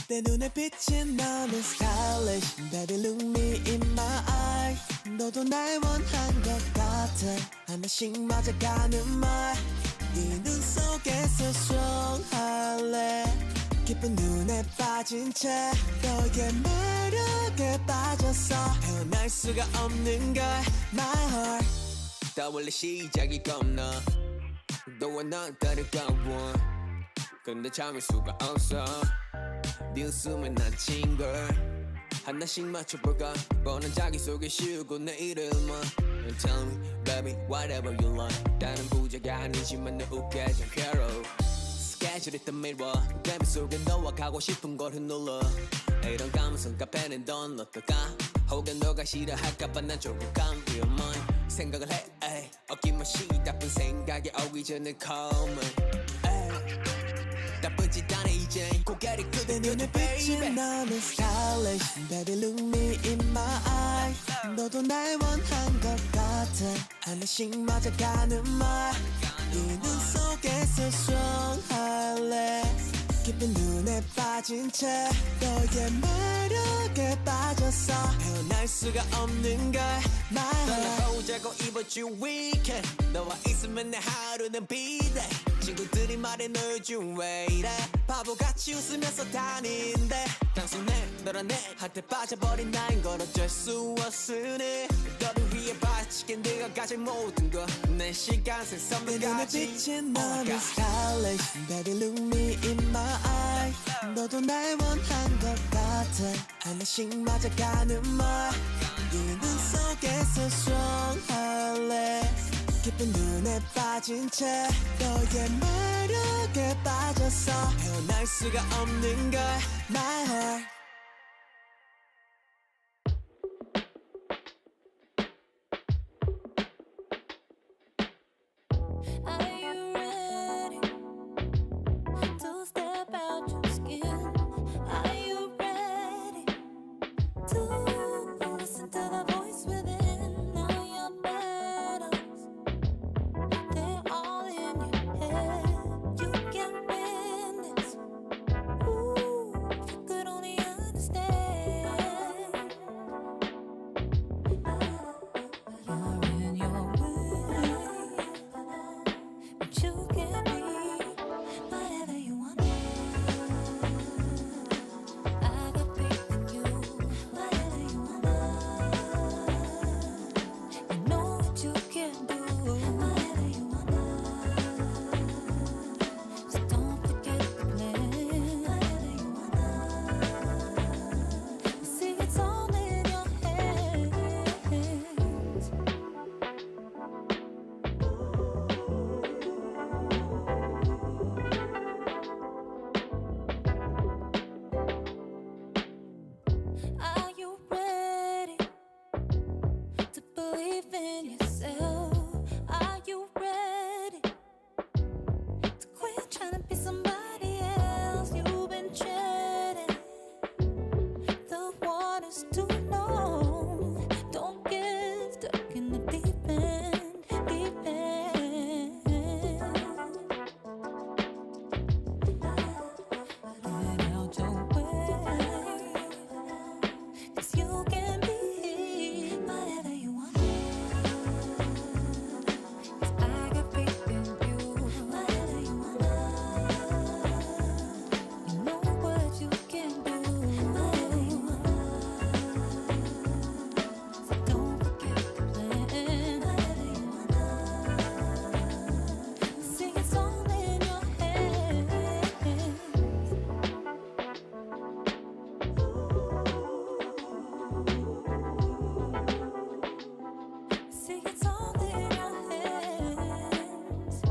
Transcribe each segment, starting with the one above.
내 눈에 비친 너는 stylish Baby look me in my eye 너도 날 원한 것 같아 하나씩 맞아가는 말 이 눈 속에서 strong할래 깊은 눈에 빠진 채 너의 매력에 빠졌어 헤어날 수가 없는 걸 My heart 떠올려 시작이 겁나 너와 난 다르가워 근데 참을 수가 없어 네 웃음에 난 친걸 하나씩 맞춰볼까 뻔한 자기소개 쉬우고 내 이름은 Tell me baby whatever you like 다른 부자가 아니지만 너 웃게 해줘 hero 스케줄했던 미뤄 내 빗속에 너와 가고 싶은 걸 휘둘러 이런 감성 카페는 넌 어떨까 혹은 너가 싫어할까봐 난 조금 You're mine 생각을 해 에이. 어김없이 나쁜 생각에 오기 전에 call me 나쁜 짓 안 해 이제 고개를 끄덕여줘 baby 너는 stylish Baby look me in my eye 너도 날 원한 것 같아 하나씩 맞아가는 말 이 눈 속에서 strong할래 깊은 눈에 빠진 채 너의 매력에 빠졌어 헤어날 수가 없는 걸 My heart 떠나보자고 이번 주 weekend 너와 있으면 내 하루는 비대 친구들이 말해 너 요즘 왜 이래 바보같이 웃으면서 다닌대 단순해 너란 애한테 빠져버린 나인 걸 어쩔 수 없으니 너를 위해 바치게 네가 가진 모든 것 내 시간생 선물까지 내 눈에 비친 너는 stylish Baby look me in my eye 너도 날 원한 것 같아 하나씩 맞아가는 말 이 눈 속에서 strong할래 깊은 눈에 빠진 채 너의 매력에 빠졌어 헤어날 수가 없는 걸 My heart Are you ready to step out your skin? Are you ready to listen to the voice within? All your battles, they're all in your head. You can win this. Ooh, if you could only understand. You're in your way, but you can be whatever you want. I got faith in you, whatever you want. You know what you can do, whatever you want. So don't forget the plan, whatever you want. See, it's all in your hands. Are you ready to believe in yourself? Are you ready to quit trying to be somebody else? You've been treading the waters too long. Don't get stuck in the deep end, deep end. Get out your way, 'cause you can be whatever you want. 'Cause I got faith in you, whatever you want. You know what you can do, whatever you want. So don't forget the plan, whatever you want. See, it's all in your hands. See, it's all in your hands.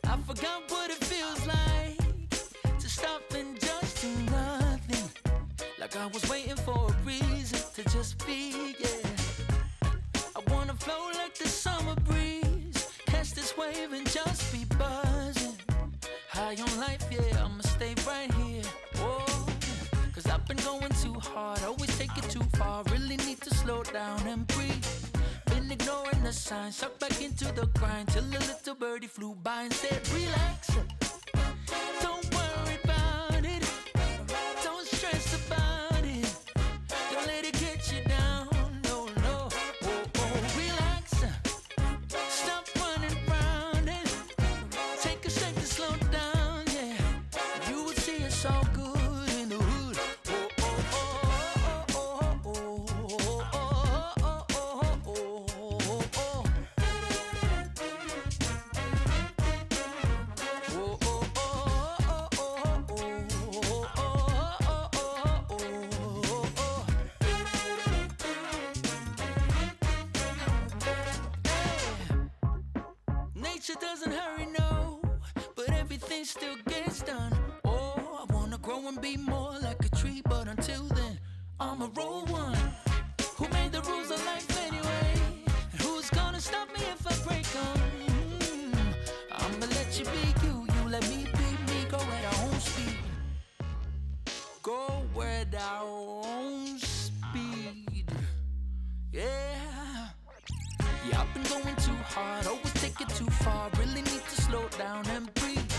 I forgot what it feels like to stop and just do nothing. Like I was waiting for a reason high on life, yeah, I'ma stay right here. Oh, cause I've been going too hard, always take it too far. Really need to slow down and breathe. Been ignoring the signs, sucked back into the grind till a little birdie flew by and said, relax. Don't worry about it. Don't stress about it. Don't let it get you down. No, no. Oh, oh, relax. Stop running round it. Take a second, slow down, yeah. You will see it's all good in the hood. Oh, oh, oh, oh, oh, oh, oh, oh, oh, oh, oh. Nature doesn't hurry, no, but everything still gets done. Oh, I wanna grow and be more like a tree, but until then, I'ma roll one. Who made the rules of life anyway? And who's gonna stop me if I break them? I'ma let you be you, you let me be me. Go at our own speed. Go at our own speed. Yeah. Yeah, I've been going too hard, always take it too far. Really need to slow down and breathe.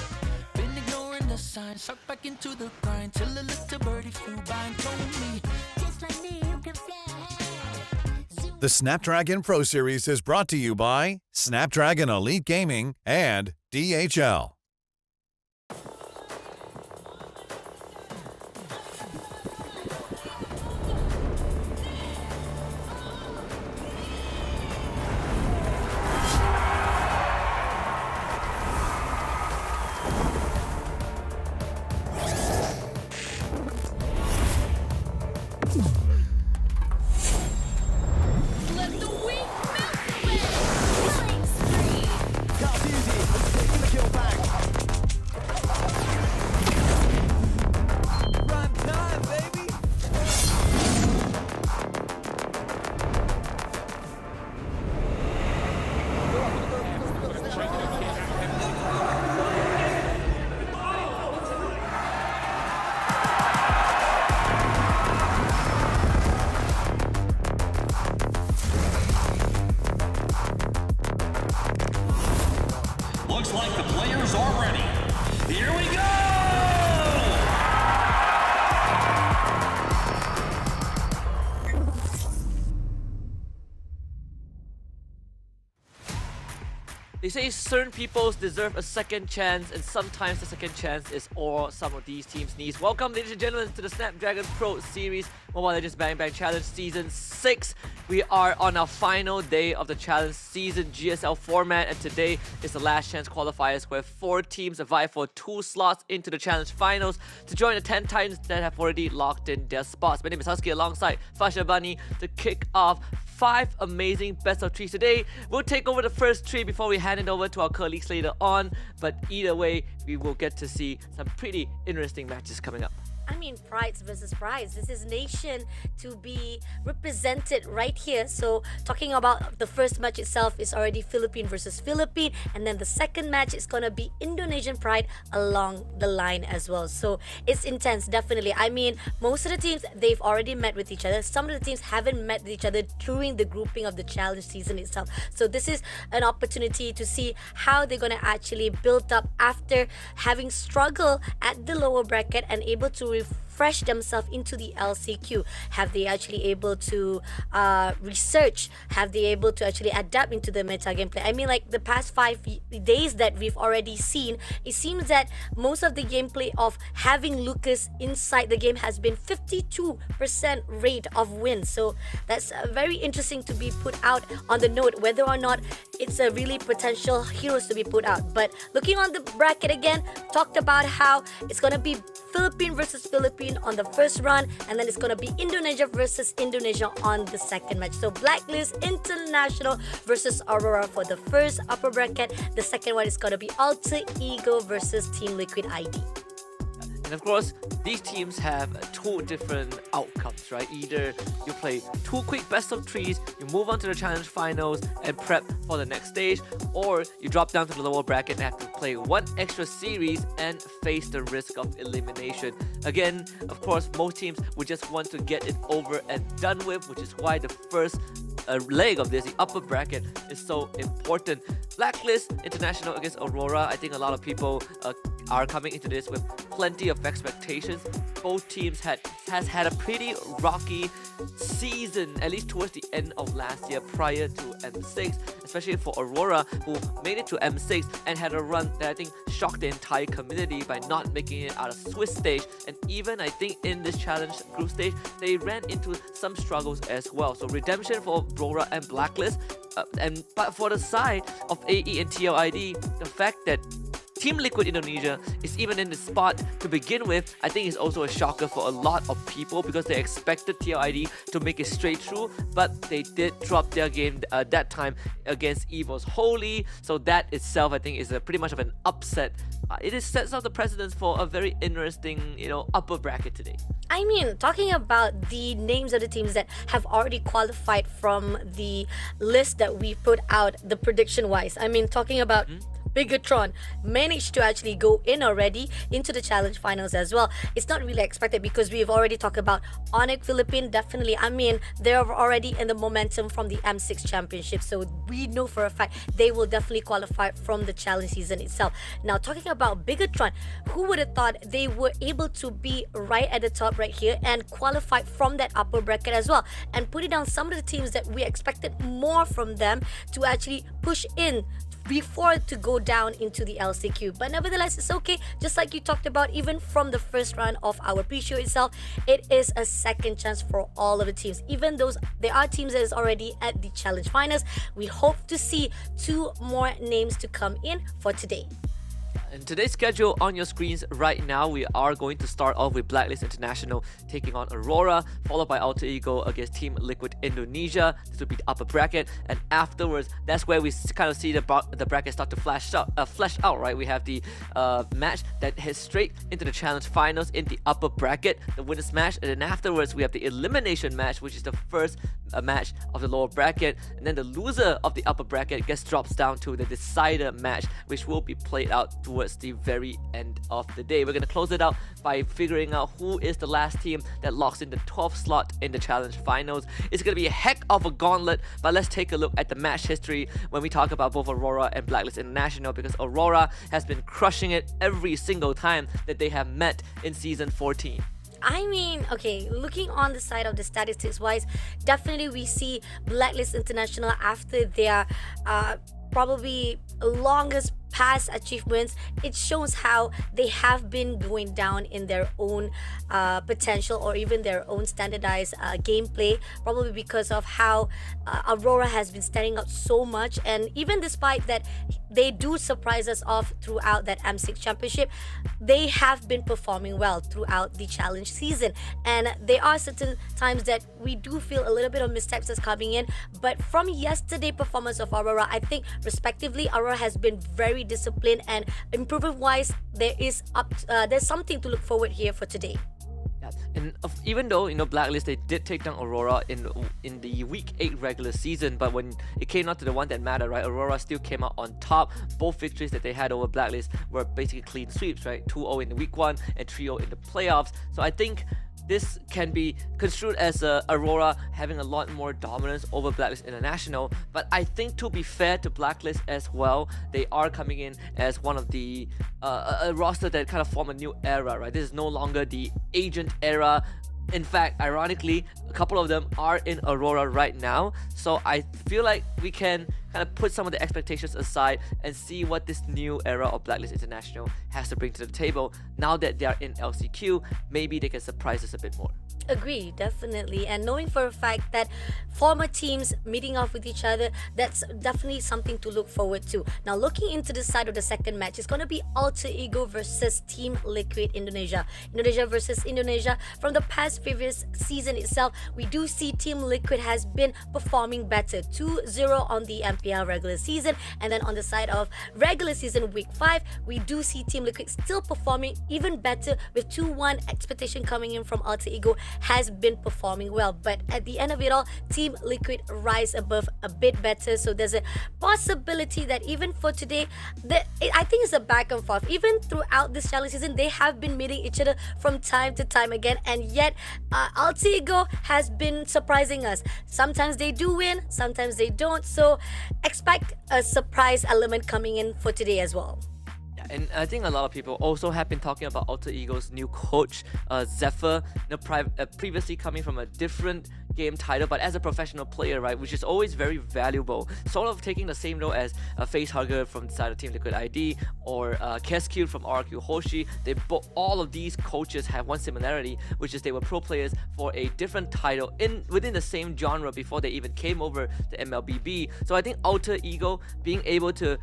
Been ignoring the signs, sucked back into the grind till a little birdie flew by and told me, just like me, you can fly. The Snapdragon Pro Series is brought to you by Snapdragon Elite Gaming and DHL. Let the weak melt away. Killing spree. Call Duty, taking the kill back. Prime time, baby. Looks like the players are ready. Here we go! They say certain people deserve a second chance, and sometimes the second chance is all some of these teams need. Welcome, ladies and gentlemen, to the Snapdragon Pro Series Mobile Legends Bang Bang Challenge Season 6. We are on our final day of the challenge season GSL format, and today is the last chance qualifiers where 4 teams vie for 2 slots into the challenge finals to join the 10 titans that have already locked in their spots. My name is Husky alongside Fasha Bunny to kick off 5 amazing best of 3s today. We'll take over the first 3 before we hand it over to our colleagues later on, but either way, we will get to see some pretty interesting matches coming up. I mean, prides versus prides. This is nation to be represented right here. So talking about the first match itself is already Philippine versus Philippine, and then the second match is gonna be Indonesian pride along the line as well. So it's intense, definitely. I mean, most of the teams, they've already met with each other. Some of the teams haven't met with each other during the grouping of the challenge season itself. So this is an opportunity to see how they're gonna actually build up after having struggled at the lower bracket and able to refresh themselves into the LCQ. Have they actually able to research? Have they able to actually adapt into the meta gameplay? I mean, like the past 5 days that we've already seen, it seems that most of the gameplay of having Lucas inside the game has been 52% rate of wins. So that's very interesting to be put out on the note whether or not it's a really potential heroes to be put out. But looking on the bracket again, talked about how it's gonna be Philippine versus Philippine on the first run, and then it's gonna be Indonesia versus Indonesia on the second match. So Blacklist International versus Aurora for the first upper bracket. The second one is gonna be Alter Ego versus Team Liquid ID. And of course, these teams have two different outcomes, right? Either you play two quick best of threes, you move on to the challenge finals and prep for the next stage, or you drop down to the lower bracket and have to play one extra series and face the risk of elimination. Again, of course, most teams would just want to get it over and done with, which is why the first leg of this, the upper bracket, is so important. Blacklist International against Aurora. I think a lot of people are coming into this with plenty of expectations. Both teams has had a pretty rocky season, at least towards the end of last year prior to M6, especially for Aurora, who made it to M6 and had a run that I think shocked the entire community by not making it out of Swiss stage. And even I think in this challenge group stage, they ran into some struggles as well. So redemption for Aurora and Blacklist. But for the side of AE and TLID, the fact that Team Liquid Indonesia is even in the spot to begin with, I think is also a shocker for a lot of people because they expected TLID to make it straight through, but they did drop their game that time against EVO's Holy. So that itself, I think, is pretty much of an upset. It sets up the precedence for a very interesting, upper bracket today. I mean, talking about the names of the teams that have already qualified from the list that we put out, the prediction-wise. I mean, talking about Bigatron managed to actually go in already into the challenge finals as well. It's not really expected because we've already talked about Onyx Philippines. Definitely, I mean, they're already in the momentum from the M6 championship, so we know for a fact they will definitely qualify from the challenge season itself. Now, talking about Bigatron, who would have thought they were able to be right at the top right here and qualify from that upper bracket as well, and putting down some of the teams that we expected more from them to actually push in before to go down into the LCQ. But nevertheless, it's okay. Just like you talked about, even from the first round of our pre-show itself, it is a second chance for all of the teams. Even though there are teams that is already at the challenge finals, we hope to see two more names to come in for today. In today's schedule on your screens right now, we are going to start off with Blacklist International taking on Aurora, followed by Alter Ego against Team Liquid Indonesia. This will be the upper bracket, and afterwards, that's where we kind of see the bracket start to flesh out, right? We have the match that heads straight into the challenge finals in the upper bracket, the winners match, and then afterwards we have the elimination match, which is the first match of the lower bracket, and then the loser of the upper bracket gets drops down to the decider match, which will be played out towards the very end of the day. We're going to close it out by figuring out who is the last team that locks in the 12th slot in the challenge finals. It's going to be a heck of a gauntlet, but let's take a look at the match history when we talk about both Aurora and Blacklist International, because Aurora has been crushing it every single time that they have met in Season 14. I mean, okay, looking on the side of the statistics wise, definitely we see Blacklist International after their probably longest past achievements. It shows how they have been going down in their own potential or even their own standardized gameplay, probably because of how Aurora has been standing out so much. And even despite that they do surprise us off throughout that M6 championship, they have been performing well throughout the challenge season. And there are certain times that we do feel a little bit of missteps that's coming in, but from yesterday performance of Aurora, I think respectively Aurora has been very disciplined, and improvement wise there's something to look forward here for today. And even though Blacklist, they did take down Aurora in the week 8 regular season, but when it came out to the one that mattered, right, Aurora still came out on top. Both victories that they had over Blacklist were basically clean sweeps, right? 2-0 in the week 1 and 3-0 in the playoffs. So I think this can be construed as Aurora having a lot more dominance over Blacklist International, but I think to be fair to Blacklist as well, they are coming in as one of the a roster that kind of form a new era, right? This is no longer the agent era. In fact, ironically, a couple of them are in Aurora right now, so I feel like we can kind of put some of the expectations aside and see what this new era of Blacklist International has to bring to the table. Now that they are in LCQ, maybe they can surprise us a bit more. Agree, definitely. And knowing for a fact that former teams meeting off with each other, that's definitely something to look forward to. Now, looking into the side of the second match, it's going to be Alter Ego versus Team Liquid Indonesia. Indonesia versus Indonesia. From the past previous season itself, we do see Team Liquid has been performing better. 2-0 on the MPL regular season. And then on the side of regular season week 5, we do see Team Liquid still performing even better with 2-1. Expectation coming in from Alter Ego has been performing well, but at the end of it all, Team Liquid rise above a bit better. So there's a possibility that even for today, I think it's a back and forth. Even throughout this challenge season, they have been meeting each other from time to time again, and yet Alter Ego has been surprising us. Sometimes they do win, sometimes they don't. So expect a surprise element coming in for today as well. And I think a lot of people also have been talking about Alter Ego's new coach, Zephyr, previously coming from a different game title, but as a professional player, right, which is always very valuable. Sort of taking the same role as a Facehugger from the side of Team Liquid ID or Kesq from RQ Hoshi. All of these coaches have one similarity, which is they were pro players for a different title within the same genre before they even came over to MLBB. So I think Alter Ego being able to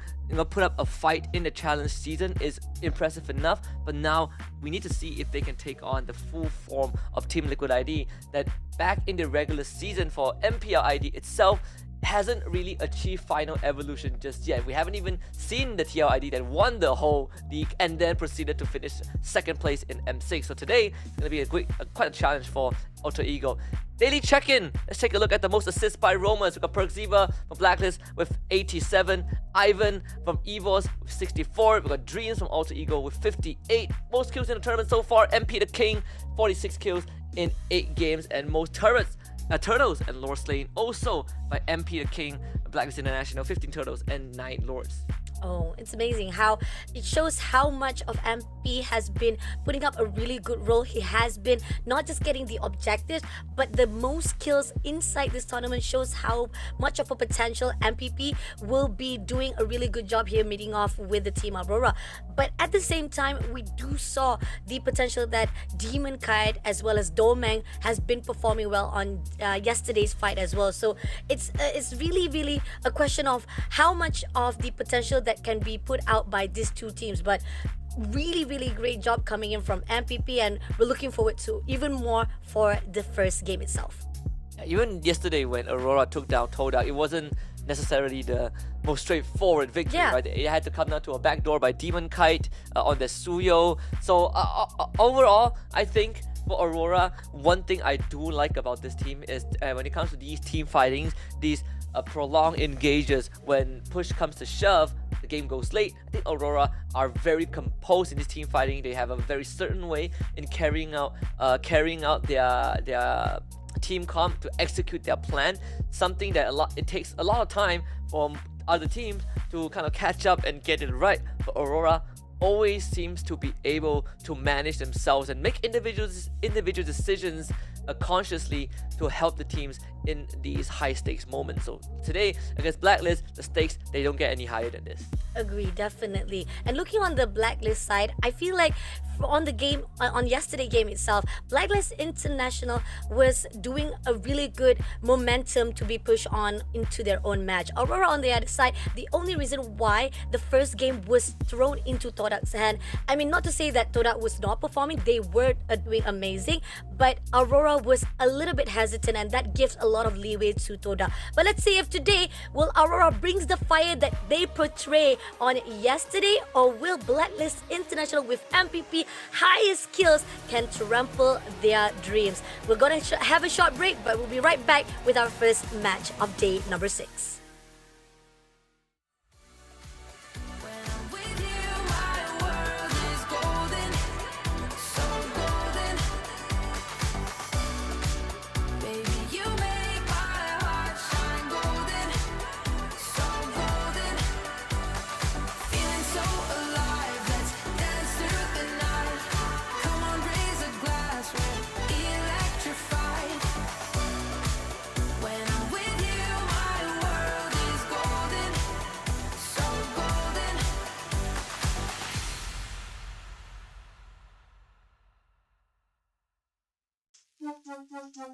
put up a fight in the challenge season is impressive enough, but now we need to see if they can take on the full form of Team Liquid ID that back in the regular season for MPL ID itself hasn't really achieved final evolution just yet. We haven't even seen the TLID that won the whole league and then proceeded to finish second place in M6. So today it's going to be quite a challenge for Alter Ego. Daily check-in. Let's take a look at the most assists by roamers. We've got Perkziva from Blacklist with 87, Ivan from Evos with 64, we've got Dreams from Alter Ego with 58, most kills in the tournament so far, MP the King, 46 kills in 8 games, and most turtles and lord slain also by MP the King, Blacklist International, 15 turtles and 9 lords. Oh, it's amazing how it shows how much of MP has been putting up a really good role. He has been not just getting the objectives, but the most kills inside this tournament shows how much of a potential MPP will be doing a really good job here meeting off with the Team Aurora. But at the same time, we do saw the potential that Demon Kite as well as Domeng has been performing well on yesterday's fight as well. So it's really a question of how much of the potential that can be put out by these two teams. But really great job coming in from MPP, and we're looking forward to even more for the first game itself. Even yesterday when Aurora took down Todak, it wasn't necessarily the most straightforward victory, right? It had to come down to a backdoor by Demon Kite on the Suyo. So overall, I think for Aurora, one thing I do like about this team is when it comes to these team fightings, these prolonged engages, when push comes to shove, the game goes late. I think Aurora are very composed in this team fighting. They have a very certain way in carrying out their team comp to execute their plan. Something that it takes a lot of time for other teams to kind of catch up and get it right. But Aurora always seems to be able to manage themselves and make individual decisions consciously to help the teams in these high stakes moments. So today against Blacklist, the stakes, they don't get any higher than this. Agree, definitely. And looking on the Blacklist side, I feel like on the game, on yesterday game itself, Blacklist International was doing a really good momentum to be pushed on into their own match. Aurora on the other side, the only reason why the first game was thrown into Todak's hand, I mean, not to say that Todak was not performing, they were doing amazing, but Aurora was a little bit hesitant, and that gives a lot of leeway to Todak. But let's see if today, will Aurora brings the fire that they portray on yesterday, or will Blacklist International with MPP highest kills can trample their dreams? We're gonna have a short break, but we'll be right back with our first match of day number 6. When I'm with you, my world Give it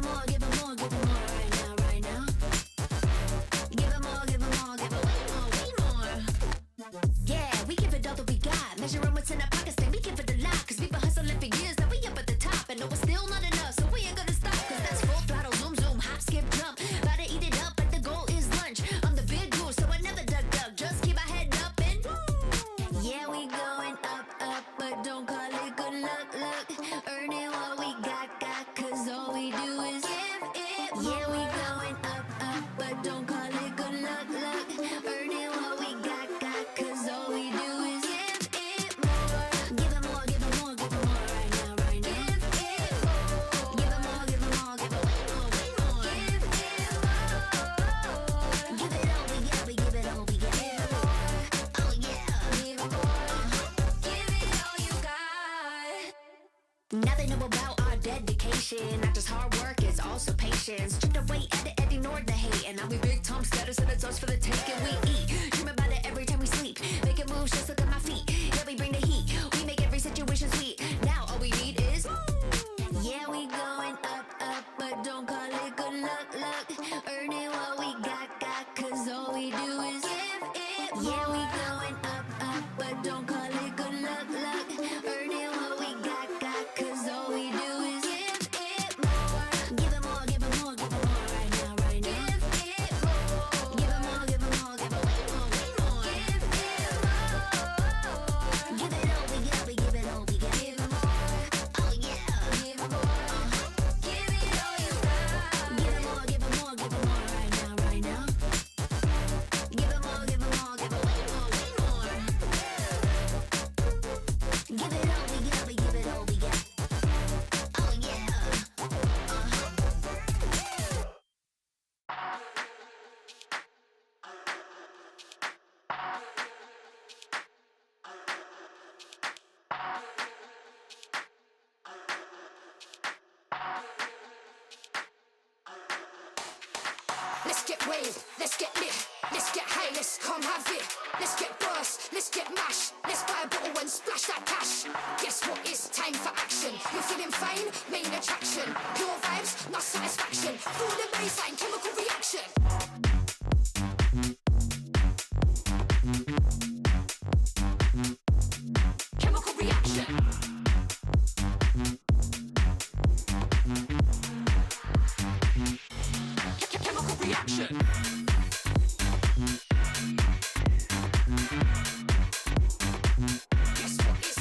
more, give it more, give it more right now, right now. Give it more, give it more, give it way more. Yeah, we give it all that we got. Measuring what's in our pockets, then we give it a lot. Cause we've been hustling for years, now we up at the top. And no, it's still not enough, so we ain't gonna stop. Cause that's full throttle, zoom, zoom, hop, skip, jump. Gotta eat it up, but the goal is lunch. I'm the big goose, so I never duck, duck. Just keep our head up and yeah, we going up, up, but don't call it good luck, luck. Earning what we got, cause all we do is give it more. Yeah, we going up, up, but don't call it good luck, luck. Earning what we got, cause all we do is give it more. Give it more, give it more, give it more right now, right now. Give it more. Give it more, give it more, give it way more, way more. Give it more. Give it all we got, we give it all we got. Give it more. Oh yeah. Give it more. Give it all you got. Now they know about our dedication. Not just hard work, it's also patience. Stripped away, edit, ignored the hate. And now we big Tom status and it's us for the taking. We eat, dream about it every time we sleep. Making moves, just look at my feet. Yeah, we bring the heat. We make every situation sweet. Now all we need is yeah, we going up, up, but don't call it good luck, luck. Earning what we got, cause all we do is give it more. Yeah, we going up, up, but don't call it good luck, luck. Earning what we got, cause all we do is give it more. Give it more, give it more, give it more right now, right now. Give it more. Give it more, give it more, give it way more, way more. Give it more. Give it all we got, we give it all we got. Give it more. Oh yeah. Give it more. Give it all you got. Give it more, give it more, give it more right now, right now. Give it more, give it more, give it way more, way more. Give it all we got, we give it all we got. Oh yeah. Let's get wave, let's get lit, let's get high, let's come have it. Let's get burst, let's get mash, let's buy a bottle and splash that cash. Guess what? It's time for action. You're feeling fine, main attraction. Pure vibes, not satisfaction. Feel the baseline, chemical reaction. Chemical reaction. Chemical reaction. Guess what? It's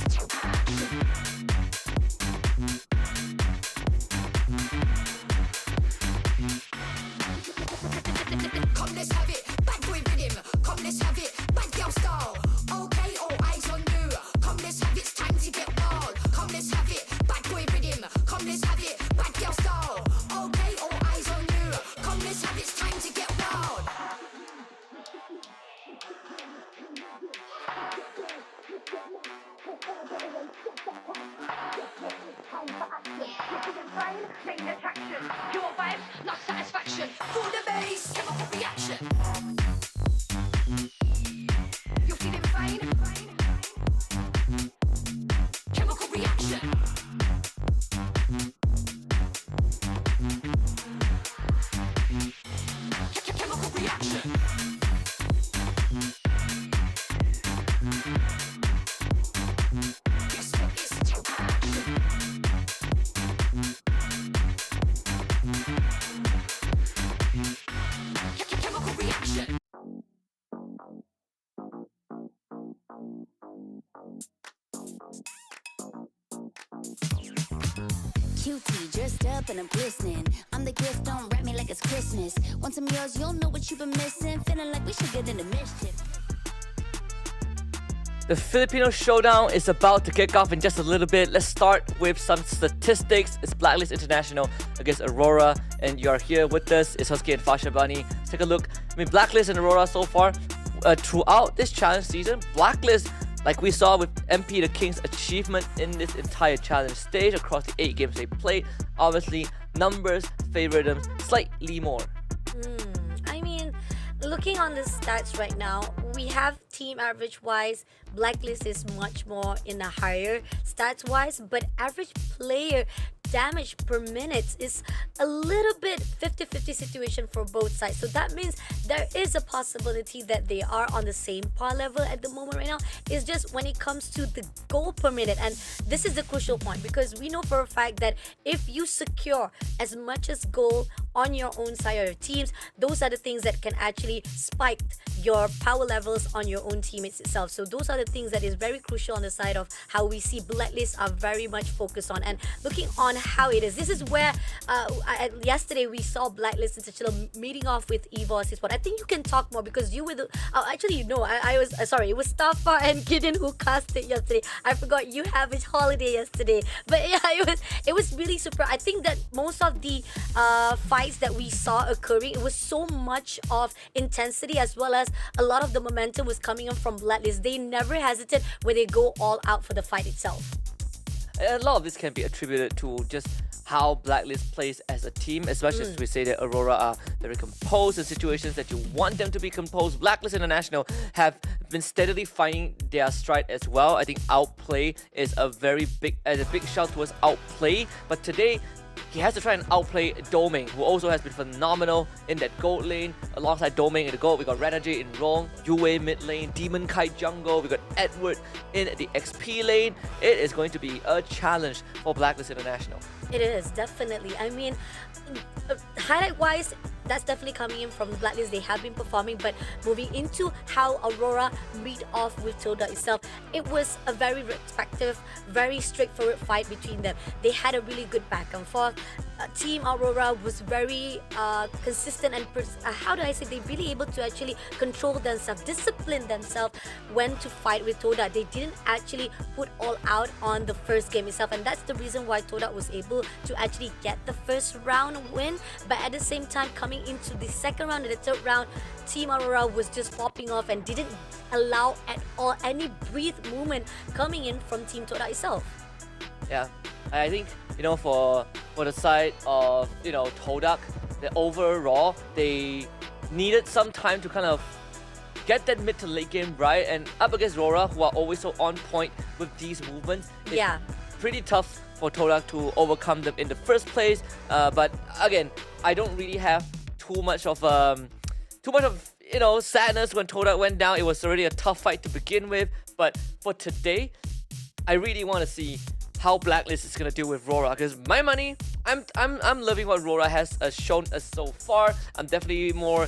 come, let's have it. Bad boy rhythm. Come, let's have it. Bad girl style. Okay, all eyes on you. Come, let's have it. It's time to get wild. Come, let's have it. Bad boy rhythm. Come, let's have it. Bad girl style. Okay, all eyes on you. Come, let's have it. It's time to get wild. Main attraction. Pure vibes, not satisfaction. Feel the bass. Chemical reaction. You're feeling fine. Chemical reaction. Chemical reaction. Guess what? It's chemical reaction. Cutie, dressed up and I'm glistening. I'm the gift, don't wrap me like it's Christmas. Once I'm yours, you'll know what you've been missing. Feeling like we should get into mischief. The Filipino showdown is about to kick off in just a little bit. Let's start with some statistics. It's Blacklist International against Aurora, and you are here with us. It's Husky and Fasha Bunny. Let's take a look. I mean, Blacklist and Aurora so far, throughout this challenge season, Blacklist, like we saw with MP the King's achievement in this entire challenge stage across the 8 games they played, obviously numbers favor them slightly more. I mean, looking on the stats right now, we have team average wise, Blacklist is much more in a higher stats wise, but average player damage per minute is a little bit 50-50 situation for both sides. So that means there is a possibility that they are on the same par level at the moment right now. It's just when it comes to the goal per minute, and this is the crucial point, because we know for a fact that if you secure as much as goal on your own side of your teams, those are the things that can actually spike your power levels on your own teammates itself. So those are the things that is very crucial on the side of how we see Blacklist are very much focused on. And looking on how it is, this is where yesterday we saw Blacklist in such a meeting off with EVOS Esports. I think you can talk more because you were the, actually you know, I was sorry, it was Staffar and Gideon who cast it yesterday. I forgot you have his holiday yesterday, but yeah, it was really super. I think that most of the fights that we saw occurring, it was so much of intensity as well as a lot of the momentum was coming in from Blacklist. They never hesitate when they go all out for the fight itself. A lot of this can be attributed to just how Blacklist plays as a team, especially as we say that Aurora are very composed in situations that you want them to be composed. Blacklist International have been steadily finding their stride as well. I think outplay is a big shout towards outplay, but today he has to try and outplay Doming, who also has been phenomenal in that gold lane. Alongside Doming in the gold, we got Renergy in Rong, Yue mid lane, Demon Kite jungle, we got Edward in the XP lane. It is going to be a challenge for Blacklist International. It is, definitely. I mean, highlight-wise, that's definitely coming in from the Blacklist. They have been performing, but moving into how Aurora meet off with Tilda itself, it was a very respective, very straightforward fight between them. They had a really good back and forth. Team Aurora was very consistent and how do I say, they're really able to actually control themselves, discipline themselves when to fight with Toda. They didn't actually put all out on the first game itself, and that's the reason why Toda was able to actually get the first round win. But at the same time, coming into the second round and the third round, Team Aurora was just popping off and didn't allow at all any breathe movement coming in from Team Toda itself. Yeah, I think, you know, for the side of, you know, Todak, the overall, they needed some time to kind of get that mid to late game right, and up against Rora, who are always so on point with these movements. It's pretty tough for Todak to overcome them in the first place. But again, I don't really have too much of you know, sadness when Todak went down. It was already a tough fight to begin with. But for today, I really want to see how Blacklist is gonna deal with Rora, because my money, I'm loving what Rora has shown us so far. I'm definitely more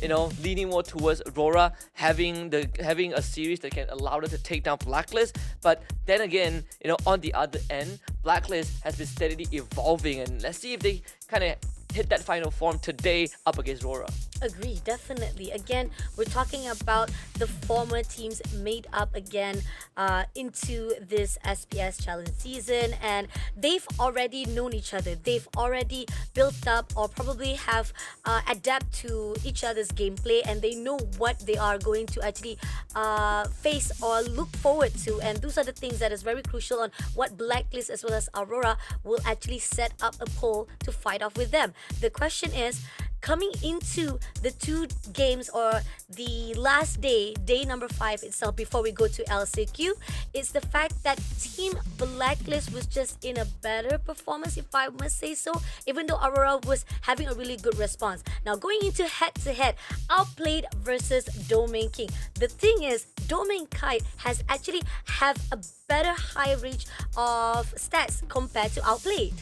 you know, leaning more towards Rora having a series that can allow them to take down Blacklist. But then again, you know, on the other end, Blacklist has been steadily evolving, and let's see if they kind of hit that final form today up against Rora. Agree, definitely. Again, we're talking about the former teams made up again into this SPS challenge season, and they've already known each other. They've already built up or probably have adapt to each other's gameplay, and they know what they are going to actually face or look forward to. And those are the things that is very crucial on what Blacklist as well as Aurora will actually set up a poll to fight off with them. The question is, coming into the two games or the last day, day number 5 itself, before we go to LCQ, it's the fact that Team Blacklist was just in a better performance, if I must say so, even though Aurora was having a really good response. Now, going into head-to-head, Outplayed versus Domain King. The thing is, Domain Kite has actually have a better high reach of stats compared to Outplayed.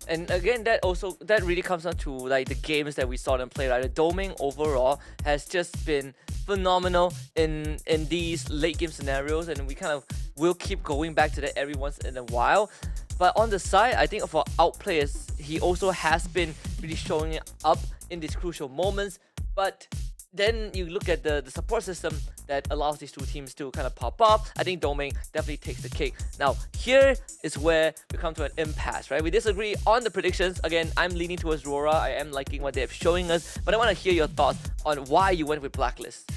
And again, that really comes down to like the games that we saw them play. Like the Doming overall has just been phenomenal in these late game scenarios, and we kind of will keep going back to that every once in a while. But on the side, I think for Outplayers, he also has been really showing up in these crucial moments. But then you look at the support system that allows these two teams to kind of pop up. I think Domain definitely takes the cake. Now, here is where we come to an impasse, right? We disagree on the predictions. Again, I'm leaning towards Rora. I am liking what they're showing us, but I want to hear your thoughts on why you went with Blacklist.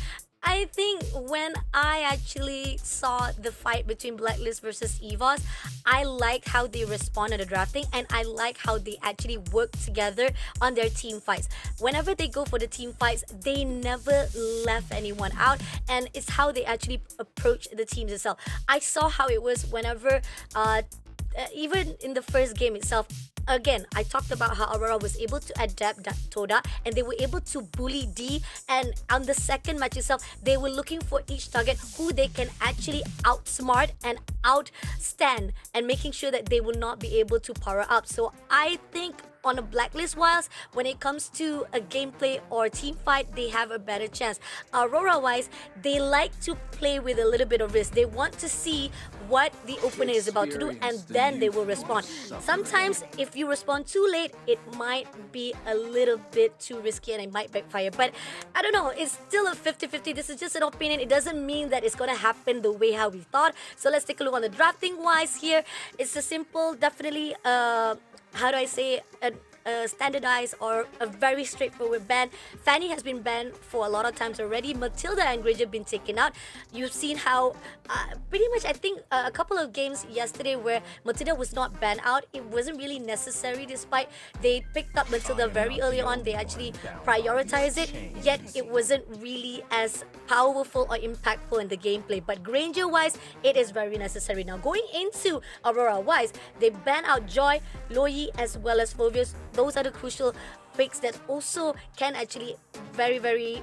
I think when I actually saw the fight between Blacklist versus EVOS, I like how they respond to the drafting, and I like how they actually work together on their team fights. Whenever they go for the team fights, they never left anyone out, and it's how they actually approach the teams itself. I saw how it was whenever even in the first game itself. Again, I talked about how Aurora was able to adapt Toda, and they were able to bully D. And on the second match itself, they were looking for each target who they can actually outsmart and outstand, and making sure that they will not be able to power up. So I think on a Blacklist wise, when it comes to a gameplay or team fight, they have a better chance. Aurora wise, they like to play with a little bit of risk. They want to see what the opponent is about to do, and then they will respond. Sometimes if you respond too late, it might be a little bit too risky and it might backfire. But I don't know, it's still a 50-50. This is just an opinion. It doesn't mean that it's gonna happen the way how we thought. So let's take a look on the drafting wise here. It's a simple, definitely how do I say, a standardized or a very straightforward ban. Fanny has been banned for a lot of times already. Matilda and Granger been taken out. You've seen how pretty much I think a couple of games yesterday where Matilda was not banned out. It wasn't really necessary, despite they picked up Matilda very early on. They actually prioritized it, yet it wasn't really as powerful or impactful in the gameplay. But Granger wise, it is very necessary. Now going into Aurora wise, they banned out Joy, Loyi, as well as Phobius. Those are the crucial picks that also can actually very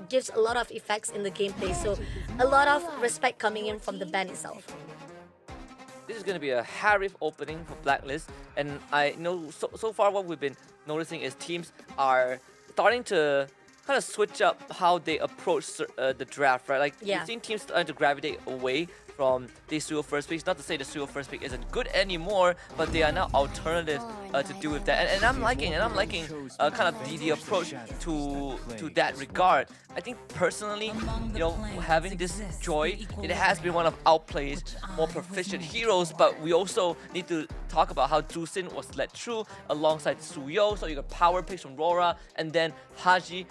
gives a lot of effects in the gameplay. So a lot of respect coming in from the ban itself. This is going to be a Harif opening for Blacklist, and I know so far what we've been noticing is teams are starting to kind of switch up how they approach the draft, right? Like, Yeah. we've seen teams starting to gravitate away from the Suyo first pick. Not to say the Suyo first pick isn't good anymore, but they are now alternatives to do with that. And I'm liking kind of the approach to that regard. I think personally, you know, having this Joy, it has been one of Outplay's more proficient heroes, but we also need to talk about how Zusin was led through alongside Suyo, so you got power picks from Rora, and then Haji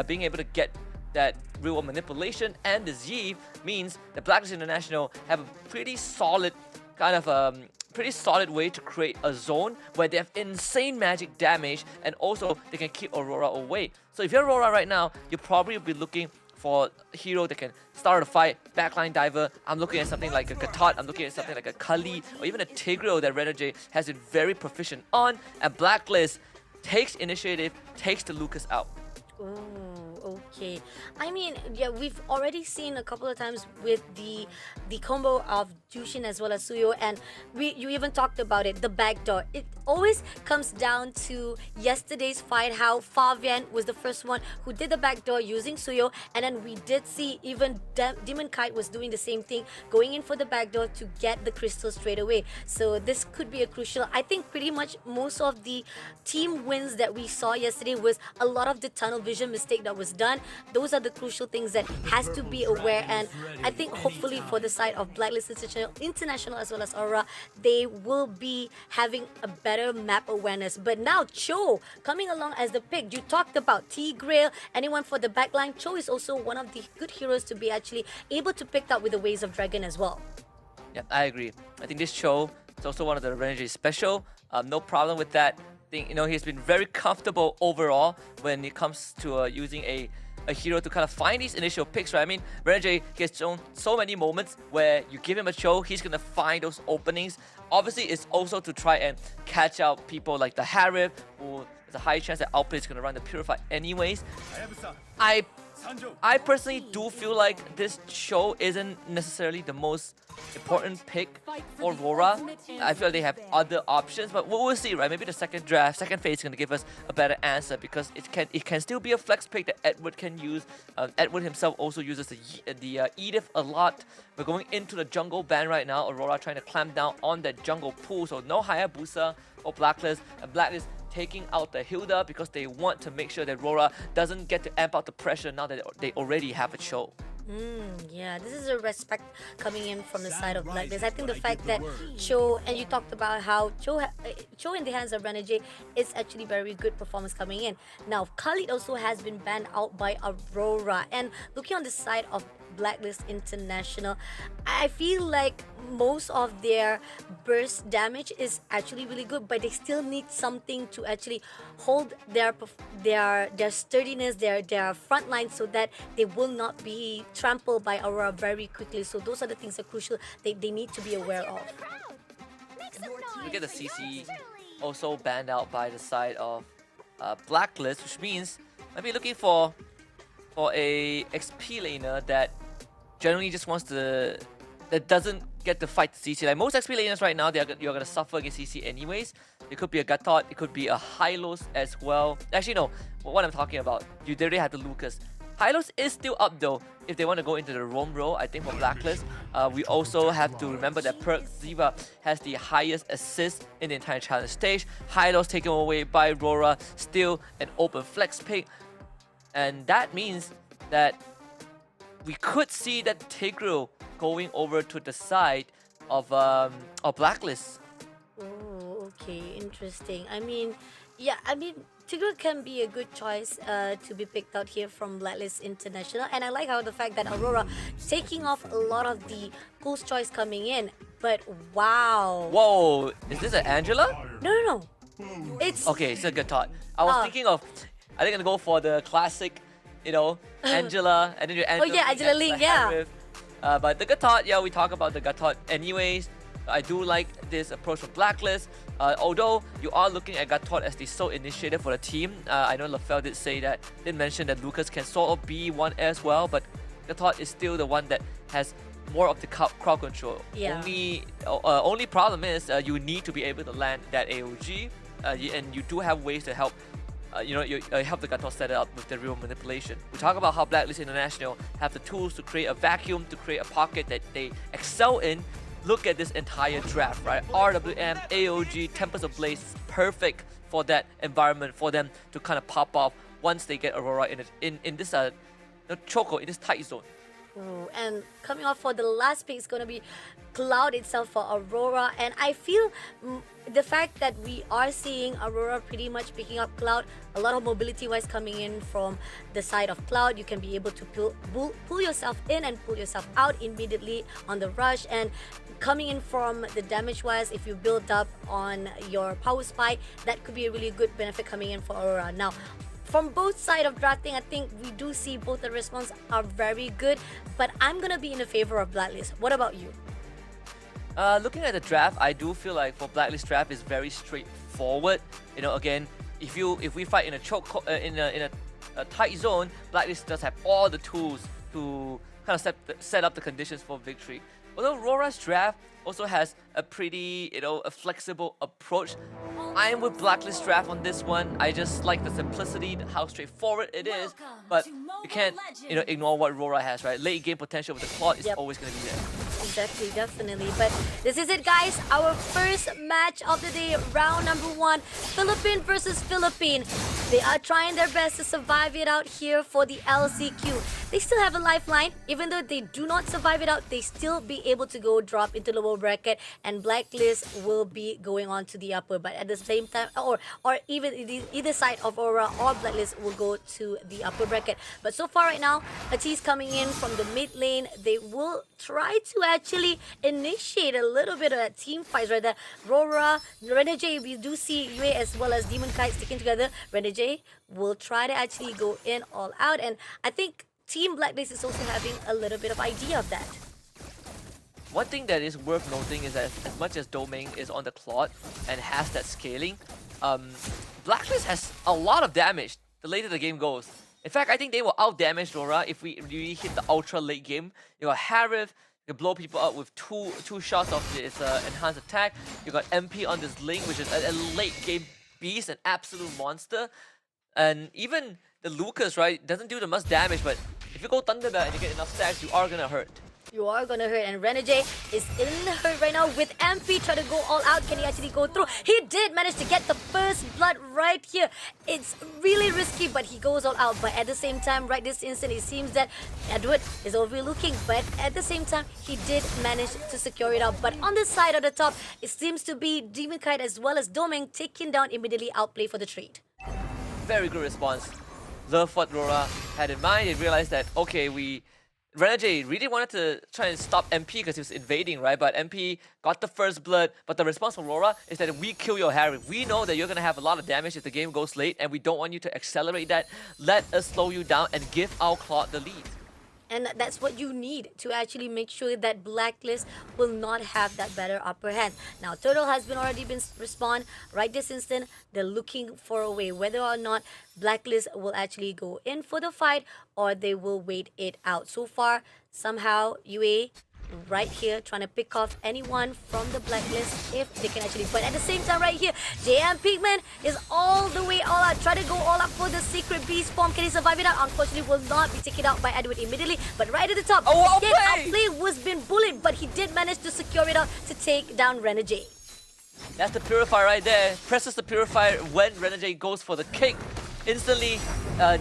being able to get that real manipulation, and the Z means that Blacklist International have a pretty solid kind of pretty solid way to create a zone where they have insane magic damage, and also they can keep Aurora away. So if you're Aurora right now, you'll probably be looking for a hero that can start a fight, backline diver. I'm looking at something like a Gatot, I'm looking at something like a Kali, or even a Tigreal that Renajay has been very proficient on, and Blacklist takes initiative, takes the Lucas out. Ooh, okay. I mean, yeah, we've already seen a couple of times with the combo of Jushin as well as Suyo, and you even talked about it, the backdoor. It always comes down to yesterday's fight, how Fabian was the first one who did the backdoor using Suyo, and then we did see even Demon Kite was doing the same thing, going in for the backdoor to get the crystal straight away. So this could be a crucial. I think pretty much most of the team wins that we saw yesterday was a lot of the tunnel vision mistake that was done. Those are the crucial things that has to be aware, and I think hopefully for the side of Blacklist International as well as Aura, they will be having a better map awareness. But now Cho coming along as the pick. You talked about Tigreal, anyone for the backline. Cho is also one of the good heroes to be actually able to pick up with the Ways of Dragon as well. Yeah, I agree. I think this Cho is also one of the Renajay special. No problem with that. You know, he's been very comfortable overall when it comes to using a hero to kind of find these initial picks, right? I mean, Renajay, he has shown so many moments where you give him a Cho, he's gonna find those openings. Obviously, it's also to try and catch out people like the Harif, who there's a high chance that Outplay is gonna run the Purify anyways. I personally do feel like this Cho isn't necessarily the most important pick for Aurora. I feel like they have other options, but we'll see, right? Maybe the second phase is going to give us a better answer, because it can still be a flex pick that Edward can use. Edward himself also uses the Edith a lot. We're going into the jungle ban right now. Aurora trying to clamp down on that jungle pool, so no Hayabusa or Blacklist, and Blacklist taking out the Hilda because they want to make sure that Aurora doesn't get to amp out the pressure now that they already have a Cho. Yeah, this is a respect coming in from the side of Blacklist. I think the fact that Cho, and you talked about how Cho in the hands of Renegade is actually very good performance coming in. Now, Khalid also has been banned out by Aurora. And looking on the side of Blacklist International, I feel like most of their burst damage is actually really good, but they still need something to actually hold their sturdiness, their front line, so that they will not be trampled by Aurora very quickly. So those are the things that are crucial they need to be aware of. Look at the CC also banned out by the side of Blacklist, which means might be looking for a XP laner that generally just wants to, that doesn't get to fight the CC. Like most XP laners right now, you're gonna suffer against CC anyways. It could be a Gatot, it could be a Hylos as well. Actually no, what I'm talking about, you already have the Lucas. Hylos is still up though if they want to go into the roam role. I think for Blacklist, we also have to remember that Perk Ziva has the highest assist in the entire challenge stage. Hylos taken away by Aurora, still an open flex pick, and that means that we could see that Tigreal going over to the side of Blacklist. Oh, okay, interesting. I mean, Tigreal can be a good choice to be picked out here from Blacklist International, and I like how the fact that Aurora taking off a lot of the Cool's choice coming in. But wow! Whoa, is this an Angela? No. It's okay. It's a Gatot. I was thinking of, are they gonna go for the classic, Angela, and then you Angela. Oh yeah, Angela Ling, yeah. But the Gatot, yeah, we talk about the Gatot anyways. I do like this approach of Blacklist. Although you are looking at Gatot as the sole initiator for the team. I know LaFell did mention that Lucas can sort of be one as well, but Gatot is still the one that has more of the crowd control. Yeah. Only problem is you need to be able to land that AOG, and you do have ways to help. You help the Gatot set it up with the real manipulation. We talk about how Blacklist International have the tools to create a vacuum, to create a pocket that they excel in. Look at this entire draft, right? RWM, AOG, Tempest of Blaze, perfect for that environment, for them to kind of pop off once they get Aurora in this choco, in this tight zone. Ooh, and coming off for the last pick is going to be Cloud itself for Aurora, and I feel the fact that we are seeing Aurora pretty much picking up Cloud, a lot of mobility wise coming in from the side of Cloud. You can be able to pull yourself in and pull yourself out immediately on the rush, and coming in from the damage wise, if you build up on your power spike, that could be a really good benefit coming in for Aurora. Now, from both sides of drafting, I think we do see both the response are very good, but I'm gonna be in the favor of Blacklist. What about you? Looking at the draft, I do feel like for Blacklist draft is very straightforward. Again, if we fight in a choke in a tight zone, Blacklist does have all the tools to kind of set up the conditions for victory. Although Aurora's draft also has a pretty, a flexible approach. I'm with Blacklist draft on this one. I just like the simplicity, how straightforward it is. But you can't, ignore what Aurora has, right? Late game potential with the Claude is always going to be there. Exactly, definitely. But this is it, guys. Our first match of the day, round number 1, Philippine versus Philippine. They are trying their best to survive it out here for the LCQ. They still have a lifeline. Even though they do not survive it out, they still be able to go drop into the lower bracket, and Blacklist will be going on to the upper. But at the same time, or even either side of Aurora or Blacklist will go to the upper bracket. But so far right now, Atis coming in from the mid lane. They will try to actually initiate a little bit of a team fight right there. Aurora, Renegade, we do see Yue as well as Demon Kite sticking together. Renegade will try to actually go in all out, and I think Team Blacklist is also having a little bit of idea of that. One thing that is worth noting is that as much as Domain is on the Claude and has that scaling, Blacklist has a lot of damage the later the game goes. In fact, I think they will out-damage Aurora if we really hit the ultra late game. You got Harith, you can blow people up with two shots of this enhanced attack. You got MP on this Link, which is a late game beast, an absolute monster. And even the Lucas, right, doesn't do the much damage, but if you go Thunderbird and you get enough stacks, you are gonna hurt. You are gonna hurt, and Renegade is in the hurt right now with MP trying to go all out. Can he actually go through? He did manage to get the first blood right here. It's really risky, but he goes all out. But at the same time, right this instant, it seems that Edward is overlooking. But at the same time, he did manage to secure it out. But on the side of the top, it seems to be Demon Kite as well as Doming taking down immediately outplay for the trade. Very good response. Love what Rora had in mind. They realized that, okay, Renegade really wanted to try and stop MP because he was invading, right? But MP got the first blood. But the response from Rora is that we kill your Harry. We know that you're going to have a lot of damage if the game goes late, and we don't want you to accelerate that. Let us slow you down and give our Claude the lead. And that's what you need to actually make sure that Blacklist will not have that better upper hand. Now, Turtle has already been respawned. Right this instant, they're looking for a way whether or not Blacklist will actually go in for the fight or they will wait it out. So far, somehow, UA right here trying to pick off anyone from the Blacklist if they can actually. But at the same time right here, JM Pigman is all the way all out, try to go all out for the secret beast form. Can he survive it out? Unfortunately will not be taken out by Edward immediately. But right at the top, outplay was been bullied, but he did manage to secure it out to take down Renegade. That's the Purifier right there. Presses the Purifier when Renegade goes for the kick. Instantly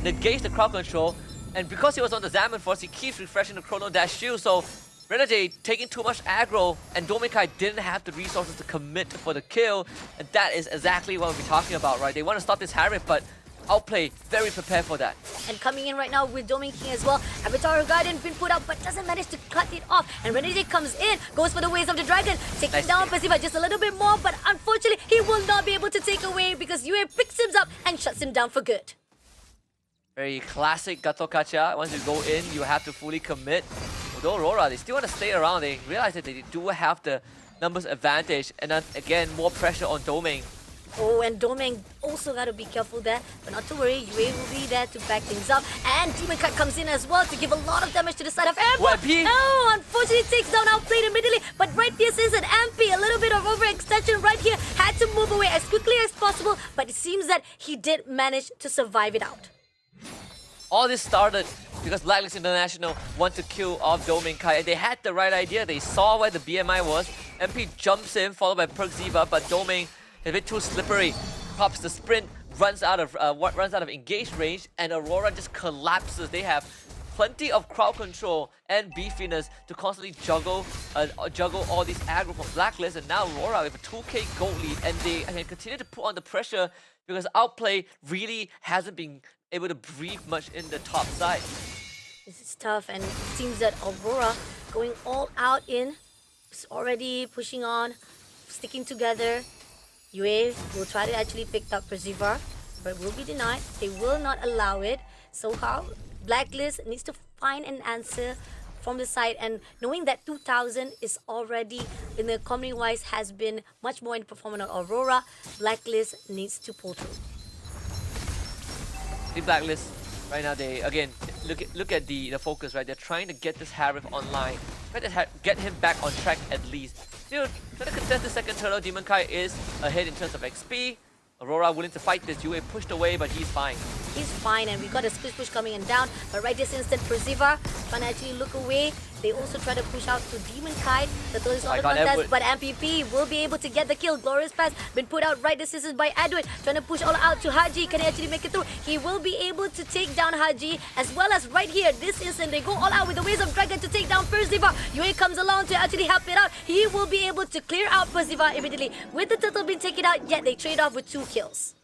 negates the crowd control. And because he was on the Zaman Force, he keeps refreshing the Chrono Dash shield. So Renegade taking too much aggro, and Domikai didn't have the resources to commit for the kill, and that is exactly what we're talking about, right? They want to stop this Harry, but Outplay very prepared for that. And coming in right now with Domain King as well. Avatar Guardian been put out, but doesn't manage to cut it off. And Renegade comes in, goes for the Ways of the Dragon, taking down Percival just a little bit more, but unfortunately he will not be able to take away because UA picks him up and shuts him down for good. Very classic Gato Kacha. Once you go in, you have to fully commit. Although Aurora, they still want to stay around. They realize that they do have the numbers advantage. And then again, more pressure on Domain. Oh, and Domain also got to be careful there. But not to worry, UA will be there to back things up. And Demon Cut comes in as well to give a lot of damage to the side of MP. No, unfortunately takes down Outplayed immediately. But right this is an MP, a little bit of overextension right here. Had to move away as quickly as possible. But it seems that he did manage to survive it out. All this started because Blacklist International want to kill off Domain Kai, and they had the right idea. They saw where the BMI was. MP jumps in, followed by Perk Ziva, but Domain is a bit too slippery. Pops the sprint, runs out of engaged range, and Aurora just collapses. They have plenty of crowd control and beefiness to constantly juggle all these aggro from Blacklist, and now Aurora with a 2k gold lead, and they can continue to put on the pressure because Outplay really hasn't been able to breathe much in the top side. This is tough, and it seems that Aurora going all out in, is already pushing on, sticking together. UA will try to actually pick up Percival, but will be denied. They will not allow it. So how Blacklist needs to find an answer from the side, and knowing that 2000 is already in the comedy-wise has been much more in the performance of Aurora, Blacklist needs to pull through. The Blacklist right now, they again look at the focus, right? They're trying to get this Harif online, try to get him back on track at least. Still trying to contest the second turtle. Demon Kai is ahead in terms of XP. Aurora willing to fight this. UA pushed away, but he's fine. He's fine, and we got a split push coming in down. But right this instant, Percival trying to actually look away. They also try to push out to Demon Kite. The throw is not a contest, but MPP will be able to get the kill. Glorious Pass been put out right this instant by Edward. Trying to push all out to Haji. Can he actually make it through? He will be able to take down Haji, as well as right here, this instant, they go all out with the Ways of Dragon to take down Percival. UA comes along to actually help it out. He will be able to clear out Percival immediately. With the turtle being taken out, yet they trade off with 2 kills.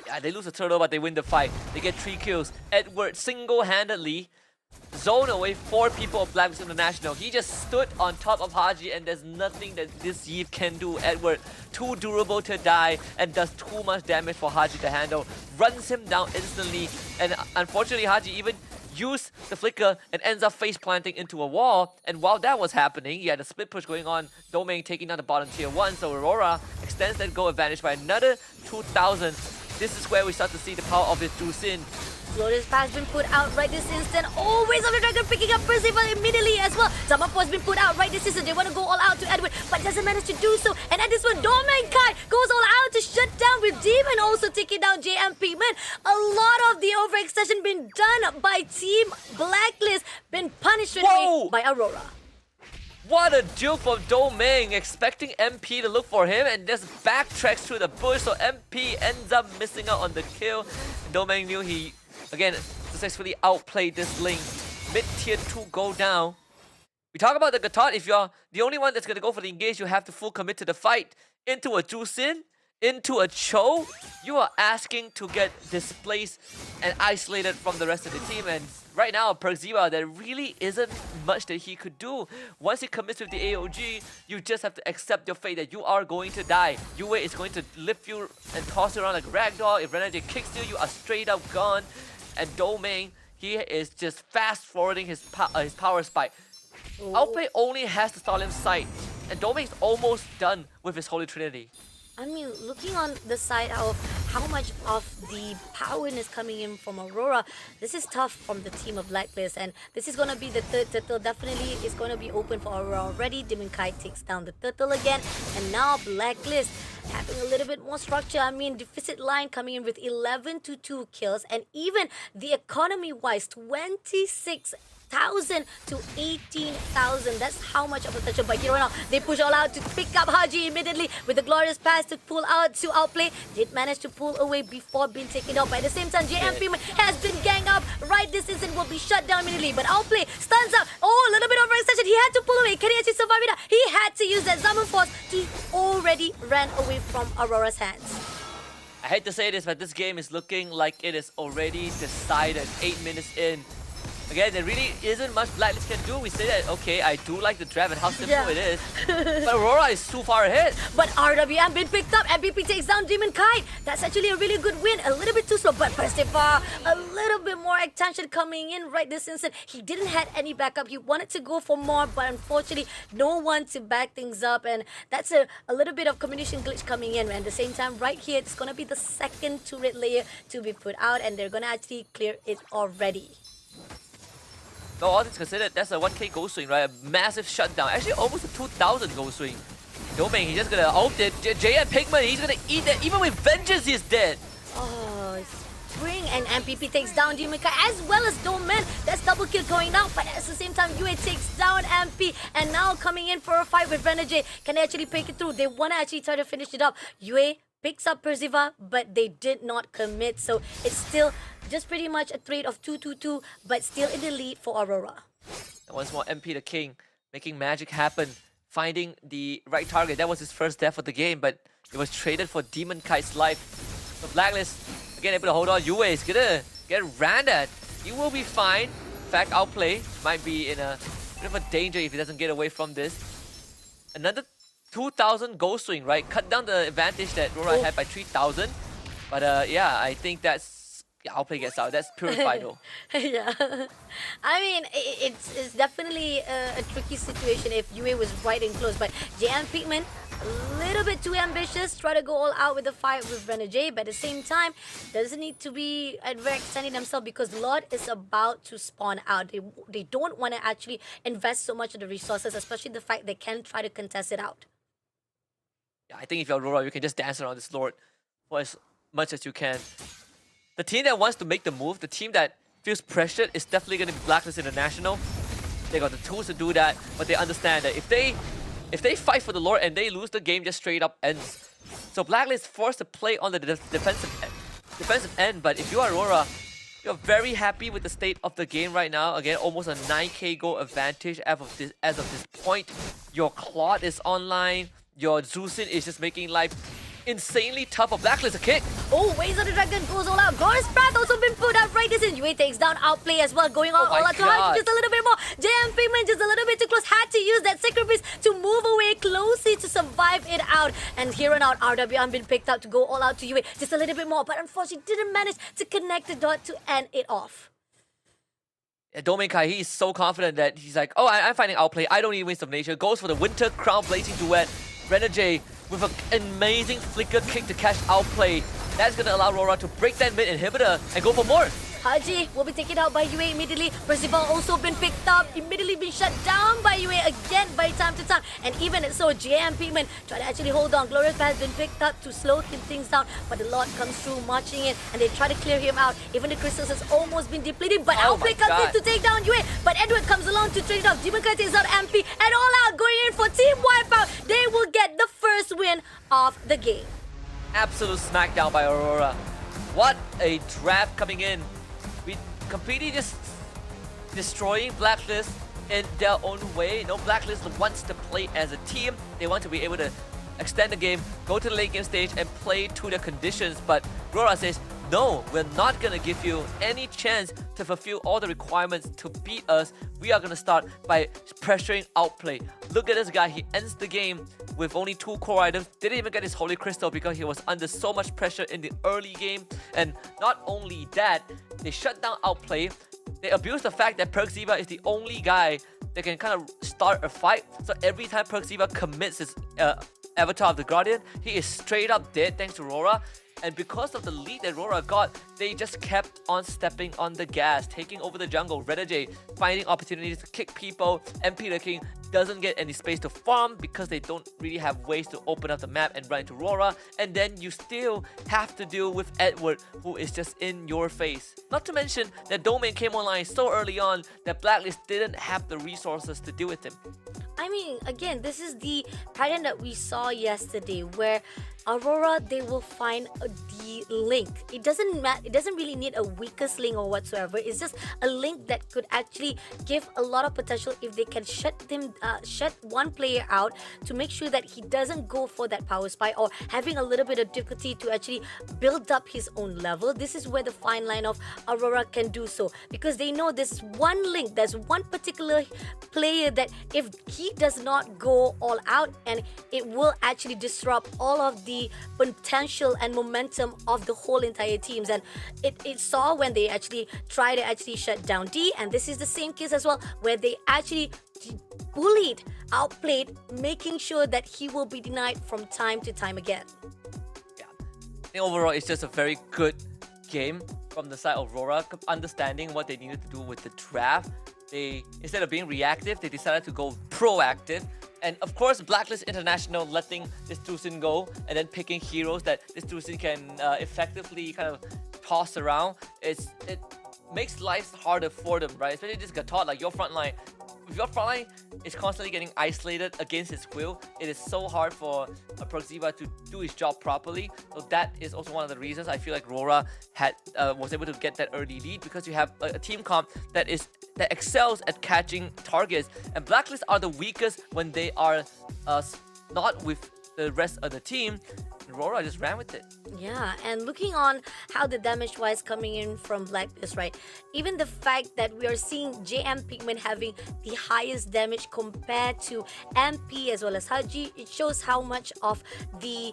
Yeah, they lose the turtle, but they win the fight. They get 3 kills. Edward single-handedly zone away 4 people of Blacklist International. He just stood on top of Haji, and there's nothing that this Yeeve can do. Edward, too durable to die, and does too much damage for Haji to handle. Runs him down instantly, and unfortunately Haji even used the flicker and ends up face planting into a wall. And while that was happening, he had a split push going on. Domain taking down the bottom tier 1, so Aurora extends that goal advantage by another 2,000. This is where we start to see the power of his Dusin. Glorious Pass been put out right this instant. Oh, Ways of the Dragon picking up Percival immediately as well. Zamapo has been put out right this instant. They want to go all out to Edward, but doesn't manage to do so. And at this one, Domain Kai goes all out to shut down with Demon, also taking down JMP. Man, a lot of the overextension been done by Team Blacklist, been punished right away by Aurora. What a dupe from Doming, expecting MP to look for him and just backtracks through the bush, so MP ends up missing out on the kill. Doming knew he, again, successfully outplayed this link. Mid-tier 2 go down. We talk about the Gatot, if you're the only one that's going to go for the engage, you have to full commit to the fight. Into a Jusin, into a Cho, you are asking to get displaced and isolated from the rest of the team. And right now, Persada, there really isn't much that he could do. Once he commits with the AOG, you just have to accept your fate that you are going to die. Yue is going to lift you and toss you around like ragdoll. If Renegade kicks you, you are straight up gone. And Domain, he is just fast forwarding his power spike. Outplay only has the Solemn Sight, and Domain is almost done with his Holy Trinity. I mean, looking on the side of how much of the power is coming in from Aurora, this is tough from the team of Blacklist, and this is going to be the third turtle. Definitely is going to be open for Aurora already. Demon Kai takes down the turtle again, and now Blacklist having a little bit more structure. I mean, deficit line coming in with 11 to 2 kills, and even the economy-wise, 26,000 to 18,000. That's how much of a touch. But here right now, they push all out to pick up Haji immediately with the glorious pass to pull out to outplay. Did manage to pull away before being taken out. But at the same time, JMP has been ganged up. Right, this instant will be shut down immediately. But outplay stuns up. Oh, a little bit of extension. He had to pull away. Can he actually survive it? He had to use that Zaman Force to already ran away from Aurora's hands. I hate to say this, but this game is looking like it is already decided 8 minutes in. Again, there really isn't much Blacklist can do. We say that, okay, I do like the draft and how simple it is. But Aurora is too far ahead. But RWM been picked up. MVP takes down Demon Kite. That's actually a really good win. A little bit too slow, but Persada, a little bit more attention coming in right this instant. He didn't have any backup. He wanted to go for more, but unfortunately, no one to back things up. And that's a little bit of communication glitch coming in. And at the same time, right here, it's going to be the second turret layer to be put out, and they're going to actually clear it already. So all things considered, that's a 1k goal swing, right? A massive shutdown. Actually, almost a 2,000 goal swing. Domain, he's just gonna ult it. JM Pigman, he's gonna eat that. Even with Vengeance, he's dead. Oh, Spring and MPP takes down Demon Kai as well as Domain. That's double kill going down, but at the same time, Yue takes down MP. And now coming in for a fight with Renegade. Can they actually pick it through? They wanna actually try to finish it up. Yue picks up Persada, but they did not commit. So it's still just pretty much a trade of 2-2-2, but still in the lead for Aurora. And once more, MP the King making magic happen, finding the right target. That was his first death of the game, but it was traded for Demon Kite's life. So Blacklist, again, able to hold on. Yue is gonna get ran at. He will be fine. In fact, Outplay might be in a bit of a danger if he doesn't get away from this. Another 2,000 goal swing, right? Cut down the advantage that Aurora had by 3,000. But yeah, I think that's... Yeah, Outplay gets out. That's purified though. Yeah. I mean, it's definitely a tricky situation if Yue was right and close. But JM Pigman, a little bit too ambitious. Try to go all out with the fight with Renegade. But at the same time, doesn't need to be overextending themselves because Lord is about to spawn out. They don't want to actually invest so much of the resources, especially the fact they can try to contest it out. Yeah, I think if you're Aurora, you can just dance around this Lord for as much as you can. The team that wants to make the move, the team that feels pressured, is definitely going to be Blacklist International. They got the tools to do that, but they understand that if they fight for the Lord and they lose, the game just straight up ends. So Blacklist forced to play on the defensive end, but if you are Aurora, you're very happy with the state of the game right now. Again, almost a 9k goal advantage as of this point. Your Claude is online. Your Zusin is just making life insanely tough for Blacklist. A kick. Oh, Waves of the Dragon goes all out. Glorious Path also been put out right this in. Yue takes down Outplay as well, going all out to Haji just a little bit more. JM Pigman just a little bit too close. Had to use that sacrifice to move away closely to survive it out. And here on out, RWM been picked up to go all out to Yue just a little bit more, but unfortunately didn't manage to connect the dot to end it off. Yeah, Domain Kai, he is so confident that he's like, oh, I'm finding Outplay. I don't need Winds of Nature. Goes for the Winter Crown Blazing Duet. Renegade with an amazing flicker kick to catch Outplay. That's going to allow Aurora to break that mid inhibitor and go for more. Haji will be taken out by UA immediately. Percival also been picked up, immediately been shut down by UA again by time to time. And even so, JM Pigman try to actually hold on. Glorious has been picked up to slow things down, but the Lord comes through marching in and they try to clear him out. Even the crystals has almost been depleted, but Outplay comes in to take down UA. But Edward comes along to trade it off. Demon Kite is out MP and all out going in for team wipeout. They will get the first win of the game. Absolute smackdown by Aurora. What a draft coming in. We completely just destroying Blacklist in their own way. You know, Blacklist wants to play as a team. They want to be able to extend the game, go to the late game stage and play to the conditions. But Aurora says, no, we're not going to give you any chance to fulfill all the requirements to beat us. We are going to start by pressuring Outplay. Look at this guy. He ends the game with only 2 core items. Didn't even get his Holy Crystal because he was under so much pressure in the early game. And not only that, they shut down Outplay. They abuse the fact that Persada is the only guy that can kind of start a fight. So every time Persada commits his Avatar of the Guardian, he is straight up dead thanks to Aurora. And because of the lead that Aurora got, they just kept on stepping on the gas, taking over the jungle. J finding opportunities to kick people. MP the King doesn't get any space to farm because they don't really have ways to open up the map and run into Aurora. And then you still have to deal with Edward, who is just in your face. Not to mention that Domain came online so early on that Blacklist didn't have the resources to deal with him. I mean, again, this is the pattern that we saw yesterday where Aurora, they will find the link. It doesn't really need a weakest link or whatsoever. It's just a link that could actually give a lot of potential if they can shut one player out to make sure that he doesn't go for that power spike or having a little bit of difficulty to actually build up his own level. This is where the fine line of Aurora can do so, because they know there's one link, there's one particular player that if he does not go all out, and it will actually disrupt all of the potential and momentum of the whole entire teams. And it saw when they actually try to actually shut down D, and this is the same case as well where they actually bullied, outplayed, making sure that he will be denied from time to time again. Yeah, I think overall it's just a very good game from the side of Aurora, understanding what they needed to do with the draft. They, instead of being reactive, they decided to go proactive. And of course, Blacklist International letting this Tucson go and then picking heroes that this Tucson can effectively kind of toss around. It makes life harder for them, right? Especially this Gatot, like your front line. If your front line is constantly getting isolated against its will, it is so hard for a Persada to do his job properly. So that is also one of the reasons I feel like Aurora was able to get that early lead, because you have a team comp that excels at catching targets, and Blacklist are the weakest when they are not with the rest of the team. Aurora just ran with it. Yeah, and looking on how the damage wise coming in from Blacklist, right? Even the fact that we are seeing JM Pigman having the highest damage compared to MP as well as Haji, it shows how much of the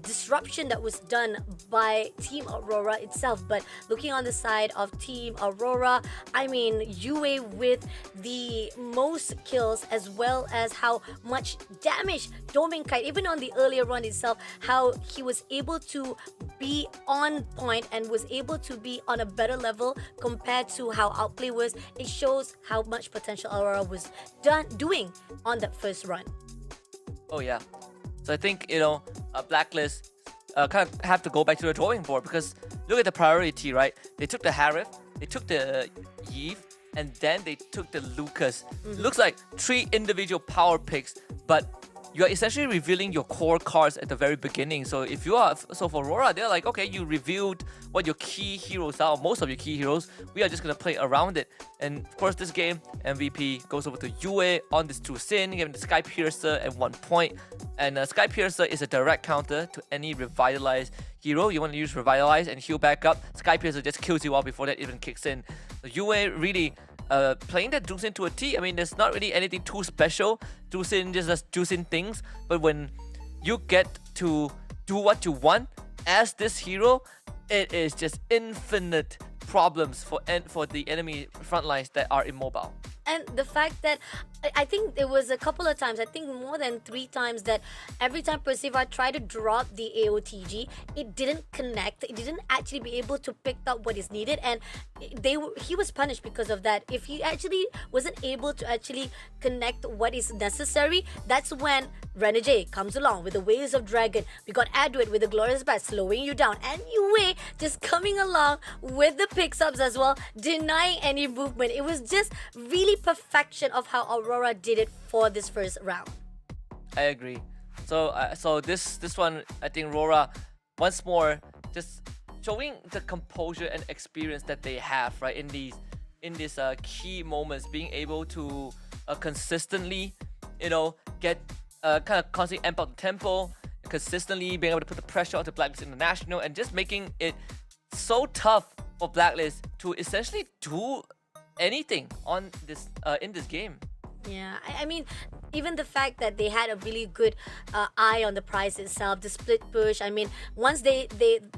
disruption that was done by Team Aurora itself. But looking on the side of Team Aurora, I mean, UA with the most kills as well as how much damage Domain Kite, even on the earlier run itself, how he was able to be on point and was able to be on a better level compared to how Outplay was. It shows how much potential Aurora was doing on that first run. Oh yeah. So I think, Blacklist kind of have to go back to the drawing board, because look at the priority, right? They took the Harith, they took the Yve, and then they took the Lucas. Looks like 3 individual power picks, but you're essentially revealing your core cards at the very beginning. So if you are, so for Aurora, they're like, okay, you revealed what your key heroes are, most of your key heroes. We are just gonna play around it. And of course, this game, MVP goes over to UA on this True Sin, giving the Sky Piercer at 1 point. And Sky Piercer is a direct counter to any revitalized hero. You want to use Revitalize and heal back up. Sky Piercer just kills you off before that even kicks in. So UA really playing that Juicing to a T. I mean, there's not really anything too special. Juicing just does Juicing things. But when you get to do what you want as this hero, it is just infinite problems for the enemy front lines that are immobile. And the fact that I think it was a couple of times, I think more than 3 times, that every time Persada tried to drop the AOTG, it didn't connect. It didn't actually be able to pick up what is needed, and he was punished because of that. If he actually wasn't able to actually connect what is necessary, that's when Renegade comes along with the Waves of Dragon. We got Edward with the Glorious Bat slowing you down, and Yue just coming along with the picks-ups as well, denying any movement. It was just really perfection of how Aurora did it for this first round. I agree. So this one, I think Aurora once more just showing the composure and experience that they have, right, in these key moments, being able to consistently, get kind of constantly amp up the tempo, consistently being able to put the pressure onto Blacklist International, and just making it so tough for Blacklist to essentially do anything on this in this game. Yeah, I mean, even the fact that they had a really good eye on the prize itself, the split push. I mean, once they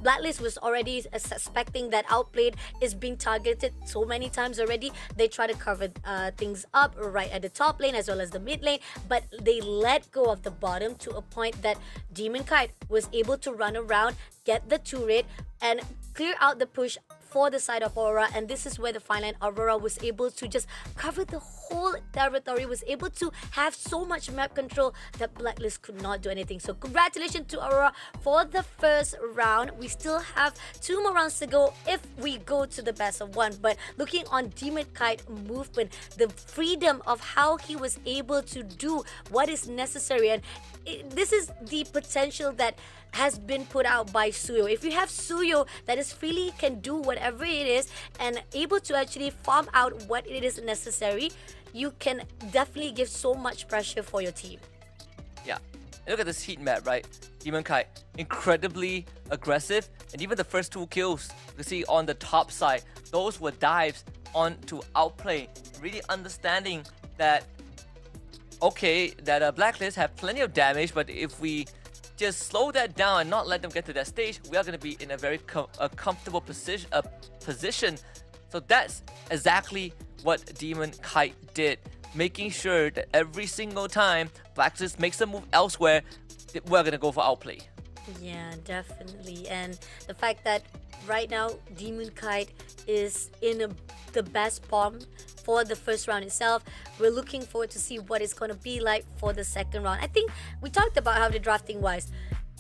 Blacklist was already suspecting that Outplayed is being targeted so many times already, they try to cover things up right at the top lane as well as the mid lane, but they let go of the bottom to a point that Demon Kite was able to run around, get the turret, and clear out the push for the side of Aurora. And this is where the fine line Aurora was able to just cover the whole territory, was able to have so much map control that Blacklist could not do anything. So congratulations to Aurora for the first round. We still have 2 more rounds to go if we go to the best of 1. But looking on Demon Kite movement, the freedom of how he was able to do what is necessary, and this is the potential that has been put out by Suyo. If you have Suyo that is freely can do whatever it is and able to actually farm out what it is necessary, you can definitely give so much pressure for your team. Yeah, and look at this heat map, right? Demon Kite, incredibly aggressive, and even the first 2 kills you see on the top side, those were dives onto Outplay, really understanding that okay, that Blacklist have plenty of damage, but if we just slow that down and not let them get to that stage, we are going to be in a very comfortable position. So that's exactly what Demon Kite did, making sure that every single time Blacklist makes a move elsewhere, we're going to go for Outplay. Yeah, definitely. And the fact that right now Demon Kite is in the best form for the first round itself. We're looking forward to see what it's going to be like for the second round. I think we talked about how the drafting wise,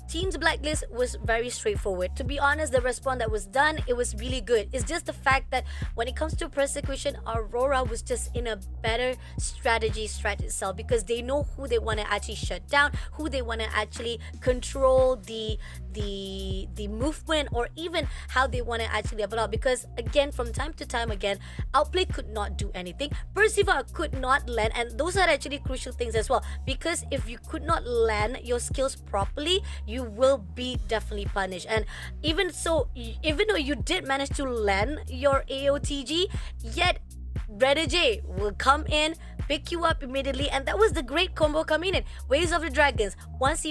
Team's Blacklist was very straightforward. To be honest, the response that was done, it was really good. It's just the fact that when it comes to persecution, Aurora was just in a better strategy itself, because they know who they want to actually shut down, who they want to actually control the movement, or even how they want to actually level up. Because again, from time to time again, Outplay could not do anything. Persada could not land, and those are actually crucial things as well. Because if you could not land your skills properly, you will be definitely punished. And even so, even though you did manage to land your AOTG, yet Renegade will come in, pick you up immediately, and that was the great combo coming in. Waves of the Dragons. Once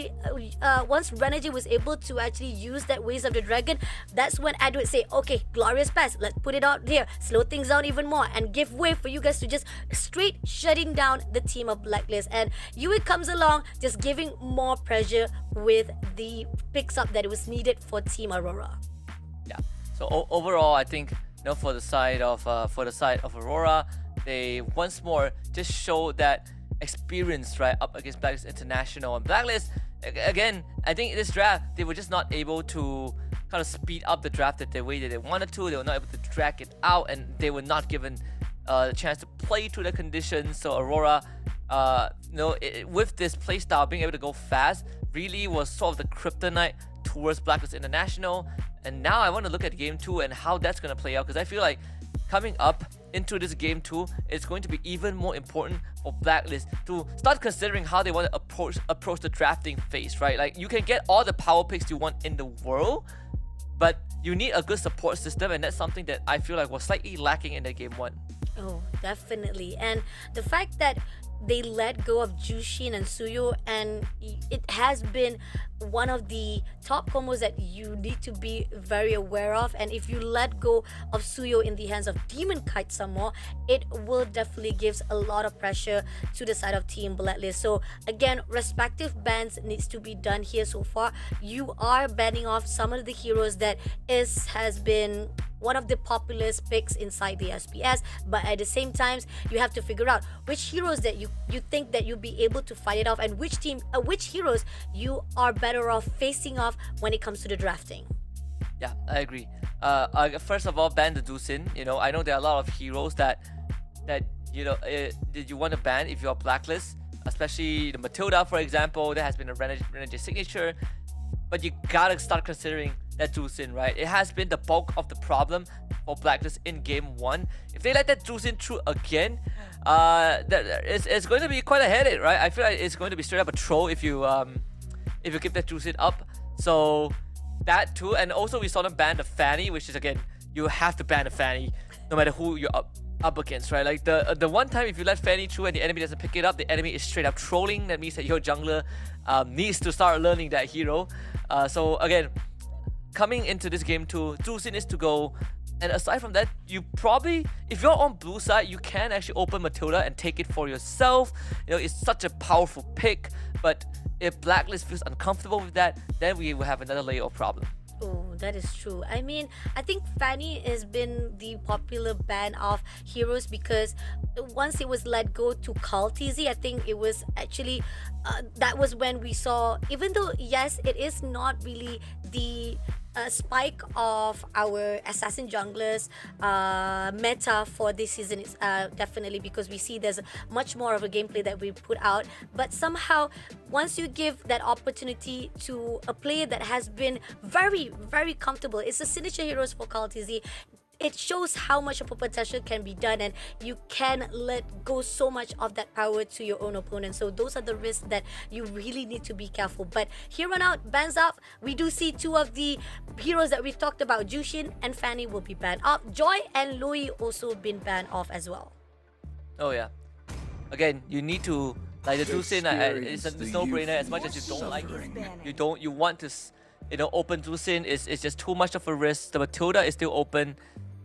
Renegade was able to actually use that Waves of the Dragon, that's when Edward say, okay, Glorious Pass, let's put it out here, slow things down even more, and give way for you guys to just straight shutting down the team of Blacklist. And Yui comes along, just giving more pressure with the picks up that was needed for Team Aurora. Yeah. So overall, I think for the side of Aurora, they once more just show that experience right up against Blacklist International. And Blacklist, again, I think in this draft they were just not able to kind of speed up the draft the way that they wanted to. They were not able to drag it out, and they were not given the chance to play to the conditions. So Aurora, with this playstyle, being able to go fast really was sort of the kryptonite towards Blacklist International. And now I want to look at Game 2 and how that's going to play out, because I feel like coming up into this Game 2, it's going to be even more important for Blacklist to start considering how they want to approach the drafting phase, right? Like, you can get all the power picks you want in the world, but you need a good support system, and that's something that I feel like was slightly lacking in the Game 1. Oh, definitely. And the fact that they let go of Jushin and Suyo, and it has been one of the top combos that you need to be very aware of. And if you let go of Suyo in the hands of Demon Kite some more, it will definitely gives a lot of pressure to the side of Team Blacklist. So again, respective bans needs to be done here. So far you are banning off some of the heroes that has been one of the populist picks inside the SPS, but at the same time you have to figure out which heroes that you think that you'll be able to fight it off, and which heroes you are better off facing off when it comes to the drafting. Yeah, I agree. First of all, ban the Dusin. I know there are a lot of heroes that you want to ban if you're blacklist, especially the Matilda, for example. That has been a Renegade signature, but you gotta start considering that Dusin, right? It has been the bulk of the problem for blacklist in game 1. If they let that Dusin through again, it's going to be quite a headache, right? I feel like it's going to be straight up a troll if you keep that Dusin up. So that too, and also we saw them ban the Fanny, which is, again, you have to ban the Fanny no matter who you're up against, right? Like the one time if you let Fanny through and the enemy doesn't pick it up, the enemy is straight up trolling. That means that your jungler needs to start learning that hero. So again, coming into this game too, Dusin is to go. And aside from that, you probably, if you're on blue side, you can actually open Matilda and take it for yourself. It's such a powerful pick. But if blacklist feels uncomfortable with that, then we will have another layer of problem. Oh, that is true. I mean, I think Fanny has been the popular ban of heroes because once it was let go to Kaltizi, I think it was actually that was when we saw, even though yes, it is not really the spike of our assassin junglers meta for this season, is definitely because we see there's much more of a gameplay that we put out, but somehow once you give that opportunity to a player that has been very, very comfortable, it's a signature heroes for Kaltizi, it shows how much of a potential can be done, and you can let go so much of that power to your own opponent. So those are the risks that you really need to be careful. But here on out, bans up. We do see two of the heroes that we've talked about, Jushin and Fanny, will be banned off. Joy and Louis also been banned off as well. Oh yeah. Again, you need to, like the Dusin, it's a no-brainer. As much as you don't like it, you want to, open Dusin. It's just too much of a risk. The Matilda is still open.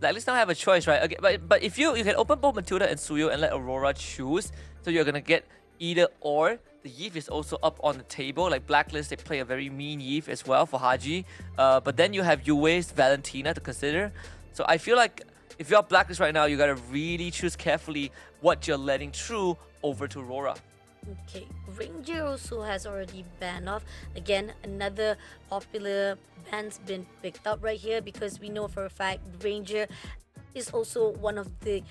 Like, let's not have a choice, right? Okay, but if you can open both Matilda and Suyo and let Aurora choose, so you're gonna get either or. The Yve is also up on the table. Like Blacklist, they play a very mean Yve as well for Haji. But then you have Yue's Valentina to consider. So I feel like if you're Blacklist right now, you gotta really choose carefully what you're letting through over to Aurora. Okay, Ranger also has already banned off. Again, another popular ban's been picked up right here because we know for a fact Ranger is also one of the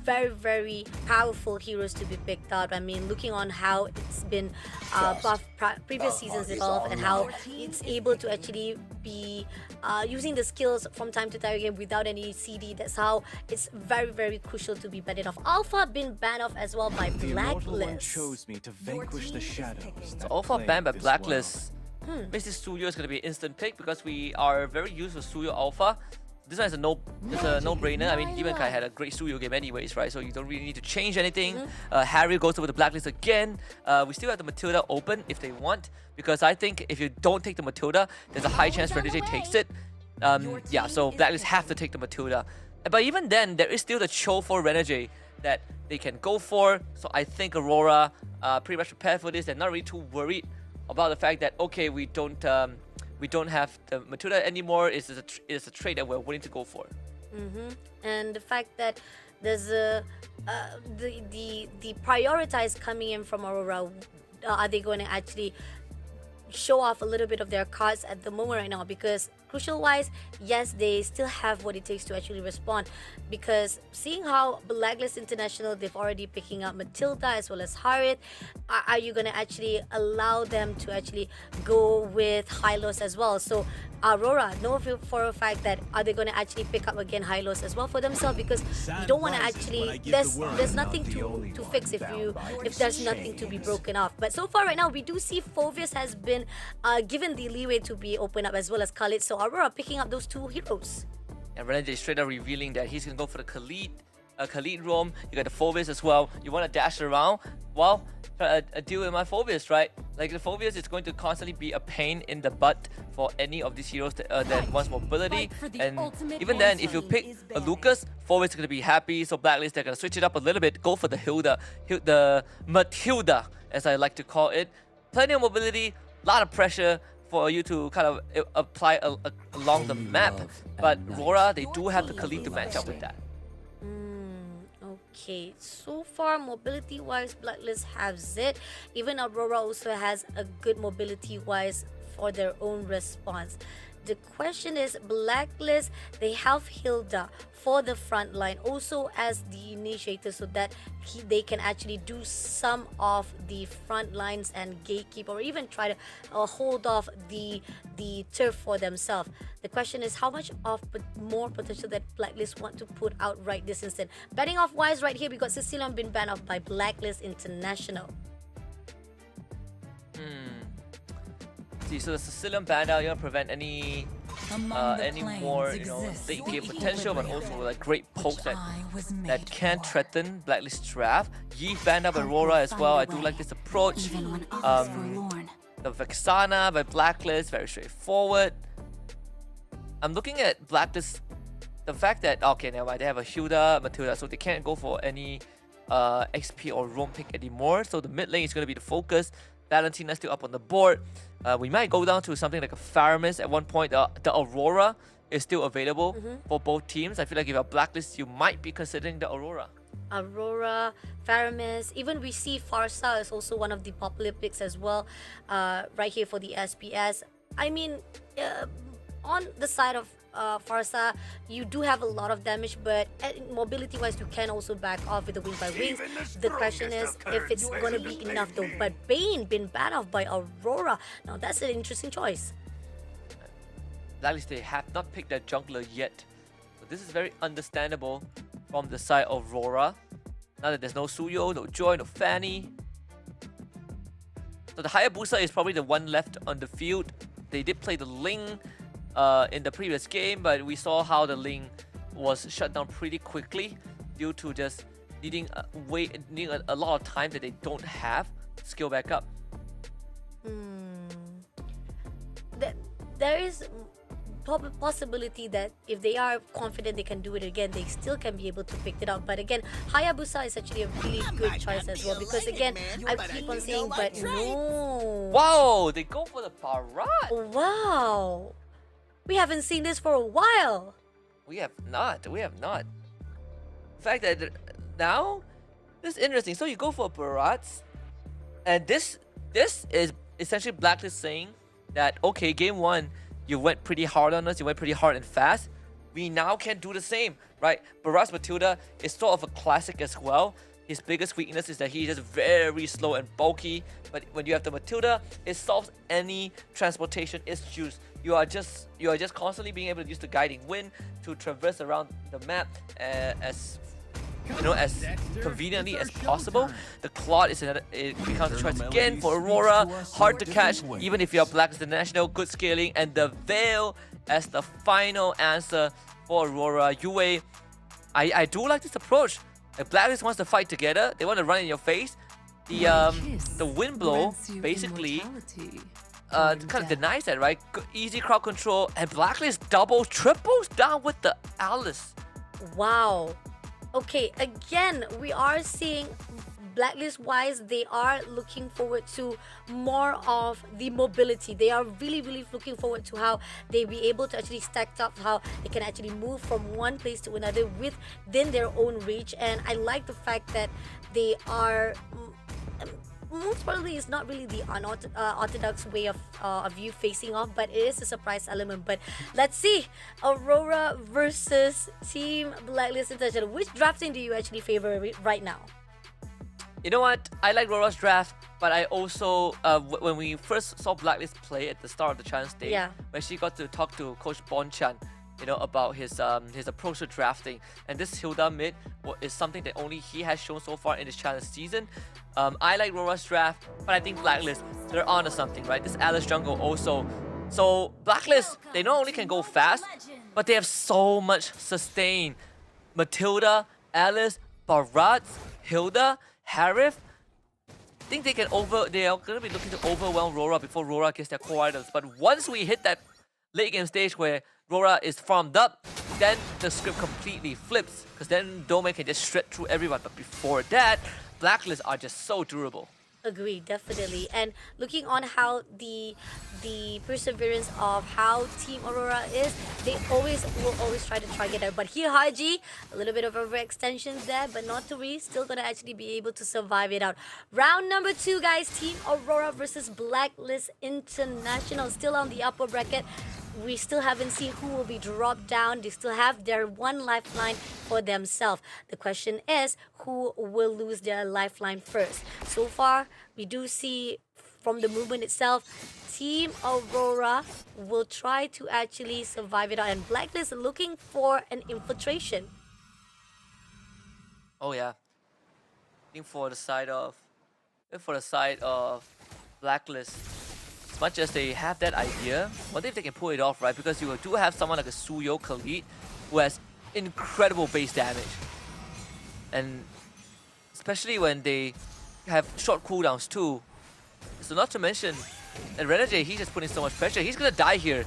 very, very powerful heroes to be picked out. I mean, looking on how it's been buffed previous seasons evolve and how it's able to actually be using the skills from time to time again without any CD. That's how it's very, very crucial to be banned off. Alpha been banned off as well by Blacklist. Chose me to vanquish the shadows. So Alpha banned by Blacklist. Means this Suyo is going to be an instant pick because we are very used to Suyo Alpha. This one is a no-brainer. I mean, Demon Kai had a great Suyo game anyways, right? So you don't really need to change anything. Harry goes over the Blacklist again. We still have the Matilda open if they want, because I think if you don't take the Matilda, there's a high chance Renegade takes it. Yeah, so Blacklist have to take the Matilda. But even then, there is still the Cho for Renegade that they can go for. So I think Aurora pretty much prepared for this. They're not really too worried about the fact that, okay, we don't have the Matilda anymore. It's a trade that we're willing to go for. And the fact that there's the prioritize coming in from Aurora, are they going to actually show off a little bit of their cards at the moment right now? Because crucial wise, yes, they still have what it takes to actually respond, because seeing how Blacklist International, they've already picking up Matilda as well as Harriet, are you going to actually allow them to actually go with Hylos as well? So Aurora, know for a fact that are they going to actually pick up again Hylos as well for themselves, because you don't want to actually, there's nothing to fix if there's nothing to be broken off. But so far right now, we do see Phoveus has been given the leeway to be open up as well as Khalid. So Aurora picking up those two heroes. And Renegade straight up revealing that he's going to go for the Khalid. Khalid roam, you got the phobias as well. You want to dash around, well, deal with my phobias, right? Like the phobias is going to constantly be a pain in the butt for any of these heroes that wants mobility. And even then, if you pick a Lucas, phobias are going to be happy. So Blacklist, they're going to switch it up a little bit, go for the Hilda, the Matilda, as I like to call it. Plenty of mobility, a lot of pressure for you to kind of apply along the map. But Aurora, they do have the Khalid to match up with that. Okay, so far mobility-wise, Blacklist has it. Even Aurora also has a good mobility-wise for their own response. The question is, Blacklist, they have Hilda for the front line, also as the initiator, so that they can actually do some of the front lines and gatekeep, or even try to hold off the turf for themselves. The question is, how much of more potential that Blacklist want to put out right this instant? Betting off wise, right here we got Sicilian been banned off by Blacklist International. See, so the Sicilian ban out, you want to prevent any more, late game potential, but also like great pokes that can threaten Blacklist draft. Yi banned up Aurora as well. I do like this approach. The Vexana by Blacklist, very straightforward. I'm looking at Blacklist, the fact that, okay, never mind, they have a Hilda, Matilda, so they can't go for any XP or roam pick anymore. So the mid lane is going to be the focus. Valentina still up on the board. We might go down to something like a Faramis at one point. The Aurora is still available for both teams. I feel like if you're Blacklist, you might be considering the Aurora. Aurora, Faramis, even we see Farsa is also one of the popular picks as well, right here for the SPS. I mean, on the side of Farsa, you do have a lot of damage, but mobility-wise, you can also back off with the Wing by Wings. The question is if it's going to be enough though. But Bane been banned off by Aurora. Now that's an interesting choice. At least they have not picked their jungler yet. So this is very understandable from the side of Aurora. Now that there's no Suyo, no Joy, no Fanny. So the Hayabusa is probably the one left on the field. They did play the Ling in the previous game, but we saw how the Ling was shut down pretty quickly due to just needing a lot of time that they don't have to scale back up. There is possibility that if they are confident they can do it again, they still can be able to pick it up. But again, Hayabusa is actually a really good choice as well, because again, I keep on saying, but no. Wow, they go for the Barat. Wow. We haven't seen this for a while. We have not. The fact that now, this is interesting. So you go for Barats, and this is essentially Blacklist saying that, okay, game one, you went pretty hard on us, you went pretty hard and fast. We now can do the same, right? Barats Matilda is sort of a classic as well. His biggest weakness is that he's just very slow and bulky. But when you have the Matilda, it solves any transportation issues. You are just constantly being able to use the guiding wind to traverse around the map as conveniently as possible. The Claude it becomes a choice again for Aurora. Hard to catch, even if you're Blacklist International. Good scaling, and the Veil as the final answer for Aurora. Yue, I do like this approach. If Blacklist wants to fight together, they want to run in your face. The wind blow basically kind of denies that, right? Easy crowd control, and Blacklist doubles, triples down with the Alice. Wow. Okay, again, we are seeing Blacklist wise, they are looking forward to more of the mobility. They are really looking forward to how they be able to actually stack up, how they can actually move from one place to another within their own reach. And I like the fact that they are most probably it's not really the orthodox way of you facing off, but it is a surprise element. But let's see, Aurora versus Team Blacklist International. Which drafting do you actually favor right now? You know what? I like Aurora's draft, but I also, when we first saw Blacklist play at the start of the challenge stage, when she got to talk to Coach Bonchan, about his approach to drafting, and this Hilda mid is something that only he has shown so far in this challenge season. I like Aurora's draft, but I think Blacklist, they're onto something, right? This Alice jungle also. So Blacklist, they not only can go fast, but they have so much sustain. Matilda Alice, Barat, Hilda, Harith. I think they are gonna be looking to overwhelm Rora before Rora gets their core items. But once we hit that late game stage where Rora is farmed up, then the script completely flips. Because then Domain can just shred through everyone. But before that, Blacklist are just so durable. Agree, definitely. And looking on how the perseverance of how Team Aurora is, they will always try to target her. But here, Haji, a little bit of overextensions there, but not to worry, still gonna actually be able to survive it out. Round number 2, guys, Team Aurora versus Blacklist International, still on the upper bracket. We still haven't seen who will be dropped down. They still have their one lifeline for themselves. The question is, who will lose their lifeline first? So far, we do see from the movement itself, Team Aurora will try to actually survive it out, and Blacklist looking for an infiltration. Oh yeah. I think for the side of Blacklist, as much as they have that idea, wonder if they can pull it off, right? Because you do have someone like a Suyo Khalid who has incredible base damage. And especially when they have short cooldowns too. So not to mention, and Renegade, he's just putting so much pressure. He's gonna die here.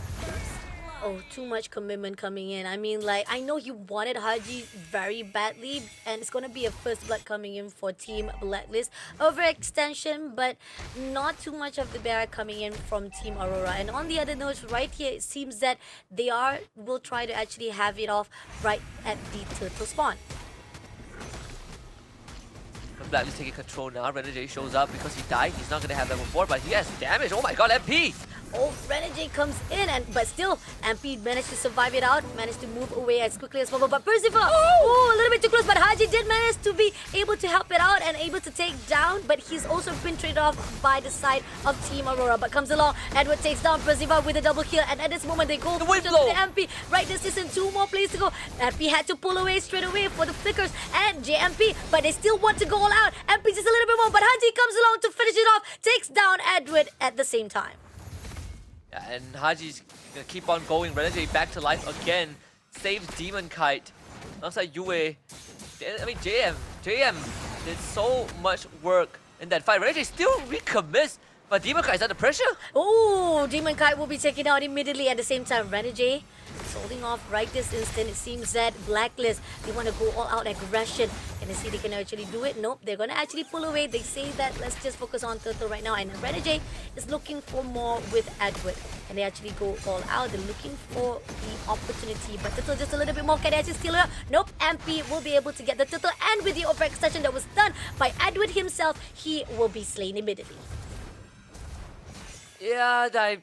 Oh, too much commitment coming in. I mean, like, I know you wanted Haji very badly, and it's going to be a first blood coming in for Team Blacklist. Overextension, but not too much of the bear coming in from Team Aurora. And on the other note, right here, it seems that they will try to actually have it off right at the turtle spawn. Blacklist taking control now. Renegade shows up because he died. He's not going to have level 4, but he has damage. Oh my god, MP! Oh, Renegade comes in, but still, MP managed to survive it out, managed to move away as quickly as possible. But Percival, oh, a little bit too close, but Haji did manage to be able to help it out and able to take down, but he's also been traded off by the side of Team Aurora. But comes along, Edward takes down Percival with a double kill, and at this moment they go for the MP. Right, this isn't 2 more plays to go. MP had to pull away straight away for the flickers and JMP, but they still want to go all out. MP just a little bit more, but Haji comes along to finish it off, takes down Edward at the same time. Yeah, and Haji's gonna keep on going. Renegade back to life again. Saves Demon Kite. Alongside Yue. I mean, JM did so much work in that fight. Renegade still recommits, but Demon Kite is under pressure. Oh, Demon Kite will be taken out immediately. At the same time, Renegade is holding off right this instant. It seems that Blacklist, they want to go all out aggression. Can they see they can actually do it? Nope, they're going to actually pull away. They say that let's just focus on Turtle right now. And Renegade is looking for more with Edward. And they actually go all out. They're looking for the opportunity. But Turtle just a little bit more. Can they actually steal it? Nope, MP will be able to get the Turtle. And with the overextension that was done by Edward himself, he will be slain immediately. Yeah, I'm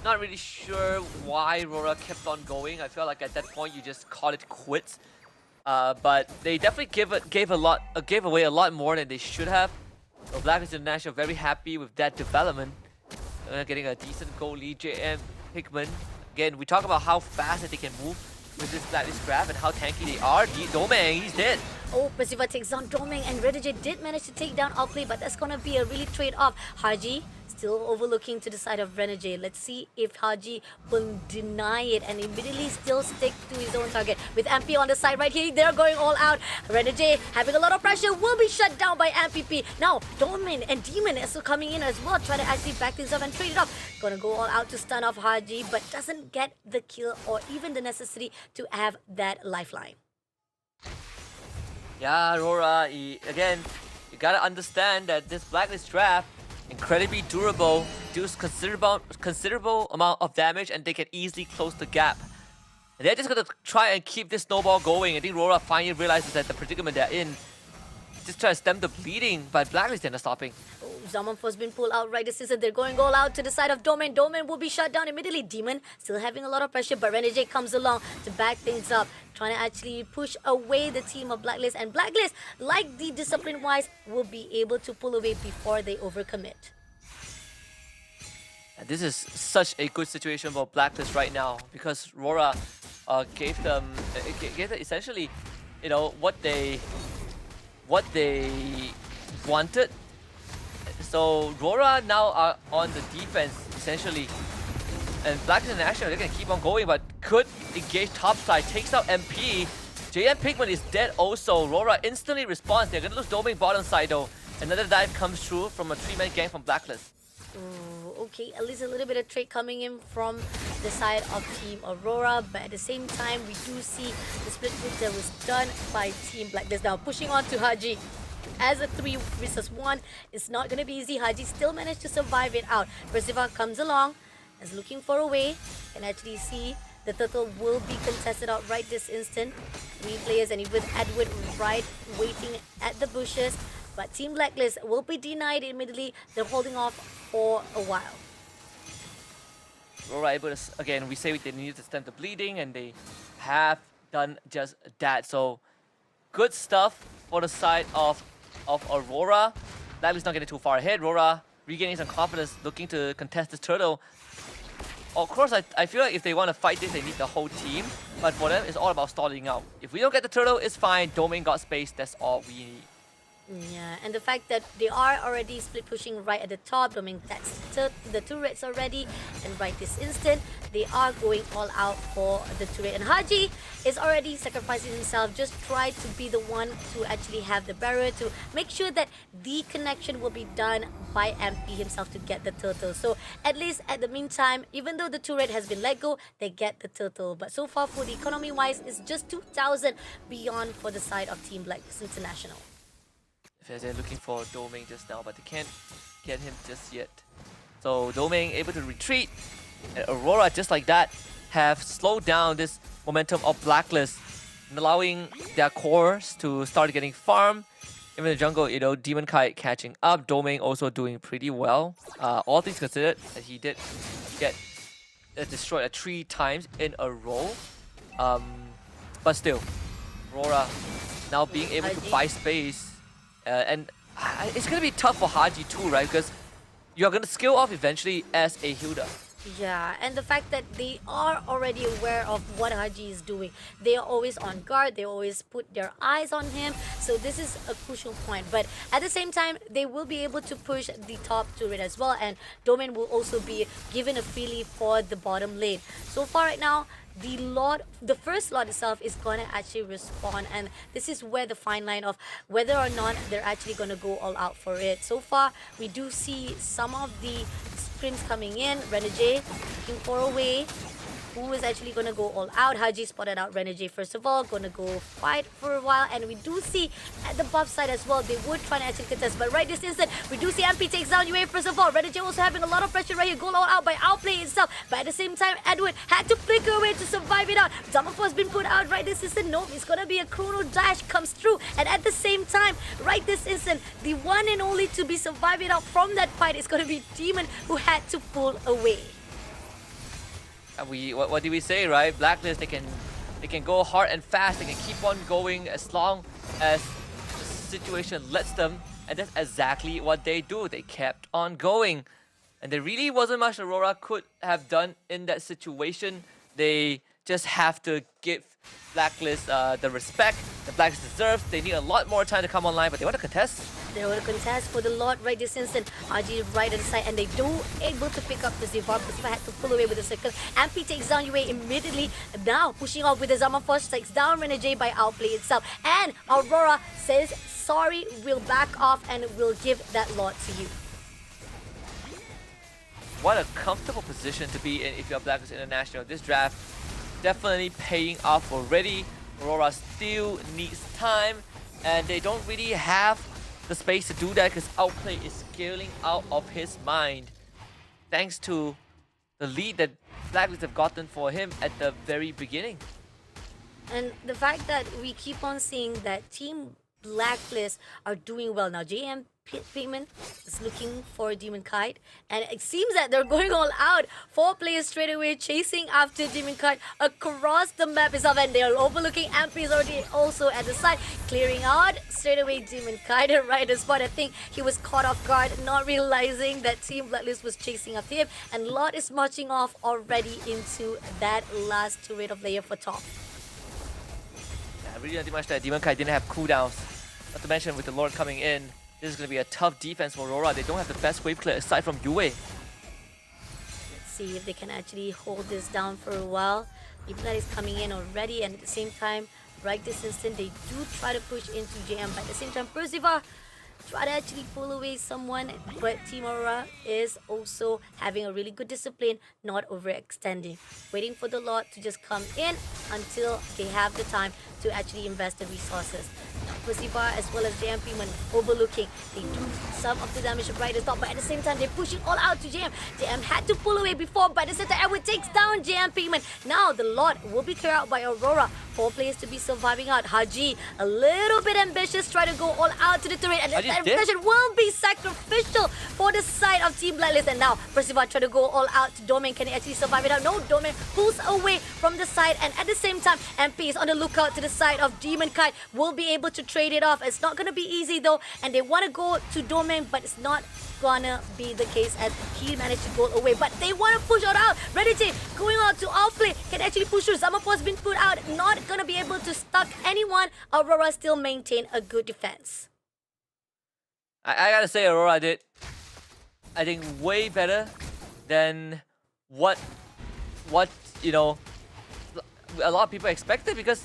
not really sure why Rora kept on going. I felt like at that point you just called it quits. But they definitely gave away a lot more than they should have. So Blacklist International very happy with that development. Getting a decent goal lead. JM, Hickman. Again, we talk about how fast that they can move with this Blacklist grab and how tanky they are. Domeng, he's dead. Oh, Percival takes down Domeng, and Renegade did manage to take down Oakley, but that's gonna be a really trade-off. Haji still overlooking to the side of Renegade. Let's see if Haji will deny it and immediately still stick to his own target. With MP on the side right here, they're going all out. Renegade having a lot of pressure will be shut down by MPP. Now, Domin and Demon is also coming in as well, trying to actually back things up and trade it up. Gonna go all out to stun off Haji, but doesn't get the kill or even the necessity to have that lifeline. Yeah, Aurora, again, you gotta understand that this Blacklist draft incredibly durable, deals considerable amount of damage, and they can easily close the gap. And they're just gonna try and keep this snowball going. I think Aurora finally realizes that the predicament they're in, just try to stem the bleeding, but Blacklist they're not stopping. Oh, Zamanfo's been pulled out right this instant. They're going all out to the side of Domain. Domain will be shut down immediately. Demon still having a lot of pressure, but Renegade comes along to back things up, trying to actually push away the team of Blacklist. And Blacklist, like the discipline-wise, will be able to pull away before they overcommit. And this is such a good situation for Blacklist right now because Aurora gave them essentially, you know, what they wanted. So Aurora now are on the defense essentially, and Blacklist International they're gonna keep on going, but could engage topside, takes out MP. JM Pigman is dead also. Aurora instantly responds. They're gonna lose Doming bottom side though. Another dive comes through from a 3-man gang from Blacklist. Ooh, okay, at least a little bit of trade coming in from the side of Team Aurora, but at the same time, we do see the split move that was done by Team Blacklist. Now pushing on to Haji. As a 3 versus 1, it's not going to be easy. Haji still managed to survive it out. Percival comes along, is looking for a way. Can actually see the turtle will be contested out right this instant. 3 players and even Edward right waiting at the bushes. But Team Blacklist will be denied immediately. They're holding off for a while. Aurora able to, again, we say they needed to stem the bleeding, and they have done just that. So good stuff for the side of Aurora. Blacklist not getting too far ahead. Aurora regaining some confidence, looking to contest this turtle. Of course, I feel like if they want to fight this, they need the whole team. But for them, it's all about stalling out. If we don't get the turtle, it's fine. Domain got space. That's all we need. Yeah, and the fact that they are already split pushing right at the top, I mean, that's the turrets already, and right this instant, they are going all out for the turret. And Haji is already sacrificing himself, just try to be the one to actually have the barrier, to make sure that the connection will be done by MP himself to get the turtle. So at least at the meantime, even though the turret has been let go, they get the turtle. But so far for the economy wise, it's just 2,000 beyond for the side of Team Blacklist International. They're looking for Doming just now, but they can't get him just yet. So Doming able to retreat, and Aurora just like that have slowed down this momentum of Blacklist, and allowing their cores to start getting farmed. Even in the jungle, you know, Demon Kite catching up. Doming also doing pretty well. All things considered, he did get destroyed 3 times in a row. But still, Aurora now being able to buy space. And it's going to be tough for Haji too, right? Because you're going to skill off eventually as a Hilda. Yeah, and the fact that they are already aware of what Haji is doing. They are always on guard. They always put their eyes on him. So this is a crucial point. But at the same time, they will be able to push the top turret as well. And Domain will also be given a freely for the bottom lane. So far right now, the first lot itself is gonna actually respawn, and this is where the fine line of whether or not they're actually gonna go all out for it. So far, we do see some of the scrims coming in. Renegade looking for a way. Who is actually gonna go all out? Haji spotted out Renegade first of all, gonna go fight for a while, and we do see at the buff side as well, they would try to actually contest, but right this instant, we do see MP takes down UA first of all. Renegade also having a lot of pressure right here, go all out by outplay itself, but at the same time, Edward had to flicker away to survive it out. Zamafo has been put out right this instant. Nope, it's gonna be a chrono dash comes through, and at the same time, right this instant, the one and only to be surviving out from that fight is gonna be Demon, who had to pull away. What did we say, right? Blacklist, they can go hard and fast. They can keep on going as long as the situation lets them, and that's exactly what they do. They kept on going, and there really wasn't much Aurora could have done in that situation. They just have to give Blacklist the respect the Blacklist deserves. They need a lot more time to come online, but they want to contest. They want to contest for the Lord right this instant. RG right at the side, and they do able to pick up the Zivar. Persada had to pull away with the circle. MP takes down UA immediately. Now pushing off with the Zaman Force, takes down Renegade by outplay itself. And Aurora says, sorry, we'll back off and we'll give that Lord to you. What a comfortable position to be in if you're Blacklist International. This draft definitely paying off already. Aurora still needs time, and they don't really have the space to do that because outplay is scaling out of his mind, thanks to the lead that Blacklist have gotten for him at the very beginning. And the fact that we keep on seeing that Team Blacklist are doing well now. JM Pigman is looking for Demon Kite, and it seems that they're going all out. 4 players straight away chasing after Demon Kite across the map itself, and they're overlooking. MP is already also at the side, clearing out straight away Demon Kite right at the spot. I think he was caught off guard, not realizing that Team Blacklist was chasing after him, and Lot is marching off already into that last turret of layer for top. Yeah, really nothing much that Demon Kite didn't have cooldowns. Not to mention with the Lord coming in, this is going to be a tough defense for Aurora. They don't have the best wave clear aside from Yue. Let's see if they can actually hold this down for a while. Ibla is coming in already, and at the same time, right this instant. They do try to push into JM, but at the same time, Persada try to actually pull away someone, but Team Aurora is also having a really good discipline, not overextending, waiting for the lot to just come in until they have the time to actually invest the resources. Persada as well as JM Payment overlooking. They do some of the damage right at the top, but at the same time, they're pushing all out to JM. JM had to pull away before, but at the same time, Edward takes down JM Payment. Now the lot will be cleared out by Aurora. 4 players to be surviving out. Haji, a little bit ambitious, try to go all out to the turret, and that impression will be sacrificial for the side of Team Blacklist. And now Persada try to go all out to Domain. Can he actually survive it out? No, Domain pulls away from the side, and at the same time, MP is on the lookout to the side of Demon Kite. Will be able to trade it off. It's not going to be easy though, and they want to go to Domain, but it's not gonna be the case as he managed to go away, but they want to push it out. Renegade going out to outplay, can actually push through. Zamapo's been put out, not gonna be able to stuck anyone. Aurora still maintain a good defense. I gotta say, Aurora did, I think, way better than what you know, a lot of people expected, because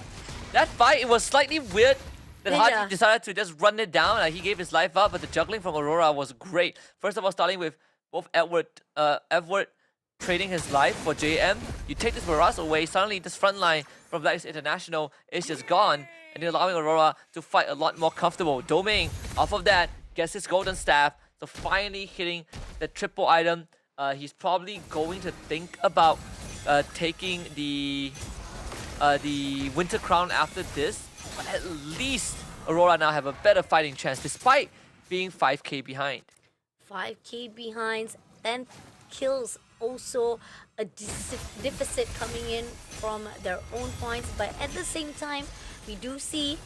that fight, it was slightly weird that Haji decided to just run it down. Like, he gave his life up, but the juggling from Aurora was great. First of all, starting with both Edward trading his life for JM. You take this Barras away, suddenly this front line from Blacklist International is just gone, and you're allowing Aurora to fight a lot more comfortable. Domain, off of that, gets his golden staff, so finally hitting the triple item. He's probably going to think about taking the Winter Crown after this. But at least Aurora now have a better fighting chance despite being 5k behind. 5k behind, 10 kills, also a deficit coming in from their own points. But at the same time, we do see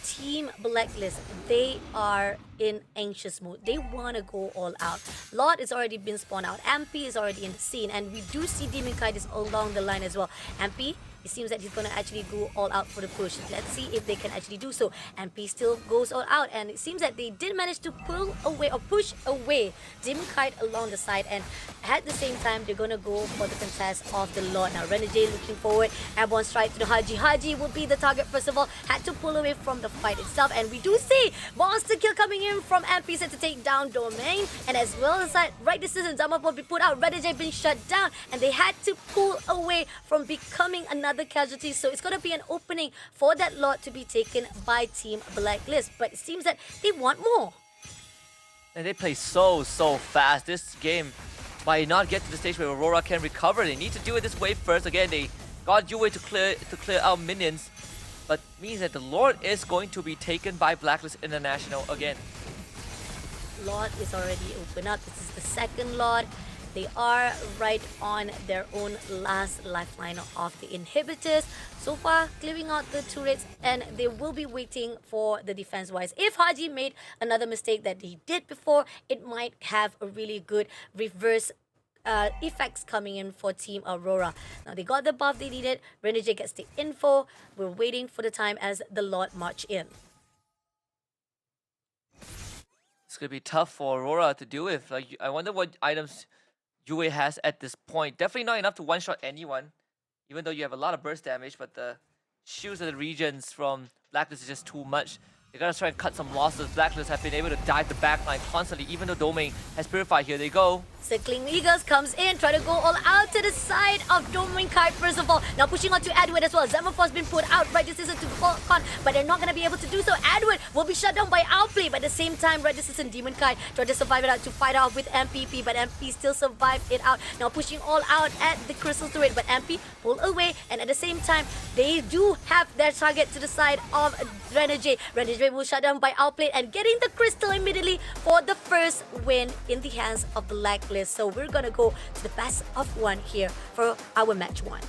Team Blacklist, they are in anxious mode. They want to go all out. Lot is already been spawned out. MP is already in the scene, and we do see Demon Kite is along the line as well. MP, it seems that he's going to actually go all out for the push. Let's see if they can actually do so. MP still goes all out, and it seems that they did manage to pull away or push away Demon Kite along the side, and at the same time, they're going to go for the contest of the Lord. Now, Renegade looking forward. Airborne strike to the Haji. Haji will be the target first of all. Had to pull away from the fight itself, and we do see monster kill coming in from MP set to take down Domain, and as well as that, right decision, Zama will be put out. Renegade being shut down, and they had to pull away from becoming another casualty. So it's going to be an opening for that lot to be taken by Team Blacklist, but it seems that they want more. And they play so fast. This game might not get to the stage where Aurora can recover. They need to do it this wave first. Again, they got Yue to clear out minions, but means that the Lord is going to be taken by Blacklist International again. Lord is already open up. This is the second Lord. They are right on their own last lifeline of the inhibitors. So far, clearing out the turrets, and they will be waiting for the defense-wise. If Haji made another mistake that he did before, it might have a really good reverse effects coming in for Team Aurora. Now, they got the buff they needed. Renegade gets the info. We're waiting for the time as the Lord march in. It's going to be tough for Aurora to deal with. Like, I wonder what items Yue has at this point. Definitely not enough to one-shot anyone, even though you have a lot of burst damage, but the shields of the regions from Blacklist is just too much. They gotta try and cut some losses. Blacklist have been able to dive the backline constantly, even though Domain has purified. Here they go. Circling Eagles comes in, try to go all out to the side of Domain Kite first of all. Now pushing on to Edward as well. Zemaphor's been put out, right decision to Falcon, but they're not going to be able to do so. Edward will be shut down by Outplay, but at the same time, right decision Demon Kite try to survive it out to fight out with MPP, but MP still survived it out. Now pushing all out at the Crystal Turret, but MP pull away, and at the same time, they do have their target to the side of Renegade. Renegade will shut down by Outplay and getting the Crystal immediately for the first win in the hands of Blacklist. So we're gonna go to the best of one here for our match one.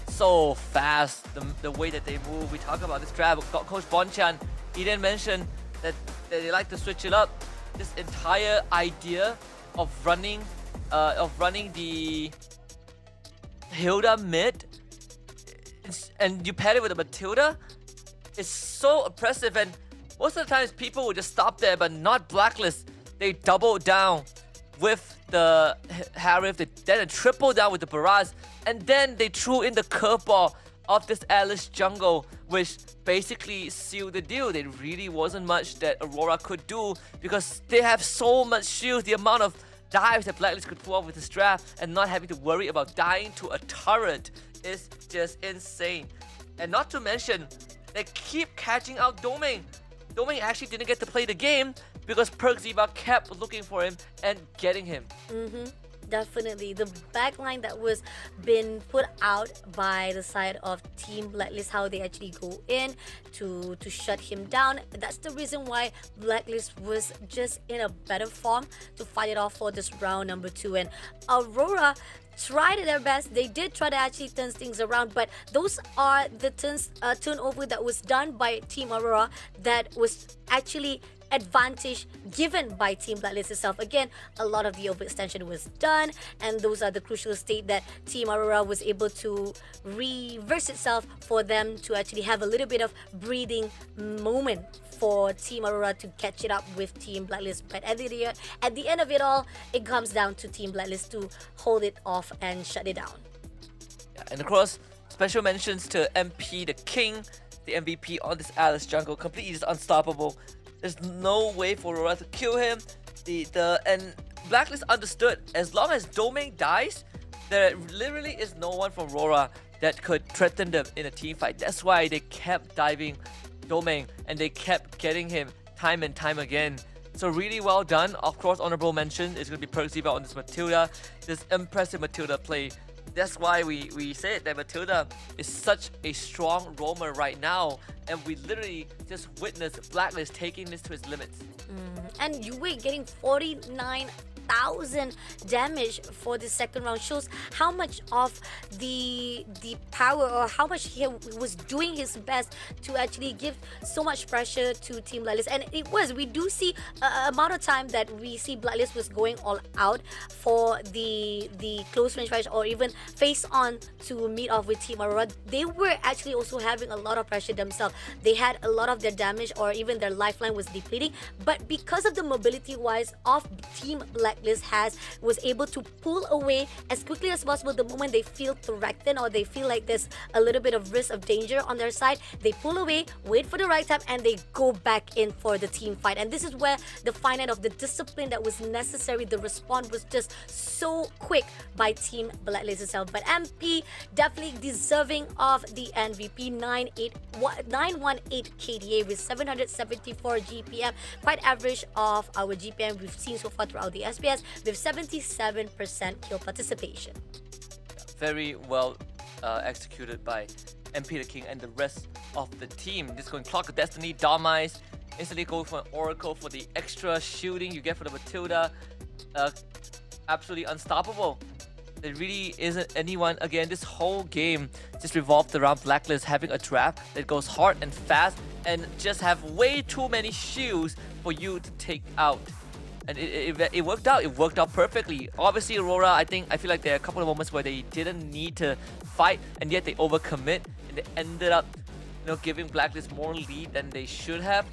So fast, the way that they move. We talk about this trap. Coach Bonchan, he didn't mention that they like to switch it up. This entire idea of running the Hilda mid, and you pair it with a Matilda, is so oppressive. And most of the times people would just stop there, but not Blacklist. They doubled down with the Harif, then they tripled down with the Barrage, and then they threw in the curveball of this Alice jungle which basically sealed the deal. There really wasn't much that Aurora could do because they have so much shields. The amount of dives that Blacklist could pull off with this draft and not having to worry about dying to a turret is just insane. And not to mention, they keep catching out Domain. Domain actually didn't get to play the game because Persada kept looking for him and getting him. Definitely. The backline that was been put out by the side of Team Blacklist, how they actually go in to shut him down. That's the reason why Blacklist was just in a better form to fight it off for this round number 2. And Aurora tried their best. They did try to actually turn things around, but those are the turnover that was done by Team Aurora that was actually advantage given by Team Blacklist itself. Again, a lot of the overextension was done, and those are the crucial state that Team Aurora was able to reverse itself for them to actually have a little bit of breathing moment for Team Aurora to catch it up with Team Blacklist. But at the end of it all, it comes down to Team Blacklist to hold it off and shut it down. Yeah, and of course, special mentions to MP the King, the MVP on this Alice jungle, completely just unstoppable. There's no way for Aurora to kill him. And Blacklist understood, as long as Domain dies, there literally is no one from Aurora that could threaten them in a team fight. That's why they kept diving Domain and they kept getting him time and time again. So really well done. Of course, honorable mention is going to be Persada on this Matilda. This impressive Matilda play. That's why we said that Matilda is such a strong roamer right now, and we literally just witnessed Blacklist taking this to its limits. And Yue getting 49,000 damage for the second round shows how much of the power, or how much he was doing his best to actually give so much pressure to Team Blacklist. And we do see amount of time that we see Blacklist was going all out for the close range fight, or even face on to meet off with Team Aurora. They were actually also having a lot of pressure themselves. They had a lot of their damage, or even their lifeline was depleting, but because of the mobility wise of Team Blacklist was able to pull away as quickly as possible the moment they feel threatened, or they feel like there's a little bit of risk of danger on their side. They pull away, wait for the right time, and they go back in for the team fight. And this is where the finite of the discipline that was necessary, the response was just so quick by Team Blacklist itself. But MP definitely deserving of the MVP. 918 KDA with 774 GPM, quite average of our GPM we've seen so far throughout the SPS, with 77% kill participation. Very well executed by MP the King and the rest of the team. Just going Clock of Destiny, Dharmize, instantly go for an Oracle for the extra shooting you get for the Matilda. Absolutely unstoppable. There really isn't anyone. Again, this whole game just revolved around Blacklist having a draft that goes hard and fast and just have way too many shields for you to take out. And it worked out. It worked out perfectly. Obviously, Aurora, I feel like there are a couple of moments where they didn't need to fight, and yet they overcommit, and they ended up, giving Blacklist more lead than they should have.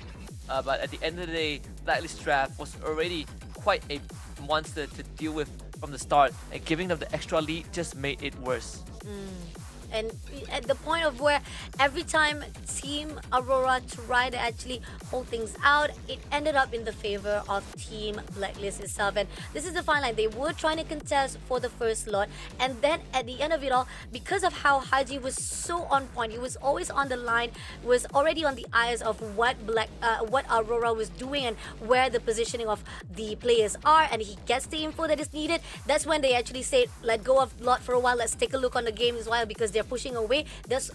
But at the end of the day, Blacklist draft was already quite a monster to deal with from the start, and giving them the extra lead just made it worse. And at the point of where every time Team Aurora tried to actually hold things out, it ended up in the favor of Team Blacklist itself. And this is the fine line. They were trying to contest for the first slot, and then at the end of it all, because of how Haji was so on point, he was always on the line, was already on the eyes of what Aurora was doing and where the positioning of the players are, and he gets the info that is needed. That's when they actually say, let go of Lot for a while, let's take a look on the game as well, because they're pushing away. That's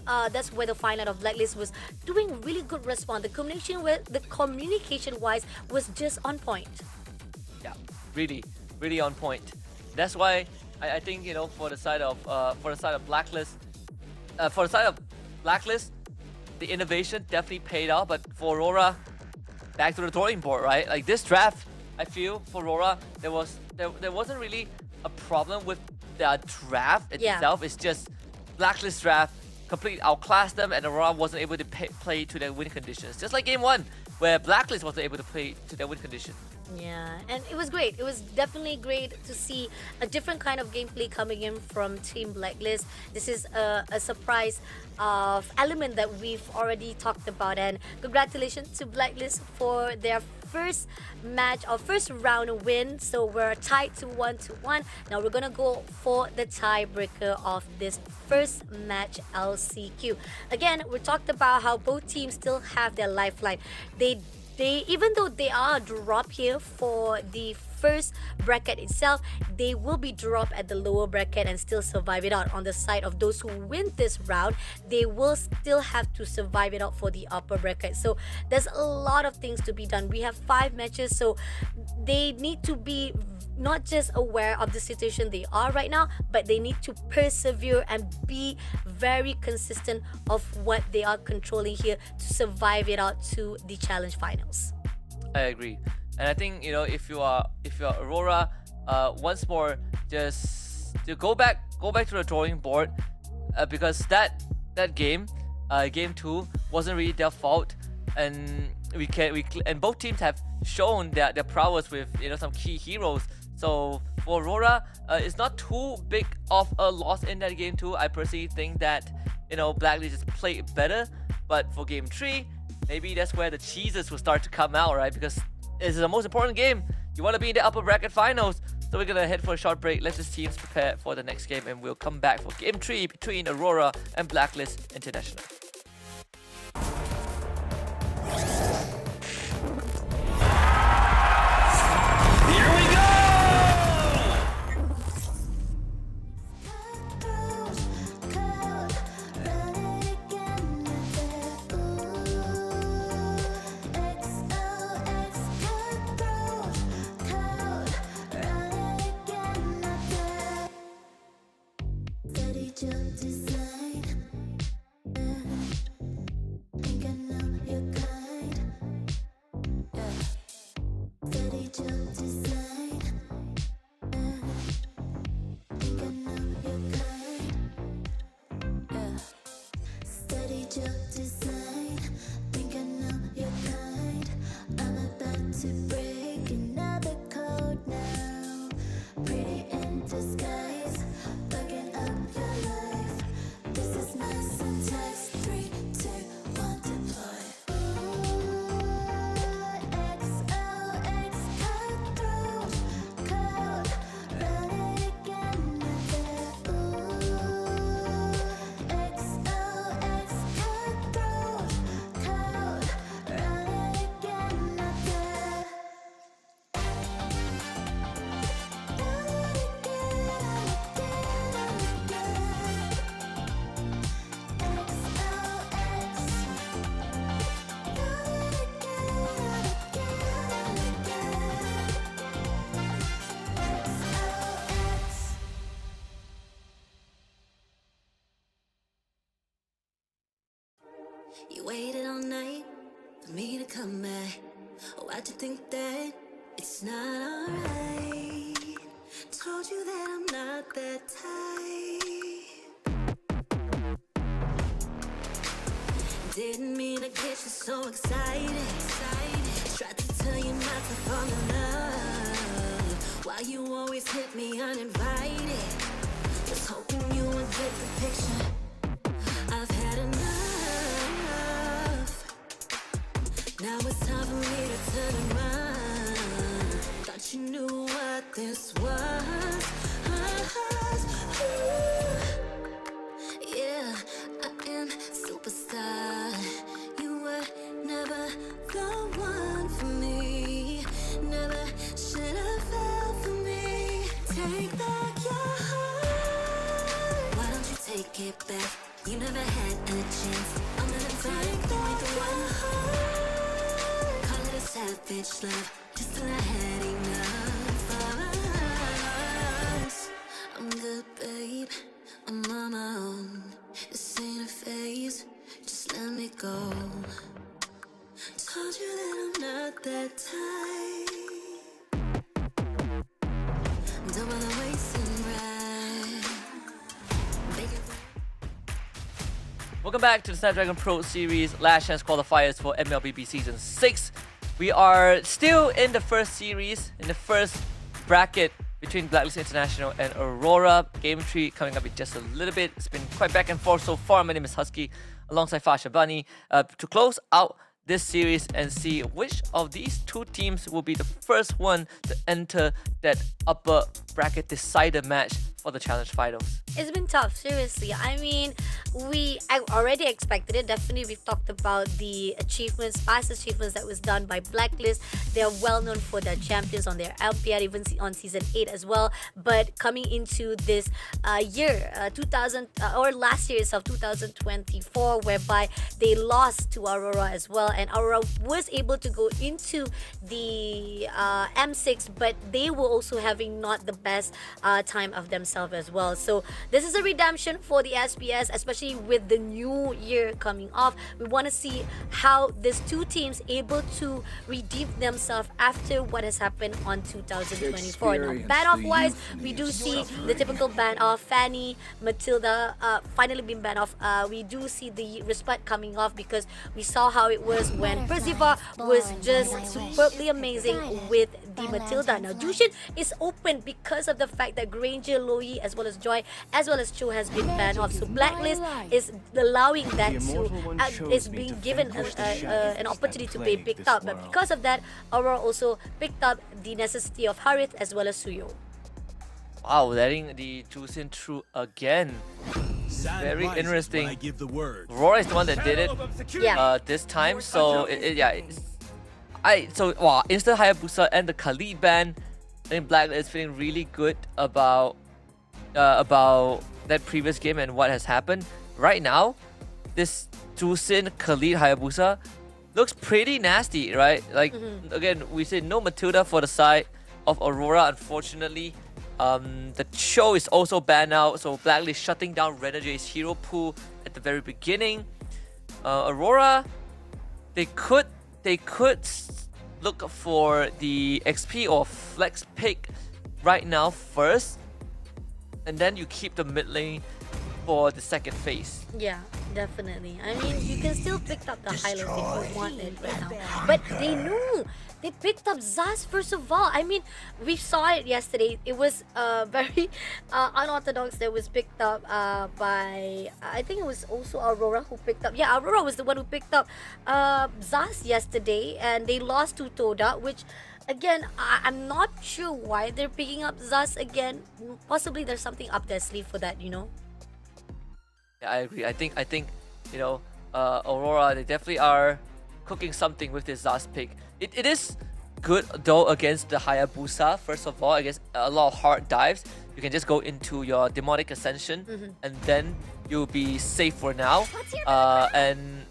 where the final of Blacklist was doing really good response. The communication wise was just on point. Yeah, really on point. That's why I think for the side of Blacklist, the innovation definitely paid off. But for Aurora, back to the drawing board, right? Like this draft, I feel for Aurora there wasn't really a problem with the draft itself. It's just Blacklist draft completely outclassed them, and Aurora wasn't able to play to their win conditions. Just like game 1, where Blacklist wasn't able to play to their win condition. Yeah, and it was great. It was definitely great to see a different kind of gameplay coming in from Team Blacklist. This is a surprise element that we've already talked about, and congratulations to Blacklist for their first match or first round win. So we're tied to 1-1. Now we're gonna go for the tiebreaker of this first match LCQ. Again, we talked about how both teams still have their lifeline. They even though they are dropped here for the first bracket itself, they will be dropped at the lower bracket and still survive it out. On the side of those who win this round, they will still have to survive it out for the upper bracket. So there's a lot of things to be done. We have 5 matches, so they need to be not just aware of the situation they are right now, but they need to persevere and be very consistent of what they are controlling here to survive it out to the challenge finals. I agree. And I think, you know, if you are Aurora, once more, just to go back to the drawing board, because that game, game 2, wasn't really their fault, and and both teams have shown their prowess with, you know, some key heroes. So for Aurora, it's not too big of a loss in that game 2. I personally think that, you know, Blacklist just played better, but for game 3, maybe that's where the cheeses will start to come out, right? Because this is the most important game. You want to be in the upper bracket finals. So we're going to head for a short break. Let the teams prepare for the next game, and we'll come back for game 3 between Aurora and Blacklist International. Here we go! You waited all night for me to come back. Why'd you think that it's not alright? Told you that I'm not that type. Didn't mean to get you so excited. Tried to tell you not to fall in love. Why you always hit me uninvited? Was hoping you would get the picture. I've had enough. Now it's time for me to turn around. Thought you knew what this was. Yeah, I am superstar. You were never the one for me. Never should have fell for me. Take back your heart. Why don't you take it back? You never had a chance. I'm gonna take back the one. Savage love, just till I had enough of us. I'm good, babe, I'm on my own. This ain't a phase, just let me go. Told you that I'm not that type. Don't wanna waste and ride. Welcome back to the Snapdragon Pro Series Last Chance Qualifiers for MLBB Season 6. We are still in the first series, in the first bracket between Blacklist International and Aurora. Game 3 coming up in just a little bit. It's been quite back and forth so far. My name is Husky, alongside Fasha Bunny. To close out this series and see which of these two teams will be the first one to enter that upper bracket decider match for the Challenge Finals. It's been tough, seriously. I mean, I already expected it. Definitely, we've talked about the achievements, past achievements that was done by Blacklist. They're well known for their champions on their LPR, even on Season 8 as well. But coming into this year, or last year itself, 2024, whereby they lost to Aurora as well. And Aurora was able to go into the M6, but they were also having not the best time of themselves as well. So this is a redemption for the SPS, especially with the new year coming off. We want to see how these two teams able to redeem themselves after what has happened on 2024. Now, ban-off wise, we do see the typical ban-off. Fanny, Matilda finally been banned off. We do see the respect coming off because we saw how it was when Percival was just superbly amazing with the Matilda. Now, Jushin is open because of the fact that Granger, Loyi, as well as Joy, as well as Cho has been banned off. So Blacklist is allowing that to, is being given an opportunity to be picked up. But because of that, Aurora also picked up the necessity of Harith as well as Suyo. Wow, letting the Jusin through again. Very interesting. Aurora is the one that did it this time. So instant Hayabusa and the Khalid ban. I think Blacklist is feeling really good about that previous game and what has happened. Right now, this Jusin Khalid Hayabusa looks pretty nasty, right? Like again, we said no Matilda for the side of Aurora, unfortunately. The Cho is also banned out, so Blacklist shutting down Renegades hero pool at the very beginning. Aurora, they could look for the XP or flex pick right now first, and then you keep the mid lane for the second phase. Yeah, definitely. I mean, you can still pick up the highlights if you want it right now. But they knew. They picked up Zaz first of all. I mean, we saw it yesterday. It was very unorthodox that was picked up by, I think it was also Aurora who picked up. Yeah, Aurora was the one who picked up Zaz yesterday. And they lost to Toda, which, again, I'm not sure why they're picking up Zaz again. Possibly there's something up their sleeve for that, you know? Yeah, I agree. I think Aurora, they definitely are cooking something with this Zaz pick. It is good though against the Hayabusa. First of all, against a lot of hard dives, you can just go into your Demonic Ascension and then you'll be safe for now. And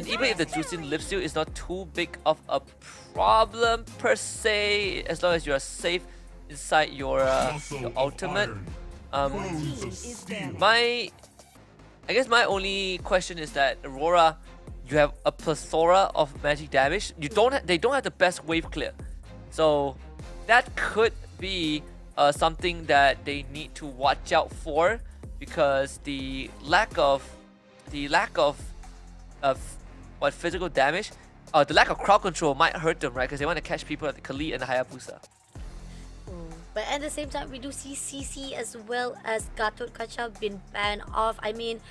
even if the Jusin lives you, it's not too big of a problem per se, as long as you are safe inside your ultimate. I guess my only question is that Aurora, you have a plethora of magic damage. They don't have the best wave clear, so that could be something that they need to watch out for, because the lack of what physical damage, the lack of crowd control might hurt them, right? Because they want to catch people like the Khalid and the Hayabusa. But at the same time, we do see CC as well as Gatot Kacha been banned off. I mean,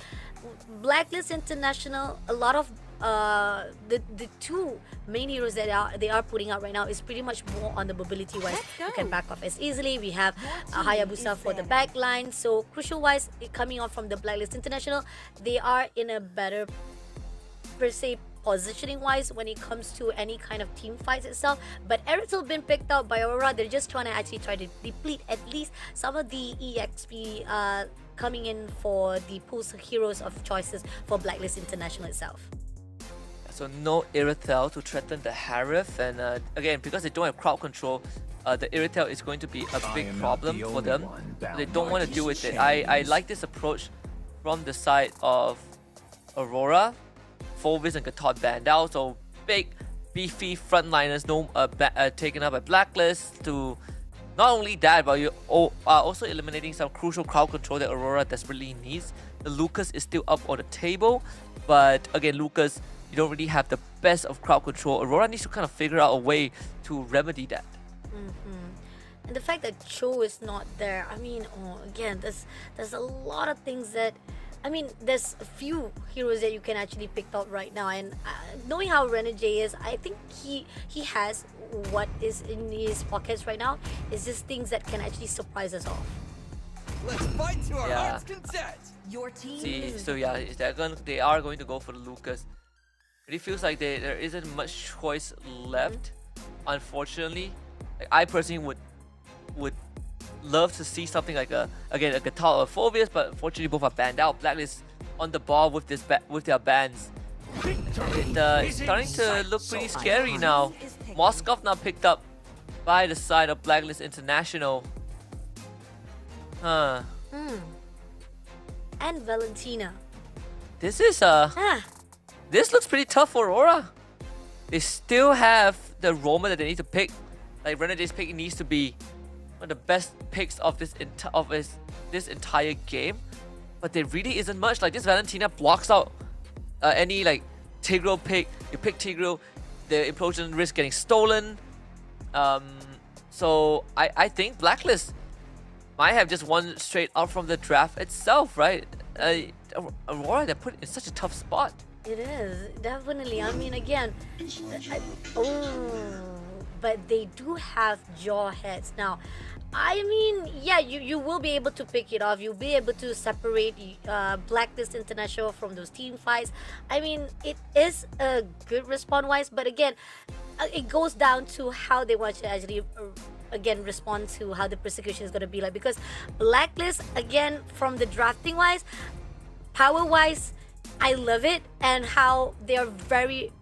Blacklist International, a lot of the two main heroes that they are putting out right now is pretty much more on the mobility wise. You can back off as easily. We have Hayabusa for the back line. So crucial wise, coming off from the Blacklist International, they are in a better per se positioning wise when it comes to any kind of team fights itself. But Eritzel been picked out by Aurora. They're just trying to try to deplete at least some of the EXP coming in for the pools of heroes of choices for Blacklist International itself. So no Irithel to threaten the Harith, and again, because they don't have crowd control, the Irithel is going to be a big problem for them. They don't want to deal with it. I like this approach from the side of Aurora. Fulvis and Gatot banned out, so big, beefy frontliners taken up by Blacklist. To not only that, but you are also eliminating some crucial crowd control that Aurora desperately needs. The Lucas is still up on the table, but again, Lucas you don't really have the best of crowd control. Aurora needs to kind of figure out a way to remedy that. And the fact that Cho is not there, I mean, again, there's a lot of things that, I mean, there's a few heroes that you can actually pick out right now. And knowing how Renegade is, I think he has what is in his pockets right now is just things that can actually surprise us all. Let's fight to our Yeah. heart's content. Your team See, so yeah, they are going to go for the Lucas. It feels like there isn't much choice left, unfortunately. Like, I personally would love to see something like a Tower of Phobias, but unfortunately both are banned out. Blacklist on the ball with their bans. It's starting to look pretty scary now. Moskov now picked up by the side of Blacklist International. Huh. And Valentina. This is Ah, this looks pretty tough for Aurora. They still have the Roman that they need to pick. Like Renegade's pick needs to be one of the best picks of this entire game, but there really isn't much. Like this Valentina blocks out any like Tigreal pick. You pick Tigreal, the implosion risk getting stolen. So I think Blacklist might have just won straight out from the draft itself, right? Aurora, they're put in such a tough spot. it is, definitely. I mean, again, but they do have jaw heads. Now, I mean, yeah, you will be able to pick it off. You'll be able to separate Blacklist International from those team fights. I mean, it is a good respawn-wise, but again, it goes down to how they want to actually again respond to how the persecution is going to be like, because Blacklist, again, from the drafting wise, power wise, I love it, and how they are very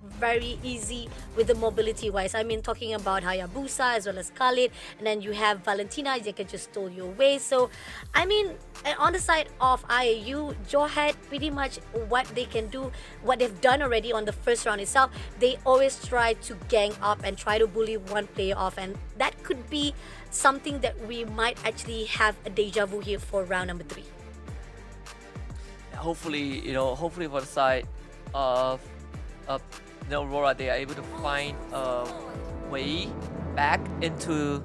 easy with the mobility wise. I mean, talking about Hayabusa as well as Khalid, and then you have Valentina, they can just stole you away. So I mean, on the side of IAU, Jawhead, pretty much what they can do, what they've done already on the first round itself, they always try to gang up and try to bully one player off, and that could be something that we might actually have a deja vu here for round number 3. Hopefully, hopefully for the side of Aurora, they are able to find a way back into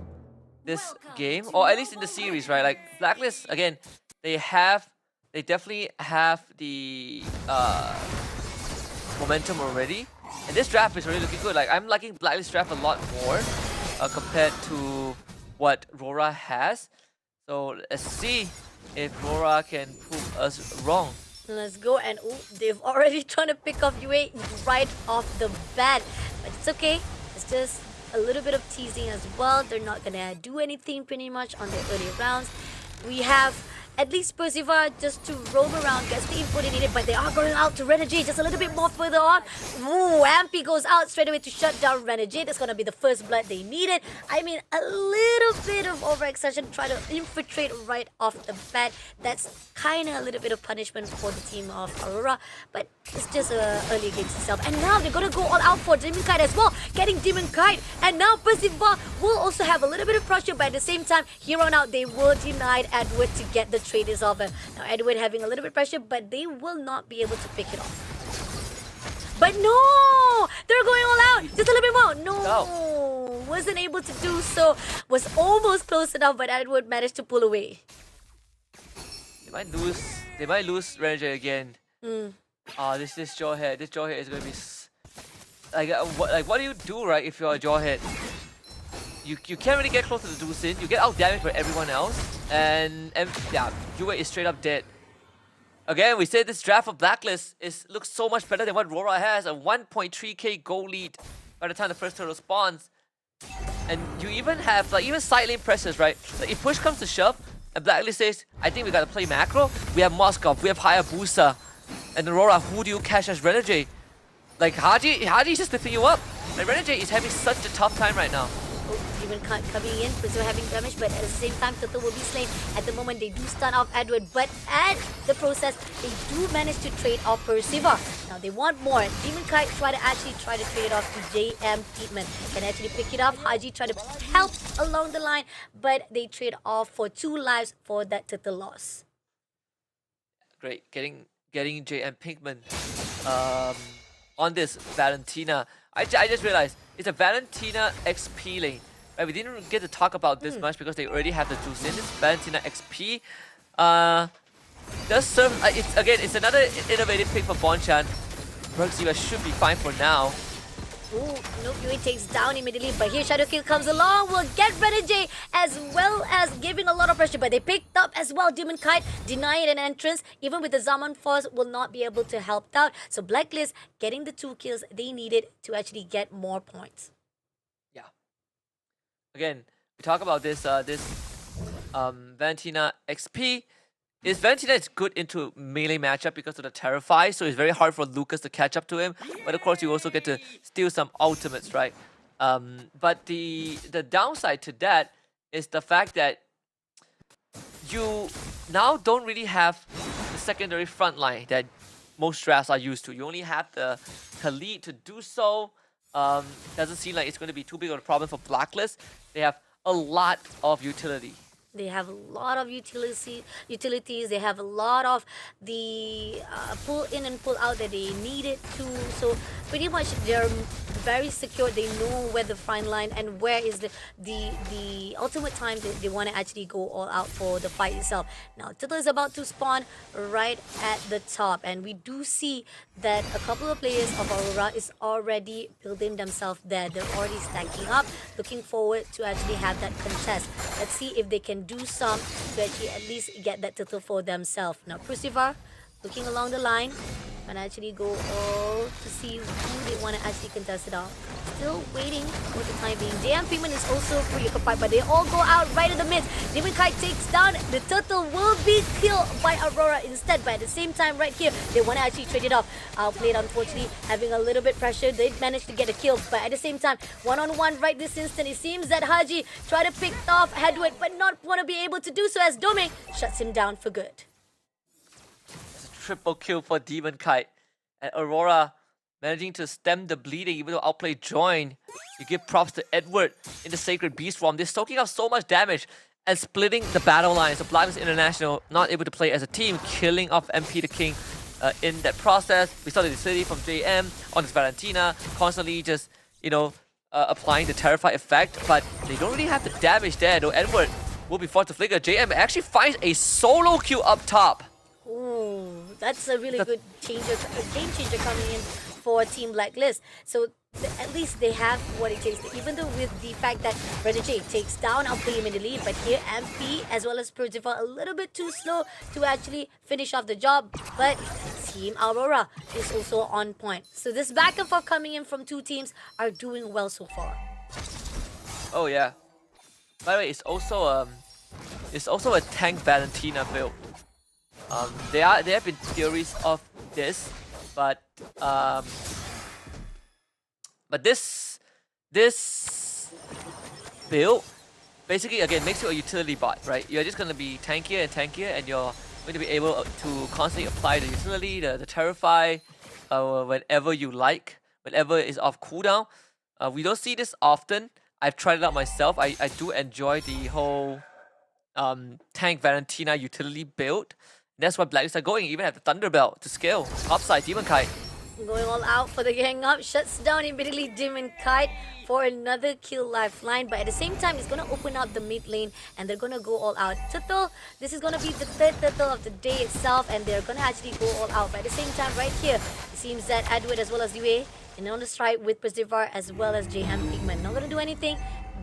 this game, or at least in the series, right? Like Blacklist, again, they definitely have the momentum already, and this draft is really looking good. Like I'm liking Blacklist draft a lot more compared to what Aurora has. So let's see if Aurora can prove us wrong. Let's go, and they've already trying to pick off UA right off the bat. But it's okay. It's just a little bit of teasing as well. They're not gonna do anything pretty much on their early rounds. We have at least Percival just to roam around, gets the input they needed, but they are going out to Renegade just a little bit more further on. Ooh, Ampy goes out straight away to shut down Renegade. That's going to be the first blood they needed. I mean, a little bit of overextension, try to infiltrate right off the bat. That's kind of a little bit of punishment for the team of Aurora, but it's just early games itself. And now they're going to go all out for Demon Kite as well, getting Demon Kite. And now Percival will also have a little bit of pressure, but at the same time, here on out, they will deny Edward to get the trade is over. Now Edward having a little bit of pressure, but they will not be able to pick it off. But no! They're going all out! Just a little bit more! No! Wasn't able to do so. Was almost close enough, but Edward managed to pull away. They might lose Renegade again. This Jawhead. This Jawhead is gonna be what do you do, right, if you're a Jawhead? You can't really get close to the Dusin. You get out damaged by everyone else, and yeah, Yue is straight up dead. Again, we said this draft of Blacklist looks so much better than what Rora has. A 1.3k goal lead by the time the first turtle spawns, and you even have even side lane pressures, right? Like if push comes to shove, and Blacklist says, "I think we gotta play macro." We have Moskov, we have Hayabusa, and Aurora. Who do you catch as Renegade? Like Haji is just lifting you up. Like Renegade is having such a tough time right now. Even coming in, Brazil having damage, but at the same time, Turtle will be slain. At the moment, they do stun off Edward, but at the process, they do manage to trade off Percival. Now they want more. Demon Kite try to trade it off to JM Treatment. Can actually pick it up. Haji try to help along the line, but they trade off for 2 lives for that Turtle loss. Great, getting JM Pinkman on this Valentina. I just realized it's a Valentina XP lane. Right, we didn't get to talk about this much because they already have the juice in. This Valentina XP does serve. It's another innovative pick for Bonchan. Bergziva should be fine for now. Ooh, nope, Yue takes down immediately, but here Shadow Kill comes along, will get Renegade as well as giving a lot of pressure, but they picked up as well. Demon Kite denying an entrance, even with the Zaman Force will not be able to help out. So Blacklist getting the 2 kills they needed to actually get more points. Yeah. Again, we talk about this Valentina XP. Valentina is good into melee matchup because of the Terrify, so it's very hard for Lucas to catch up to him. But of course, you also get to steal some ultimates, right? But the downside to that is the fact that you now don't really have the secondary front line that most drafts are used to. You only have the Khalid to do so. Doesn't seem like it's going to be too big of a problem for Blacklist. They have a lot of utility. They have a lot of utilities. They have a lot of the pull in and pull out that they needed to. So pretty much they're very secure. They know where the front line and where is the ultimate time that they want to actually go all out for the fight itself. Now Turtle is about to spawn right at the top, and we do see that a couple of players of Aurora is already building themselves there. They're already stacking up, looking forward to actually have that contest. Let's see if they can do some to actually at least get that Turtle for themselves. Now Percivar looking along the line and actually go all to see who they want to actually contest it out. Still waiting for the time being. JM Pigman is also preoccupied, but they all go out right in the mid. Demon Kite takes down. The Turtle will be killed by Aurora instead, but at the same time right here, they want to actually trade it off. Outplayed, unfortunately, having a little bit pressure. They managed to get a kill, but at the same time, one-on-one right this instant, it seems that Haji tried to pick off Hedwig, but not want to be able to do so as Dome shuts him down for good. Triple kill for Demon Kite. And Aurora managing to stem the bleeding even though outplay join. You give props to Edward in the Sacred Beast form. They're soaking up so much damage and splitting the battle lines. So Blacklist International not able to play as a team, killing off MP the King in that process. We saw the utility from JM on this Valentina, constantly just, applying the Terrify effect, but they don't really have the damage there though. Edward will be forced to flicker. JM actually finds a solo kill up top. Ooh, that's a really good game changer coming in for Team Blacklist. So at least they have what it takes. Even though with the fact that Renegade takes down Outplay immediately, but here MP as well as Percival a little bit too slow to actually finish off the job. But Team Aurora is also on point. So this back and forth coming in from two teams are doing well so far. Oh yeah. By the way, it's also a tank Valentina build. There have been theories of this, but this build basically again makes you a utility bot, right? You're just gonna be tankier and tankier, and you're going to be able to constantly apply the utility, the Terrify, whenever you like, whenever is off cooldown. We don't see this often. I've tried it out myself. I do enjoy the whole tank Valentina utility build. That's why Blacklist are going, even have the Thunder Belt to scale. Upside, Demon Kite. Going all out for the gang up, shuts down immediately Demon Kite for another kill lifeline. But at the same time, it's going to open up the mid lane and they're going to go all out. Turtle, this is going to be the third Turtle of the day itself, and they're going to actually go all out. But at the same time, right here, it seems that Edward as well as Yue, and on the strike with Percivar as well as Jayham Pigman. Not going to do anything.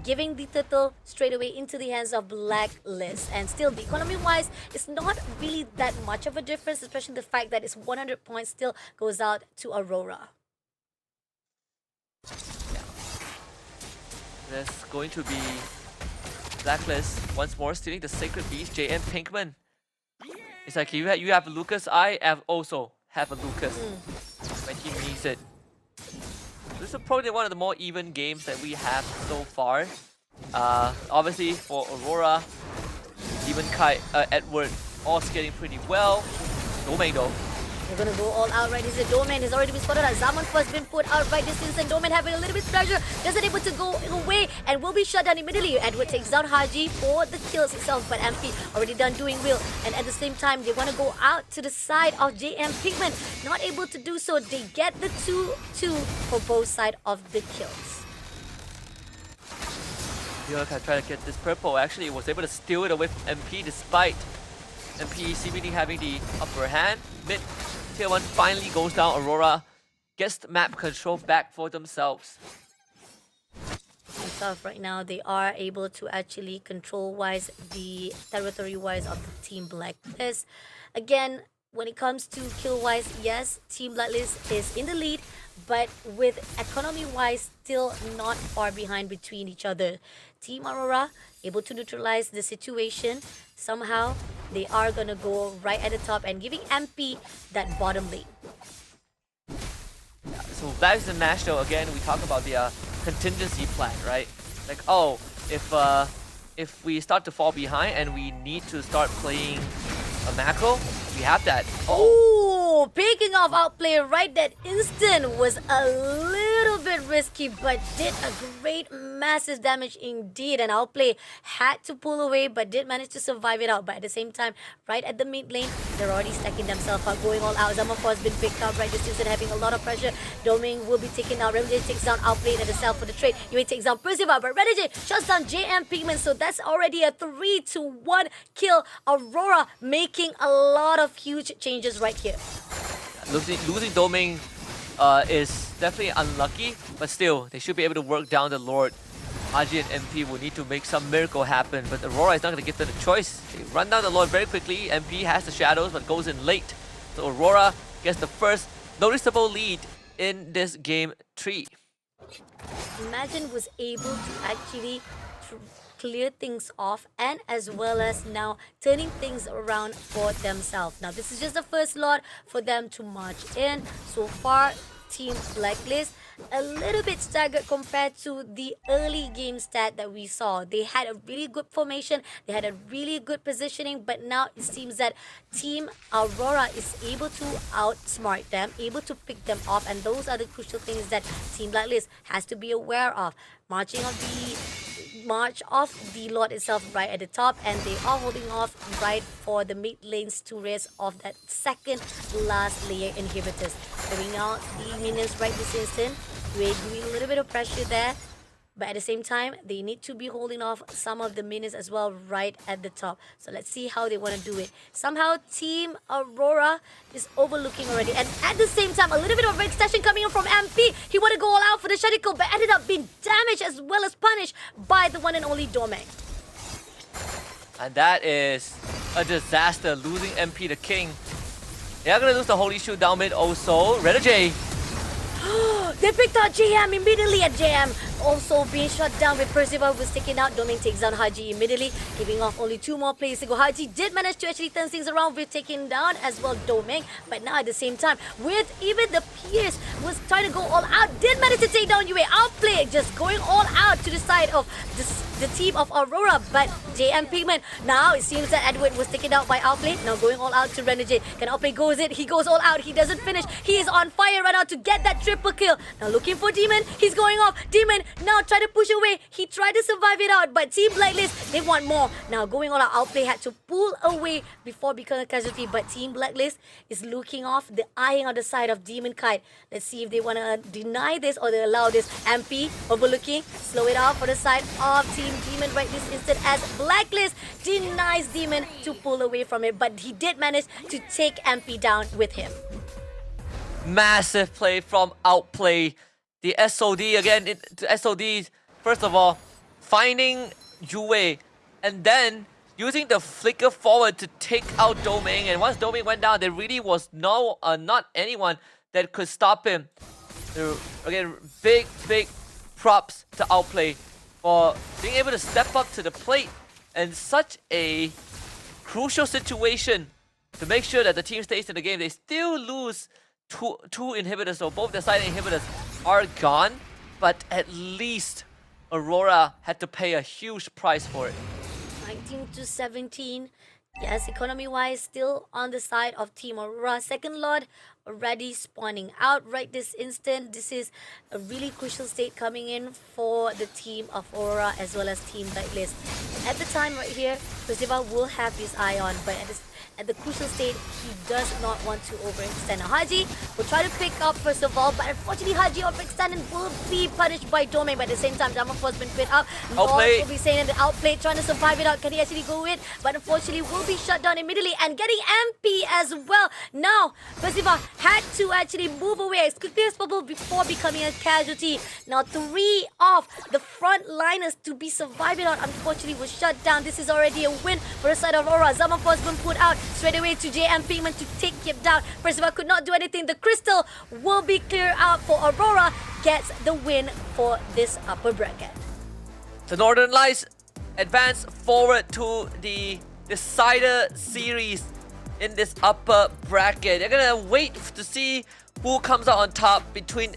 Giving the Turtle straight away into the hands of Blacklist. And still, the economy-wise, it's not really that much of a difference, especially the fact that it's 100 points still goes out to Aurora. Yeah. There's going to be Blacklist once more stealing the Sacred Beast, JM Pinkman. It's like you have Lucas, I also have a Lucas when he needs it. This is probably one of the more even games that we have so far. Obviously for Aurora, Demon Kite, Edward all skating pretty well. Domain though, They're gonna go all out right. This is a Domain has already been spotted out. Zaman first been put out right this instant. Domain having a little bit of pressure. Doesn't able to go away and will be shut down immediately. Edward takes down Haji for the kills itself, but MP already done doing well. And at the same time, they want to go out to the side of JM Pigment. Not able to do so. They get the 2-2 for both sides of the kills. Bjorka trying to get this purple. Actually, was able to steal it away from MP despite MP seemingly having the upper hand. Mid tier 1 finally goes down. Aurora gets the map control back for themselves. Tough right now, they are able to actually control-wise, the territory-wise of the Team Blacklist. Again, when it comes to kill-wise, yes, Team Blacklist is in the lead, but with economy-wise, still not far behind between each other. Team Aurora able to neutralize the situation. Somehow, they are gonna go right at the top and giving MP that bottom lane. So back to the match though, again, we talk about the contingency plan, right? Like, oh, if we start to fall behind and we need to start playing a macro, we have that. Oh, picking off outplay right that instant was a little bit risky, but did a great massive damage indeed. And outplay had to pull away, but did manage to survive it out. But at the same time, right at the mid lane, they're already stacking themselves up, going all out. Zamafor has been picked up right this instant, having a lot of pressure. Domain will be taken out. Remjay takes down outplay at the south for the trade. Yue takes down Percival, but Renegade shuts down JM Pigment. So that's already a 3-1 kill. Aurora making a lot of huge changes right here. Losing Domain is definitely unlucky, but still, they should be able to work down the Lord. Haji and MP will need to make some miracle happen, but Aurora is not going to give them a choice. They run down the Lord very quickly. MP has the shadows, but goes in late. So Aurora gets the first noticeable lead in this game 3. Imagine was able to actually clear things off and as well as now turning things around for themselves. Now this is just the first lot for them to march in. So far, Team Blacklist a little bit staggered compared to the early game stat that we saw. They had a really good formation, they had a really good positioning, but now it seems that Team Aurora is able to outsmart them, able to pick them off, and those are the crucial things that Team Blacklist has to be aware of. March off the lot itself right at the top, and they are holding off right for the mid lanes to rest of that second last layer inhibitors. Bringing out the minions right this instant. We're doing a little bit of pressure there, but at the same time, they need to be holding off some of the minions as well right at the top. So let's see how they want to do it. Somehow, Team Aurora is overlooking already. And at the same time, a little bit of extension coming in from MP. He wanted to go all out for the Shadico, but ended up being damaged as well as punished by the one and only Domain. And that is a disaster, losing MP the King. They are going to lose the Holy Shoot down mid also. Renegade. They picked out JM immediately, at JM also being shut down with Percival was taken out. Domain takes down Haji immediately, giving off only 2 more players to go. Haji did manage to actually turn things around with taking down as well Domain, but now at the same time, with even the Pierce was trying to go all out, did manage to take down UA. Outplay just going all out to the side of the team of Aurora, but JM Pigment, now it seems that Edward was taken out by Outplay, now going all out to Renegade. Can Outplay goes it? He goes all out, he doesn't finish, he is on fire right now to get that triple kill. Now looking for Demon, he's going off. Demon now try to push away, he tried to survive it out, but Team Blacklist, they want more. Now going all out, Outplay had to pull away before becoming a casualty, but Team Blacklist is looking off, the eyeing on the side of Demon Kite. Let's see if they want to deny this or they allow this. MP overlooking, slow it out for the side of Team Demon right this instant as Blacklist denies Demon to pull away from it, but he did manage to take MP down with him. Massive play from Outplay. The SOD again, SOD, first of all, finding Yue and then using the flicker forward to take out Domain. And once Domain went down, there really was not anyone that could stop him. Again, big props to Outplay for being able to step up to the plate in such a crucial situation to make sure that the team stays in the game. They still lose two inhibitors, so both the side inhibitors are gone, but at least Aurora had to pay a huge price for it. 19-17. Yes, economy-wise, still on the side of Team Aurora. Second Lord already spawning out right this instant. This is a really crucial state coming in for the team of Aurora as well as Team Blacklist. At the time right here, Percival will have his eye on, but at the crucial state, he does not want to overextend. Now, Haji will try to pick up first of all, but unfortunately, Haji overextended will be punished by Domain. But at the same time, Dama Force been put up. Outplay. Will be saying the outplay, trying to survive it out. Can he actually go in? But unfortunately, will be shut down immediately and getting MP as well. Now, Percival had to actually move away as quickly as possible before becoming a casualty. Now, 3 of the front liners to be surviving out, unfortunately, was shut down. This is already a win for the side of Aurora. Zaman Force been put out straight away to JM Pigment to take him down. Percival could not do anything. The crystal will be clear out for Aurora. Gets the win for this upper bracket. The Northern Lights advance forward to the Decider series in this upper bracket. They're gonna wait to see who comes out on top between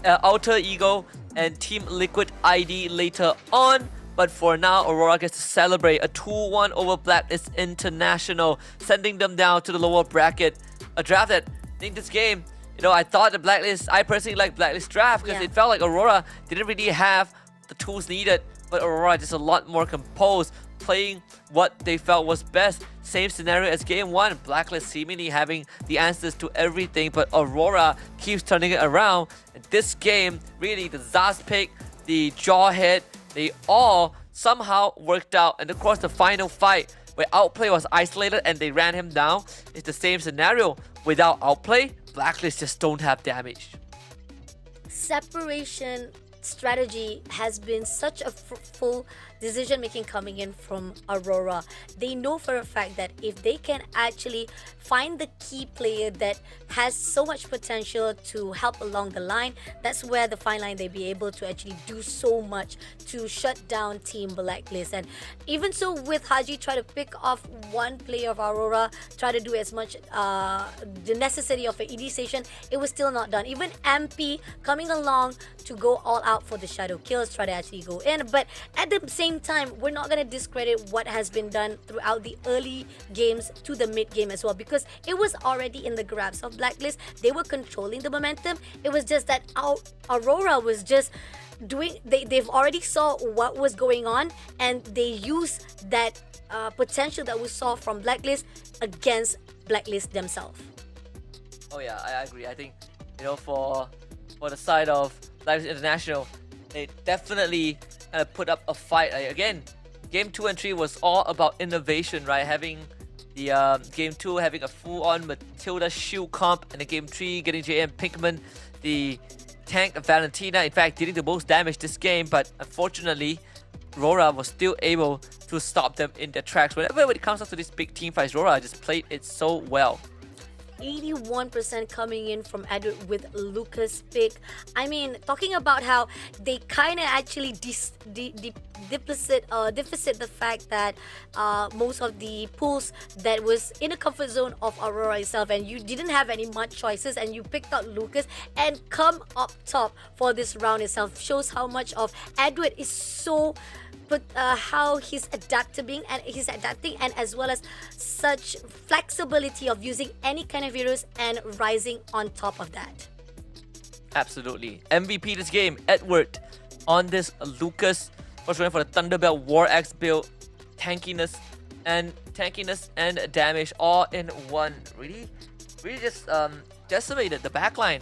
Alter Ego and Team Liquid ID later on. But for now, Aurora gets to celebrate a 2-1 over Blacklist International, sending them down to the lower bracket. A draft that, in this game, I thought the Blacklist, I personally like Blacklist draft because it felt like Aurora didn't really have the tools needed, but Aurora just a lot more composed, playing what they felt was best. Same scenario as game 1, Blacklist seemingly having the answers to everything, but Aurora keeps turning it around. And this game, really, the Zaz pick, the Jawhead, they all somehow worked out. And of course, the final fight where Outplay was isolated and they ran him down is the same scenario. Without Outplay, Blacklist just don't have damage. Separation strategy has been such a fruitful decision making coming in from Aurora. They know for a fact that if they can actually find the key player that has so much potential to help along the line, that's where the fine line they'll be able to actually do so much to shut down Team Blacklist. And even so, with Haji try to pick off one player of Aurora, try to do as much the necessity of an ED station, it was still not done. Even MP coming along to go all out for the shadow kills, try to actually go in, but at the same time, we're not going to discredit what has been done throughout the early games to the mid game as well, because it was already in the grasp of Blacklist. They were controlling the momentum. It was just that Aurora was just doing, they've already saw what was going on, and they used that potential that we saw from Blacklist against Blacklist themselves. Oh yeah, I agree. I think, for the side of Blacklist International, they definitely put up a fight. Again, game 2 and 3 was all about innovation, right? Having the game 2 having a full-on Matilda shield comp, and the game 3 getting JM Pinkman, the tank of Valentina, in fact dealing the most damage this game, but unfortunately Aurora was still able to stop them in their tracks. Whenever it comes up to this big team fights, Aurora just played it so well. 81% coming in from Edward with Lucas pick. I mean, talking about how they kind of actually deficit the fact that most of the pools that was in the comfort zone of Aurora itself, and you didn't have any much choices, and you picked out Lucas and come up top for this round itself, shows how much of Edward is so, but how he's adapting and as well as such flexibility of using any kind of heroes and rising on top of that. Absolutely. MVP this game, Edward on this Lucas. Was running for the Thunderbelt War Axe build. Tankiness and damage all in one. Really just decimated the backline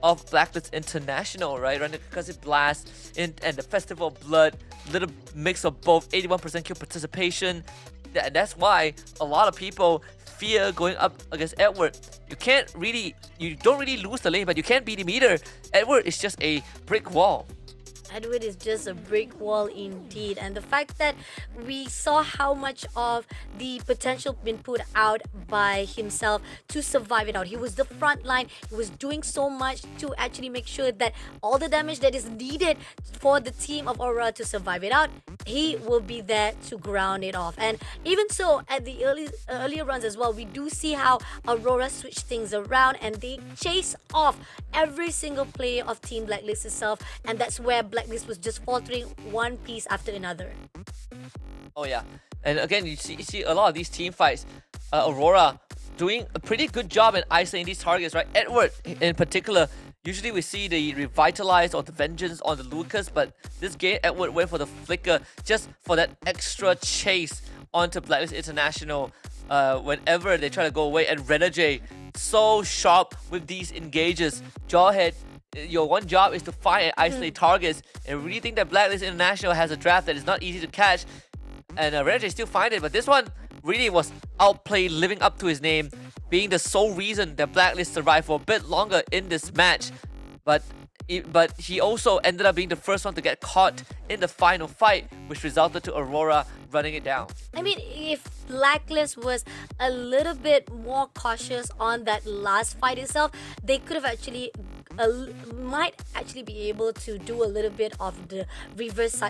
of Blacklist International, right? Running the Concussive Blast and the Festival of Blood. Little mix of both, 81% kill participation. That's why a lot of people fear going up against Edward. You don't really lose the lane, but you can't beat him either. Edward is just a brick wall. Edward is just a brick wall indeed, and the fact that we saw how much of the potential been put out by himself to survive it out. He was the front line. He was doing so much to actually make sure that all the damage that is needed for the team of Aurora to survive it out, he will be there to ground it off. And even so, at the earlier runs as well, we do see how Aurora switch things around and they chase off every single player of Team Blacklist itself, and that's where Blacklist was just faltering one piece after another. Oh yeah, and again you see a lot of these team fights. Aurora doing a pretty good job in isolating these targets, right? Edward in particular. Usually we see the Revitalize or the Vengeance on the Lucas, but this game Edward went for the Flicker just for that extra chase onto Blacklist International whenever they try to go away. And Renajay, so sharp with these engages. Jawhead, your one job is to find and isolate targets, and I really think that Blacklist International has a draft that is not easy to catch, and Renajay still find it, but this one really was outplayed, living up to his name, being the sole reason that Blacklist survived for a bit longer in this match. But he also ended up being the first one to get caught in the final fight, which resulted to Aurora running it down. I mean, if Blacklist was a little bit more cautious on that last fight itself, they could have actually might actually be able to do a little bit of the reverse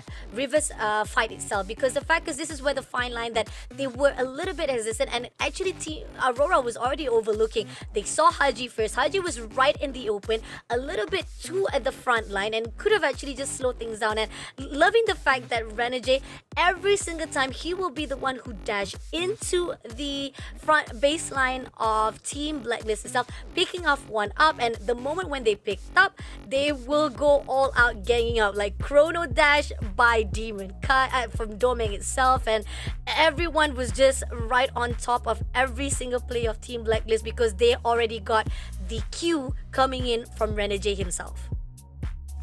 fight itself, because the fact is this is where the fine line that they were a little bit hesitant, and actually Aurora was already overlooking. They saw Haji first. Haji was right in the open, a little bit too at the front line, and could have actually just slowed things down. And loving the fact that Renajay, every single time he will be the one who dash into the front baseline of Team Blacklist itself, picking off one up, and the moment when they picked up, they will go all out, ganging up like Chrono Dash by Demon Cut from Doming itself, and everyone was just right on top of every single play of Team Blacklist because they already got the cue coming in from Renajay himself.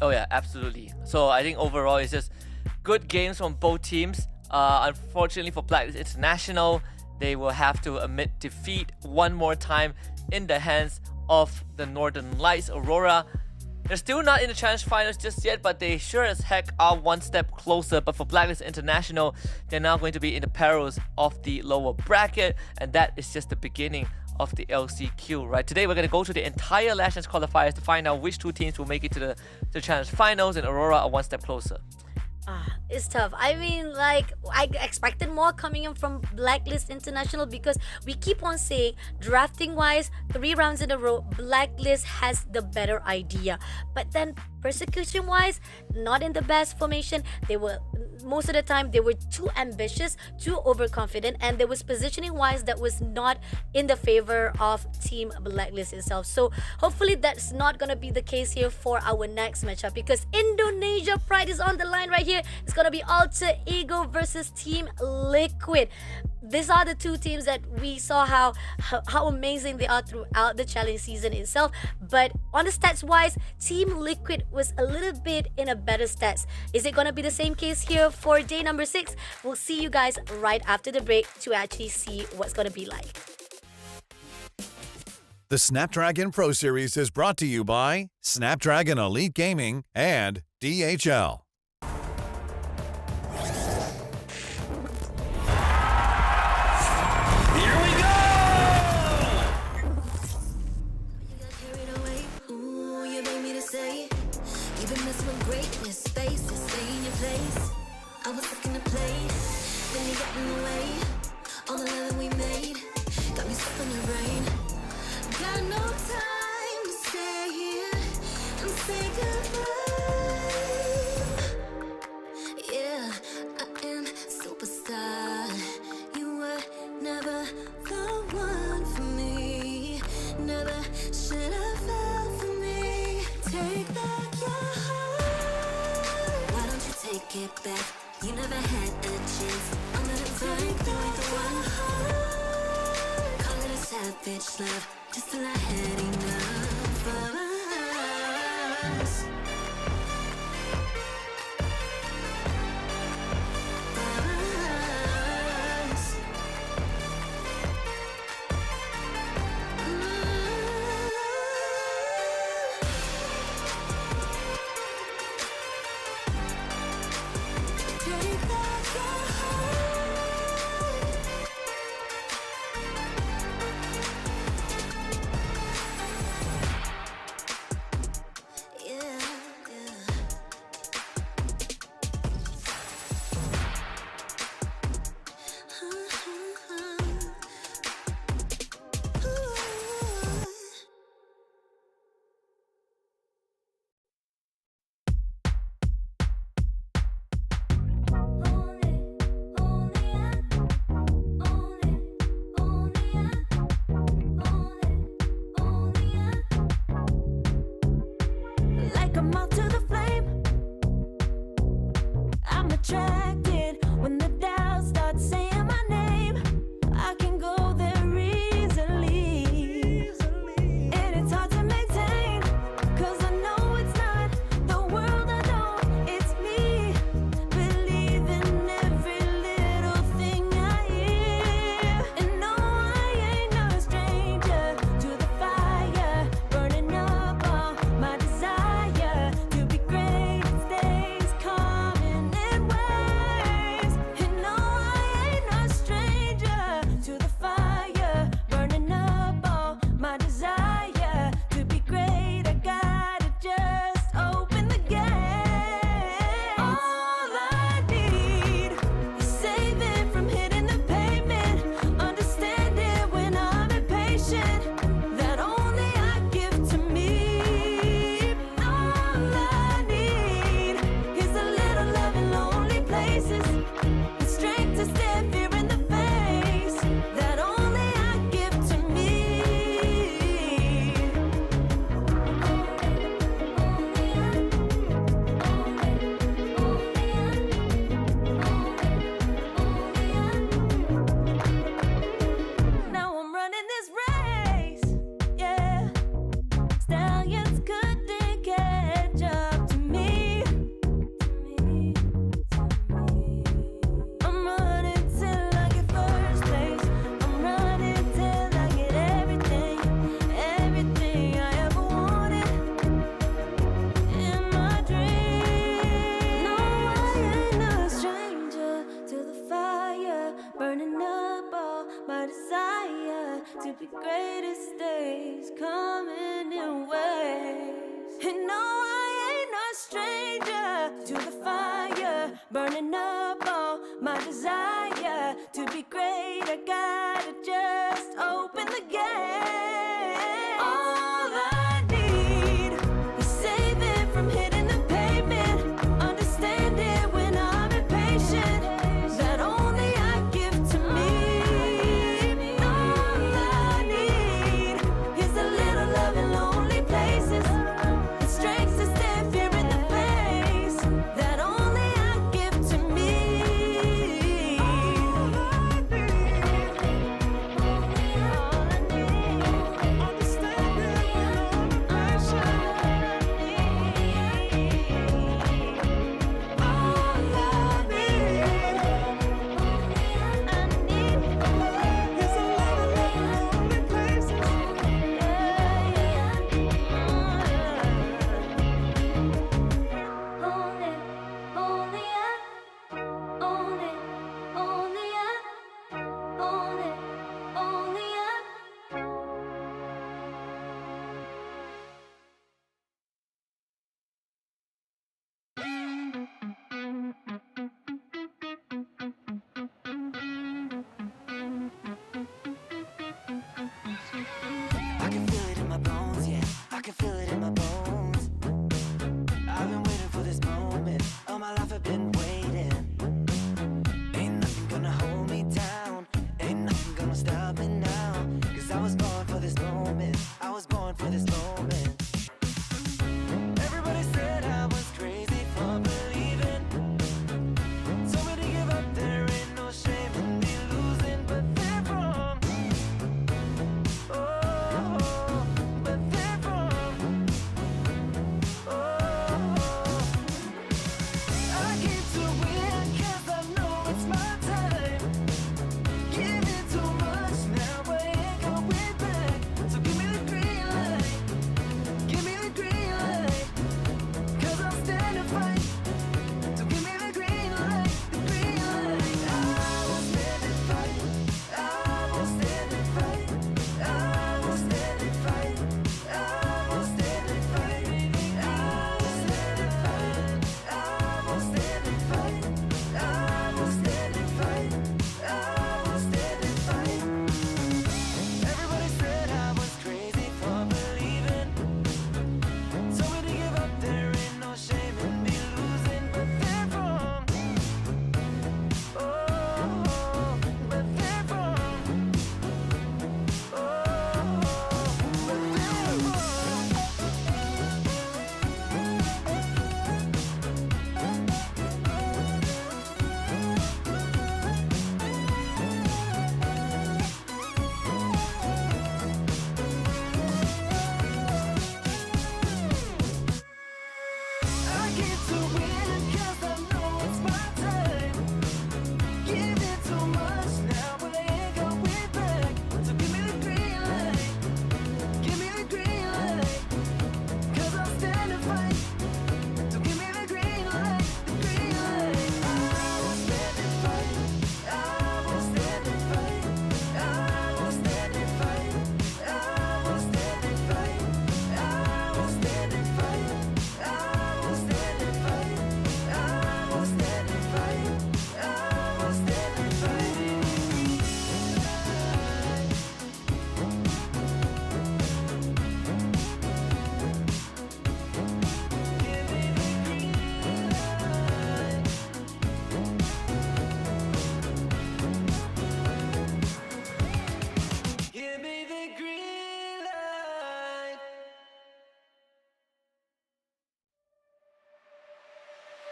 Oh yeah, absolutely. So I think overall it's just good games from both teams. Unfortunately for Blacklist International, they will have to admit defeat one more time in the hands of the Northern Lights. Aurora, they're still not in the challenge finals just yet, but they sure as heck are one step closer. But for Blacklist International, they're now going to be in the perils of the lower bracket, and that is just the beginning of the LCQ, right? Today we're going to go through the entire Last Chance qualifiers to find out which two teams will make it to the challenge finals, and Aurora are one step closer. It's tough. I mean, like, I expected more coming in from Blacklist International because we keep on saying, drafting wise, 3 rounds in a row, Blacklist has the better idea. But then persecution wise, not in the best formation. They were, most of the time, they were too ambitious, too overconfident, and there was positioning wise that was not in the favor of Team Blacklist itself. So hopefully that's not gonna be the case here for our next matchup, because Indonesia Pride is on the line right here. It's gonna be Alter Ego versus Team Liquid. These are the two teams that we saw how amazing they are throughout the challenge season itself. But on the stats wise, Team Liquid was a little bit in a better stats. Is it gonna be the same case here for day number 6? We'll see you guys right after the break to actually see what's gonna be like. The Snapdragon Pro Series is brought to you by Snapdragon Elite Gaming and DHL. I was looking to play, then you got in the way. All the love that we made got me stuck in the rain. Got no time to stay here and say goodbye. Yeah, I am superstar. You were never the one for me. Never should have fell for me. Take back your heart. Why don't you take it back? You never had a chance. I'm gonna take the one heart. Call it a savage love, just till I had enough of us. attracted when the doubt starts saying my name. I can go there easily, and it's hard to maintain, 'cause I know it's not the world I know, it's me. Believe in every little thing I hear, and no, I ain't no stranger to the fire, burning up all my desire to be great. It stays coming in waves, and no, I ain't no stranger to the fire, burning up all my desire to be great. I gotta just open the gate. All I need is saving from hitting the pavement, understanding when I'm impatient, that only I give to me. All I need is a little love in lonely places, the strength to stare fear in the face, that only I give to me. Now I'm running this race, yeah. Stallions couldn't catch up to me. I'm running till I get first place. I'm running till I get everything, everything I ever wanted in my dream. No, I ain't no stranger to the fire, burning up all my desire to be greatest days coming in waves. And no, I ain't no stranger to the fire, burning up all my desire to be great. I gotta just open the gate. All I need is saving from hitting the pavement, understanding when I'm impatient, that only I give to me. All I need is a little love in lonely places, the strength to stand fear in the face, that only I give to me.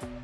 Welcome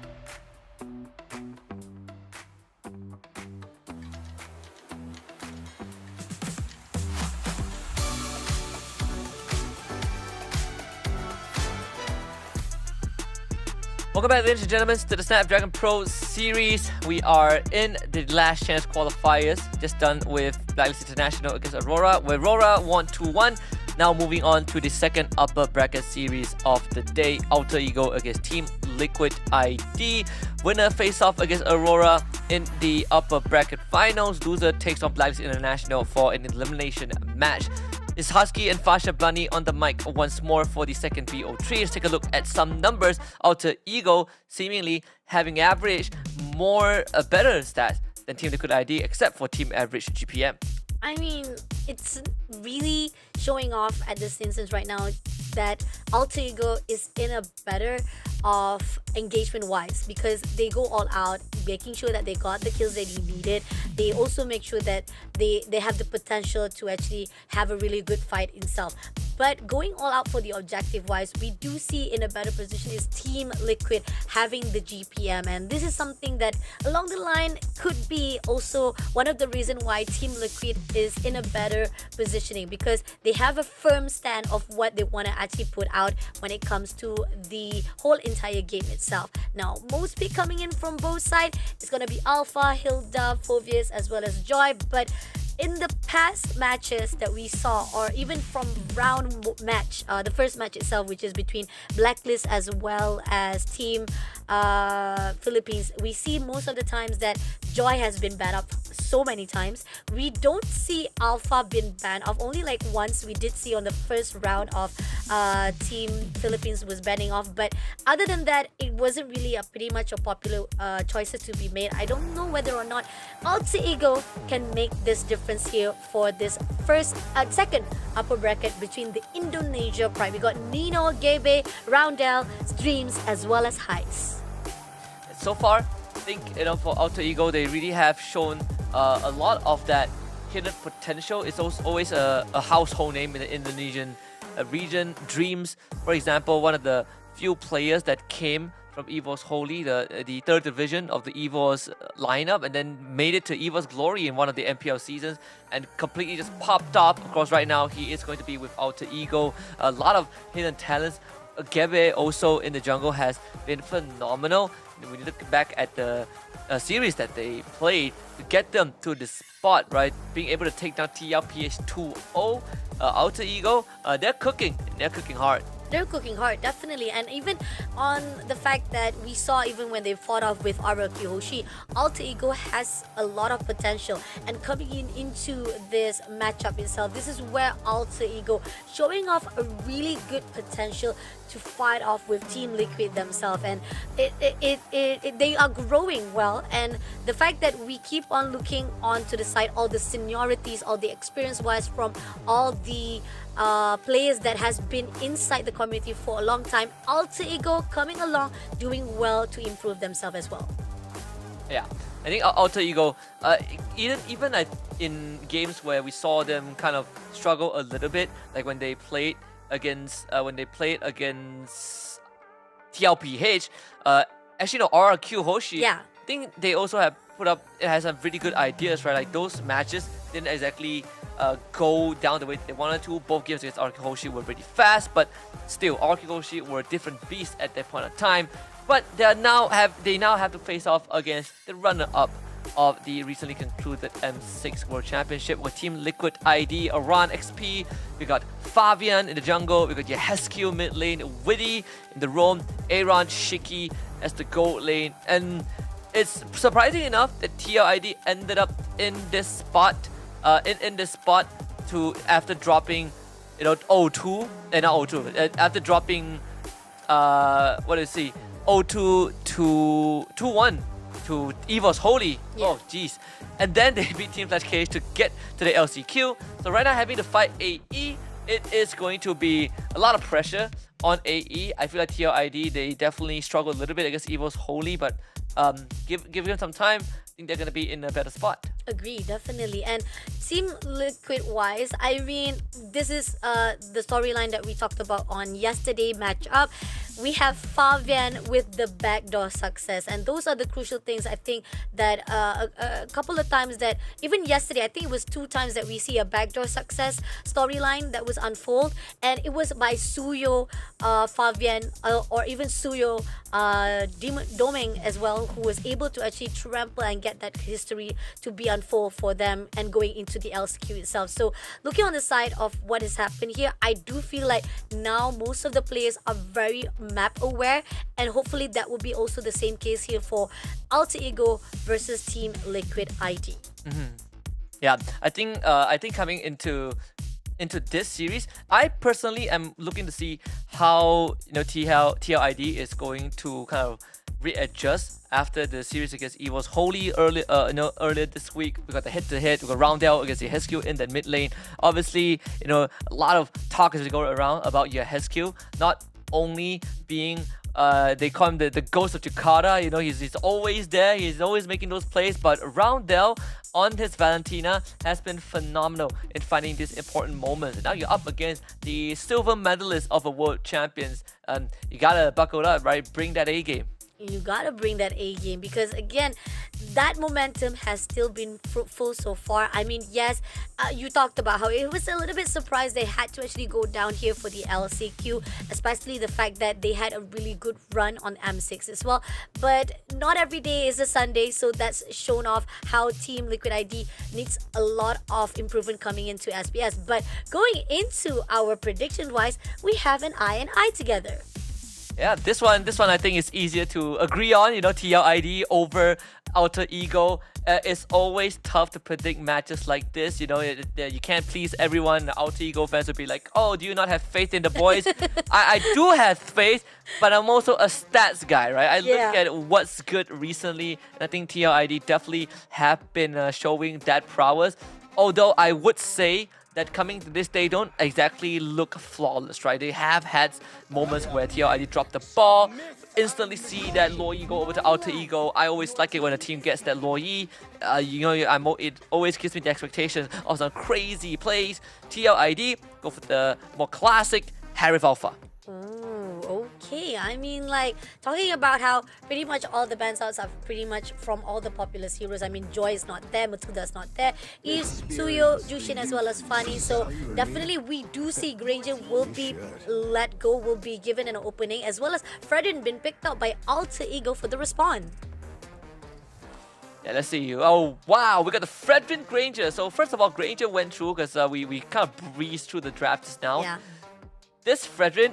back, ladies and gentlemen, to the Snapdragon Pro Series. We are in the last chance qualifiers, just done with Blacklist International against Aurora, where Aurora won 2-1. Now moving on to the second upper bracket series of the day, Alter Ego against Team Liquid ID. Winner face off against Aurora in the upper bracket finals. Loser takes on Blacklist International for an elimination match. It's Husky and Fasha Blani on the mic once more for the second BO3. Let's take a look at some numbers. Alter Ego seemingly having average better stats than Team Liquid ID, except for team average GPM. I mean, it's really showing off at this instance right now that Alter Ego is in a better of engagement wise, because they go all out, making sure that they got the kills that he needed. They also make sure that they have the potential to actually have a really good fight itself. But going all out for the objective wise, we do see in a better position is Team Liquid having the GPM, and this is something that along the line could be also one of the reasons why Team Liquid is in a better positioning, because they have a firm stand of what they want to actually put out when it comes to the whole entire game itself. Now, most pick coming in from both sides is going to be Alpha, Hilda, Fovius, as well as Joy, but in the past matches that we saw, or even from the first match itself, which is between Blacklist as well as Team Philippines, we see most of the times that Joy has been banned up so many times. We don't see Alpha being banned off. Only like once we did see on the first round of Team Philippines was banning off. But other than that, it wasn't really pretty much a popular choices to be made. I don't know whether or not Alter Ego can make this difference here for this second upper bracket between the Indonesia Pride. We got Nino, Gebe, Roundel, Streams, as well as Heist. So far, I think for Alter Ego, they really have shown a lot of that hidden potential. It's always a household name in the Indonesian region. Dreams, for example, one of the few players that came from EVO's Holy, the third division of the EVO's lineup, and then made it to EVO's Glory in one of the MPL seasons and completely just popped up. Of course, right now he is going to be with Alter Ego. A lot of hidden talents. Gebe also in the jungle has been phenomenal. When you look back at the series that they played to get them to this spot, right? Being able to take down TLPH 2-0, Alter Ego, they're cooking hard. They're cooking hard, definitely. And even on the fact that we saw even when they fought off with RL Kiyoshi, Alter Ego has a lot of potential. And coming into this matchup itself, this is where Alter Ego showing off a really good potential to fight off with Team Liquid themselves. And they are growing well. And the fact that we keep on looking onto the side, all the seniorities, all the experience-wise from all the players that has been inside the community for a long time, Alter Ego coming along, doing well to improve themselves as well. Yeah, I think Alter Ego, even in games where we saw them kind of struggle a little bit, like when they played against TLPH, actually no, RRQ Hoshi. Yeah. I think they also have has some really good ideas, right? Like those matches didn't exactly go down the way they wanted to. Both games against RRQ Hoshi were really fast, but still, RRQ Hoshi were a different beast at that point of time. But they now have to face off against the runner-up of the recently concluded M6 World Championship with Team Liquid ID, Aran XP. We got Fabian in the jungle, we got Yehescu mid lane, Witty in the roam, Aaron Shiki as the gold lane. And it's surprising enough that TLID ended up in this spot, after dropping, O2, not O2, after dropping, 0-2 to 2-1 to EVO's Holy. Yeah. Oh, jeez. And then they beat Team Flash KH to get to the LCQ. So right now, having to fight AE, it is going to be a lot of pressure on AE. I feel like TLID, they definitely struggled a little bit against EVO's Holy, but Give them some time. I think they're gonna be in a better spot. Agree, definitely. And Team Liquid wise, I mean, this is the storyline that we talked about on yesterday matchup. We have Fabian with the backdoor success, and those are the crucial things. I think that a couple of times that even yesterday, I think it was 2 times that we see a backdoor success storyline that was unfold, and it was by Suyo, Fabian, or even Suyo, Doming as well, who was able to actually trample and get that history to be unfold for them and going into the LCQ itself. So looking on the side of what has happened here, I do feel like now most of the players are very map aware, and hopefully that will be also the same case here for Alter Ego versus Team Liquid ID. Yeah, I think coming into this series, I personally am looking to see how TLID is going to kind of readjust after the series against Evil's Holy earlier this week. We got the head-to-head, we got Roundel against the HQ in the mid lane. Obviously, a lot of talk is going around about your HQ not only being they call him the ghost of Jakarta. He's always there, he's always making those plays, but Roundel on his Valentina has been phenomenal in finding these important moments. And now you're up against the silver medalist of a world champions. You gotta buckle up, right? Bring that A game. You gotta bring that A game, because again, that momentum has still been fruitful so far. I mean, yes, you talked about how it was a little bit surprised they had to actually go down here for the LCQ, especially the fact that they had a really good run on M6 as well. But not every day is a Sunday, so that's shown off how Team Liquid ID needs a lot of improvement coming into SPS. But going into our prediction wise, we have an eye and eye together. Yeah, this one I think is easier to agree on. TLID over Alter Ego. It's always tough to predict matches like this. You can't please everyone. The Alter Ego fans will be like, "Oh, do you not have faith in the boys?" I do have faith, but I'm also a stats guy, right? I look at what's good recently, and I think TLID definitely have been showing that prowess. Although I would say that coming to this, they don't exactly look flawless, right? They have had moments where TLID dropped the ball, instantly see that Loyi go over to Alter Ego. I always like it when a team gets that Loyi. It always gives me the expectation of some crazy plays. TLID go for the more classic Harif Alpha. Oh, okay. I mean, like, talking about how pretty much all the bans outs are pretty much from all the populous heroes. I mean, Joy is not there, Matuda's not there, Eves, Suyo, Jushin, as well as Fanny. So definitely we do see Granger will be let go, will be given an opening, as well as Fredrin been picked up by Alter Ego for the respawn. Yeah, let's see. Oh, wow, we got the Fredrin Granger. So first of all, Granger went through because we kind of breezed through the draft just now. Yeah. This Fredrin,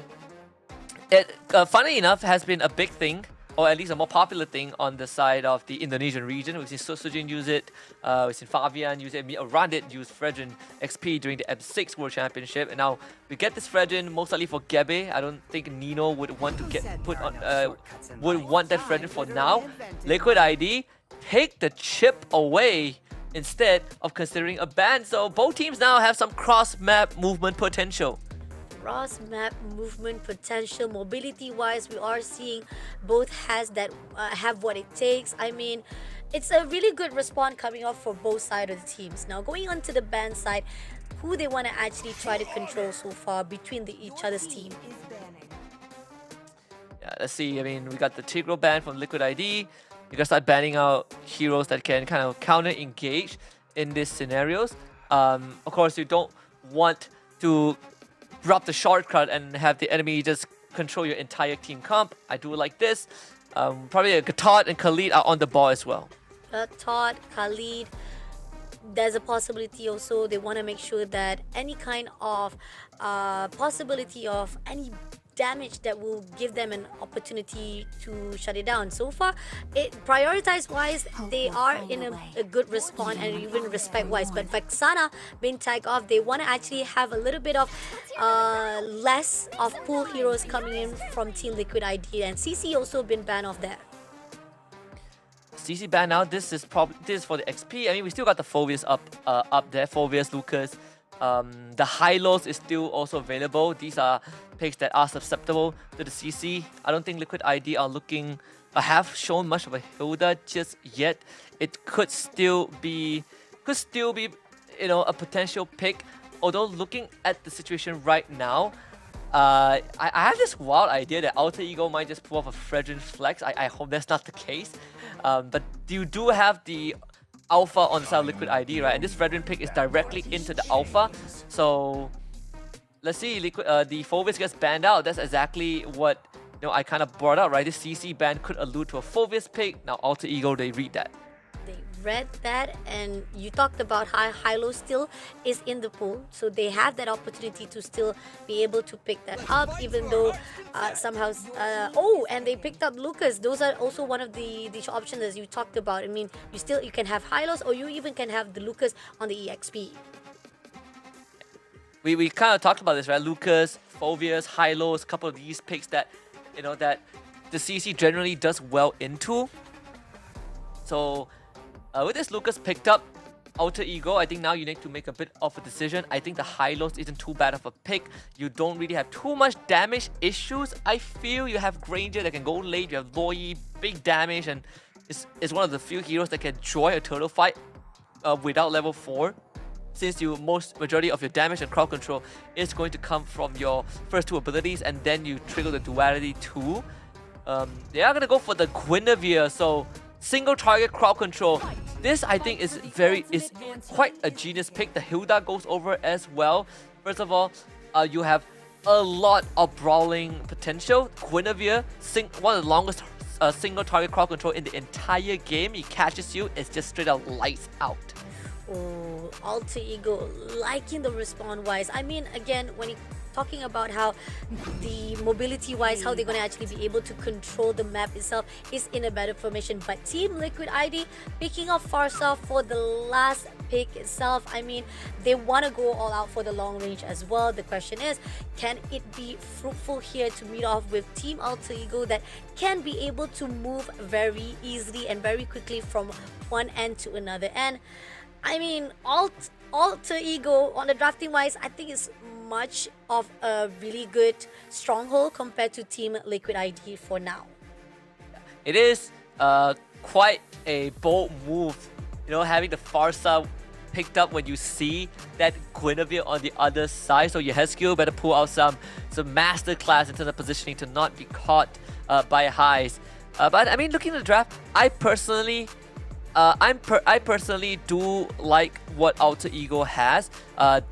funny enough, has been a big thing, or at least a more popular thing on the side of the Indonesian region. We've seen Sujin use it, we've seen Fabian use it, Randit use Fredrin XP during the M6 World Championship, and now we get this Fredrin most likely for Gebe. I don't think Nino would want to would want that Fredrin for now. Liquid ID take the chip away instead of considering a ban, so both teams now have some cross-map movement potential. Cross map movement potential, mobility wise, we are seeing both has that have what it takes. I mean, it's a really good response coming off for both sides of the teams. Now going on to the ban side, who they want to actually try to control so far between each other's team. Yeah, let's see. I mean, we got the Tigro ban from Liquid ID. You gotta start banning out heroes that can kind of counter engage in these scenarios. Of course, you don't want to drop the shortcut and have the enemy just control your entire team comp. I do like this. Probably a Todd and Khalid are on the ball as well. Todd, Khalid, there's a possibility also they want to make sure that any kind of possibility of any damage that will give them an opportunity to shut it down. So far, prioritize wise, they are in a good response and even respect wise. But Vexana being tagged off, they want to actually have a little bit of less of pool heroes coming in from Team Liquid ID, and CC also been banned off there. CC ban now. This is for the XP. I mean, we still got the Phobius up there. Phobius, Lucas. The Hylos is still also available. These are picks that are susceptible to the CC. I don't think Liquid ID are looking have shown much of a Hilda just yet. It could still be, a potential pick. Although looking at the situation right now, I have this wild idea that Alter Ego might just pull off a Fredrin flex. I hope that's not the case. But you do have the Alpha on the side of Liquid ID, right? And this Fredrin pick is directly into the Alpha. So let's see, the Phovis gets banned out. That's exactly what I kind of brought out, right? This CC ban could allude to a Phovis pick. Now Alter Ego, they read that. They read that, and you talked about how Hilo still is in the pool, so they have that opportunity to still be able to pick that up, even though somehow and they picked up Lucas. Those are also one of the options as you talked about. I mean, you can have Hilos, or you even can have the Lucas on the EXP. We kind of talked about this, right? Lucas, Phovius, Hylos, a couple of these picks that that the CC generally does well into. So with this Lucas picked up Alter Ego, I think now you need to make a bit of a decision. I think the Hylos isn't too bad of a pick. You don't really have too much damage issues. I feel you have Granger that can go late. You have Loi, big damage, and is one of the few heroes that can join a turtle fight without level 4. Since majority of your damage and crowd control is going to come from your first 2 abilities, and then you trigger the duality too. They are gonna go for the Guinevere, so single target crowd control. This I think is quite a genius pick. The Hilda goes over as well. First of all, you have a lot of brawling potential. Guinevere, one of the longest single target crowd control in the entire game. He catches you, it's just straight out lights out. Oh, Alter Ego liking the respawn wise. I mean, again, when you're talking about how the mobility wise, how they're going to actually be able to control the map itself is in a better formation. But Team Liquid ID picking up Farsa for the last pick itself. I mean, they want to go all out for the long range as well. The question is, can it be fruitful here to meet off with Team Alter Ego that can be able to move very easily and very quickly from one end to another? And I mean, Alter Ego on the drafting wise, I think is much of a really good stronghold compared to Team Liquid ID for now. It is quite a bold move, having the Farsa picked up when you see that Guinevere on the other side. So your Heskiel better pull out some masterclass in terms of positioning to not be caught by highs. But I mean, looking at the draft, I personally do like what Alter Ego has.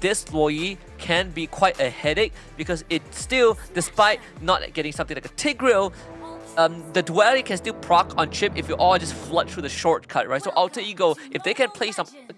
This Loi can be quite a headache because it still, despite not getting something like a Tigreal, the duality can still proc on chip if you all just flood through the shortcut, right? So Alter Ego, if they can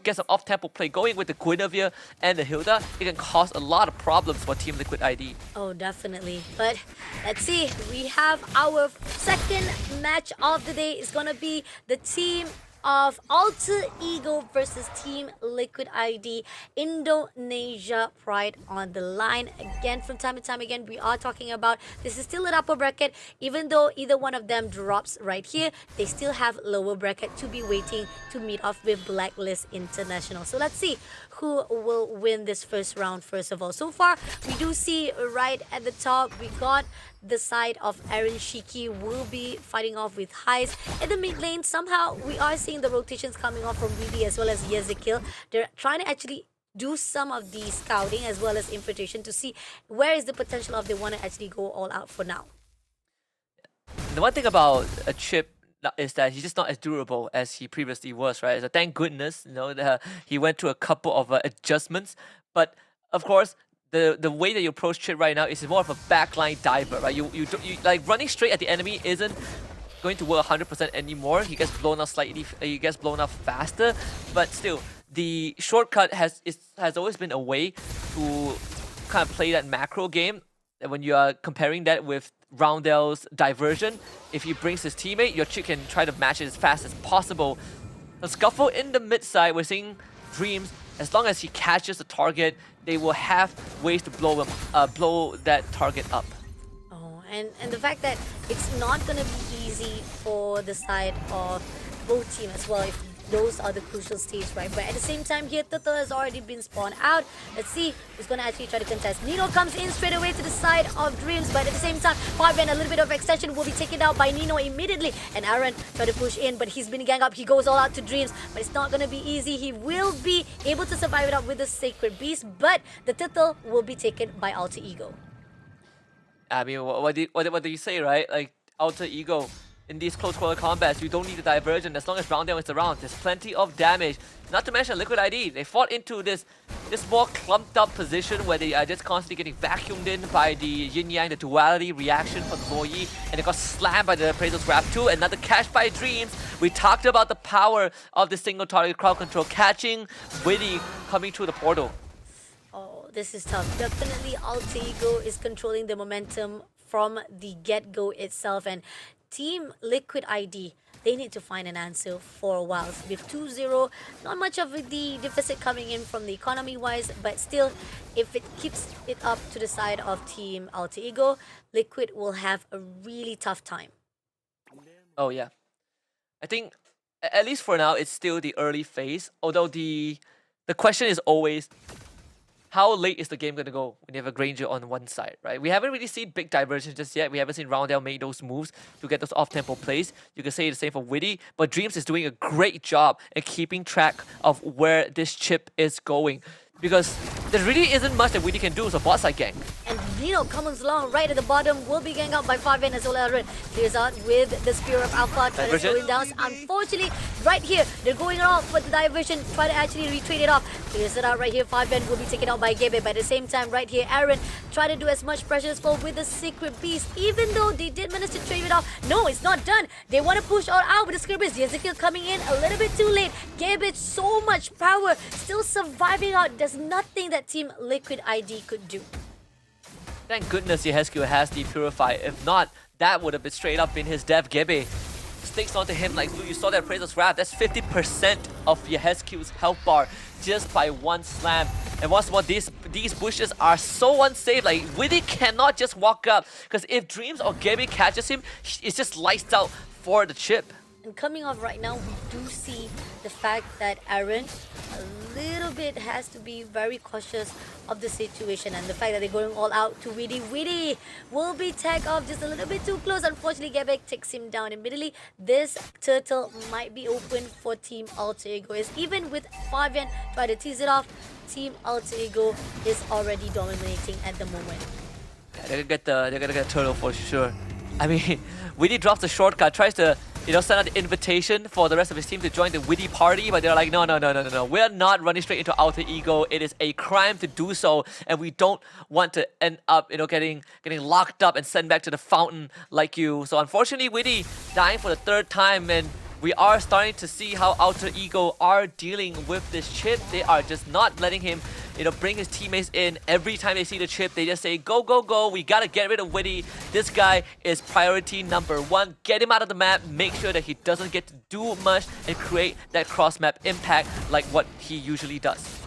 get some off-tempo play going with the Guinevere and the Hilda, it can cause a lot of problems for Team Liquid ID. Oh, definitely. But let's see. We have our second match of the day. It's gonna be the team of Alter Ego versus Team Liquid ID. Indonesia Pride on the line. Again, from time to time again, we are talking about this is still an upper bracket. Even though either one of them drops right here, they still have lower bracket to be waiting to meet off with Blacklist International. So let's see who will win this first round first of all. So far, we do see right at the top, we got the side of Aaron Shiki will be fighting off with Highs. In the mid lane, somehow we are seeing the rotations coming off from Weedy as well as Yezekil. They're trying to actually do some of the scouting as well as infiltration to see where is the potential of they want to actually go all out for now. The one thing about a chip is that he's just not as durable as he previously was, right? So thank goodness, he went through a couple of adjustments. But of course, the way that you approach Chip right now is more of a backline diver, right? You like running straight at the enemy isn't going to work 100% anymore. He gets blown up faster, but still, the shortcut has always been a way to kind of play that macro game. And when you are comparing that with Roundel's diversion, if he brings his teammate, your Chip can try to match it as fast as possible. The scuffle in the mid side, we're seeing Dreams. As long as he catches the target, they will have ways to blow that target up. Oh, and the fact that it's not going to be easy for the side of both teams as well. If those are the crucial stages, right? But at the same time here, Turtle has already been spawned out. Let's see who's going to actually try to contest. Nino comes in straight away to the side of Dreams, but at the same time, Fabian, a little bit of extension will be taken out by Nino immediately. And Aaron tried to push in, but he's been ganged up. He goes all out to Dreams, but it's not going to be easy. He will be able to survive it up with the Sacred Beast, but the Turtle will be taken by Alter Ego. I mean, what do you say, right? Like, Alter Ego, in these close quarter combats, you don't need the diversion as long as Roundel is around. There's plenty of damage. Not to mention Liquid ID. They fought into this more clumped up position where they are just constantly getting vacuumed in by the yin-yang, the duality reaction from Lo Yi, and they got slammed by the Appraisal's Grab 2. Another catch by Dreams. We talked about the power of the single target crowd control, catching Witty coming through the portal. Oh, this is tough. Definitely Alter Ego is controlling the momentum from the get-go itself, and Team Liquid ID, they need to find an answer for a while. With 2-0, not much of the deficit coming in from the economy-wise, but still, if it keeps it up to the side of Team Alter Ego, Liquid will have a really tough time. Oh yeah. I think, at least for now, it's still the early phase, although the question is always, how late is the game going to go when you have a Granger on one side, right? We haven't really seen big diversions just yet. We haven't seen Roundel make those moves to get those off-tempo plays. You can say the same for Witty, but Dreams is doing a great job at keeping track of where this chip is going. Because there really isn't much that Witty can do, so bot side gang. And Nino comes along right at the bottom, will be ganged out by Fabian as well as Aaron. Clears out with the Spear of Alpha, trying to slow him down. Unfortunately, right here, they're going off for the diversion, try to actually retrade it off. Clears it out right here, Fabian will be taken out by Gebe. But at the same time, right here, Aaron try to do as much pressure as possible with the Secret Beast. Even though they did manage to trade it off, no, it's not done. They want to push all out with the Secret Beast. Ezekiel coming in a little bit too late. Gebe, so much power, still surviving out. There's nothing that Team Liquid ID could do. Thank goodness Yehescu has the Purify. If not, that would have been straight up in his death. Gebe sticks onto him like glue. You saw that Appraisal's Wrath. That's 50% of Yehescu's health bar just by one slam. And what's more, these bushes are so unsafe. Like, Witty cannot just walk up, because if Dreams or Gebe catches him, it's just lights out for the chip. And coming off right now, we do see the fact that Aaron a little bit has to be very cautious of the situation, and the fact that they're going all out to Witty. Witty will be tagged off just a little bit too close. Unfortunately, Gebek takes him down immediately. This turtle might be open for Team Alter Ego. Even with Fabian trying to tease it off, Team Alter Ego is already dominating at the moment. Yeah, they're gonna get turtle for sure. I mean, Witty drops the shortcut, tries to send out the invitation for the rest of his team to join the Witty party, but they're like, no. We're not running straight into Alter Ego. It is a crime to do so, and we don't want to end up, getting locked up and sent back to the fountain like you. So unfortunately, Witty dying for the third time, and we are starting to see how Alter Ego are dealing with this chip. They are just not letting him, bring his teammates in. Every time they see the chip, they just say, go, go, go. We gotta get rid of Witty. This guy is priority number one. Get him out of the map. Make sure that he doesn't get to do much and create that cross-map impact like what he usually does.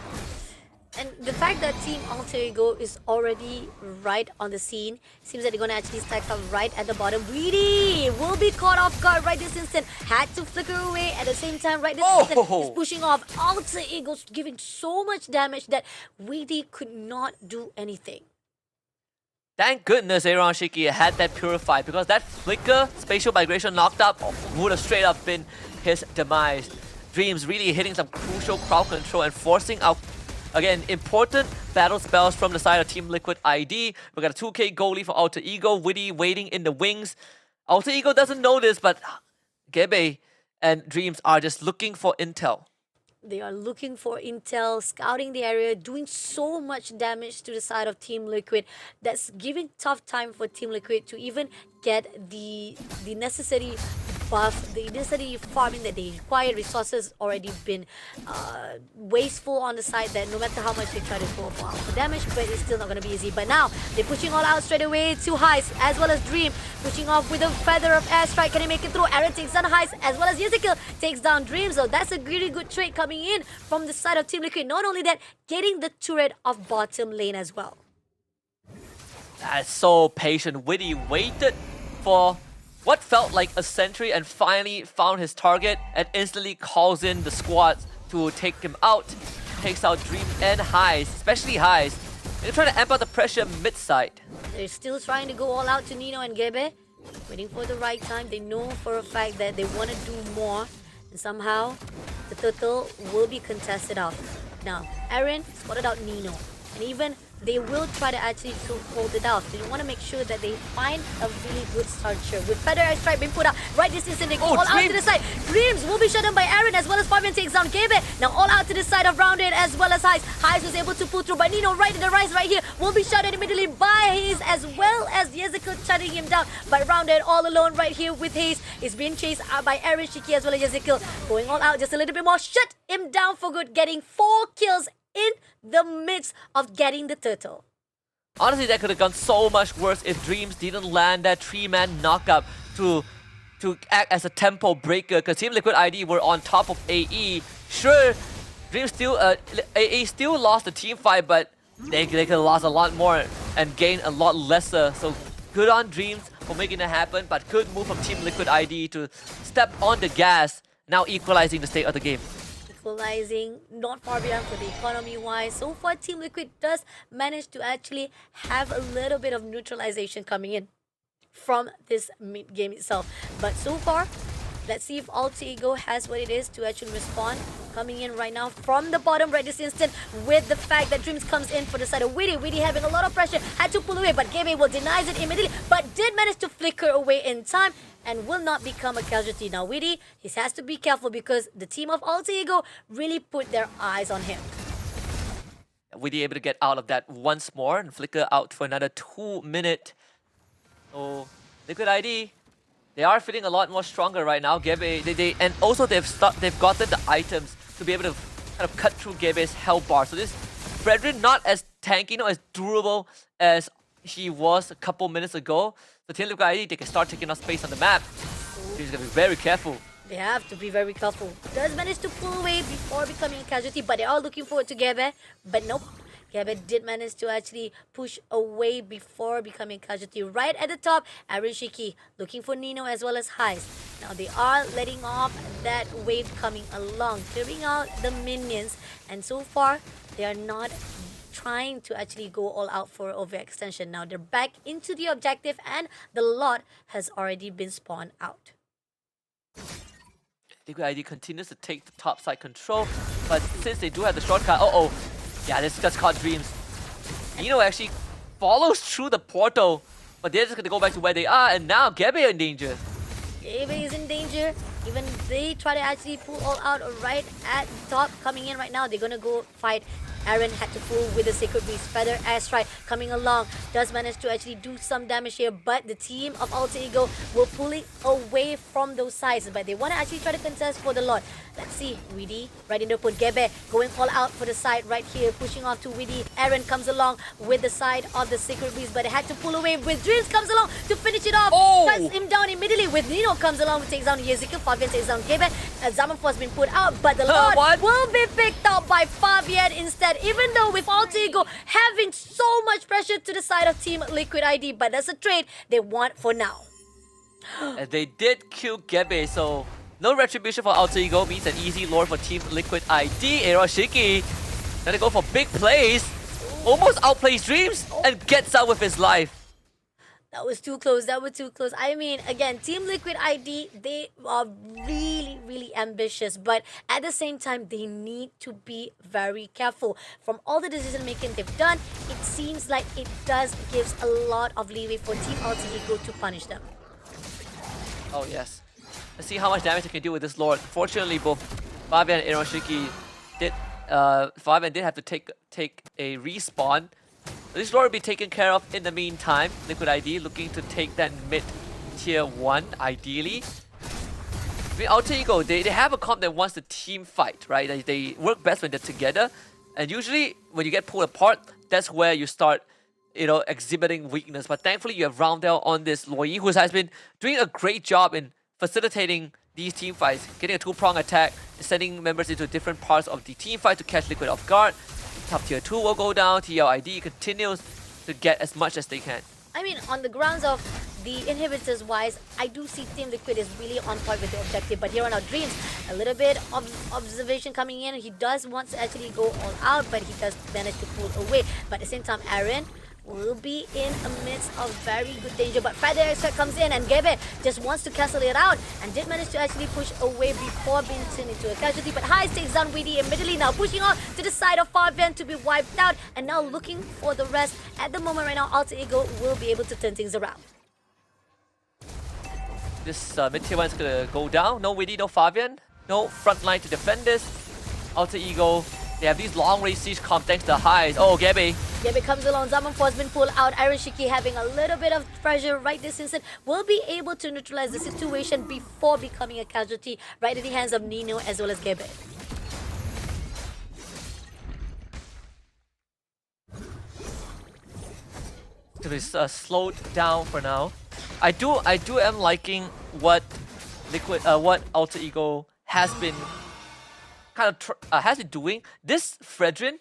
And the fact that Team Alter Ego is already right on the scene, seems that they're going to actually stack up right at the bottom. Witty will be caught off guard right this instant. Had to flicker away at the same time right this instant. He's pushing off. Alter Ego's giving so much damage that Witty could not do anything. Thank goodness Aaron Shiki had that Purify, because that flicker spatial migration knocked up would have straight up been his demise. Dreams really hitting some crucial crowd control and forcing out, again, important battle spells from the side of Team Liquid ID. We got a 2k goalie for Alter Ego. Witty waiting in the wings. Alter Ego doesn't know this, but Gebe and Dreams are just looking for intel. They are looking for intel, scouting the area, doing so much damage to the side of Team Liquid. That's giving tough time for Team Liquid to even get the necessary buff, the necessary farming that they require. Resources already been wasteful on the side, that no matter how much they try to go for damage, but it's still not going to be easy. But now they're pushing all out straight away to Heist as well as Dream, pushing off with a Feather of Airstrike. Can he make it through? Aaron takes down Heist as well as Ezekiel takes down Dream. So that's a really good trade coming in from the side of Team Liquid. Not only that, getting the turret of bottom lane as well. That's so patient. Witty waited for what felt like a sentry and finally found his target and instantly calls in the squads to take him out. Takes out Dream and Highs, especially Highs. They're trying to amp out the pressure mid-side. They're still trying to go all out to Nino and Gebe. Waiting for the right time. They know for a fact that they want to do more. And somehow, the turtle will be contested out. Now, Aaron spotted out Nino. And even they will try to actually to hold it out. They want to make sure that they find a really good structure. With Feather Airstrike being put out right this instant, they go all out to the side. Dreams will be shut down by Aaron as well as Fabian takes down Gebe. Now all out to the side of Rounded as well as Highs. Highs was able to pull through, but Nino right in the rise right here will be shut down immediately by Hayes as well as Yezikel shutting him down. But Rounded all alone right here with Hayes is being chased out by Aaron, Shiki as well as Yezikel. Going all out just a little bit more. Shut him down for good, getting 4 kills in the midst of getting the turtle. Honestly, that could have gone so much worse if Dreams didn't land that 3-man knockup to act as a tempo breaker, because Team Liquid ID were on top of AE. Sure, Dreams still AE still lost the team fight, but they could have lost a lot more and gained a lot lesser. So good on Dreams for making it happen, but good move from Team Liquid ID to step on the gas, now equalizing the state of the game. Equalizing, not far behind for the economy-wise. So far, Team Liquid does manage to actually have a little bit of neutralization coming in from this mid-game itself. But so far, let's see if Alter Ego has what it is to actually respond. Coming in right now from the bottom right this instant with the fact that Dreams comes in for the side of Widdy. Widdy having a lot of pressure, had to pull away, but Gabe will denies it immediately, but did manage to flicker away in time and will not become a casualty. Now Widdy, he has to be careful because the team of Alter Ego really put their eyes on him. Widdy able to get out of that once more and flicker out for another 2 minutes. So Liquid ID, they are feeling a lot more stronger right now. Gebe, and also they've gotten the items to be able to kind of cut through Gebe's health bar. So this Fredrin not as tanky, not as durable as he was a couple minutes ago. So Team Liquid ID, they can start taking up space on the map. He's gonna be very careful. They have to be very careful. Does manage to pull away before becoming a casualty, but they are looking forward to Gebe. But nope. Gebe did manage to actually push away before becoming casualty. Right at the top, Aaron Shiki looking for Nino as well as Highs. Now they are letting off that wave coming along, clearing out the minions. And so far, they are not trying to actually go all out for overextension. Now they're back into the objective and the lot has already been spawned out. Liquid ID continues to take the top side control, but since they do have the shortcut, yeah, this just caught Dreams. Nino actually follows through the portal, but they're just gonna go back to where they are, and now Gebe in danger. Gebe is in danger. Even they try to actually pull all out right at the top. Coming in right now, they're gonna go fight. Aaron had to pull with the Sacred Beast. Feather Airstrike coming along. Does manage to actually do some damage here, but the team of Alter Ego will pull it away from those sides. But they want to actually try to contest for the Lord. Let's see. Widdy right in the open. Gebe going all out for the side right here. Pushing off to Widdy. Aaron comes along with the side of the Sacred Beast, but they had to pull away with Dreams comes along to finish it off. Cuts him down immediately with Nino comes along to take down Yezikel. Fabian takes down Gebe. Zaman has been put out, but the Lord will be picked out by Fabian instead. Even though with Alter Ego having so much pressure to the side of Team Liquid ID, but that's a trade they want for now. And they did kill Gebe, so no retribution for Alter Ego means an easy lore for Team Liquid ID. Eroshiki gonna go for big plays, almost outplays Dreams and gets out with his life. That was too close. That was too close. I mean, again, Team Liquid ID, they are really, really ambitious. But at the same time, they need to be very careful. From all the decision-making they've done, it seems like it does gives a lot of leeway for Team Alter Ego to punish them. Oh, yes. Let's see how much damage they can do with this Lord. Fortunately, both Fabian and Eroshiki did... Fabian did have to take a respawn. This Lord will be taken care of in the meantime. Liquid ID looking to take that mid tier 1, ideally. I mean, Alter Ego, they have a comp that wants the team fight, right? They work best when they're together. And usually, when you get pulled apart, that's where you start, exhibiting weakness. But thankfully, you have Roundel on this Loi, who has been doing a great job in facilitating these team fights. Getting a 2-prong attack, sending members into different parts of the team fight to catch Liquid off guard. Top tier 2 will go down, TLID continues to get as much as they can. I mean, on the grounds of the inhibitors wise, I do see Team Liquid is really on point with the objective. But here on our Dreams, a little bit of observation coming in. He does want to actually go all out, but he does manage to pull away. But at the same time, Aaron will be in a midst of very good danger. But Feather Extract comes in and Gebe just wants to cancel it out and did manage to actually push away before being turned into a casualty. But Heist takes down Weedy immediately, now pushing on to the side of Fabian to be wiped out and now looking for the rest. At the moment right now, Alter Ego will be able to turn things around. This mid-tier 1 is gonna go down. No Weedy, no Fabian. No front line to defend this. Alter Ego, they have these long-range siege comp thanks to Heist. Oh, Gebe. Gebe comes along, Zaman Force been pulled out. Iron Shiki having a little bit of pressure right this instant will be able to neutralize the situation before becoming a casualty right in the hands of Nino as well as Gebe. To be slowed down for now. I do am liking what Alter Ego has been doing. This Fredrin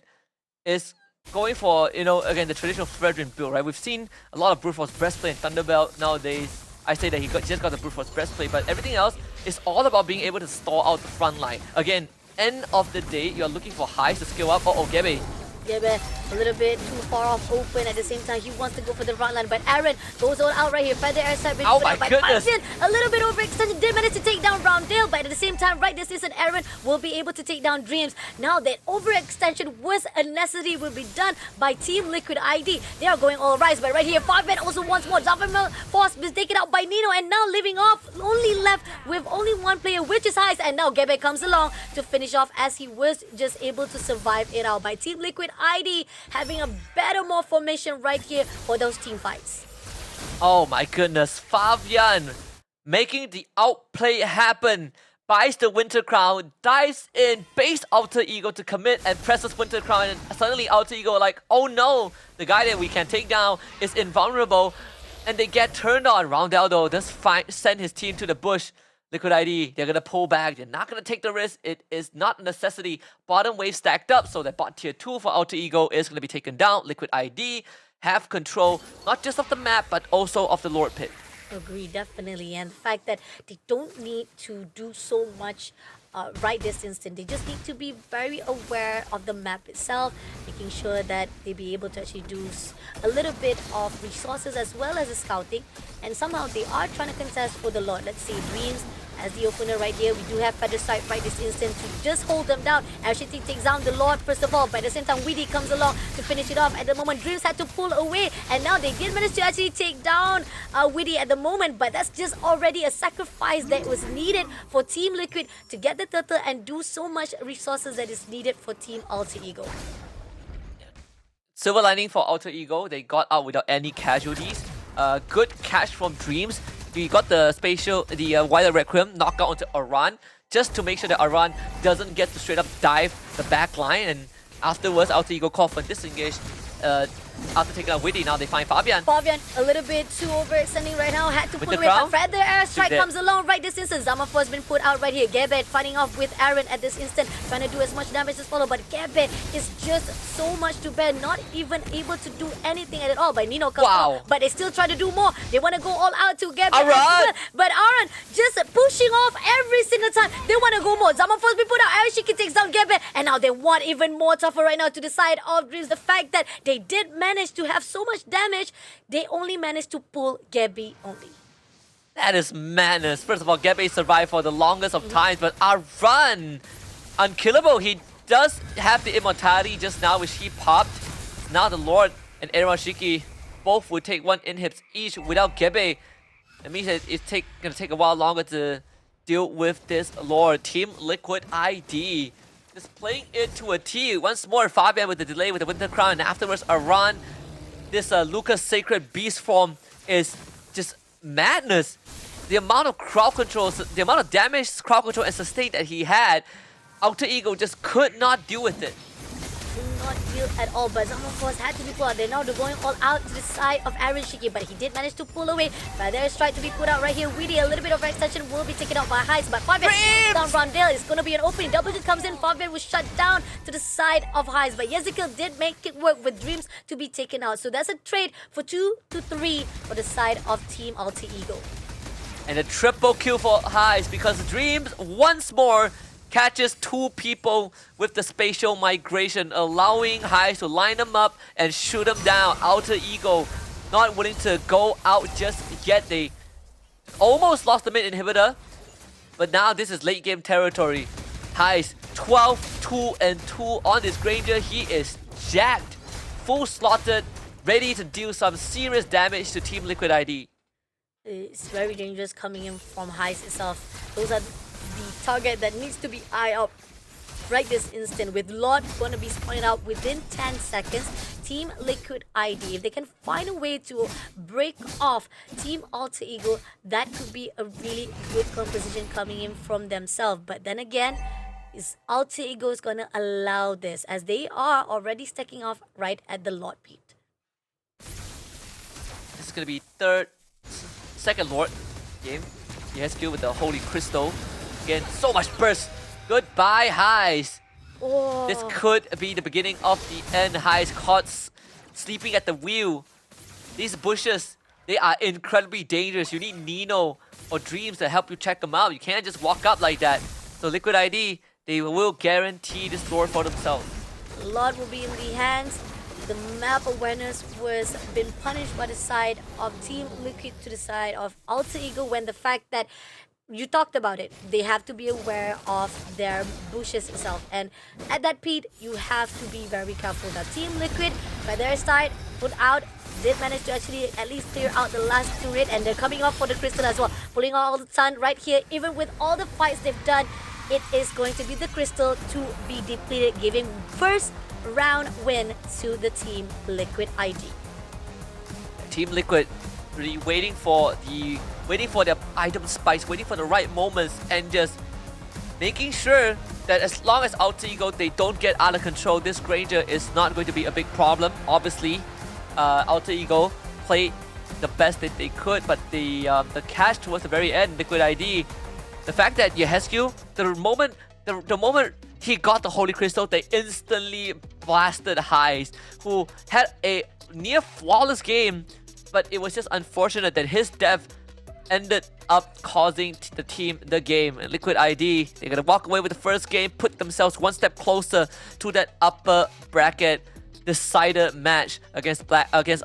is going for, again, the traditional Fredrin build, right? We've seen a lot of Brute Force Breastplate and Thunderbelt nowadays. I say that he just got the Brute Force Breastplate, but everything else is all about being able to stall out the front line. Again, end of the day, you're looking for highs to scale up. Oh, Gebe. Gebe a little bit too far off open. At the same time, he wants to go for the front line, but Aaron goes all out right here. Feather Airside being put out by Python. A little bit overextension, did manage to take down Roundale, but at the same time, right this instant, Aaron will be able to take down Dreams. Now that overextension was a necessity, will be done by Team Liquid ID. They are going all rise, but right here, Fabian also once more. Zafir Force is taken out by Nino, and now living off, only left with only one player, which is Heist, and now Gebe comes along to finish off as he was just able to survive it out by Team Liquid ID, having a better more formation right here for those team fights. Oh my goodness, Fabian making the outplay happen. Buys the Winter Crown, dives in, base Alter Ego to commit and presses Winter Crown, and suddenly Alter Ego like, oh no, the guy that we can take down is invulnerable, and they get turned on. Roundel though does send his team to the bush. Liquid ID, they're gonna pull back, they're not gonna take the risk, it is not a necessity. Bottom wave stacked up, so that bot tier 2 for Alter Ego is gonna be taken down. Liquid ID have control, not just of the map, but also of the Lord Pit. Agree, definitely. And the fact that they don't need to do so much right this instant. They just need to be very aware of the map itself, making sure that they be able to actually do a little bit of resources as well as the scouting. And somehow they are trying to contest for the Lord. Let's see, Dreams as the opener right here. We do have Feather Sight right this instant to just hold them down. Actually takes down the Lord first of all, but at the same time Weedy comes along to finish it off. At the moment, Dreams had to pull away, and now they did manage to actually take down Weedy at the moment, but that's just already a sacrifice that was needed for Team Liquid to get the turtle and do so much resources that is needed for Team Alter Ego. Silver lining for Alter Ego, they got out without any casualties. Good catch from Dreams. We got the Wild Requiem knockout onto Aran, just to make sure that Aran doesn't get to straight up dive the back line, and afterwards Alter Ego called for disengage. After taking out Widdy, now they find Fabian. Fabian, a little bit too overextending right now. Had to pull away, but Feather Airstrike comes along right this instant. Zamafu has been put out right here. Gebe fighting off with Aaron at this instant, trying to do as much damage as possible, but Gebe is just so much to bear, not even able to do anything at all. But Nino comes out, but they still try to do more. They want to go all out to Gebe. But Aaron just pushing off every single time. They want to go more. Zamafu has been put out. Aaron Shiki takes down Gebe, and now they want even more tougher right now to the side of Dreams. The fact that they did manage to have so much damage, they only managed to pull Gebe only. That is madness. First of all, Gebe survived for the longest of times, but Aran, unkillable. He does have the immortality just now, which he popped. Now the Lord and Erashiki both would take one inhibs each without Gebe. That means that it's gonna take a while longer to deal with this Lord. Team Liquid ID just playing it to a T. Once more, Fabian with the delay with the Winter Crown, and afterwards Aran. This Lucas Sacred Beast form is just madness. The amount of crowd control, the amount of damage, crowd control, and sustain that he had, Alter Ego just could not deal with it. not deal at all, but some of course had to be pulled out. They're going all out to the side of Aaron Shiki, but he did manage to pull away. But there's trying to be put out right here. Weedy, a little bit of extension will be taken out by Heights, but Fabian down Rondale. It's going to be an opening. Double G comes in. Fabian was shut down to the side of Heights, but Yezikiel did make it work with Dreams to be taken out. So that's a trade for 2 to 3 for the side of Team Alter Ego. And a triple kill for Highs because Dreams once more catches 2 people with the spatial migration, allowing Highs to line them up and shoot them down. Alter Ego not willing to go out just yet. They almost lost the mid inhibitor, but now this is late game territory. Highs 12-2-2 on this Granger. He is jacked, full slotted, ready to deal some serious damage to Team Liquid ID. It's very dangerous coming in from Heights itself. Those are the target that needs to be eyed up right this instant, with Lord going to be spawning out within 10 seconds. Team Liquid ID, if they can find a way to break off Team Alter Ego, that could be a really good composition coming in from themselves. But then again, is Alter Ego is going to allow this, as they are already stacking off right at the Lord Pete. This is going to be second Lord game. He has skill with the Holy Crystal. Again, so much burst. Goodbye, Highs. Oh. This could be the beginning of the end. Highs caught sleeping at the wheel. These bushes, they are incredibly dangerous. You need Nino or Dreams to help you check them out. You can't just walk up like that. So Liquid ID, they will guarantee this door for themselves. A lot will be in the hands. The map awareness was been punished by the side of Team Liquid to the side of Alter Ego, when the fact that you talked about it, they have to be aware of their bushes itself, and at that Pete, you have to be very careful. Now Team Liquid by their side put out, did manage to actually at least clear out the last turret, and they're coming up for the crystal as well, pulling all the sun right here. Even with all the fights they've done, it is going to be the crystal to be depleted, giving first round win to the Team Liquid ID. Team Liquid really waiting for their item spikes, waiting for the right moments, and just making sure that as long as Alter Ego they don't get out of control, this Granger is not going to be a big problem. Obviously, Alter Ego played the best that they could, but the catch towards the very end, Liquid ID, the fact that Yehescu, the moment he got the Holy Crystal, they instantly blasted Highs, who had a near flawless game, but it was just unfortunate that his death ended up causing the team the game. And Liquid ID, they're gonna walk away with the first game, put themselves one step closer to that upper bracket decider match against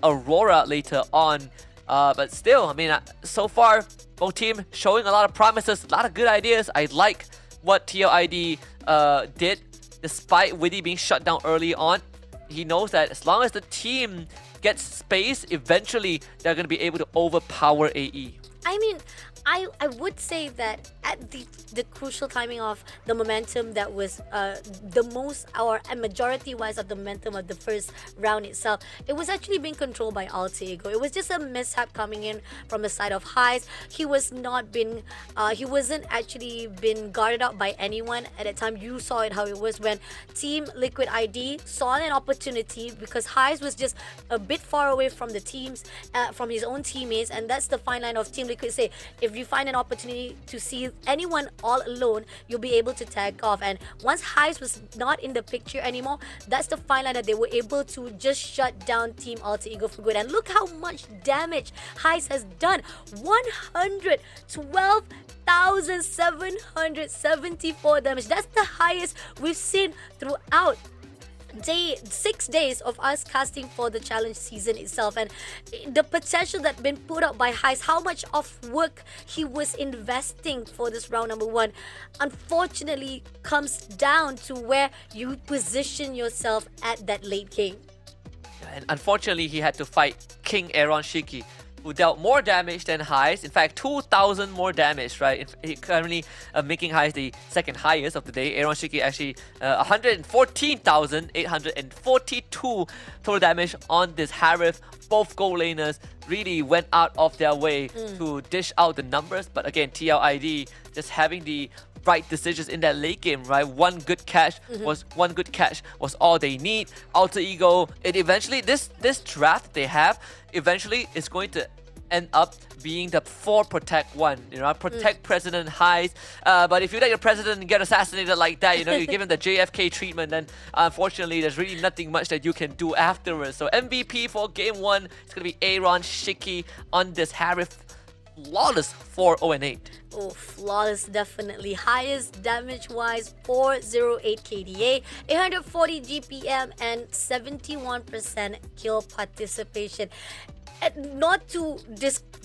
Aurora later on. But still, I mean, so far both teams showing a lot of promises, a lot of good ideas. I like what TLID did, despite Widdy being shut down early on. He knows that as long as the team gets space, eventually they're going to be able to overpower AE. I mean, I would say that at the crucial timing of the momentum that was the most, or a majority wise of the momentum of the first round itself, it was actually being controlled by Alter Ego. It was just a mishap coming in from the side of Highs. He wasn't actually been guarded up by anyone at that time. You saw it how it was when Team Liquid ID saw an opportunity, because Highs was just a bit far away from the teams, from his own teammates, and that's the fine line of Team Liquid say, if you find an opportunity to see anyone all alone, you'll be able to tag off. And once Highs was not in the picture anymore, that's the fine line that they were able to just shut down Team Alter Ego for good. And look how much damage Highs has done. 112,774 damage. That's the highest we've seen throughout 6 days of us casting for the challenge season itself. And the potential that been put up by Highs, how much of work he was investing for this round number 1, unfortunately comes down to where you position yourself at that late game. And unfortunately, he had to fight King Aaron Shiki, who dealt more damage than Highs. In fact, 2,000 more damage, right? He currently making Highs the second highest of the day. Aaron Shiki actually 114,842 total damage on this Harith. Both gold laners really went out of their way to dish out the numbers. But again, TLID just having the right decisions in that late game, right? One good catch was all they need. Alter Ego, it eventually this draft they have eventually is going to end up being the 4 protect one, protect president highs. But if you let your president get assassinated like that, you give him the JFK treatment, then unfortunately there's really nothing much that you can do afterwards. So MVP for game 1 is gonna be Aaron Shiki on this Harif. Flawless 4-0-8. Oh, flawless, definitely. Highest damage-wise, 408 KDA, 840 GPM, and 71% kill participation. And not to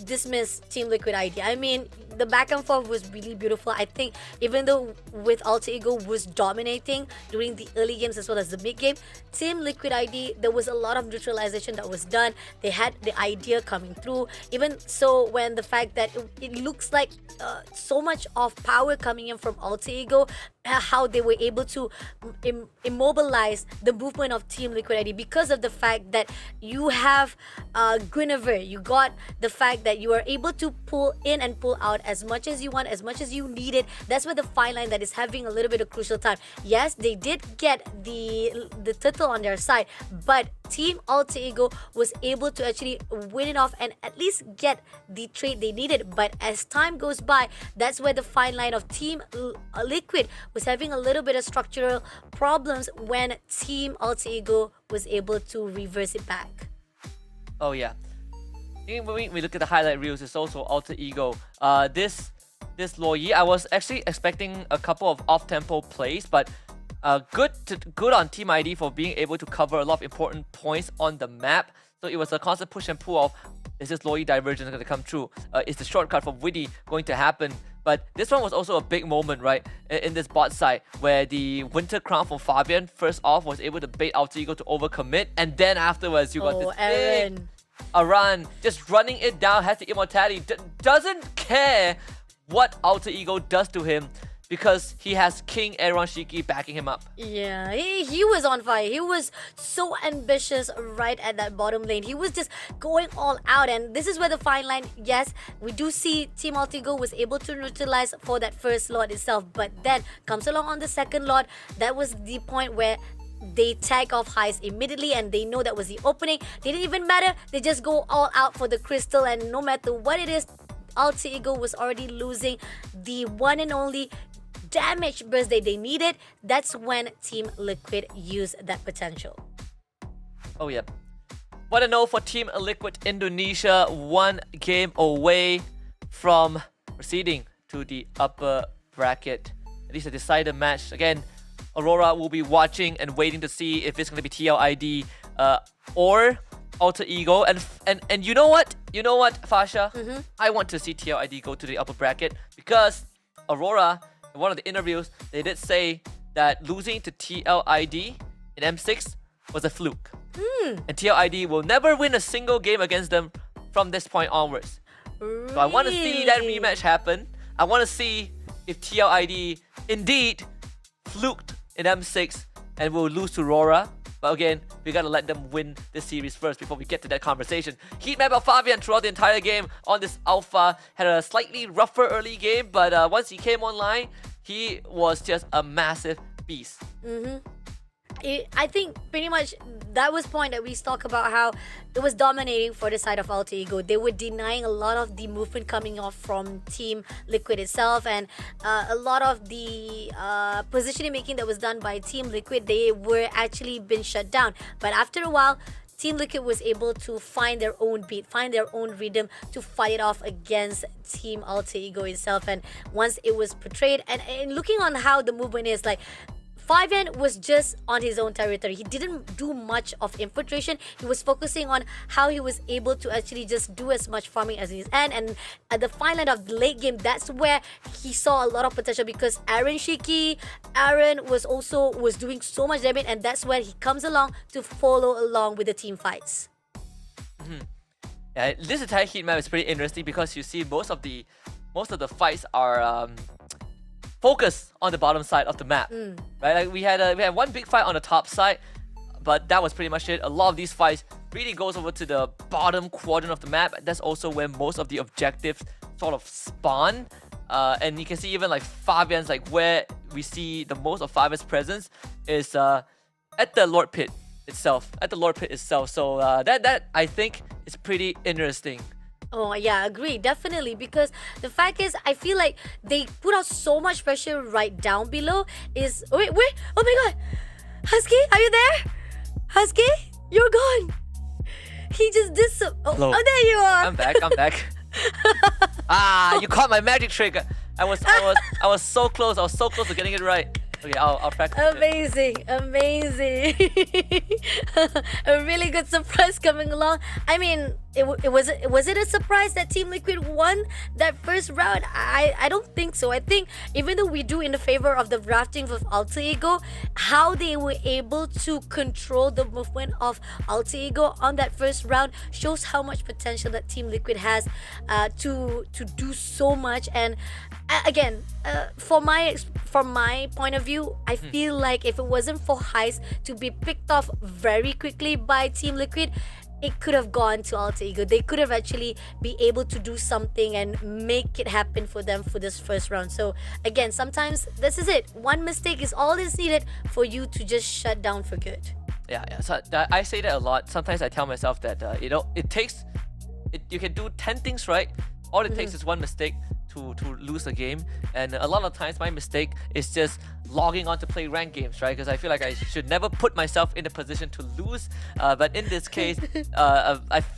dismiss Team Liquid ID. I mean, the back and forth was really beautiful. I think even though with Alter Ego was dominating during the early games as well as the mid game, Team Liquid ID, there was a lot of neutralization that was done. They had the idea coming through. Even so, when the fact that it looks like so much of power coming in from Alter Ego, how they were able to immobilize the movement of Team Liquid ID because of the fact that you have Guinevere. You got the fact that you are able to pull in and pull out as much as you want, as much as you need it. That's where the fine line that is having a little bit of crucial time. Yes, they did get the title on their side, but Team Alter Ego was able to actually win it off and at least get the trade they needed. But as time goes by, that's where the fine line of Team Liquid was having a little bit of structural problems when Team Alter Ego was able to reverse it back. Oh yeah. I think when we look at the highlight reels, it's also Alter Ego. This Loyi, I was actually expecting a couple of off-tempo plays, but good on Team ID for being able to cover a lot of important points on the map. So it was a constant push and pull of, is this Loyi divergence going to come true? Is the shortcut for Witty going to happen? But this one was also a big moment, right? In this bot side, where the Winter Crown from Fabian, first off, was able to bait Alter Ego to overcommit. And then afterwards, you got this Aaron. big Aran just running it down, has the immortality, doesn't care what Alter Ego does to him because he has King Aaron Shiki backing him up. Yeah, he was on fire. He was so ambitious right at that bottom lane. He was just going all out, and this is where the fine line, yes, we do see Team Alter Ego was able to neutralize for that first lot itself, but then comes along on the second lot. That was the point where they tag off highs immediately and they know that was the opening. They didn't even matter. They just go all out for the crystal, and no matter what it is, Alter Ego was already losing the one and only damage burst that they needed. That's when Team Liquid used that potential. Oh yeah. What a no for Team Liquid Indonesia. 1 game away from proceeding to the upper bracket. At least a decided match. Again, Aurora will be watching and waiting to see if it's going to be TLID or Alter Ego. And you know what? You know what, Fasha? I want to see TLID go to the upper bracket because Aurora, in one of the interviews, they did say that losing to TLID in M6 was a fluke. And TLID will never win a single game against them from this point onwards. So I want to see that rematch happen. I want to see if TLID indeed fluked in M6 and will lose to Aurora. But again, we gotta let them win this series first before we get to that conversation. Heat map of Fabian throughout the entire game on this alpha. Had a slightly rougher early game, but once he came online, he was just a massive beast. I think pretty much that was point that we talk about how it was dominating for the side of Alter Ego. They were denying a lot of the movement coming off from Team Liquid itself, and a lot of the positioning making that was done by Team Liquid, they were actually been shut down. But after a while, Team Liquid was able to find their own beat, find their own rhythm to fight it off against Team Alter Ego itself. And once it was portrayed, and looking on how the movement is, like, Fabian was just on his own territory. He didn't do much of infiltration. He was focusing on how he was able to actually just do as much farming as his end. And at the final end of the late game, that's where he saw a lot of potential because Aaron was doing so much damage, and that's where he comes along to follow along with the team fights. Yeah, this entire heat map is pretty interesting because you see most of the fights are focus on the bottom side of the map, right? Like we had one big fight on the top side, but that was pretty much it. A lot of these fights really goes over to the bottom quadrant of the map. That's also where most of the objectives sort of spawn. And you can see even like Fabian's, like where we see the most of Fabian's presence is at the Lord Pit itself. So that I think is pretty interesting. Oh yeah, agree, definitely. Because the fact is, I feel like they put out so much pressure right down below. Wait, oh my god, Husky, are you there? Husky, you're gone. He just did so. Oh, Hello. There you are. I'm back. You caught my magic trick. I was so close. I was so close to getting it right. Okay, I'll practice it. Amazing. A really good surprise coming along. I mean, was it a surprise that Team Liquid won that first round? I don't think so. I think even though we do in the favor of the drafting of Alter Ego, how they were able to control the movement of Alter Ego on that first round shows how much potential that Team Liquid has to do so much. And again, from my point of view, I feel like if it wasn't for Heist to be picked off very quickly by Team Liquid, it could have gone to Alter Ego. They could have actually be able to do something and make it happen for them for this first round. So again, sometimes this is it. One mistake is all that's needed for you to just shut down for good. Yeah. So I say that a lot. Sometimes I tell myself that you can do 10 things right. All it takes is one mistake to lose a game, and a lot of times my mistake is just logging on to play ranked games, right? Because I feel like I should never put myself in a position to lose. But in this case,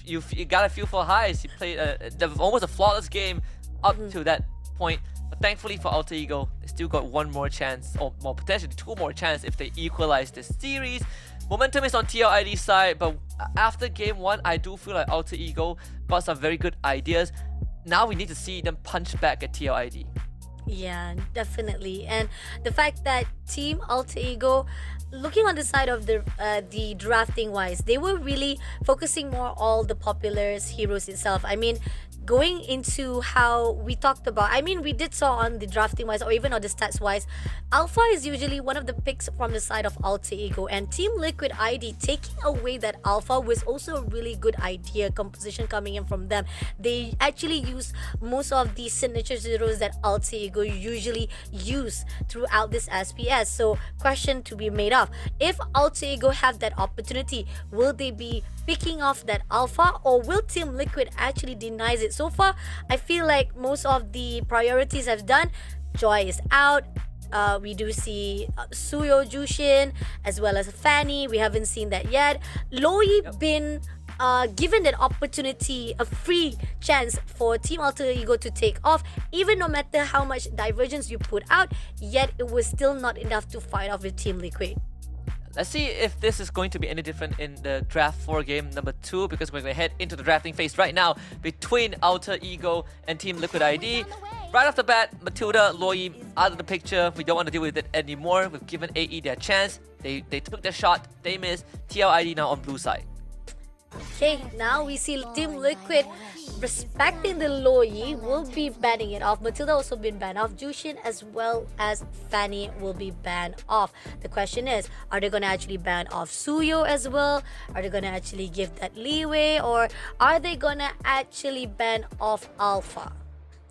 you gotta feel for Heist. He played almost a flawless game up to that point. But thankfully for Alter Ego, they still got one more chance, or more potentially two more chances if they equalize this series. Momentum is on TLID's side, but after game 1, I do feel like Alter Ego got some very good ideas. Now we need to see them punch back at TLID. Yeah, definitely. And the fact that Team Alter Ego, looking on the side of the drafting wise, they were really focusing more all the popular heroes itself. I mean, going into how we talked about, I mean, we did saw on the drafting wise or even on the stats wise, Alpha is usually one of the picks from the side of Alter Ego, and Team Liquid ID taking away that Alpha was also a really good idea composition coming in from them. They actually use most of the signature zeros that Alter Ego usually use throughout this SPS. So question to be made of, if Alter Ego have that opportunity, will they be picking off that Alpha, or will Team Liquid actually deny it? So far, I feel like most of the priorities have done. Joy is out. We do see Suyo Jushin as well as Fanny. We haven't seen that yet. Loi been given that opportunity, a free chance for Team Alter Ego to take off, even no matter how much divergence you put out, yet it was still not enough to fight off with Team Liquid. Let's see if this is going to be any different in the Draft 4 game number 2, because we're going to head into the drafting phase right now between Alter Ego and Team Liquid ID. Right off the bat, Matilda, Loi out of the picture. We don't want to deal with it anymore. We've given AE their chance. They took their shot. They missed. TLID now on blue side. Okay, now we see Team Liquid respecting the Loi will be banning it off. Matilda also been banned off. Jushin as well as Fanny will be banned off. The question is, are they going to actually ban off Suyo as well? Are they going to actually give that leeway? Or are they going to actually ban off Alpha?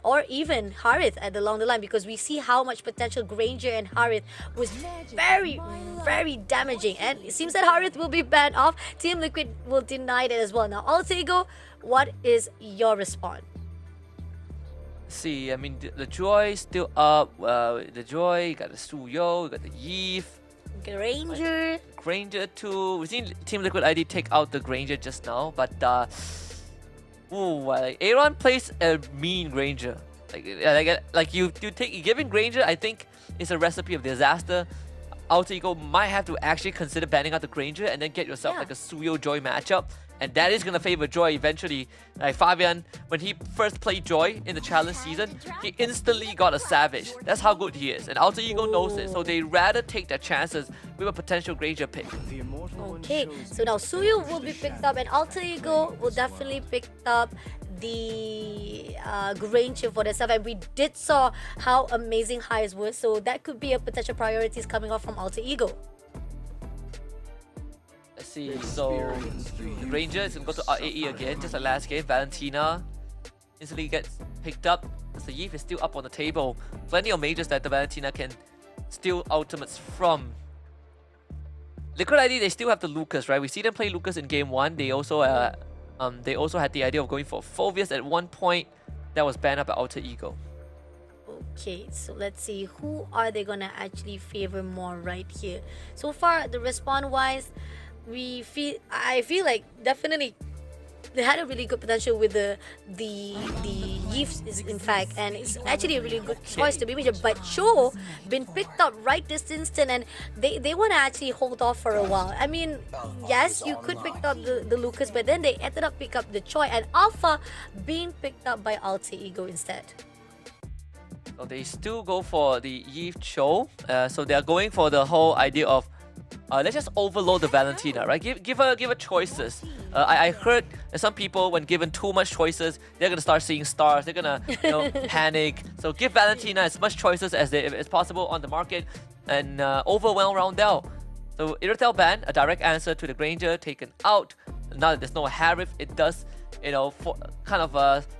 Or even Harith along the line, because we see how much potential Granger and Harith was very, very damaging. And it seems that Harith will be banned off. Team Liquid will deny it as well. Now, Alter Ego, what is your response? See, I mean, the Joy still up. The Joy, you got the Suyo, you got the Yves. Granger too. We've seen Team Liquid ID take out the Granger just now, but Aaron plays a mean Granger. You giving Granger, I think, is a recipe of disaster. Alter Ego might have to actually consider banning out the Granger and then get yourself like a Suyo Joy matchup. And that is going to favor Joy eventually. Like Fabian, when he first played Joy in the challenge season, he instantly got a Savage. That's how good he is. And Alter Ego knows it, so they rather take their chances with a potential Granger pick. Okay, so now Suyo will be picked up and Alter Ego will definitely pick up the Granger for themselves. And we did saw how amazing Highs was, so that could be a potential priorities coming off from Alter Ego. Let's see. So the Ranger is gonna go to AE again, just like last game. Valentina instantly gets picked up as the Yves is still up on the table. Plenty of mages that the Valentina can steal ultimates from. Liquid ID, they still have the Lucas, right? We see them play Lucas in game 1. They also had the idea of going for Phoveus at one point. That was banned up by Alter Ego. Okay, so let's see who are they gonna actually favor more right here. So far, the respawn wise, I feel like definitely they had a really good potential with the Yves is in fact, and it's actually a really good choice to be major. But Cho been picked up right this instant, and they want to actually hold off for a while. I mean, yes, you could pick up the Lucas, but then they ended up pick up the Choi and Alpha being picked up by Alter Ego instead. So they still go for the Yves Cho. So they are going for the whole idea of let's just overload the Valentina, right? Give her choices. I heard that some people, when given too much choices, they're gonna start seeing stars. They're gonna panic. So give Valentina as much choices as possible on the market and overwhelm Roundel. So Irritel ban, a direct answer to the Granger taken out. Now that there's no Harif, it does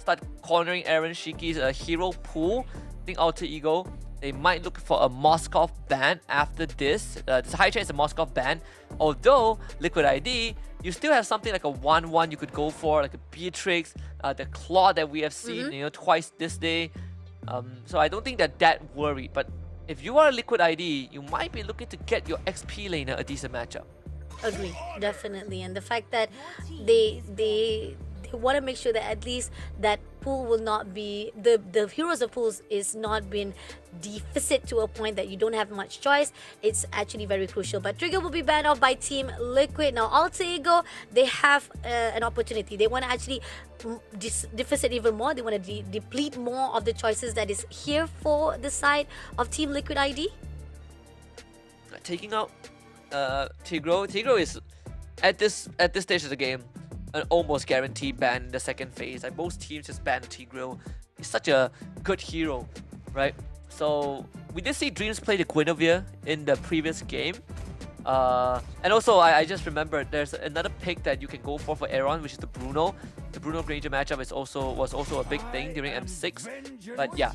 start cornering Aaron Shiki's hero pool. I think Alter Ego, they might look for a Moskov ban after this. There's a high chance it's a Moskov ban. Although, Liquid ID, you still have something like a 1-1 you could go for, like a Beatrix, the Claw that we have seen twice this day. So I don't think that worried. But if you are Liquid ID, you might be looking to get your XP laner a decent matchup. Agree, definitely. And the fact that they want to make sure that at least that pool will not be the heroes of pools is not being deficit to a point that you don't have much choice. It's actually very crucial. But Trigger will be banned off by Team Liquid. Now Alter Ego, they have an opportunity. They want to actually deficit even more. They want to deplete more of the choices that is here for the side of Team Liquid ID. Taking out Tigro. Tigro is at this stage of the game an almost guaranteed ban in the second phase. Like most teams just ban Tigro. He's such a good hero, right? So we did see Dreams play the Guinevere in the previous game. And also I just remembered there's another pick that you can go for Aaron, which is the Bruno. The Bruno Granger matchup was also a big thing during M6. But yeah,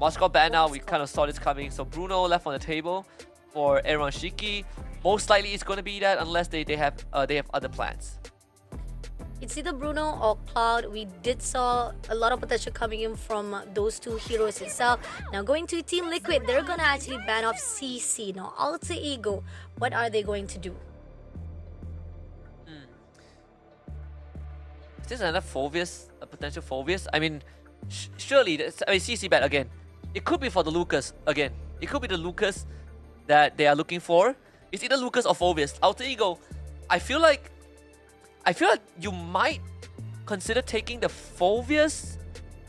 Moscow ban now. We kind of saw this coming. So Bruno left on the table for Aaron Shiki. Most likely it's going to be that unless they have other plans. It's either Bruno or Cloud. We did saw a lot of potential coming in from those two heroes itself. Now going to Team Liquid, they're gonna actually ban off CC. Now Alter Ego, what are they going to do? Is this another Phoveus, a potential Phoveus? I mean, surely, CC ban again. It could be for the Lucas again. It could be the Lucas that they are looking for. It's either Lucas or Phoveus. Alter Ego, I feel like you might consider taking the Phoveus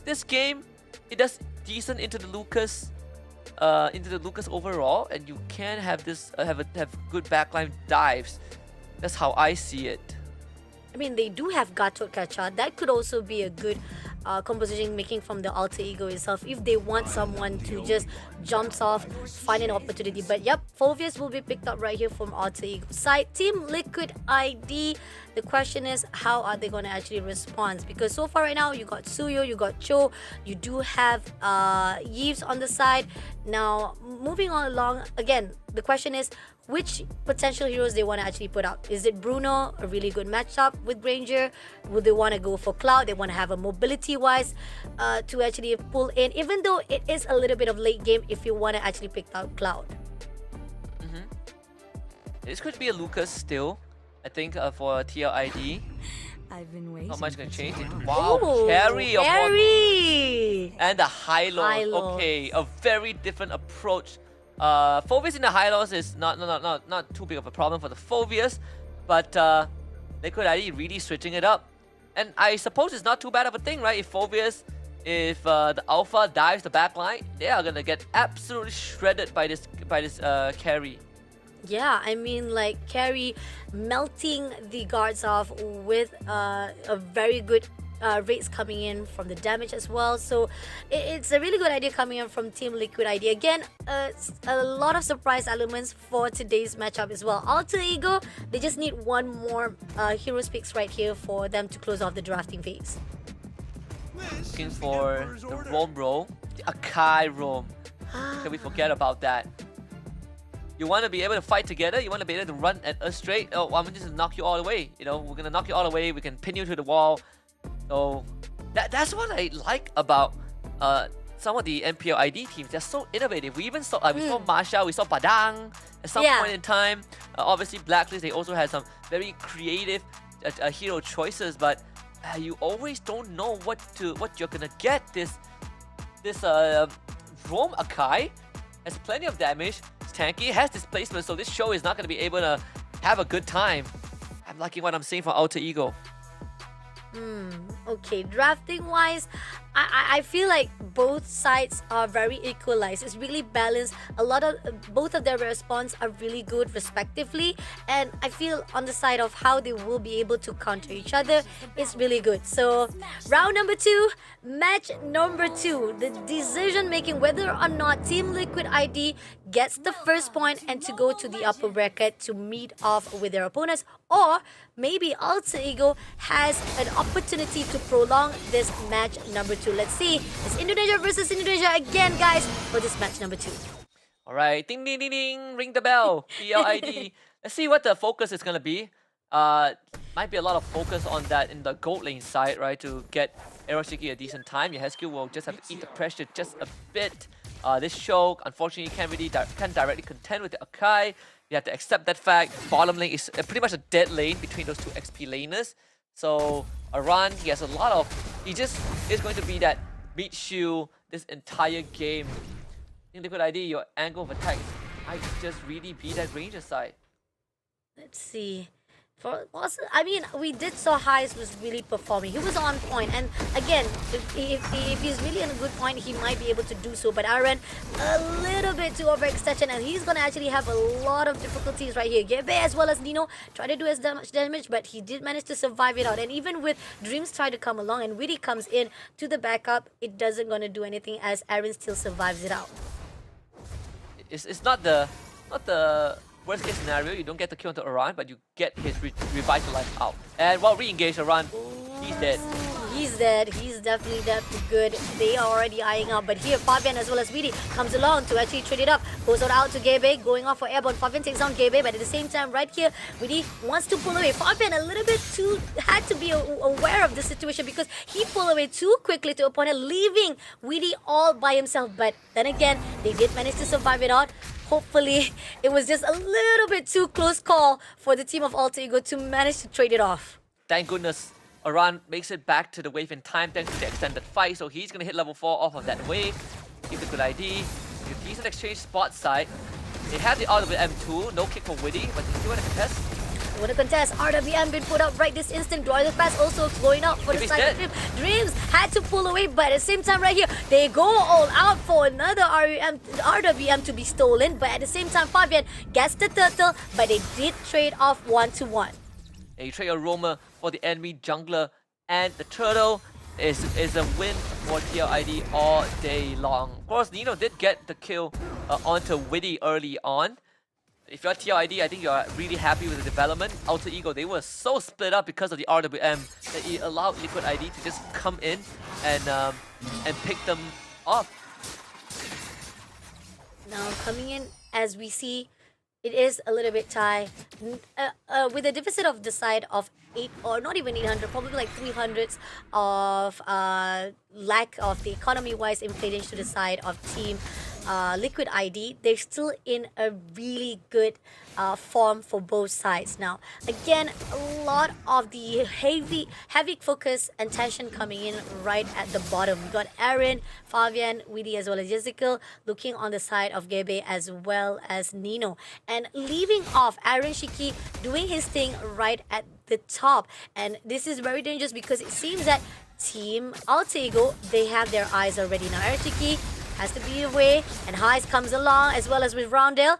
this game. It does decent into the Lucas overall, and you can have this have good backline dives. That's how I see it. I mean, they do have Gatot Kacha. That could also be a good composition making from the Alter Ego itself if they want someone to just jump off, find an opportunity. But yep, Phoveus will be picked up right here from Alter Ego side. Team Liquid ID, the question is how are they going to actually respond? Because so far right now, you got Suyo, you got Cho, you do have Yves on the side. Now, moving on along, again, the question is which potential heroes they want to actually put up. Is it Bruno, a really good matchup with Granger? Would they want to go for Cloud? They want to have a mobility-wise to actually pull in, even though it is a little bit of late game if you want to actually pick out Cloud. This could be a Lucas still, I think, for TLID. I've been waiting. Not much gonna change it. Wow, carry of Carry! And the high lows. Okay, a very different approach. Phoveus in the high lows is not too big of a problem for the Phoveus, but Liquid ID really switching it up. And I suppose it's not too bad of a thing, right? If Phoveus, the Alpha dives the backline, they are gonna get absolutely shredded by this carry. Yeah, I mean, like, Carry melting the guards off with a very good rates coming in from the damage as well. So it's a really good idea coming in from Team Liquid ID. Again, a lot of surprise elements for today's matchup as well. Alter Ego, they just need one more heroes picks right here for them to close off the drafting phase. Looking for the roam roll, the Akai roam. Can we forget about that? You want to be able to fight together, you want to be able to run at us straight. Oh, I'm just gonna knock you all the way. You know, we're gonna knock you all the way, we can pin you to the wall. So that's what I like about some of the NPL ID teams. They're so innovative. We even saw we saw Masha, we saw Padang at some point in time. Obviously Blacklist, they also had some very creative hero choices, but you always don't know what you're gonna get. This Roam Akai has plenty of damage. It's tanky, has displacement, so this show is not gonna be able to have a good time. I'm liking what I'm seeing from Alter Ego. Okay, drafting wise, I feel like both sides are very equalized. It's really balanced. Both of their response are really good respectively, and I feel on the side of how they will be able to counter each other, it's really good. So round number 2, match number 2, the decision making whether or not Team Liquid ID gets the first point and to go to the upper bracket to meet off with their opponents, or maybe Alter Ego has an opportunity to prolong this match number 2. Let's see. It's Indonesia versus Indonesia again, guys, for this match number 2. Alright, ding ding ding ding, ring the bell, PLID. Let's see what the focus is gonna be. Might be a lot of focus on that in the gold lane side, right? To get Eroshiki a decent time. Your Hesku will just have to eat the pressure just a bit. This show, unfortunately, can't directly contend with the Akai. You have to accept that fact. Bottom lane is pretty much a dead lane between those two XP laners. So Aran, he has a lot of... He just is going to be that meat shoe this entire game. In Liquid ID, your angle of attack might just really be that Ranger side. Let's see. I mean, we did saw Heis was really performing. He was on point, and again, if he's really on a good point, he might be able to do so. But Aaron, a little bit too overextension, and he's gonna actually have a lot of difficulties right here. Gebe as well as Nino try to do as much damage, but he did manage to survive it out. And even with Dreams try to come along and Witty comes in to the backup, it doesn't gonna do anything as Aaron still survives it out. It's not the worst case scenario. You don't get the kill onto Aran, but you get his revitalized out. And while re-engaged Aran, he's dead. He's dead. He's definitely dead for good. They are already eyeing up. But here, Fabian as well as Vidi comes along to actually trade it up. Goes out to Gebe, going off for airborne. Fabian takes down Gebe, but at the same time, right here, Vidi wants to pull away. Fabian a little bit had to be aware of the situation because he pulled away too quickly to opponent, leaving Vidi all by himself. But then again, they did manage to survive it out. Hopefully, it was just a little bit too close call for the team of Alter Ego to manage to trade it off. Thank goodness, Aran makes it back to the wave in time thanks to the extended fight, so he's going to hit level 4 off of that wave. Keep the good ID. With decent exchange spot side. They have the RWM2, no kick for Witty, but they still want to contest. What a contest. RWM been put up right this instant. Dual pass also going out for the side of Dream. Dreams had to pull away, but at the same time right here, they go all out for another RWM to be stolen. But at the same time, Fabian gets the turtle, but they did trade off 1-1. And you trade a roamer for the enemy jungler, and the turtle is a win for TLID all day long. Of course, Nino did get the kill onto Witty early on. If you're TLID, I think you're really happy with the development. Alter Ego, they were so split up because of the RWM that it allowed Liquid ID to just come in and pick them off. Now coming in, as we see, it is a little bit tight. With a deficit of the side of 8, or not even 800, probably like 300s of lack of the economy-wise inflation to the side of Team Liquid ID, they're still in a really good form for both sides. Now, again, a lot of the heavy focus and tension coming in right at the bottom. We got Aaron, Fabian, Witty, as well as Jessica looking on the side of Gebe as well as Nino. And leaving off Aaron Shiki doing his thing right at the top. And this is very dangerous because it seems that Team Alter Ego, they have their eyes already. Now, Aaron Shiki has to be away, and Heis comes along as well as with Roundale.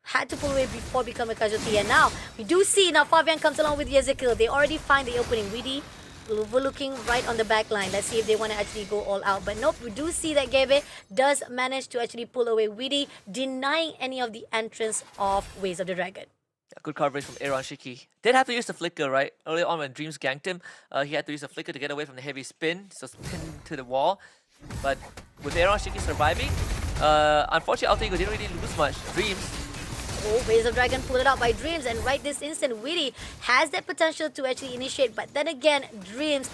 Had to pull away before becoming a casualty, and now we do see now Fabian comes along with Ezekiel. They already find the opening. Witty overlooking right on the back line. Let's see if they want to actually go all out. But nope, we do see that Gebe does manage to actually pull away Witty, denying any of the entrance of Ways of the Dragon. Good coverage from Aaron Shiki. Did have to use the flicker, right? Earlier on when Dreams ganked him, he had to use the flicker to get away from the heavy spin, so pinned to the wall. But with Aaron Shiki surviving, unfortunately Alter Ego didn't really lose much. Dreams. Oh, Ways of Dragon pulled it out by Dreams, and right this instant, Witty has that potential to actually initiate, but then again, Dreams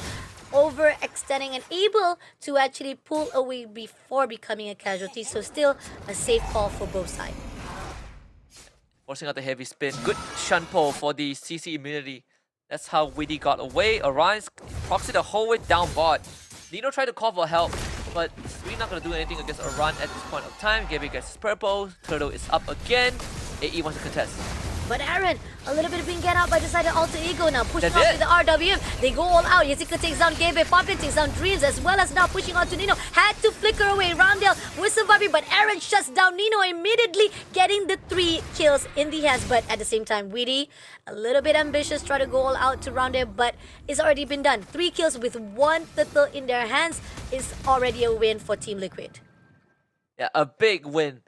overextending and able to actually pull away before becoming a casualty, so still a safe call for both sides. Forcing out the heavy spin. Good shun pull for the CC immunity. That's how Witty got away. Orion proxied the whole way down bot. Nino tried to call for help, but it's really not going to do anything against Orion at this point of time. Gaby gets his purple. Turtle is up again. AE wants to contest. But Aaron, a little bit of being get out by the side of Alter Ego now, pushing off with the RWM. They go all out. Yesika takes down Gabe, Poppin takes down Dreams, as well as now pushing on to Nino. Had to flicker away. Roundel was surviving, but Aaron shuts down Nino, immediately getting the 3 kills in the hands. But at the same time, Witty, a little bit ambitious, try to go all out to Roundel, but it's already been done. 3 kills with 1 turtle in their hands is already a win for Team Liquid. Yeah, a big win.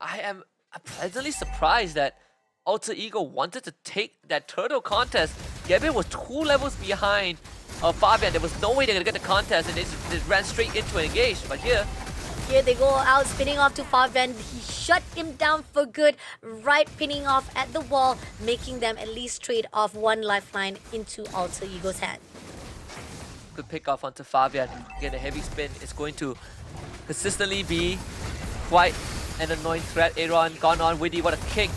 I am pleasantly surprised that Alter Ego wanted to take that turtle contest. Gabe was 2 levels behind Fabian. There was no way they were going to get the contest, and they ran straight into an engage. But here they go out, spinning off to Fabian. He shut him down for good, right pinning off at the wall, making them at least trade off 1 lifeline into Alter Ego's hand. Good pick off onto Fabian. Again, the heavy spin is going to consistently be quite an annoying threat. Aaron gone on. Witty, what a kick.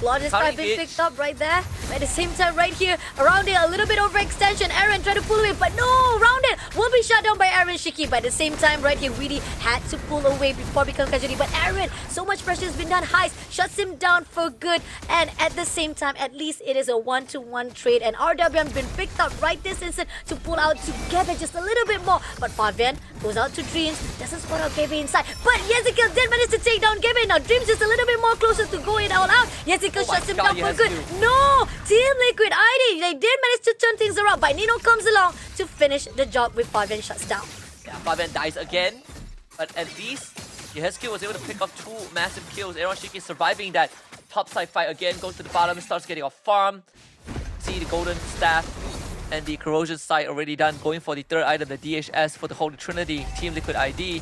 Lodge is quite been picked up right there. But at the same time, right here, around it, a little bit overextension. Aaron tried to pull away, but no, around it will be shut down by Aaron Shiki. But at the same time, right here, Witty had to pull away before becoming casualty. But Aaron, so much pressure has been done. Heist shuts him down for good. And at the same time, at least it is a 1-to-1 trade. And RWM been picked up right this instant to pull out together just a little bit more. But Fabian goes out to Dreams, doesn't spot out Gabe inside. But Yezikiel did manage to take down Gabe. Now Dreams just a little bit more closer to going all out. Yezikiel shuts him down for good. No! Team Liquid ID, they did manage to turn things around, but Nino comes along to finish the job with Fabian shuts down. Yeah, Fabian dies again, but at least Yeheski was able to pick up 2 massive kills. Aaron Shiki surviving that topside fight again, goes to the bottom, starts getting off farm. See the golden staff and the corrosion sight already done, going for the 3rd item, the DHS for the Holy Trinity. Team Liquid ID,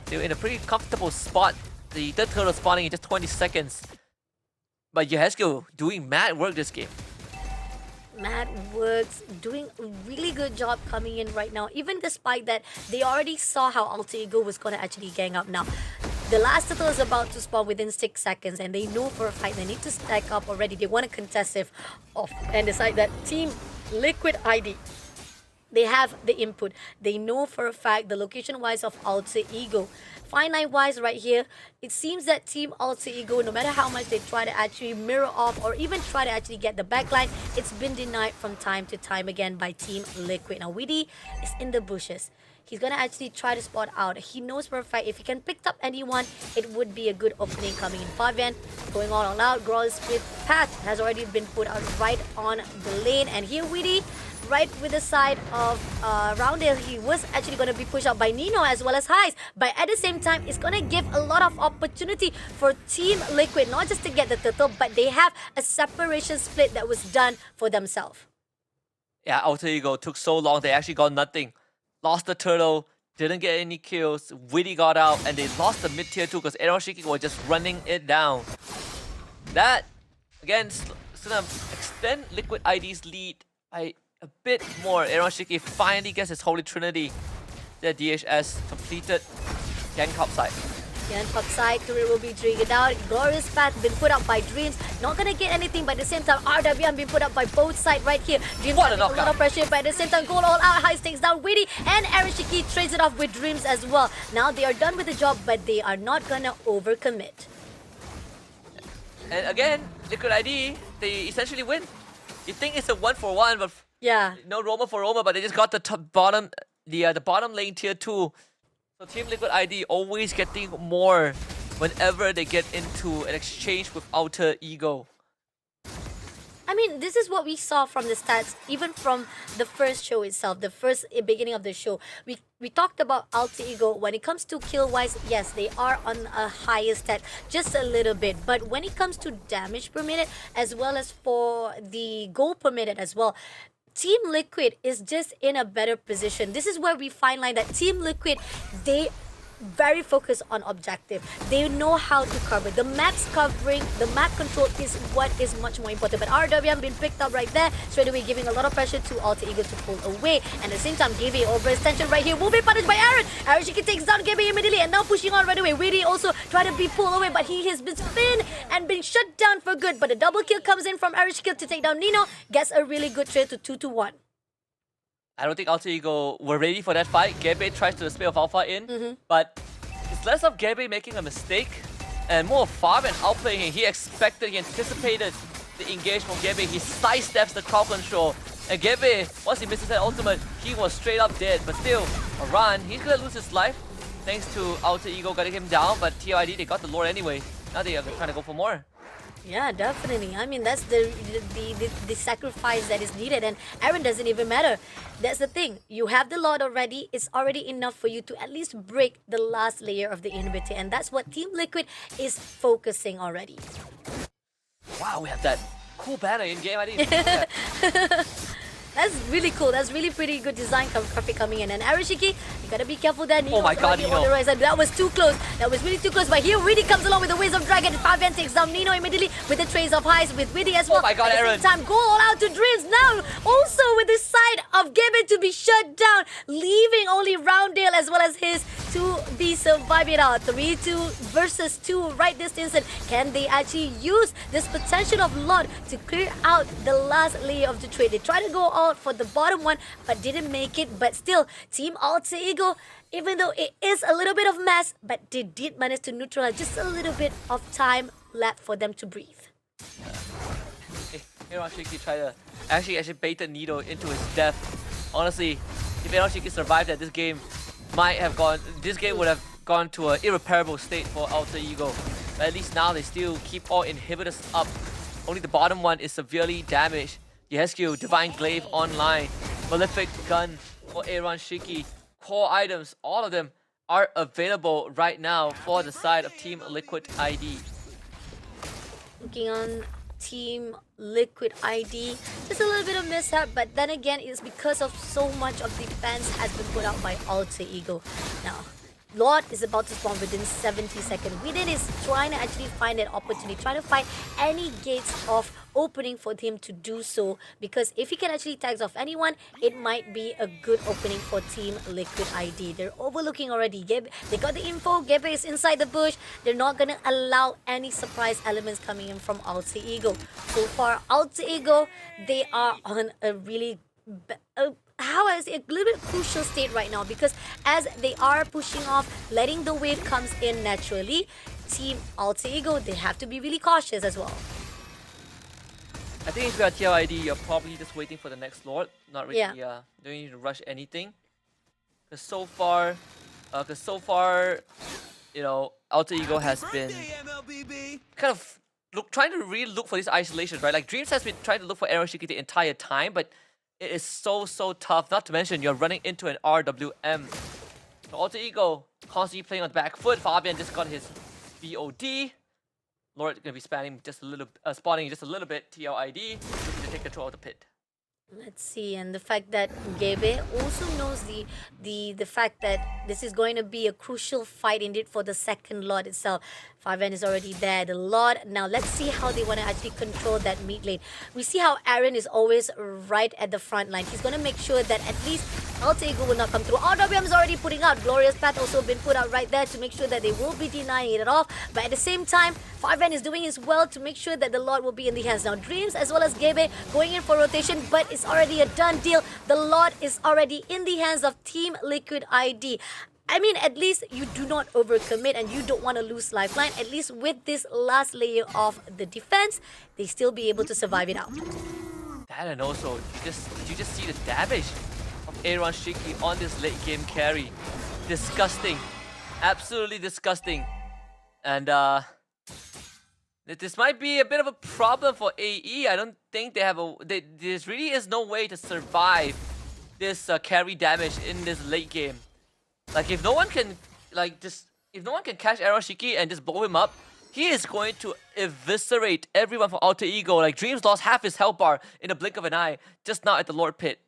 they were in a pretty comfortable spot. The 3rd turtle spawning in just 20 seconds. But Yeheski doing mad work this game. Mad Works doing a really good job coming in right now, even despite that they already saw how Alter Ego was going to actually gang up now. The last turtle is about to spawn within 6 seconds, and they know for a fact they need to stack up already. They want to contest if off and decide that Team Liquid ID, they have the input. They know for a fact the location-wise of Alter Ego. Fine line-wise right here, it seems that Team Alter Ego, no matter how much they try to actually mirror off or even try to actually get the backline, it's been denied from time to time again by Team Liquid. Now Witty is in the bushes. He's going to actually try to spot out. He knows for a fact if he can pick up anyone, it would be a good opening coming in. Fabian going all out. Growl's with path has already been put out right on the lane. And here Witty, right with the side of Roundel, he was actually going to be pushed out by Nino as well as Heist. But at the same time, it's going to give a lot of opportunity for Team Liquid, not just to get the turtle, but they have a separation split that was done for themselves. Yeah, Alter Ego took so long, they actually got nothing. Lost the turtle, didn't get any kills. Witty got out, and they lost the mid-tier 2 because Aaron Shiki was just running it down. That, again, is going to extend Liquid ID's lead by a bit more. Aaron Shiki finally gets his Holy Trinity. The DHS completed. Gang topside. Again, topside, career will be triggered out. Glorious Path been put up by Dreams. Not gonna get anything, but at the same time, RWM been put up by both sides right here. Dreams What a a lot knockout. of pressure, but at the same time, goal all out. Heist takes down Witty, and Aaron Shiki trades it off with Dreams as well. Now they are done with the job, but they are not gonna overcommit. And again, Liquid ID, they essentially win. You think it's a 1-for-1, but Yeah. no Roma for Roma, but they just got the bottom lane tier 2. So Team Liquid ID always getting more whenever they get into an exchange with Alter Ego. I mean, this is what we saw from the stats, even from the first show itself, the first beginning of the show. We talked about Alter Ego. When it comes to kill-wise, yes, they are on a higher stat, just a little bit. But when it comes to damage per minute, as well as for the goal per minute as well, Team Liquid is just in a better position. This is where we find line that Team Liquid, they very focused on objective. They know how to cover. The map's covering, the map control is what is much more important. But RWM been picked up right there, straight away giving a lot of pressure to Alter Ego to pull away. And at the same time, Gaby overextension right here will be punished by Aaron. Aaron Shiki takes down Gaby immediately and now pushing on right away. Weedy also trying to be pulled away, but he has been spin and been shut down for good. But a double kill comes in from Aaron Shiki to take down Nino. Gets a really good trade to 2-1. I don't think Alter Ego were ready for that fight. Gabe tries to spin of Alpha in, but it's less of Gabe making a mistake and more of Fabian outplaying him. He expected, he anticipated the engage from Gabe. He sidesteps the crowd control. And Gabe, once he misses that ultimate, he was straight up dead. But still, a run, he's gonna lose his life thanks to Alter Ego getting him down. But TOID, they got the Lord anyway. Now they are trying to go for more. Yeah, definitely. I mean, that's the sacrifice that is needed, and Aaron doesn't even matter. That's the thing. You have the Lord already. It's already enough for you to at least break the last layer of the inhibitor, and that's what Team Liquid is focusing already. Wow, we have that cool banner in game. I didn't even know that. That's really cool. That's really pretty good design graphic coming in. And Arishiki, you gotta be careful there. Oh my god, Nino. On the right side. That was too close. That was really too close. But here, Widdy comes along with the Waves of Dragon. Fabian takes down Nino immediately with the Trace of Highs with Widdy as well. Oh my god, Aaron. At the same time, go all out to Dreams now. Also with the side of Gibbon to be shut down, leaving only Rounddale as well as his to be surviving out. 3-2 versus 2 right this instant. Can they actually use this potential of Lord to clear out the last layer of the trade? They try to go out for the bottom one, but didn't make it. But still, Team Alter Ego, even though it is a little bit of mess, but they did manage to neutralize just a little bit of time left for them to breathe. Hiroshiki tried to actually baited Nido into his death. Honestly, if Hiroshiki survived that, this game would have gone to an irreparable state for Alter Ego. But at least now they still keep all inhibitors up. Only the bottom one is severely damaged. Yescu, Divine Glaive online, Malefic Gun for Aaron Shiki. Core items, all of them are available right now for the side of Team Liquid ID. Looking on Team Liquid ID, just a little bit of mishap, but then again, it's because of so much of defense has been put out by Alter Ego. Now, Lord is about to spawn within 70 seconds. Within is trying to actually find that opportunity, trying to find any gates of opening for him to do so, because if he can actually tags off anyone, it might be a good opening for Team Liquid ID. They're overlooking already. They got the info. Gebe is inside the bush. They're not going to allow any surprise elements coming in from Alter Ego. So far, Alter Ego, they are on a really how I say, a little bit crucial state right now, because as they are pushing off, letting the wave comes in naturally, Team Alter Ego, they have to be really cautious as well. I think if you are TLID, you're probably just waiting for the next Lord. Not really, don't need to rush anything. Because so far, you know, Alter Ego has been kind of trying to really look for this isolation, right? Like Dreams has been trying to look for Aeroshiki the entire time, but it is so tough. Not to mention you're running into an RWM. So Alter Ego constantly playing on the back foot. Fabian just got his BOD. Lord gonna be spawning just a little bit. TLID looking to take control of the pit. Let's see, and the fact that Gebe also knows the fact that this is going to be a crucial fight indeed for the second Lord itself. Fabian is already there, the Lord. Now let's see how they want to actually control that mid lane. We see how Aaron is always right at the front line. He's going to make sure that at least Alter Ego will not come through. RWM is already putting out. Glorious Path also been put out right there to make sure that they will be denying it off. But at the same time, Fabian is doing his well to make sure that the Lord will be in the hands. Now Dreams as well as Gebe going in for rotation, but it's already a done deal. The Lord is already in the hands of Team Liquid ID. I mean, at least you do not overcommit and you don't want to lose lifeline. At least with this last layer of the defense, they still be able to survive it out. That, and also, did you just see the damage of Aaron Shiki on this late game carry? Disgusting. Absolutely disgusting. And This might be a bit of a problem for AE. I don't think they have this really is no way to survive this carry damage in this late game. Like if no one can catch Aroshiki and just blow him up, he is going to eviscerate everyone from Alter Ego. Like Dreams lost half his health bar in a blink of an eye just now at the Lord Pit.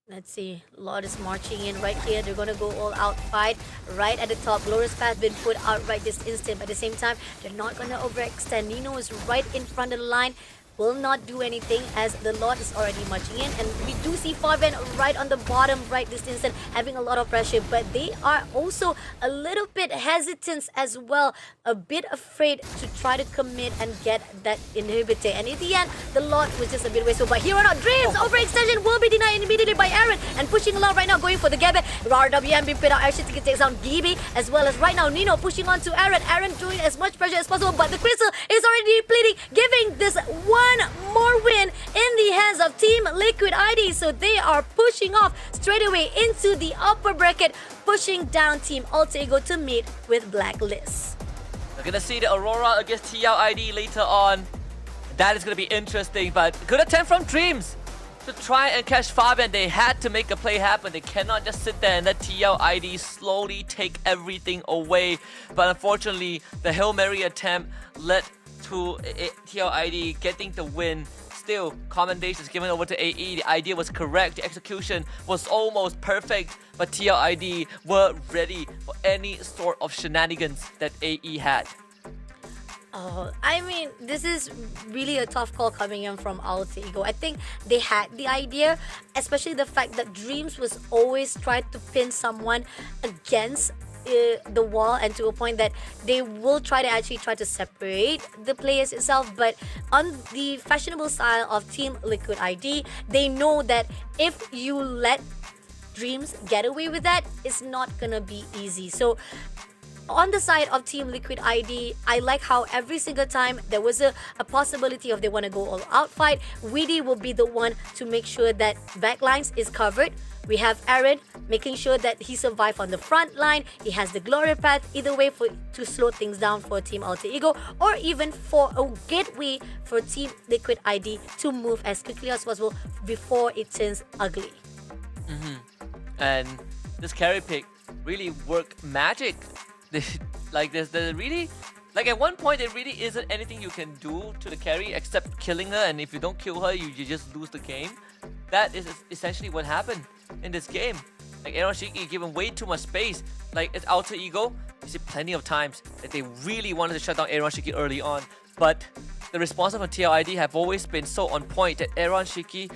Let's see. Lord is marching in right here. They're gonna go all out fight right at the top. Glorious Path been put out right this instant. But at the same time, they're not gonna overextend. Nino is right in front of the line. Will not do anything as the Lord is already marching in. And we do see Fabian right on the bottom right this instant having a lot of pressure. But they are also a little bit hesitant as well. A bit afraid to try to commit and get that inhibitor. And in the end, the Lord was just a bit wasteful. But here on our Dreams, overextension will be denied immediately by Aaron. And pushing along right now, going for the Gabby. RWM being put out. Actually takes down Gibi. As well as right now, Nino pushing on to Aaron. Aaron doing as much pressure as possible. But the Crystal is already depleting, giving this one more win in the hands of Team Liquid ID. So they are pushing off straight away into the upper bracket, pushing down Team Alter Ego to meet with Blacklist. We're gonna see the Aurora against TLID later on. That is gonna be interesting, but good attempt from Dreams to try and catch Fabian. They had to make a play happen. They cannot just sit there and let TLID slowly take everything away. But unfortunately, the Hail Mary attempt led to TLID getting the win. Still, commendations given over to AE. The idea was correct. The execution was almost perfect. But TLID were ready for any sort of shenanigans that AE had. I mean, this is really a tough call coming in from Alter Ego. I think they had the idea, especially the fact that Dreams was always trying to pin someone against the wall, and to a point that they will try to separate the players itself. But on the fashionable style of Team Liquid ID, they know that if you let Dreams get away with that, it's not gonna be easy. So on the side of Team Liquid ID, I like how every single time there was a possibility of they want to go all out fight, Weedy will be the one to make sure that backlines is covered. We have Aaron making sure that he survives on the front line. He has the Glory Path, either way to slow things down for Team Alter Ego, or even for a gateway for Team Liquid ID to move as quickly as possible before it turns ugly. And this carry pick really worked magic. Like at one point there really isn't anything you can do to the carry except killing her, and if you don't kill her, you just lose the game. That is essentially what happened in this game. Like Aroshiki given way too much space. Like it's Alter Ego, you see plenty of times that they really wanted to shut down Aroshiki early on, but the responses from TLID have always been so on point that Aroshiki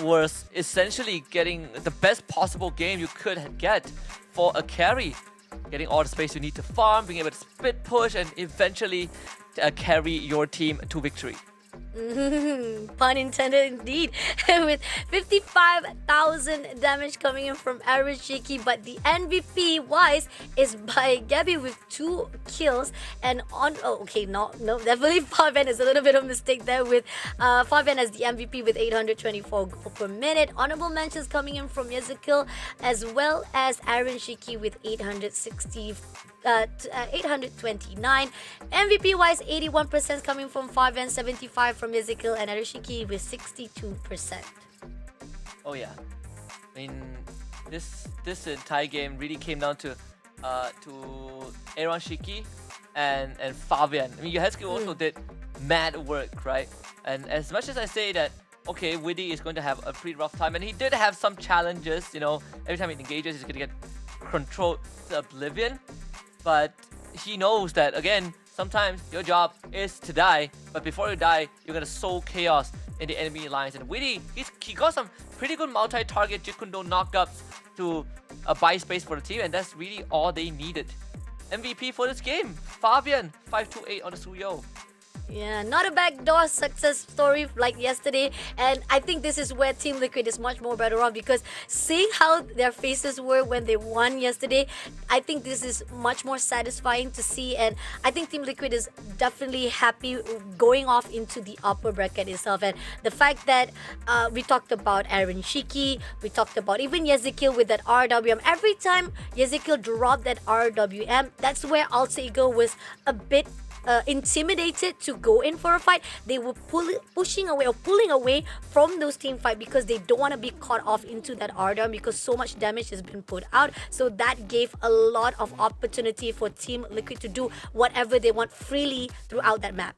was essentially getting the best possible game you could get for a carry. Getting all the space you need to farm, being able to split push, and eventually carry your team to victory. Pun intended indeed. With 55,000 damage coming in from Aroshiki, but the MVP wise is by Gabby with 2 kills. And definitely Fabian is a little bit of a mistake there, with Fabian as the MVP with 824 gold per minute. Honorable mentions coming in from Ezekiel, as well as Aroshiki with 829. MVP wise, 81% coming from Fabian, 75 from Ezekiel, and Aroshiki with 62%. Oh yeah, I mean this entire game really came down to Aroshiki and Fabian. I mean, Yahezki also did mad work, right? And as much as I say that, okay, Widdy is going to have a pretty rough time, and he did have some challenges, you know, every time he engages, he's going to get controlled to oblivion. But he knows that, again, sometimes your job is to die, but before you die, you're going to sow chaos in the enemy lines. And Widdy, he got some pretty good multi-target Jikundo knockups to buy space for the team, and that's really all they needed. MVP for this game, Fabian, 528 on the Suyo. Yeah, not a backdoor success story like yesterday, and I think this is where Team Liquid is much more better off, because seeing how their faces were when they won yesterday, I think this is much more satisfying to see, and I think Team Liquid is definitely happy going off into the upper bracket itself. And the fact that we talked about Aaron Shiki, we talked about even Ezekiel with that RWM. Every time Ezekiel dropped that RWM, that's where Alter Ego was a bit intimidated to go in for a fight. They were pushing away or pulling away from those team fight because they don't want to be caught off into that R-Dome because so much damage has been put out. So that gave a lot of opportunity for Team Liquid to do whatever they want freely throughout that map.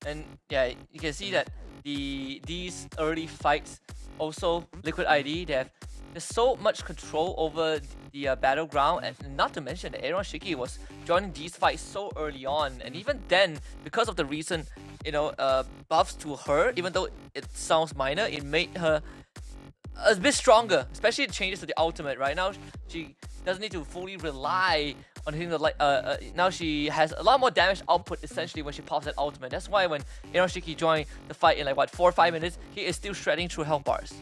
And yeah, you can see that these early fights also Liquid ID there's so much control over the battleground, and not to mention that Aaron Shiki was joining these fights so early on, and even then, because of the recent buffs to her, even though it sounds minor, it made her a bit stronger, especially the changes to the ultimate. Right now, she doesn't need to fully rely on hitting the now she has a lot more damage output essentially when she pops that ultimate. That's why when Aaron Shiki joined the fight in like what 4 or 5 minutes, he is still shredding through health bars.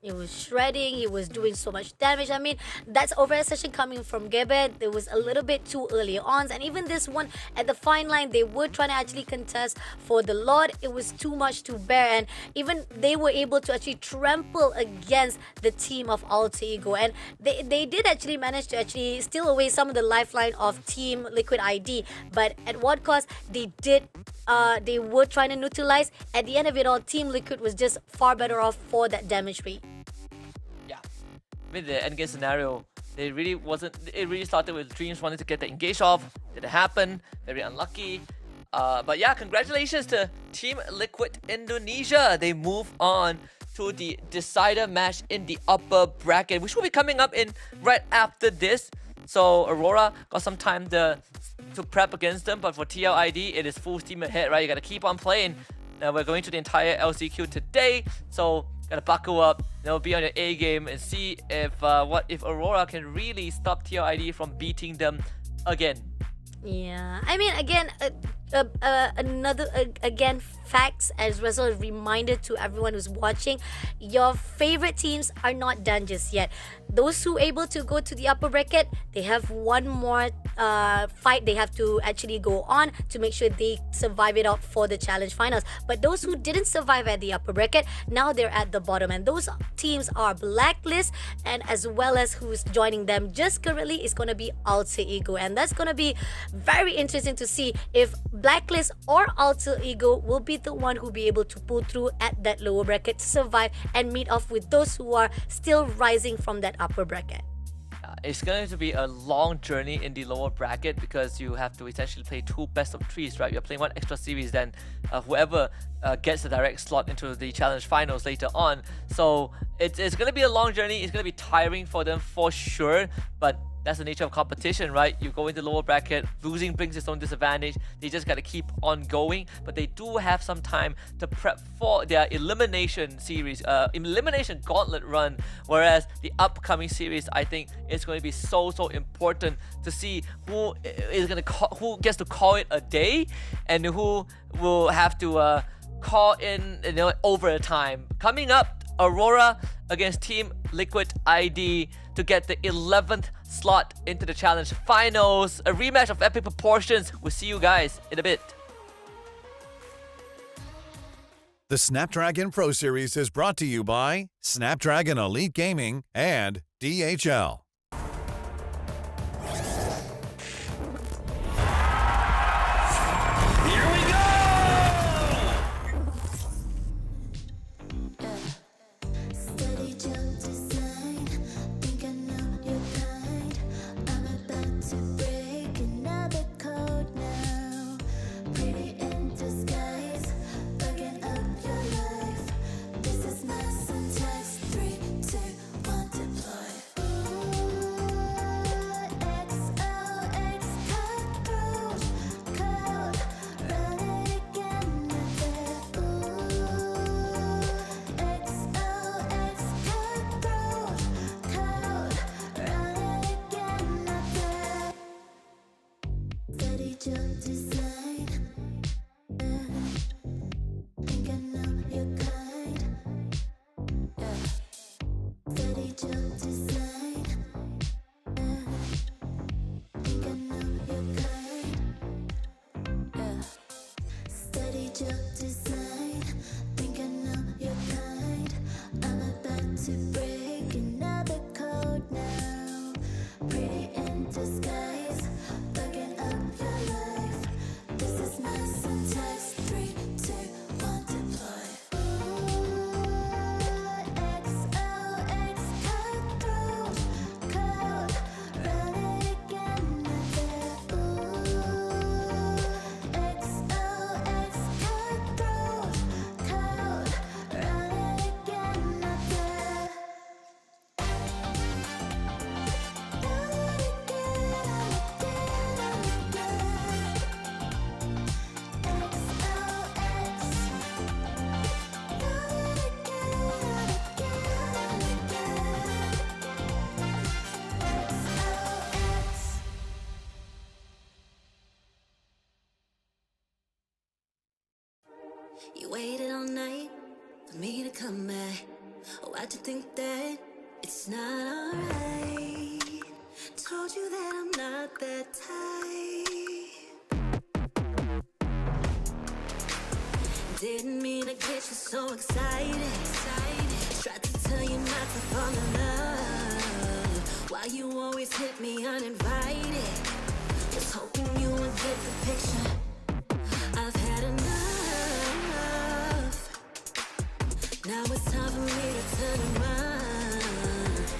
He was shredding, he was doing so much damage. I mean, that's overhead session coming from Gebet. It was a little bit too early on. And even this one at the fine line, they were trying to actually contest for the Lord. It was too much to bear. And even they were able to actually trample against the team of Alter Ego. And they did actually manage to actually steal away some of the lifeline of Team Liquid ID. But at what cost? They were trying to neutralize. At the end of it all, Team Liquid was just far better off for that damage rate. I mean, the endgame scenario, it really started with Dreams wanting to get the engage off. Didn't happen. Very unlucky. But yeah, congratulations to Team Liquid Indonesia. They move on to the decider match in the upper bracket, which will be coming up in right after this. So Aurora got some time to prep against them, but for TLID, it is full steam ahead, right? You gotta keep on playing. Now we're going to the entire LCQ today, so gotta buckle up, be on your A game and see if Aurora can really stop TLID from beating them again. Yeah, I mean, again, again, facts as well as a reminder to everyone who's watching, your favorite teams are not done just yet. Those who are able to go to the upper bracket, they have one more fight they have to actually go on to make sure they survive it out for the challenge finals. But those who didn't survive at the upper bracket, now they're at the bottom, and those teams are Blacklist, and as well as who's joining them just currently is going to be Alter Ego, and that's going to be very interesting to see if Blacklist or Alter Ego will be the one who be able to pull through at that lower bracket to survive and meet off with those who are still rising from that upper bracket. It's going to be a long journey in the lower bracket because you have to essentially play 2 best of 3s, right? You're playing 1 extra series, then whoever gets the direct slot into the challenge finals later on. So it's going to be a long journey. It's going to be tiring for them for sure, but that's the nature of competition, right? You go into the lower bracket, losing brings its own disadvantage. They just got to keep on going, but they do have some time to prep for their elimination series, elimination gauntlet run. Whereas the upcoming series, I think, is going to be so important to see who gets to call it a day and who will have to call in, over time. Coming up, Aurora against Team Liquid ID to get the 11th slot into the challenge finals. A rematch of epic proportions. We'll see you guys in a bit. The Snapdragon Pro Series is brought to you by Snapdragon Elite Gaming and DHL. Here we go! Steady jump design, think I know your kind. I'm about to break another code now. Pretty in disguise, bugging up your life. This is my syntax. 3, 2, 1, deploy. XOX cutthroat code, run it again. XOX cutthroat code, run it again. Steady jump design, think I know your kind. Steady jump design, think I know your kind. Steady jump design, think I know your kind. I'm about to break another code now. Pretty in disguise, bugging up your life. You waited all night for me to come back. Oh, why'd you think that it's not alright? Told you that I'm not that type. Didn't mean to get you so excited. Tried to tell you not to fall in love. Why you always hit me uninvited? Was hoping you would get the picture. I've had enough. Now it's time for me to turn around.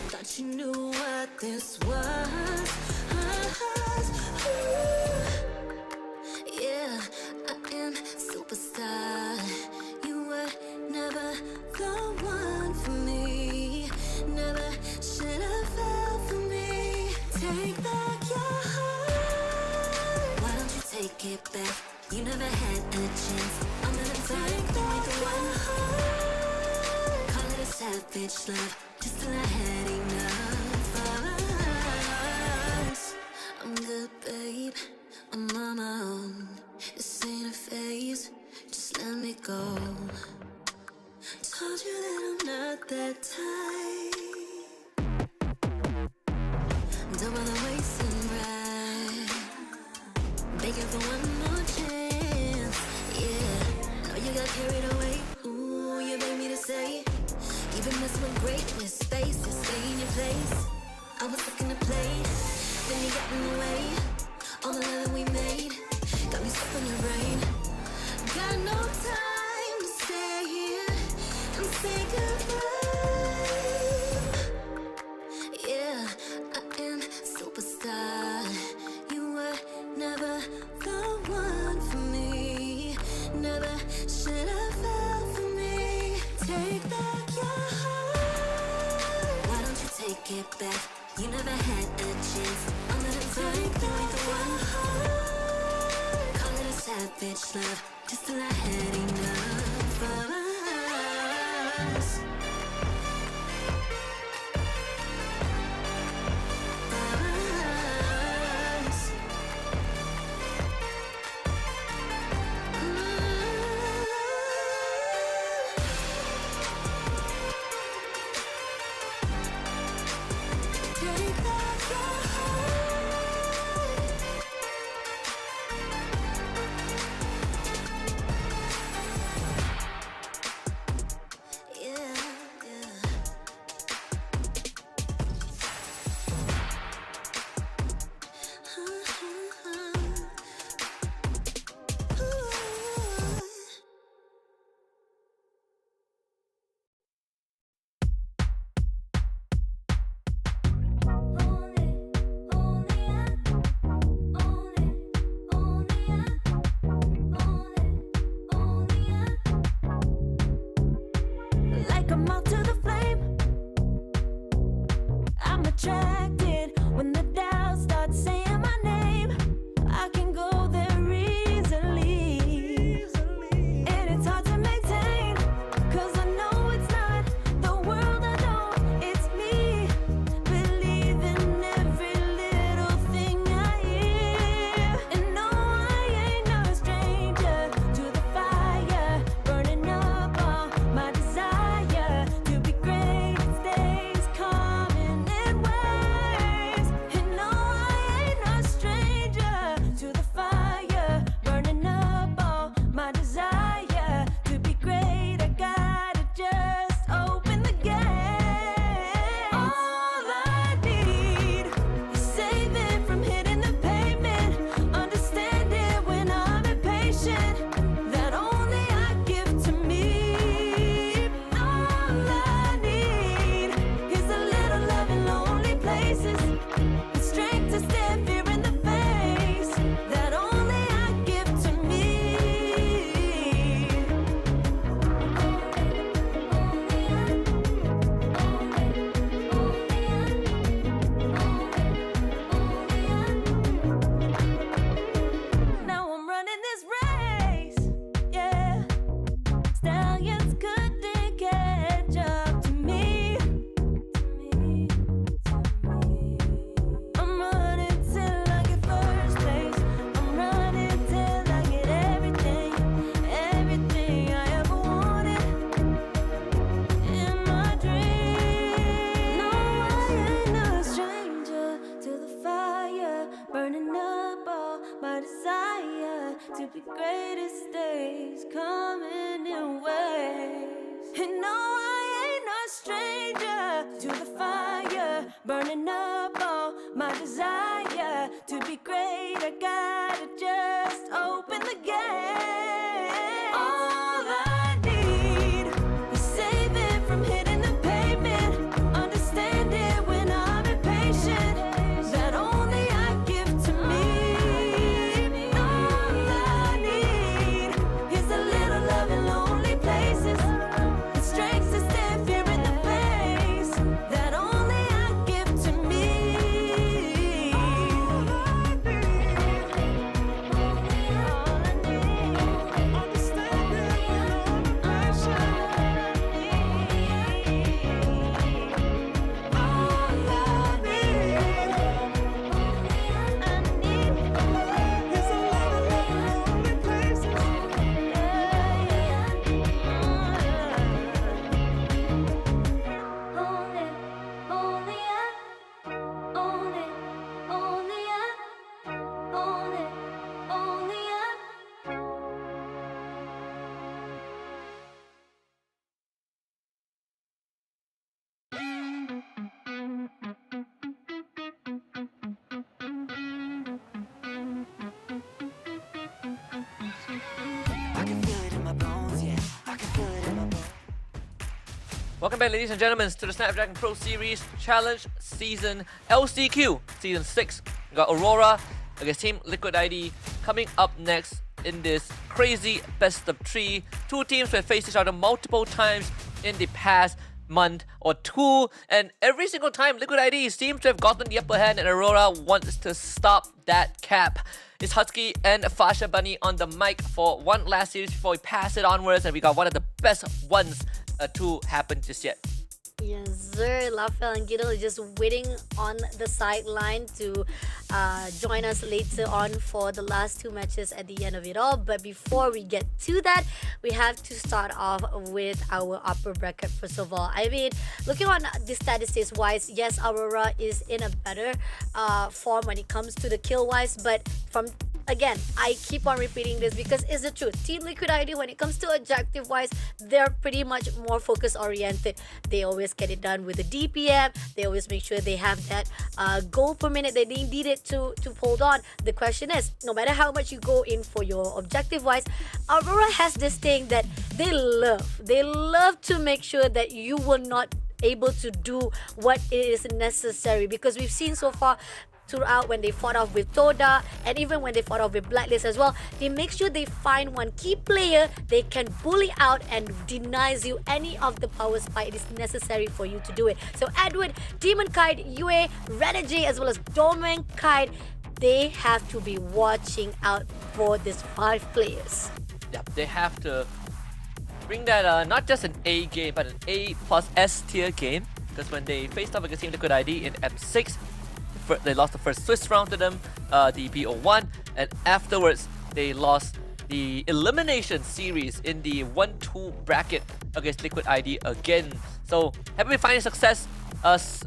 Thought you knew what this was. Yeah, I am superstar. You were never the one for me. Never should have fell for me. Take back your heart. Why don't you take it back? You never had a chance. I'm gonna take back the one heart. Call it a savage love, just till I had enough of us. I'm good, babe. I'm on my own. This ain't a phase. Just let me go. Told you that I'm not that type. Don't bother wasting breath. Begging for one more chance. Yeah, know you got carried away. Ooh, you made me to say. You've been messing with greatness, faces, stay in your place. I was looking to play, then you got in the way. All the love that we made got me stuck on your brain. Got no time to stay here and say goodbye. Yeah, I am superstar. You were never the one for me. Never should have fell for me. Take back your heart. Why don't you take it back? You never had a chance. I'm gonna take back the one heart. Call it a savage love, just till I had enough of us. Take back your heart. Yeah. best days coming in waves. And no, I ain't no stranger to the fire, burning up all my desire to be great. I gotta just open the gate. All I need is saving from hitting the pavement, understand it when I'm impatient, that only I give to me. All I need is a little love in lonely places, the strength to stand fear in the face, that only I give to me. Welcome back, ladies and gentlemen, to the Snapdragon Pro Series Challenge Season LCQ Season 6. We got Aurora against Team Liquid ID coming up next in this crazy best of 3. Two teams have faced each other multiple times in the past month or two, and every single time Liquid ID seems to have gotten the upper hand, and Aurora wants to stop that cap. It's Husky and Fasha Bunny on the mic for one last series before we pass it onwards, and we got one of the best ones to happen just yet. Yes, sir. Lafel and Giddle is just waiting on the sideline to join us later on for the last two matches at the end of it all. But before we get to that, we have to start off with our upper bracket first of all. I mean, looking on the statistics wise, yes, Aurora is in a better form when it comes to the kill wise, but from again, I keep on repeating this because it's the truth. Team Liquid ID, when it comes to objective wise, they're pretty much more focus oriented. They always get it done with the DPM. They always make sure they have that goal per minute that they needed to hold on. The question is, no matter how much you go in for your objective wise, Aurora has this thing that they love. They love to make sure that you will not able to do what is necessary, because we've seen so far throughout when they fought off with Toda and even when they fought off with Blacklist as well, they make sure they find one key player they can bully out and denies you any of the power spike it is necessary for you to do it. So Edward, Demon Kite, Yue, Renegade as well as Domain Kite, they have to be watching out for these 5 players. Yeah, they have to bring that not just an A game but an A plus S tier game, because when they faced off against Team Liquid ID in M6, they lost the first Swiss round to them, the BO1, and afterwards they lost the elimination series in the 1-2 bracket against Liquid ID again. So happy with finding success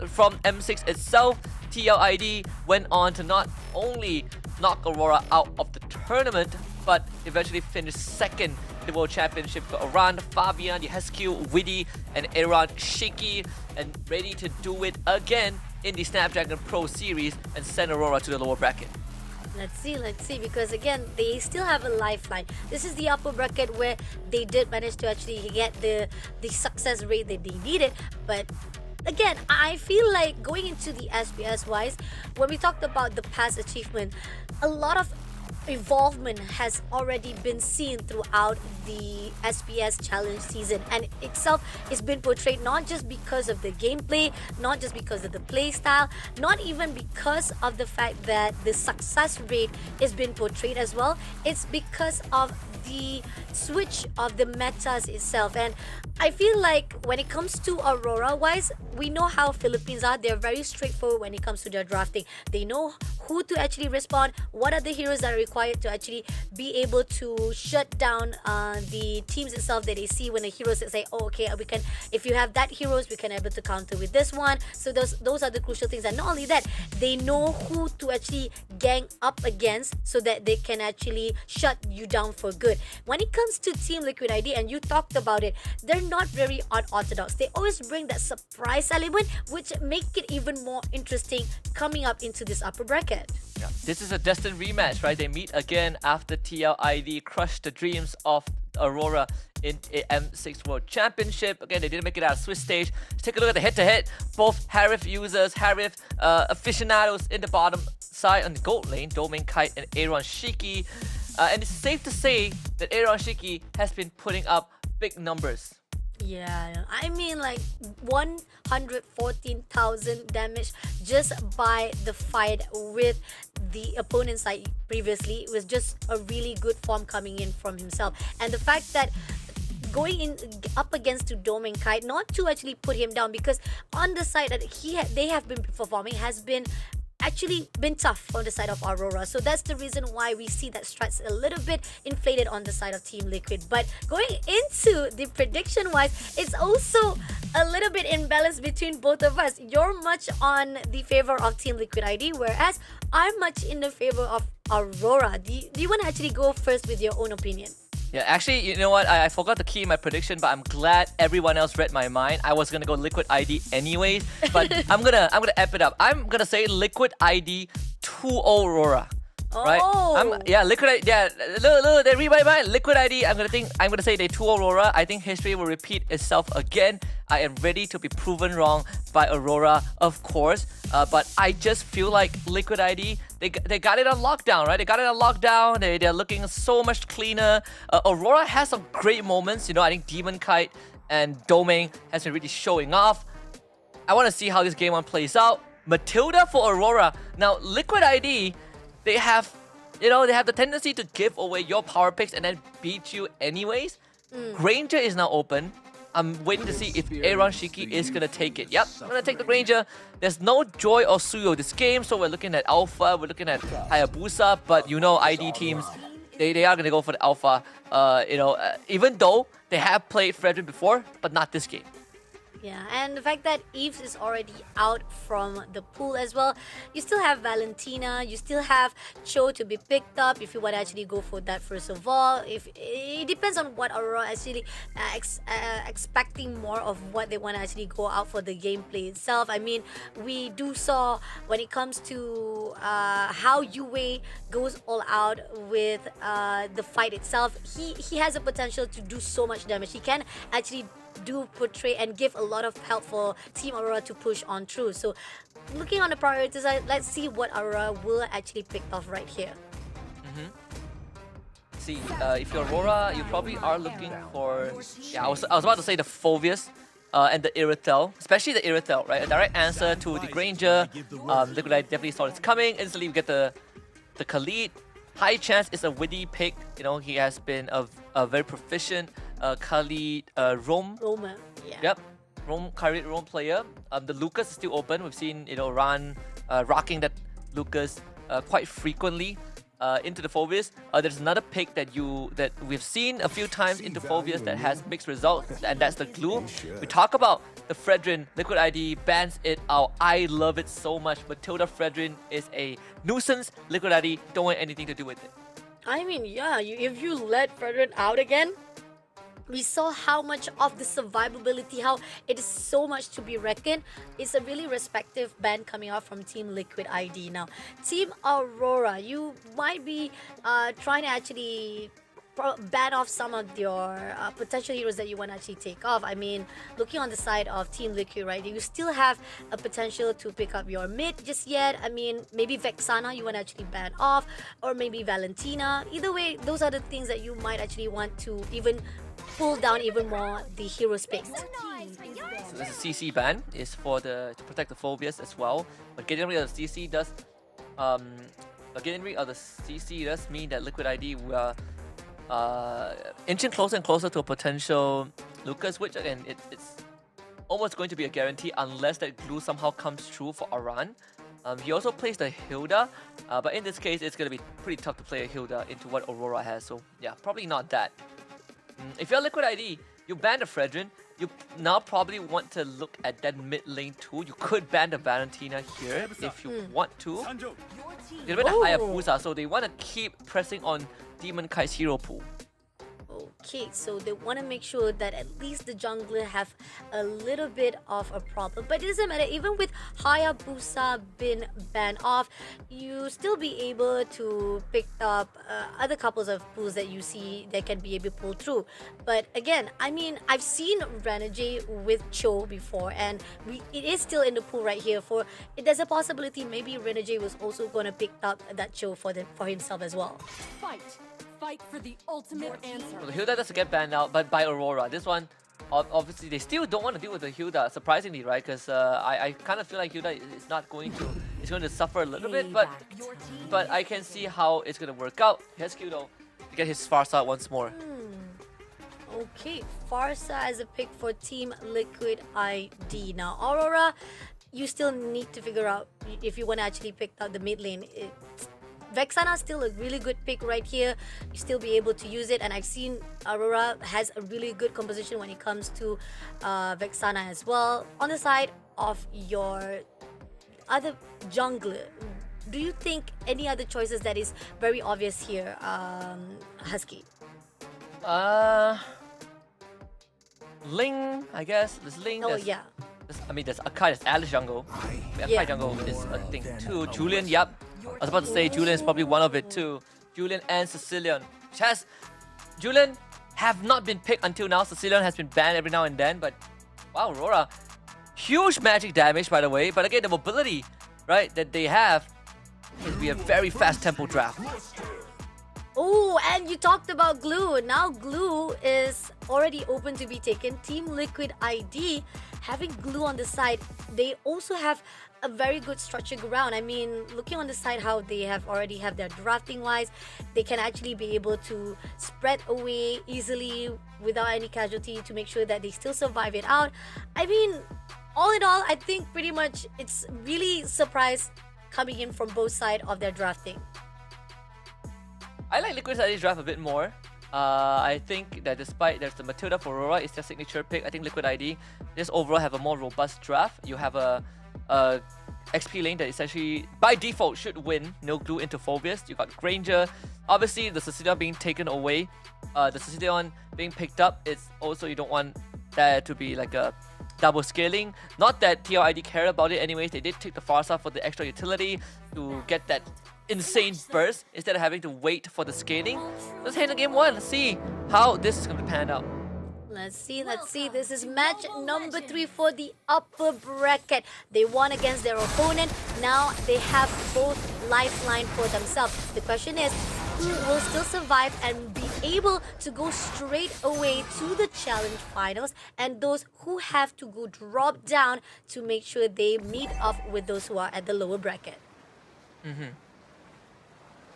from M6 itself. TLID went on to not only knock Aurora out of the tournament, but eventually finished second in the World Championship. Got Aran, Fabian, Yehescu, Widdy, and Aaron Shaky, and ready to do it again in the Snapdragon Pro Series and send Aurora to the lower bracket. Let's see, because again, they still have a lifeline. This is the upper bracket where they did manage to actually get the success rate that they needed, but again, I feel like going into the SPS wise, when we talked about the past achievement, a lot of involvement has already been seen throughout the SPS challenge season, and itself is been portrayed not just because of the gameplay, not just because of the play style, not even because of the fact that the success rate is been portrayed as well. It's because of the switch of the metas itself. And I feel like when it comes to Aurora wise, we know how Philippines are. They're very straightforward when it comes to their drafting. They know who to actually respond, what are the heroes that are required to actually be able to shut down the teams itself that they see when the heroes say, oh, okay, we can, if you have that heroes, we can able to counter with this one. So those are the crucial things. And not only that, they know who to actually gang up against so that they can actually shut you down for good. When it comes to Team Liquid ID, and you talked about it, they're not very unorthodox. They always bring that surprise element, which make it even more interesting coming up into this upper bracket. Yeah. This is a destined rematch, right? They meet again after TLID crushed the dreams of Aurora in a M6 World Championship. Again, they didn't make it out of Swiss stage. Let's take a look at the head-to-head. Both Harif users, Harif aficionados in the bottom side on the gold lane, Domain Kite and Aaron Shiki. And it's safe to say that Aaron Shiki has been putting up big numbers. Yeah, I mean like 114,000 damage just by the fight with the opponent side previously. It was just a really good form coming in from himself. And the fact that going in up against to Domain Kite, not to actually put him down, because on the side that they have been performing has been actually been tough on the side of Aurora. So that's the reason why we see that strats a little bit inflated on the side of Team Liquid. But going into the prediction wise, it's also a little bit imbalanced between both of us. You're much on the favor of Team Liquid ID, whereas I'm much in the favor of Aurora. Do you want to actually go first with your own opinion? Yeah, actually, you know what? I forgot to key in my prediction, but I'm glad everyone else read my mind. I was gonna go Liquid ID anyways, but I'm gonna amp it up. I'm gonna say Liquid ID 2-0 Aurora. Right? Liquid ID. Yeah, look, they read my mind. Liquid ID. I'm gonna say they 2-0 Aurora. I think history will repeat itself again. I am ready to be proven wrong by Aurora, of course. But I just feel like Liquid ID, they got it on lockdown, right? They got it on lockdown. They're looking so much cleaner. Aurora has some great moments. You know, I think Demon Kite and Domain has been really showing off. I want to see how this game one plays out. Matilda for Aurora. Now, Liquid ID, they have the tendency to give away your power picks and then beat you anyways. Granger is now open. I'm waiting to see if Aaron Shiki is going to take it. Yep, I'm going to take the Granger. There's no Joy or Suyo this game, so we're looking at Alpha, we're looking at Hayabusa, but you know ID teams, they are going to go for the Alpha, even though they have played Fredrin before, but not this game. Yeah, and the fact that Eves is already out from the pool as well. You still have Valentina, you still have Cho to be picked up if you want to actually go for that first of all. It depends on what Aurora actually expecting more of what they want to actually go out for the gameplay itself. I mean, we do saw when it comes to how Yue goes all out with the fight itself. He has a potential to do so much damage. He can actually do portray and give a lot of help for Team Aurora to push on through. So looking on the priorities, let's see what Aurora will actually pick off right here. See, if you're Aurora, you probably are looking for... Yeah, I was about to say the Phoveus and the Irithel, especially the Irithel, right? A direct answer to the Granger. Liquid ID definitely saw it's coming. Instantly we get the Khalid. High chance it's a witty pick. You know, he has been a very proficient Khalid Roma, yeah. Yep, Khalid Rome player. The Lucas is still open. We've seen Ran rocking that Lucas quite frequently into the Phoveus. There's another pick that we've seen a few times into Phoveus that has mixed results, and that's the Glue. We talk about the Fredrin. Liquid ID bans it out. I love it so much. Matilda Fredrin is a nuisance. Liquid ID don't want anything to do with it. I mean, yeah, if you let Fredrin out again, we saw how much of the survivability, how it is so much to be reckoned. It's a really respective ban coming out from Team Liquid ID. Now, Team Aurora, you might be trying to actually ban off some of your potential heroes that you want to actually take off. I mean, looking on the side of Team Liquid, right, you still have a potential to pick up your mid just yet. I mean, maybe Vexana you want to actually ban off, or maybe Valentina. Either way, those are the things that you might actually want to even pull down even more the hero space. So there's a CC ban is to protect the Phoveus as well. But getting rid of the CC does mean that Liquid ID will inching closer and closer to a potential Lucas, which again it's almost going to be a guarantee unless that glue somehow comes true for Aran. He also plays the Hilda, but in this case, it's going to be pretty tough to play a Hilda into what Aurora has. So yeah, probably not that. If you're Liquid ID, you ban the Fredrin. You now probably want to look at that mid lane too. You could ban the Valentina here if you want to. They're a bit Hayabusa, so they want to keep pressing on Demon Kai's hero pool. Okay, so they want to make sure that at least the jungler have a little bit of a problem. But it doesn't matter, even with Hayabusa being banned off, you still be able to pick up other couples of pools that you see that can be able to pull through. But again, I mean, I've seen Renegade with Cho before, and it is still in the pool right here. There's a possibility maybe Renegade was also going to pick up that Cho for himself as well. Fight for the ultimate answer. Well, the Hilda does get banned out, but by Aurora. This one, obviously, they still don't want to deal with the Hilda, surprisingly, right? Because I kind of feel like Hilda is not going to... It's going to suffer a little bit, but I can see how it's going to work out. Here's Kudo to get his Farsa once more. Okay, Farsa as a pick for Team Liquid ID. Now, Aurora, you still need to figure out if you want to actually pick out the mid lane. Vexana is still a really good pick right here. You still be able to use it, and I've seen Aurora has a really good composition when it comes to Vexana as well. On the side of your other jungler, do you think any other choices that is very obvious here, Husky? Ling, I guess. There's Ling. Oh, yeah. There's Akai, there's Alice jungle. Akai jungle is a thing too. Julian, yep. I was about to say Julian is probably one of it too. Julian and Sicilian. Julian have not been picked until now. Sicilian has been banned every now and then, but wow, Aurora. Huge magic damage, by the way. But again, the mobility, right, that they have is be a very fast tempo draft. Oh, and you talked about Glue. Now Glue is already open to be taken. Team Liquid ID having Glue on the side. They also have a very good structured ground. I mean, looking on the side how they already have their drafting wise, they can actually be able to spread away easily without any casualty to make sure that they still survive it out. I mean, all in all, I think pretty much it's really surprise coming in from both sides of their drafting. I like Liquid ID's draft a bit more. I think that despite there's the Matilda for Aurora, it's their signature pick. I think Liquid ID just overall have a more robust draft. You have a XP lane that essentially by default should win. No Glue into Phobius. You got Granger. Obviously, the Cecilia being taken away, the Cecilia being picked up. It's also you don't want that to be like a double scaling. Not that TLID cared about it anyways. They did take the Farsa for the extra utility to get that insane burst instead of having to wait for the scaling. Let's head to game one. Let's see how this is going to pan out. Let's see. This is match number 3 for the upper bracket. They won against their opponent. Now they have both lifeline for themselves. The question is, who will still survive and be able to go straight away to the challenge finals, and those who have to go drop down to make sure they meet up with those who are at the lower bracket.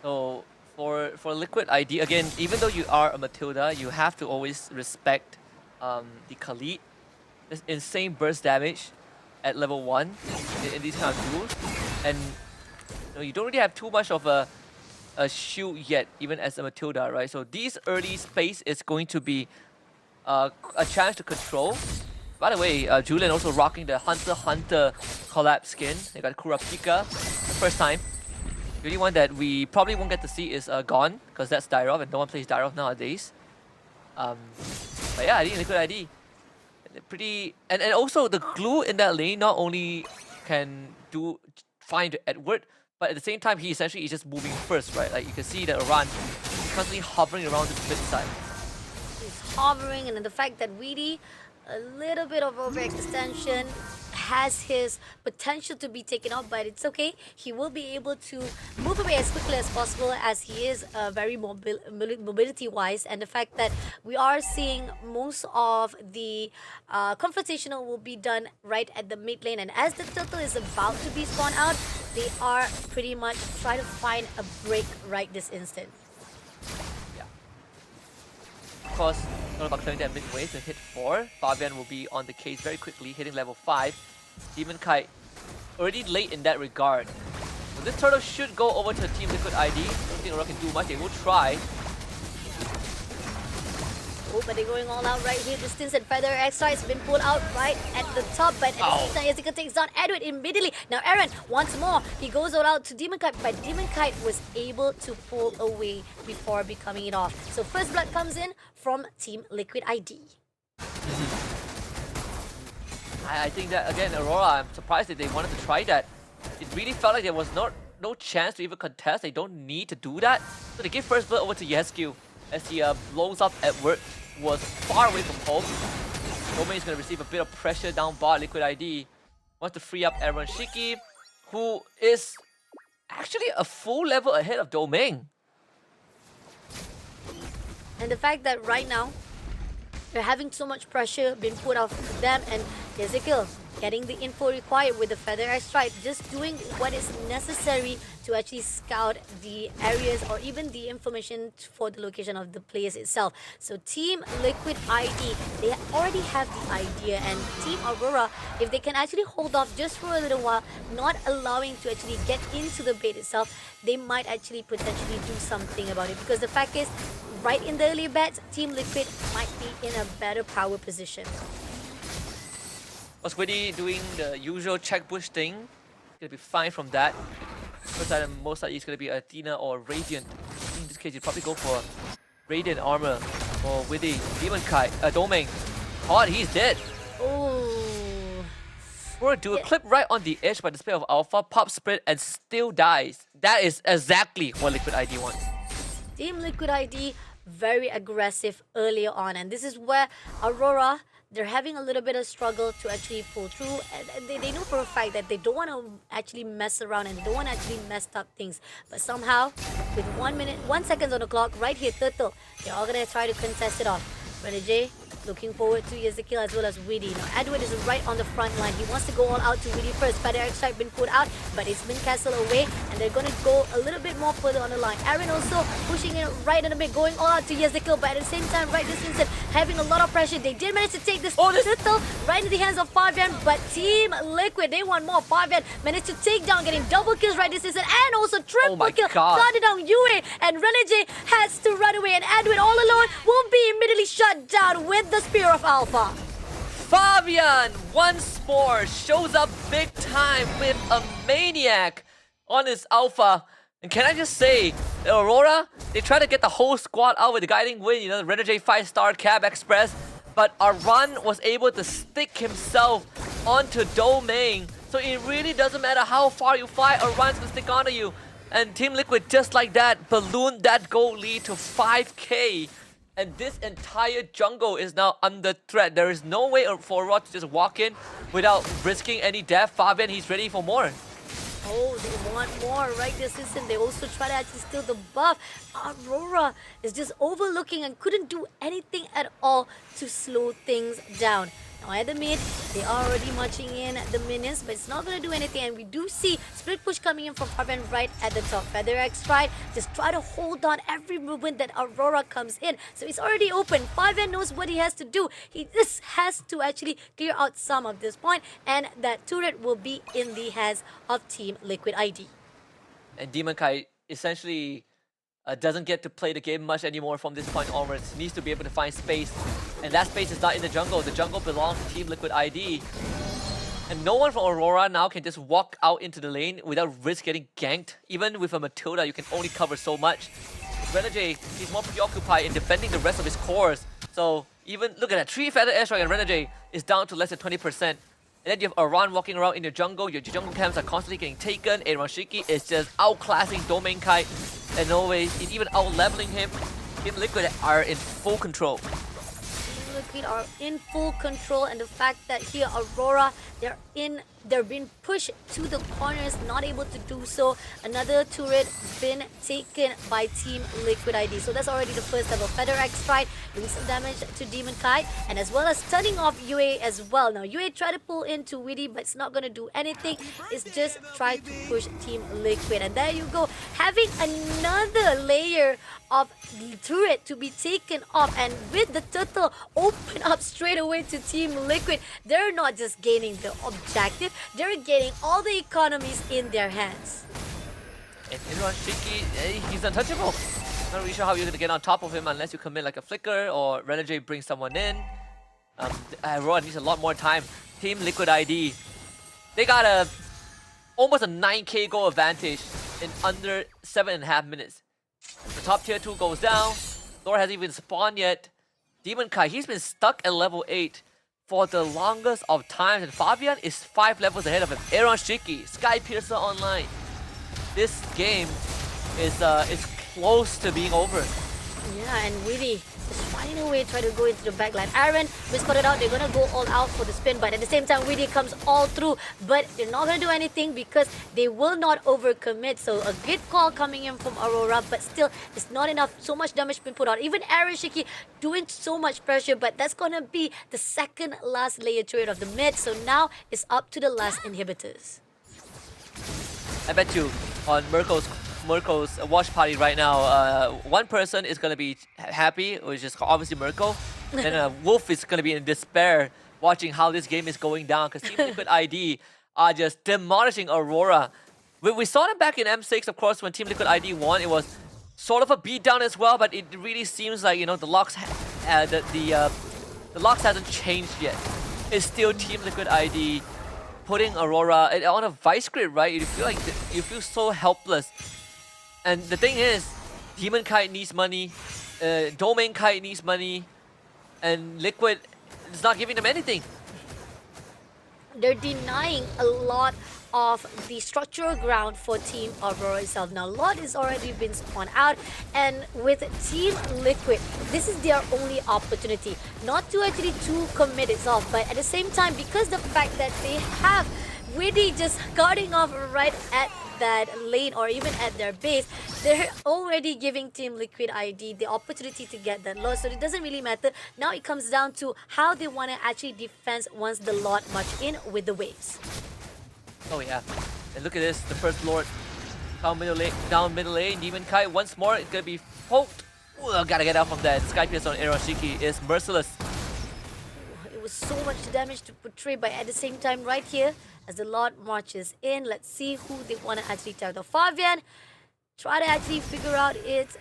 So for Liquid ID, again, even though you are a Matilda, you have to always respect the Khalid. This insane burst damage at level 1 in these kind of duels. And you don't really have too much of a shield yet, even as a Matilda, right? So these early space is going to be a chance to control. By the way, Julian also rocking the Hunter collab skin. They got Kurapika, the first time. The only one that we probably won't get to see is Gone, because that's Dyrov, and no one plays Dyrov nowadays. But yeah, I think Liquid ID pretty, and also the Glue in that lane not only can find Edward, but at the same time he essentially is just moving first, right? Like you can see that Aran is constantly hovering around this mid side. He's hovering, and then the fact that Weedy, a little bit of overextension, has his potential to be taken out, but it's okay. He will be able to move away as quickly as possible, as he is very mobility-wise, and the fact that we are seeing most of the confrontational will be done right at the mid lane, and as the turtle is about to be spawned out, they are pretty much trying to find a break right this instant. Yeah. Of course, not about clearing that midway to hit 4. Fabian will be on the case very quickly, hitting level 5. Demon Kite already late in that regard. So this turtle should go over to Team Liquid ID. Don't think Aurora can do much. They will try. Oh, but they're going all out right here. Distance and Feather Extra has been pulled out right at the top, but at the same time, Ezekiel takes down Edward immediately. Now Aaron, once more, he goes all out to Demon Kite, but Demon Kite was able to pull away before becoming it off. So first blood comes in from Team Liquid ID. I think that, again, Aurora, I'm surprised that they wanted to try that. It really felt like there was no chance to even contest. They don't need to do that. So they give first blood over to Yescu as he blows up Edward, who was far away from home. Domain is going to receive a bit of pressure down bot. Liquid ID wants to free up Aaron Shiki, who is actually a full level ahead of Domain. And the fact that right now, they're having so much pressure being put off them, and Ezekiel getting the info required with the Feather Edge Strike, just doing what is necessary to actually scout the areas or even the information for the location of the players itself. So Team Liquid ID, they already have the idea, and Team Aurora, if they can actually hold off just for a little while, not allowing to actually get into the bait itself, they might actually potentially do something about it, because the fact is, right in the early bets, Team Liquid might be in a better power position. Was Witty doing the usual check push thing? Gonna be fine from that. First item most likely is gonna be Athena or Radiant. In this case, you'd probably go for Radiant armor or Witty. Demon Kite, Domain. Hot, he's dead. Oh. Or do a clip right on the edge by display of Alpha, pop spread, and still dies. That is exactly what Liquid ID wants. Team Liquid ID, very aggressive earlier on, and this is where Aurora, they're having a little bit of struggle to actually pull through. And they know for a fact that they don't want to actually mess around and they don't want to actually mess up things. But somehow, with 1 second on the clock, right here, Turtle, they're all going to try to contest it off. Renegade looking forward to Ezekiel as well as Widdy. Now Edward is right on the front line. He wants to go all out to Widdy first. Feather Edge Strike been put out, but it's been castled away, and they're going to go a little bit more further on the line. Aaron also pushing it right in the mid, going all out to Ezekiel, but at the same time, right this instant, having a lot of pressure. They did manage to take this Turtle right into the hands of Fabian, but Team Liquid, they want more. Fabian managed to take down, getting double kills right this instant, and also triple kill. Started down Yue, and Renegade has to run away, and Edward all alone will be immediately shut down with the Spear of Alpha. Fabian once more shows up big time with a Maniac on his Alpha. And can I just say, the Aurora, they try to get the whole squad out with the guiding wind, you know, the Renegade 5-star Cab Express, but Aran was able to stick himself onto Domain. So it really doesn't matter how far you fly, Aran's gonna stick onto you. And Team Liquid, just like that, ballooned that goal lead to 5k. And this entire jungle is now under threat. There is no way for Aurora to just walk in without risking any death. Fabian, he's ready for more. Oh, they want more right this instant. They also try to actually steal the buff. Aurora is just overlooking and couldn't do anything at all to slow things down. Now at the mid, they are already marching in the minions, but it's not going to do anything. And we do see split push coming in from Fabian right at the top. Feather X Strike, just try to hold on every movement that Aurora comes in. So it's already open. Fabian knows what he has to do. He just has to actually clear out some of this point, and that turret will be in the hands of Team Liquid ID. And Demon Kai essentially doesn't get to play the game much anymore from this point onwards. Needs to be able to find space, and that space is not in the jungle. The jungle belongs to Team Liquid ID. And no one from Aurora now can just walk out into the lane without risk getting ganked. Even with a Matilda, you can only cover so much. Renegade, he's more preoccupied in defending the rest of his cores. So even, look at that, 3 Feather Airstrike and Renegade is down to less than 20%. And then you have Aran walking around in your jungle jungle camps are constantly getting taken. Shiki is just outclassing Domain Kite, and no way, even out-leveling him. Team Liquid are in full control. Team Liquid are in full control, and the fact that here Aurora, they're being pushed to the corners, not able to do so. Another turret been taken by Team Liquid ID. So that's already the first level. Feather X Strike doing some damage to Demon Kite, and as well as turning off UA as well. Now UA tried to pull into Widdy, but it's not going to do anything. It's just try to push Team Liquid. And there you go, having another layer of turret to be taken off, and with the turtle open up straight away to Team Liquid, they're not just gaining the objective, they're getting all the economies in their hands. And Imran Shiki, he's untouchable. Not really sure how you're gonna get on top of him unless you commit like a flicker or Renegade brings someone in. Aurora needs a lot more time. Team Liquid ID, they got almost a 9k goal advantage in under 7.5 minutes. The top tier 2 goes down. Thor hasn't even spawned yet. Demon Kai, he's been stuck at level 8 for the longest of times, and Fabian is 5 levels ahead of him. Aaron Shiki, Sky Piercer online. This game is close to being over. Yeah, and Willy just finding a way to try to go into the backline. Aaron, we spotted out, they're gonna go all out for the spin, but at the same time, Willy comes all through, but they're not gonna do anything because they will not overcommit. So a good call coming in from Aurora, but still, it's not enough. So much damage been put out. Even Aaron Shiki doing so much pressure, but that's gonna be the second last layer turret of the mid. So now it's up to the last inhibitors. I bet you on Mirko's watch party right now, one person is gonna be happy, which is obviously Mirko. Then Wolf is gonna be in despair watching how this game is going down because Team Liquid ID are just demolishing Aurora. We saw them back in M6, of course, when Team Liquid ID won. It was sort of a beatdown as well, but it really seems like, you know, the locks the locks hasn't changed yet. It's still Team Liquid ID putting Aurora on a vice grip, right? You feel like you feel so helpless. And the thing is, Demon Kite needs money, Domain Kite needs money, and Liquid is not giving them anything. They're denying a lot of the structural ground for Team Aurora itself. Now, a lot has already been spawned out, and with Team Liquid, this is their only opportunity. Not to actually commit itself, but at the same time, because the fact that they have Widdy just guarding off right at that lane or even at their base, they're already giving Team Liquid ID the opportunity to get that loss. So it doesn't really matter. Now it comes down to how they want to actually defend once the Lord march in with the waves. Oh yeah, and look at this, the first Lord down middle lane, Demon Kite once more, it's gonna be poked. Ooh, gotta get out from that. Sky Pierce on Eroshiki is merciless. It was so much damage to portray, but at the same time right here, as the Lord marches in, let's see who they want to actually target. Fabian, try to actually figure out its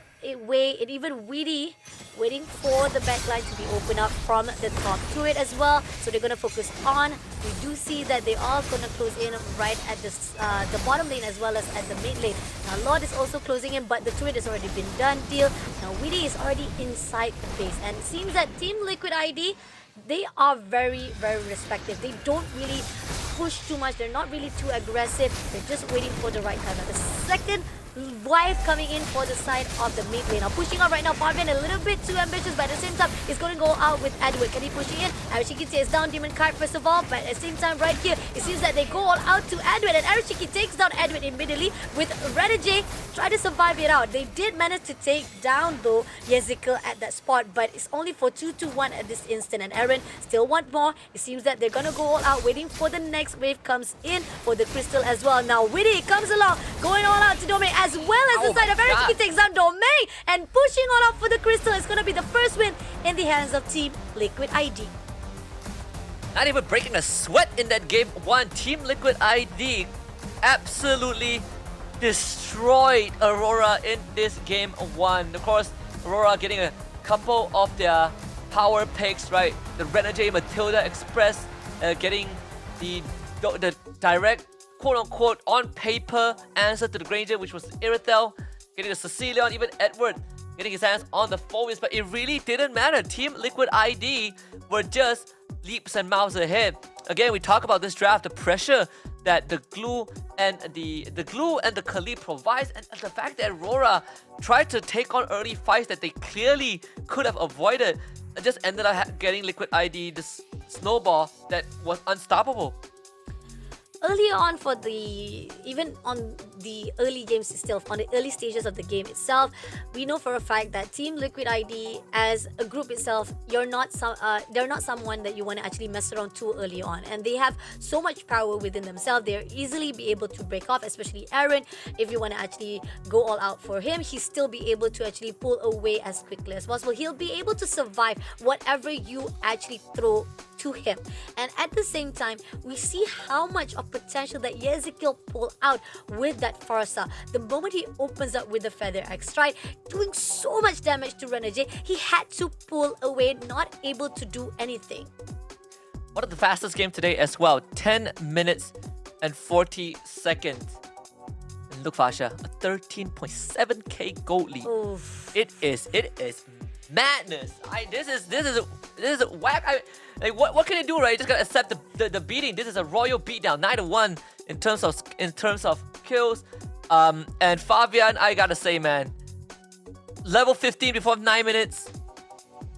way, and even Weedy waiting for the backline to be opened up from the top turret as well. So they're going to focus on. We do see that they are going to close in right at the bottom lane as well as at the mid lane. Now Lord is also closing in, but the turret has already been done deal. Now Weedy is already inside the base, and it seems that Team Liquid ID, they are very, very respective. They don't really push too much. They're not really too aggressive. They're just waiting for the right time. Now the second wave coming in for the side of the mid lane. Now pushing out right now, Fabian a little bit too ambitious, but at the same time, he's going to go out with Edward. Can he pushing in? Arashiki takes down Demon Kite first of all, but at the same time right here, it seems that they go all out to Edward, and Arashiki takes down Edward immediately with Renegade try to survive it out. They did manage to take down though Yezikel at that spot, but it's only for 2-1 at this instant, and Aaron still want more. It seems that they're going to go all out, waiting for the next wave comes in for the crystal as well. Now Widdy comes along, going all out to Domain, as well as the side of Arashiki takes down Domain, and pushing all out for the crystal. It's going to be the first win in the hands of Team Liquid ID. Not even breaking a sweat in that game one. Team Liquid ID absolutely destroyed Aurora in this game one. Of course, Aurora getting a couple of their power picks, right? The Renegade Matilda Express getting the direct, quote-unquote, on paper answer to the Granger, which was Iratel, getting the Cecilion, even Edward getting his hands on the 4 wins, but it really didn't matter. Team Liquid ID were just leaps and bounds ahead. Again, we talk about this draft, the pressure that the glue and the Khalid provides, and the fact that Aurora tried to take on early fights that they clearly could have avoided, just ended up getting Liquid ID this snowball that was unstoppable. Early on even on the early games itself, on the early stages of the game itself, we know for a fact that Team Liquid ID as a group itself, they're not someone that you want to actually mess around too early on, and they have so much power within themselves. They're easily be able to break off, especially Aaron. If you want to actually go all out for him, he'll still be able to actually pull away as quickly as possible. He'll be able to survive whatever you actually throw to him. And at the same time, we see how much of potential that Yezekiel pulled out with that Farsa. The moment he opens up with the Feather X, right, doing so much damage to Renegade, he had to pull away, not able to do anything. One of the fastest game today as well. 10 minutes and 40 seconds. And look, Fasha, a 13.7k gold lead. Oof. It is madness. This is whack. What can you do, right? You just gotta accept the beating. This is a royal beatdown, 9-1 in terms of kills. And Fabian, I gotta say, man, level 15 before 9 minutes.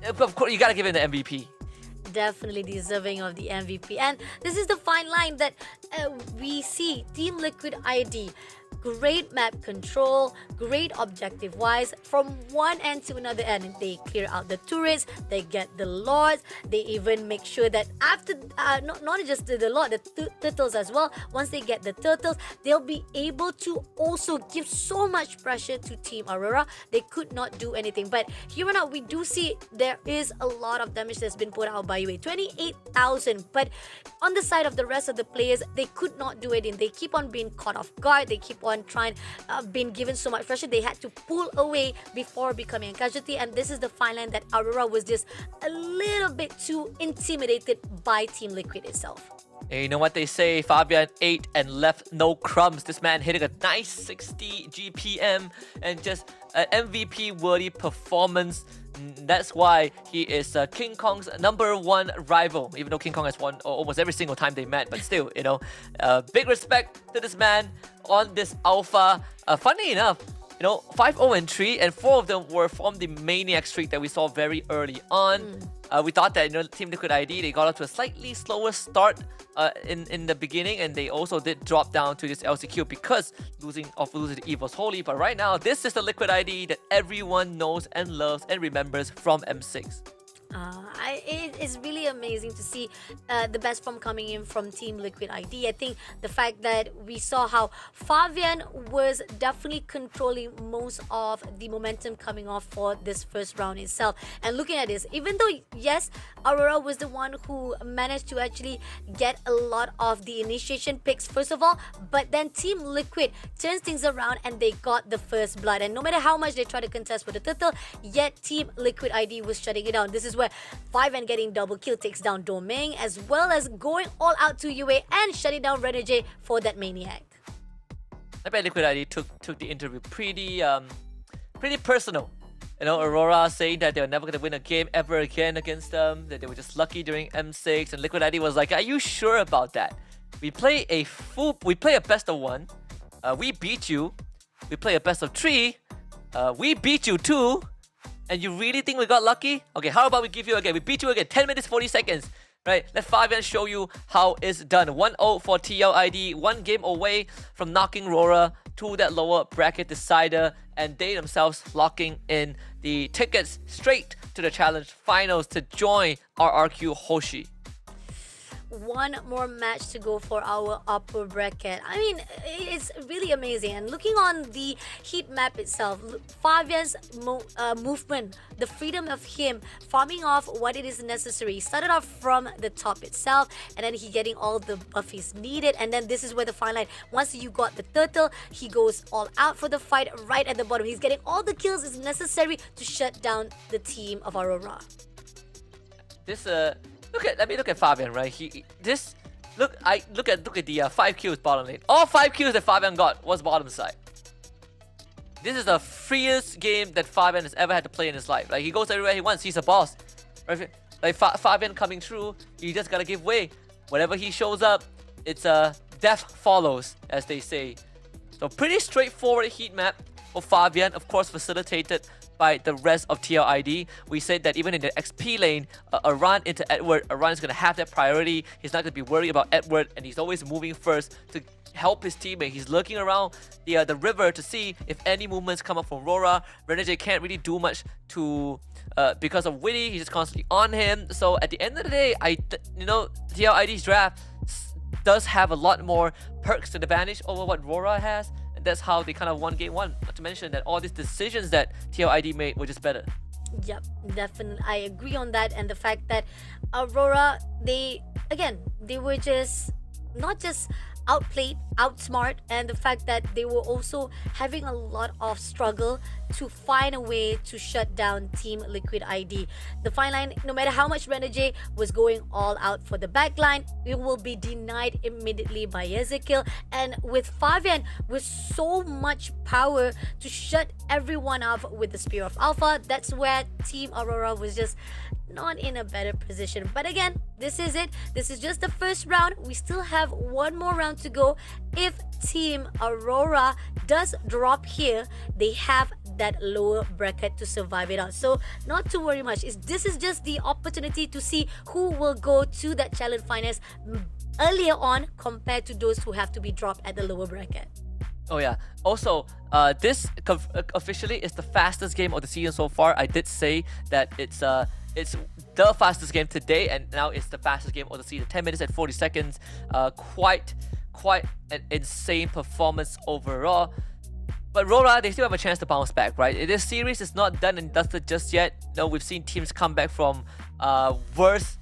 Of course, you gotta give him the MVP. Definitely deserving of the MVP. And this is the fine line that we see. Team Liquid ID, great map control, great objective wise, from one end to another end. They clear out the turrets, they get the lords, they even make sure that after not just the lord, the turtles as well. Once they get the turtles, they'll be able to also give so much pressure to Team Aurora. They could not do anything, but here on out we do see there is a lot of damage that's been put out by UA, 28,000. But on the side of the rest of the players, they could not do anything. They keep on being caught off guard, they keep on trying, being given so much pressure, they had to pull away before becoming a casualty. And this is the fine line that Aurora was just a little bit too intimidated by Team Liquid itself. And you know what they say, Fabian ate and left no crumbs. This man hitting a nice 60 GPM and just an MVP worthy performance. That's why he is King Kong's #1 rival, even though King Kong has won almost every single time they met. But still, you know, big respect to this man on this alpha. Funny enough, you know, 5-0-3, and 4 of them were from the Maniac streak that we saw very early on. We thought that, you know, Team Liquid ID, they got off to a slightly slower start in the beginning, and they also did drop down to this LCQ because losing the Evil's Holy. But right now, this is the Liquid ID that everyone knows and loves and remembers from M6. It is really amazing to see the best form coming in from Team Liquid ID. I think the fact that we saw how Fabian was definitely controlling most of the momentum coming off for this first round itself. And looking at this, even though, yes, Aurora was the one who managed to actually get a lot of the initiation picks first of all, but then Team Liquid turns things around and they got the first blood. And no matter how much they try to contest with the turtle, yet Team Liquid ID was shutting it down. This is where 5N getting double kill takes down Doming, as well as going all out to UA and shutting down Renegade for that Maniac. I bet Liquid ID took the interview pretty personal. You know, Aurora saying that they were never going to win a game ever again against them, that they were just lucky during M6, and Liquid ID was like, are you sure about that? We play a best of 1, we beat you. We play a best of 3, we beat you too. And you really think we got lucky? Okay, how about we give you again? We beat you again, 10 minutes, 40 seconds. Right, let Fabian show you how it's done. 1-0 for TLID, 1 game away from knocking Rora to that lower bracket decider, and they themselves locking in the tickets straight to the challenge finals to join RRQ Hoshi. One more match to go for our upper bracket. I mean, it's really amazing. And looking on the heat map itself, Fabian's movement, the freedom of him farming off what it is necessary. He started off from the top itself, and then he getting all the buff he's needed. And then this is where the fine line, once you got the turtle, he goes all out for the fight right at the bottom. He's getting all the kills is necessary to shut down the team of Aurora. This let me look at Fabian, right? Look at the 5 kills bottom lane. All 5 kills that Fabian got was bottom side. This is the freest game that Fabian has ever had to play in his life. Like, he goes everywhere he wants. He's a boss. Right? Like Fabian coming through, you just gotta give way. Whenever he shows up, it's death follows, as they say. So pretty straightforward heat map for Fabian, of course facilitated by the rest of TLID. We said that even in the XP lane, a run into Edward, a run is going to have that priority. He's not going to be worried about Edward, and he's always moving first to help his teammate. He's looking around the river to see if any movements come up from Rora. Renegade can't really do much to because of Witty. He's just constantly on him. So at the end of the day, TLID's draft does have a lot more perks and advantage over what Rora has. That's how they kind of won game 1. Not to mention that all these decisions that TLID made were just better. Yep, definitely. I agree on that. And the fact that Aurora, they were just not just outplayed, outsmart, and the fact that they were also having a lot of struggle to find a way to shut down Team Liquid ID. The fine line, no matter how much Renajay was going all out for the backline, it will be denied immediately by Ezekiel. And with Fabian, with so much power to shut everyone off with the Spear of Alpha, that's where Team Aurora was just not in a better position. But again, this is it. This is just the first round. We still have one more round to go. If Team Aurora does drop here, they have that lower bracket to survive it out. So not to worry much. This is just the opportunity to see who will go to that challenge finals earlier on compared to those who have to be dropped at the lower bracket. Oh yeah. Also, this officially is the fastest game of the season so far. I did say that it's the fastest game today, and now it's the fastest game of the season. 10 minutes and 40 seconds. Quite an insane performance overall. But Aurora, they still have a chance to bounce back, right? This series is not done and dusted just yet. No, we've seen teams come back from worse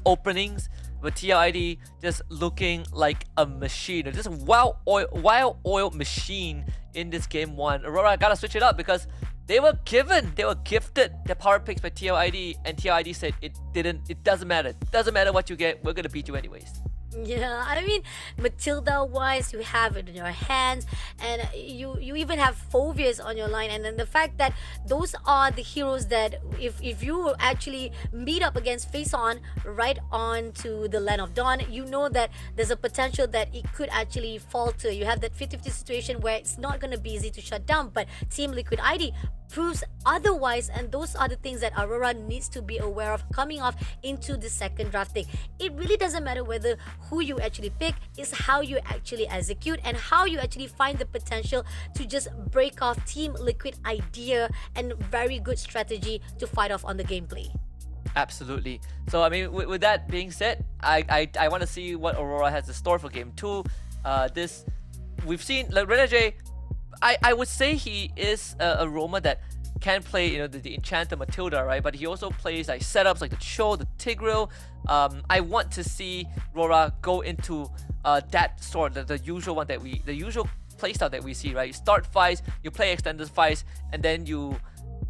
openings, with TLID just looking like a machine, just a well-oiled machine in this game one. Aurora gotta switch it up because they were gifted their power picks by TLID, and TLID said it doesn't matter. It doesn't matter what you get, we're gonna beat you anyways. Yeah, I mean, Matilda wise, you have it in your hands, and you even have Phobias on your line, and then the fact that those are the heroes that if you actually meet up against face on right on to the Land of Dawn, you know that there's a potential that it could actually falter. You have that 50-50 situation where it's not going to be easy to shut down, but Team Liquid ID proves otherwise, and those are the things that Aurora needs to be aware of coming off into the second drafting. It really doesn't matter whether who you actually pick, is how you actually execute and how you actually find the potential to just break off Team Liquid idea and very good strategy to fight off on the gameplay. Absolutely. So I mean, with that being said, I want to see what Aurora has in store for game 2. We've seen like Renajay. I would say he is a roamer that can play, the Enchanter Matilda, right? But he also plays like setups like the Cho, the Tigreal. I want to see Aurora go into that sort, the usual one the usual playstyle that we see, right? You start fights, you play extended fights, and then you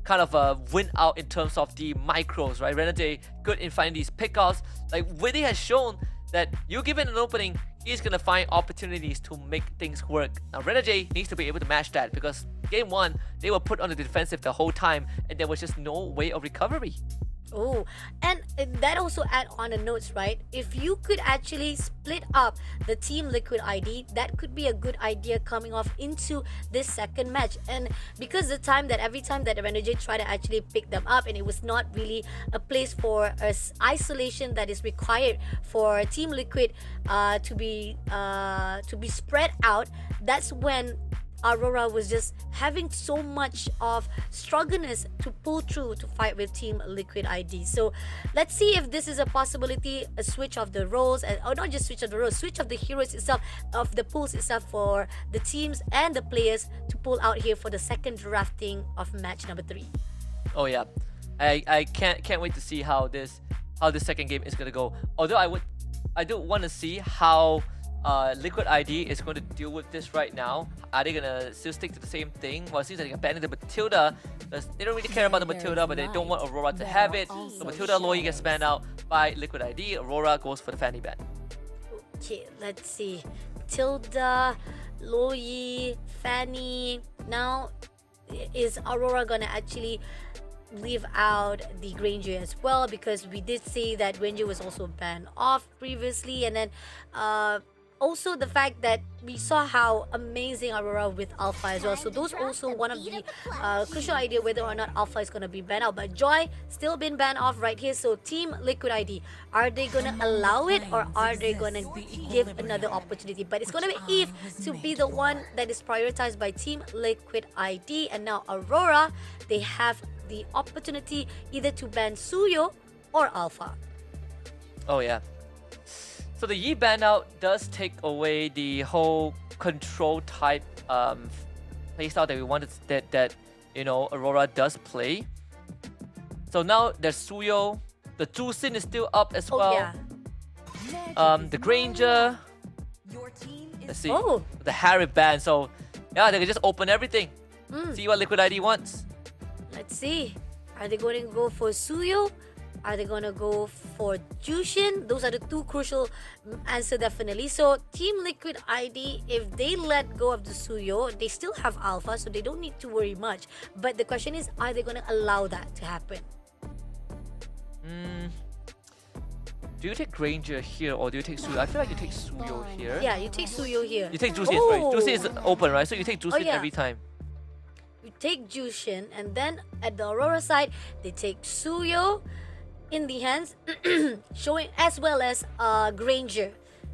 kind of win out in terms of the micros, right? Renate good in finding these pickoffs. Like Witty has shown that you give it an opening, he's gonna find opportunities to make things work. Now Renajay needs to be able to match that because game 1 they were put on the defensive the whole time and there was just no way of recovery. Oh, and that also add on the notes, right? If you could actually split up the Team Liquid ID, that could be a good idea coming off into this second match. And because every time that Renajay tried to actually pick them up, and it was not really a place for isolation that is required for Team Liquid to be spread out, that's when Aurora was just having so much of struggleness to pull through to fight with Team Liquid ID. So let's see if this is a possibility, a switch of the roles, or not just switch of the roles, switch of the heroes itself, of the pools itself for the teams and the players to pull out here for the second drafting of match number 3. Oh yeah, I can't wait to see how this second game is gonna go. Although I do want to see how Liquid ID is going to deal with this right now. Are they gonna still stick to the same thing? Well, it seems like they're banning the Matilda. They don't really care about the Matilda, but they don't want Aurora to have it. So Matilda Loyi gets banned out by Liquid ID. Aurora goes for the Fanny ban. Okay, let's see. Matilda, Loyi, Fanny. Now, is Aurora gonna actually leave out the Granger as well? Because we did see that Granger was also banned off previously, and then also the fact that we saw how amazing Aurora with Alpha as well. So those also one of the crucial idea whether or not Alpha is gonna be banned out. But Joy still been banned off right here. So Team Liquid ID, are they gonna allow it or are they gonna give another opportunity? But it's gonna be Eve to be the one that is prioritized by Team Liquid ID. And now Aurora, they have the opportunity either to ban Suyo or Alpha. Oh yeah. So the Yi ban out does take away the whole control type playstyle that we wanted, that Aurora does play. So now there's Suyo. The Jusin is still up as Oh well. yeah. The Granger. Your team is Let's see. Oh. The Harry band. So yeah, they can just open everything. See what Liquid ID wants. Let's see. Are they going to go for Suyo? Are they going to go for Jushin? Those are the two crucial answer definitely. So Team Liquid ID, if they let go of the Suyo, they still have Alpha, so they don't need to worry much. But the question is, are they going to allow that to happen? Do you take Granger here or do you take Suyo? I feel like you take Suyo here. Yeah, you take Suyo here. You take Jusin, right? Oh. Jusin is open, right? So you take Jusin yeah. every time. You take Jushin, and then at the Aurora side, they take Suyo in the hands, showing as well as Granger.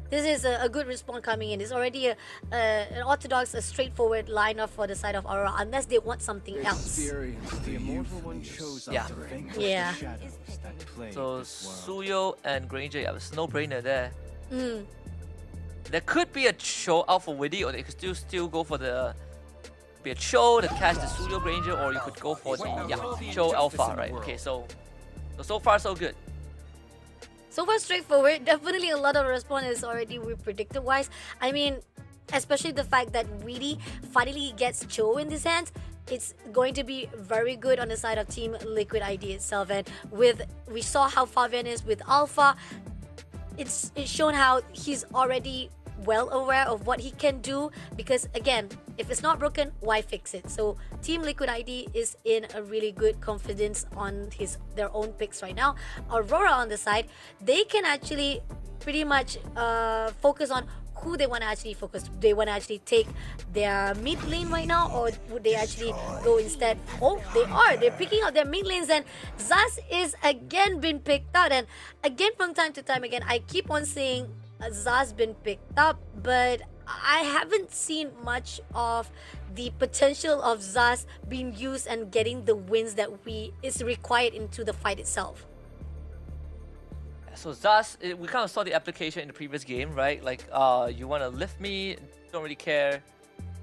This is a good response coming in. It's already an orthodox, a straightforward lineup for the side of Aurora, unless they want something else. The immortal one chose Yeah. to vanquish Yeah. the shadows that plague So this world. Suyo and Granger, yeah, it's no brainer there. There could be a Cho out for Widdy, or they could still go for the be a Cho to catch the Suyo Granger, or you could go for the Cho Alpha, right? Okay, so far so good. So far, straightforward. Definitely a lot of response is already we predicted wise. I mean, especially the fact that Weedy finally gets Cho in his hands. It's going to be very good on the side of Team Liquid ID itself. And we saw how Fabian is with Alpha. It's shown how he's already well aware of what he can do, because again, if it's not broken, why fix it? So Team Liquid ID is in a really good confidence on their own picks right now. Aurora on the side, they can actually pretty much focus on who they want to actually focus. Do they want to actually take their mid lane right now, or would they actually go instead? Oh, they're picking up their mid lanes, and Zaz is again been picked out. And again, from time to time again, I keep on saying Zaz been picked up, but I haven't seen much of the potential of Zaz being used and getting the wins that is required into the fight itself. So Zaz, we kind of saw the application in the previous game, right? Like, you want to lift me, don't really care.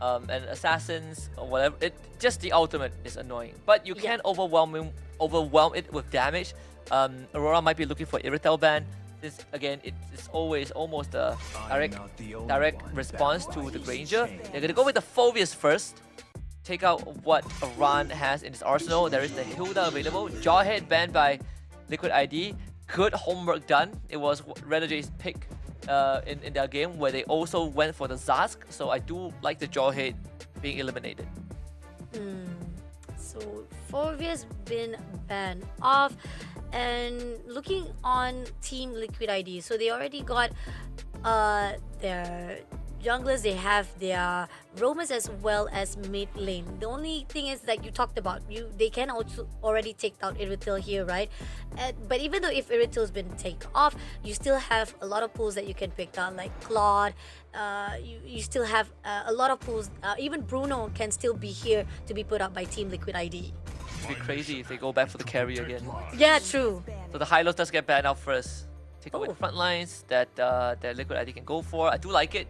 And assassins or whatever, just the ultimate is annoying. But you can overwhelm it with damage. Aurora might be looking for Irritel ban. This again, it's always almost a direct response to the Granger. They're gonna go with the Phobius first. Take out what Aran has in his arsenal. There is the Hilda available. Jawhead banned by Liquid ID. Good homework done. It was Renegades' pick in their game, where they also went for the Zask. So I do like the Jawhead being eliminated. So Phobius been banned off. And looking on Team Liquid ID, so they already got their junglers, they have their roamers as well as mid lane. The only thing is that you talked about, they can also already take out Irritil here, right? But even though if Irritil's been taken off, you still have a lot of pools that you can pick out, like Claude. You still have a lot of pools. Even Bruno can still be here to be put up by Team Liquid ID. It'd be crazy if they go back for the carry again. Yeah, true. So the Hylos does get banned out first. Take away the front lines that Liquid ID can go for. I do like it.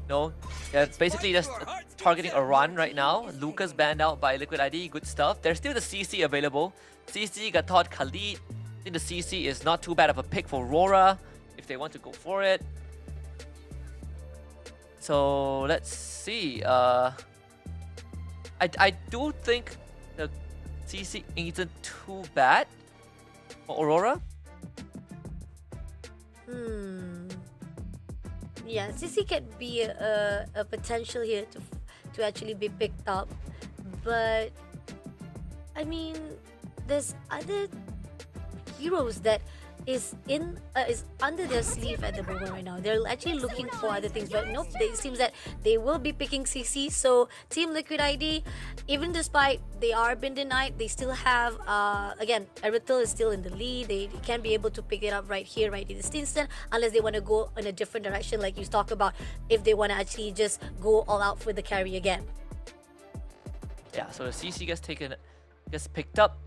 No, they're basically just targeting a run right now. Lucas banned out by Liquid ID. Good stuff. There's still the CC available. CC, Gatot, Khalid. I think the CC is not too bad of a pick for Aurora if they want to go for it. So let's see. I do think the CC isn't too bad for Aurora. Yeah, CC can be a potential here to actually be picked up, but I mean, there's other heroes that is under their sleeve at the moment right now. They're actually looking for other things, but nope, it seems that they will be picking CC. So Team Liquid ID, even despite they are been denied, they still have again, Irritil is still in the lead. They can be able to pick it up right here, right in this instant, unless they want to go in a different direction, like you talk about, if they want to actually just go all out for the carry again. Yeah, so the CC gets picked up.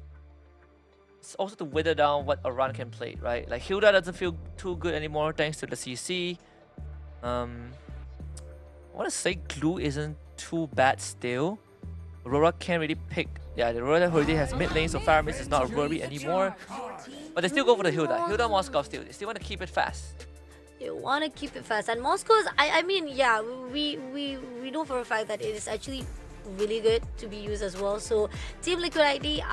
It's also to wither down what Aran can play, right? Like Hilda doesn't feel too good anymore thanks to the CC. I want to say Glue isn't too bad still. Aurora can't really pick. Yeah, the Aurora already has mid lane, so Faramis is not a worry anymore. But they still go for the Hilda. Hilda Moscow still. They still want to keep it fast. You want to keep it fast, and Moscow's. I mean, yeah, we know for a fact that it is actually really good to be used as well. So Team Liquid ID,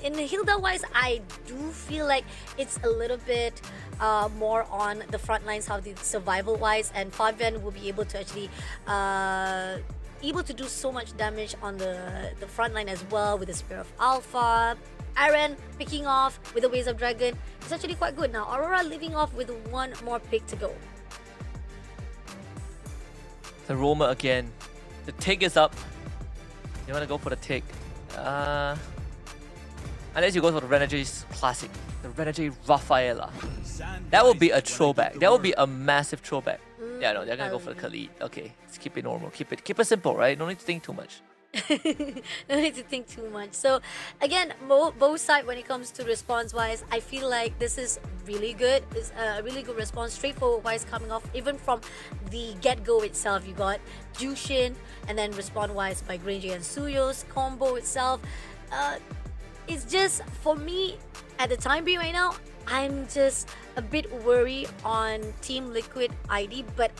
in the Hilda wise, I do feel like it's a little bit more on the front lines, how the survival wise, and Fabian will be able to actually able to do so much damage on the front line as well with the Spear of Alpha. Aaron picking off with the Waves of Dragon. It's actually quite good. Now Aurora leaving off with one more pick to go. The Roma again. The tick is up. You want to go for the tick. Unless you go for the Renege's classic. The Renege Rafaela. That would be a throwback. That would be a massive throwback. Yeah, no, they're gonna go for the Khalid. Okay, let's keep it normal. Keep it simple, right? No need to think too much. No need to think too much. So again, both sides when it comes to response wise, I feel like this is really good. It's a really good response, straightforward wise, coming off even from the get-go itself. You got Jushin, and then respawn wise by Granger and Suyo's combo itself. It's just, for me, at the time being right now, I'm just a bit worried on Team Liquid ID, but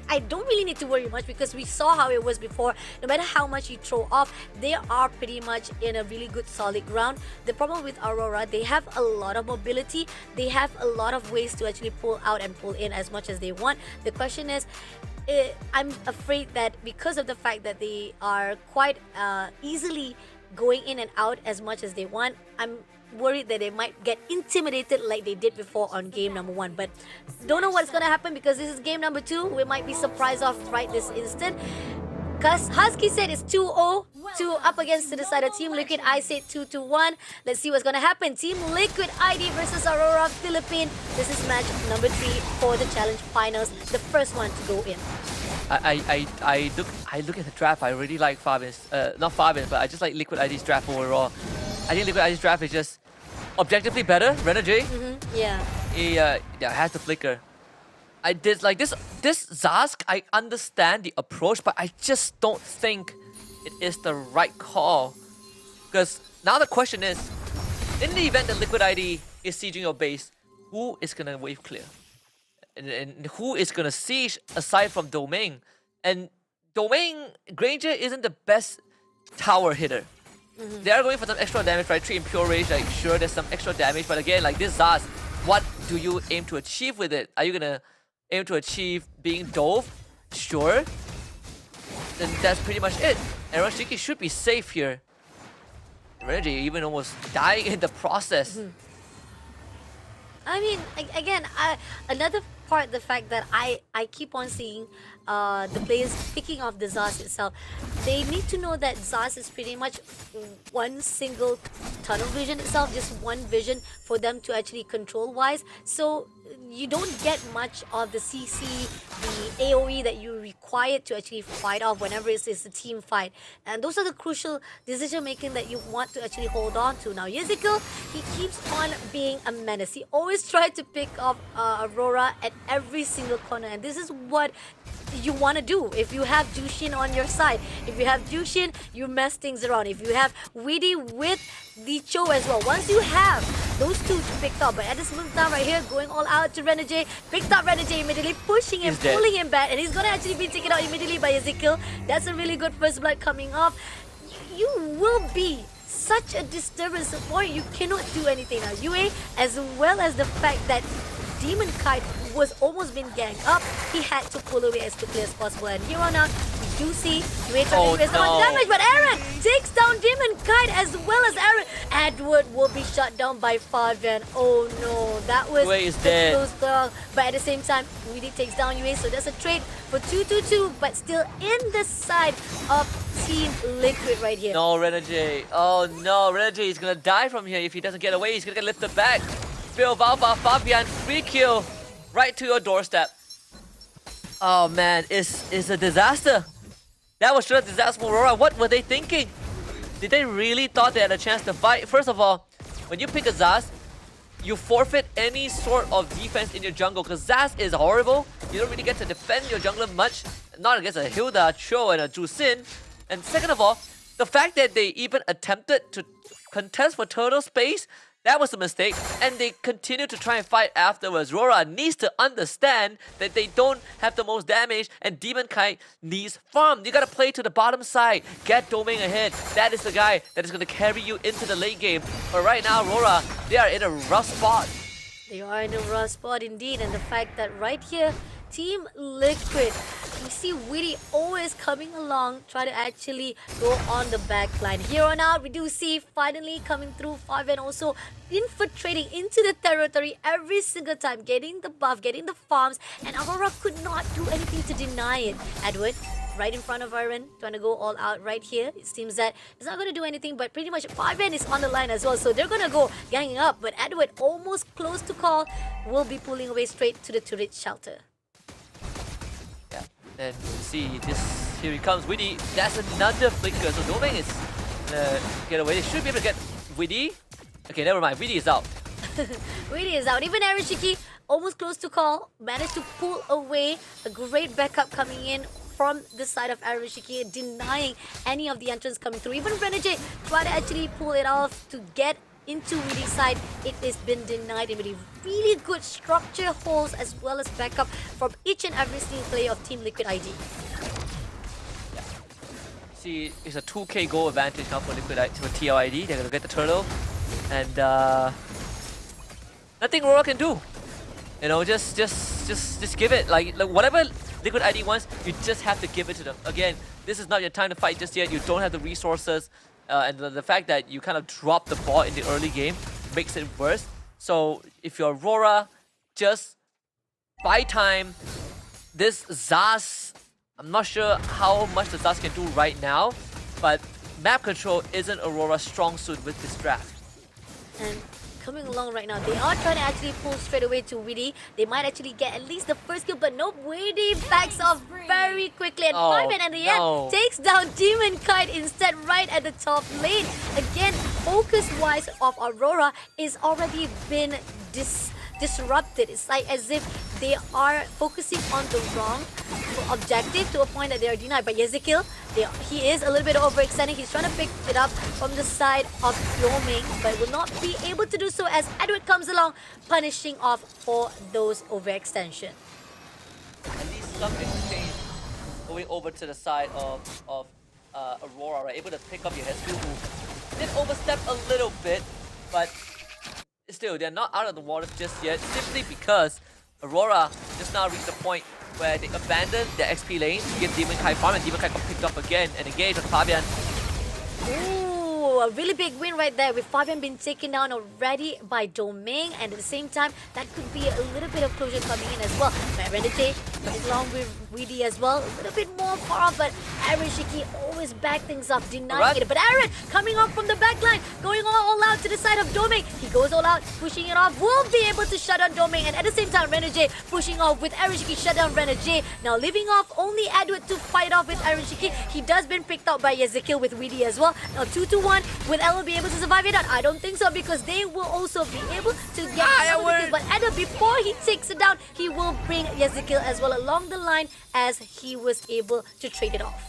I don't really need to worry much because we saw how it was before. No matter how much you throw off, they are pretty much in a really good solid ground. The problem with Aurora, they have a lot of mobility. They have a lot of ways to actually pull out and pull in as much as they want. The question is, I'm afraid that because of the fact that they are quite easily going in and out as much as they want, I'm worried that they might get intimidated like they did before on game number 1. But don't know what's gonna happen because this is game number 2. We might be surprised off right this instant. Because Husky said it's 2-0 to up against to the side of Team Liquid. I said 2-1. Let's see what's gonna happen. Team Liquid ID versus Aurora Philippines. This is match number 3 for the challenge finals. The first one to go in. I look at the draft. I really like Fabian's, not Fabian's, but I just like Liquid ID's draft overall. I think Liquid ID's draft is just objectively better. Renege, Yeah. he has the flicker. I did like this Zask. I understand the approach, but I just don't think it is the right call. Because now the question is, in the event that Liquid ID is sieging your base, who is gonna wave clear? And who is gonna siege aside from Domain? And Domain, Granger isn't the best tower hitter. They are going for some extra damage, right? 3 in pure rage, like sure there's some extra damage, but again, like this Zaz, what do you aim to achieve with it? Are you gonna aim to achieve being Dove? Sure. Then that's pretty much it. And Rashiki should be safe here. Renege even almost dying in the process. I mean, again, another part, the fact that I keep on seeing the players picking off the Zaz itself. They need to know that Zaz is pretty much one single tunnel vision itself, just one vision for them to actually control wise. So you don't get much of the CC, the AoE that you require to actually fight off whenever it's a team fight. And those are the crucial decision making that you want to actually hold on to. Now, Yezikel, he keeps on being a menace. He always tries to pick off Aurora at every single corner. And this is what you want to do if you have Jushin on your side. If you have Jushin, you mess things around. If you have Weedy with the Cho as well. Once you have those two picked up, but at this moment down right here, going all out to Renege, picked up Renege immediately, pushing him, pulling him back, and he's gonna actually be taken out immediately by Ezekiel. That's a really good first blood coming off. You will be such a disturbance point. You cannot do anything now. UA, as well as the fact that Demon Kite was almost been ganged up, he had to pull away as quickly as possible. And here on out, we do see UA trying to do so much damage, but Aaron takes down Demon Kite as well as Aaron. Edward will be shot down by Fabian. Oh no, that was UA is dead. Close call. But at the same time, Weedy takes down UA, so that's a trade for 2-2-2, but still in the side of Team Liquid right here. No, Renege. Oh no, Renege is gonna die from here if he doesn't get away. He's gonna get lifted back. Phil Valva, Fabian, free kill right to your doorstep. Oh man, it's a disaster. That was sure a disaster for Aurora. What were they thinking? Did they really thought they had a chance to fight? First of all, when you pick a Zaz, you forfeit any sort of defense in your jungle because Zaz is horrible. You don't really get to defend your jungler much. Not against a Hilda, Cho, and a Jusin. And second of all, the fact that they even attempted to contest for turtle space, that was a mistake, and they continue to try and fight afterwards. Rora needs to understand that they don't have the most damage, and Demon Kite needs farm. You gotta play to the bottom side, get Domain ahead. That is the guy that is gonna carry you into the late game. But right now, Rora, they are in a rough spot. They are in a rough spot indeed, and the fact that right here, Team Liquid, we see Witty always coming along, try to actually go on the back line. Here on out, we do see finally coming through Fabian, also infiltrating into the territory every single time, getting the buff, getting the farms, and Aurora could not do anything to deny it. Edward, right in front of Aaron, trying to go all out right here. It seems that it's not going to do anything, but pretty much Fabian is on the line as well, so they're going to go ganging up, but Edward, almost close to call, will be pulling away straight to the turret shelter. And see this, here he comes, Witty. That's another flicker. So Domain is gonna get away. They should be able to get Witty. Okay, never mind. Witty is out. Witty is out. Even Arishiki, almost close to call, managed to pull away. A great backup coming in from the side of Arishiki, denying any of the entrants coming through. Even Renegade tried to actually pull it off to get into Witty's side. It has been denied. With really good structure holes as well as backup from each and every single player of Team Liquid ID. Yeah. See, it's a 2k goal advantage now for Liquid ID, for TLID. They're gonna get the turtle, and nothing Rora can do. You know, just give it. Like whatever Liquid ID wants, you just have to give it to them. Again, this is not your time to fight just yet. You don't have the resources. And the fact that you kind of drop the ball in the early game makes it worse. So if you're Aurora, just buy time. This Zaz, I'm not sure how much the Zaz can do right now, but map control isn't Aurora's strong suit with this draft. And coming along right now, they are trying to actually pull straight away to Witty. They might actually get at least the first kill, but nope, Witty backs off very quickly. And Fabian at the end takes down Demon Kite instead right at the top lane. Again, focus-wise of Aurora is already been disrupted. It's like as if they are focusing on the wrong objective to a point that they are denied. But Yezekiel, he is a little bit overextending. He's trying to pick it up from the side of Yoming, but will not be able to do so as Edward comes along, punishing off for those overextension. At least some exchange going over to the side of Aurora, right? Able to pick up your Hesku, who did overstep a little bit, but still, they're not out of the water just yet, simply because Aurora just now reached the point where they abandoned their XP lane to give Demon Kai farm, and Demon Kai got picked up again and engaged with Fabian. Ooh, a really big win right there with Fabian being taken down already by Domain, and at the same time, that could be a little bit of closure coming in as well. But Renegade coming along with Weedy as well, a little bit more far off, but Aaron Shiki always back things up, denying it. But Aaron coming up from the back line, going all out to the side of Domain. He goes all out, pushing it off, will be able to shut down Domain, and at the same time, Renegade pushing off with Aaron Shiki, shut down Renegade. Now leaving off only Edward to fight off with Aaron Shiki. He does been picked out by Yezekiel with Weedy as well. Now 2-1, will Ella be able to survive it? I don't think so, because they will also be able to get some of the kills. But Edward, before he takes it down, he will bring Yezekiel as well along the line as he was able to trade it off.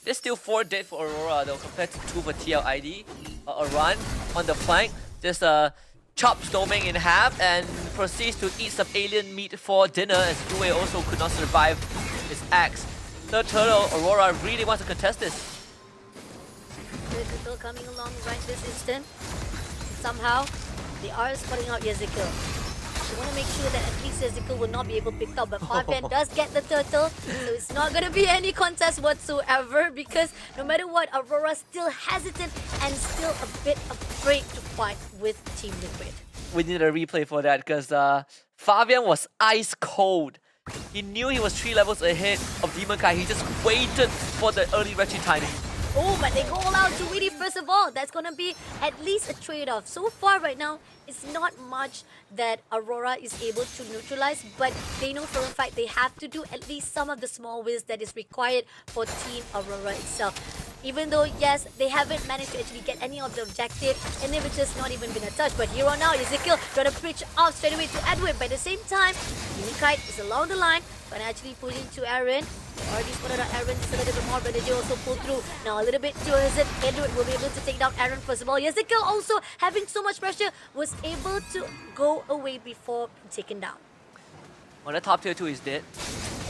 There's still 4 dead for Aurora though, compared to 2 for TLID. A run on the flank, just chops Domain in half and proceeds to eat some alien meat for dinner, as Due also could not survive his axe. Third turtle, Aurora really wants to contest this. Yezekiel coming along right this instant. Somehow, they are spotting out Yezekiel. They want to make sure that at least Yezekiel will not be able to pick up, but Fabian does get the turtle, so it's not going to be any contest whatsoever, because no matter what, Aurora still hesitant and still a bit afraid to fight with Team Liquid. We need a replay for that, because Fabian was ice cold. He knew he was 3 levels ahead of Demon Kai. He just waited for the early retreat timing. Oh, but they go all out to Weedy first of all. That's going to be at least a trade-off. So far right now, it's not much that Aurora is able to neutralize, but they know for a fact they have to do at least some of the small wins that is required for Team Aurora itself. Even though, yes, they haven't managed to actually get any of the objective, and they've just not even been a touch. But here on out, Ezekiel trying to pitch off straight away to Edward. But at the same time, Kite is along the line, but actually pushing to Aaron. Already spotted out Aaron just a little bit more, but they also pull through. Now a little bit towards it. Edward will be able to take down Aaron first of all. Ezekiel also having so much pressure was able to go away before being taken down. Well, the top tier 2 is dead.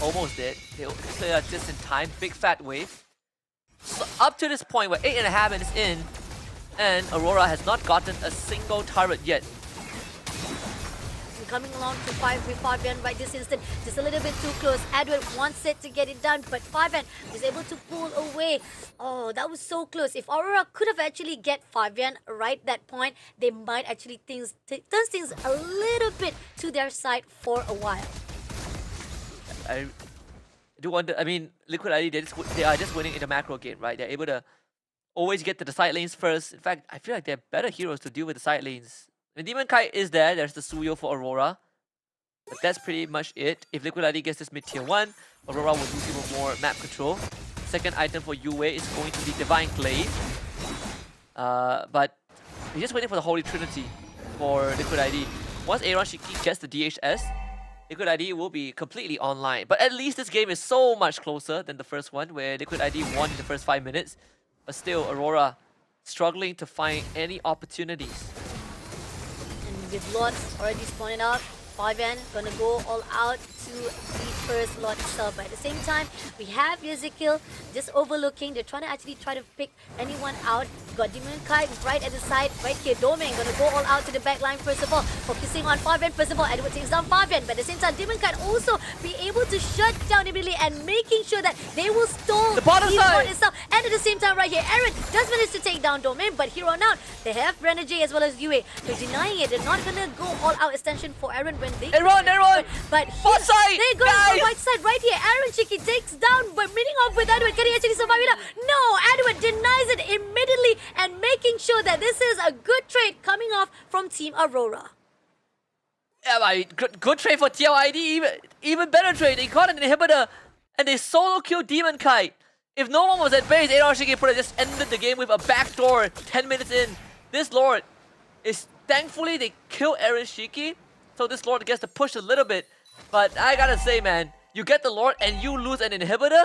Almost dead. They clear just in time. Big fat wave. So up to this point, we're 8.5 minutes in, and Aurora has not gotten a single turret yet. Coming along to 5 with Fabian right this instant. Just a little bit too close. Edward wants it to get it done, but Fabian was able to pull away. Oh, that was so close. If Aurora could have actually get Fabian right that point, they might actually turn things a little bit to their side for a while. I do wonder, I mean, Liquid ID, they are just winning in the macro game, right? They're able to always get to the side lanes first. In fact, I feel like they're better heroes to deal with the side lanes. The Demon Kite is there. There's the Suyo for Aurora. But that's pretty much it. If Liquid ID gets this mid tier 1, Aurora will lose even more map control. Second item for Yue is going to be Divine Glaive. But he's just waiting for the Holy Trinity for Liquid ID. Once Aaron Shiki gets the DHS, Liquid ID will be completely online. But at least this game is so much closer than the first one, where Liquid ID won in the first 5 minutes. But still, Aurora struggling to find any opportunities. With Lord already spawning out, Fabian gonna go all out to the first Lord itself. But at the same time, we have Ezekiel just overlooking. They're trying to pick anyone out. Got Demon Kite right at the side, right here. Domain gonna go all out to the back line first of all, focusing on Fabian first of all. Edward takes down Fabian, but at the same time, Demon Kite also be able to shut down immediately and making sure that they will stall the bottom side itself. And at the same time, right here, Aaron does manage to take down Domain, but here on out, they have Renegade as well as Yue. They're denying it. They're not gonna go all out extension for Aaron when they Aaron! But Bot side! they go on the right side right here. Aaron Shiki takes down, but meeting off with Edward. Can he actually survive it up? No, Edward denies it immediately and making sure that this is a good trade coming off from Team Aurora. Yeah, good trade for TLID, even better trade. They got an inhibitor and they solo killed Demon Kite. If no one was at base, Aaron Shiki would have just ended the game with a backdoor 10 minutes in. This Lord is, thankfully they kill Aaron Shiki, so this Lord gets to push a little bit. But I gotta say, man, you get the Lord and you lose an inhibitor?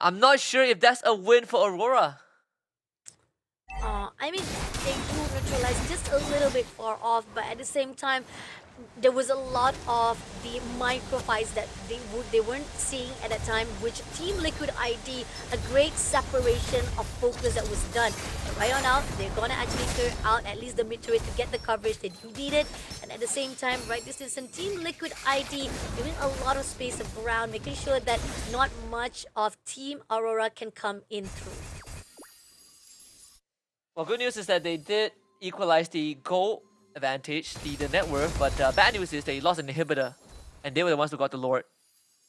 I'm not sure if that's a win for Aurora. I mean, they do neutralize just a little bit far off, but at the same time, there was a lot of the micro fights that they weren't seeing at that time, which Team Liquid ID, a great separation of focus that was done. But right on out, they're gonna actually clear out at least the mid turret to get the coverage they do needed. And at the same time, right this is Team Liquid ID giving a lot of space around, making sure that not much of Team Aurora can come in through. Well, good news is that they did equalize the goal advantage, the net worth, but bad news is they lost an inhibitor, and they were the ones who got the Lord.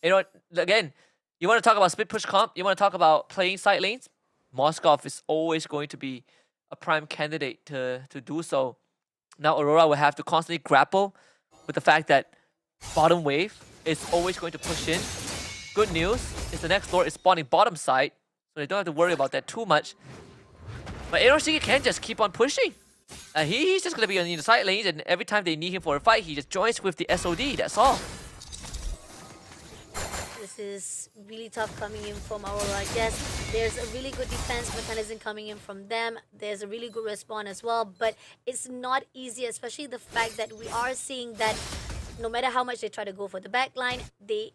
You know what, again, you want to talk about split push comp, you want to talk about playing side lanes, Moskov is always going to be a prime candidate to do so. Now Aurora will have to constantly grapple with the fact that bottom wave is always going to push in. Good news is the next Lord is spawning bottom side, so they don't have to worry about that too much. But Aaron Shiki can just keep on pushing. He's just going to be on the side lanes, and every time they need him for a fight, he just joins with the SOD, that's all. This is really tough coming in from Aurora. Yes, there's a really good defense mechanism coming in from them. There's a really good respawn as well, but it's not easy, especially the fact that we are seeing that no matter how much they try to go for the back line, they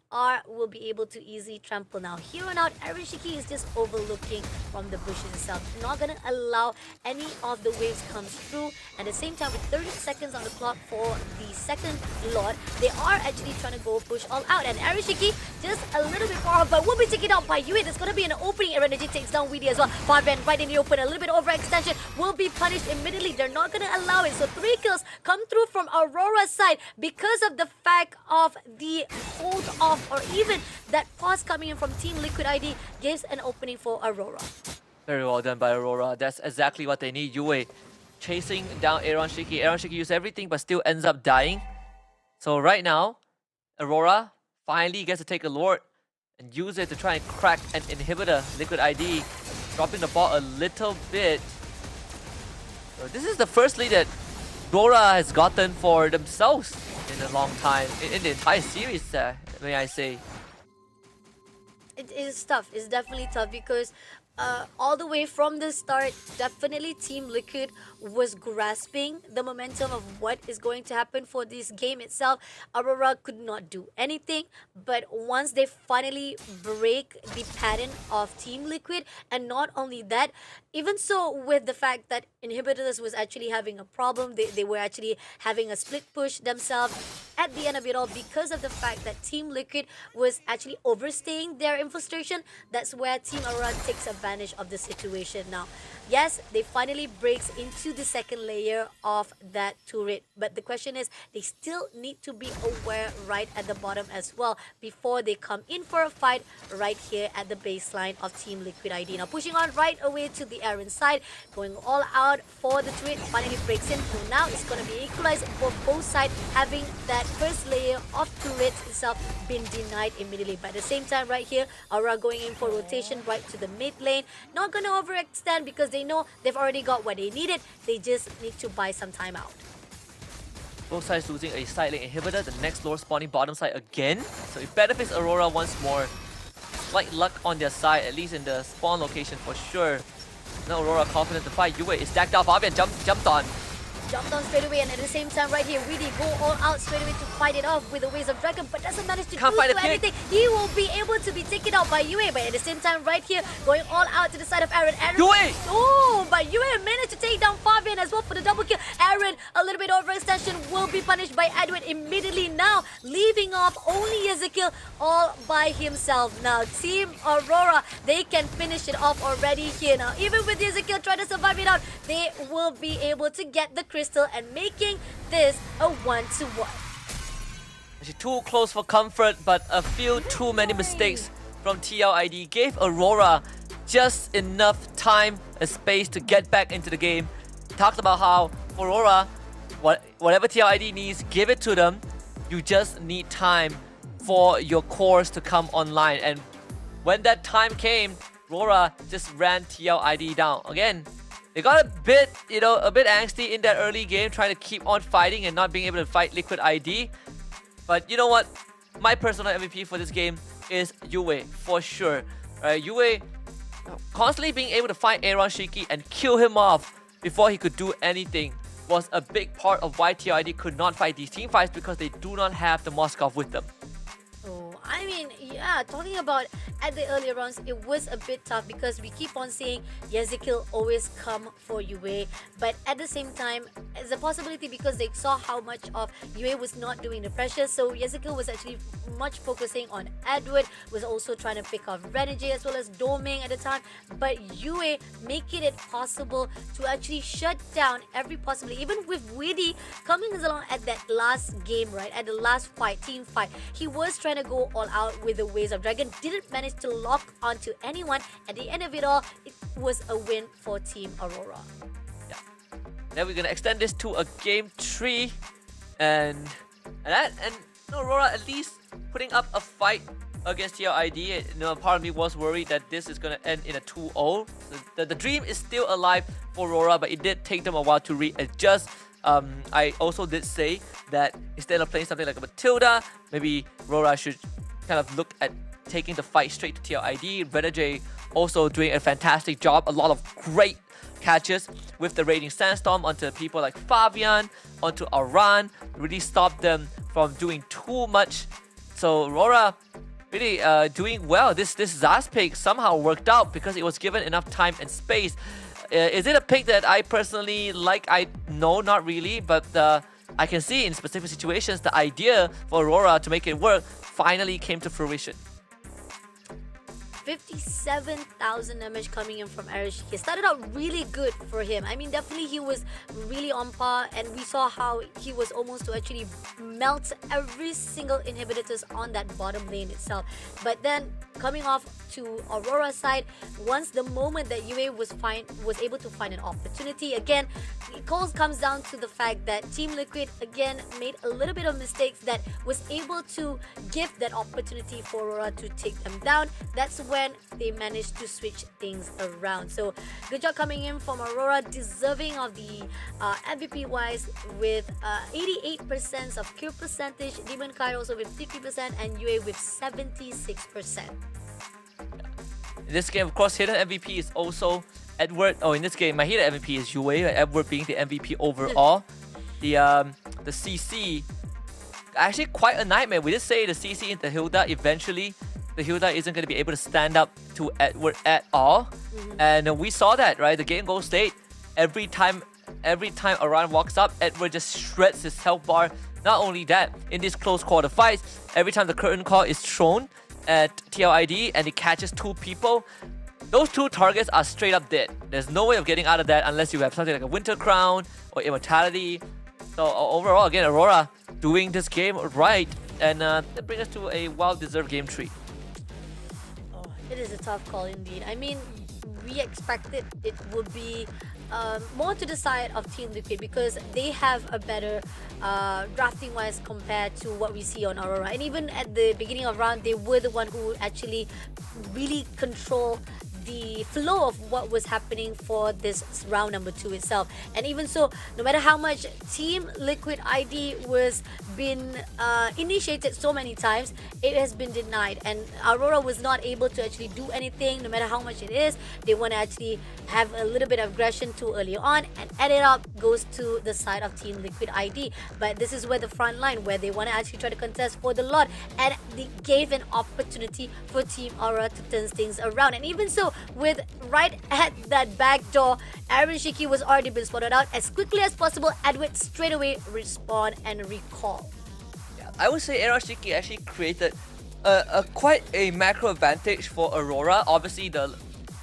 will be able to easily trample now. Here on out, Aaron Shiki is just overlooking from the bushes itself. Not going to allow any of the waves comes through. At the same time, with 30 seconds on the clock for the second Lord, they are actually trying to go push all out. And Aaron Shiki just a little bit far off, but will be taken out by Yue. There's going to be an opening. Aaron Shiki takes down Weedy as well. Fabian right in the open. A little bit overextension will be punished immediately. They're not going to allow it. So 3 kills come through from Aurora's side because of the fact of the hold off, or even that pause coming in from Team Liquid ID gives an opening for Aurora. Very well done by Aurora. That's exactly what they need. Yue chasing down Aaron Shiki. Aaron Shiki used everything but still ends up dying. So right now, Aurora finally gets to take a Lord and use it to try and crack an inhibitor. Liquid ID dropping the ball a little bit. So this is the first lead that Aurora has gotten for themselves in a long time, in the entire series, may I say. It is tough. It's definitely tough because all the way from the start, definitely Team Liquid was grasping the momentum of what is going to happen for this game itself. Aurora could not do anything, but once they finally break the pattern of Team Liquid, and not only that, even so with the fact that Inhibitors was actually having a problem, they were actually having a split push themselves at the end of it all because of the fact that Team Liquid was actually overstaying their infiltration. That's where Team Aurora takes advantage of the situation now. Yes, they finally breaks into the second layer of that turret, but the question is they still need to be aware right at the bottom as well before they come in for a fight right here at the baseline of Team Liquid ID. Now pushing on right away to the Aaron side, going all out for the turret, finally breaks in. So now it's going to be equalized for both sides, having that first layer of turrets itself been denied immediately. But at the same time right here, Aurora going in for rotation right to the mid lane. Not going to overextend because they know they've already got what they needed. They just need to buy some time out. Both sides losing a side lane inhibitor. The next lord spawning bottom side again. So it benefits Aurora once more. Slight luck on their side, at least in the spawn location for sure. Now Aurora confident to fight. Yue is stacked up. Fabian jumped on. Jumped on straight away, and at the same time right here, Weedy go all out straight away to fight it off with the Waves of Dragon, but doesn't manage to Can't do fight so the kick. anything. He will be able to be taken out by Yue, but at the same time right here, going all out to the side of Aaron. Yue! Oh, but Yue managed to take down Fabian as well for the double kill. Aaron, a little bit overextension, will be punished by Edwin immediately now, leaving off only Ezekiel all by himself. Now, Team Aurora, they can finish it off already here. Now, even with Ezekiel trying to survive it out, they will be able to get the crystal and making this a 1-1. Actually too close for comfort, but a few too many mistakes from TLID gave Aurora just enough time and space to get back into the game. Talked about how Aurora, whatever TLID needs, give it to them. You just need time for your cores to come online. And when that time came, Aurora just ran TLID down. Again, they got a bit, a bit angsty in that early game, trying to keep on fighting and not being able to fight Liquid ID. But you know what? My personal MVP for this game is Yue, for sure. Yue constantly being able to fight Aaron Shiki and kill him off before he could do anything was a big part of why TLID could not fight these team fights, because they do not have the Moskov with them. Oh, I mean, yeah, talking about at the earlier rounds, it was a bit tough because we keep on saying Ezekiel always come for Yue, but at the same time, it's a possibility because they saw how much of Yue was not doing the pressure, so Ezekiel was actually much focusing on Edward, was also trying to pick off Renegade as well as Doming at the time, but Yue making it possible to actually shut down every possibility, even with Weedy coming along at that last game, right, at the last fight, team fight, he was trying to go all out with the Waves of Dragon, didn't manage to lock onto anyone. At the end of it all, it was a win for Team Aurora. Yeah. Then we're gonna extend this to a game 3, and Aurora at least putting up a fight against TLID. Part of me was worried that this is gonna end in a 2-0. The dream is still alive for Aurora, but it did take them a while to readjust. I also did say that instead of playing something like a Matilda, maybe Aurora should kind of look at taking the fight straight to TLID. Renegade also doing a fantastic job. A lot of great catches with the Raging Sandstorm onto people like Fabian, onto Aran. Really stopped them from doing too much. So Aurora really doing well. This Zaz pick somehow worked out because it was given enough time and space. Is it a pick that I personally like? No, not really, but I can see in specific situations the idea for Aurora to make it work finally came to fruition. 57,000 damage coming in from Arish. He started out really good for him. I mean, definitely he was really on par, and we saw how he was almost to actually melt every single inhibitors on that bottom lane itself. But then coming off to Aurora's side, once the moment that UA was able to find an opportunity, again, it comes down to the fact that Team Liquid again made a little bit of mistakes that was able to give that opportunity for Aurora to take them down. That's when they managed to switch things around. So good job coming in from Aurora, deserving of the MVP wise with 88% of kill percentage, Demon Kite also with 50% and UA with 76%. In this game, of course, hidden MVP is also Edward. Oh, in this game, my hidden MVP is Yue, Edward being the MVP overall. The CC, actually quite a nightmare. We did say the CC into Hilda, eventually the Hilda isn't going to be able to stand up to Edward at all. And we saw that, right? The game goes late. Every time Orion walks up, Edward just shreds his health bar. Not only that, in these close quarter fights, every time the curtain call is thrown at TLID and it catches 2 people, those 2 targets are straight up dead. There's no way of getting out of that unless you have something like a Winter Crown or Immortality. So overall, again, Aurora doing this game right, and that brings us to a well-deserved game 3. Oh, it is a tough call indeed. I mean, we expected it would be more to the side of Team Liquid because they have a better drafting wise compared to what we see on Aurora. And even at the beginning of round, they were the one who actually really control the flow of what was happening for this round number 2 itself. And even so, no matter how much Team Liquid ID was been initiated so many times, it has been denied, and Aurora was not able to actually do anything. No matter how much it is, they want to actually have a little bit of aggression too early on, and add it up goes to the side of Team Liquid ID. But this is where the front line, where they want to actually try to contest for the lot, and they gave an opportunity for Team Aurora to turn things around. And even so, with right at that back door, Aaron Shiki was already been spotted out. As quickly as possible, Edward straight away respawn and recall. Yeah, I would say Aaron Shiki actually created quite a macro advantage for Aurora. Obviously, the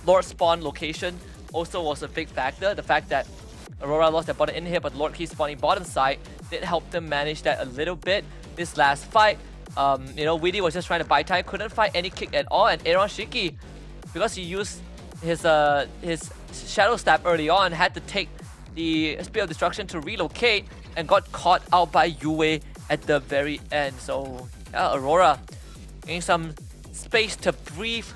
Lord spawn location also was a big factor. The fact that Aurora lost their bottom in here, but Lord keeps spawning bottom side did help them manage that a little bit. This last fight, Weedy was just trying to buy time, couldn't find any kick at all, and Aaron Shiki, because he used his Shadow Stab early on, had to take the Spear of Destruction to relocate and got caught out by Yue at the very end. So yeah, Aurora getting some space to breathe.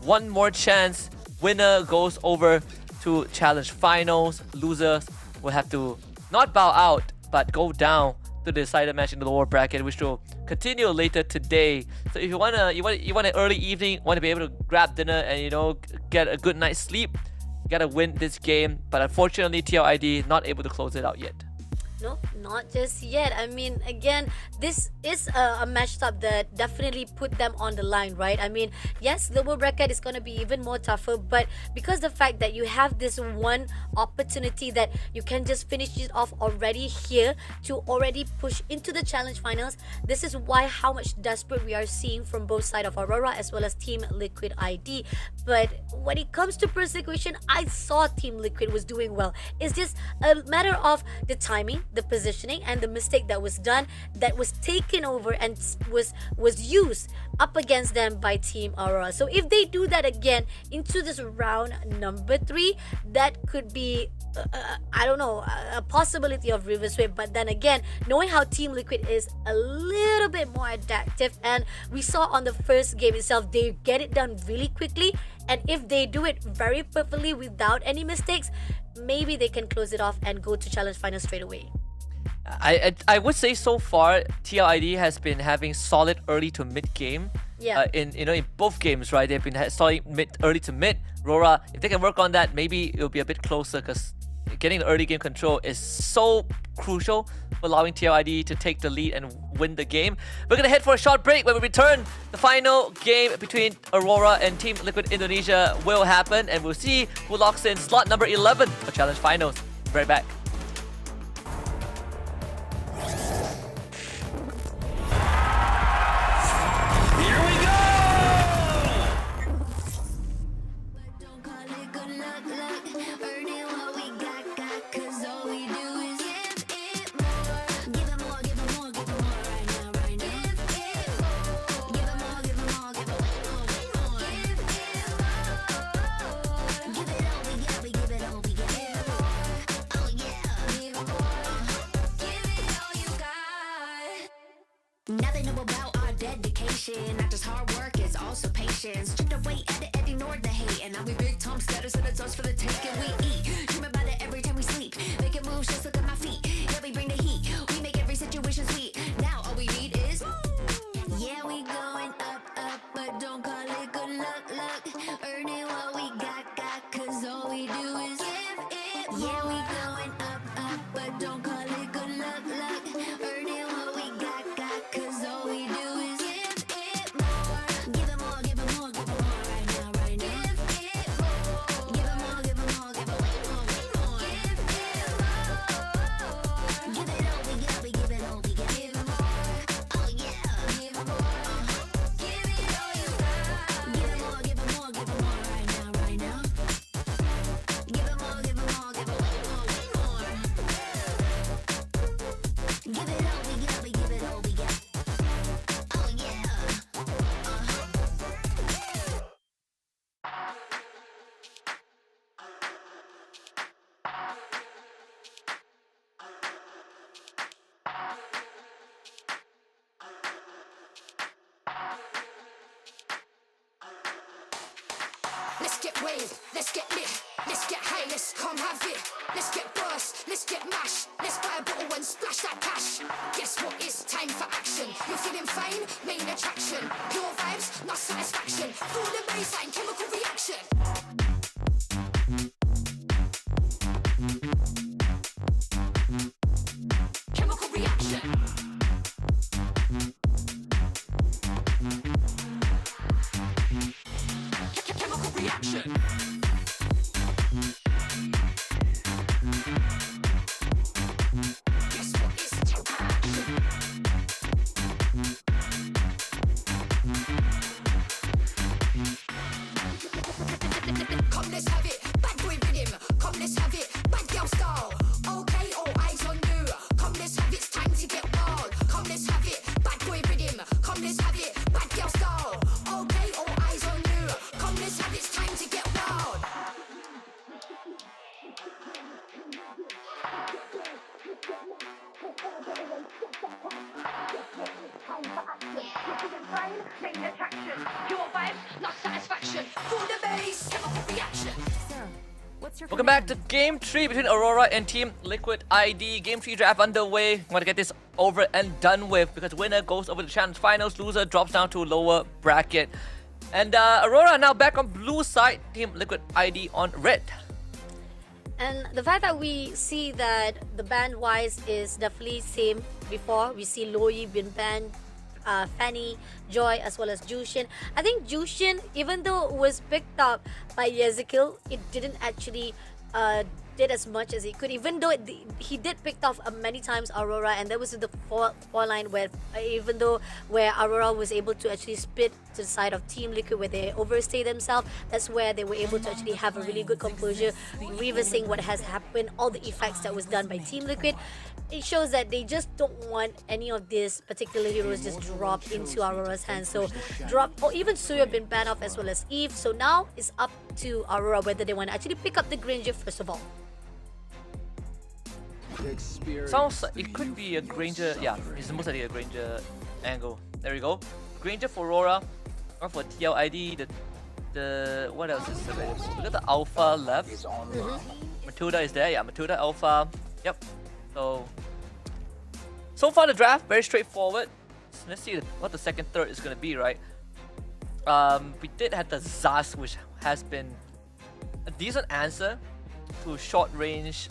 One more chance. Winner goes over to Challenge Finals. Losers will have to not bow out, but go down to the decided match in the lower bracket, which will continue later today. So if you want an early evening, want to be able to grab dinner and get a good night's sleep, you gotta win this game. But unfortunately, TLID not able to close it out yet. No, not just yet. I mean, again, this is a matchup that definitely put them on the line, right? I mean, yes, global bracket is going to be even more tougher, but because the fact that you have this one opportunity that you can just finish it off already here to already push into the challenge finals, this is why how much desperate we are seeing from both sides of Aurora as well as Team Liquid ID. But when it comes to persecution, I saw Team Liquid was doing well. It's just a matter of the timing, the positioning, and the mistake that was done, that was taken over and was used up against them by Team Aurora. So if they do that again into this round number 3, that could be a possibility of reverse sweep. But then again, knowing how Team Liquid is a little bit more adaptive, and we saw on the first game itself, they get it done really quickly, and if they do it very perfectly without any mistakes, maybe they can close it off and go to challenge final straight away. I would say so far TLID has been having solid early to mid game. Yeah. In both games, right? They've been solid early to mid. Aurora, if they can work on that, maybe it'll be a bit closer, because getting the early game control is so crucial for allowing TLID to take the lead and win the game. We're gonna head for a short break. When we return, the final game between Aurora and Team Liquid Indonesia will happen, and we'll see who locks in slot number 11 for Challenge Finals. Be right back. Here we go! Don't call it good luck, earning what we got, 'cause all we do is give it more. Give it more, give it more, give it more right now. Give it more, give it more, give it more, give it more. Now they know about our dedication. Not just hard work, it's also patience. Stripped away, edit, ignored the hate. And now we big Tom status and it's us for the taking. We eat, dream about it every time we sleep. Making moves, just look at my feet. Yeah, we bring the heat. We make every situation sweet. Now all we need is, yeah, we going up, but don't call it good luck. Earning what we got, cause all we do is give it more. Yeah, we going up, but don't call it good luck. Earning what we got, cause all we do is give it more. Give it more, give it more, give it more right now. Give it more. Give it more, give it more, give it way more. Give it more. Give it all, we got, we give it all, we got. Give it more. Oh yeah. Give it more. Give it all you got. Give it more, give it more, give it more right now. Give it more, give it more, give it way more. Give it all, we got, we give it all, we got. Oh yeah. Let's get waved, let's get lit, let's get high, let's come have it. Let's get burst, let's get mash, let's buy a bottle and splash that cash. Guess what? It's time for action. You're feeling fine, main attraction. Pure vibes, not satisfaction. Feel the baseline, chemical reaction. Chemical reaction. Chemical reaction. Guess what? It's action. Come, let's have it. Bad boy rhythm. Come, let's have it. Bad girl style. Okay, all eyes on you. Come, let's have it. It's time to get wild. Come, let's have it. Bad boy rhythm. Come, let's have it. Bad girl style. Okay, all eyes on you. Come, let's have it. It's time to get wild. Main attraction. Pure vibes, not satisfaction. Feel the bass. Chemical reaction. Sir, what's your Welcome back to Game 3 between Aurora and Team Liquid ID. Game 3 draft underway. Want to get this over and done with because winner goes over to the challenge finals, loser drops down to lower bracket. And Aurora now back on blue side, Team Liquid ID on red. And the fact that we see that the band wise is definitely same before. We see Loi been banned, Fanny, Joy, as well as Jushin. I think Jushin, even though it was picked up by Ezekiel, it didn't actually did as much as he could, even though he did pick off many times Aurora, and that was the four line where even though where Aurora was able to actually split to the side of Team Liquid where they overstay themselves, that's where they were able to actually have a really good composure, reversing what has happened, all the effects that was done by Team Liquid. It shows that they just don't want any of these particular heroes just drop into Aurora's hands. So drop, or even Suya been banned off as well as Eve. So now it's up to Aurora whether they want to actually pick up the Granger first of all. Sounds like it could be a Granger. Yeah, it's most likely a Granger angle. There we go. Granger for Aurora, or for TLID. The what else is available? We got the Alpha left. Matilda is there. Yeah, Matilda Alpha. Yep. So far the draft very straightforward. Let's see what the second, third is gonna be, right? We did have the Zaz, which has been a decent answer to short range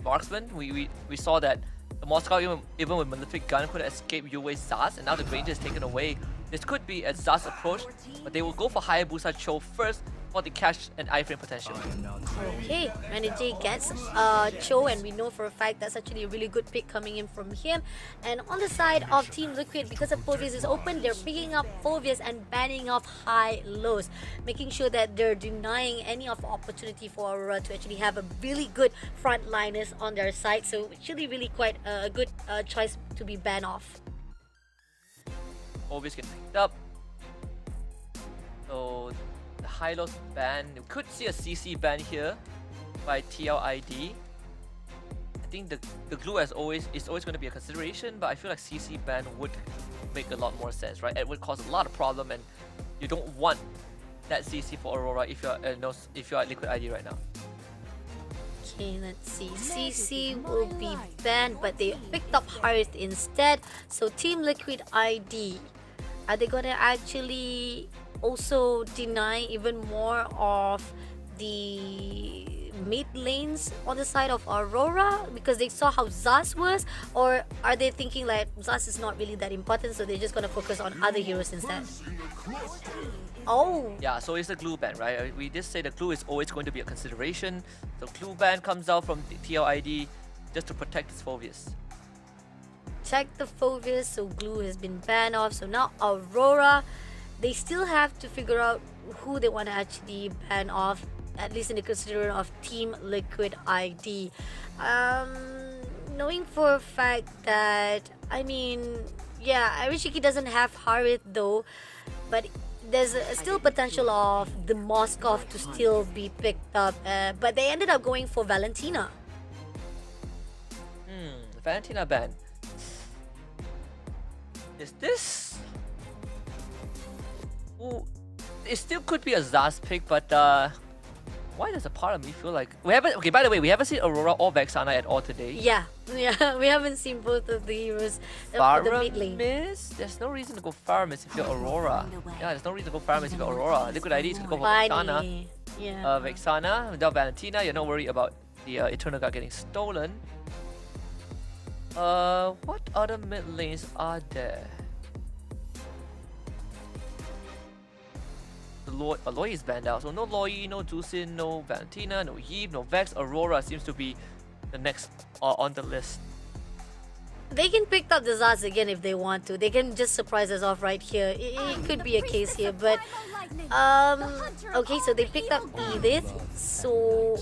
marksman. We saw that the Moscow even with Malefic Gun could escape Yue's Zaz, and now the Granger is taken away. This could be a Zaz approach, but they will go for Hayabusa Cho first for the cash and iframe potential. Okay, Manager gets Cho, and we know for a fact that's actually a really good pick coming in from him. And on the side of Team Liquid, because of Phoveus is open, they're picking up Phoveus and banning off high lows, making sure that they're denying any of opportunity for Aurora to actually have a really good frontliners on their side. So actually really quite a good choice to be banned off. Phoveus get picked up. So the high lows ban, you could see a CC ban here by TLID. I think the glue as always is always going to be a consideration, but I feel like CC ban would make a lot more sense, right? It would cause a lot of problem, and you don't want that CC for Aurora if you're if you're at Liquid ID right now. Okay, let's see. CC will be banned, but they picked up Harith instead. So Team Liquid ID, are they gonna actually also deny even more of the mid lanes on the side of Aurora because they saw how Zaz was, or are they thinking like Zaz is not really that important, so they're just gonna focus on other heroes instead? Oh, Yeah, so it's a glue ban, right? We did say the glue is always going to be a consideration. So glue ban comes out from the TLID just to protect its Phoveus. check the Phoveus, so glue has been banned off. So now Aurora, they still have to figure out who they want to actually ban off, at least in the consideration of Team Liquid ID. Knowing for a fact that, I mean, yeah, Arishiki doesn't have Harith though, but there's still potential of the Moskov to still be picked up, but they ended up going for Valentina. Valentina ban. Is this? Ooh, it still could be a Zaz pick, but why does a part of me feel like we haven't? Okay, by the way, we haven't seen Aurora or Vexana at all today. Yeah, we haven't seen both of the heroes for the mid lane. Faramis? There's no reason to go Faramis if you're Aurora. Yeah, there's no reason to go Faramis if you're Aurora. Liquid ID is gonna go for Vexana. Funny. Yeah. Vexana without Valentina, you're not worried about the Eternal Guard getting stolen. What other mid lanes are there? Loi is banned out, so no Loi, no Jusin, no Valentina, no Yeeb, no Vex. Aurora seems to be the next on the list. They can pick up the Zaz again if they want to. They can just surprise us off right here. It could be a case here, but okay, so they picked up Edith. So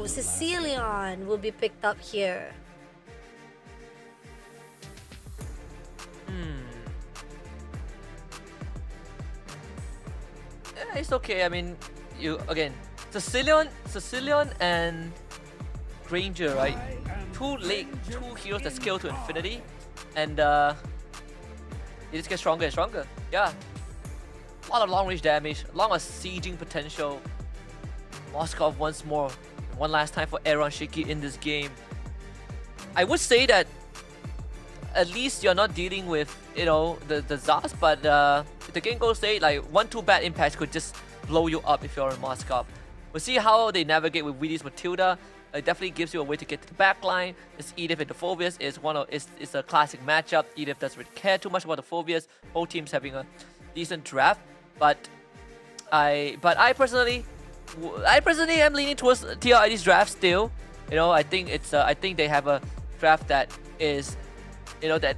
Cecilion will be picked up here. Yeah, it's okay. I mean, you again, Sicilian and Granger, right? Two heroes that scale to infinity, and they just get stronger and stronger. Yeah, a lot of long range damage, a lot of sieging potential. Moskov once more, one last time for Aaron Shiki in this game. I would say that at least you're not dealing with, you know, the Zaz, but if the game goes late, like 1-2 bad impacts could just blow you up if you're in Moskov. We'll see how they navigate with Weedy's Matilda. It definitely gives you a way to get to the back line. This Edith and the Phoveus is a classic matchup. Edith doesn't really care too much about the Phoveus. Both teams having a decent draft, but I personally am leaning towards TLID's draft still. You know, I think they have a draft that is, you know, that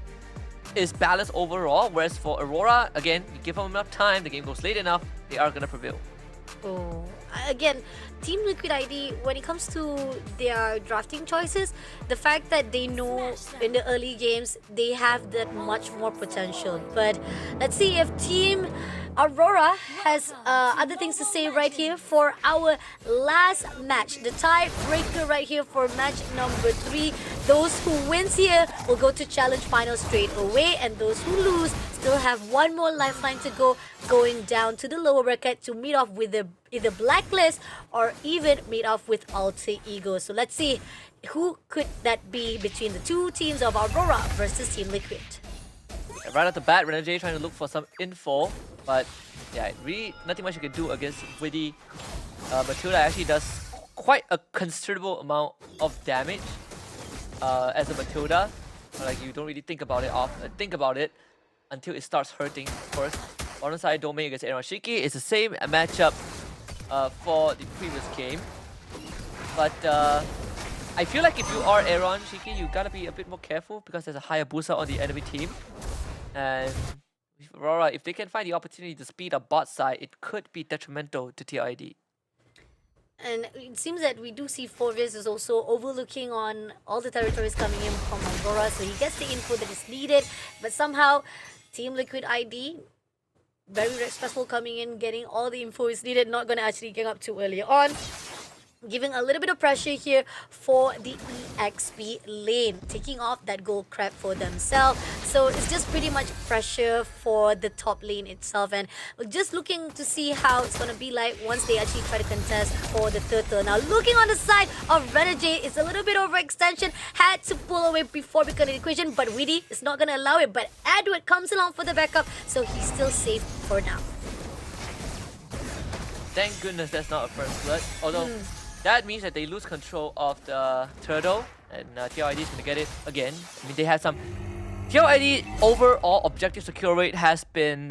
is balanced overall. Whereas for Aurora, again, you give them enough time, the game goes late enough, they are gonna prevail. Oh, again, Team Liquid ID, when it comes to their drafting choices, the fact that they know in the early games they have that much more potential. But let's see if Team Aurora has other things to say right here for our last match. The tiebreaker right here for match number 3. Those who wins here will go to challenge final straight away, and those who lose still have one more lifeline to go, going down to the lower bracket to meet off with either Blacklist or even meet off with Alter Ego. So let's see who could that be between the two teams of Aurora versus Team Liquid. Right off the bat, Renajay trying to look for some info, but yeah, really nothing much you can do against Witty. Matilda actually does quite a considerable amount of damage as a Matilda. Like, you don't really think about it until it starts hurting first. On the side, Domain against Aaron Shiki is the same matchup for the previous game. But I feel like if you are Aaron Shiki, you gotta be a bit more careful because there's a higher booster on the enemy team. And Aurora, if they can find the opportunity to speed up bot side, it could be detrimental to TID. And it seems that we do see Phoveus is also overlooking on all the territories coming in from Aurora, so he gets the info that is needed. But somehow, Team Liquid ID, very respectful coming in, getting all the info is needed, not going to actually get up too early on. giving a little bit of pressure here for the EXP lane, taking off that gold crab for themselves. So it's just pretty much pressure for the top lane itself, and just looking to see how it's gonna be like once they actually try to contest for the turtle. Now looking on the side of Renegade, it's a little bit overextension, had to pull away before becoming the equation, but Witty is not gonna allow it. But Edward comes along for the backup, so he's still safe for now. Thank goodness that's not a first blood. Although that means that they lose control of the turtle, and TLID is going to get it again. I mean, they had some... TLID overall objective secure rate has been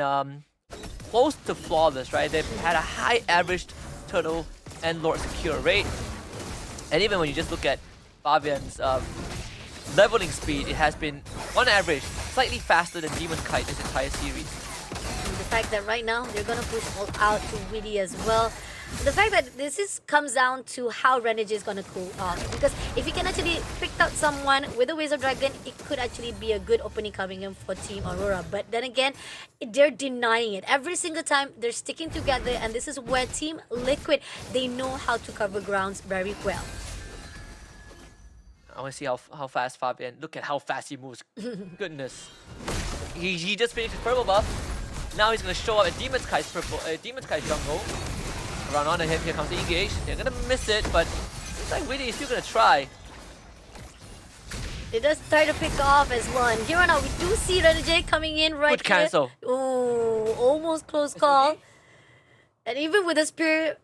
close to flawless, right? They've had a high average turtle and lord secure rate. And even when you just look at Fabian's leveling speed, it has been, on average, slightly faster than Demon Kite this entire series. The fact that right now they're gonna push all out to Witty as well. The fact that comes down to how Renegade is gonna cool off. Because if you can actually pick out someone with a Wizard Dragon, it could actually be a good opening coming in for Team Aurora. But then again, they're denying it. Every single time they're sticking together, and this is where Team Liquid, they know how to cover grounds very well. I want to see how fast Fabian... Look at how fast he moves. Goodness. He just finished his purple buff. Now he's going to show up at Demon's Kite's jungle. Around onto him, here comes the engage. They're going to miss it, but looks like Witty is still going to try. They just try to pick off as one. Here on out, we do see Renegade coming in right Good cancel. here. Ooh, almost close call. And even with the Spirit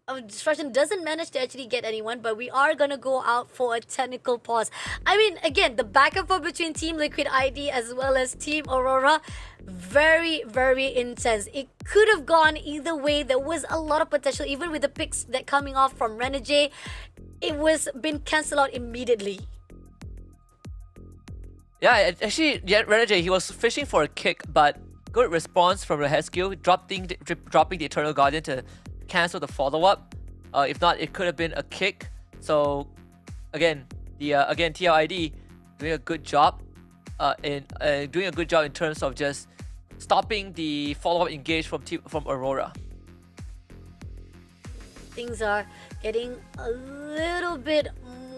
of Destruction, doesn't manage to actually get anyone, but we are gonna go out for a technical pause. I mean, again, the back and forth between Team Liquid ID as well as Team Aurora, very, very intense. It could have gone either way. There was a lot of potential, even with the picks that coming off from Renegade. It was been cancelled out immediately. Yeah, actually, Renegade, he was fishing for a kick, but good response from the head skill, dropping the Eternal Guardian to cancel the follow-up. If not, it could have been a kick. So again, TLID doing a good job in terms of just stopping the follow-up engage from Aurora. Things are getting a little bit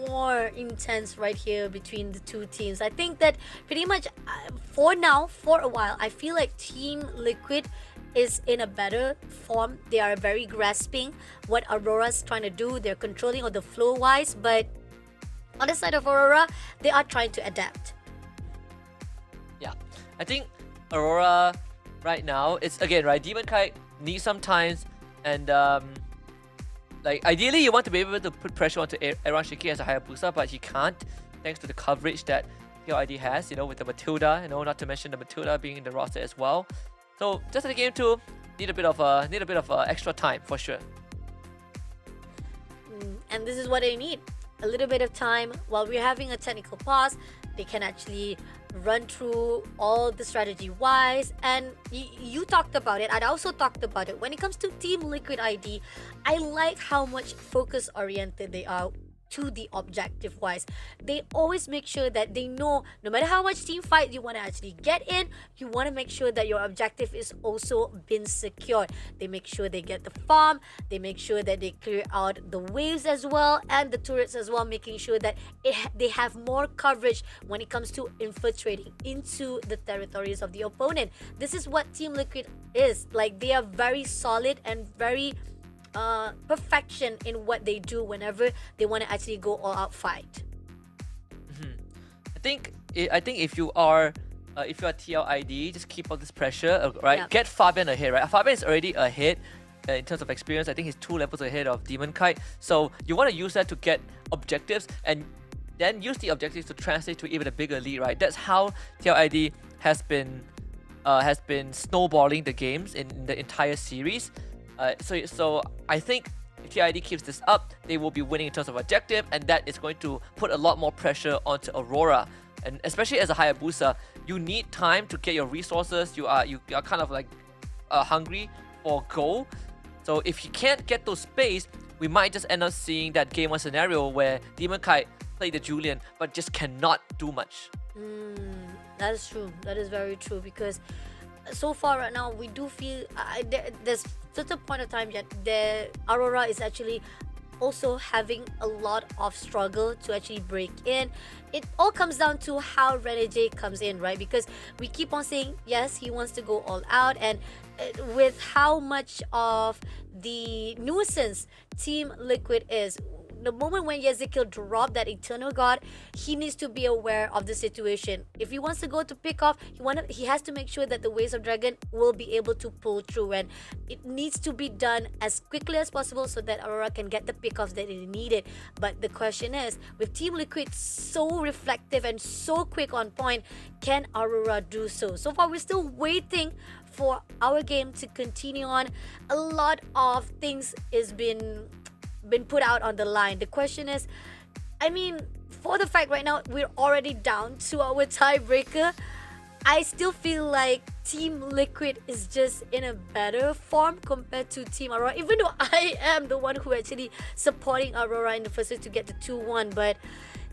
more intense right here between the two teams. I think that pretty much for now, for a while, I feel like Team Liquid is in a better form. They are very grasping what Aurora's trying to do. They're controlling all the flow wise, but on the side of Aurora, they are trying to adapt. Yeah, I think Aurora right now, it's again, right, Demon Kite needs some time, and like ideally you want to be able to put pressure onto Aaron Shiki as a Hayabusa, but he can't thanks to the coverage that TLID has, you know, with the Matilda, you know, not to mention the Matilda being in the roster as well. So just in the game too, need a bit of extra time for sure. And this is what they need. A little bit of time while we're having a technical pause. They can actually run through all the strategy wise, and you talked about it. I'd also talked about it. When it comes to Team Liquid ID, I like how much focus oriented they are to the objective wise. They always make sure that they know no matter how much team fight you want to actually get in, you want to make sure that your objective is also been secured. They make sure they get the farm, they make sure that they clear out the waves as well, and the turrets as well, making sure that they have more coverage when it comes to infiltrating into the territories of the opponent. This is what Team Liquid is. Like, they are very solid and very perfection in what they do whenever they want to actually go all out fight. I think if you are TLID, just keep all this pressure, right? Yep. Get Fabian ahead, right? Fabian is already ahead in terms of experience. I think he's 2 levels ahead of Demon Kite. So you want to use that to get objectives, and then use the objectives to translate to even a bigger lead, right? That's how TLID has been snowballing the games in the entire series. So I think if TLID keeps this up, they will be winning in terms of objective, and that is going to put a lot more pressure onto Aurora. And especially as a Hayabusa, you need time to get your resources. You are kind of like hungry for goal. So if you can't get those space, we might just end up seeing that game 1 scenario where Demon Kite play the Julian but just cannot do much. That is true. That is very true, because so far right now we do feel there's such a point of time yet the Aurora is actually also having a lot of struggle to actually break in. It all comes down to how Renegade comes in, right? Because we keep on saying, yes, he wants to go all out, and with how much of the nuisance Team Liquid is, the moment when Ezekiel dropped that Eternal God, he needs to be aware of the situation. If he wants to go to pick off, he has to make sure that the Waves of Dragon will be able to pull through, and it needs to be done as quickly as possible so that Aurora can get the pickoffs that it needed. But the question is, with Team Liquid so reflective and so quick on point, can Aurora do so? So far, we're still waiting for our game to continue on. A lot of things is been put out on the line. The question is, I mean, for the fact right now we're already down to our tiebreaker, I still feel like Team Liquid is just in a better form compared to Team Aurora, even though I am the one who actually supporting Aurora in the first place to get the 2-1. But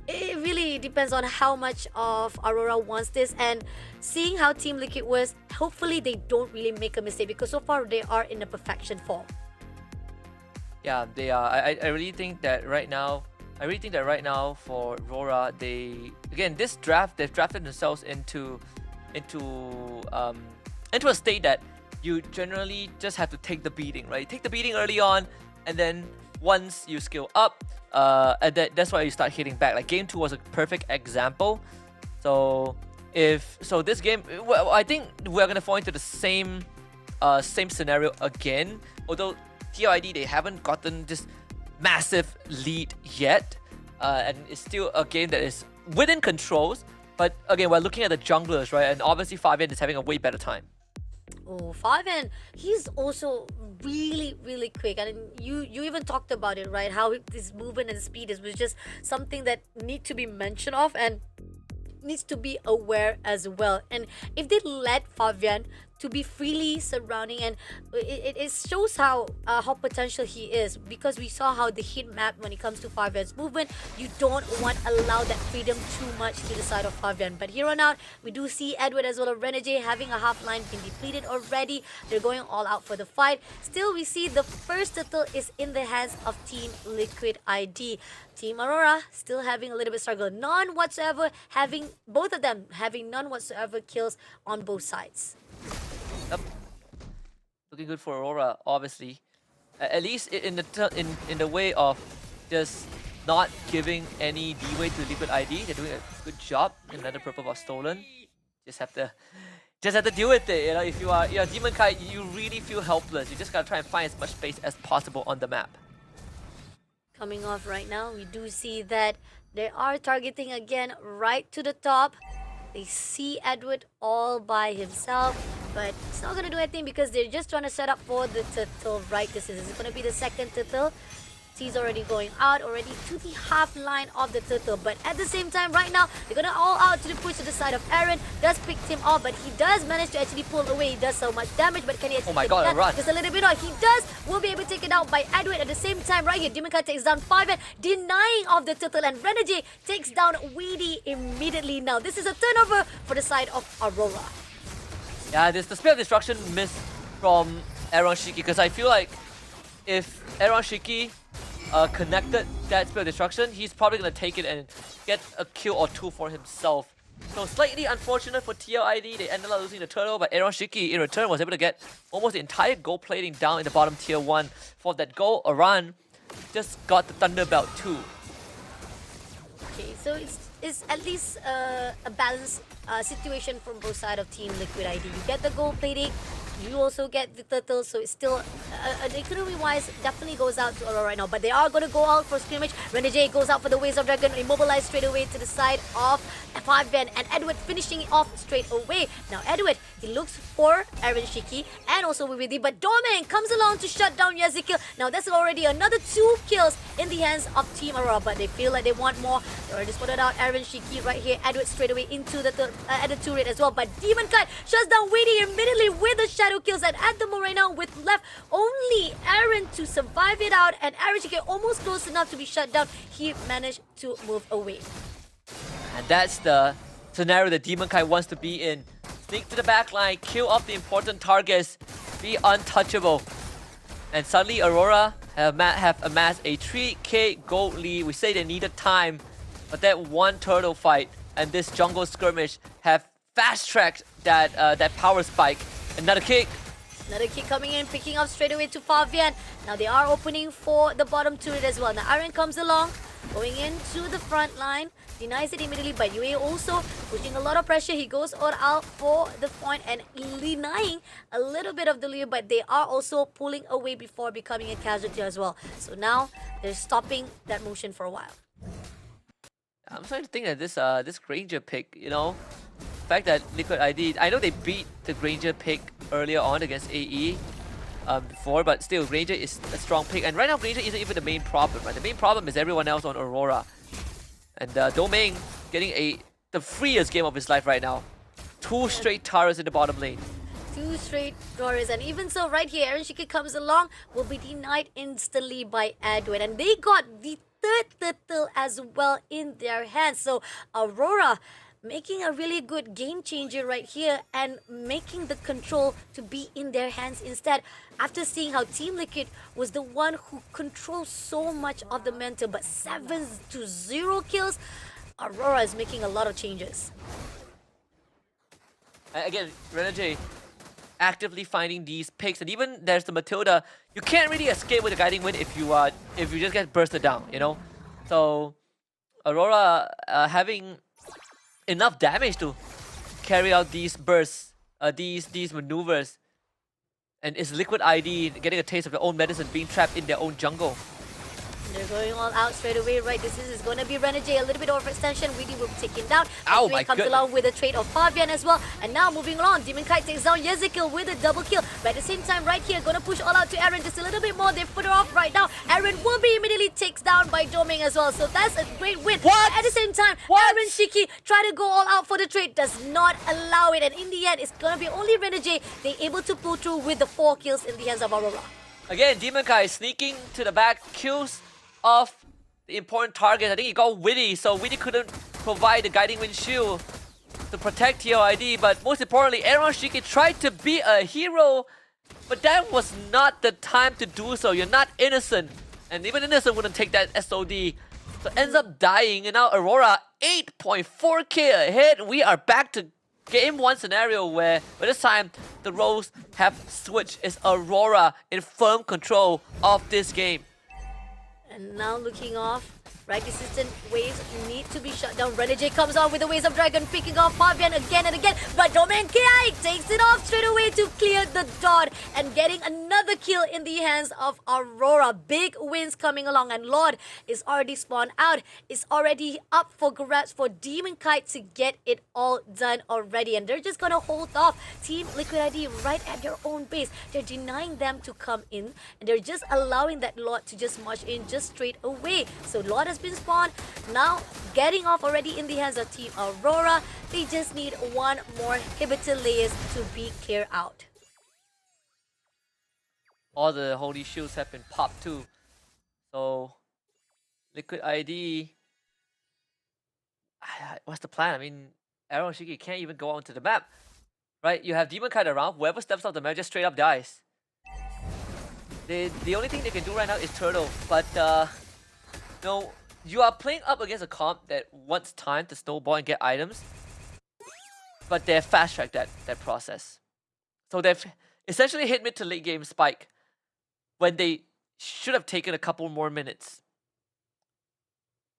it really depends on how much of Aurora wants this, and seeing how Team Liquid was, hopefully they don't really make a mistake, because so far they are in a perfection form. Yeah, they are. I really think that right now, for Aurora, again, this draft, they've drafted themselves into a state that you generally just have to take the beating, right? Take the beating early on, and then once you skill up, and that's why you start hitting back. Like game 2 was a perfect example. So this game, well, I think we're gonna fall into the same scenario again. Although TLID, they haven't gotten this massive lead yet, and it's still a game that is within controls. But again, we're looking at the junglers, right? And obviously Fabian is having a way better time. Oh, Fabian, he's also really, really quick. And you even talked about it, right? How his movement and speed was just something that need to be mentioned of and needs to be aware as well. And if they let Fabian to be freely surrounding, and it shows how potential he is, because we saw how the heat map when it comes to Fabian's movement, you don't want to allow that freedom too much to the side of Fabian. But here on out, we do see Edward as well as Renegade having a half line been depleted already. They're going all out for the fight. Still, we see the first turtle is in the hands of Team Liquid ID. Team Aurora still having a little bit struggle, none whatsoever, both of them having none whatsoever kills on both sides. Yep. Looking good for Aurora, obviously. At least in the way of just not giving any leeway to Liquid ID. They're doing a good job. Another purple was stolen. Just have to deal with it. You know, if you're Demon Kite, you really feel helpless. You just gotta try and find as much space as possible on the map. Coming off right now, we do see that they are targeting again right to the top. They see Edward all by himself, but it's not going to do anything because they're just trying to set up for the turtle, right? This is going to be the second turtle. He's already going out already to the half line of the turtle, but at the same time right now they're gonna all out to the push to the side of Aaron. Does pick him off, but he does manage to actually pull away. He does so much damage, but can he actually run just a little bit off? He does. Will be able to take it out by Edward. At the same time right here, Dimika takes down 5 and denying of the turtle, and Renegade takes down Weedy immediately. Now this is a turnover for the side of Aurora. Yeah, there's the Spear of Destruction miss from Aaron Shiki, because I feel like if Aaron Shiki connected that Spear of Destruction, he's probably going to take it and get a kill or two for himself. So slightly unfortunate for TLID, they ended up losing the turtle, but Aaron Shiki in return was able to get almost the entire gold plating down in the bottom tier 1. For that goal, Aran just got the Thunder Belt too. Okay, so it's at least a balanced situation from both sides of Team Liquid ID. You get the gold plating, you also get the turtle, so it's still economy-wise definitely goes out to Aurora right now. But they are going to go out for scrimmage. Renegade goes out for the Waves of Dragon, immobilized straight away to the side of Fabian, and Edward finishing it off straight away. Now Edward, he looks for Aaron Shiki and also Wividi, but Domain comes along to shut down Ezekiel. Now that's already another 2 kills in the hands of Team Aurora, but they feel like they want more. They already spotted out Aaron Shiki right here. Edward straight away into the turret as well, but Demon Kite shuts down Weedy immediately with the shadow kills, and at the moment right now with left only Aaron to survive it out, and Aaron Shiki almost close enough to be shut down. He managed to move away. And that's the scenario that Demon Kite wants to be in. Sneak to the back line, kill off the important targets, be untouchable. And suddenly Aurora have amassed a 3k gold lead. We say they needed time, but that one turtle fight and this jungle skirmish have fast-tracked that power spike. Another kick. Another kick coming in, picking up straight away to Fabian. Now they are opening for the bottom turret as well. Now Aaron comes along, going into the front line. Denies it immediately, but Yue also pushing a lot of pressure. He goes all out for the point and denying a little bit of the lead, but they are also pulling away before becoming a casualty as well. So now they're stopping that motion for a while. I'm starting to think that this Granger pick, you know, the fact that Liquid ID, I know they beat the Granger pick earlier on against AE before, but still Granger is a strong pick. And right now Granger isn't even the main problem, right? The main problem is everyone else on Aurora. And Domain getting the freest game of his life right now. 2 straight Taras in the bottom lane. 2 straight Taurus, and even so right here, Aaron Shiki comes along, will be denied instantly by Edwin. And they got the third turtle as well in their hands. So Aurora making a really good game changer right here and making the control to be in their hands instead. After seeing how Team Liquid was the one who controls so much of the momentum, but 7-0 kills, Aurora is making a lot of changes. Again, Renegade actively finding these picks, and even there's the Matilda. You can't really escape with the guiding wind if you just get bursted down, you know. So Aurora having enough damage to carry out these bursts, these maneuvers, and is Liquid ID getting a taste of their own medicine, being trapped in their own jungle. They're going all out straight away, right? This is going to be Renegade, a little bit overextension. Weedy will be taken down. Oh my comes along with a trade of Fabian as well. And now moving along, Demon Kite takes down Yezekiel with a double kill. But at the same time, right here, going to push all out to Aaron just a little bit more. They're further off right now. Aaron will be immediately takes down by Doming as well. So that's a great win. What? But at the same time, Aaron Shiki try to go all out for the trade, does not allow it. And in the end, it's going to be only Renegade. They're able to pull through with the 4 kills in the hands of Aurora. Again, Demon Kai sneaking to the back, kills off the important target. I think he got Witty, so Witty couldn't provide the guiding wind shield to protect TOID, but most importantly, Aaron Shiki tried to be a hero, but that was not the time to do so. You're not innocent, and even innocent wouldn't take that SOD. So ends up dying, and now Aurora 8.4k ahead. We are back to game 1 scenario where this time the roles have switched. It's Aurora in firm control of this game. And now looking off, right, consistent waves need to be shut down. Renegade comes on with the Waves of Dragon, picking off Fabian again and again. But Domain Ki takes it off straight away to clear the dot and getting another kill in the hands of Aurora. Big wins coming along, and Lord is already spawned out. It's already up for grabs for Demon Kite to get it all done already. And they're just going to hold off Team Liquid ID right at their own base. They're denying them to come in, and they're just allowing that Lord to just march in just straight away. So Lord has been spawned, now getting off already in the hands of Team Aurora. They just need one more inhibitor layers to be cleared out. All the holy shields have been popped too. So Liquid ID, what's the plan? I mean, Aaron Shiki can't even go onto the map, right? You have Demon Kite around. Whoever steps off the map just straight up dies. The only thing they can do right now is turtle, but no, you are playing up against a comp that wants time to snowball and get items, but they've fast-tracked that process. So they've essentially hit mid to late game spike when they should have taken a couple more minutes.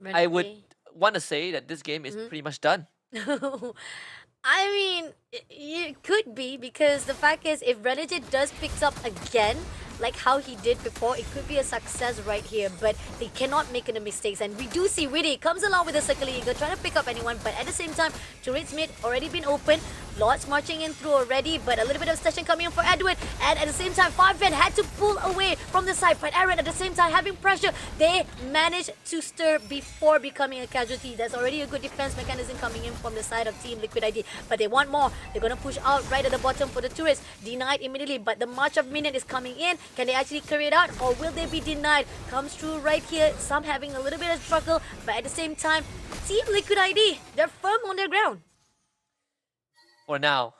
I would want to say that this game is pretty much done. I mean, it could be, because the fact is, if Renegade does picks up again, like how he did before, it could be a success right here, but they cannot make any mistakes. And we do see Witty comes along with a Circle Eagle, trying to pick up anyone, but at the same time, turrets mid already been open, Lords marching in through already, but a little bit of session coming in for Edwin, and at the same time, Farfan had to pull away from the side, but Aaron at the same time having pressure, they managed to stir before becoming a casualty. That's already a good defense mechanism coming in from the side of Team Liquid ID, but they want more. They're going to push out right at the bottom for the turrets, denied immediately, but the March of Minion is coming in. Can they actually carry it out, or will they be denied? Comes through right here, some having a little bit of struggle, but at the same time, Team Liquid ID, they're firm on their ground. For now,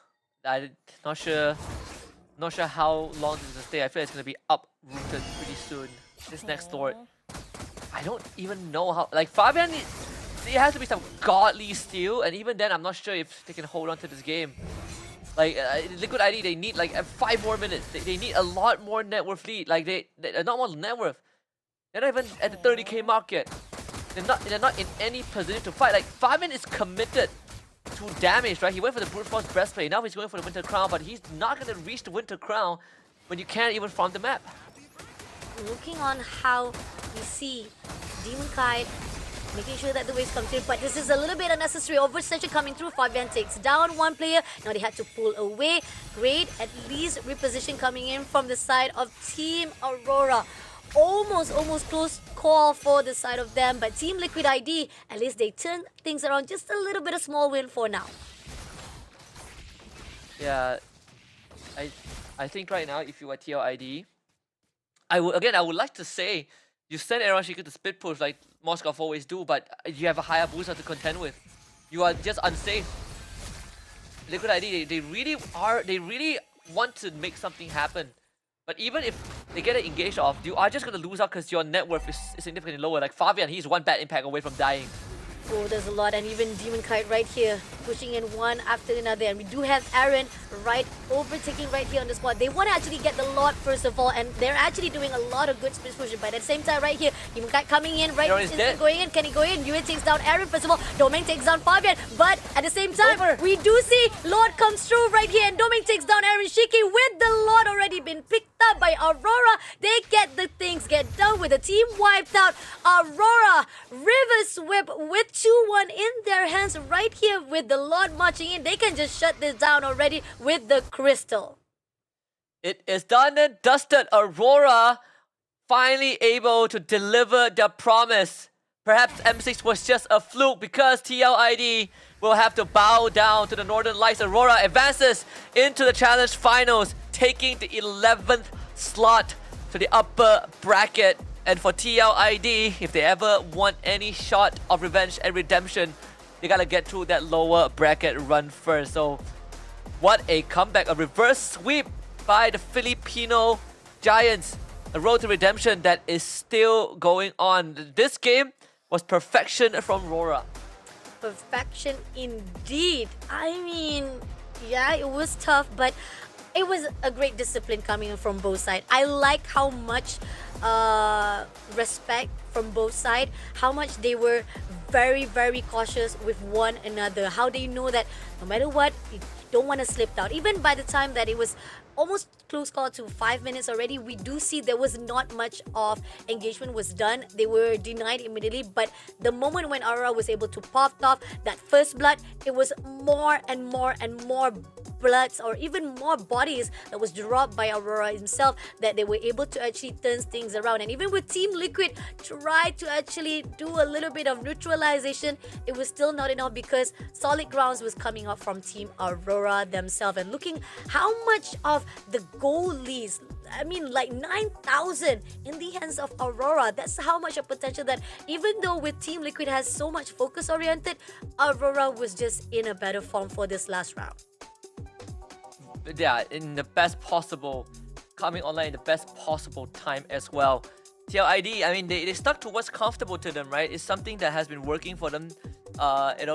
I'm not sure Not sure how long this is gonna stay. I feel like it's gonna be uprooted pretty soon. This next Lord. I don't even know how. Like Fabian, there has to be some godly steal, and even then, I'm not sure if they can hold on to this game. Like Liquid ID, they need like 5 more minutes. They need a lot more net worth lead. Like they not more net worth. They're not even at the 30k mark yet. They're not in any position to fight. Like Fabian is committed to damage, right? He went for the brute force breastplate. Now he's going for the winter crown, but he's not gonna reach the winter crown when you can't even farm the map. Looking on how we see Demon Kite making sure that the waves come through, but this is a little bit unnecessary. Overextension coming through. Fabian takes down one player. Now they had to pull away. Great, at least reposition coming in from the side of Team Aurora. Almost close call for the side of them, but Team Liquid ID, at least they turn things around. Just a little bit of small win for now. Yeah, I think right now, if you are TLID, I would like to say you send Aaron Shiku to split push like Moskov always do, but you have a higher booster to contend with. You are just unsafe. Liquid ID, they really want to make something happen. But even if they get it engaged off, you are just going to lose out because your net worth is significantly lower. Like Fabian, he's one bad impact away from dying. Oh, there's a lot, and even Demon Kite right here, pushing in one after another. And we do have Aaron right overtaking right here on the spot. They want to actually get the lot first of all, and they're actually doing a lot of good split pushing. But at the same time, right here, Demon Kite coming in, right, instant going in. Can he go in? Yue takes down Aaron first of all. Domain takes down Fabian, but at the same time, we do see Lord comes through right here, and Domain takes down Aaron Shiki with the lot already been picked up by Aurora. They get the things get done with the team wiped out. Aurora reverse whip with 2-1 in their hands right here with the Lord marching in. They can just shut this down already with the crystal. It is done and dusted. Aurora finally able to deliver their promise. Perhaps M6 was just a fluke because TLID will have to bow down to the Northern Lights. Aurora advances into the challenge finals, taking the 11th slot to the upper bracket. And for TLID, if they ever want any shot of revenge and redemption, they gotta get through that lower bracket run first. So, what a comeback, a reverse sweep by the Filipino Giants. A road to redemption that is still going on. This game was perfection from Aurora. Perfection indeed. I mean, yeah, it was tough, but it was a great discipline coming in from both sides. I like how much respect from both sides, how much they were very cautious with one another, how they know that no matter what, you don't want to slip out. Even by the time that it was almost close call to 5 minutes already, we do see there was not much of engagement was done. They were denied immediately, but the moment when Aurora was able to pop off that first blood, it was more and more bloods or even more bodies that was dropped by Aurora himself that they were able to actually turn things around. And even with Team Liquid tried to actually do a little bit of neutralization, it was still not enough because solid grounds was coming up from Team Aurora themselves. And looking how much of the goal leads, I mean, like 9,000 in the hands of Aurora. That's how much of potential that even though with Team Liquid has so much focus oriented, Aurora was just in a better form for this last round. Yeah, in the best possible, coming online in the best possible time as well. TLID, I mean, they stuck to what's comfortable to them, right? It's something that has been working for them,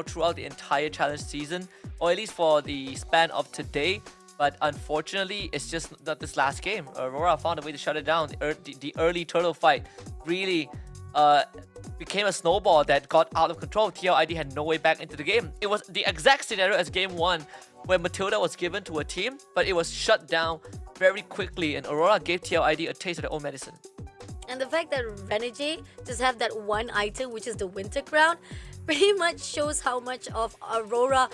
throughout the entire challenge season, or at least for the span of today. But unfortunately, it's just not this last game. Aurora found a way to shut it down. The early turtle fight really became a snowball that got out of control. TLID had no way back into the game. It was the exact scenario as game 1, where Matilda was given to a team, but it was shut down very quickly, and Aurora gave TLID a taste of their own medicine. And the fact that Renegade just have that one item, which is the Winter Crown, pretty much shows how much of Aurora,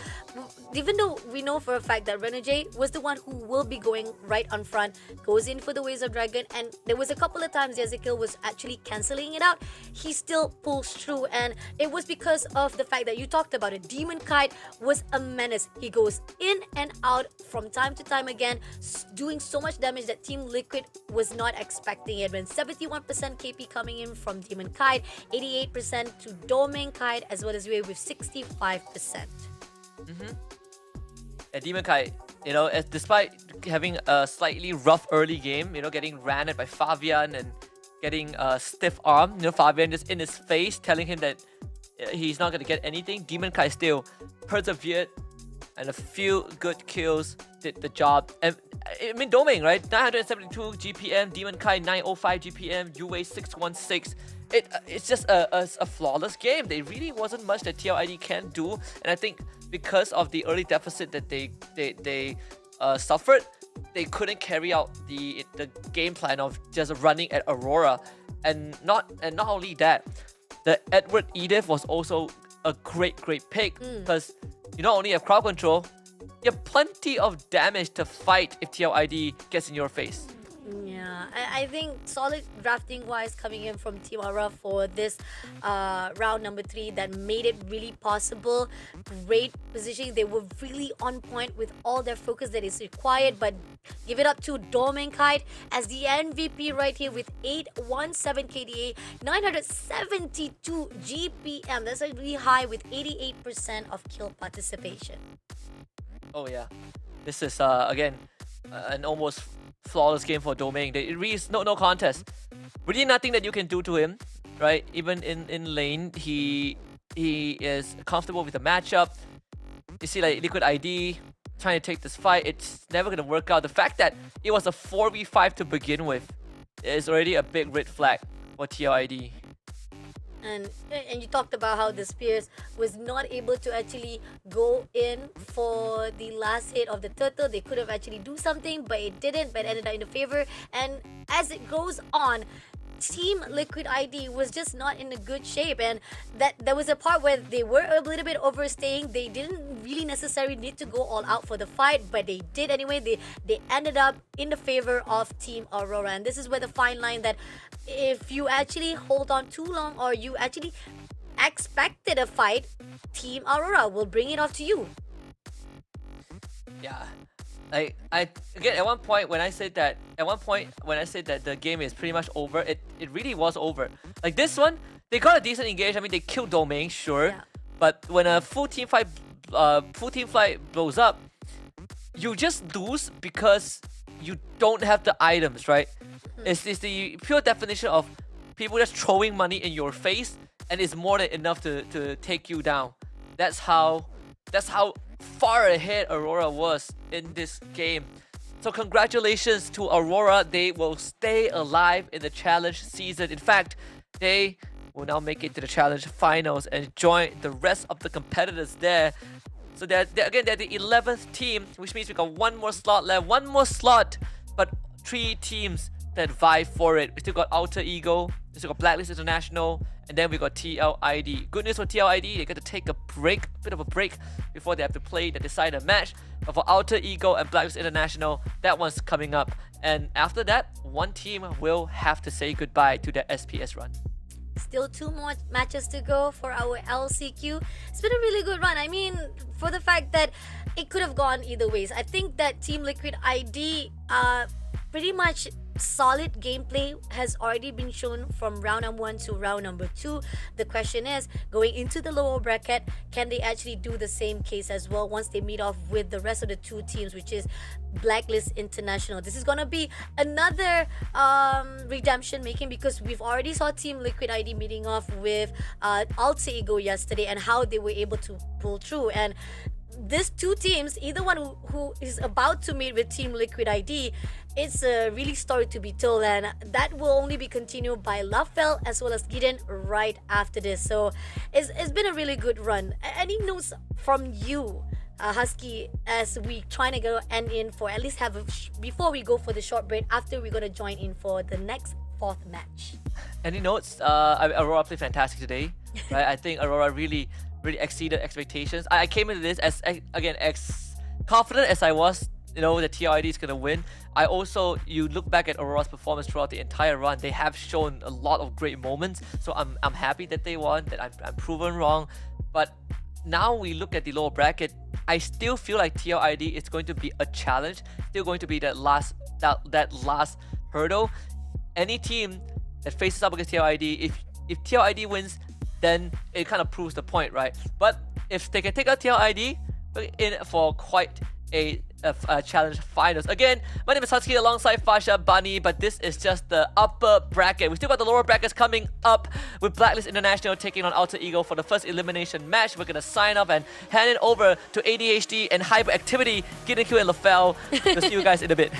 even though we know for a fact that Renegade was the one who will be going right on front, goes in for the Waves of Dragon, and there was a couple of times Ezekiel was actually cancelling it out, he still pulls through, and it was because of the fact that you talked about it. Demon Kite was a menace. He goes in and out from time to time again, doing so much damage that Team Liquid was not expecting it. When 71% KP coming in from Demon Kite, 88% to Domain Kite, as well as Wave with 65%. And Demon Kite Despite having a slightly rough early game, getting ran at by Fabian and getting a stiff arm, Fabian just in his face telling him that he's not going to get anything. Demon Kai still persevered, and a few good kills did the job. And I mean, Doming, right? 972 GPM, Demon Kai 905 GPM, Yue 616. It's just a flawless game. There really wasn't much that TLID can do, and I think because of the early deficit that they suffered, they couldn't carry out the game plan of just running at Aurora, and not only that, the Edward Edith was also a great pick because you not only have crowd control, you have plenty of damage to fight if TLID gets in your face. Yeah, I think solid drafting wise coming in from Team Aura for this round number 3 that made it really possible. Great positioning. They were really on point with all their focus that is required, but give it up to Domenkite as the MVP right here with 817 KDA, 972 GPM. That's really high with 88% of kill participation. Oh yeah, this is again an almost flawless game for Domain. It really is no contest. Really nothing that you can do to him, right? Even in lane, he is comfortable with the matchup. You see like Liquid ID trying to take this fight, it's never gonna work out. The fact that it was a 4v5 to begin with is already a big red flag for TLID. And you talked about how the Spears was not able to actually go in for the last hit of the turtle. They could have actually do something, but it didn't, but ended up in the favor. And as it goes on, Team Liquid ID was just not in a good shape, and that there was a part where they were a little bit overstaying. They didn't really necessarily need to go all out for the fight, but they did anyway. They ended up in the favor of Team Aurora, and this is where the fine line that if you actually hold on too long or you actually expected a fight, Team Aurora will bring it off to you. Yeah. I again at one point when I said that the game is pretty much over, it really was over. Like this one, they got a decent engage. I mean, they killed Domain, sure, Yeah. but when a full team fight blows up, you just lose because you don't have the items, right? It's the pure definition of people just throwing money in your face, and it's more than enough to take you down. That's how far ahead Aurora was in this game. So congratulations to Aurora. They will stay alive in the challenge season. In fact, they will now make it to the challenge finals and join the rest of the competitors there. So they're the 11th team, which means we got one more slot left. One more slot, but 3 teams that vie for it. We still got Alter Ego, we still got Blacklist International, and then we got TLID. Good news for TLID, they get to take a bit of a break before they have to play the decider match. But for Alter Ego and Blacklist International, that one's coming up. And after that, one team will have to say goodbye to their SPS run. Still 2 more matches to go for our LCQ. It's been a really good run. I mean, for the fact that it could have gone either ways. I think that Team Liquid ID pretty much solid gameplay has already been shown from round number 1 to round number 2. The question is, going into the lower bracket, can they actually do the same case as well once they meet off with the rest of the 2 teams, which is Blacklist International? This is gonna be another redemption making, because we've already saw Team Liquid ID meeting off with Alter Ego yesterday and how they were able to pull through. And these 2 teams, either one who is about to meet with Team Liquid ID, it's a really story to be told, and that will only be continued by Lafel as well as Gideon right after this. So it's been a really good run. Any notes from you, Husky, as we trying to go end in for at least have before we go for the short break, after we're gonna join in for the next 4th match? Any notes? Aurora played fantastic today, right? I think Aurora really exceeded expectations. I came into this as confident as I was, that TLID is gonna win. I also, you look back at Aurora's performance throughout the entire run, they have shown a lot of great moments. So I'm happy that they won, that I'm proven wrong. But now we look at the lower bracket, I still feel like TLID is going to be a challenge, still going to be that last hurdle. Any team that faces up against TLID, if TLID wins, then it kind of proves the point, right? But if they can take out TLID in for quite a Challenge finals. Again, my name is Husky alongside Fasha Bunny, but this is just the upper bracket. We still got the lower brackets coming up with Blacklist International taking on Alter Ego for the first elimination match. We're gonna sign off and hand it over to ADHD and Hyperactivity, Gideon Q and LaFell. We'll see you guys in a bit.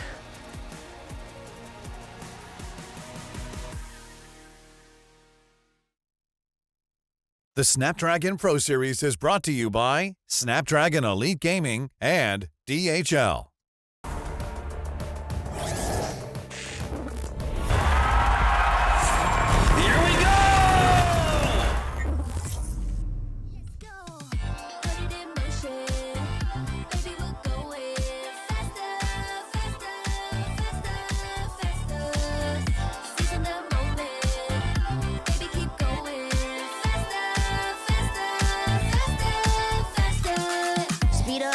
The Snapdragon Pro Series is brought to you by Snapdragon Elite Gaming and DHL. Here we go! Put it in motion. Baby, we're going faster, faster, faster, faster. Seizing the moment. Baby, keep going faster, faster, faster, faster. Speed up,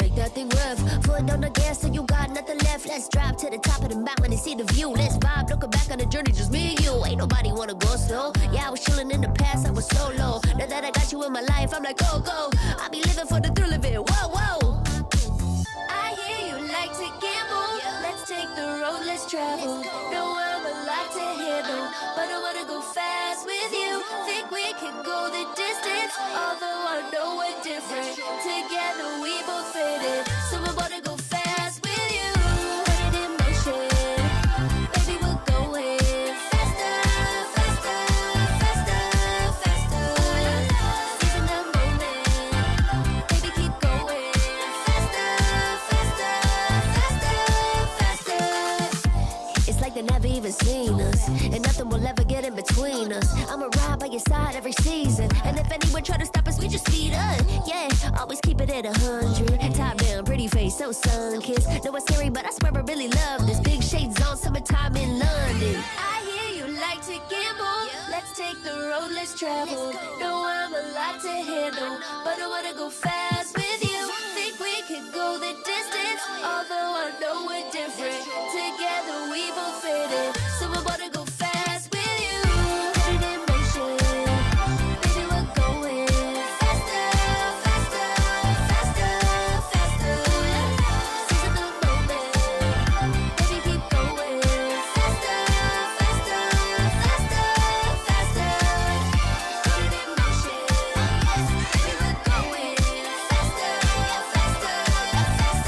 make that thing rough. Foot on the gas so you got nothing left. Let's drive to the top of the mountain and see the view. Let's vibe, looking back on the journey, just me and you. Ain't nobody wanna go slow. Yeah, I was chilling in the past, I was solo. Now that I got you in my life, I'm like, go, go. I be living for the thrill of it, whoa, whoa. I hear you like to gamble. Let's take the road, let's travel. No, I'm a lot to handle, but I wanna go fast with you. Think we can go the distance, although I know we're different. Together we both fit it, so I wanna go fast with you. Put it in motion, baby, we're going faster, faster, faster, faster. Seizing the moment, baby, keep going faster, faster, faster, faster. It's like they never even seen us, and nothing will ever get in between us. I'ma ride by your side every season, and if anyone try to stop us, we just speed up. Yeah, always keep it at 100. Top down, pretty face, so sun-kissed. Know it's scary, but I swear I really love this. Big shades on, summertime in London. I hear you like to gamble. Let's take the road, let's travel. No, I'm a lot to handle, but I wanna go fast with you. Think we could go the distance, although I know we're different. Together we both fit it, so I wanna go fast with you. Put it in motion, baby, we're going faster, faster, faster, faster. Seizing the moment, baby, keep going faster, faster, faster, faster. Put it in motion, baby, we're going faster, faster, faster, faster.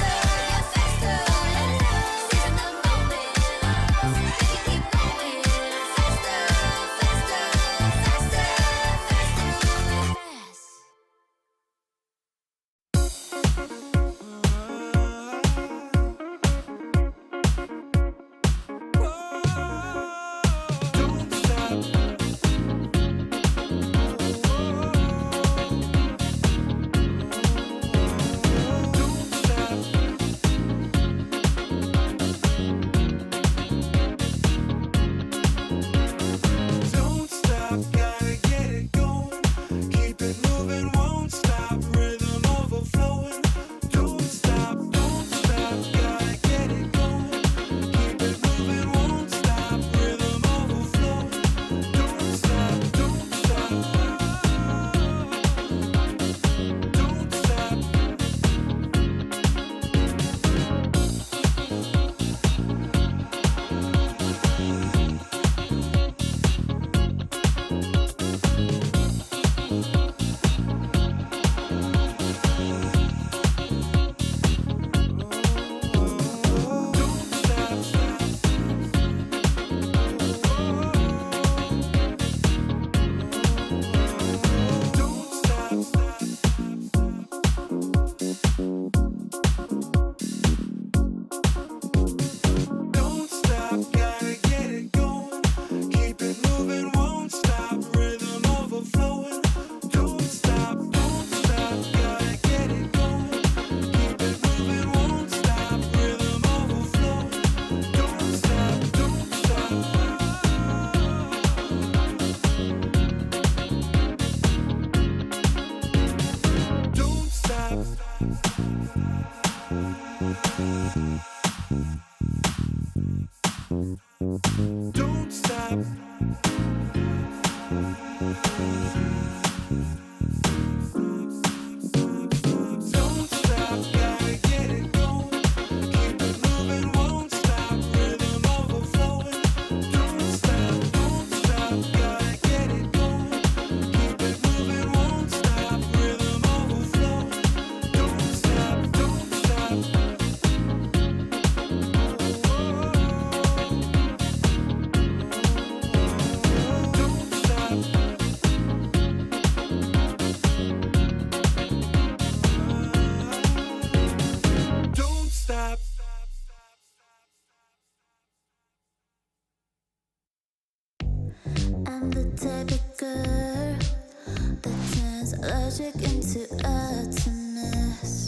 logic into utterance.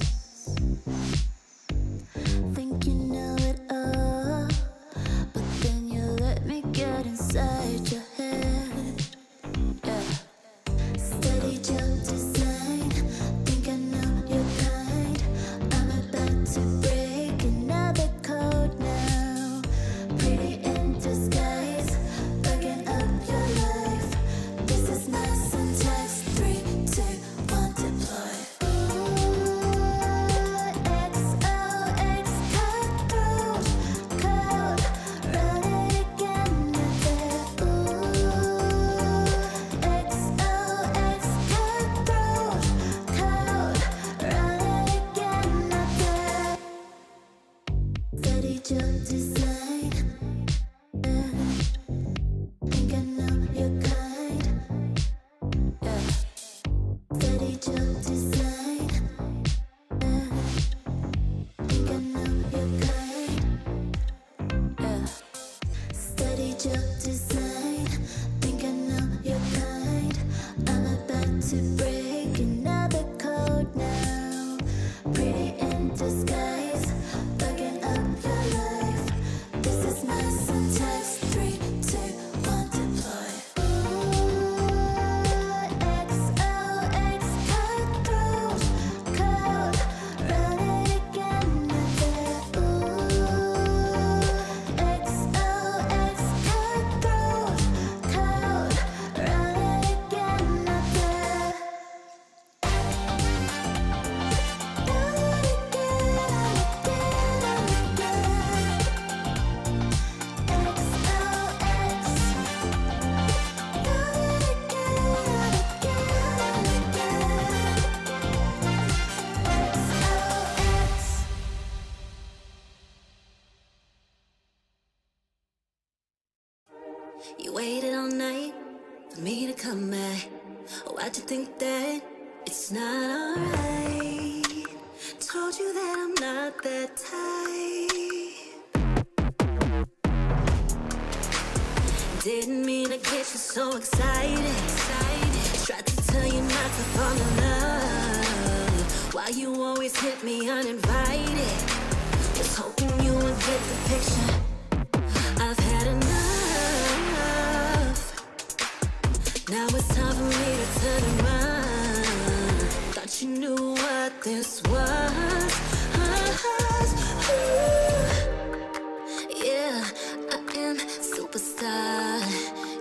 Think you know it all, but then you let me get inside your head. Yeah. Steady jump design, think I know your kind. I'm about to break another code now. Pretty in disguise, bugging up your life. This is my syntax. 3, 2, 1, deploy. XOX cutthroat code, run it again. XOX cutthroat code, run it again. Steady jump design, think I know your kind. Yeah. Steady jump design, think I know your kind. Yeah. Steady jump design, think I know your kind. I'm about to break another code now. Pretty in disguise, bugging up your life. This is my syntax. 3, 2, 1, deploy. XOX cutthroat code, run it again. XOX cutthroat code, run it again. You waited all night for me to come back. Why'd you think that it's not alright? Told you that I'm not that type. Didn't mean to get you so excited. Tried to tell you not to fall in love. Why you always hit me uninvited? Was hoping you would get the picture. I've had enough. Now it's time for me to turn around. Thought you knew what this was. Yeah, I am superstar.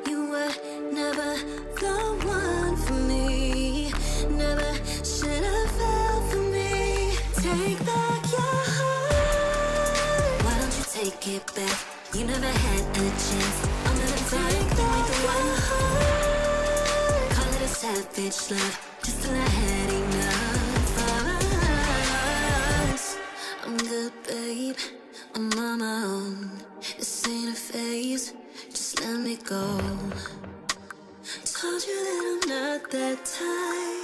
You were never the one for me. Never should have fell for me. Take back your heart. Why don't you take it back? You never had a chance. I'm gonna take back your heart. Call it a savage love, just till I had enough of us. I'm good, babe. I'm on my own. This ain't a phase. Just let me go. Told you that I'm not that type.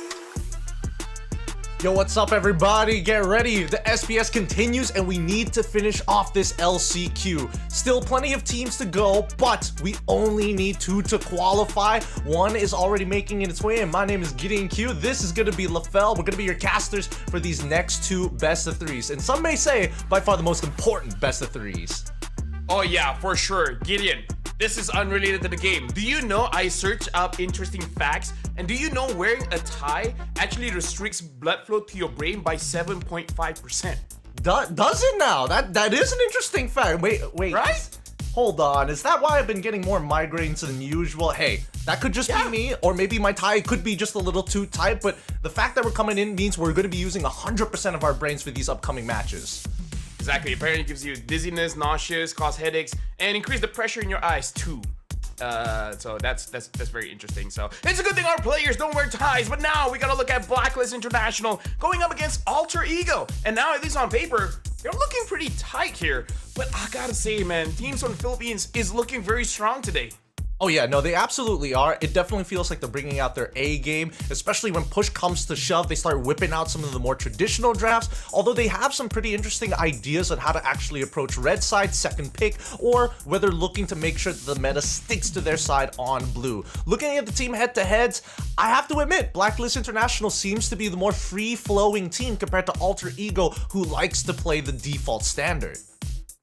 Yo, what's up everybody? Get ready, the SPS continues and we need to finish off this LCQ. Still plenty of teams to go, but we only need 2 to qualify. 1 is already making its way and my name is Gideon Q. This is gonna be LaFell. We're gonna be your casters for these next 2 best of 3s. And some may say, by far the most important best of 3s. Oh yeah, for sure. Gideon, this is unrelated to the game. Do you know I searched up interesting facts? And do you know wearing a tie actually restricts blood flow to your brain by 7.5%? Does it now? That is an interesting fact. Wait. Right? Hold on. Is that why I've been getting more migraines than usual? Hey, that could just be me, or maybe my tie could be just a little too tight, but the fact that we're coming in means we're going to be using 100% of our brains for these upcoming matches. Exactly. Apparently it gives you dizziness, nauseous, cause headaches, and increase the pressure in your eyes too. So that's very interesting. So it's a good thing our players don't wear ties. But now we gotta look at Blacklist International going up against Alter Ego, and now at least on paper they're looking pretty tight here. But I gotta say, man, Teams from the Philippines is looking very strong today. Oh yeah, no, they absolutely are. It definitely feels like they're bringing out their A game, especially when push comes to shove. They start whipping out some of the more traditional drafts, although they have some pretty interesting ideas on how to actually approach red side, second pick, or whether looking to make sure that the meta sticks to their side on blue. Looking at the team head-to-heads, I have to admit, Blacklist International seems to be the more free-flowing team compared to Alter Ego, who likes to play the default standard.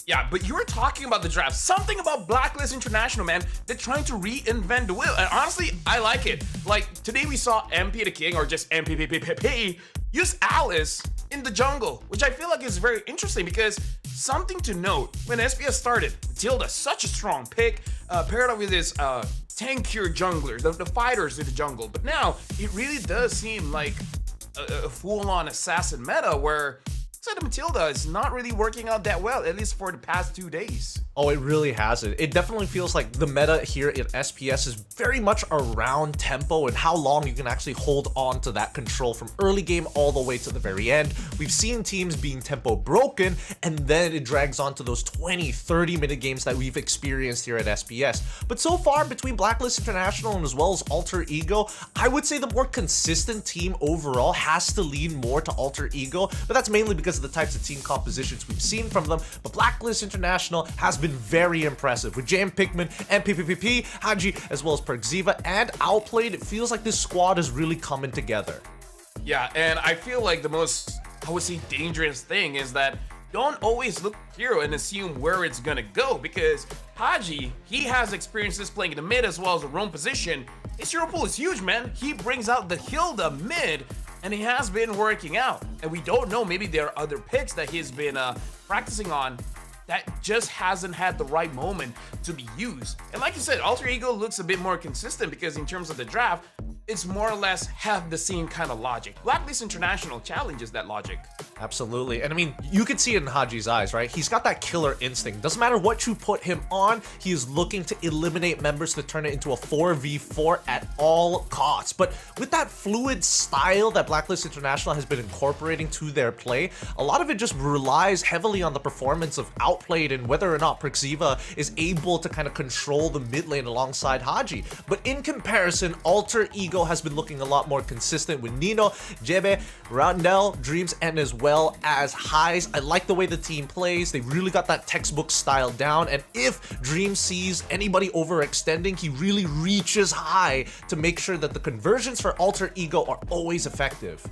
Yeah, but you were talking about the draft. Something about Blacklist International, man. They're trying to reinvent the wheel. And honestly, I like it. Like, today we saw MP the King, or just MPPPP, use Alice in the jungle, which I feel like is very interesting because something to note, when SPS started, Matilda, such a strong pick, paired up with his tankier junglers, the fighters in the jungle. But now, it really does seem like a full-on assassin meta where the Matilda is not really working out that well, at least for the past 2 days. Oh, it really hasn't. It definitely feels like the meta here in SPS is very much around tempo and how long you can actually hold on to that control from early game all the way to the very end. We've seen teams being tempo broken, and then it drags on to those 20-30 minute games that we've experienced here at SPS. But so far, between Blacklist International and as well as Alter Ego, I would say the more consistent team overall has to lean more to Alter Ego, but that's mainly because of the types of team compositions we've seen from them. But Blacklist International has been very impressive with JM Pikmin and PPPP, Haji, as well as Perkziva, and Outplayed. It feels like this squad is really coming together. Yeah, and I feel like the most, I would say, dangerous thing is that don't always look hero and assume where it's gonna go, because Haji, he has experiences playing in the mid as well as the roam position. His hero pool is huge, man. He brings out the Hilda mid, and he has been working out. And we don't know, maybe there are other picks that he's been practicing on that just hasn't had the right moment to be used. And like you said, Alter Ego looks a bit more consistent because in terms of the draft, it's more or less have the same kind of logic. Blacklist International challenges that logic. Absolutely. And I mean, you can see it in Haji's eyes, right? He's got that killer instinct. Doesn't matter what you put him on, he is looking to eliminate members to turn it into a 4v4 at all costs. But with that fluid style that Blacklist International has been incorporating to their play, a lot of it just relies heavily on the performance of Outplayed and whether or not Perkziva is able to kind of control the mid lane alongside Haji. But in comparison, Alter Ego has been looking a lot more consistent with Nino, Jebe, Randell, Dreams, and as well as Highs. I like the way the team plays. They really got that textbook style down, and if Dreams sees anybody overextending, he really reaches high to make sure that the conversions for Alter Ego are always effective.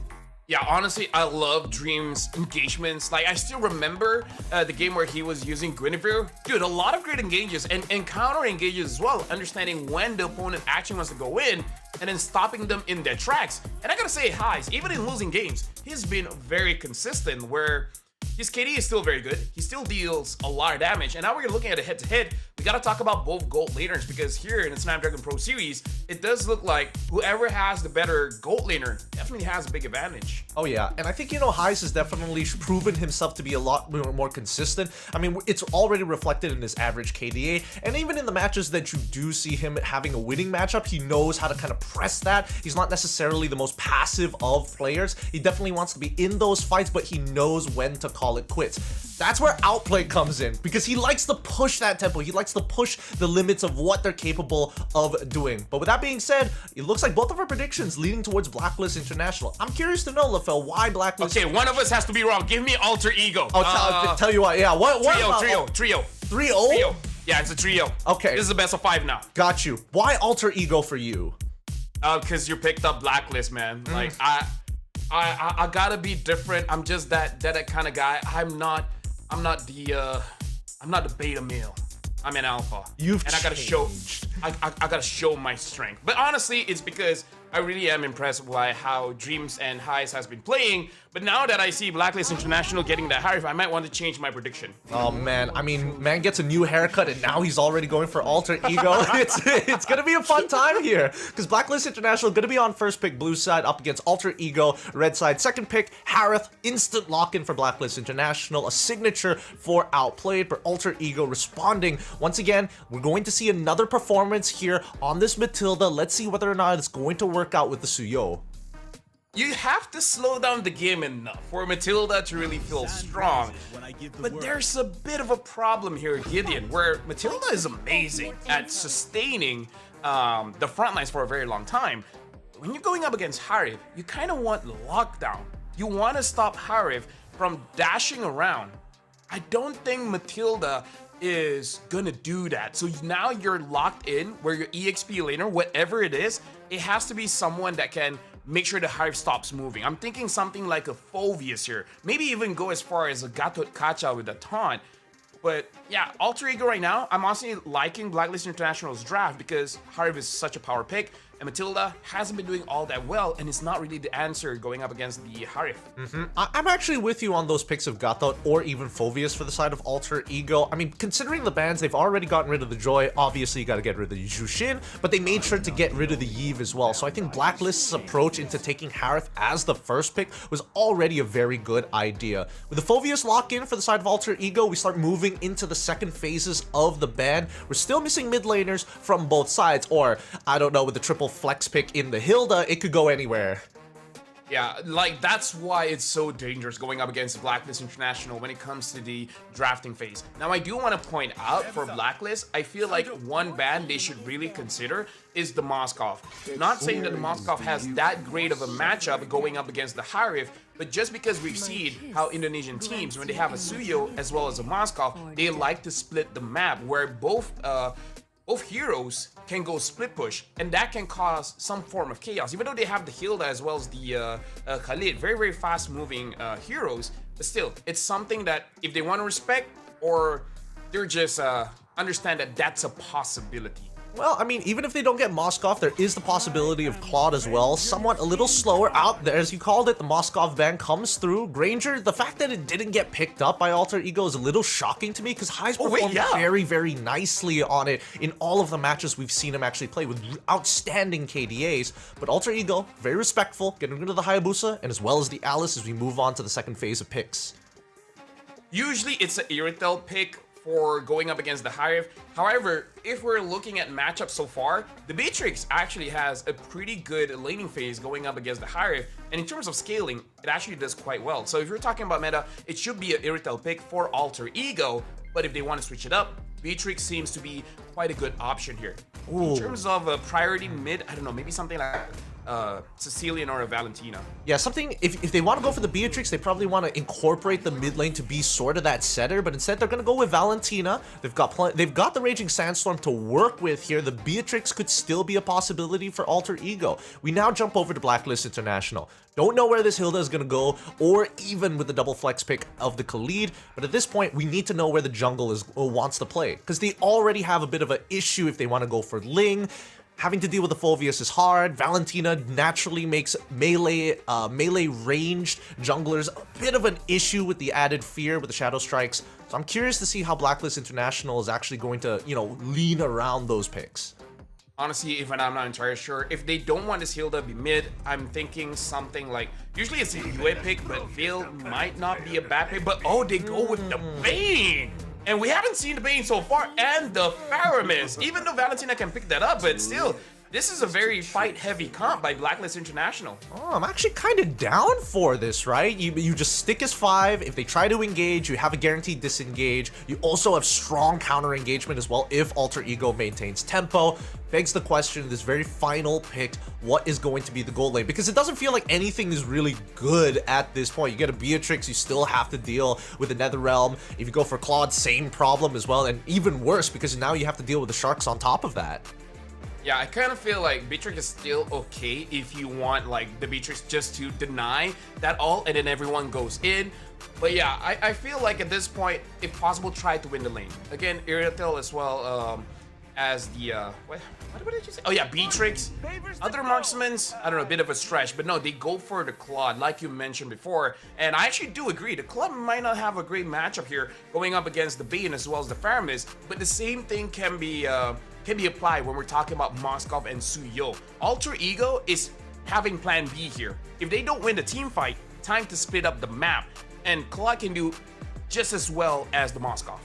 Yeah, honestly, I love Dream's engagements. Like, I still remember the game where he was using Guinevere. Dude, a lot of great engages and counter engages as well, understanding when the opponent actually wants to go in and then stopping them in their tracks. And I gotta say, Highs, even in losing games, he's been very consistent where his KD is still very good. He still deals a lot of damage. And now we're looking at a head-to-head. We gotta talk about both gold laners because here in the Snapdragon Pro Series, it does look like whoever has the better gold laner definitely has a big advantage. Oh yeah, and I think, you know, Highs has definitely proven himself to be a lot more consistent. I mean, it's already reflected in his average KDA, and even in the matches that you do see him having a winning matchup, he knows how to kind of press that. He's not necessarily the most passive of players. He definitely wants to be in those fights, but he knows when to call it quits. That's where Outplay comes in, because he likes to push that tempo. He likes to push the limits of what they're capable of doing. But with that being said, it looks like both of our predictions leading towards Blacklist International. I'm curious to know, LaFell, why Blacklist? Okay, one of us has to be wrong. Give me Alter Ego. I'll tell you what. Yeah, Trio. 3-0? Yeah, it's a trio. Okay. This is the best of 5 now. Got you. Why Alter Ego for you? Because you picked up Blacklist, man. Like, I gotta be different. I'm just that kind of guy. I'm not the beta male. I'm an alpha. I gotta show my strength. But honestly, it's because I really am impressed by how Dreams and Highs has been playing. But now that I see Blacklist International getting that high, I might want to change my prediction. Oh man, I mean, man gets a new haircut and now he's already going for Alter Ego. It's gonna be a fun time here because Blacklist International gonna be on first pick blue side up against Alter Ego red side. Second pick Harith, instant lock-in for Blacklist International, a signature for Outplayed, but Alter Ego responding. Once again, we're going to see another performance here on this Matilda. Let's see whether or not it's going to work out with the Suyo. you have to slow down the game enough for Matilda to really feel strong. But there's a bit of a problem here, Gideon, where Matilda is amazing at sustaining the front lines for a very long time. When you're going up against Harif, you kind of want lockdown. You want to stop Harif from dashing around. I don't think Matilda is gonna do that. So now you're locked in where your EXP laner, whatever it is, it has to be someone that can make sure the Hive stops moving. I'm thinking something like a Phoveus here. Maybe even go as far as a Gatot Kacha with a taunt. But yeah, Alter Ego right now, I'm honestly liking Blacklist International's draft because Harv is such a power pick, and Matilda hasn't been doing all that well, and it's not really the answer going up against the Harif. I'm actually with you on those picks of Gatot or even Phoveus for the side of Alter Ego. I mean, considering the bans, they've already gotten rid of the Joy. Obviously, you got to get rid of the Jushin, but they made sure to get rid of the Yve as well. So I think Blacklist's approach into taking Harith as the first pick was already a very good idea. With the Phoveus lock-in for the side of Alter Ego, we start moving into the second phases of the ban. We're still missing mid laners from both sides, or I don't know, with the triple flex pick in the Hilda, it could go anywhere. Yeah, like that's why it's so dangerous going up against Blacklist International when it comes to the drafting phase. Now, I do want to point out for Blacklist, I feel like one ban they should really consider is the Moskov. Not saying that the Moskov has that great of a matchup going up against the Harif, but just because we've seen how Indonesian teams, when they have a Suyo as well as a Moskov, they like to split the map where both heroes can go split push, and that can cause some form of chaos. Even though they have the Hilda as well as the Khalid, very, very fast moving heroes, but still, it's something that if they want to respect or they're just understand that that's a possibility. Well, I mean, even if they don't get Moskov, there is the possibility of Claude as well. Somewhat a little slower out there, as you called it. The Moskov ban comes through. Granger, the fact that it didn't get picked up by Alter Ego is a little shocking to me because High's performed very, very nicely on it in all of the matches we've seen him actually play with outstanding KDAs. But Alter Ego, very respectful, getting rid of the Hayabusa and as well as the Alice as we move on to the second phase of picks. Usually it's an Iritel pick for going up against the Hive. However, if we're looking at matchups so far, the Beatrix actually has a pretty good laning phase going up against the Hive, and in terms of scaling, it actually does quite well. So if you're talking about meta, it should be an Iritel pick for Alter Ego, but if they want to switch it up, Beatrix seems to be quite a good option here. In terms of a priority mid, I don't know, maybe something like Sicilian or a Valentina. Yeah, something, if they want to go for the Beatrix, they probably want to incorporate the mid lane to be sort of that setter, but instead they're going to go with Valentina. They've got the Raging Sandstorm to work with here. The Beatrix could still be a possibility for Alter Ego. We now jump over to Blacklist International. Don't know where this Hilda is going to go, or even with the double flex pick of the Khalid, but at this point, we need to know where the jungle wants to play, because they already have a bit of an issue if they want to go for Ling. Having to deal with the Phoveus is hard. Valentina naturally makes melee ranged junglers a bit of an issue with the added fear with the Shadow Strikes. So I'm curious to see how Blacklist International is actually going to, lean around those picks. Honestly, even I'm not entirely sure. If they don't want this Hilda to be mid, I'm thinking something like, usually it's a UA pick, but Veil might not be a bad pick, but they go with the Bane! And we haven't seen the Bane so far, and the Faramis. Even though Valentina can pick that up, but still, this is a very fight-heavy comp by Blacklist International. Oh, I'm actually kind of down for this, right? You just stick as 5. If they try to engage, you have a guaranteed disengage. You also have strong counter engagement as well if Alter Ego maintains tempo. Begs the question, this very final pick, what is going to be the gold lane? Because it doesn't feel like anything is really good at this point. You get a Beatrix, you still have to deal with the Netherrealm. If you go for Claude, same problem as well, and even worse because now you have to deal with the Sharks on top of that. Yeah, I kind of feel like Beatrix is still okay if you want like the Beatrix just to deny that all and then everyone goes in. But yeah, I feel like at this point, if possible, try to win the lane. Again, Iritel as well as the, what did I just say? Oh yeah, Beatrix. Other marksmen, I don't know, a bit of a stretch, but no, they go for the Claude, like you mentioned before. And I actually do agree, the Claude might not have a great matchup here going up against the Bane as well as the Faramis, but the same thing can be applied when we're talking about Moskov and Suyo. Alter Ego is having plan B here. If they don't win the team fight, time to split up the map, and Claude can do just as well as the Moskov.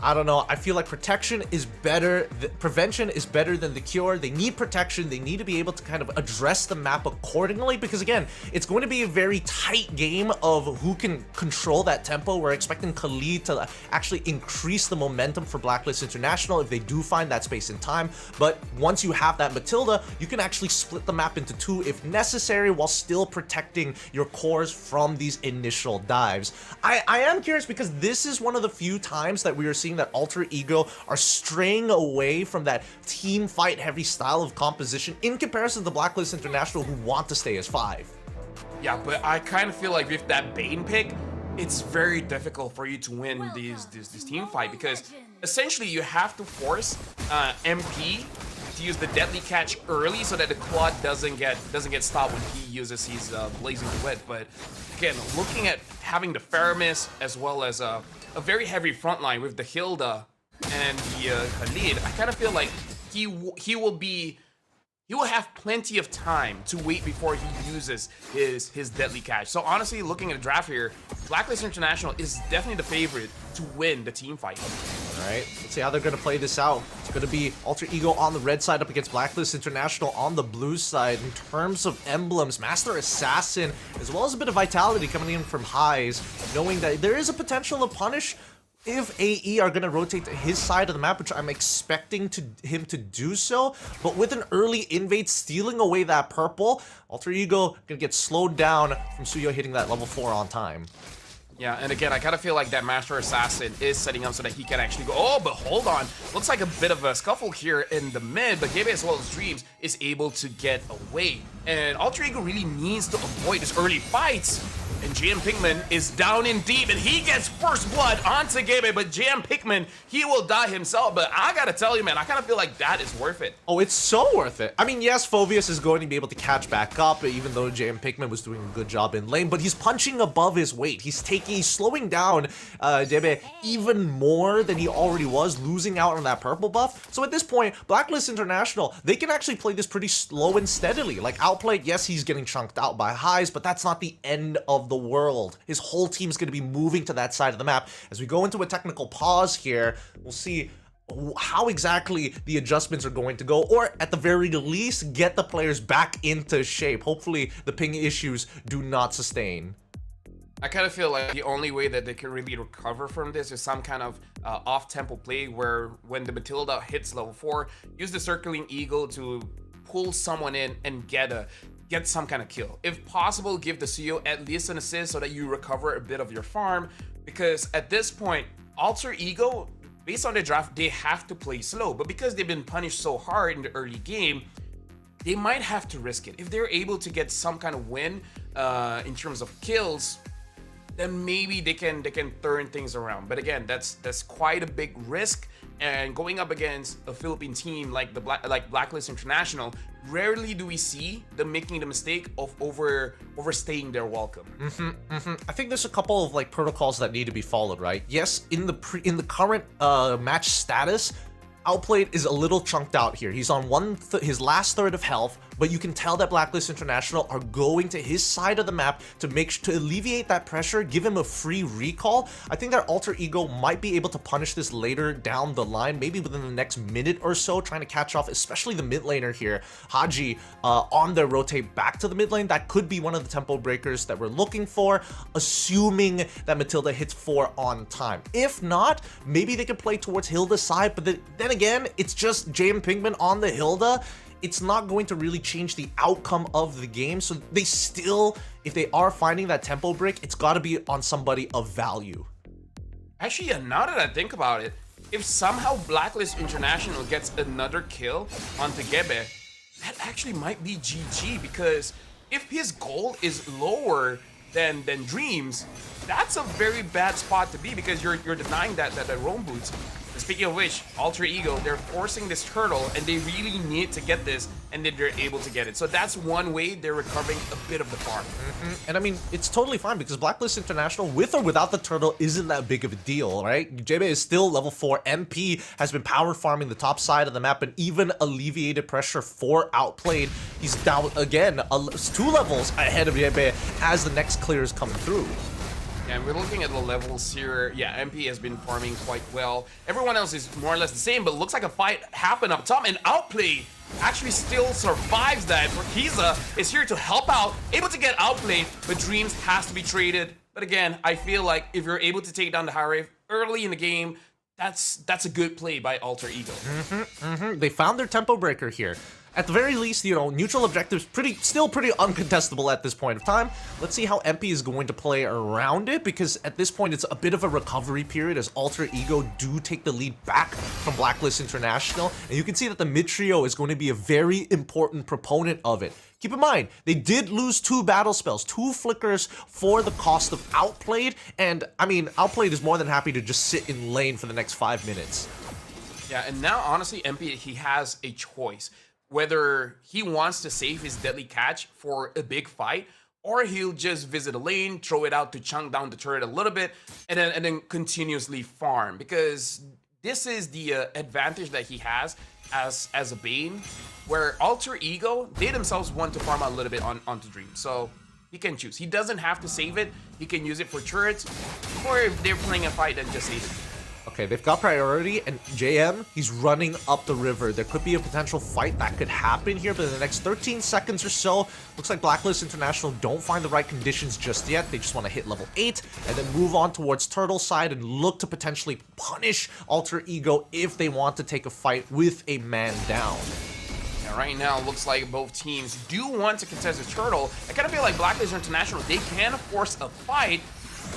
I don't know. I feel like protection is better. Prevention is better than the cure. They need protection. They need to be able to kind of address the map accordingly because, again, it's going to be a very tight game of who can control that tempo. We're expecting Khalid to actually increase the momentum for Blacklist International if they do find that space in time. But once you have that Matilda, you can actually split the map into two if necessary while still protecting your cores from these initial dives. I am curious because this is one of the few times that we are seeing that Alter Ego are straying away from that team fight heavy style of composition in comparison to the Blacklist International who want to stay as 5. Yeah, but I kind of feel like with that Bane pick, it's very difficult for you to win this team fight because essentially you have to force MP to use the deadly catch early so that the quad doesn't get stopped when he uses his blazing duet. But again, looking at having the Faramis as well as a very heavy front line with the Hilda and the Khalid, I kind of feel like he will have plenty of time to wait before he uses his deadly catch. So honestly, looking at the draft here, Blacklist International is definitely the favorite to win the team fight. All right, let's see how they're going to play this out. It's going to be Alter Ego on the red side up against Blacklist International on the blue side. In terms of emblems, Master Assassin, as well as a bit of Vitality coming in from Highs, knowing that there is a potential to punish if AE are going to rotate to his side of the map, which I'm expecting him to do so. But with an early invade stealing away that purple, Alter Ego going to get slowed down from Suyo hitting that level 4 on time. Yeah, and again, I kind of feel like that Master Assassin is setting up so that he can actually go. Oh, but hold on. Looks like a bit of a scuffle here in the mid, but Gabe as well as Dreams is able to get away. And Alter Ego really needs to avoid these early fights. And JM Pikmin is down in deep, and he gets first blood onto Gabe, but JM Pikmin, he will die himself. But I gotta tell you, man, I kind of feel like that is worth it. Oh, it's so worth it. I mean, yes, Phobius is going to be able to catch back up, even though JM Pikmin was doing a good job in lane, but he's punching above his weight. He's slowing down Debe even more than he already was, losing out on that purple buff. So at this point, Blacklist International, they can actually play this pretty slow and steadily. Like, Outplayed, yes, he's getting chunked out by Highs, but that's not the end of the world. His whole team's going to be moving to that side of the map. As we go into a technical pause here, we'll see how exactly the adjustments are going to go, or at the very least, get the players back into shape. Hopefully, the ping issues do not sustain. I kind of feel like the only way that they can really recover from this is some kind of off-tempo play where when the Matilda hits level 4, use the Circling Eagle to pull someone in and get some kind of kill. If possible, give the CEO at least an assist so that you recover a bit of your farm, because at this point, Alter Ego, based on the draft, they have to play slow, but because they've been punished so hard in the early game, they might have to risk it. If they're able to get some kind of win in terms of kills, then maybe they can turn things around. But again, that's quite a big risk. And going up against a Philippine team like Blacklist International, rarely do we see them making the mistake of overstaying their welcome. I think there's a couple of like protocols that need to be followed, right? Yes, in the current match status, Outplayed is a little chunked out here. He's on his last third of health, but you can tell that Blacklist International are going to his side of the map to alleviate that pressure, give him a free recall. I think that Alter Ego might be able to punish this later down the line, maybe within the next minute or so, trying to catch off, especially the mid laner here, Haji, on their rotate back to the mid lane. That could be one of the tempo breakers that we're looking for, assuming that Matilda hits 4 on time. If not, maybe they could play towards Hilda's side, but then again, it's just JM Pinkman on the Hilda. It's not going to really change the outcome of the game. So they still, if they are finding that tempo break, it's got to be on somebody of value. Actually, now that I think about it, if somehow Blacklist International gets another kill onto Gebe, that actually might be GG, because if his goal is lower than Dreams, that's a very bad spot to be, because you're denying that roam boots. And speaking of which, Alter Ego, they're forcing this turtle, and they really need to get this, and then they're able to get it. So that's one way they're recovering a bit of the farm. And I mean, it's totally fine, because Blacklist International, with or without the turtle, isn't that big of a deal, right? JB is still level 4. MP has been power farming the top side of the map and even alleviated pressure for Outplayed. He's down again, 2 levels ahead of JB as the next clear is coming through. Yeah, we're looking at the levels here. Yeah, MP has been farming quite well. Everyone else is more or less the same, but it looks like a fight happened up top, and Outplay actually still survives that. Kiza is here to help out, able to get outplayed, but Dreams has to be traded. But again, I feel like if you're able to take down the high wave early in the game, that's a good play by Alter Ego. They found their tempo breaker here. At the very least, you know, neutral objectives still pretty uncontestable at this point of time. Let's see how MP is going to play around it, because at this point it's a bit of a recovery period as Alter Ego do take the lead back from Blacklist International, and you can see that the mid trio is going to be a very important proponent of it. Keep in mind, they did lose 2 battle spells, 2 flickers for the cost of Outplayed, and I mean, Outplayed is more than happy to just sit in lane for the next 5 minutes. Yeah, and now honestly, MP, he has a choice. Whether he wants to save his deadly catch for a big fight, or he'll just visit a lane, throw it out to chunk down the turret a little bit, and then continuously farm. Because this is the advantage that he has as a Bane, where Alter Ego, they themselves want to farm a little bit onto Dream. So he can choose. He doesn't have to save it. He can use it for turrets, or if they're playing a fight, then just save it. Okay, they've got priority, and JM, he's running up the river. There could be a potential fight that could happen here, but in the next 13 seconds or so, looks like Blacklist International don't find the right conditions just yet. They just want to hit level 8, and then move on towards Turtle side and look to potentially punish Alter Ego if they want to take a fight with a man down. Yeah, right now, it looks like both teams do want to contest the Turtle. I kind of feel like Blacklist International, they can force a fight.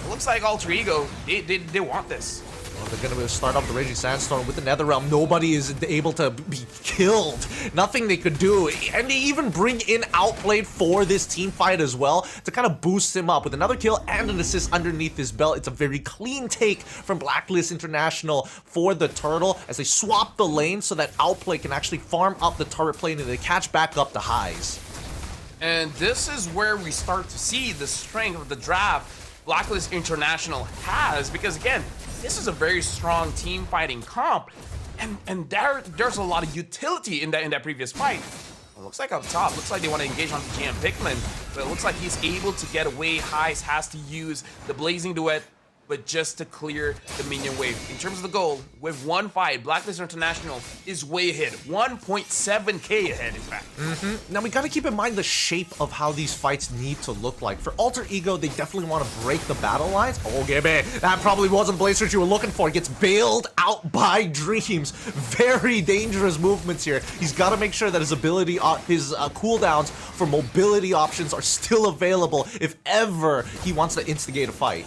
It looks like Alter Ego, they want this. Well, they're going to start off the Raging Sandstorm with the Netherrealm. Nobody is able to be killed. Nothing they could do. And they even bring in Outplayed for this team fight as well to kind of boost him up with another kill and an assist underneath his belt. It's a very clean take from Blacklist International for the Turtle as they swap the lane so that Outplay can actually farm up the turret plane and they catch back up the highs. And this is where we start to see the strength of the draft Blacklist International has, because again, this is a very strong team fighting comp, and there's a lot of utility in that previous fight. It looks like up top, looks like they want to engage on GM Pikmin, but it looks like he's able to get away. Highs has to use the Blazing Duet, but just to clear the minion wave. In terms of the goal, with one fight, Blacklist International is way ahead. 1.7k ahead, in fact. Now, we gotta keep in mind the shape of how these fights need to look like. For Alter Ego, they definitely want to break the battle lines. Oh, Gibby, that probably wasn't the Blazer you were looking for. He gets bailed out by Dreams. Very dangerous movements here. He's gotta make sure that his ability, his cooldowns for mobility options are still available if ever he wants to instigate a fight.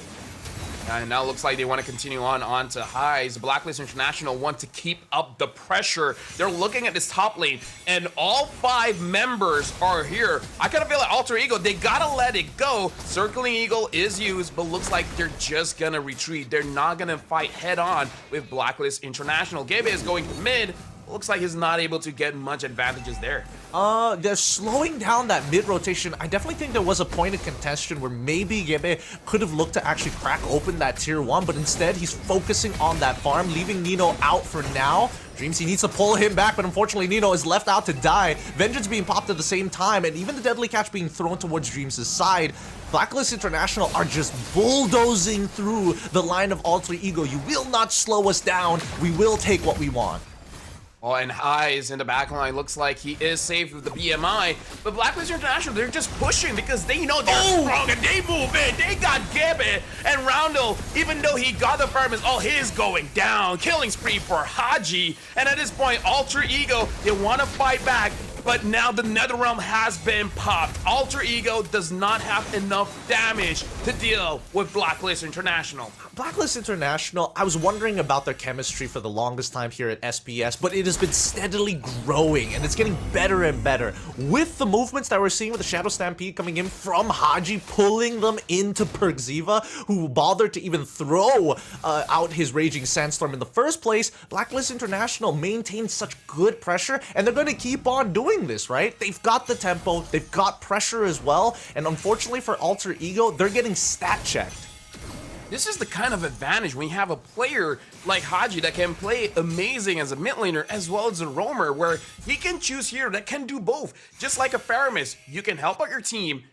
And now it looks like they want to continue on to highs. Blacklist International want to keep up the pressure. They're looking at this top lane, and all 5 members are here. I kind of feel like Alter Ego, they gotta let it go. Circling Eagle is used, but looks like they're just gonna retreat. They're not gonna fight head on with Blacklist International. Gabe is going mid. Looks like he's not able to get much advantages there. They're slowing down that mid rotation. I definitely think there was a point of contention where maybe Gebe could have looked to actually crack open that tier 1, but instead he's focusing on that farm, leaving Nino out for now. Dreams, he needs to pull him back, but unfortunately Nino is left out to die. Vengeance being popped at the same time, and even the Deadly Catch being thrown towards Dreams' side. Blacklist International are just bulldozing through the line of Alter Ego. You will not slow us down. We will take what we want. Oh, and Highs in the backline looks like he is safe with the BMI, but Blacklist International, they're just pushing because they know they're strong and they move in. They got Gebe and Roundel, even though he got the farm, is all his going down. Killing spree for Haji, and at this point, Alter Ego, they want to fight back, but now the Netherrealm has been popped. Alter Ego does not have enough damage to deal with Blacklist International. Blacklist International, I was wondering about their chemistry for the longest time here at SPS, but it has been steadily growing, and it's getting better and better. With the movements that we're seeing with the Shadow Stampede coming in from Haji, pulling them into Perkziva, who bothered to even throw out his Raging Sandstorm in the first place, Blacklist International maintains such good pressure, and they're going to keep on doing this, right? They've got the tempo, they've got pressure as well, and unfortunately for Alter Ego, they're getting stat checked. This is the kind of advantage when you have a player like Haji that can play amazing as a mid laner as well as a roamer, where he can choose here that can do both. Just like a Faramis, you can help out your team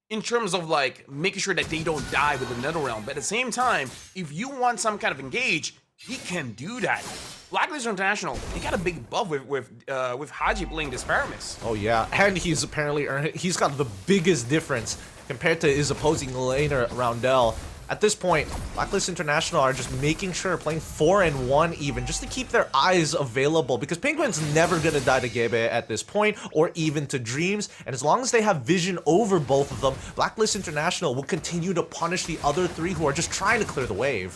in terms of like making sure that they don't die with the NetherRealm. But at the same time, if you want some kind of engage, he can do that. Blacklist International, he got a big buff with Haji playing this Paramis. Oh yeah, and he's apparently he's got the biggest difference compared to his opposing laner Roundel. At this point, Blacklist International are just making sure playing 4-1 even, just to keep their eyes available, because Penguin's never gonna die to Gebe at this point, or even to Dreams, and as long as they have vision over both of them, Blacklist International will continue to punish the other three who are just trying to clear the wave.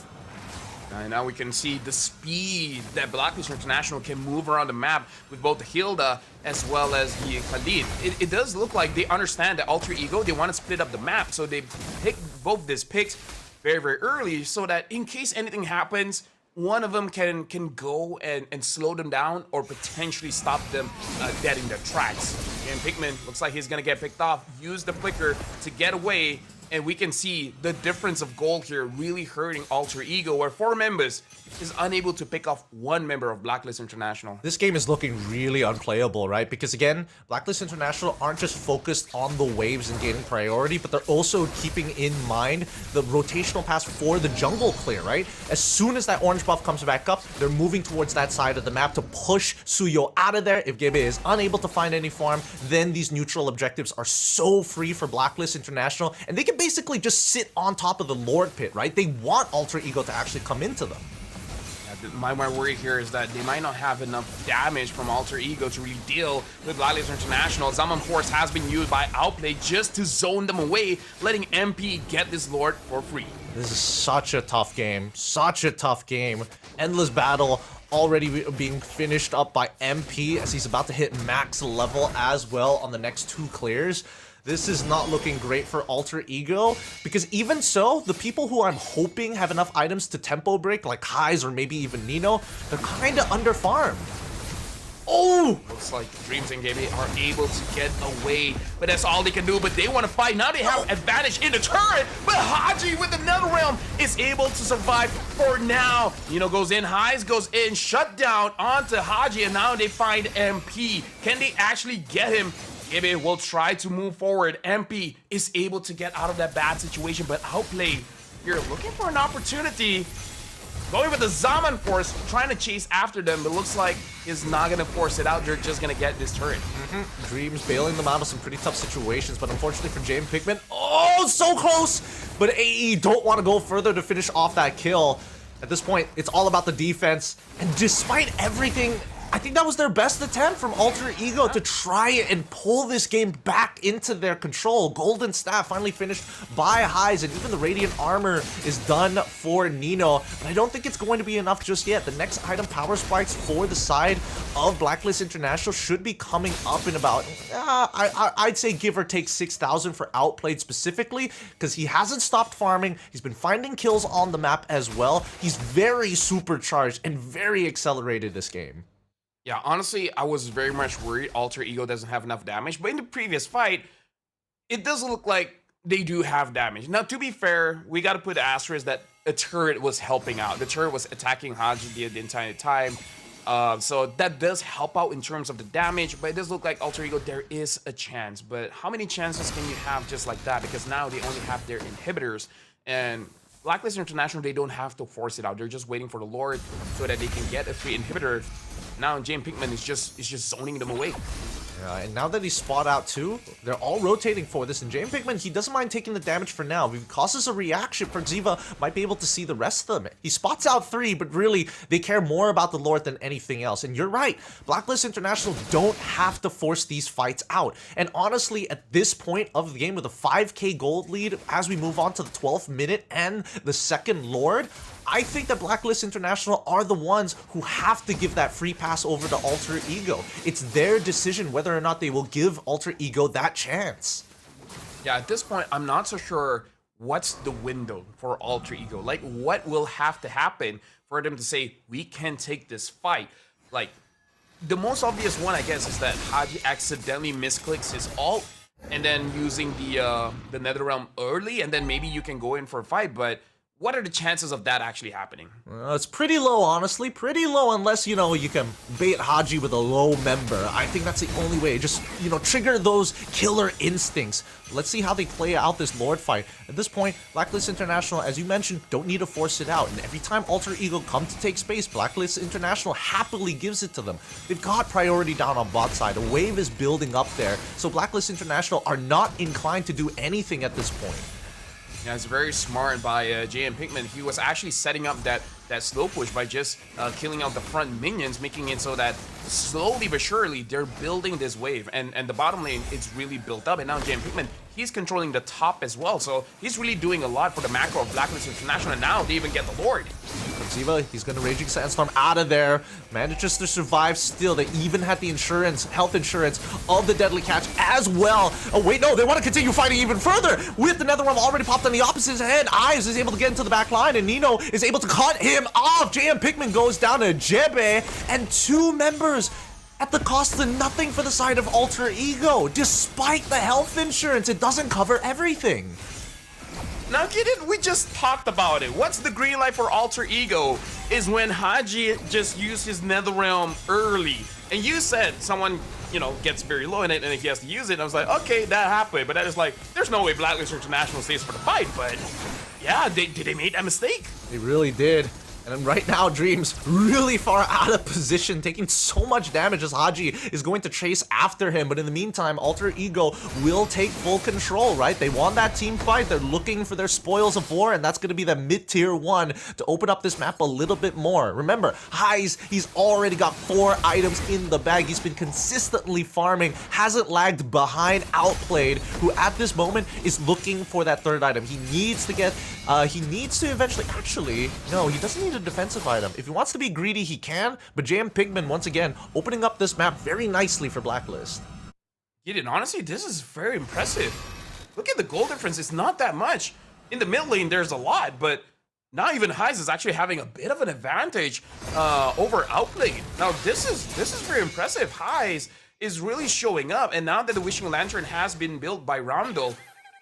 And now we can see the speed that Blacklist International can move around the map with both the Hilda as well as the Khalid. It does look like they understand that Alter Ego, they want to split up the map, so they pick both these picks very, very early so that in case anything happens, one of them can go and slow them down or potentially stop them dead in their tracks. And Pikmin looks like he's going to get picked off, use the flicker to get away, and we can see the difference of gold here really hurting Alter Ego, where 4 members is unable to pick off 1 member of Blacklist International. This game is looking really unplayable, right? Because again, Blacklist International aren't just focused on the waves and gaining priority, but they're also keeping in mind the rotational pass for the jungle clear, right? As soon as that orange buff comes back up, they're moving towards that side of the map to push Suyo out of there. If Gebe is unable to find any farm, then these neutral objectives are so free for Blacklist International, and they can basically just sit on top of the Lord Pit, right? They want Alter Ego to actually come into them. My worry here is that they might not have enough damage from Alter Ego to really deal with Blacklist International. Zaman Force has been used by Outplay just to zone them away, letting MP get this Lord for free. This is such a tough game. Such a tough game. Endless battle already being finished up by MP as he's about to hit max level as well on the next 2 clears. This is not looking great for Alter Ego, because even so, the people who I'm hoping have enough items to tempo break, like Kai's or maybe even Nino, they're kinda underfarmed. Oh! Looks like Dreams and Gaby are able to get away, but that's all they can do. But they want to fight. Now they have advantage in the turret, but Haji with the NetherRealm is able to survive for now. Nino goes in, Highs goes in, shut down onto Haji, and now they find MP. Can they actually get him? Gaby will try to move forward. MP is able to get out of that bad situation, but Outplay here looking for an opportunity. Going with the Zaman Force, trying to chase after them, but looks like he's not going to force it out. They're just going to get this turret. Dreams bailing them out of some pretty tough situations, but unfortunately for Jame Pikmin, oh, so close! But AE don't want to go further to finish off that kill. At this point, it's all about the defense, and despite everything, I think that was their best attempt from Alter Ego to try and pull this game back into their control. Golden Staff finally finished by Highs, and even the Radiant Armor is done for Nino. But I don't think it's going to be enough just yet. The next item, Power Spikes for the side of Blacklist International, should be coming up in about, I'd say give or take 6,000 for Outplayed specifically, because he hasn't stopped farming. He's been finding kills on the map as well. He's very supercharged and very accelerated this game. Yeah, honestly, I was very much worried Alter Ego doesn't have enough damage, but in the previous fight, it does look like they do have damage. Now, to be fair, we got to put the asterisk that a turret was helping out. The turret was attacking Haji the entire time, so that does help out in terms of the damage, but it does look like Alter Ego, there is a chance. But how many chances can you have just like that? Because now they only have their inhibitors, and Blacklist International, they don't have to force it out. They're just waiting for the Lord so that they can get a free inhibitor. Now Jame Pikmin is just zoning them away. Yeah, and now that he's spot out too, they're all rotating for this, and Jame Pikmin, he doesn't mind taking the damage for now. If it causes a reaction, Xiva might be able to see the rest of them. He spots out 3, but really, they care more about the Lord than anything else. And you're right, Blacklist International don't have to force these fights out. And honestly, at this point of the game, with a 5k gold lead, as we move on to the 12th minute and the second Lord, I think that Blacklist International are the ones who have to give that free pass over to Alter Ego. It's their decision whether or not they will give Alter Ego that chance. Yeah, at this point, I'm not so sure what's the window for Alter Ego. Like, what will have to happen for them to say, we can take this fight? Like, the most obvious one, I guess, is that Haji accidentally misclicks his ult, and then using the NetherRealm early, and then maybe you can go in for a fight, but what are the chances of that actually happening? It's pretty low, honestly. Pretty low unless, you know, you can bait Haji with a low member. I think that's the only way. Just, you know, trigger those killer instincts. Let's see how they play out this Lord fight. At this point, Blacklist International, as you mentioned, don't need to force it out. And every time Alter Ego come to take space, Blacklist International happily gives it to them. They've got priority down on bot side. A wave is building up there. So Blacklist International are not inclined to do anything at this point. Yeah, it's very smart by JM Pinkman. He was actually setting up that slow push by just killing out the front minions, making it so that slowly but surely they're building this wave. And the bottom lane, it's really built up. And now JM Pinkman, he's controlling the top as well. So he's really doing a lot for the macro of Blacklist International. And now they even get the Lord. Ziva, he's gonna Raging Sandstorm out of there. Manages to survive still. They even had the insurance, health insurance of the Deadly Catch as well. Oh wait, no, they want to continue fighting even further. With the Netherrealm already popped on the opposite head, Ives is able to get into the back line, and Nino is able to cut him off. JM Pinkman goes down to Jebe, and 2 members at the cost of nothing for the side of Alter Ego. Despite the health insurance, it doesn't cover everything. Now, Gideon, we just talked about it. What's the green light for Alter Ego is when Haji just used his Netherrealm early. And you said someone, you know, gets very low in it and he has to use it. And I was like, okay, that happened. But that is like, there's no way Blacklist International stays for the fight. But yeah, did they make that mistake? They really did. And right now, Dreams really far out of position, taking so much damage as Haji is going to chase after him. But in the meantime, Alter Ego will take full control, right? They won that team fight. They're looking for their spoils of war, and that's going to be the mid-tier 1 to open up this map a little bit more. Remember, He's already got 4 items in the bag. He's been consistently farming, hasn't lagged behind Outplayed, who at this moment is looking for that 3rd item. He needs to get, he needs to eventually, actually, no, he doesn't need a defensive item. If he wants to be greedy, he can, but JM Pinkman, once again, opening up this map very nicely for Blacklist. Gideon, honestly, this is very impressive. Look at the goal difference. It's not that much. In the mid lane, there's a lot, but now even Heis is actually having a bit of an advantage over Outplayed. Now, this is very impressive. Heis is really showing up, and now that the Wishing Lantern has been built by Roundel,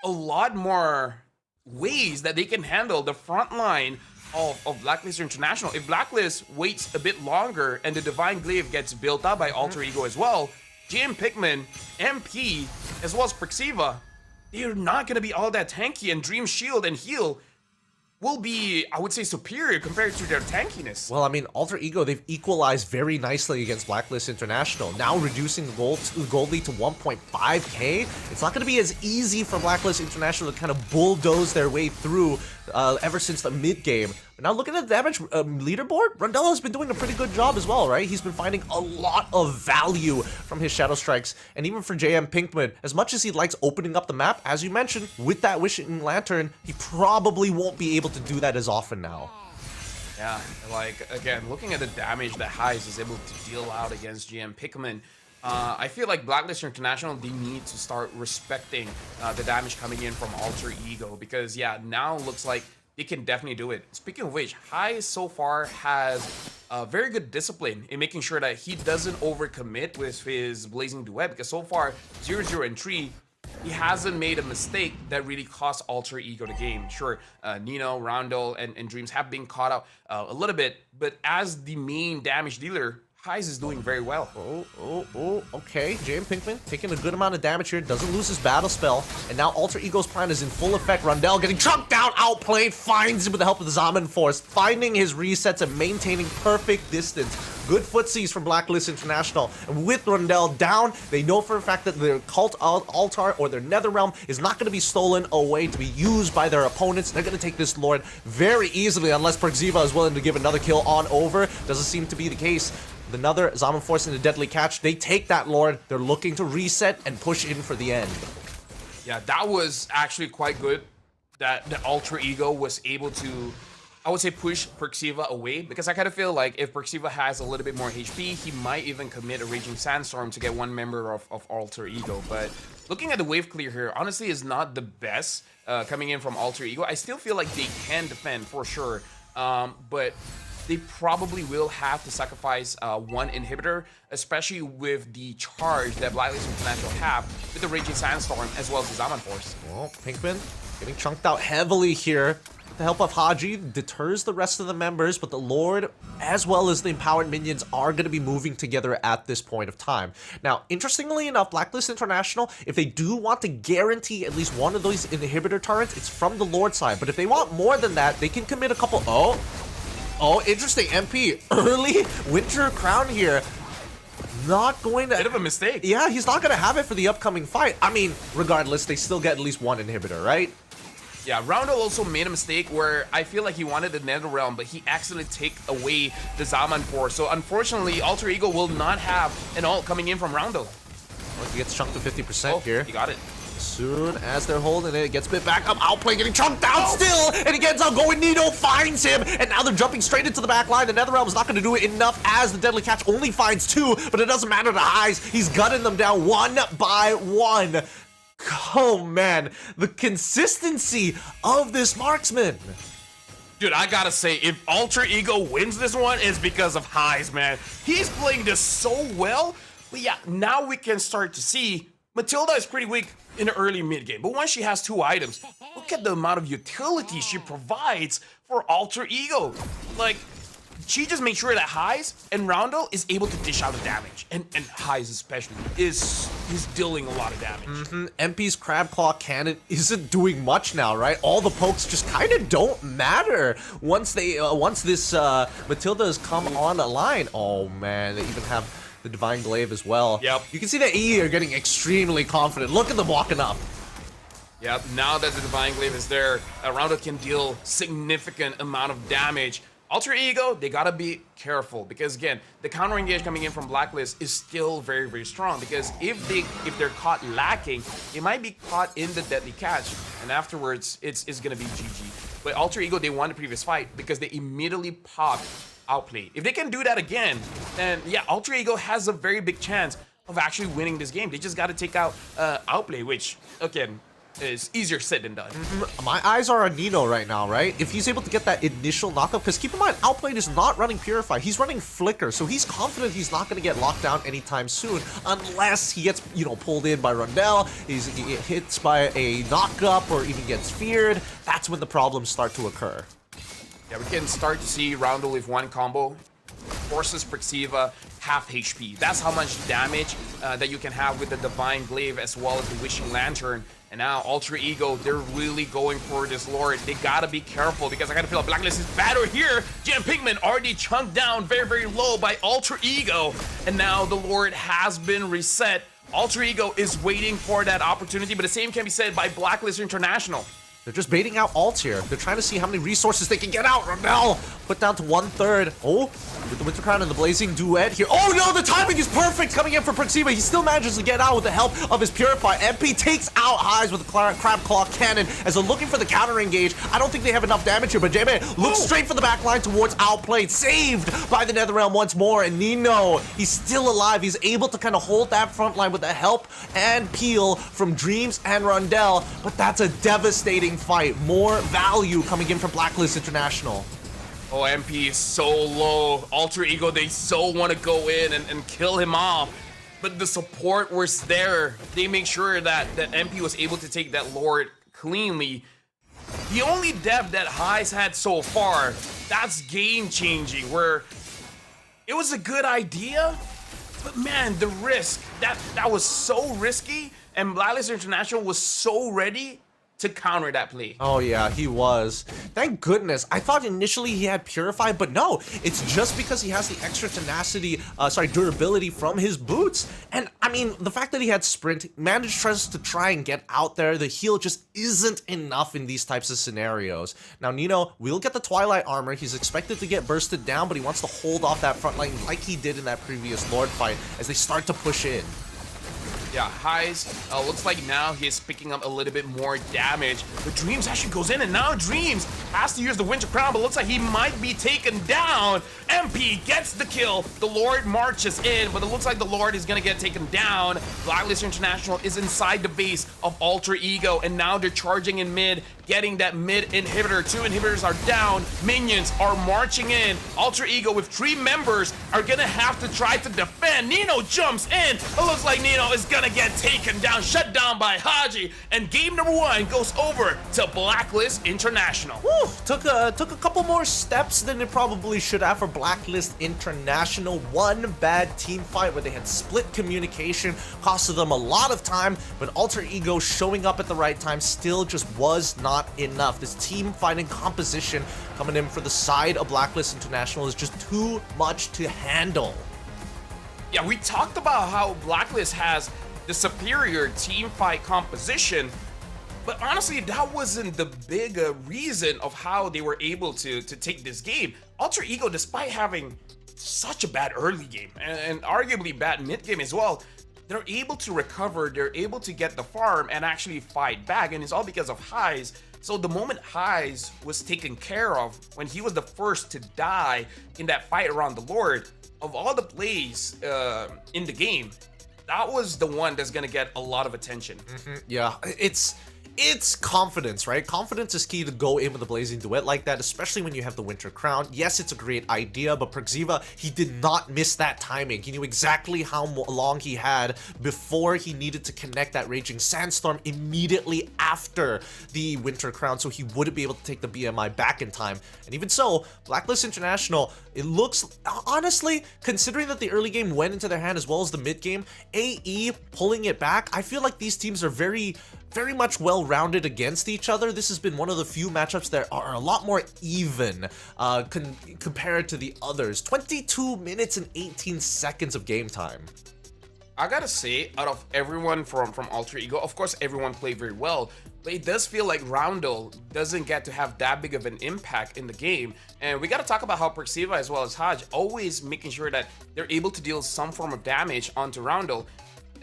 a lot more ways that they can handle the front line of Blacklist International. If Blacklist waits a bit longer and the Divine Glaive gets built up by Alter Ego as well, JM Pinkman, MP, as well as Perxiva, they're not going to be all that tanky, and Dream Shield and Heal will be, I would say, superior compared to their tankiness. Well, I mean, Alter Ego, they've equalized very nicely against Blacklist International. Now reducing the gold lead to 1.5k. It's not going to be as easy for Blacklist International to kind of bulldoze their way through ever since the mid-game. But now looking at the damage leaderboard, Rondella has been doing a pretty good job as well, right? He's been finding a lot of value from his Shadow Strikes. And even for JM Pinkman, as much as he likes opening up the map, as you mentioned, with that Wishing Lantern, he probably won't be able to do that as often now. Yeah, like, again, looking at the damage that Heis is able to deal out against JM Pinkman, I feel like Blacklist International, they need to start respecting the damage coming in from Alter Ego, because, yeah, now looks like they can definitely do it. Speaking of which, Heis so far has very good discipline in making sure that he doesn't overcommit with his Blazing Duet, because so far, 0-0 and 3, he hasn't made a mistake that really cost Alter Ego the game. Sure, Nino, Roundel, and Dreams have been caught out a little bit, but as the main damage dealer, Heis is doing very well. Okay. JM Pinkman taking a good amount of damage here, doesn't lose his battle spell, and now Alter Ego's plan is in full effect. Rondell getting chunked out, Outplayed, finds him with the help of the Zaman Force, finding his resets and maintaining perfect distance. Good footsies from Blacklist International, and with Rondell down, they know for a fact that their Cult Altar or their Netherrealm is not going to be stolen away to be used by their opponents. They're going to take this Lord very easily, unless Perxiva is willing to give another kill on over. Doesn't seem to be the case. With another Zaman Force and a Deadly Catch, they take that Lord. They're looking to reset and push in for the end. Yeah, that was actually quite good that the Alter Ego was able to, I would say, push Perxiva away, because I kind of feel like if Perxiva has a little bit more HP, he might even commit a Raging Sandstorm to get one member of Alter Ego. But looking at the wave clear here, honestly, is not the best coming in from Alter Ego. I still feel like they can defend for sure, but they probably will have to sacrifice one inhibitor, especially with the charge that Blacklist International have with the Raging Sandstorm as well as the Zaman Force. Well, Pinkman getting chunked out heavily here. The help of Haji deters the rest of the members, but the Lord, as well as the empowered minions, are going to be moving together at this point of time. Now, interestingly enough, Blacklist International, if they do want to guarantee at least one of those inhibitor turrets, it's from the Lord side. But if they want more than that, they can commit a couple... Oh, interesting. MP, early Winter Crown here. Not going to... Bit of a mistake. Yeah, he's not going to have it for the upcoming fight. I mean, regardless, they still get at least one inhibitor, right? Yeah, Roundel also made a mistake where I feel like he wanted the Nether Realm, but he accidentally take away the Zaman Force. So unfortunately, Alter Ego will not have an ult coming in from Roundel. Well, he gets chunked to 50% here. He got it. As soon as they're holding it, it gets bit back up. Outplay getting chunked down still, and he gets out going. Nino finds him, and now they're jumping straight into the back line. The Netherrealm is not going to do it enough as the Deadly Catch only finds 2, but it doesn't matter to Highs. He's gunning them down one by one. Oh man, the consistency of this marksman. Dude, I gotta say, if Alter Ego wins this one, it's because of Highs, man. He's playing this so well. But yeah, now we can start to see Matilda is pretty weak in the early mid-game, but once she has 2 items, look at the amount of utility she provides for Alter Ego. Like, she just makes sure that Highs and Roundel is able to dish out the damage, and Highs especially is dealing a lot of damage. MP's Crab Claw cannon isn't doing much now, right? All the pokes just kind of don't matter once they once this Matilda has come on a line. Oh man, they even have the Divine Glaive as well. Yep. You can see that E are getting extremely confident. Look at them walking up. Yep, now that the Divine Glaive is there, Roundel can deal significant amount of damage. Alter Ego, they gotta be careful because again, the counter engage coming in from Blacklist is still very, very strong because if they're caught lacking, they might be caught in the Deadly Catch, and afterwards it's gonna be GG. But Alter Ego, they won the previous fight because they immediately popped Outplay. If they can do that again, then yeah, Alter Ego has a very big chance of actually winning this game. They just gotta take out Outplay, which again is easier said than done. My eyes are on Nino right now, right? If he's able to get that initial knockup, because keep in mind, Outplayed is not running Purify, he's running Flicker, so he's confident he's not going to get locked down anytime soon, unless he gets, you know, pulled in by Rundell, he hits by a knockup, or even gets feared. That's when the problems start to occur. Yeah, we can start to see Roundel with one combo forces Prixiva half HP. That's how much damage that you can have with the Divine Glaive as well as the Wishing Lantern. And now Alter Ego, they're really going for this Lord. They gotta be careful because I gotta feel like Blacklist is better here. Jam Pigman already chunked down very, very low by Alter Ego. And now the Lord has been reset. Alter Ego is waiting for that opportunity, but the same can be said by Blacklist International. They're just baiting out ults here. They're trying to see how many resources they can get out. Rundell put down to 1/3. Oh, with the Winter Crown and the Blazing Duet here. Oh no, the timing is perfect coming in for Prixiva. He still manages to get out with the help of his Purify. MP takes out Highs with the Crab Claw Cannon as they're looking for the counter engage. I don't think they have enough damage here, but J-Man looks straight for the back line towards Outplayed. Saved by the Netherrealm once more, and Nino, he's still alive. He's able to kind of hold that front line with the help and peel from Dreams and Rundell, but that's a devastating fight. More value coming in from Blacklist International. Oh, MP is so low. Alter Ego, they so want to go in and kill him off. But the support was there. They make sure that MP was able to take that Lord cleanly. The only dev that Highs had so far, that's game-changing, where it was a good idea, but man, the risk, that was so risky, and Blacklist International was so ready to counter that play. Oh yeah, he was. Thank goodness. I thought initially he had Purify, but no, it's just because he has the extra tenacity, durability from his boots. And I mean, the fact that he had Sprint, managed to try and get out there, the heal just isn't enough in these types of scenarios. Now Nino will get the Twilight Armor. He's expected to get bursted down, but he wants to hold off that front line like he did in that previous Lord fight as they start to push in. Yeah, Highs, looks like now he's picking up a little bit more damage. But Dreams actually goes in, and now Dreams has to use the Winter Crown, but looks like he might be taken down. MP gets the kill. The Lord marches in, but it looks like the Lord is going to get taken down. Blacklist International is inside the base of Alter Ego, and now they're charging in mid. getting that mid inhibitor. 2 inhibitors are down. Minions are marching in. Alter Ego with 3 members are gonna have to try to defend. Nino jumps in. It looks like Nino is gonna get taken down, shut down by Haji. And game number 1 goes over to Blacklist International. Woo, took a couple more steps than it probably should have for Blacklist International. One bad team fight where they had split communication, costed them a lot of time, but Alter Ego showing up at the right time still just was not enough. This team fighting composition coming in for the side of Blacklist International is just too much to handle. Yeah, we talked about how Blacklist has the superior team fight composition, but honestly, that wasn't the big reason of how they were able to take this game. Alter Ego, despite having such a bad early game and arguably bad mid game as well, they're able to recover, they're able to get the farm and actually fight back, and it's all because of Highs. So the moment Highs was taken care of, when he was the first to die in that fight around the Lord, of all the plays in the game, that was the one that's gonna get a lot of attention. Yeah, it's confidence, right? Confidence is key to go in with a blazing duet like that, especially when you have the Winter Crown. Yes, it's a great idea, but Perxiva, he did not miss that timing. He knew exactly how long he had before he needed to connect that Raging Sandstorm immediately after the Winter Crown, so he wouldn't be able to take the BMI back in time. And even so, Blacklist International, it looks, honestly, considering that the early game went into their hand as well as the mid game, AE pulling it back, I feel like these teams are very much well-rounded against each other. This has been one of the few matchups that are a lot more even compared to the others. 22 minutes and 18 seconds of game time. I gotta say, out of everyone from Alter Ego, of course everyone played very well, but it does feel like Roundel doesn't get to have that big of an impact in the game. And we gotta talk about how Perxiva as well as Haj always making sure that they're able to deal some form of damage onto Roundel,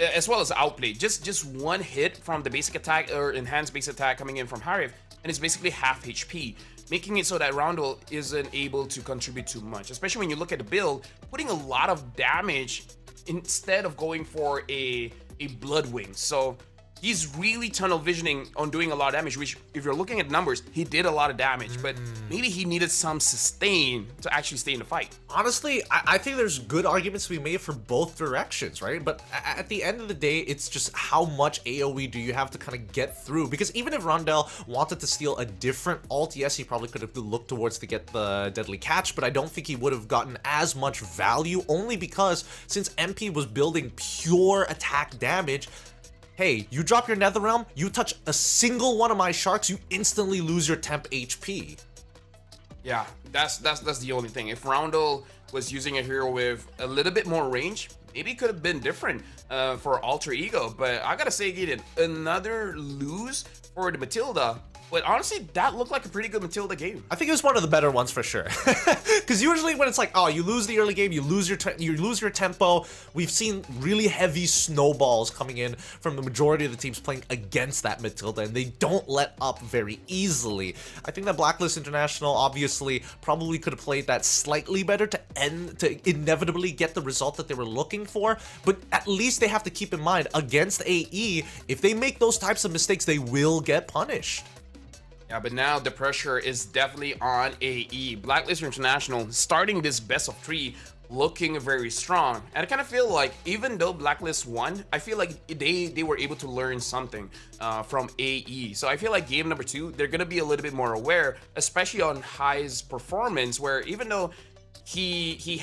as well as outplay. Just one hit from the basic attack or enhanced base attack coming in from Harif, and it's basically half HP, making it so that Roundel isn't able to contribute too much, especially when you look at the build, putting a lot of damage instead of going for a Bloodwing. So he's really tunnel visioning on doing a lot of damage, which if you're looking at numbers, he did a lot of damage, but maybe he needed some sustain to actually stay in the fight. Honestly, I think there's good arguments to be made for both directions, right? But at the end of the day, it's just how much AoE do you have to kind of get through? Because even if Rondell wanted to steal a different ult, yes, he probably could have looked towards to get the Deadly Catch, but I don't think he would have gotten as much value, only because since MP was building pure attack damage, hey, you drop your Netherrealm, you touch a single one of my sharks, you instantly lose your temp HP. Yeah, that's the only thing. If Roundel was using a hero with a little bit more range, maybe it could have been different for Alter Ego. But I gotta say, Gideon, another lose for the Matilda. But honestly, that looked like a pretty good Matilda game. I think it was one of the better ones for sure. Because usually when it's like, oh, you lose the early game, you lose your tempo. We've seen really heavy snowballs coming in from the majority of the teams playing against that Matilda, and they don't let up very easily. I think that Blacklist International obviously probably could have played that slightly better to inevitably get the result that they were looking for. But at least they have to keep in mind, against AE, if they make those types of mistakes, they will get punished. Yeah, but now the pressure is definitely on AE. Blacklist International starting this best of 3 looking very strong. And I kind of feel like even though Blacklist won, I feel like they were able to learn something from AE. So I feel like game number 2, they're going to be a little bit more aware, especially on High's performance, where even though he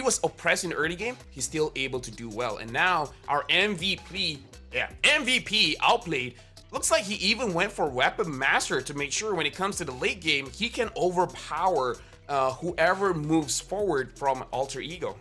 was oppressed in the early game, he's still able to do well. And now our MVP outplayed. Looks like he even went for Weapon Master to make sure when it comes to the late game, he can overpower whoever moves forward from Alter Ego.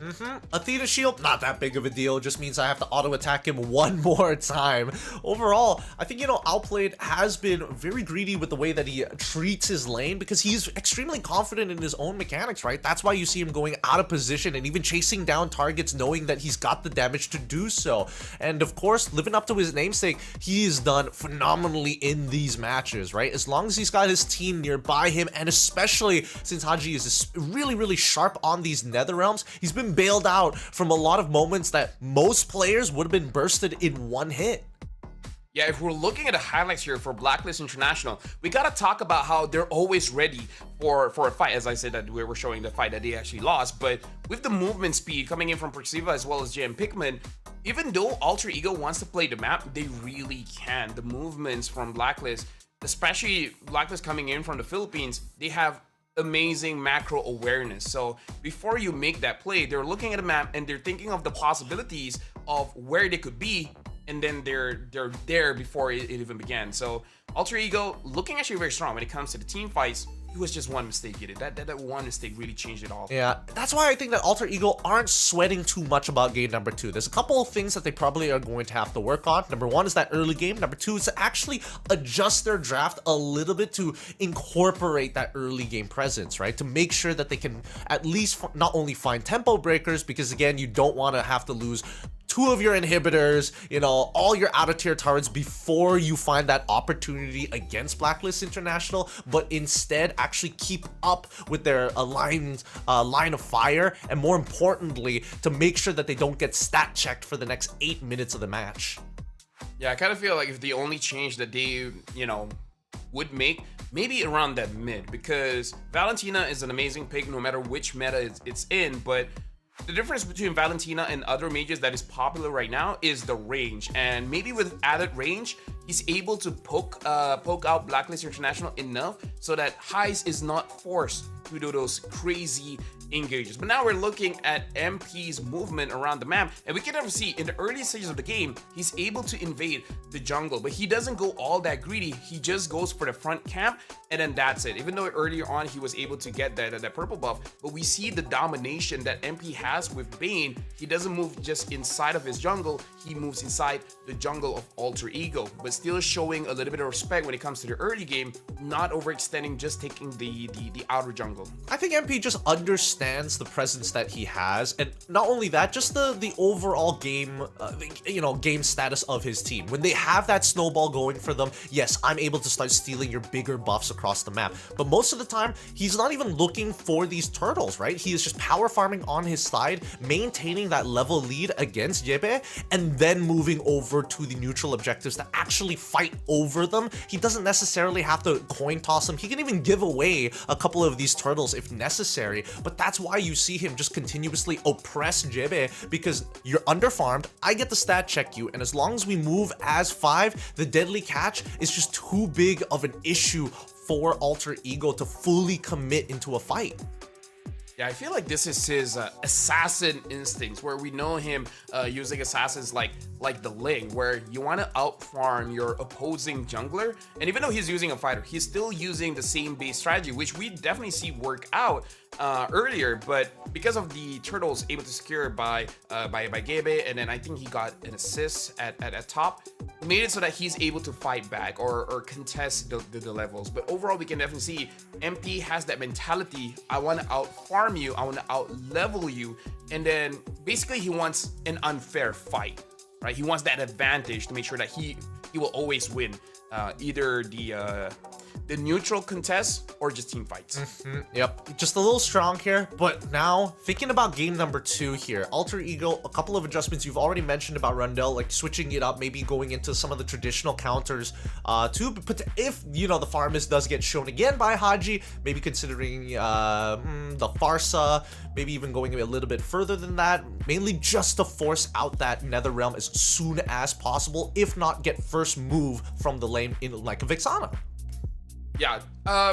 Athena Shield, not that big of a deal, just means I have to auto attack him one more time. Overall, I think, Outplayed has been very greedy with the way that he treats his lane, because he's extremely confident in his own mechanics, right? That's why you see him going out of position and even chasing down targets knowing that he's got the damage to do so. And of course, living up to his namesake, he is done phenomenally in these matches, right? As long as he's got his team nearby him, and especially since Haji is really sharp on these Netherrealms, he's been bailed out from a lot of moments that most players would have been bursted in one hit. Yeah, if we're looking at the highlights here for Blacklist International, we gotta talk about how they're always ready for a fight. As I said, that we were showing the fight that they actually lost, but with the movement speed coming in from Persada as well as JM Pikmin, even though Alter Ego wants to play the map, they really can. The movements from Blacklist, especially Blacklist coming in from the Philippines, they have amazing macro awareness. So before you make that play, they're looking at a map and they're thinking of the possibilities of where they could be, and then they're there before it even began. So Alter Ego looking actually very strong when it comes to the team fights. It was just one mistake, that one mistake really changed it all. Yeah, that's why I think that Alter Ego aren't sweating too much about game number 2. There's a couple of things that they probably are going to have to work on. Number 1 is that early game. Number 2 is to actually adjust their draft a little bit to incorporate that early game presence, right? To make sure that they can at least not only find tempo breakers, because again, you don't want to have to lose 2 of your inhibitors, all your out-of-tier turrets before you find that opportunity against Blacklist International, but instead actually keep up with their line of fire, and more importantly, to make sure that they don't get stat checked for the next 8 minutes of the match. Yeah, I kind of feel like if the only change that they, would make, maybe around that mid, because Valentina is an amazing pick no matter which meta it's in, but the difference between Valentina and other mages that is popular right now is the range, and maybe with added range, he's able to poke out Blacklist International enough so that Heist is not forced to do those crazy engages. But now we're looking at MP's movement around the map, and we can never see in the early stages of the game, he's able to invade the jungle, but he doesn't go all that greedy. He just goes for the front camp, and then that's it. Even though earlier on he was able to get that purple buff, but we see the domination that MP has with Bane. He doesn't move just inside of his jungle, he moves inside the jungle of Alter Ego, but still showing a little bit of respect when it comes to the early game, not overextending, just taking the outer jungle. I think MP just understands the presence that he has, and not only that, just the overall game, game status of his team. When they have that snowball going for them, yes, I'm able to start stealing your bigger buffs across the map. But most of the time, he's not even looking for these turtles, right? He is just power farming on his side, maintaining that level lead against Jebe, and then moving over to the neutral objectives to actually fight over them. He doesn't necessarily have to coin toss them. He can even give away a couple of these turtles if necessary, but that's why you see him just continuously oppress Jebe, because you're underfarmed, I get to stat check you, and as long as we move as 5, the deadly catch is just too big of an issue for Alter Ego to fully commit into a fight. Yeah, I feel like this is his assassin instincts, where we know him using assassins like the Ling, where you want to outfarm your opposing jungler, and even though he's using a fighter, he's still using the same base strategy, which we definitely see work out earlier, but because of the turtles able to secure by Gebe, and then I think he got an assist at top, made it so that he's able to fight back or contest the levels. But overall, we can definitely see MP has that mentality. I want to outfarm you, I want to out level you, and then basically he wants an unfair fight, right? He wants that advantage to make sure that he will always win either the neutral contest or just team fights. Yep, just a little strong here, but now thinking about game number 2 here, Alter Ego, a couple of adjustments you've already mentioned about Rundell, like switching it up, maybe going into some of the traditional counters too, but if, the Farmist does get shown again by Haji, maybe considering the Farsa, maybe even going a little bit further than that, mainly just to force out that Nether Realm as soon as possible, if not get first move from the lane in like a Vexana. Yeah,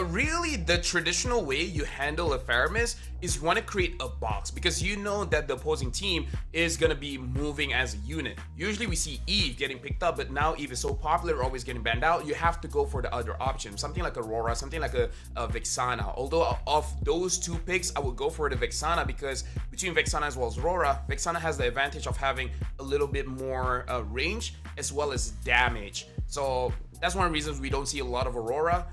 really the traditional way you handle a Faramis is you want to create a box, because you know that the opposing team is going to be moving as a unit. Usually we see Eve getting picked up, but now Eve is so popular, always getting banned out, you have to go for the other option, something like Aurora, something like a Vexana. Although of those 2 picks, I would go for the Vexana, because between Vexana as well as Aurora, Vexana has the advantage of having a little bit more range as well as damage. So that's one of the reasons we don't see a lot of Aurora.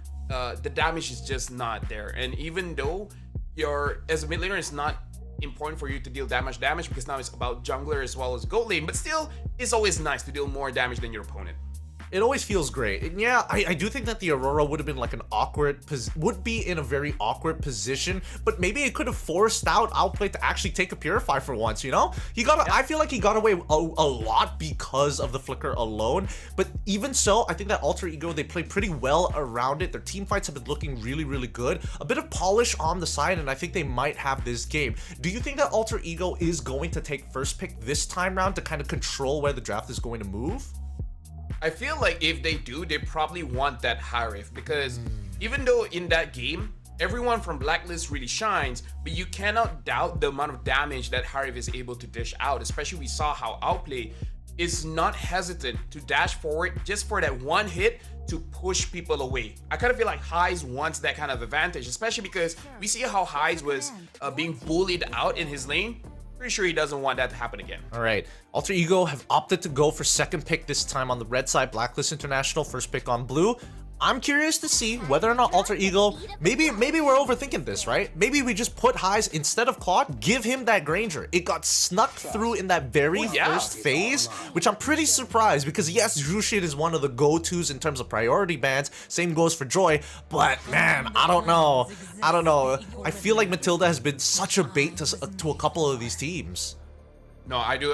The damage is just not there, and even though as a mid laner, it's not important for you to deal damage because now it's about jungler as well as gold lane, but still it's always nice to deal more damage than your opponent. It always feels great. And yeah, I do think that the Aurora would have been like an would be in a very awkward position, but maybe it could have forced out Outplay to actually take a Purify for once, you know? I feel like he got away a lot because of the flicker alone, but even so, I think that Alter Ego, they play pretty well around it. Their team fights have been looking really, really good. A bit of polish on the side, and I think they might have this game. Do you think that Alter Ego is going to take first pick this time round to kind of control where the draft is going to move? I feel like if they do, they probably want that Harif, because even though in that game, everyone from Blacklist really shines, but you cannot doubt the amount of damage that Harif is able to dish out, especially we saw how Outplay is not hesitant to dash forward just for that one hit to push people away. I kind of feel like Highs wants that kind of advantage, especially because we see how Highs was being bullied out in his lane. Pretty sure he doesn't want that to happen again. All right, Alter Ego have opted to go for second pick this time on the red side. Blacklist International, first pick on blue. I'm curious to see whether or not Alter Ego, maybe we're overthinking this, right? Maybe we just put Highs instead of Claude, give him that Granger. It got snuck through in that very first phase, which I'm pretty surprised because yes, Zhushid is one of the go-tos in terms of priority bans. Same goes for Joy, but man, I don't know. I feel like Matilda has been such a bait to a couple of these teams. No, I do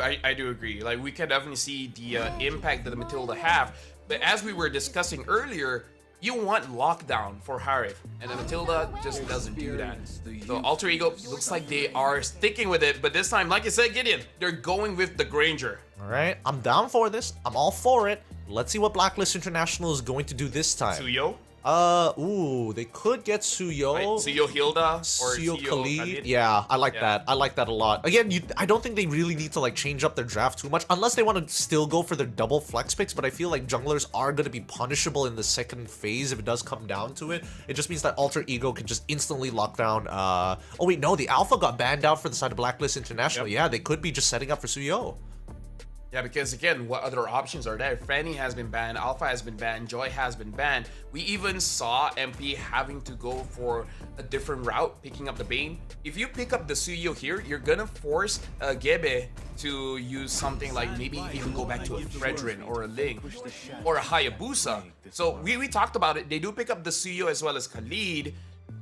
agree. Like, we can definitely see the impact that the Matilda have, but as we were discussing earlier, you want lockdown for Harif, and the Matilda just doesn't do that. So Alter Ego looks like they are sticking with it, but this time, like you said, Gideon, they're going with the Granger. All right, I'm down for this. I'm all for it. Let's see what Blacklist International is going to do this time. Suyo? They could get Suyo. Right, Suyo Hilda or Suyo Khalid. Khalid. Yeah, I like that. I like that a lot. Again, I don't think they really need to like change up their draft too much unless they want to still go for their double flex picks, but I feel like junglers are going to be punishable in the second phase if it does come down to it. It just means that Alter Ego can just instantly lock down. Oh wait, no, the Alpha got banned out for the side of Blacklist International. Yeah, they could be just setting up for Suyo. Yeah, because again, what other options are there? Franny has been banned, Alpha has been banned, Joy has been banned. We even saw MP having to go for a different route, picking up the Bane. If you pick up the Suyo here, you're gonna force Gebe to use something like maybe even go back to a Fredrin or a Ling or a Hayabusa. So we talked about it. They do pick up the Suyo as well as Khalid.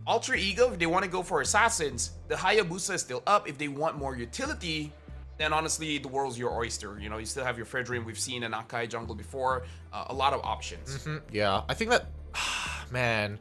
Alter Ego, if they want to go for Assassins, the Hayabusa is still up. If they want more utility, then honestly, the world's your oyster. You know, you still have your Fredrin. We've seen an Akai jungle before. A lot of options. Yeah, I think that, man,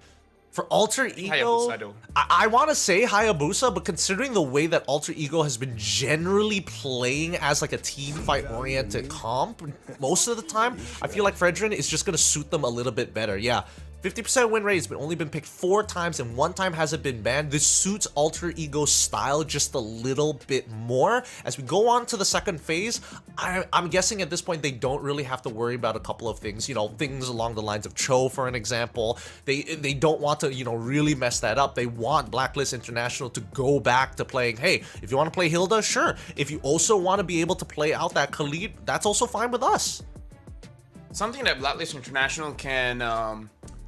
for Alter Ego, Hayabusa, I want to say Hayabusa, but considering the way that Alter Ego has been generally playing as like a team fight oriented comp most of the time, I feel like Fredrin is just going to suit them a little bit better. Yeah. 50% win rate has only been picked 4 times and 1 time hasn't been banned. This suits Alter Ego's style just a little bit more. As we go on to the second phase, I'm guessing at this point they don't really have to worry about a couple of things. You know, things along the lines of Cho, for an example. They don't want to, you know, really mess that up. They want Blacklist International to go back to playing, hey, if you want to play Hilda, sure. If you also want to be able to play out that Khalid, that's also fine with us. Something that Blacklist International can...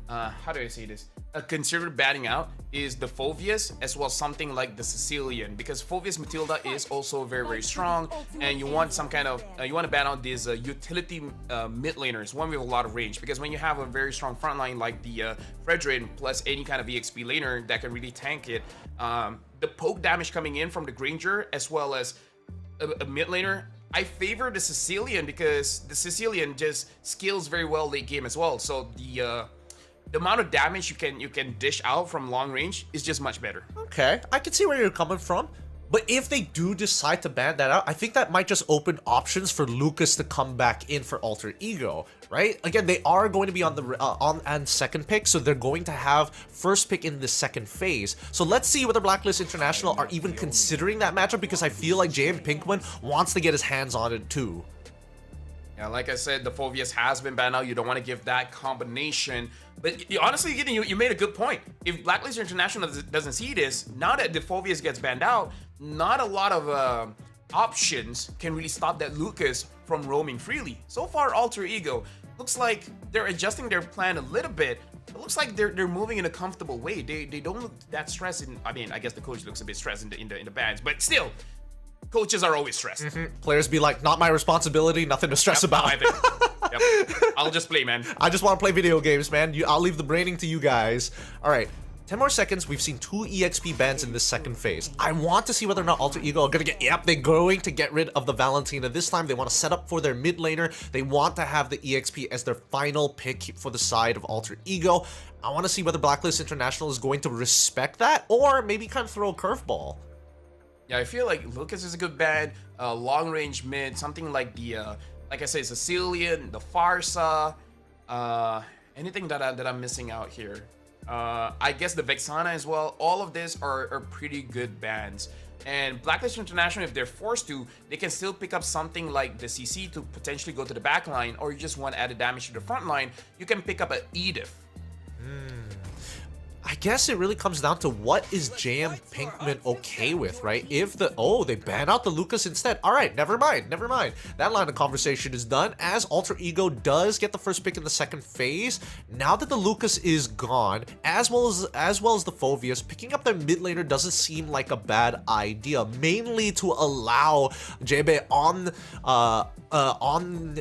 how do I say this? Consider batting out is the Phoveus as well as something like the Sicilian, because Phoveus Matilda is also very, very strong, and you want some kind of you want to ban out these utility mid laners, one with a lot of range, because when you have a very strong front line like the Fredrin plus any kind of EXP laner that can really tank it, the poke damage coming in from the Granger as well as a mid laner, I favor the Sicilian because the Sicilian just scales very well late game as well. So the amount of damage you can dish out from long range is just much better. Okay, I can see where you're coming from. But if they do decide to ban that out, I think that might just open options for Lucas to come back in for Alter Ego, right? Again, they are going to be on the on second pick, so they're going to have first pick in the second phase. So let's see whether Blacklist International are even considering that matchup, because I feel like JM Pinkman wants to get his hands on it too. Yeah, like I said, the Phoveus has been banned out. You don't want to give that combination. But honestly, you made a good point. If Blacklist International doesn't see this, now that the Phoveus gets banned out, not a lot of options can really stop that Lucas from roaming freely. So far, Alter Ego looks like they're adjusting their plan a little bit. It looks like they're moving in a comfortable way. They don't look that stressed. I mean, I guess the coach looks a bit stressed in the bans, but still. Coaches are always stressed. Players be like, not my responsibility, nothing to stress about. I'll just play, man. I just want to play video games, man. I'll leave the braining to you guys. All right. 10 more seconds. We've seen 2 EXP bans in this second phase. I want to see whether or not Alter Ego are gonna get... Yep, they're going to get rid of the Valentina. This time, they want to set up for their mid laner. They want to have the EXP as their final pick for the side of Alter Ego. I want to see whether Blacklist International is going to respect that or maybe kind of throw a curveball. Yeah, I feel like Lucas is a good ban. Long range mid, something like the, like I said, Sicilian, the Farsa. Anything that I'm missing out here? I guess the Vexana as well. All of this are pretty good bans. And Blacklist International, if they're forced to, they can still pick up something like the CC to potentially go to the back line, or you just want added damage to the front line, you can pick up an Edith. I guess it really comes down to what is JM Pinkman okay with, right? If the... Oh, they ban out the Lucas instead. All right, never mind. That line of conversation is done as Alter Ego does get the first pick in the second phase. Now that the Lucas is gone, as well as the Phoveus, picking up their mid laner doesn't seem like a bad idea, mainly to allow JB on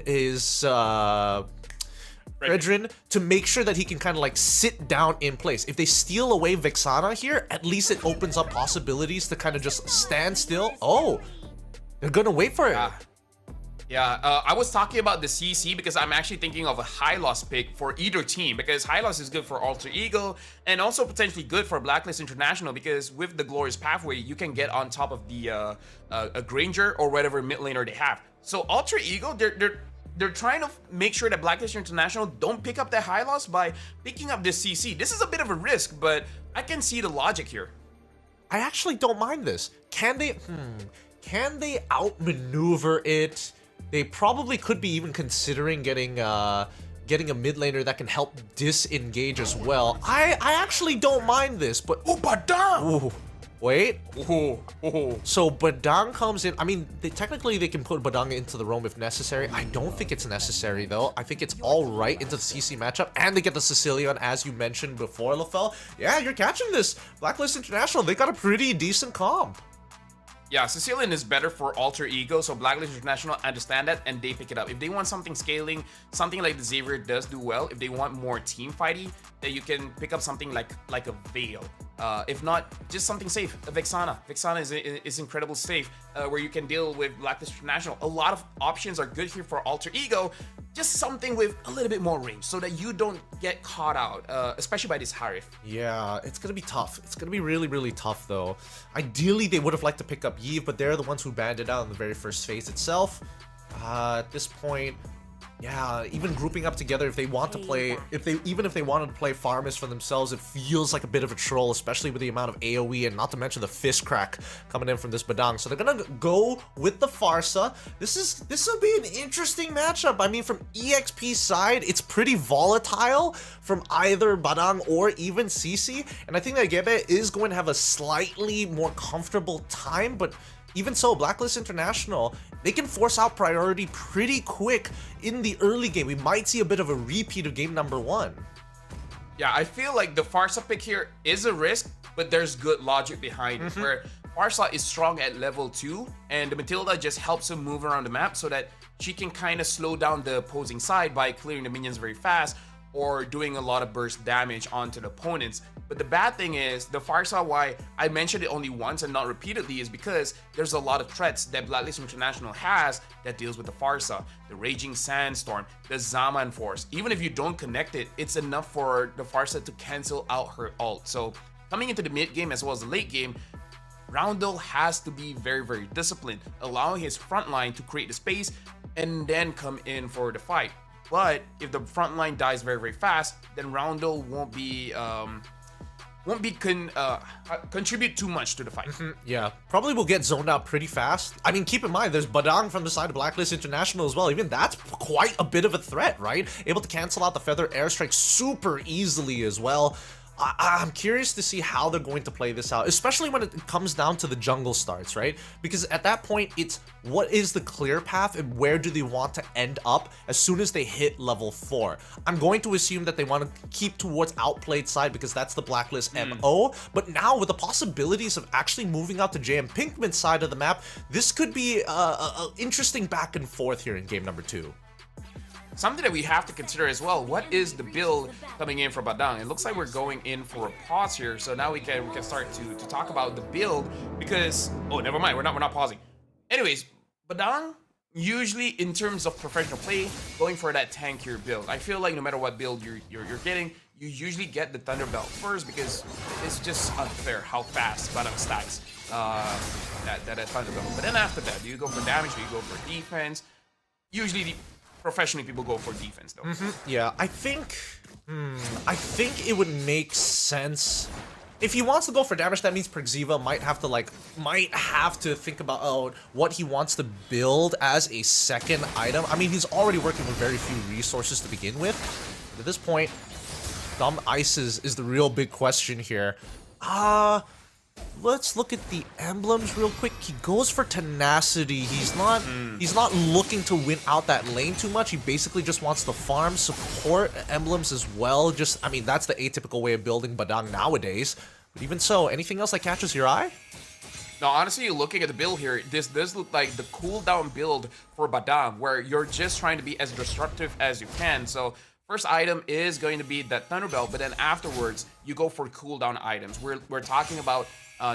his... Redrin to make sure that he can kind of like sit down in place. If they steal away Vexana here, at least it opens up possibilities to kind of just stand still. Oh, they're gonna wait for it. Yeah, I was talking about the CC because I'm actually thinking of a high loss pick for either team, because high loss is good for Alter Ego and also potentially good for Blacklist International, because with the Glorious Pathway, you can get on top of the a Granger or whatever mid laner they have. So Alter Ego, they're trying to make sure that Blacklist International don't pick up that high loss by picking up this CC. This is a bit of a risk, but I can see the logic here. I actually don't mind this. Can they outmaneuver it? They probably could be even considering getting a mid laner that can help disengage as well. I actually don't mind this, but... Oh, Badang! Ooh. Wait. So Badang comes in. I mean, technically they can put Badang into the roam if necessary. I don't think it's necessary though. I think it's all right into the CC matchup, and they get the Sicilian as you mentioned before, Lafel. Yeah, you're catching this. Blacklist International, they got a pretty decent comp. Yeah, Sicilian is better for Alter Ego, so Blacklist International understand that and they pick it up. If they want something scaling, something like the Xavier does do well. If they want more team fighty, then you can pick up something like a Veil. If not, just something safe, a Vexana. Vexana is incredible safe, where you can deal with Blacklist International. A lot of options are good here for Alter Ego. Just something with a little bit more range so that you don't get caught out, especially by this Harif. Yeah, it's gonna be tough. It's gonna be really, really tough though. Ideally, they would have liked to pick up Yves, but they're the ones who banned it out in the very first phase itself. At this point, yeah, even grouping up together if they want to play, even if they wanted to play Farmers for themselves, it feels like a bit of a troll, especially with the amount of AoE and not to mention the fist crack coming in from this Badang. So they're gonna go with the Farsa. This will be an interesting matchup. I mean, from EXP side, it's pretty volatile from either Badang or even CC, and I think that Gebe is going to have a slightly more comfortable time, but even so, Blacklist International, they can force out priority pretty quick in the early game. We might see a bit of a repeat of game number 1. Yeah, I feel like the Farsa pick here is a risk, but there's good logic behind it, where Farsa is strong at level 2, and the Matilda just helps him move around the map so that she can kind of slow down the opposing side by clearing the minions very fast or doing a lot of burst damage onto the opponents. But the bad thing is, the Farsa, why I mentioned it only once and not repeatedly, is because there's a lot of threats that Blacklist International has that deals with the Farsa. The Raging Sandstorm, the Zaman Force. Even if you don't connect it, it's enough for the Farsa to cancel out her ult. So coming into the mid game as well as the late game, Roundel has to be very, very disciplined, allowing his front line to create the space and then come in for the fight. But if the front line dies very, very fast, then Roundel won't contribute too much to the fight. Yeah, probably will get zoned out pretty fast. I mean, keep in mind, there's Badang from the side of Blacklist International as well. Even that's quite a bit of a threat, right? Able to cancel out the Feather Airstrike super easily as well. I'm curious to see how they're going to play this out, especially when it comes down to the jungle starts, right? Because at that point, it's what is the clear path and where do they want to end up as soon as they hit level 4. I'm going to assume that they want to keep towards outplayed side because that's the Blacklist MO, but now with the possibilities of actually moving out to JM Pinkman's side of the map, this could be a interesting back and forth here in game number 2. something that we have to consider as well. What is the build coming in for Badang? It looks like we're going in for a pause here, so now we can start to talk about the build because never mind, we're not pausing. Anyways, Badang usually in terms of professional play going for that tankier build. I feel like no matter what build you're getting, you usually get the Thunderbelt first because it's just unfair how fast Badang stacks that Thunderbelt. But then after that, do you go for damage? Do you go for defense? Usually, professionally, people go for defense, though. Yeah, I think it would make sense. If he wants to go for damage, that means Persada might have to think about what he wants to build as a second item. I mean, he's already working with very few resources to begin with. But at this point, Dom Ice is the real big question here. Let's look at the emblems real quick. He goes for tenacity. He's not looking to win out that lane too much. He basically just wants to farm, support emblems as well. I mean, that's the atypical way of building Badang nowadays. But even so, anything else that catches your eye? No, honestly, looking at the build here, this does look like the cooldown build for Badang, where you're just trying to be as disruptive as you can. So first item is going to be that Thunderbelt, but then afterwards, you go for cooldown items. We're talking about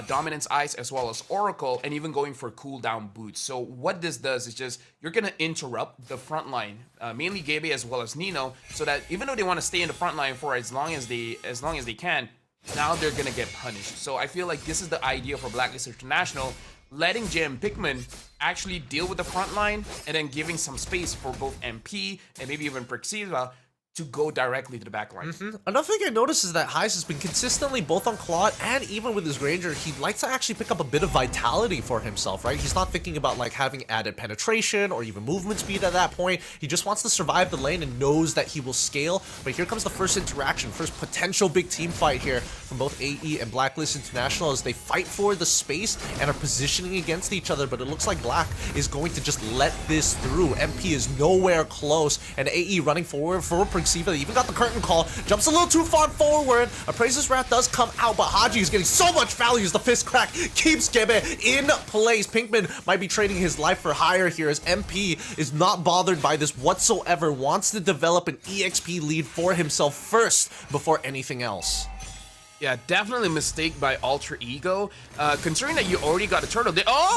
Dominance Ice as well as Oracle, and even going for cooldown boots. So what this does is just you're gonna interrupt the front line, mainly Gabe as well as Nino, so that even though they want to stay in the front line for as long as they can, now they're gonna get punished. So I feel like this is the idea for Blacklist International, letting JM Pikmin actually deal with the front line and then giving some space for both MP and maybe even Persada to go directly to the back line. Another thing I noticed is that Heist has been consistently, both on Claude and even with his Granger, he likes to actually pick up a bit of vitality for himself, right? He's not thinking about like having added penetration or even movement speed at that point. He just wants to survive the lane and knows that he will scale. But here comes the first interaction, first potential big team fight here from both AE and Blacklist International as they fight for the space and are positioning against each other. But it looks like Black is going to just let this through. MP is nowhere close, and AE running forward for Persada. Even got the curtain call, jumps a little too far forward. Appraiser's Wrath does come out, but Haji is getting so much value as the fist crack keeps Gebe in place. Pinkman might be trading his life for hire here as MP is not bothered by this whatsoever, wants to develop an EXP lead for himself first before anything else. Yeah, definitely a mistake by Alter Ego. Considering that you already got a turtle.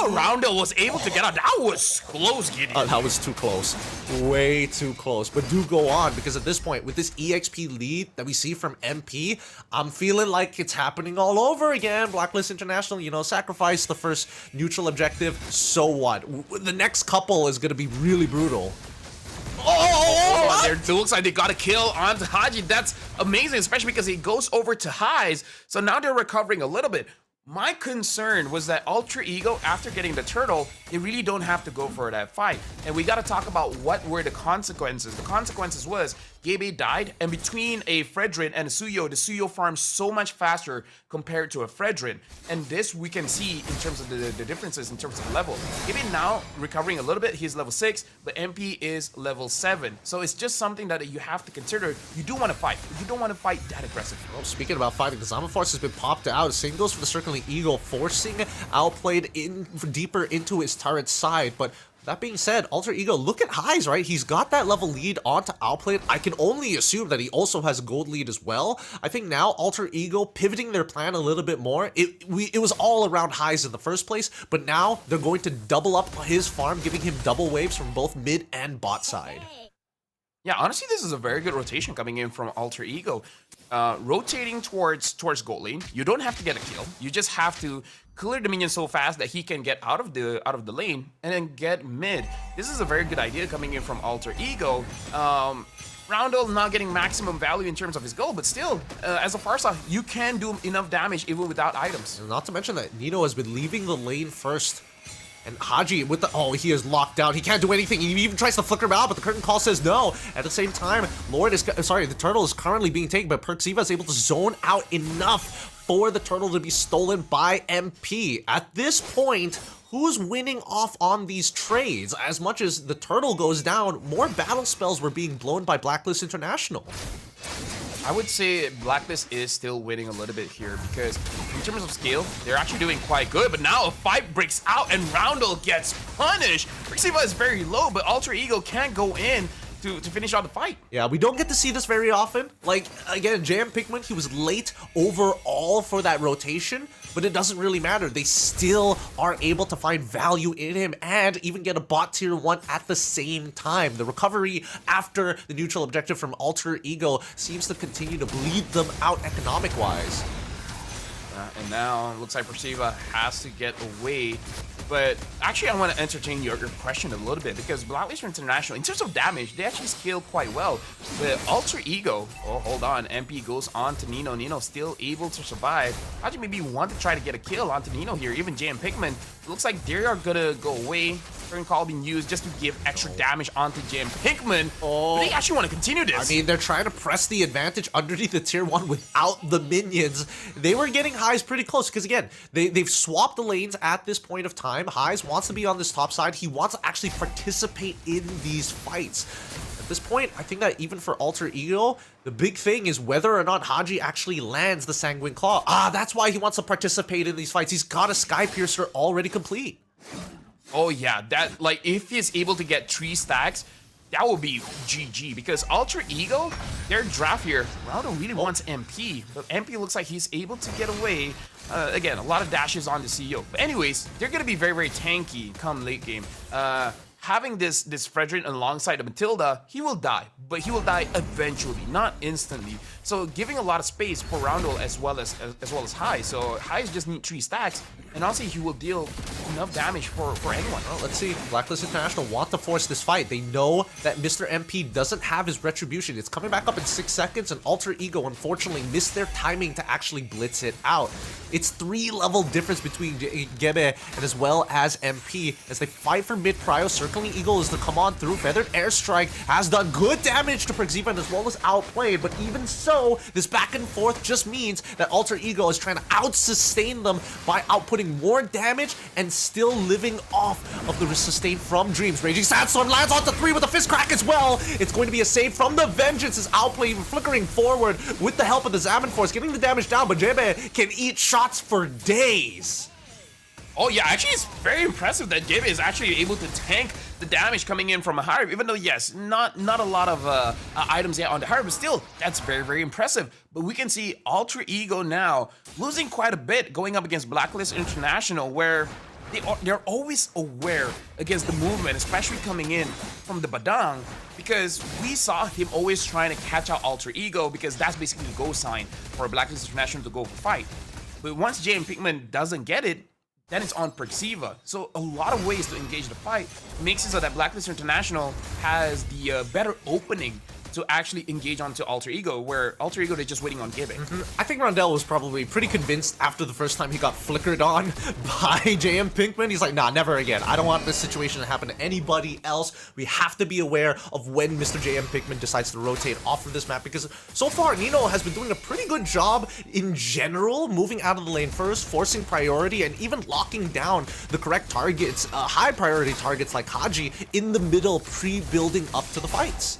Roundel was able to get out. That was close, Gideon. That was too close. Way too close. But do go on, because at this point, with this EXP lead that we see from MP, I'm feeling like it's happening all over again. Blacklist International, you know, sacrifice the first neutral objective. So what? The next couple is going to be really brutal. It looks like they got a kill onto Haji. That's amazing, especially because he goes over to Highs. So now they're recovering a little bit. My concern was that Ultra Ego, after getting the turtle, they really don't have to go for that fight. And we got to talk about what were the consequences. The consequences was Gabe died, and between a Fredrin and a Suyo, the Suyo farms so much faster compared to a Fredrin. And this we can see in terms of the differences in terms of level. Gabe now recovering a little bit, he's level 6, but MP is level 7. So it's just something that you have to consider. You do want to fight, but you don't want to fight that aggressively. Well, speaking about fighting, the Zama Force has been popped out. Same goes for the Circling Eagle, forcing Outplayed in deeper into his turret side, but that being said, Alter Ego, look at Highs, right? He's got that level lead onto Outplayed. I can only assume that he also has a gold lead as well. I think now Alter Ego pivoting their plan a little bit more. It was all around Highs in the first place, but now they're going to double up his farm, giving him double waves from both mid and bot side. Yeah, honestly, this is a very good rotation coming in from Alter Ego. Rotating towards gold lane. You don't have to get a kill. You just have to clear the minion so fast that he can get out of the lane and then get mid. This is a very good idea coming in from Alter Ego. Roundel not getting maximum value in terms of his gold, but still, as a Farsa, you can do enough damage even without items. And not to mention that Nino has been leaving the lane first. And Haji with the, he is locked out. He can't do anything. He even tries to flicker him out, but the curtain call says no. At the same time, the turtle is currently being taken, but Persada is able to zone out enough for the turtle to be stolen by MP. At this point, who's winning off on these trades? As much as the turtle goes down, more battle spells were being blown by Blacklist International. I would say Blacklist is still winning a little bit here because in terms of scale, they're actually doing quite good. But now a fight breaks out and Roundel gets punished. Persada is very low, but Alter Ego can't go in to finish out the fight. Yeah, we don't get to see this very often. Like, again, JM Pikmin, he was late overall for that rotation, but it doesn't really matter. They still are able to find value in him and even get a bot tier 1 at the same time. The recovery after the neutral objective from Alter Ego seems to continue to bleed them out economic-wise. And now it looks like Persada has to get away. But actually, I want to entertain your question a little bit because Blacklist International, in terms of damage, they actually scale quite well. But Alter Ego, oh, hold on, MP goes on to Nino. Nino still able to survive. Haji maybe want to try to get a kill onto Nino here. Even JM Pikmin, looks like they are going to go away. Turn call being used just to give extra damage onto JM Pikmin. Oh. But they actually want to continue this. I mean, they're trying to press the advantage underneath the tier 1 without the minions. They were getting Highs pretty close because, again, they've swapped the lanes at this point of time. Highs wants to be on this top side. He wants to actually participate in these fights. At this point, I think that even for Alter Ego, the big thing is whether or not Haji actually lands the Sanguine Claw. That's why he wants to participate in these fights. He's got a Sky Piercer already complete. Oh yeah, that, like, if he's able to get 3 stacks, that would be GG, because Alter Ego, their draft here, Ronaldo really wants MP, but MP looks like he's able to get away. Again, a lot of dashes on the CEO. But anyways, they're going to be very, very tanky come late game. Having this Fredrin alongside the Matilda, he will die, but he will die eventually, not instantly. So giving a lot of space for Roundel as well as High. So Highs just need 3 stacks, and honestly, he will deal enough damage for anyone. Well, let's see. Blacklist International want to force this fight. They know that Mr. MP doesn't have his retribution. It's coming back up in 6 seconds, and Alter Ego unfortunately missed their timing to actually blitz it out. It's 3-level difference between Gebe and as well as MP as they fight for mid prio. Circling Eagle is to come on through. Feathered Airstrike has done good damage to Perxivan as well as outplayed, but even so, this back and forth just means that Alter Ego is trying to out-sustain them by outputting more damage and still living off of the sustain from Dreams. Raging Sandstorm lands onto 3 with a fist crack as well. It's going to be a save from the Vengeance as outplay even flickering forward with the help of the Zaman Force, getting the damage down, but Jebe can eat shots for days. Oh yeah, actually it's very impressive that Gebe is actually able to tank the damage coming in from a Harib, even though yes, not a lot of items yet on the Harib, but still, that's very, very impressive. But we can see Alter Ego now losing quite a bit going up against Blacklist International, where they're always aware against the movement, especially coming in from the Badang, because we saw him always trying to catch out Alter Ego, because that's basically the go sign for Blacklist International to go for fight. But once JM Pikmin doesn't get it, then it's on Perxiva. So a lot of ways to engage the fight makes it so that Blacklist International has the better opening to actually engage onto Alter Ego, where Alter Ego, they're just waiting on Gebe. I think Rondell was probably pretty convinced after the first time he got flickered on by JM Pikmin. He's like, nah, never again. I don't want this situation to happen to anybody else. We have to be aware of when Mr. JM Pikmin decides to rotate off of this map, because so far, Nino has been doing a pretty good job in general, moving out of the lane first, forcing priority, and even locking down the correct targets, high priority targets like Haji in the middle, pre-building up to the fights.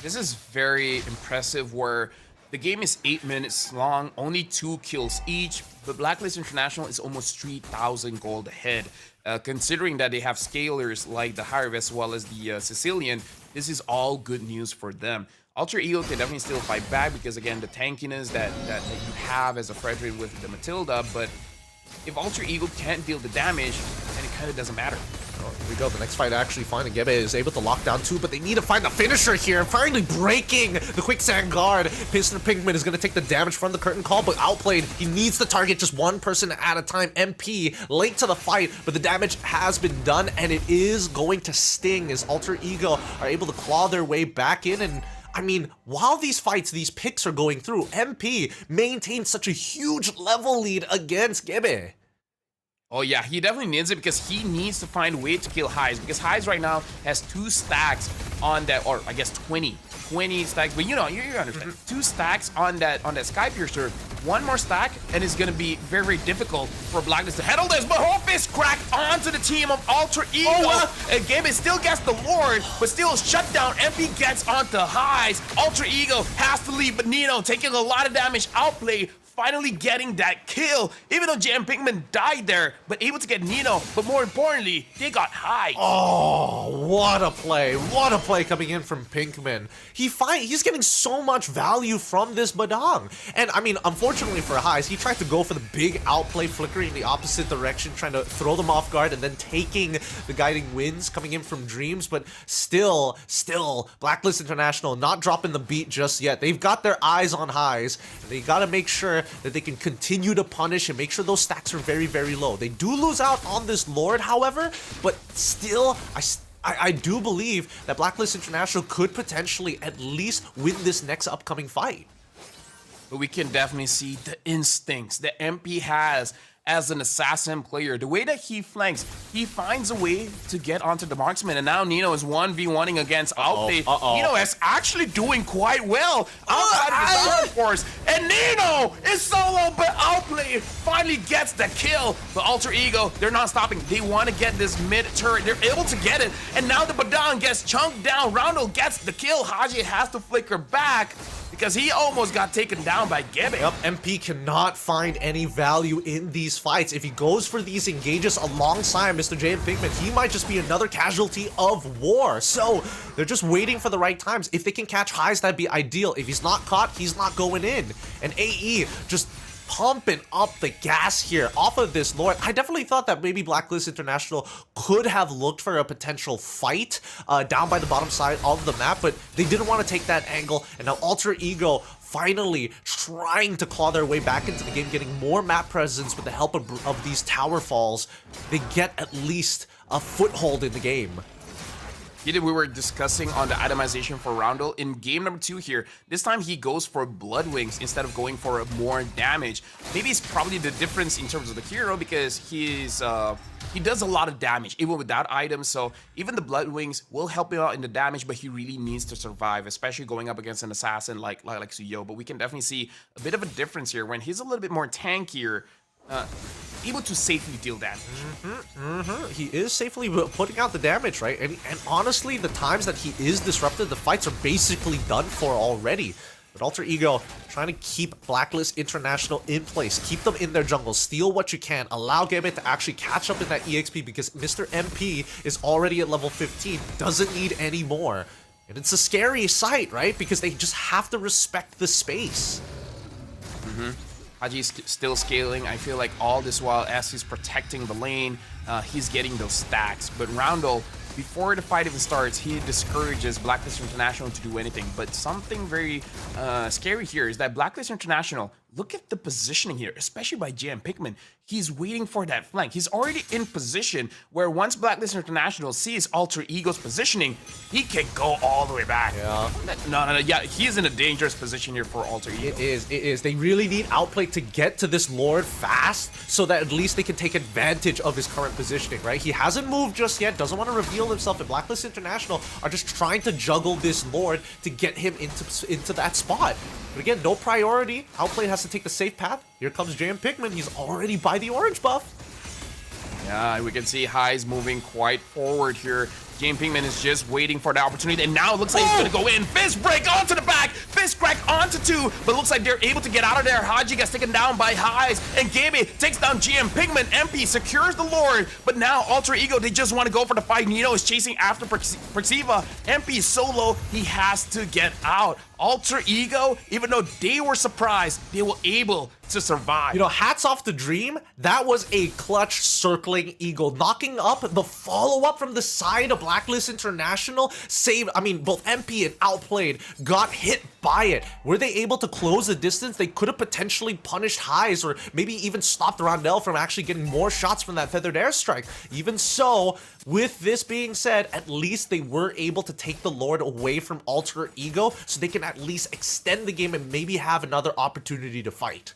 This is very impressive, where the game is 8 minutes long, only 2 kills each, but Blacklist International is almost 3,000 gold ahead. Considering that they have scalers like the Harib as well as the Sicilian, this is all good news for them. Alter Ego can definitely still fight back because, again, the tankiness that you have as a Fredrin with the Matilda, but if Alter Ego can't deal the damage, then it kind of doesn't matter. Oh, here we go. The next fight actually finding Gebe is able to lock down 2, but they need to find the finisher here. Finally breaking the quicksand guard. Mr. Pikmin is going to take the damage from the curtain call, but outplayed. He needs to target just one person at a time. MP late to the fight, but the damage has been done, and it is going to sting as Alter Ego are able to claw their way back in. And I mean, while these fights, these picks are going through, MP maintains such a huge level lead against Gebe. Oh yeah, he definitely needs it because he needs to find a way to kill Highs, because Highs right now has 2 stacks on that, or I guess 20 stacks, but you know, you understand. 2 stacks on that Sky Piercer, 1 more stack, and it's gonna be very, very difficult for Blacklist to handle this, but Hope is cracked onto the team of Alter Ego, and Gebe still gets the Lord, but still shut down. MP gets onto Highs. Alter Ego has to leave, but Nino taking a lot of damage, outplay, finally getting that kill, even though JM Pinkman died there, but able to get Nino. But more importantly, they got high. Oh, what a play. What a play coming in from Pinkman. He's getting so much value from this Badang. And I mean, unfortunately for Highs, he tried to go for the big outplay, flickering in the opposite direction, trying to throw them off guard and then taking the guiding winds coming in from Dreams. But still, Blacklist International not dropping the beat just yet. They've got their eyes on Highs, and they gotta make sure that they can continue to punish and make sure those stacks are very, very low. They do lose out on this Lord, however, but still, I do believe that Blacklist International could potentially at least win this next upcoming fight. But we can definitely see the instincts that MP has as an assassin player. The way that he flanks, he finds a way to get onto the marksman. And now Nino is 1v1ing against Outplay. Nino is actually doing quite well outside of the Power Force. And Nino is solo, but Outplay finally gets the kill. But Alter Ego, they're not stopping. They want to get this mid turret. They're able to get it. And now the Badang gets chunked down. Roundel gets the kill. Haji has to flicker back because he almost got taken down by Gebe. Yep, MP cannot find any value in these fights. If he goes for these engages alongside Mr. JM Pinkman, he might just be another casualty of war. So they're just waiting for the right times. If they can catch Highs, that'd be ideal. If he's not caught, he's not going in. And AE just pumping up the gas here off of this Lord. I definitely thought that maybe Blacklist International could have looked for a potential fight down by the bottom side of the map, but they didn't want to take that angle. And now Alter Ego finally trying to claw their way back into the game, getting more map presence with the help of these tower falls. They get at least a foothold in the game. We were discussing on the itemization for Roundel in game number 2 here. This time he goes for Blood Wings instead of going for more damage. Maybe it's probably the difference in terms of the hero because he does a lot of damage even with that item. So even the Blood Wings will help him out in the damage, but he really needs to survive, especially going up against an assassin like Suyo. But we can definitely see a bit of a difference here when he's a little bit more tankier. Able to safely deal damage. He is safely putting out the damage, right? And honestly, the times that he is disrupted, the fights are basically done for already. But Alter Ego trying to keep Blacklist International in place, keep them in their jungle, steal what you can, allow Gebe to actually catch up in that EXP because Mr. MP is already at level 15, doesn't need any more. And it's a scary sight, right? Because they just have to respect the space. Haji's still scaling. I feel like all this while as he's protecting the lane, he's getting those stacks. But Roundel, before the fight even starts, he discourages Blacklist International to do anything. But something very scary here is that Blacklist International, look at the positioning here, especially by JM Pinkman. He's waiting for that flank. He's already in position where once Blacklist International sees Alter Ego's positioning, he can go all the way back. Yeah. No. Yeah, he's in a dangerous position here for Alter Ego. It is. They really need Outplay to get to this Lord fast so that at least they can take advantage of his current positioning, right? He hasn't moved just yet, doesn't want to reveal himself, and Blacklist International are just trying to juggle this Lord to get him into that spot. But again, no priority. Outplay has to take the safe path. Here comes JM Pinkman. He's already by the orange buff. Yeah, we can see Highs moving quite forward here. JM Pinkman is just waiting for the opportunity, and now it looks like he's gonna go in. Fist break onto the back, fist crack onto 2, but looks like they're able to get out of there. Haji gets taken down by Highs, and Gabe takes down JM Pinkman. MP secures the Lord, but now Alter Ego, they just want to go for the fight. Nino is chasing after Persiva. MP is solo, he has to get out. Alter Ego, even though they were surprised, they were able to survive. You know, hats off to Dream. That was a clutch circling Eagle, knocking up the follow-up from the side of Blacklist International. Both MP and Outplayed got hit by it. Were they able to close the distance? They could have potentially punished Highs or maybe even stopped Rondell from actually getting more shots from that feathered airstrike. Even so, with this being said, at least they were able to take the Lord away from Alter Ego so they can at least extend the game and maybe have another opportunity to fight.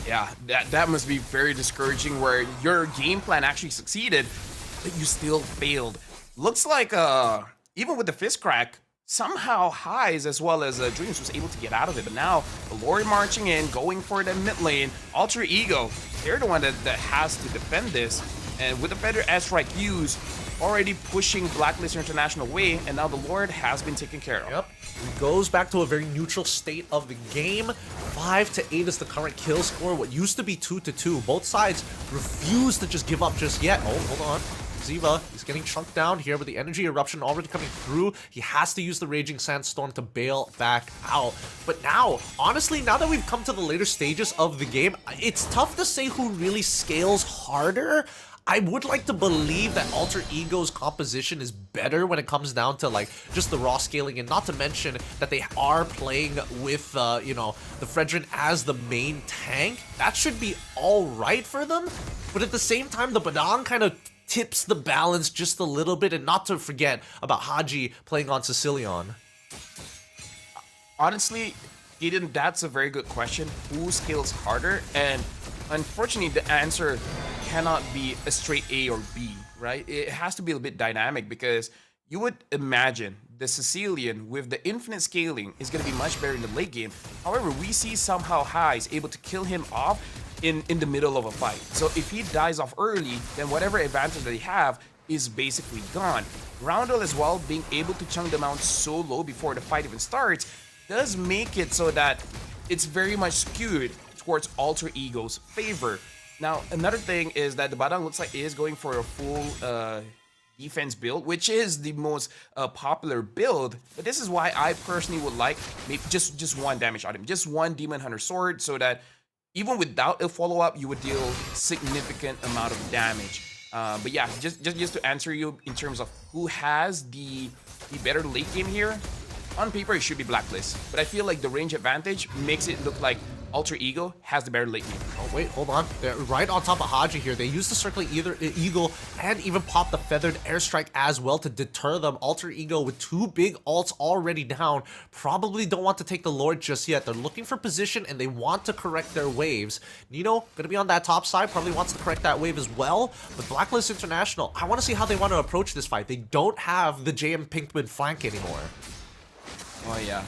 Yeah, that must be very discouraging where your game plan actually succeeded, but you still failed. Looks like even with the fist crack, somehow Highs as well as Dreams was able to get out of it. But now the Lord marching in, going for the mid lane. Alter Ego, they're the one that has to defend this. And with the better airstrike used, already pushing Blacklist International away, and now the Lord has been taken care of. Yep. It goes back to a very neutral state of the game. 5-8 is the current kill score. What used to be 2-2. Both sides refuse to just give up just yet. Oh, hold on. Ziva is getting chunked down here with the energy eruption already coming through. He has to use the Raging Sandstorm to bail back out. But now, honestly, now that we've come to the later stages of the game, it's tough to say who really scales harder. I would like to believe that Alter Ego's composition is better when it comes down to like just the raw scaling, and not to mention that they are playing with you know, the Fredrin as the main tank. That should be all right for them. But at the same time, the Badang kind of tips the balance just a little bit, and not to forget about Haji playing on Sicilian. Honestly, Eden, that's a very good question. Who scales harder? And unfortunately, the answer cannot be a straight A or B, right? It has to be a little bit dynamic, because you would imagine the Sicilian with the infinite scaling is going to be much better in the late game. However, we see somehow High is able to kill him off in the middle of a fight. So if he dies off early, then whatever advantage that he have is basically gone. Roundel as well, being able to chunk them out so low before the fight even starts, does make it so that it's very much skewed towards Alter Ego's favor. Now, another thing is that the Badang looks like is going for a full defense build, which is the most popular build. But this is why I personally would like maybe just one damage item, just one Demon Hunter Sword, so that even without a follow-up, you would deal significant amount of damage. But yeah, just to answer you in terms of who has the better late game here, on paper it should be Blacklist. But I feel like the range advantage makes it look like Alter Ego has the better late game. Oh wait, hold on. They're right on top of Haji here. They use the Circling Eagle and even pop the Feathered Airstrike as well to deter them. Alter Ego with 2 big ults already down. Probably don't want to take the Lord just yet. They're looking for position and they want to correct their waves. Nino gonna be on that top side, probably wants to correct that wave as well. But Blacklist International, I want to see how they want to approach this fight. They don't have the JM Pinkman flank anymore. Oh yeah.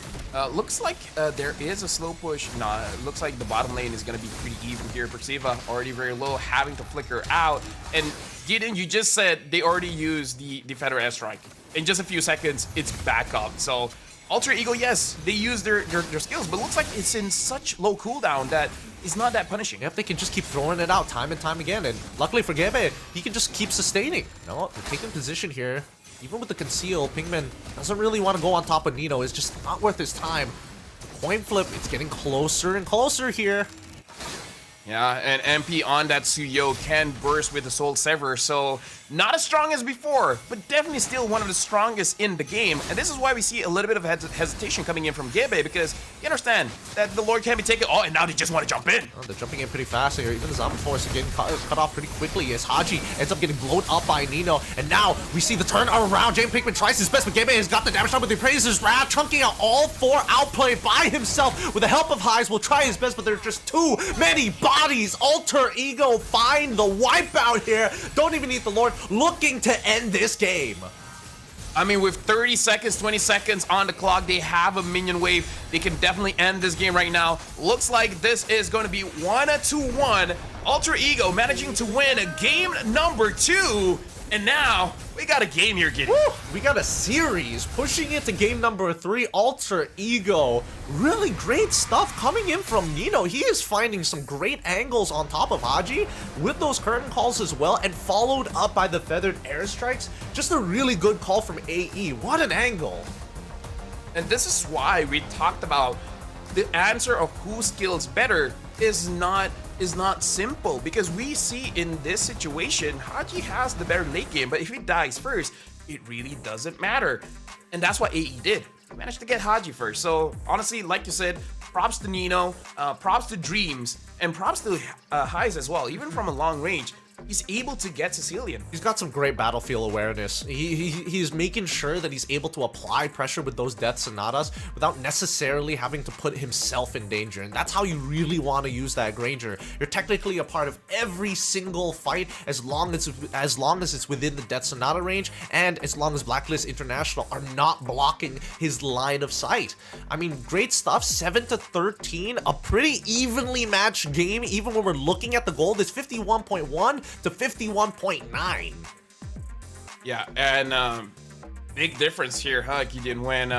Looks like there is a slow push. Nah, it looks like the bottom lane is going to be pretty even here. Persiva already very low, having to flicker out. And Gideon, you just said they already used the Feather Airstrike. In just a few seconds, it's back up. So Alter Ego, yes, they use their skills, but it looks like it's in such low cooldown that it's not that punishing. Yep, they can just keep throwing it out time and time again. And luckily for Gebe, he can just keep sustaining. No, they're taking position here. Even with the conceal, Pinkman doesn't really want to go on top of Nino. It's just not worth his time. Coin flip, it's getting closer and closer here. Yeah, and MP on that Suyo can burst with the Soul Sever, so not as strong as before, but definitely still one of the strongest in the game. And this is why we see a little bit of hesitation coming in from Gebe, because you understand that the Lord can be taken. Oh, and now they just want to jump in. Oh, they're jumping in pretty fast here. Even the Zombie Force are getting cut off pretty quickly as Haji ends up getting blown up by Nino. And now we see the turn around. James Pinkman tries his best, but Gebe has got the damage done with the Appraiser's Wrath, chunking out all 4 outplay by himself. With the help of Highs, will try his best, but there's just too many bodies. Alter Ego find the wipeout here. Don't even need the Lord, looking to end this game. I mean, with 30 seconds, 20 seconds on the clock, they have a minion wave. They can definitely end this game right now. Looks like this is going to be 1-2-1. Alter Ego managing to win game number 2. And now, we got a game here, Gideon. Woo! We got a series, pushing it to game number 3, Alter Ego. Really great stuff coming in from Nino. He is finding some great angles on top of Haji with those curtain calls as well, and followed up by the Feathered Airstrikes. Just a really good call from AE. What an angle. And this is why we talked about the answer of who skills better is not simple, because we see in this situation Haji has the better late game, but if he dies first, it really doesn't matter. And that's what AE did. He managed to get Haji first. So honestly, like you said, props to Nino, props to Dreams, and props to Highs as well. Even from a long range, he's able to get Sicilian. He's got some great battlefield awareness. He's making sure that he's able to apply pressure with those Death Sonatas without necessarily having to put himself in danger. And that's how you really want to use that Granger. You're technically a part of every single fight as long as it's within the Death Sonata range, and as long as Blacklist International are not blocking his line of sight. I mean, great stuff. 7-13, a pretty evenly matched game. Even when we're looking at the gold, it's 51.1 to 51.9. Yeah, and big difference here, huh, Gideon, when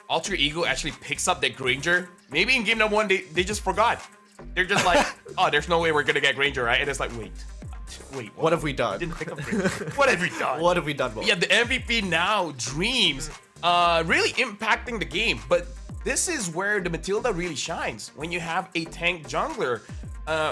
Alter Ego actually picks up that Granger. Maybe in game number 1, they just forgot. They're just like, oh, there's no way we're gonna get Granger, right? And it's like, wait, what have we done? Didn't pick up Granger. What have we done? What have we done? Yeah, the MVP now, Dreams, really impacting the game. But this is where the Matilda really shines. When you have a tank jungler,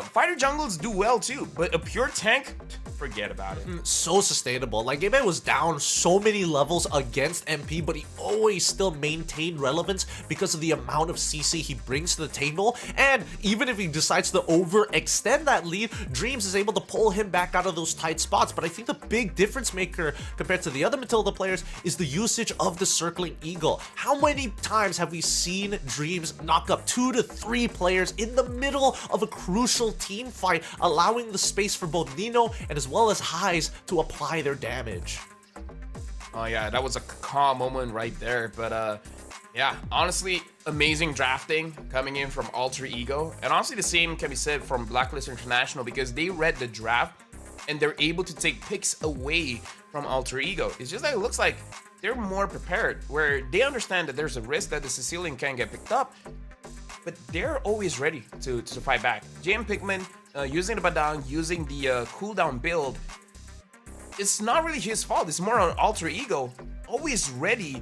fighter jungles do well too, but a pure tank, forget about it. So sustainable. Like, Gabe was down so many levels against MP, but he always still maintained relevance because of the amount of CC he brings to the table. And even if he decides to overextend that lead, Dreams is able to pull him back out of those tight spots. But I think the big difference maker compared to the other Matilda players is the usage of the circling eagle. How many times have we seen Dreams knock up 2 to 3 players in the middle of a crucial team fight, allowing the space for both Nino and as well as Highs to apply their damage? Oh yeah, that was a calm moment right there. But yeah, honestly, amazing drafting coming in from Alter Ego. And honestly, the same can be said from Blacklist International, because they read the draft and they're able to take picks away from Alter Ego. It's just that it looks like they're more prepared, where they understand that there's a risk that the Sicilian can get picked up, but they're always ready to fight back. JM Pikmin using the Badang, using the cooldown build, it's not really his fault. It's more on Alter Ego, always ready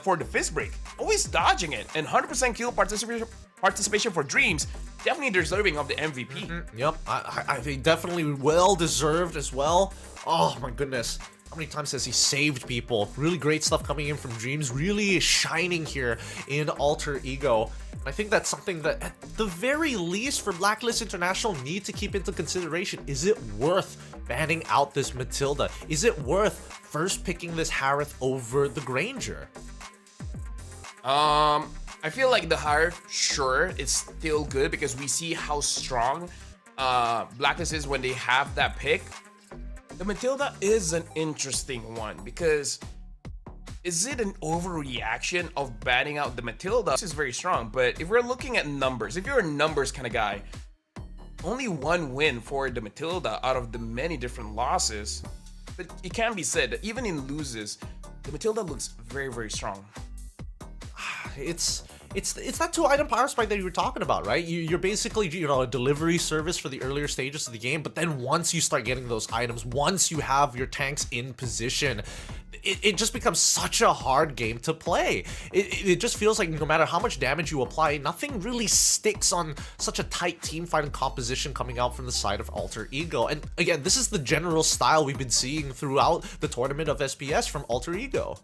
for the fist break, always dodging it, and 100% kill participation for Dreams, definitely deserving of the MVP. Yep, I think definitely well deserved as well. Oh my goodness. How many times has he saved people? Really great stuff coming in from Dreams, really shining here in Alter Ego. And I think that's something that, at the very least, for Blacklist International need to keep into consideration. Is it worth banning out this Matilda? Is it worth first picking this Harith over the Granger? I feel like the Harith, sure, it's still good because we see how strong Blacklist is when they have that pick. The Matilda is an interesting one because is it an overreaction of banning out the Matilda? This is very strong, but if we're looking at numbers, if you're a numbers kind of guy, only 1 win for the Matilda out of the many different losses, but it can be said that even in loses, the Matilda looks very, very strong. It's that 2-item power spike that you were talking about, right? You're basically, a delivery service for the earlier stages of the game, but then once you start getting those items, once you have your tanks in position, it just becomes such a hard game to play. It just feels like no matter how much damage you apply, nothing really sticks on such a tight team fight and composition coming out from the side of Alter Ego. And again, this is the general style we've been seeing throughout the tournament of SPS from Alter Ego.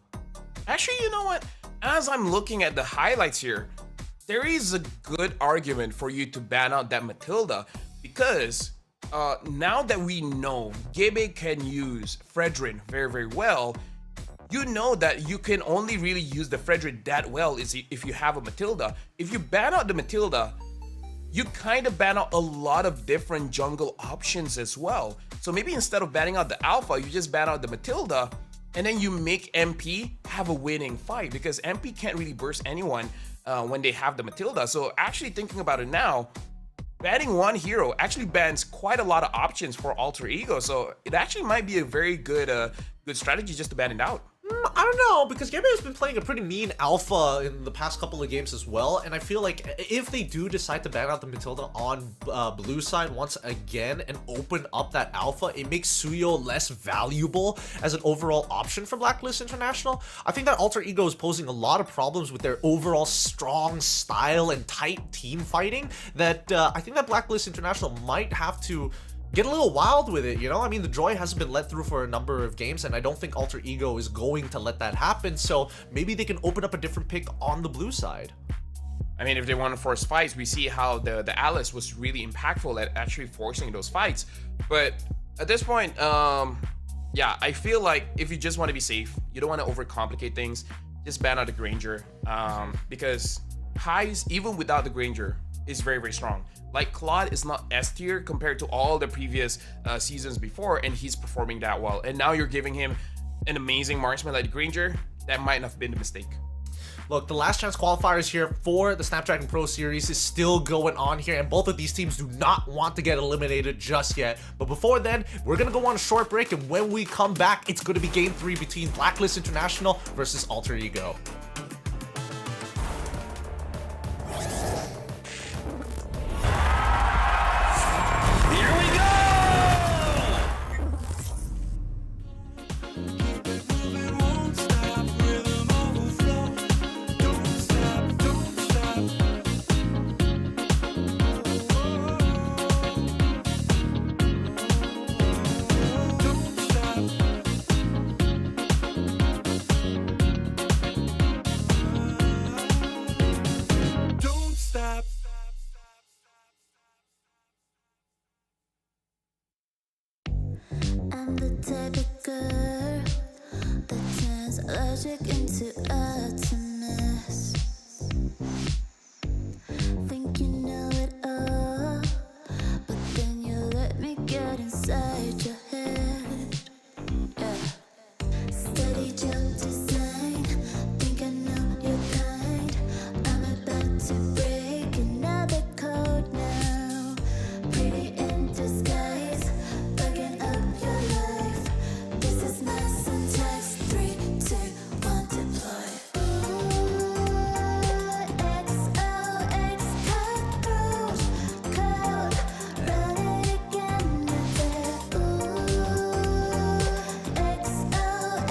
Actually, you know what? As I'm looking at the highlights here, there is a good argument for you to ban out that Matilda, because now that we know Gabe can use Fredrin very, very well, you know that you can only really use the Fredrin that well is if you have a Matilda. If you ban out the Matilda, you kind of ban out a lot of different jungle options as well. So maybe instead of banning out the Alpha, you just ban out the Matilda, and then you make MP have a winning fight, because MP can't really burst anyone when they have the Matilda. So actually thinking about it now, banning one hero actually bans quite a lot of options for Alter Ego. So it actually might be a very good good strategy just to ban it out. I don't know, because Gabe has been playing a pretty mean alpha in the past couple of games as well, and I feel like if they do decide to ban out the Matilda on blue side once again and open up that alpha, it makes Suyo less valuable as an overall option for Blacklist International. I think that Alter Ego is posing a lot of problems with their overall strong style and tight team fighting that I think that Blacklist International might have to get a little wild with it, I mean, the Joy hasn't been let through for a number of games, and I don't think Alter Ego is going to let that happen, so maybe they can open up a different pick on the blue side. I mean, if they want to force fights, we see how the Alice was really impactful at actually forcing those fights. But at this point, yeah, I feel like if you just want to be safe, you don't want to overcomplicate things, just ban out the Granger, because highs, even without the Granger, is very, very strong. Like, Claude is not S tier compared to all the previous seasons before, and he's performing that well. And now you're giving him an amazing marksman like Granger. That might not have been a mistake. Look, the last chance qualifiers here for the Snapdragon Pro Series is still going on here, and both of these teams do not want to get eliminated just yet. But before then, we're gonna go on a short break, and when we come back, it's gonna be Game 3 between Blacklist International versus Alter Ego. I'm the type of girl that turns logic into utterance. Think you know it all, but then you let me get inside your head. Yeah. Steady jump design, think I know your kind. I'm about to break another code now. Pretty in disguise, bugging up your life. This is my syntax. 3, 2, 1, deploy. XOX code, run it again. XOX code,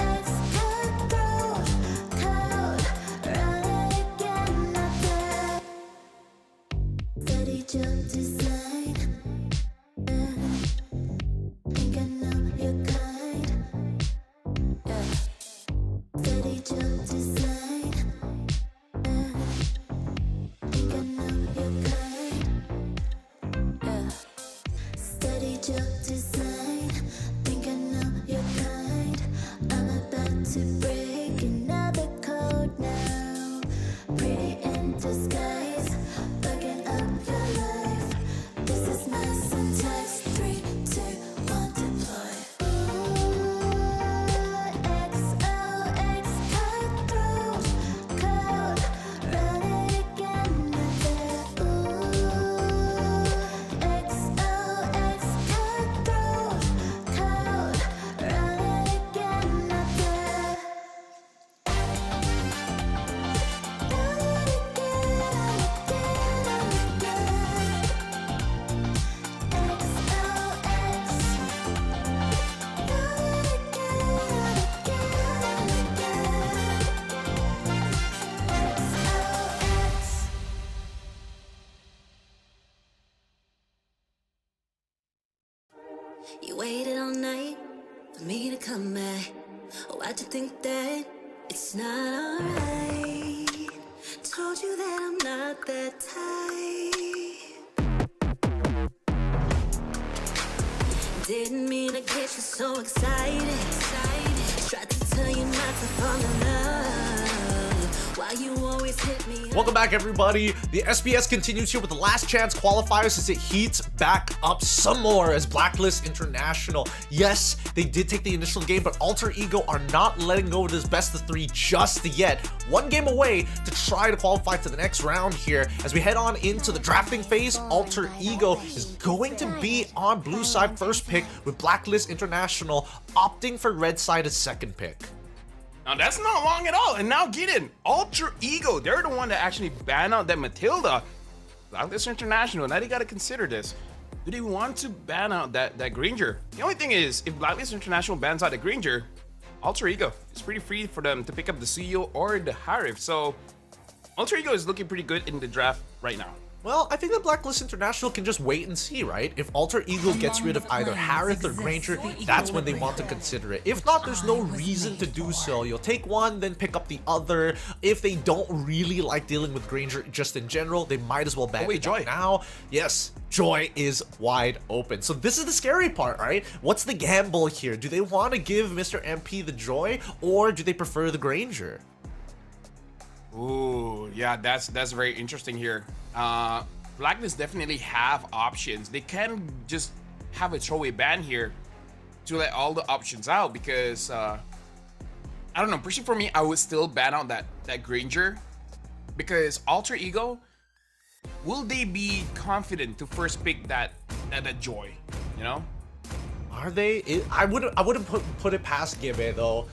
run it again. Steady jump design. Think I know your kind. Yeah. Steady jump design. Think I know your kind. Yeah. Steady jump design. Think I know your kind. I'm about to break another code now. Pretty in disguise, bugging up your life. This is my syntax. 3, 2, 1, deploy. XOX code, run it again. XOX code, run it again. You waited all night for me to come back. Why'd you think that it's not alright? Told you that I'm not that type. Didn't mean to get you so excited. Tried to tell you not to fall in love. Why you always hit me up? Welcome back, everybody. The SBS continues here with the last chance qualifiers as it heats back up some more as Blacklist International. Yes, they did take the initial game, but Alter Ego are not letting go of this best of 3 just yet. One game away to try to qualify to the next round here. As we head on into the drafting phase, Alter Ego is going to be on blue side first pick, with Blacklist International opting for red side as second pick. Now that's not long at all. And now get in. Alter Ego, they're the one that actually banned out that Matilda. Blacklist International, now they gotta consider this. Do they want to ban out that Granger? The only thing is, if Blacklist International bans out the Granger, Alter Ego, it's pretty free for them to pick up the CEO or the Harif. So Alter Ego is looking pretty good in the draft right now. Well, I think that Blacklist International can just wait and see, right? If Alter Ego gets rid of either Harith or Granger, that's when they want to consider it. If not, there's no reason to do so. You'll take one, then pick up the other. If they don't really like dealing with Granger just in general, they might as well ban it Joy. now. Yes, Joy is wide open. So this is the scary part, right? What's the gamble here? Do they want to give Mr. MP the Joy, or do they prefer the Granger? Ooh, yeah, that's very interesting here. Blacklist definitely have options. They can just have a throwaway ban here to let all the options out, because I don't know. Personally, for me, I would still ban out that Granger, because Alter Ego, will they be confident to first pick that Joy? You know? Are they? I wouldn't put it past Gibe though.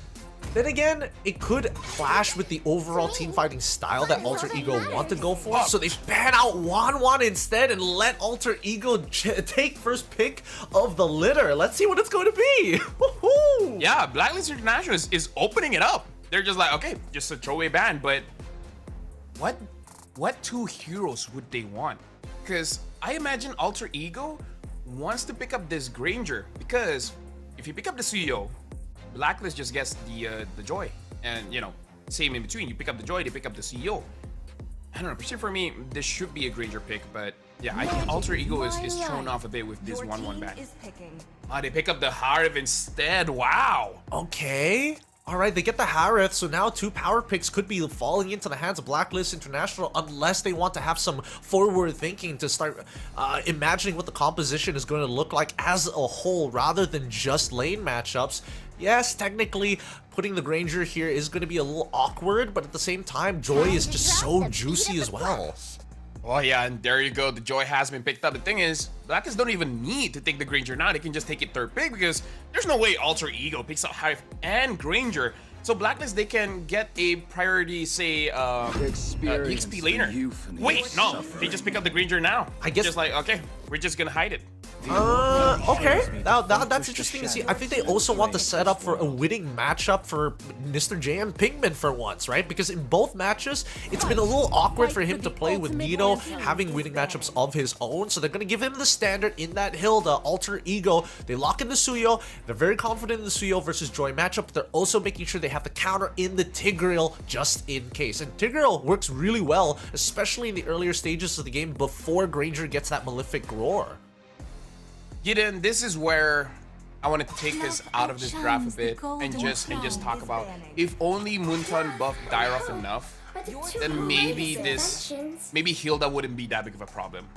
Then again, it could clash with the overall team fighting style that Alter Ego want to go for. So they ban out Wan instead and let Alter Ego take first pick of the litter. Let's see what it's going to be. Woohoo! Yeah, Blacklist International is opening it up. They're just like, okay, just a throwaway ban, but what two heroes would they want? Because I imagine Alter Ego wants to pick up this Granger, because if you pick up the CEO, Blacklist just gets the Joy, and you know, same in between. You pick up the Joy, they pick up the CEO. I don't know. Personally, for me, this should be a Granger pick, but yeah, I think Alter Ego is thrown off a bit with this 1-1 ban. They pick up the Harv instead. Wow. Okay. All right, they get the Harith, so now 2 power picks could be falling into the hands of Blacklist International unless they want to have some forward thinking to start imagining what the composition is going to look like as a whole rather than just lane matchups. Yes, technically, putting the Granger here is going to be a little awkward, but at the same time, Joy is just so juicy as well. Oh yeah, and there you go. The Joy has been picked up. The thing is, Blacklist don't even need to take the Granger now. They can just take it third pick, because there's no way Alter Ego picks up Hive and Granger. So Blacklist, they can get a priority, say, XP laner. Wait, no, they just pick up the Granger now. I guess just like, okay, we're just gonna hide it. Okay, now that's interesting to see. I think they also want to set up for a winning matchup for Mr. J and Pigman for once, right? Because in both matches, it's been a little awkward for him to play with Nito having winning matchups of his own. So they're going to give him the standard in that Hilda, Alter Ego. They lock in the Suyo. They're very confident in the Suyo versus Joy matchup, but they're also making sure they have the counter in the Tigreal just in case. And Tigreal works really well, especially in the earlier stages of the game before Granger gets that Malefic Roar. Gideon, this is where I want to take us out of this draft a bit and just talk about, if only Munton buffed Dyroth enough, then maybe Hilda wouldn't be that big of a problem.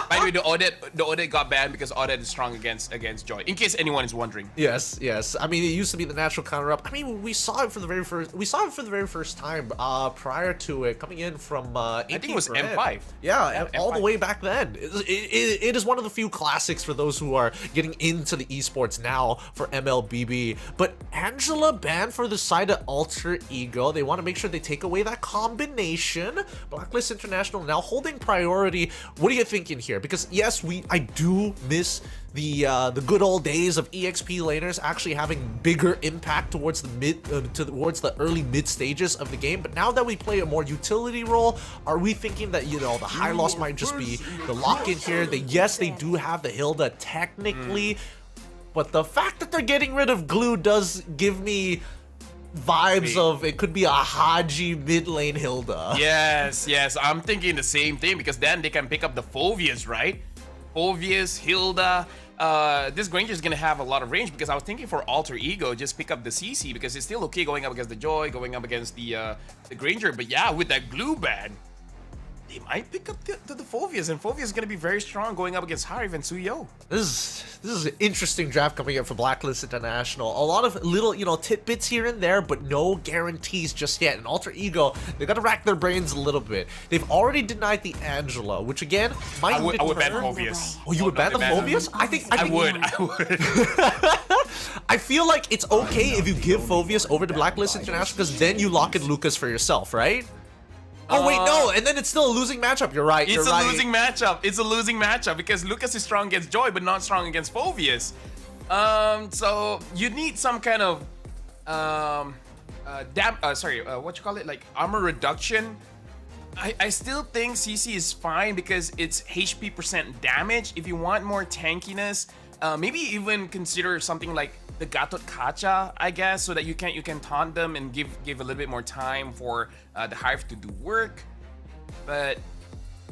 By the way, the Odette got banned because Odette is strong against Joy. In case anyone is wondering. Yes. I mean, it used to be the natural counter up. I mean, we saw it for the very first time prior to it coming in from I think it was M5. Yeah, M5. all the way back then. It is one of the few classics for those who are getting into the esports now for MLBB. But Angela banned for the side of Alter Ego. They want to make sure they take away that combination. Blacklist International now holding priority. What are you thinking here? Because yes, I do miss the good old days of EXP laners actually having bigger impact towards the early mid stages of the game. But now that we play a more utility role, are we thinking that, you know, the high loss might just be the lock in here? Yes, they do have the Hilda technically, but the fact that they're getting rid of Glue does give me vibes of it could be a Haji mid lane Hilda. Yes, I'm thinking the same thing, because then they can pick up the Phovias, right? Phovias, Hilda. This Granger is gonna have a lot of range, because I was thinking for Alter Ego, just pick up the CC, because it's still okay going up against the Joy, going up against the Granger. But yeah, with that glue ban, they might pick up the Phovias, and Phovias is going to be very strong going up against Harv and Suyo. This is an interesting draft coming up for Blacklist International. A lot of little, you know, tidbits here and there, but no guarantees just yet. And Alter Ego, they got to rack their brains a little bit. They've already denied the Angela, which again might I would ban Phovias. Oh, you would ban the Phovias? I would. I feel like it's okay if you give Phovias over to Blacklist International, because then you lock in Lucas for yourself, right? Oh wait, no, and then it's still a losing matchup. You're right. It's a losing matchup. It's a losing matchup because Lucas is strong against Joy, but not strong against Phovias. So you need some kind of what you call it, like armor reduction. I still think CC is fine because it's HP % damage. If you want more tankiness, maybe even consider something like the Gatot Kacha, I guess, so that you can taunt them and give a little bit more time for the Hive to do work. But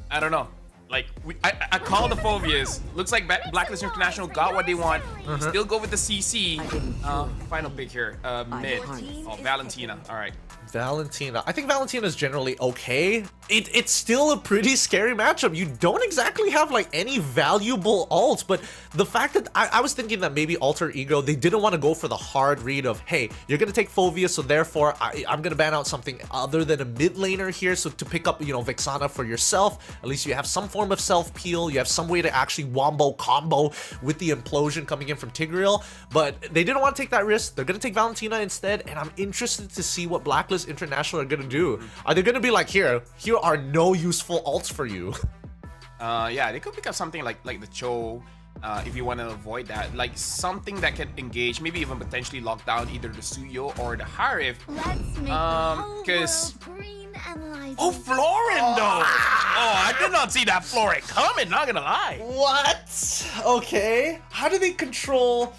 I don't know. Like I call the Phovias. Looks like Blacklist International got what they want. Still go with the CC. Final pick here. Mid. Oh, Valentina. All right. Valentina. I think Valentina is generally okay. it's still a pretty scary matchup. You don't exactly have like any valuable ults, but the fact that I was thinking that maybe Alter Ego, they didn't want to go for the hard read of, hey, you're going to take Fovea, so therefore I'm going to ban out something other than a mid laner here, so to pick up, you know, Vexana for yourself, at least you have some form of self-peel, you have some way to actually wombo combo with the implosion coming in from Tigreal, but they didn't want to take that risk. They're going to take Valentina instead, and I'm interested to see what Blacklist International are going to do. Are they going to be like, here are no useful ults for you? Yeah, they could pick up something like the Cho, if you want to avoid that, like something that can engage, maybe even potentially lock down either the Suyo or the Harif. Let's make because green and lively. oh, Florindo! Oh, I did not see that Florin coming, not gonna lie. What? Okay. How do they control...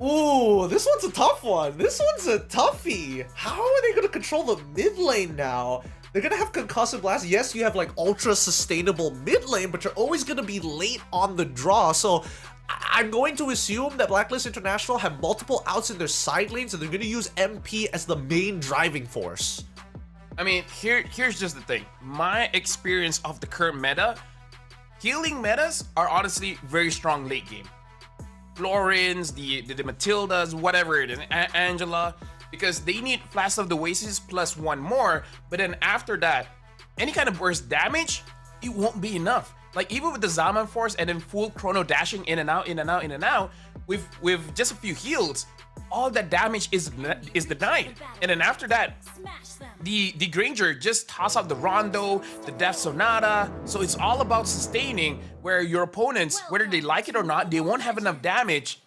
Ooh, this one's a tough one. This one's a toughie. How are they going to control the mid lane now? They're going to have Concussive Blast. Yes, you have like ultra sustainable mid lane, but you're always going to be late on the draw. So I'm going to assume that Blacklist International have multiple outs in their side lanes, and they're going to use MP as the main driving force. I mean, here's just the thing. My experience of the current meta, healing metas are honestly very strong late game. Florins, the Matildas, whatever it is, Angela, because they need Flash of the Oasis plus one more, but then after that, any kind of burst damage, it won't be enough. Like even with the Zaman Force and then full chrono dashing in and out, with just a few heals, all that damage is denied. And then after that, the Granger just toss out the Rondo, the Death Sonata. So it's all about sustaining, where your opponents, whether they like it or not, they won't have enough damage.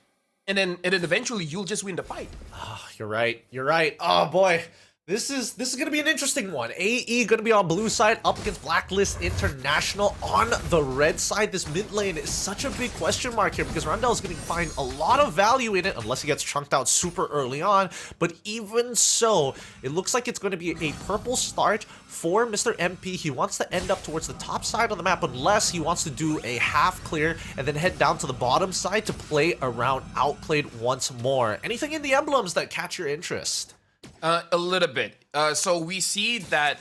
And then eventually you'll just win the fight. Oh, you're right. You're right. Oh boy. This is going to be an interesting one. AE going to be on blue side up against Blacklist International on the red side. This mid lane is such a big question mark here because Randall is going to find a lot of value in it unless he gets chunked out super early on. But even so, it looks like it's going to be a purple start for Mr. MP. He wants to end up towards the top side of the map unless he wants to do a half clear and then head down to the bottom side to play around outplayed once more. Anything in the emblems that catch your interest? A little bit. So we see that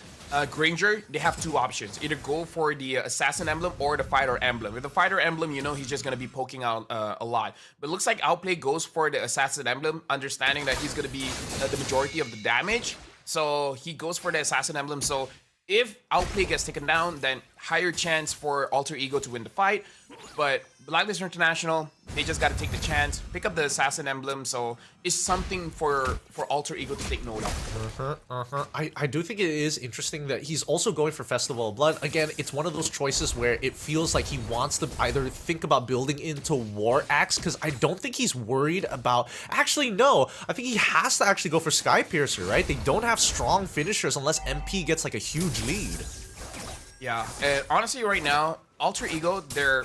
Granger, they have two options. Either go for the Assassin Emblem or the Fighter Emblem. With the Fighter Emblem, you know he's just going to be poking out a lot. But it looks like Outplay goes for the Assassin Emblem, understanding that he's going to be the majority of the damage. So he goes for the Assassin Emblem. So if Outplay gets taken down, then higher chance for Alter Ego to win the fight. But Blacklist International, they just got to take the chance, pick up the Assassin Emblem, so it's something for Alter Ego to take note of. I do think it is interesting that he's also going for Festival of Blood. Again, it's one of those choices where it feels like he wants to either think about building into War Axe, because I don't think he's worried about... Actually, no. I think he has to actually go for Sky Piercer, right? They don't have strong finishers unless MP gets like a huge lead. Yeah, and honestly right now, Alter Ego, they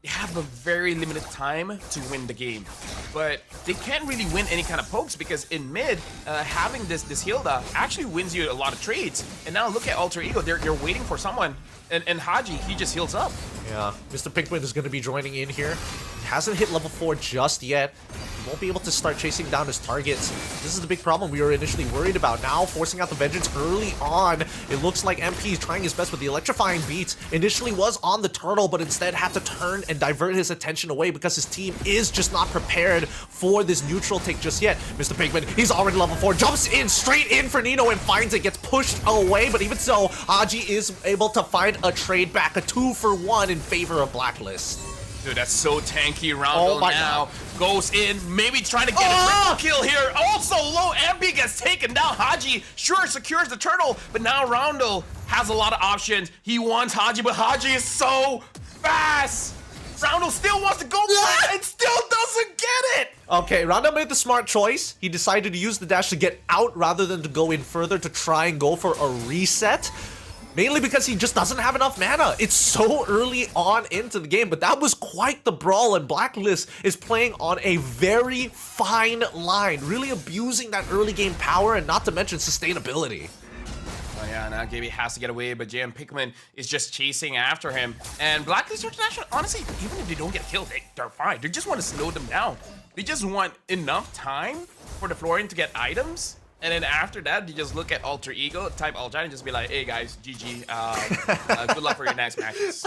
have a very limited time to win the game, but they can't really win any kind of pokes because in mid, having this Hilda actually wins you a lot of trades. And now look at Alter Ego, they're waiting for someone, and Haji, he just heals up. Yeah, Mr. Pinkman is going to be joining in here. He hasn't hit level 4 just yet. He won't be able to start chasing down his targets. This is the big problem we were initially worried about. Now, forcing out the Vengeance early on. It looks like MP is trying his best with the electrifying beats. Initially was on the turtle, but instead had to turn and divert his attention away because his team is just not prepared for this neutral take just yet. Mr. Pinkman, he's already level 4, jumps in, straight in for Nino and finds it, gets pushed away, but even so, Haji is able to find a trade back, a 2-for-1 in favor of Blacklist. Dude, that's so tanky. Roundel now goes in, maybe trying to get a triple kill here. Also low, MP gets taken down. Haji sure secures the turtle, but now Roundel has a lot of options. He wants Haji, but Haji is so fast. Roundel still wants to go for it and still doesn't get it. Okay, Roundel made the smart choice. He decided to use the dash to get out rather than to go in further to try and go for a reset. Mainly because he just doesn't have enough mana. It's so early on into the game, but that was quite the brawl, and Blacklist is playing on a very fine line, really abusing that early game power and not to mention sustainability. Oh yeah, now Gaby has to get away, but JM Pikmin is just chasing after him. And Blacklist International, honestly, even if they don't get killed, they're fine. They just want to slow them down. They just want enough time for the Florian to get items, And then after that, you just look at Alter Ego, type Alter, and just be like, hey guys, GG. Good luck for your next matches.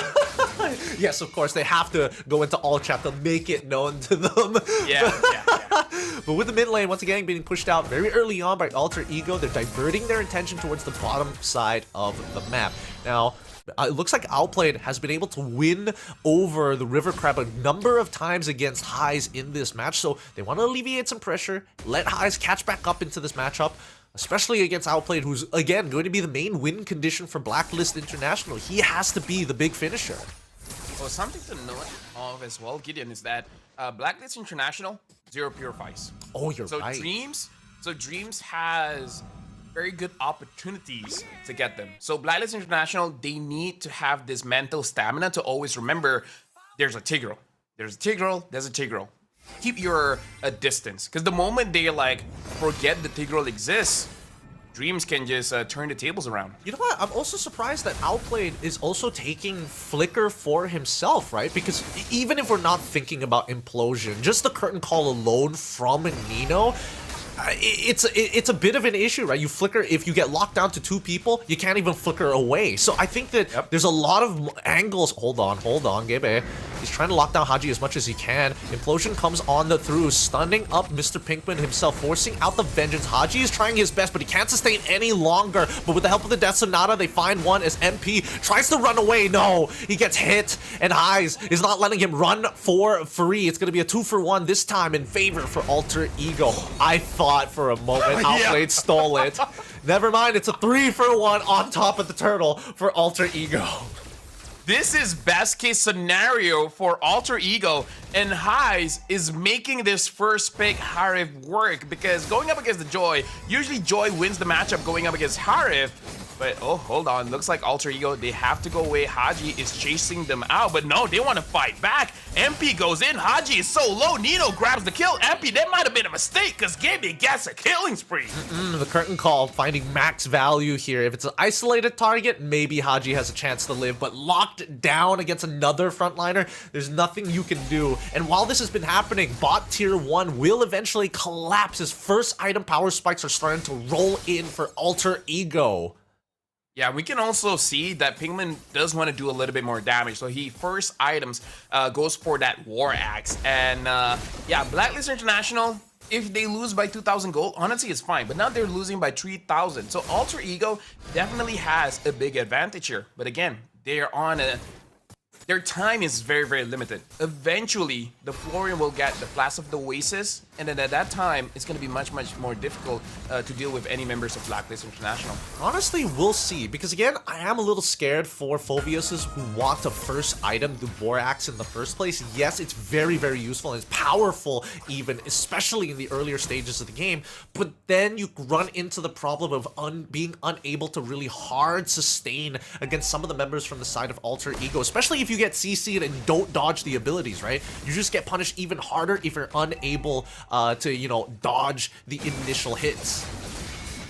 Yes, of course, they have to go into all chat to make it known to them. Yeah. But with the mid lane, once again, being pushed out very early on by Alter Ego, they're diverting their attention towards the bottom side of the map. Now, it looks like Outplayed has been able to win over the River Crab a number of times against Highs in this match, so they want to alleviate some pressure, let Highs catch back up into this matchup, especially against Outplayed, who's, again, going to be the main win condition for Blacklist International. He has to be the big finisher. Well, something to note of as well, Gideon, is that Blacklist International, 0 purifies. Oh, you're right. Dreams has very good opportunities to get them. So Blacklist International, they need to have this mental stamina to always remember there's a Tigreal. There's a Tigreal, there's a Tigreal. Keep your distance. Because the moment they like forget the Tigreal exists, Dreams can just turn the tables around. You know what? I'm also surprised that Outplayed is also taking Flicker for himself, right? Because even if we're not thinking about Implosion, just the curtain call alone from Nino, it's a bit of an issue, right? You flicker, if you get locked down to 2 people, you can't even flicker away. So I think that there's a lot of angles. Hold on, Gebe. He's trying to lock down Haji as much as he can. Implosion comes on the through, stunning up Mr. Pinkman himself, forcing out the Vengeance. Haji is trying his best, but he can't sustain any longer. But with the help of the Death Sonata, they find one as MP tries to run away. No, he gets hit, and Highs is not letting him run for free. It's going to be a 2-for-1 this time in favor for Alter Ego. I thought for a moment Outplayed stole it. Never mind, it's a 3-for-1 on top of the turtle for Alter Ego. This is best case scenario for Alter Ego, and Highs is making this first pick Harif work, because going up against the Joy, usually Joy wins the matchup going up against Harif. But, oh, hold on. Looks like Alter Ego, they have to go away. Haji is chasing them out. But no, they want to fight back. MP goes in. Haji is so low. Nino grabs the kill. MP, that might have been a mistake because Gaby gets a killing spree. The curtain call, finding max value here. If it's an isolated target, maybe Haji has a chance to live. But locked down against another frontliner, there's nothing you can do. And while this has been happening, bot tier 1 will eventually collapse. His first item power spikes are starting to roll in for Alter Ego. Yeah, we can also see that Pinkman does want to do a little bit more damage. So he first items goes for that War Axe. And yeah, Blacklist International, if they lose by 2,000 gold, honestly, it's fine. But now they're losing by 3,000. So Alter Ego definitely has a big advantage here. But again, they're on a... Their time is very, very limited. Eventually, the Florian will get the Flask of the Oasis, and then at that time, it's going to be much, much more difficult to deal with any members of Blacklist International. Honestly, we'll see, because again, I am a little scared for Phobiuses who want to first item the Borax in the first place. Yes, it's very, very useful, and it's powerful even, especially in the earlier stages of the game, but then you run into the problem of being unable to really hard sustain against some of the members from the side of Alter Ego, especially if you get CC'd and don't dodge the abilities, right? You just get punished even harder if you're unable to, you know, dodge the initial hits.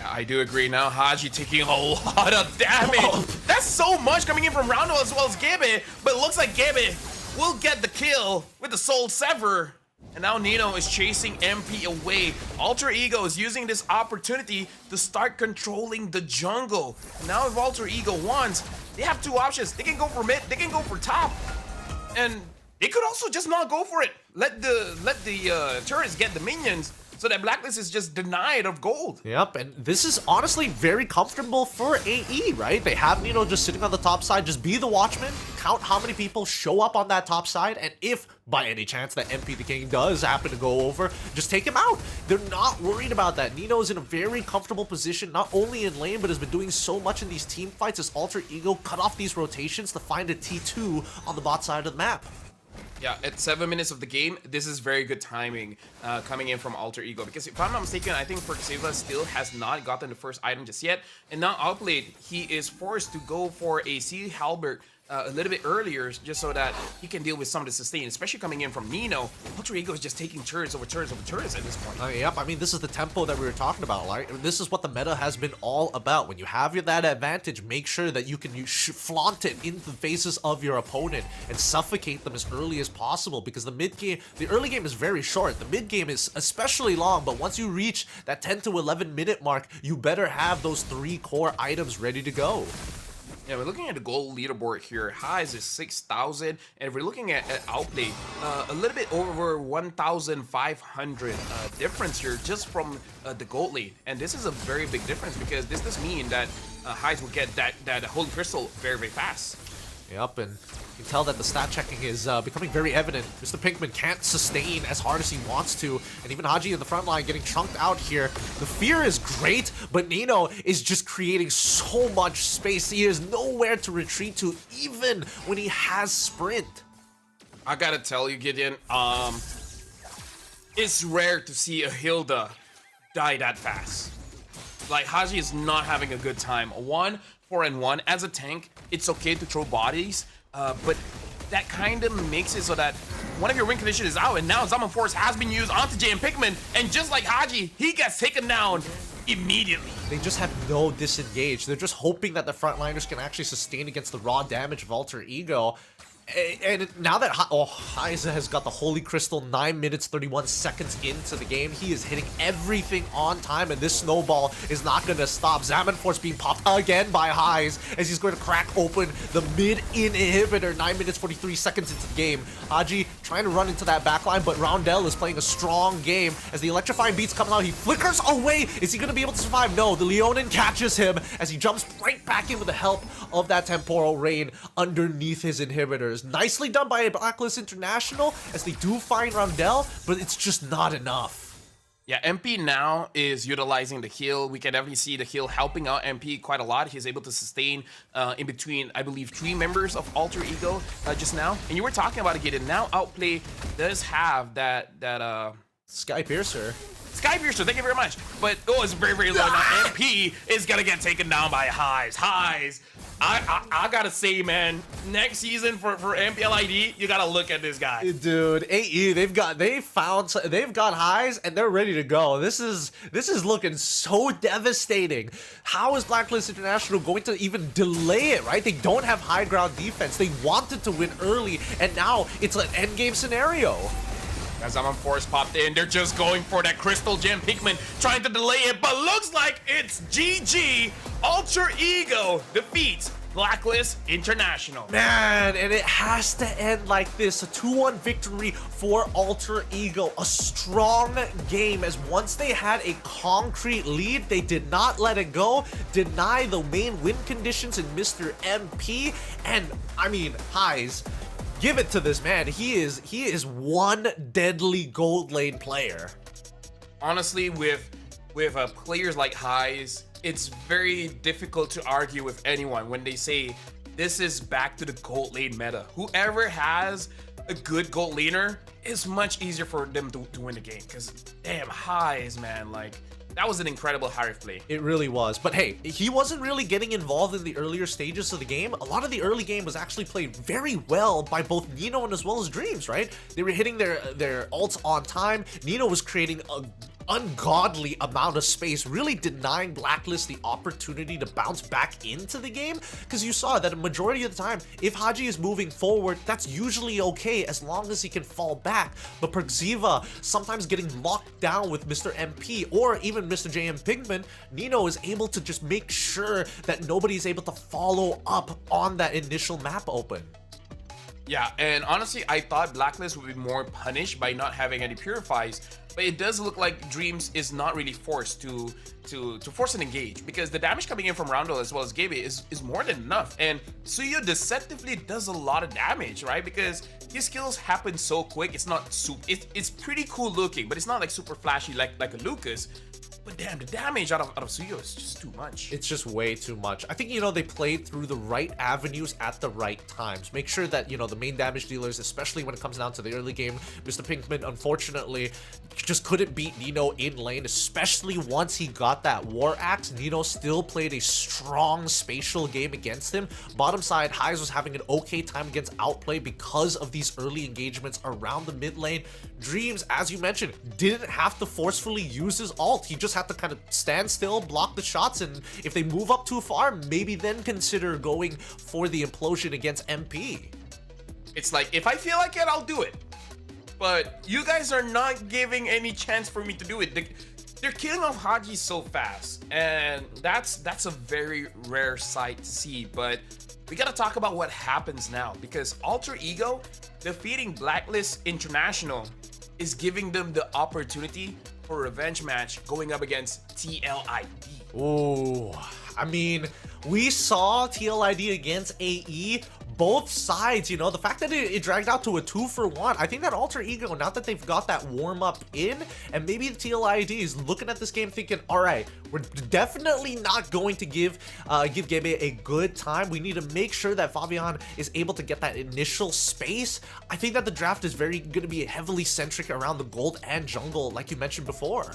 I do agree now. Haji taking a lot of damage. That's so much coming in from Roundel as well as Gaby, but it looks like Gaby will get the kill with the Soul Sever. And now Nino is chasing MP away. Alter Ego is using this opportunity to start controlling the jungle. Now if Alter Ego wants, they have 2 options. They can go for mid, they can go for top. And they could also just not go for it. Let the turrets get the minions, so that Blacklist is just denied of gold. Yep, and this is honestly very comfortable for AE, right? They have Nino just sitting on the top side, just be the watchman, count how many people show up on that top side, and if by any chance that MP the King does happen to go over, just take him out. They're not worried about that. Nino is in a very comfortable position, not only in lane, but has been doing so much in these team fights as Alter Ego cut off these rotations to find a T2 on the bot side of the map. Yeah, at 7 minutes of the game, this is very good timing coming in from Alter Ego. Because if I'm not mistaken, I think Persada still has not gotten the first item just yet. And now Outplayed, he is forced to go for a Sea Halberd a little bit earlier, just so that he can deal with some of the sustain, especially coming in from Nino. Ultra Ego is just taking turrets over turrets over turrets at this point. Yep, I mean, this is the tempo that we were talking about, right? This is what the meta has been all about. When you have that advantage, make sure that you can flaunt it in the faces of your opponent and suffocate them as early as possible, because the early game is very short. The mid game is especially long, but once you reach that 10 to 11 minute mark, you better have those 3 core items ready to go. Yeah, we're looking at the gold leaderboard here. Highs is 6,000, and if we're looking at outplay, a little bit over 1,500 difference here just from the gold lead. And this is a very big difference, because this does mean that Highs will get that holy crystal very, very fast. Yep, and you can tell that the stat checking is becoming very evident. Mr. Pinkman can't sustain as hard as he wants to, and even Haji in the front line getting chunked out here. The fear is great, but Nino is just creating so much space. He has nowhere to retreat to, even when he has sprint. I gotta tell you, Gideon, it's rare to see a Hilda die that fast. Like, Haji is not having a good time. 1-4-1 as a tank, it's okay to throw bodies, but that kind of makes it so that one of your win conditions is out, and now Zaman Force has been used onto JM Pikmin, and just like Haji, he gets taken down immediately. They just have no disengage. They're just hoping that the frontliners can actually sustain against the raw damage of Alter Ego. And now that Heiza has got the Holy Crystal 9 minutes 31 seconds into the game, he is hitting everything on time, and this snowball is not going to stop. Zaman Force being popped again by Heiz as he's going to crack open the mid inhibitor 9 minutes 43 seconds into the game. Haji trying to run into that backline, but Roundel is playing a strong game as the electrifying beats come out. He flickers away. Is he going to be able to survive? No, the Leonin catches him as he jumps right back in with the help of that Temporal Rain underneath his inhibitors. Nicely done by Blacklist International as they do find Roundel, but it's just not enough. Yeah, MP now is utilizing the heal. We can definitely see the heal helping out MP quite a lot. He's able to sustain in between, I believe, 3 members of Alter Ego just now. And you were talking about it, Gideon. Now Outplay does have that Sky Piercer. Sky Piercer, thank you very much. But, it's very, very low. Now MP is going to get taken down by Highs. I gotta say, man, next season for MPLID, you gotta look at this guy. Dude, AE, they've got Highs and they're ready to go. This is looking so devastating. How is Blacklist International going to even delay it, right? They don't have high ground defense. They wanted to win early, and now it's an endgame scenario. As Zaman Force popped in, they're just going for that Crystal Gem. Pikmin trying to delay it, but looks like it's GG. Alter Ego defeats Blacklist International. Man, and it has to end like this. A 2-1 victory for Alter Ego. A strong game, as once they had a concrete lead, they did not let it go, deny the main win conditions in Mr. MP, and I mean, Highs. Give it to this man. He is one deadly gold lane player. Honestly, with players like Highs, it's very difficult to argue with anyone when they say this is back to the gold lane meta. Whoever has a good gold laner, it's much easier for them to win the game. Because damn, Highs, man, like, that was an incredible Harif play. It really was. But hey, he wasn't really getting involved in the earlier stages of the game. A lot of the early game was actually played very well by both Nino and as well as Dreams, right? They were hitting their ults on time. Nino was creating a ungodly amount of space, really denying Blacklist the opportunity to bounce back into the game, because you saw that a majority of the time, if Haji is moving forward, that's usually okay as long as he can fall back. But Perxiva sometimes getting locked down with Mr. MP or even Mr. JM Pigman, Nino is able to just make sure that nobody's able to follow up on that initial map open. Yeah, and honestly, I thought Blacklist would be more punished by not having any purifies, but it does look like Dreams is not really forced to force an engage, because the damage coming in from Roundel as well as Gabe is more than enough, and Suyo deceptively does a lot of damage, right? Because his skills happen so quick. It's not super. It's pretty cool looking, but it's not like super flashy like a Lucas. But damn, the damage out of Suyo is just too much. It's just way too much. I think, they played through the right avenues at the right times. Make sure that, the main damage dealers, especially when it comes down to the early game, Mr. Pinkman, unfortunately, just couldn't beat Nino in lane, especially once he got that War Axe. Nino still played a strong spatial game against him. Bottom side, Highs was having an okay time against Outplay because of these early engagements around the mid lane. Dreams, as you mentioned, didn't have to forcefully use his ult. He just had to kind of stand still, block the shots, and if they move up too far, maybe then consider going for the implosion against MP. It's like, if I feel like it, I'll do it. But you guys are not giving any chance for me to do it. They're killing off Haji so fast, and that's a very rare sight to see. But we gotta talk about what happens now, because Alter Ego defeating Blacklist International is giving them the opportunity for a revenge match going up against TLID. Oh, I mean, we saw TLID against AE. Both sides, the fact that it dragged out to a 2-for-1, I think that Alter Ego, now that they've got that warm-up in, and maybe the TLID is looking at this game thinking, all right, we're definitely not going to give Gebe a good time. We need to make sure that Fabian is able to get that initial space. I think that the draft is going to be heavily centric around the gold and jungle, like you mentioned before.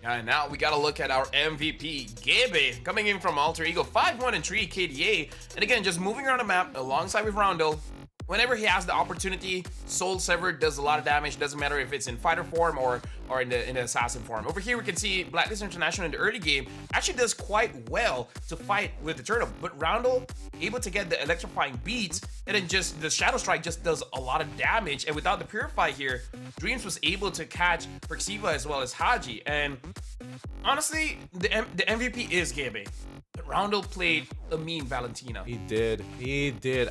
And now we gotta look at our MVP, Gebe, coming in from Alter Ego, 5-1-3 KDA. And again, just moving around the map alongside with Roundel. Whenever he has the opportunity, Soul Sever does a lot of damage. Doesn't matter if it's in fighter form or in the assassin form. Over here, we can see Blacklist International in the early game actually does quite well to fight with the turtle. But Roundel able to get the electrifying beats, and then just the Shadow Strike just does a lot of damage. And without the Purify here, Dreams was able to catch Perxiva as well as Haji. And honestly, the MVP is Gebe. Roundel played a mean Valentina. He did.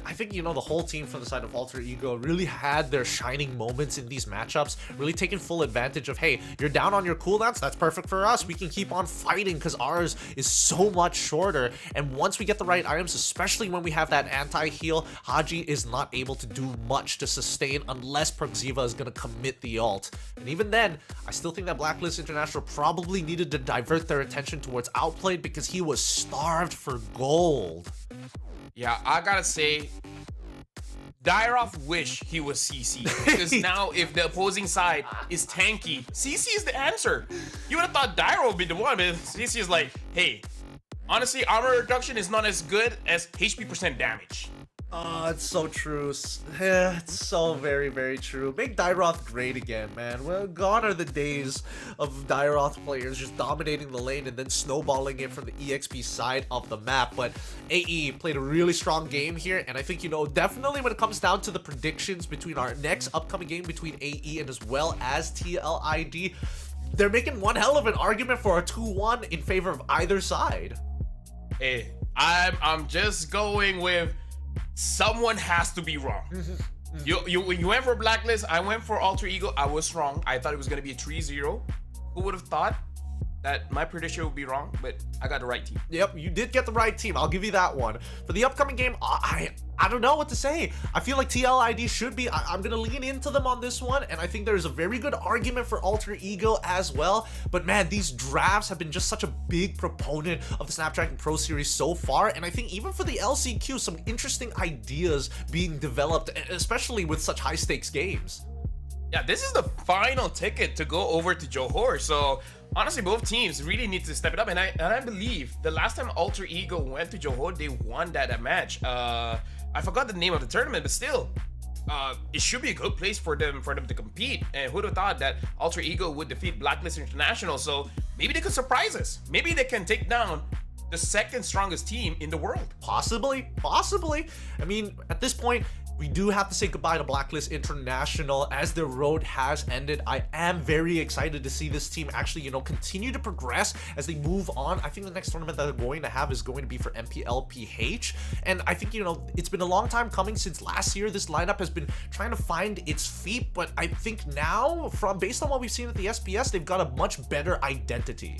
I think, the whole team from the side of Alter Ego really had their shining moments in these matchups, really taking full advantage of, hey, you're down on your cooldowns, that's perfect for us. We can keep on fighting because ours is so much shorter. And once we get the right items, especially when we have that anti-heal, Haji is not able to do much to sustain unless Perxiva is going to commit the ult. And even then, I still think that Blacklist International probably needed to divert their attention towards Outplayed because he was starved for gold. Yeah, I gotta say, Dairoff wish he was CC, because now if the opposing side is tanky, CC is the answer. You would have thought Dairo would be the one, but CC is like, hey, honestly, armor reduction is not as good as HP percent damage. Oh, it's so true. It's so very, very true. Make Dairoth great again, man. Well, gone are the days of Dairoth players just dominating the lane and then snowballing it from the EXP side of the map. But AE played a really strong game here, and I think, definitely when it comes down to the predictions between our next upcoming game between AE and as well as TLID, they're making one hell of an argument for a 2-1 in favor of either side. Hey, I'm just going with someone has to be wrong. You went for Blacklist, I went for Alter Ego. I was wrong. I thought it was going to be a 3-0. Who would have thought that my prediction would be wrong? But I got the right team. Yep, you did get the right team. I'll give you that one. For the upcoming game, I don't know what to say. I feel like TLID should be. I'm going to lean into them on this one, and I think there's a very good argument for Alter Ego as well. But man, these drafts have been just such a big proponent of the Snapdragon Pro Series so far, and I think even for the LCQ, some interesting ideas being developed, especially with such high-stakes games. Yeah, this is the final ticket to go over to Johor, so honestly, both teams really need to step it up, and I believe the last time Alter Ego went to Johor, they won that match. I forgot the name of the tournament, but still, it should be a good place for them to compete. And who'd have thought that Alter Ego would defeat Blacklist International? So maybe they could surprise us. Maybe they can take down the second strongest team in the world. Possibly. I mean, at this point, we do have to say goodbye to Blacklist International as their road has ended. I am very excited to see this team actually, continue to progress as they move on. I think the next tournament that they're going to have is going to be for MPLPH. And I think, it's been a long time coming since last year. This lineup has been trying to find its feet, but I think now, based on what we've seen at the SPS, they've got a much better identity.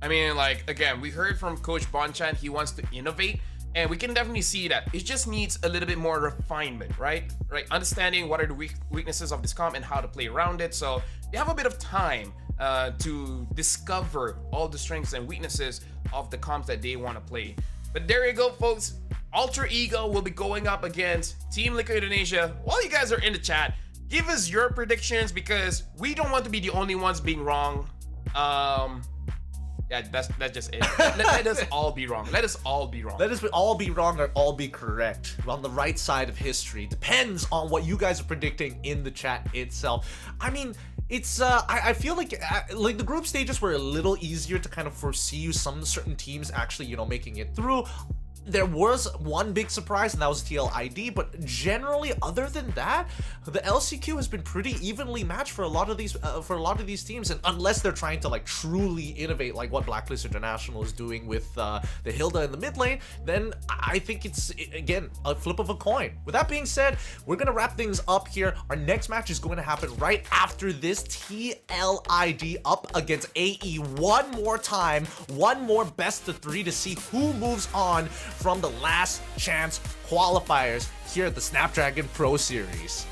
I mean, again, we heard from Coach Bonchan, he wants to innovate. And we can definitely see that it just needs a little bit more refinement, right? Understanding what are the weaknesses of this comp and how to play around it. So they have a bit of time to discover all the strengths and weaknesses of the comps that they want to play. But there you go, folks. Alter Ego will be going up against Team Liquid Indonesia. While you guys are in the chat, give us your predictions because we don't want to be the only ones being wrong. Yeah, that's just it. Let us all be wrong. Let us all be wrong. Let us all be wrong or all be correct. We're on the right side of history. Depends on what you guys are predicting in the chat itself. I mean, it's I feel like the group stages were a little easier to kind of foresee some certain teams actually, you know, making it through. There was one big surprise, and that was TLID, but generally, other than that, the LCQ has been pretty evenly matched for a lot of these teams, and unless they're trying to like truly innovate, like what Blacklist International is doing with the Hilda in the mid lane, then I think it's again a flip of a coin. With that being said, we're gonna wrap things up here. Our next match is going to happen right after this. TLID up against AE one more time, one more best of 3 to see who moves on from the last chance qualifiers here at the Snapdragon Pro Series.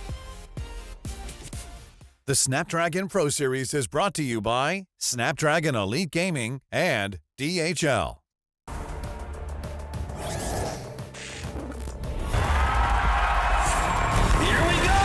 The Snapdragon Pro Series is brought to you by Snapdragon Elite Gaming and DHL. Here we go!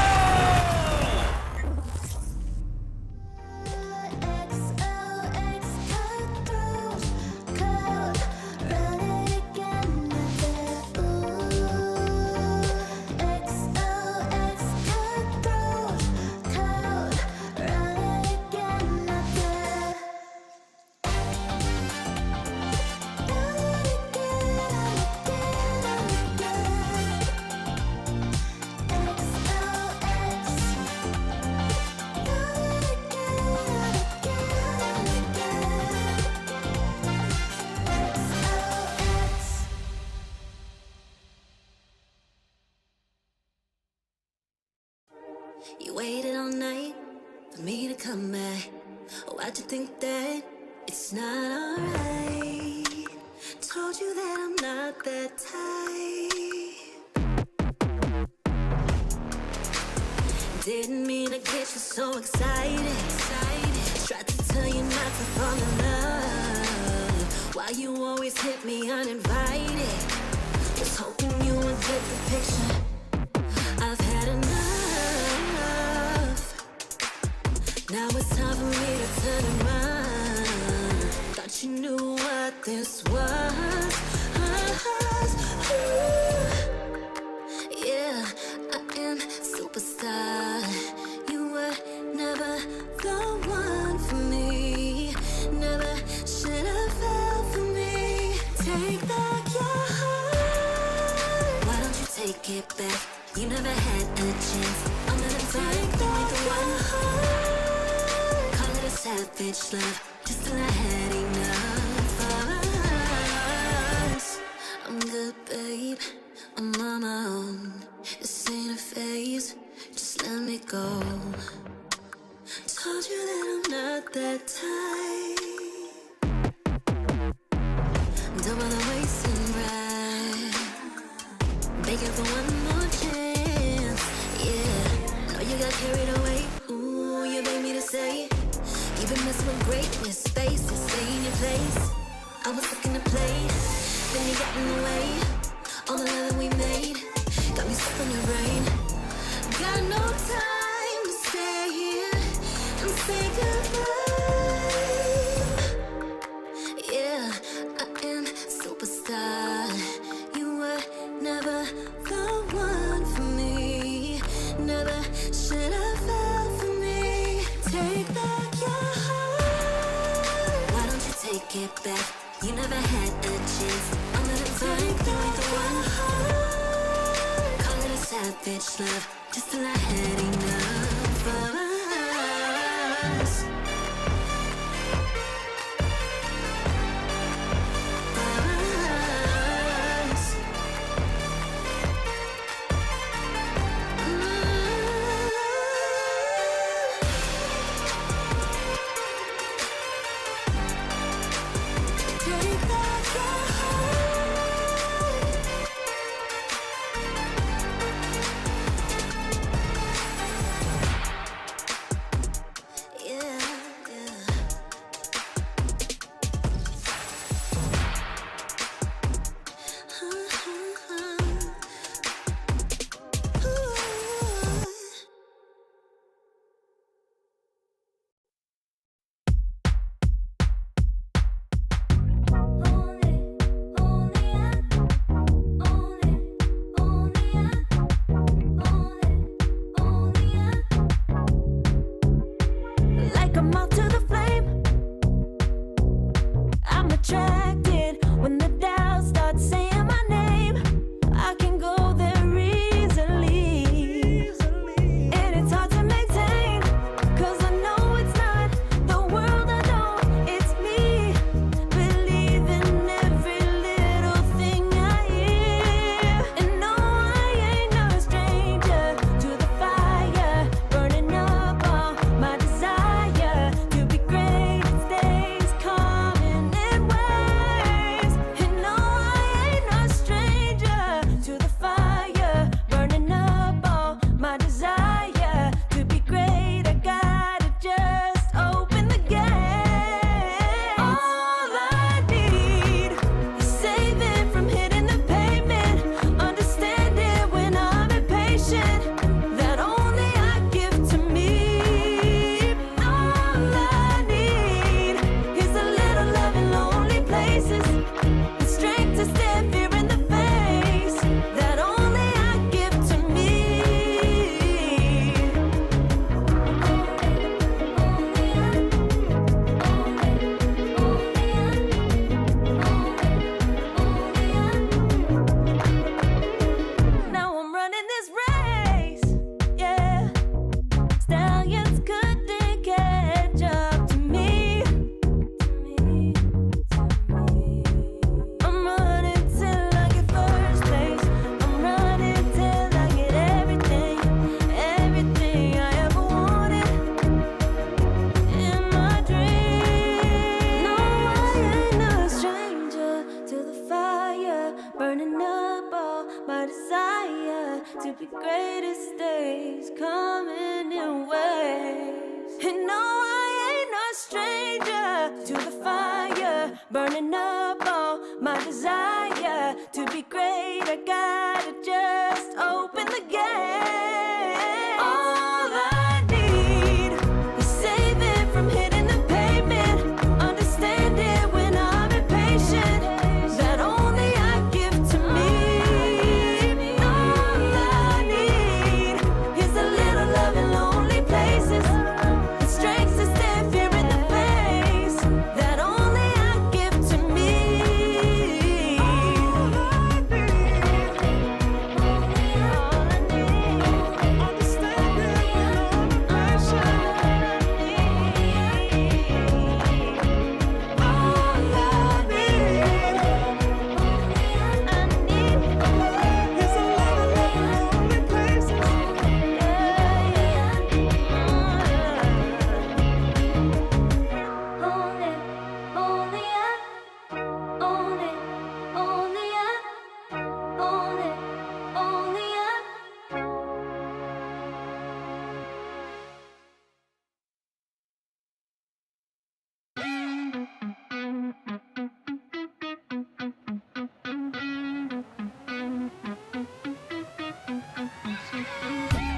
You waited all night for me to come back. Why'd you think that it's not alright? Told you that I'm not that type. Didn't mean to get you so excited. Tried to tell you not to fall in love. Why you always hit me uninvited? Was hoping you would get the picture. I've had enough. Now it's time for me to turn around. Thought you knew what this was. Yeah, I am superstar. You were never the one for me. Never should have fell for me. Take back your heart. Why don't you take it back? You never had a chance. I'm gonna take back the one heart. Savage love, just till I had enough of us. I'm good, babe, I'm on my own. This ain't a phase, just let me go. Told you that I'm not that type. Don't bother wasting breath. Begging for one more chance. Yeah, know you got carried away. Ooh, you made me to say. You've been messing with greatness, faces, stay in your place. I was looking to play, then you got in the way. All the love that we made got me stuck in the rain. Got no time to stay here and say goodbye. Yeah, I am superstar. You were never the one for me. Never should have fell for me. Take back your heart. Why don't you take it back? You never had a chance. I'm gonna take back the one heart. Call it a savage love, just till I had enough of us. attracted when the doubt starts saying my name. I can go there easily, and it's hard to maintain, 'cause I know it's not the world I know, it's me. Believe in every little thing I hear, and no, I ain't no stranger to the fire, burning up all my desire to be great. It stays coming in waves, and no, I ain't no stranger to the fire, burning up all my desire to be great. I gotta just open the gate. All I need is saving from hitting the pavement, understanding when I'm impatient, that only I give to me. All I need is a little love in lonely places, the strength to stare fear in the face, that only I give to me. Now I'm running this race, yeah. Stallions couldn't catch up to me. I'm running till I get first place. I'm running till I get everything, everything I ever wanted in my dream. No, I ain't no stranger to the fire, burning up all my desire to be greatest days coming in waves. And no, I ain't no stranger to the fire, burning up all my desire to be great. I gotta just open the gate. All I need is saving from hitting the pavement, understanding when I'm impatient, that only I give to me. All I need is a little love in lonely places, the strength to stand fear in the face, that only I give to me. All I need, understanding when I'm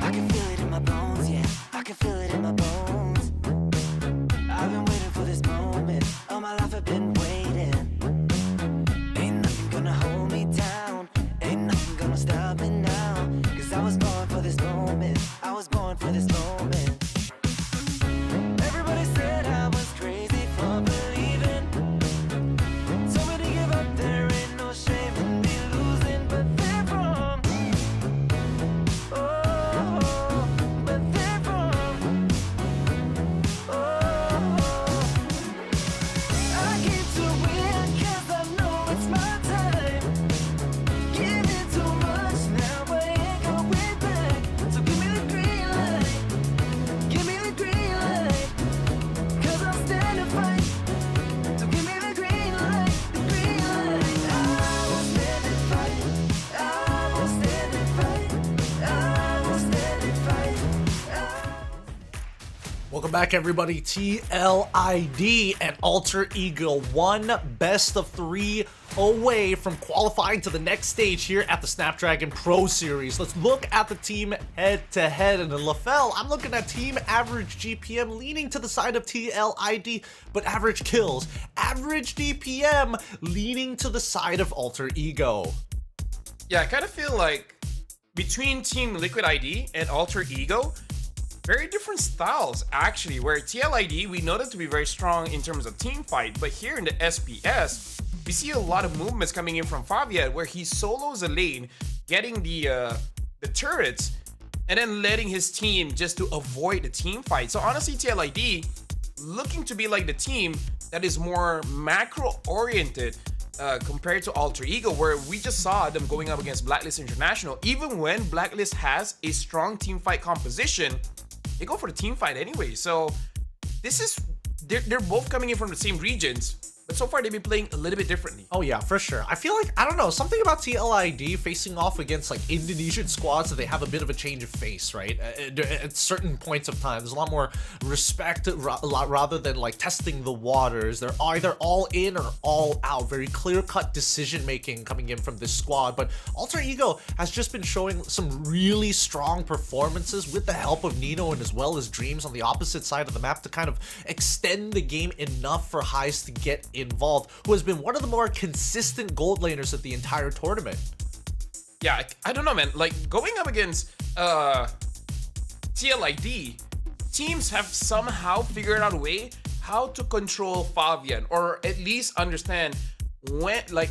I can feel it in my bones, yeah. I can feel it in my bones. I've been waiting for this moment. All my life I've been waiting. Ain't nothing gonna hold me down. Ain't nothing gonna stop me now. 'Cause I was born for this moment. I was born for this moment. Everybody said I was crazy for believing. Told me to give up, there ain't no shame in me losing, but they're wrong. Oh, but they're wrong. Oh, I get to win 'cause I know it's my time. Giving too much, now I ain't going back. So give me the green light. Give me the green light. 'Cause I'll stand and fight. So give me the green light, the green light. I will stand and fight. I will stand and fight. I will stand and fight. Welcome back, everybody. TLID and Alter Ego, one best of 3 away from qualifying to the next stage here at the Snapdragon Pro Series. Let's look at the team head-to-head. And in LaFell, I'm looking at team average GPM leaning to the side of TLID, but average kills, average DPM leaning to the side of Alter Ego. Yeah, I kind of feel like between Team Liquid ID and Alter Ego, very different styles actually, where TLID we know them to be very strong in terms of team fight, but here in the SPS we see a lot of movements coming in from Fabian where he solos a lane, getting the turrets and then letting his team just to avoid the team fight. So honestly, TLID looking to be like the team that is more macro oriented compared to Alter Ego, where we just saw them going up against Blacklist International. Even when Blacklist has a strong team fight composition, they go for the team fight anyway. So this is, they're both coming in from the same regions, but so far they've been playing a little bit differently. Oh yeah, for sure. I feel like, I don't know, something about TLID facing off against like Indonesian squads that they have a bit of a change of face, right? At certain points of time, there's a lot more respect rather than like testing the waters. They're either all in or all out. Very clear-cut decision-making coming in from this squad. But Alter Ego has just been showing some really strong performances with the help of Nino and as well as Dreams on the opposite side of the map to kind of extend the game enough for Highs to get involved, who has been one of the more consistent gold laners of the entire tournament. Yeah, I don't know, man. Like, going up against TLID, teams have somehow figured out a way how to control Fabian, or at least understand when, like,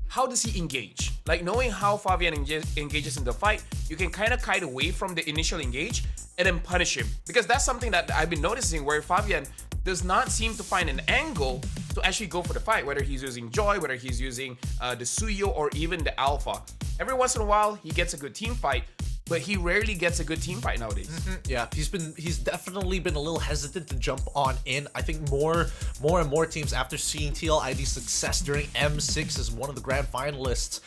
how does he engage? Like, knowing how Fabian engages in the fight, you can kind of kite away from the initial engage and then punish him. Because that's something that I've been noticing, where Fabian does not seem to find an angle to actually go for the fight, whether he's using Joy, whether he's using the Suyo, or even the Alpha. Every once in a while, he gets a good team fight, but he rarely gets a good team fight nowadays. Yeah, he's definitely been a little hesitant to jump on in. I think more and more teams, after seeing TLID's success during M6 as one of the grand finalists,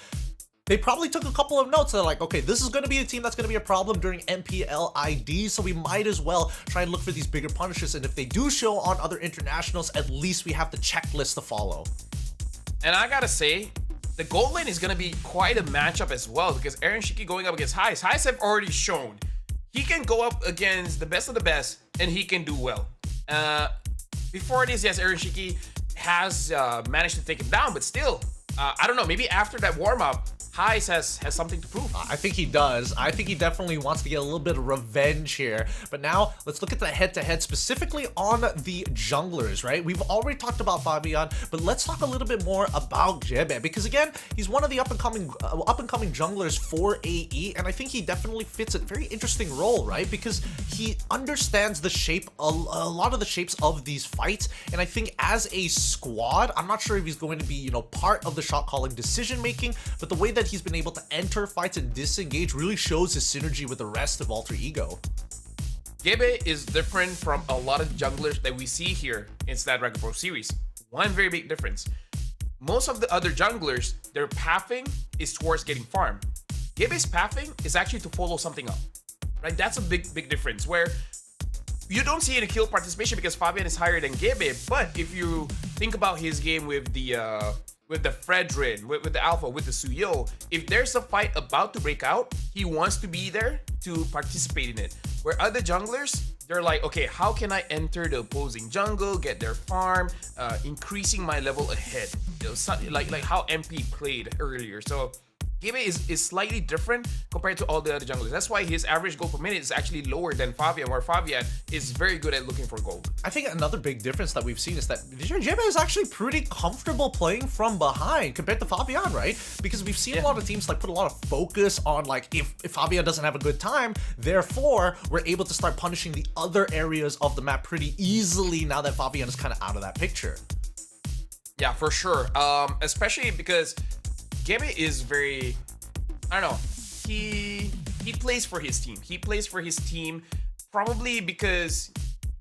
they probably took a couple of notes. They're like, okay, this is going to be a team that's going to be a problem during MPLID, so we might as well try and look for these bigger punishes. And if they do show on other internationals, at least we have the checklist to follow. And I gotta say, the gold lane is gonna be quite a matchup as well, because Aaron Shiki going up against Highs. Highs have already shown he can go up against the best of the best and he can do well. Before this, yes, Aaron Shiki has managed to take him down, but still, I don't know, maybe after that warm-up, Highs has something to prove. I think he does. I think he definitely wants to get a little bit of revenge here. But now, let's look at the head-to-head, specifically on the junglers, right? We've already talked about Fabian, but let's talk a little bit more about Jebe, because again, he's one of the up-and-coming junglers for AE, and I think he definitely fits a very interesting role, right? Because he understands the shape, a lot of the shapes of these fights, and I think as a squad, I'm not sure if he's going to be, you know, part of the shot-calling decision-making, but the way that he's been able to enter fights and disengage really shows his synergy with the rest of Alter Ego. Gebe is different from a lot of junglers that we see here in Snapdragon Pro Series. One very big difference. Most of the other junglers, their pathing is towards getting farm. Gebe's pathing is actually to follow something up. Right? That's a big difference, where you don't see any kill participation because Fabian is higher than Gebe, but if you think about his game with the Fredrin, with the Alpha, with the Suyo, if there's a fight about to break out, he wants to be there to participate in it. Where other junglers, they're like, okay, how can I enter the opposing jungle, get their farm, increasing my level ahead? You know, like how MP played earlier. So Gebe is slightly different compared to all the other junglers. That's why his average gold per minute is actually lower than Fabian, where Fabian is very good at looking for gold. I think another big difference that we've seen is that Jebe is actually pretty comfortable playing from behind compared to Fabian, right? Because we've seen a lot of teams like put a lot of focus on like if Fabian doesn't have a good time, therefore we're able to start punishing the other areas of the map pretty easily now that Fabian is kind of out of that picture. Yeah, for sure. Especially because Gebe is very, I don't know, he plays for his team. He plays for his team probably because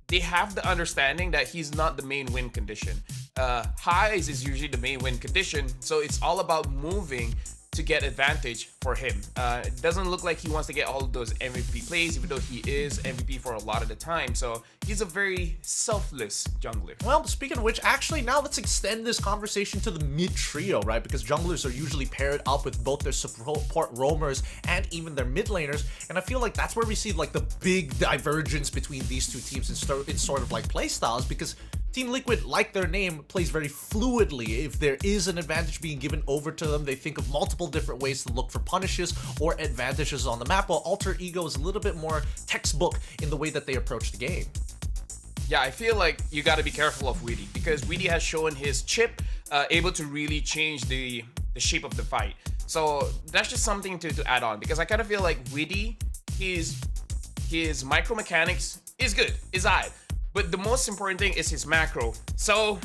they have the understanding that he's not the main win condition. Highs is usually the main win condition, so it's all about moving to get advantage for him. It doesn't look like he wants to get all of those MVP plays, even though he is MVP for a lot of the time. So he's a very selfless jungler. Well, speaking of which, actually now let's extend this conversation to the mid trio, right? Because junglers are usually paired up with both their support roamers and even their mid laners. And I feel like that's where we see like the big divergence between these two teams in sort of like play styles, because Team Liquid, like their name, plays very fluidly. If there is an advantage being given over to them, they think of multiple different ways to look for punishes or advantages on the map, while Alter Ego is a little bit more textbook in the way that they approach the game. Yeah, I feel like you got to be careful of Weedy, because Weedy has shown his chip able to really change the shape of the fight. So that's just something to add on, because I kind of feel like Weedy, his micro mechanics is good, is alright, but the most important thing is his macro. So,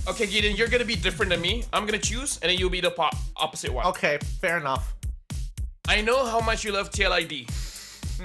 okay, Gideon, you're gonna be different than me. I'm gonna choose, and then you'll be the opposite one. Okay, fair enough. I know how much you love TLID.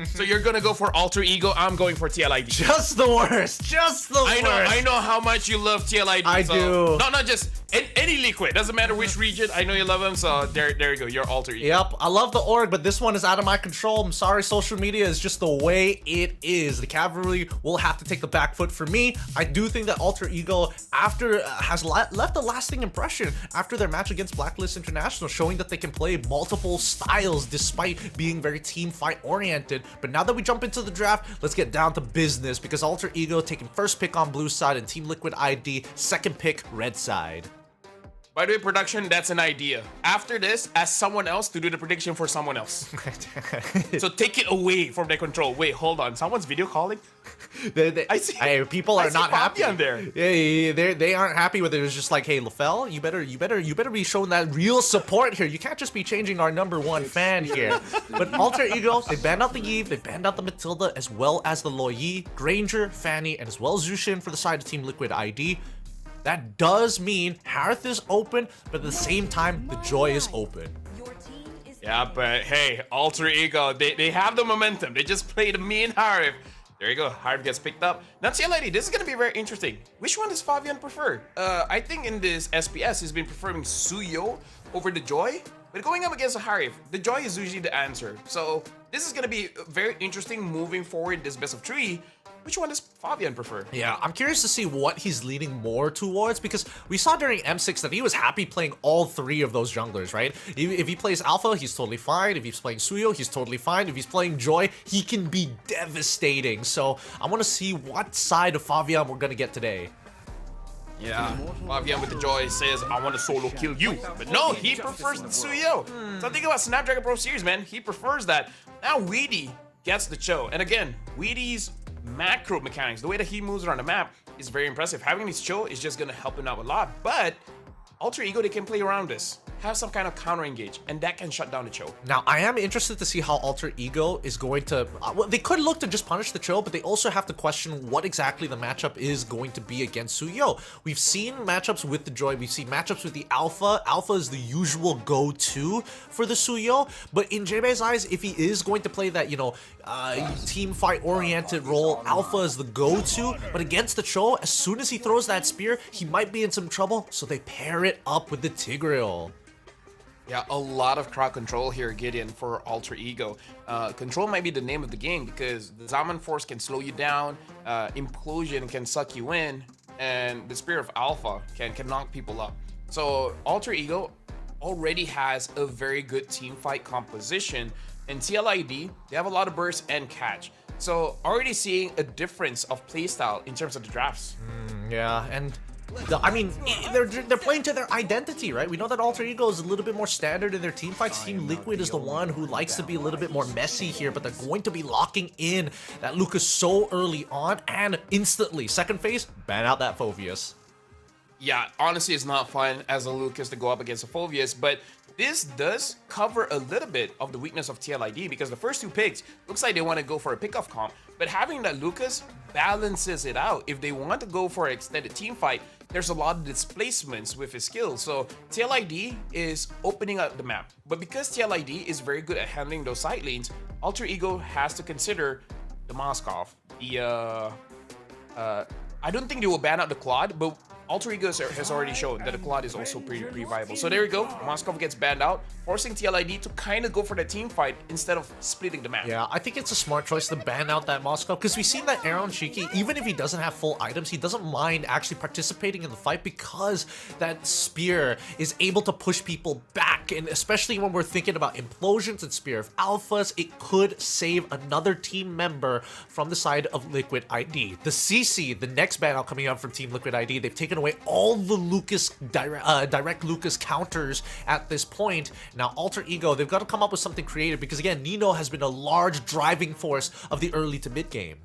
So you're gonna go for Alter Ego, I'm going for TLID. Just the worst, just the worst. I know how much you love TLID. I do. Not just any Liquid, doesn't matter which region, I know you love them, so there you go, you're Alter Ego. Yep, I love the org, but this one is out of my control. I'm sorry, social media is just the way it is. The Cavalry will have to take the back foot for me. I do think that Alter Ego has left a lasting impression after their match against Blacklist International, showing that they can play multiple styles despite being very team fight oriented. But now that we jump into the draft, let's get down to business, because Alter Ego taking first pick on blue side and Team Liquid ID second pick red side. By the way, production, that's an idea. After this, ask someone else to do the prediction for someone else. So take it away from their control. Wait, hold on. Someone's video calling? I see. Hey, people are not happy. On there. Yeah, they aren't happy with it. It's just like, hey, LaFell, you better be showing that real support here. You can't just be changing our #1 fan here. But Alter Ego, they banned out the Eve, they banned out the Matilda, as well as the Loyi, Granger, Fanny, and as well as Zushin for the side of Team Liquid ID. That does mean Harith is open, but at the same time, the Joy is open. Yeah, but hey, Alter Ego, they have the momentum. They just played me and Harith. There you go, Harith gets picked up. Now, TLID, this is gonna be very interesting. Which one does Fabian prefer? I think in this SPS, he's been preferring Suyo over the Joy. But going up against a Harith, the Joy is usually the answer. So this is gonna be very interesting moving forward this best of 3. Which one does Fabian prefer? Yeah, I'm curious to see what he's leaning more towards, because we saw during M6 that he was happy playing all 3 of those junglers, right? If he plays Alpha, he's totally fine. If he's playing Suyo, he's totally fine. If he's playing Joy, he can be devastating. So I want to see what side of Fabian we're going to get today. Yeah, Fabian with the Joy says, I want to solo kill you. But no, he prefers Suyo. So think about Snapdragon Pro Series, man. He prefers that. Now Weedy gets the show. And again, Weedy's macro mechanics, the way that he moves around the map, is very impressive. Having this show is just gonna help him out a lot. But Alter Ego, they can play around this, have some kind of counter engage, and that can shut down the Cho. Now, I am interested to see how Alter Ego is going to... well, they could look to just punish the Cho, but they also have to question what exactly the matchup is going to be against Suyo. We've seen matchups with the Joy, we've seen matchups with the Alpha. Alpha is the usual go-to for the Suyo, but in JB's eyes, if he is going to play that, you know, team fight-oriented role, Alpha is the go-to, but against the Cho, as soon as he throws that spear, he might be in some trouble, so they pair it up with the Tigreal. Yeah, a lot of crowd control here, Gideon, for Alter Ego. Control might be the name of the game, because the Zaman Force can slow you down, Implosion can suck you in, and the Spear of Alpha can knock people up. So Alter Ego already has a very good team fight composition, and TLID, they have a lot of burst and catch. So already seeing a difference of playstyle in terms of the drafts. Yeah, and... I mean, they're playing to their identity, right? We know that Alter Ego is a little bit more standard in their team fights. Team Liquid is the one who likes to be a little bit more messy here, but they're going to be locking in that Lucas so early on, and instantly, second phase, ban out that Phoveus. Yeah, honestly, it's not fun as a Lucas to go up against a Phoveus, but this does cover a little bit of the weakness of TLID, because the first 2 picks looks like they want to go for a pick-off comp, but having that Lucas balances it out. If they want to go for an extended team fight, there's a lot of displacements with his skills. So TLID is opening up the map, but because TLID is very good at handling those side lanes, Alter Ego has to consider the Moskov. I don't think they will ban out the Claude, but Alter Ego has already shown that the Claude is also pretty viable. So there you go. Moskov gets banned out, forcing TLID to kind of go for the team fight instead of splitting the map. Yeah, I think it's a smart choice to ban out that Moskov, because we've seen that Aaron Shiki, even if he doesn't have full items, he doesn't mind actually participating in the fight because that spear is able to push people back, and especially when we're thinking about implosions and spear of alphas, it could save another team member from the side of Liquid ID. The CC, the next ban out coming out from Team Liquid ID, they've taken away all the Lucas direct Lucas counters at this point. Now Alter Ego, they've got to come up with something creative because again, Nino has been a large driving force of the early to mid game.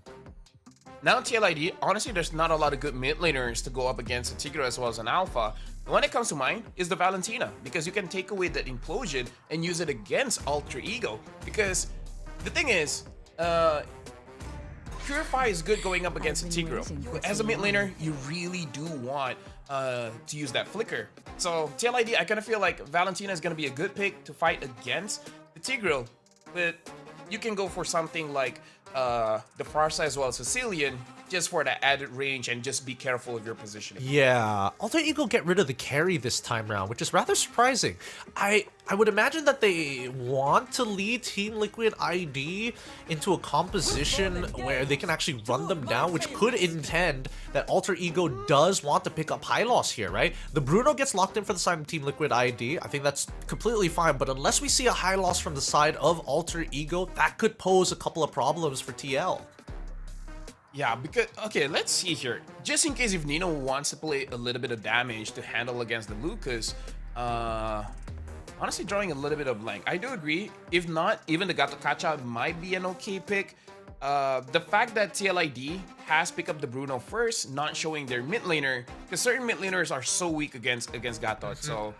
Now TLID, honestly, there's not a lot of good mid laners to go up against a Tigre as well as an Alpha. The one that comes to mind is the Valentina, because you can take away that implosion and use it against Alter Ego. Because the thing is, Purify is good going up against a Tigre. As a mid laner, you really do want to use that flicker. So TLID, I kind of feel like Valentina is going to be a good pick to fight against the Tigre, but you can go for something like the Farsa as well as Sicilian, just for that added range and just be careful of your positioning. Yeah, Alter Ego get rid of the carry this time round, which is rather surprising. I would imagine that they want to lead Team Liquid ID into a composition where they can actually run them down, which could intend that Alter Ego does want to pick up high loss here, right? The Bruno gets locked in for the side of Team Liquid ID. I think that's completely fine, but unless we see a high loss from the side of Alter Ego, that could pose a couple of problems for TL. Yeah, because, okay, let's see here. Just in case if Nino wants to play a little bit of damage to handle against the Lucas, honestly drawing a little bit of blank. I do agree. If not, even the Gato Kacha might be an okay pick. The fact that TLID has picked up the Bruno first, not showing their mid laner, because certain mid laners are so weak against Gato, so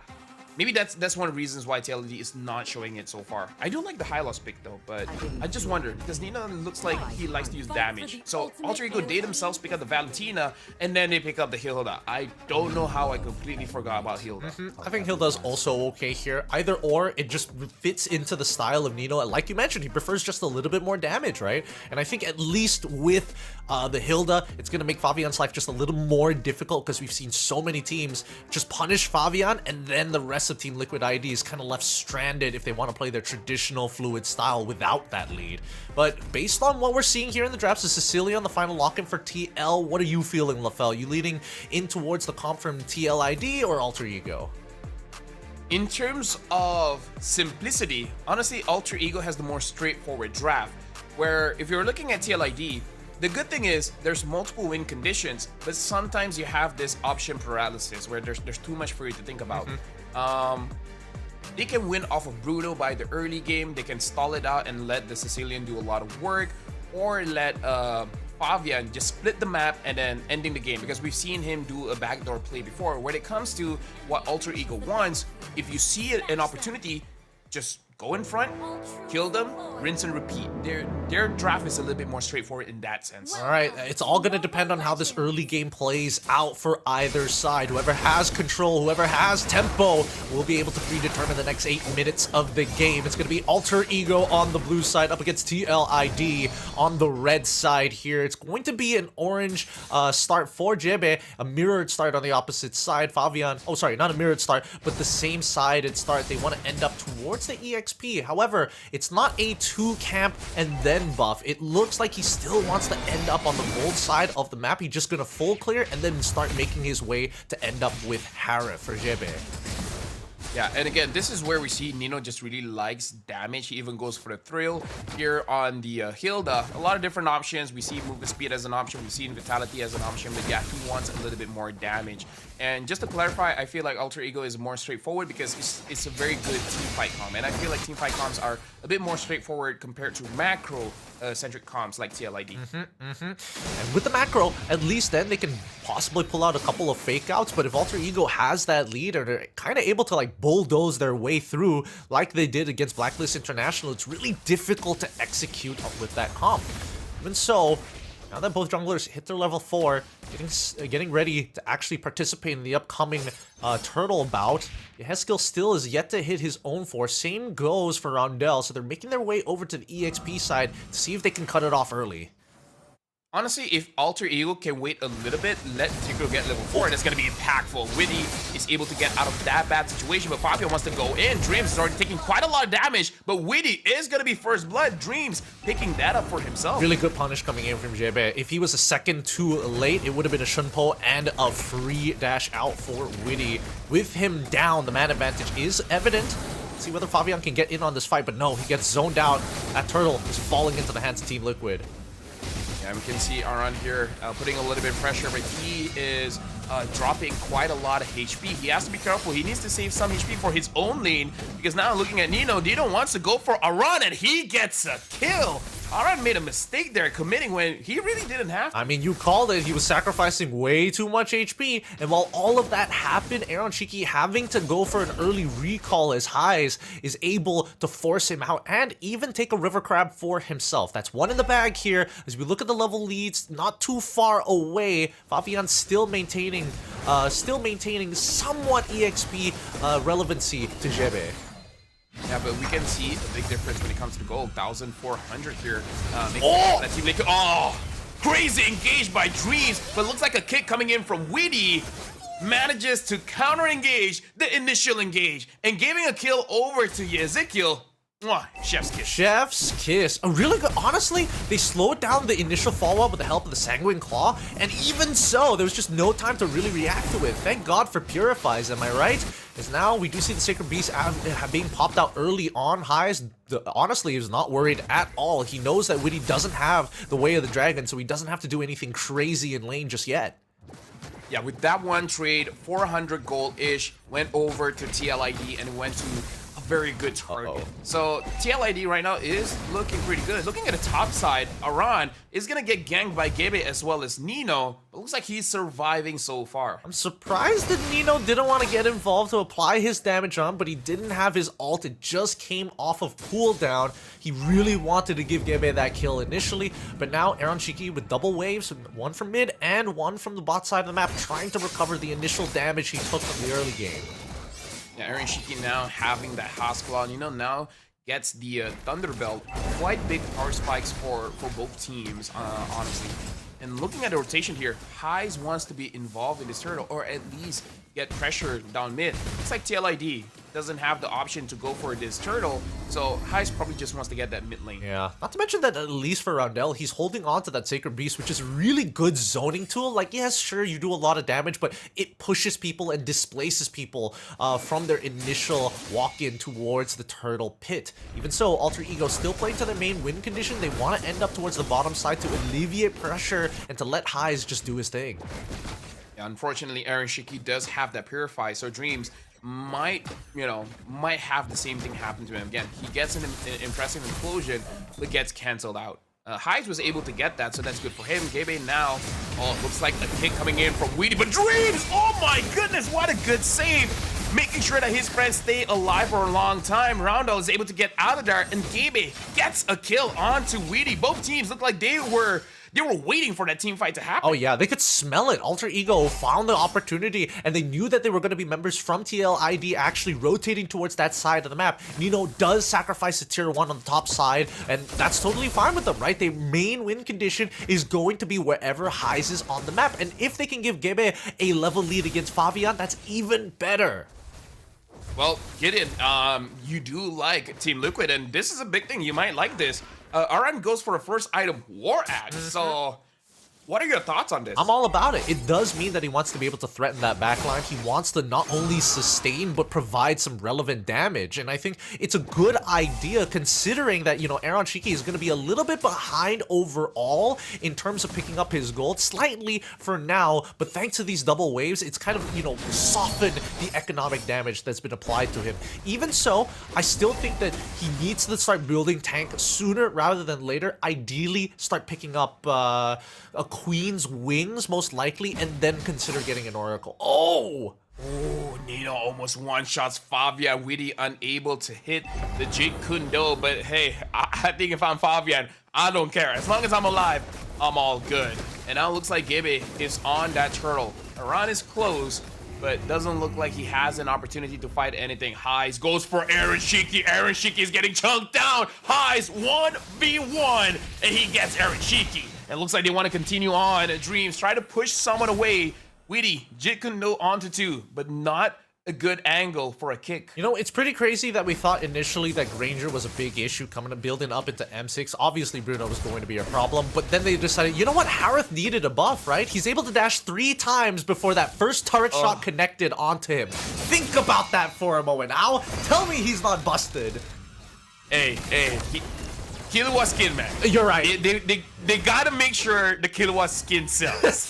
maybe that's one of the reasons why TLD is not showing it so far. I do like the high loss pick though, but I just wonder because Nino looks like he likes to use damage. So Alter Ego, they themselves pick up the Valentina and then they pick up the Hilda. I don't know how I completely forgot about Hilda. I think Hilda's also okay here. Either or, it just fits into the style of Nino. Like you mentioned, he prefers just a little bit more damage, right? And I think at least with the Hilda, it's going to make Fabian's life just a little more difficult because we've seen so many teams just punish Fabian and then the rest of Team Liquid ID is kind of left stranded if they want to play their traditional fluid style without that lead. But based on what we're seeing here in the drafts, is Cecilia on the final lock-in for TL? What are you feeling, Lafell? You leading in towards the comp from TLID or Alter Ego? In terms of simplicity, honestly, Alter Ego has the more straightforward draft, where if you're looking at TLID, the good thing is there's multiple win conditions, but sometimes you have this option paralysis where there's too much for you to think about. They can win off of Bruno by the early game. They can stall it out and let the Sicilian do a lot of work, or let Fabian just split the map and then ending the game, because we've seen him do a backdoor play before. When it comes to what Alter Ego wants, if you see an opportunity, just go in front, kill them, rinse and repeat. Their draft is a little bit more straightforward in that sense. All right, it's all going to depend on how this early game plays out for either side. Whoever has control, whoever has tempo, will be able to predetermine the next 8 minutes of the game. It's going to be Alter Ego on the blue side up against TLID on the red side here. It's going to be an orange start for Jebe, a mirrored start on the opposite side. Fabian, oh sorry, not a mirrored start, but the same sided start. They want to end up towards the EXP. However, it's not a 2 camp and then buff. It looks like he still wants to end up on the gold side of the map. He's just gonna full clear and then start making his way to end up with Hara for Jebe. Yeah, and again, this is where we see Nino just really likes damage. He even goes for the thrill here on the Hilda. A lot of different options. We see movement speed as an option. We've seen vitality as an option. But yeah, he wants a little bit more damage. And just to clarify, I feel like Alter Ego is more straightforward because it's a very good team fight comp. And I feel like team fight comps are a bit more straightforward compared to macro-centric comps like TLID. And with the macro, at least then they can possibly pull out a couple of fake outs. But if Alter Ego has that lead, or they're kind of able to like bulldoze their way through like they did against Blacklist International, it's really difficult to execute with that comp. Even so, now that both junglers hit their level 4, getting ready to actually participate in the upcoming turtle bout, Haskell still is yet to hit his own 4. Same goes for Rondell, so they're making their way over to the EXP side to see if they can cut it off early. Honestly, if Alter Ego can wait a little bit, let Tigro get level 4, that's going to be impactful. Witty is able to get out of that bad situation, but Fabian wants to go in. Dreams is already taking quite a lot of damage, but Witty is going to be first blood. Dreams picking that up for himself. Really good punish coming in from JB. If he was a second too late, it would have been a Shunpo and a free dash out for Witty. With him down, the man advantage is evident. Let's see whether Fabian can get in on this fight, but no, he gets zoned out. That turtle is falling into the hands of Team Liquid. Yeah, we can see Aran here putting a little bit of pressure, but he is dropping quite a lot of HP. He has to be careful. He needs to save some HP for his own lane, because now looking at Nino, Nino wants to go for Aran, and he gets a kill. Aran made a mistake there, committing when he really didn't have to. I mean, you called it. He was sacrificing way too much HP, and while all of that happened, Aaron Shiki having to go for an early recall as Highs is able to force him out and even take a River Crab for himself. That's one in the bag here. As we look at the level leads, not too far away, Fabian still maintaining somewhat EXP relevancy to Jebe. Yeah, but we can see a big difference when it comes to gold. 1,400 here. That team Liquid. Oh! Crazy engaged by Dreams, but looks like a kick coming in from Witty. Manages to counter-engage the initial engage and giving a kill over to Ezekiel. Mwah, chef's kiss. Chef's kiss. A really good. Honestly, they slowed down the initial follow-up with the help of the Sanguine Claw, and even so, there was just no time to really react to it. Thank God for Purifies, am I right? As now we do see the Sacred Beast being popped out early on. Highs, honestly, is not worried at all. He knows that Witty doesn't have the Way of the Dragon, so he doesn't have to do anything crazy in lane just yet. Yeah, with that one trade, 400 gold-ish went over to TLID and went to very good target. So TLID right now is looking pretty good. Looking at the top side, Aran is gonna get ganked by Gebe as well as Nino, but looks like he's surviving so far. I'm surprised that Nino didn't want to get involved to apply his damage on, but he didn't have his ult. It just came off of cooldown. He really wanted to give Gebe that kill initially, but now Aaron Shiki with double waves, one from mid and one from the bot side of the map, trying to recover the initial damage he took from the early game. Yeah, Aaron Shiki now having that Houseclaw, you know, now gets the Thunderbelt. Quite big power spikes for both teams, honestly. And looking at the rotation here, Highs wants to be involved in this turtle, or at least get pressure down mid. It's like TLID doesn't have the option to go for this turtle, so Highs probably just wants to get that mid lane. Yeah, not to mention that at least for Roundel, he's holding on to that Sacred Beast, which is a really good zoning tool. Like, yes, sure, you do a lot of damage, but it pushes people and displaces people from their initial walk-in towards the turtle pit. Even so, Alter Ego still playing to their main win condition. They want to end up towards the bottom side to alleviate pressure and to let Highs just do his thing. Yeah, unfortunately, Aaron Shiki does have that Purify, so Dreams might have the same thing happen to him. Again, he gets an impressive implosion, but gets canceled out. Highs was able to get that, so that's good for him. Gebe now, looks like a kick coming in from Weedy, but Dreams, oh my goodness, what a good save. Making sure that his friends stay alive for a long time. Roundel is able to get out of there, and Gebe gets a kill onto Weedy. Both teams look like they were waiting for that team fight to happen. Oh yeah, they could smell it. Alter Ego found the opportunity, and they knew that they were going to be members from TLID actually rotating towards that side of the map. Nino does sacrifice the tier 1 on the top side, and that's totally fine with them, right? Their main win condition is going to be wherever Highs is on the map, and if they can give Gebe a level lead against Fabian, that's even better. Well, Gideon, you do like Team Liquid, and this is a big thing. You might like this. Aran goes for the first item, War Axe. So, what are your thoughts on this? I'm all about it. It does mean that he wants to be able to threaten that backline. He wants to not only sustain, but provide some relevant damage. And I think it's a good idea considering that, you know, Aaron Shiki is going to be a little bit behind overall in terms of picking up his gold, slightly for now. But thanks to these double waves, it's kind of, you know, softened the economic damage that's been applied to him. Even so, I still think that he needs to start building tank sooner rather than later. Ideally, start picking up a Queen's Wings, most likely, and then consider getting an Oracle. Oh, Nino almost one-shots Fabian. Witty unable to hit the Jake Kundo, but hey, I think if I'm Fabian, I don't care. As long as I'm alive, I'm all good. And now it looks like Gebe is on that turtle. Aran is close, but doesn't look like he has an opportunity to fight anything. Highs goes for Aaron Shiki. Aaron Shiki is getting chunked down. Highs 1v1, and he gets Aaron Shiki. It looks like they want to continue on. Dreams try to push someone away. Witty, Jit Kundo onto 2, but not a good angle for a kick. You know, it's pretty crazy that we thought initially that Granger was a big issue coming to building up into M6. Obviously, Bruno was going to be a problem, but then they decided, you know what? Harith needed a buff, right? He's able to dash 3 times before that first turret shot connected onto him. Think about that for a moment. Now, tell me he's not busted. Hey, Killua skin, man. You're right. They gotta make sure the Killua skin sells.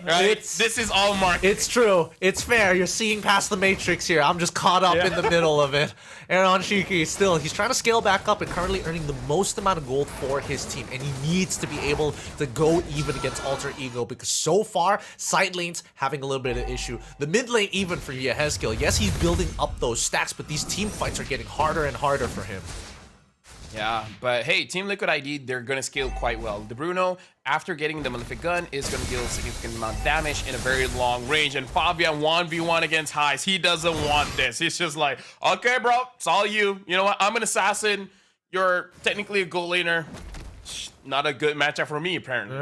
Right? This is all market. It's true. It's fair. You're seeing past the matrix here. I'm just caught up in the middle of it. Aaron Shiki still, he's trying to scale back up and currently earning the most amount of gold for his team. And he needs to be able to go even against Alter Ego because so far, side lane's having a little bit of issue. The mid lane even for Yehezkiel. Yes, he's building up those stacks, but these team fights are getting harder and harder for him. Yeah, but hey, Team Liquid ID, they're gonna scale quite well. The Bruno, after getting the Malefic Gun, is gonna deal a significant amount of damage in a very long range. And Fabian 1v1 against Heist, he doesn't want this. He's just like, okay, bro, it's all you. You know what? I'm an assassin. You're technically a gold laner. Not a good matchup for me, apparently.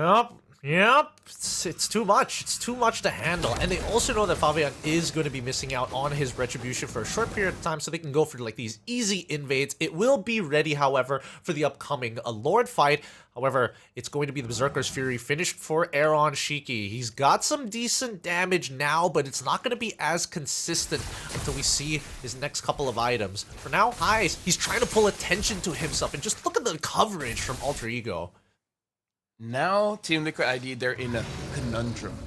Yep. It's too much. It's too much to handle. And they also know that Fabian is going to be missing out on his retribution for a short period of time, so they can go for like these easy invades. It will be ready, however, for the upcoming Lord fight. However, it's going to be the Berserker's Fury finished for Aaron Shiki. He's got some decent damage now, but it's not going to be as consistent until we see his next couple of items. For now, he's trying to pull attention to himself, and just look at the coverage from Alter Ego. Now, Team Liquid ID, they're in a conundrum.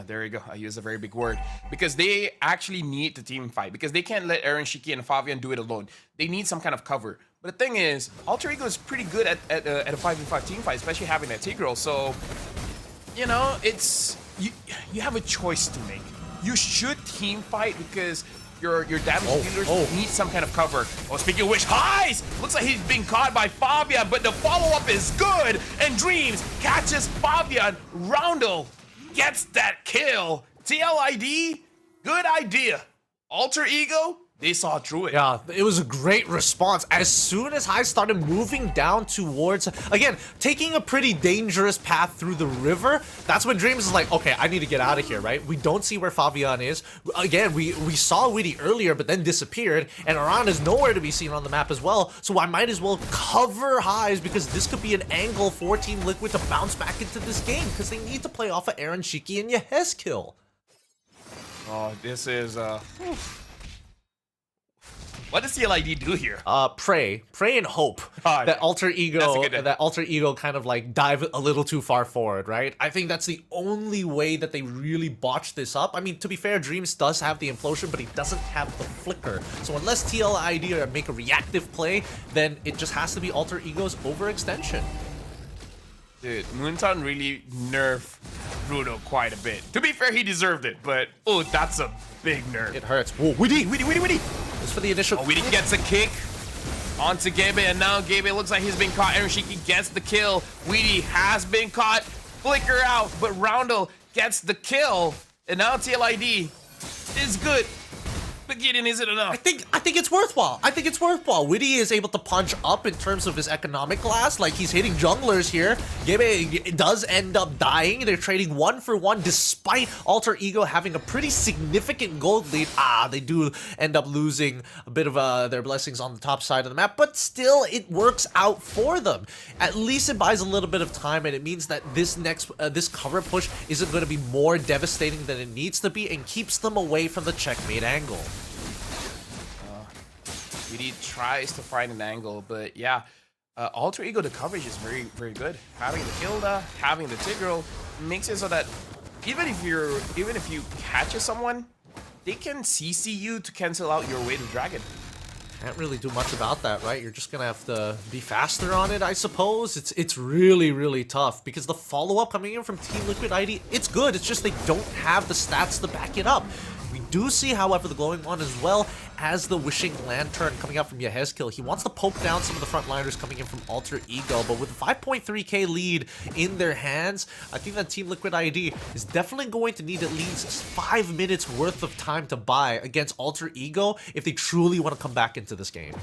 There you go. I use a very big word. Because they actually need the team fight. Because they can't let Aaron Shiki and Fabian do it alone. They need some kind of cover. But the thing is, Alter Ego is pretty good at a 5v5 team fight, especially having that Tigreal. So, you know, it's... You have a choice to make. You should team fight because your damage dealers need some kind of cover. Oh, speaking of which, Heist! Looks like he's being caught by Fabian, but the follow-up is good, and Dreams catches Fabian. Roundel gets that kill. TLID, good idea. Alter Ego, they saw through it. Yeah, it was a great response. As soon as Heist started moving down towards, again, taking a pretty dangerous path through the river, that's when Dreams is like, okay, I need to get out of here, right? We don't see where Fabian is. Again, we saw Witty earlier, but then disappeared, and Aran is nowhere to be seen on the map as well, so I might as well cover Heist because this could be an angle for Team Liquid to bounce back into this game because they need to play off of Aaron Shiki and Yehezkiel. Oh, this is, What does CLID do here? Pray and hope that Alter Ego kind of like dive a little too far forward, right? I think that's the only way that they really botch this up. I mean, to be fair, Dreams does have the implosion, but he doesn't have the flicker. So unless TLID make a reactive play, then it just has to be Alter Ego's overextension. Dude, Moonton really nerfed Bruno quite a bit. To be fair, he deserved it, but oh, that's a big nerf. It hurts. Whoa, Witty! Just for the initial. Oh, Witty gets a kick onto Gabe, and now Gabe looks like he's been caught. Aaron Shiki gets the kill. Witty has been caught. Flicker out, but Roundel gets the kill, and now TLID is good. But Gideon, is it enough? I think it's worthwhile. I think it's worthwhile. Witty is able to punch up in terms of his economic class. Like, he's hitting junglers here. Gebe does end up dying. They're trading 1 for 1 despite Alter Ego having a pretty significant gold lead. They do end up losing a bit of their blessings on the top side of the map, but still, it works out for them. At least it buys a little bit of time, and it means that this this cover push isn't going to be more devastating than it needs to be and keeps them away from the checkmate angle. Witty tries to find an angle, but yeah, Alter Ego, the coverage is very, very good. Having the Hilda, having the Tigreal makes it so that even if you catch someone, they can CC you to cancel out your way to Dragon. Can't really do much about that, right? You're just gonna have to be faster on it, I suppose. It's really, really tough because the follow-up coming in from Team Liquid ID, it's good. It's just they don't have the stats to back it up. We do see, however, the glowing one as well as the wishing lantern coming out from Yehezkiel. He wants to poke down some of the frontliners coming in from Alter Ego, but with a 5.3k lead in their hands, I think that Team Liquid ID is definitely going to need at least 5 minutes worth of time to buy against Alter Ego if they truly want to come back into this game.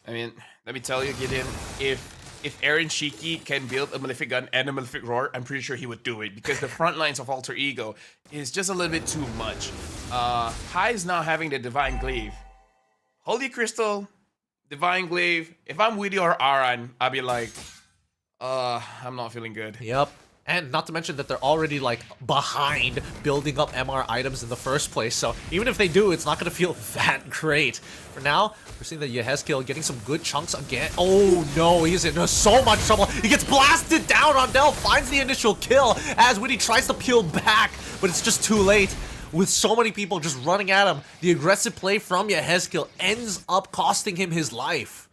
I mean, let me tell you, Gideon, if if Aaron Shiki can build a Malefic Gun and a Malefic Roar, I'm pretty sure he would do it because the front lines of Alter Ego is just a little bit too much. High is now having the Divine Glaive. Holy Crystal, Divine Glaive. If I'm Weedy or Aran, I'll be like, I'm not feeling good. Yep. And not to mention that they're already like behind building up MR items in the first place. So even if they do, it's not going to feel that great. For now, we're seeing that Yehezkiel getting some good chunks again. Oh no, he's in so much trouble. He gets blasted down. Rondell finds the initial kill as Witty tries to peel back, but it's just too late. With so many people just running at him, the aggressive play from Yehezkiel ends up costing him his life.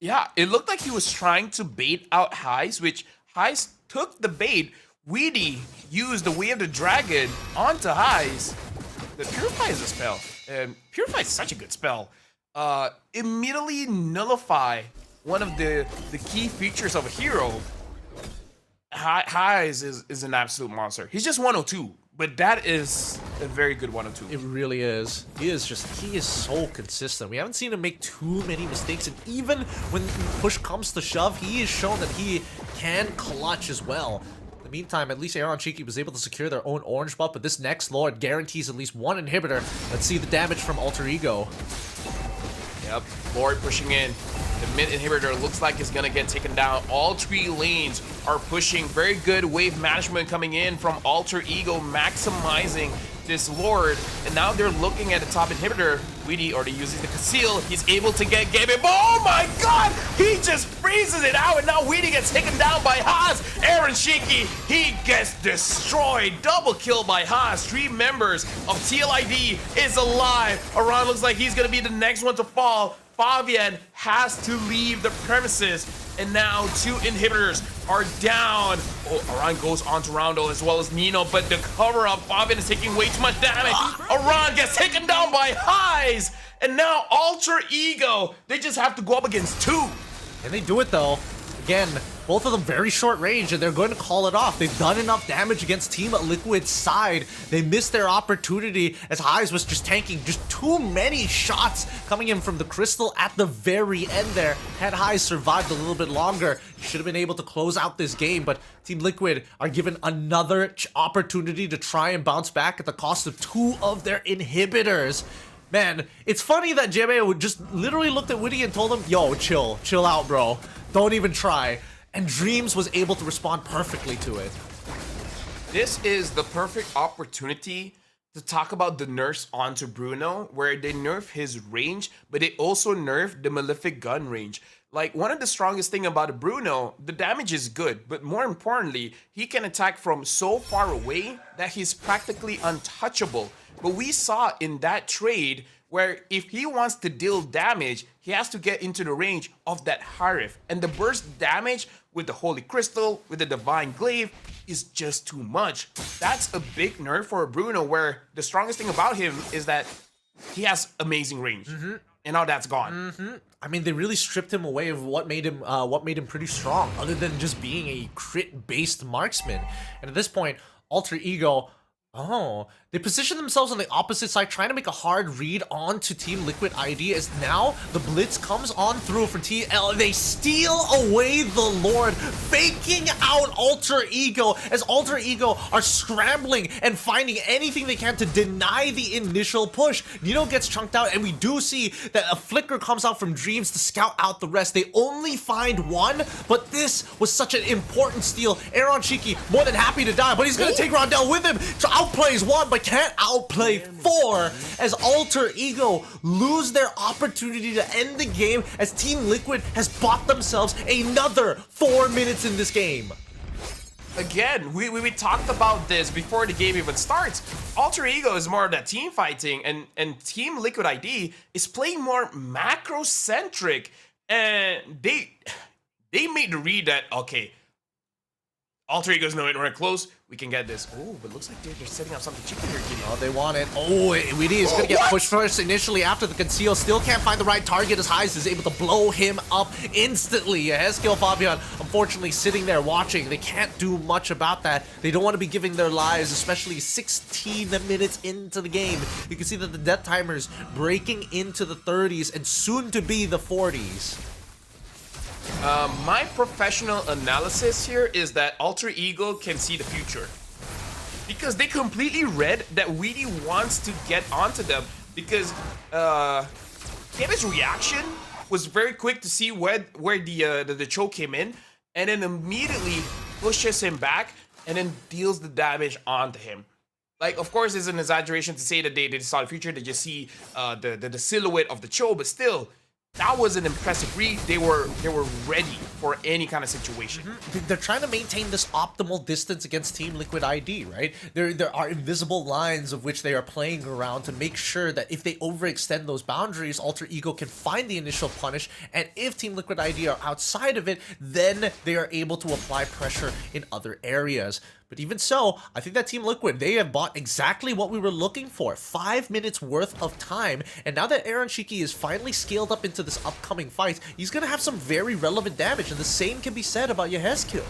Yeah, it looked like he was trying to bait out Highs, which Highs took the bait. Weedy used the Way of the Dragon onto Highs. The Purify is a spell, and Purify is such a good spell. Immediately nullify one of the key features of a hero. Highs is an absolute monster. He's just 102. But that is a very good 102. It really is. He is so consistent. We haven't seen him make too many mistakes, and even when push comes to shove, he has shown that he can clutch as well. In the meantime, at least Aaron Cheeky was able to secure their own orange buff, but this next Lord guarantees at least one inhibitor. Let's see the damage from Alter Ego. Yep, Lord pushing in. The mid inhibitor looks like it's gonna get taken down. All three lanes are pushing. Very good wave management coming in from Alter Ego, maximizing this Lord. And now they're looking at the top inhibitor. Weedy already using the conceal. He's able to get Gabe. Oh my god! He just freezes it out, and now Weedy gets taken down by Haas. Aaron Shiki, he gets destroyed. Double kill by Haas. 3 members of TLID is alive. Aran looks like he's gonna be the next one to fall. Fabian has to leave the premises, and now 2 inhibitors are down. Oh, Aran goes on to Roundel as well as Nino, but the cover up, Fabian is taking way too much damage. Aran gets taken down by Highs, and now Alter Ego, they just have to go up against 2. And they do it though. Again, both of them very short range, and they're going to call it off. They've done enough damage against Team Liquid's side. They missed their opportunity as Highs was just tanking just too many shots coming in from the crystal at the very end there. Had Highs survived a little bit longer, he should have been able to close out this game, but Team Liquid are given another opportunity to try and bounce back at the cost of 2 of their inhibitors. Man, it's funny that JMA would just literally looked at Witty and told him, yo, chill out, bro. Don't even try. And Dreams was able to respond perfectly to it. This is the perfect opportunity to talk about the nerfs onto Bruno, where they nerf his range, but they also nerf the Malefic Gun range. Like, one of the strongest thing about Bruno, the damage is good, but more importantly, he can attack from so far away that he's practically untouchable. But we saw in that trade where if he wants to deal damage, he has to get into the range of that Harif. And the burst damage with the Holy Crystal, with the Divine Glaive, is just too much. That's a big nerf for Bruno, where the strongest thing about him is that he has amazing range. And now that's gone. I mean, they really stripped him away of what made him pretty strong, other than just being a crit-based marksman. And at this point, Alter Ego, they position themselves on the opposite side, trying to make a hard read onto Team Liquid ID, as now the blitz comes on through for TL. They steal away the Lord, faking out Alter Ego, as Alter Ego are scrambling and finding anything they can to deny the initial push. Nino gets chunked out, and we do see that a flicker comes out from Dreams to scout out the rest. They only find 1, but this was such an important steal. Aaron Shiki more than happy to die, but he's gonna take Rondell with him. Outplays 1, but can't outplay 4, as Alter Ego lose their opportunity to end the game, as Team Liquid has bought themselves another 4 minutes in this game. Again, we talked about this before the game even starts. Alter Ego is more of that team fighting, and Team Liquid ID is playing more macro-centric, and they made the read that, okay, Alter Ego's nowhere right close. We can get this. Oh, but it looks like they're setting up something cheeky here, Kitty. Oh, they want it. Oh, Weedy is gonna get pushed first initially after the conceal. Still can't find the right target, as Highs is able to blow him up instantly. Yehezkiel Fabian, unfortunately, sitting there watching. They can't do much about that. They don't want to be giving their lives, especially 16 minutes into the game. You can see that the death timer's breaking into the 30s and soon to be the 40s. My professional analysis here is that Alter Ego can see the future. Because they completely read that Weedy wants to get onto them. Because Kevin's reaction was very quick to see where the choke came in, and then immediately pushes him back and then deals the damage onto him. Like, of course, it's an exaggeration to say that they saw the future. They just see the silhouette of the Cho, but still, that was an impressive read. They were ready for any kind of situation. They're trying to maintain this optimal distance against Team Liquid ID, right? There are invisible lines of which they are playing around to make sure that if they overextend those boundaries, Alter Ego can find the initial punish, and if Team Liquid ID are outside of it, then they are able to apply pressure in other areas. But even so, I think that Team Liquid, they have bought exactly what we were looking for. 5 minutes worth of time. And now that Aaron Shiki is finally scaled up into this upcoming fight, he's going to have some very relevant damage. And the same can be said about Yehezkiel.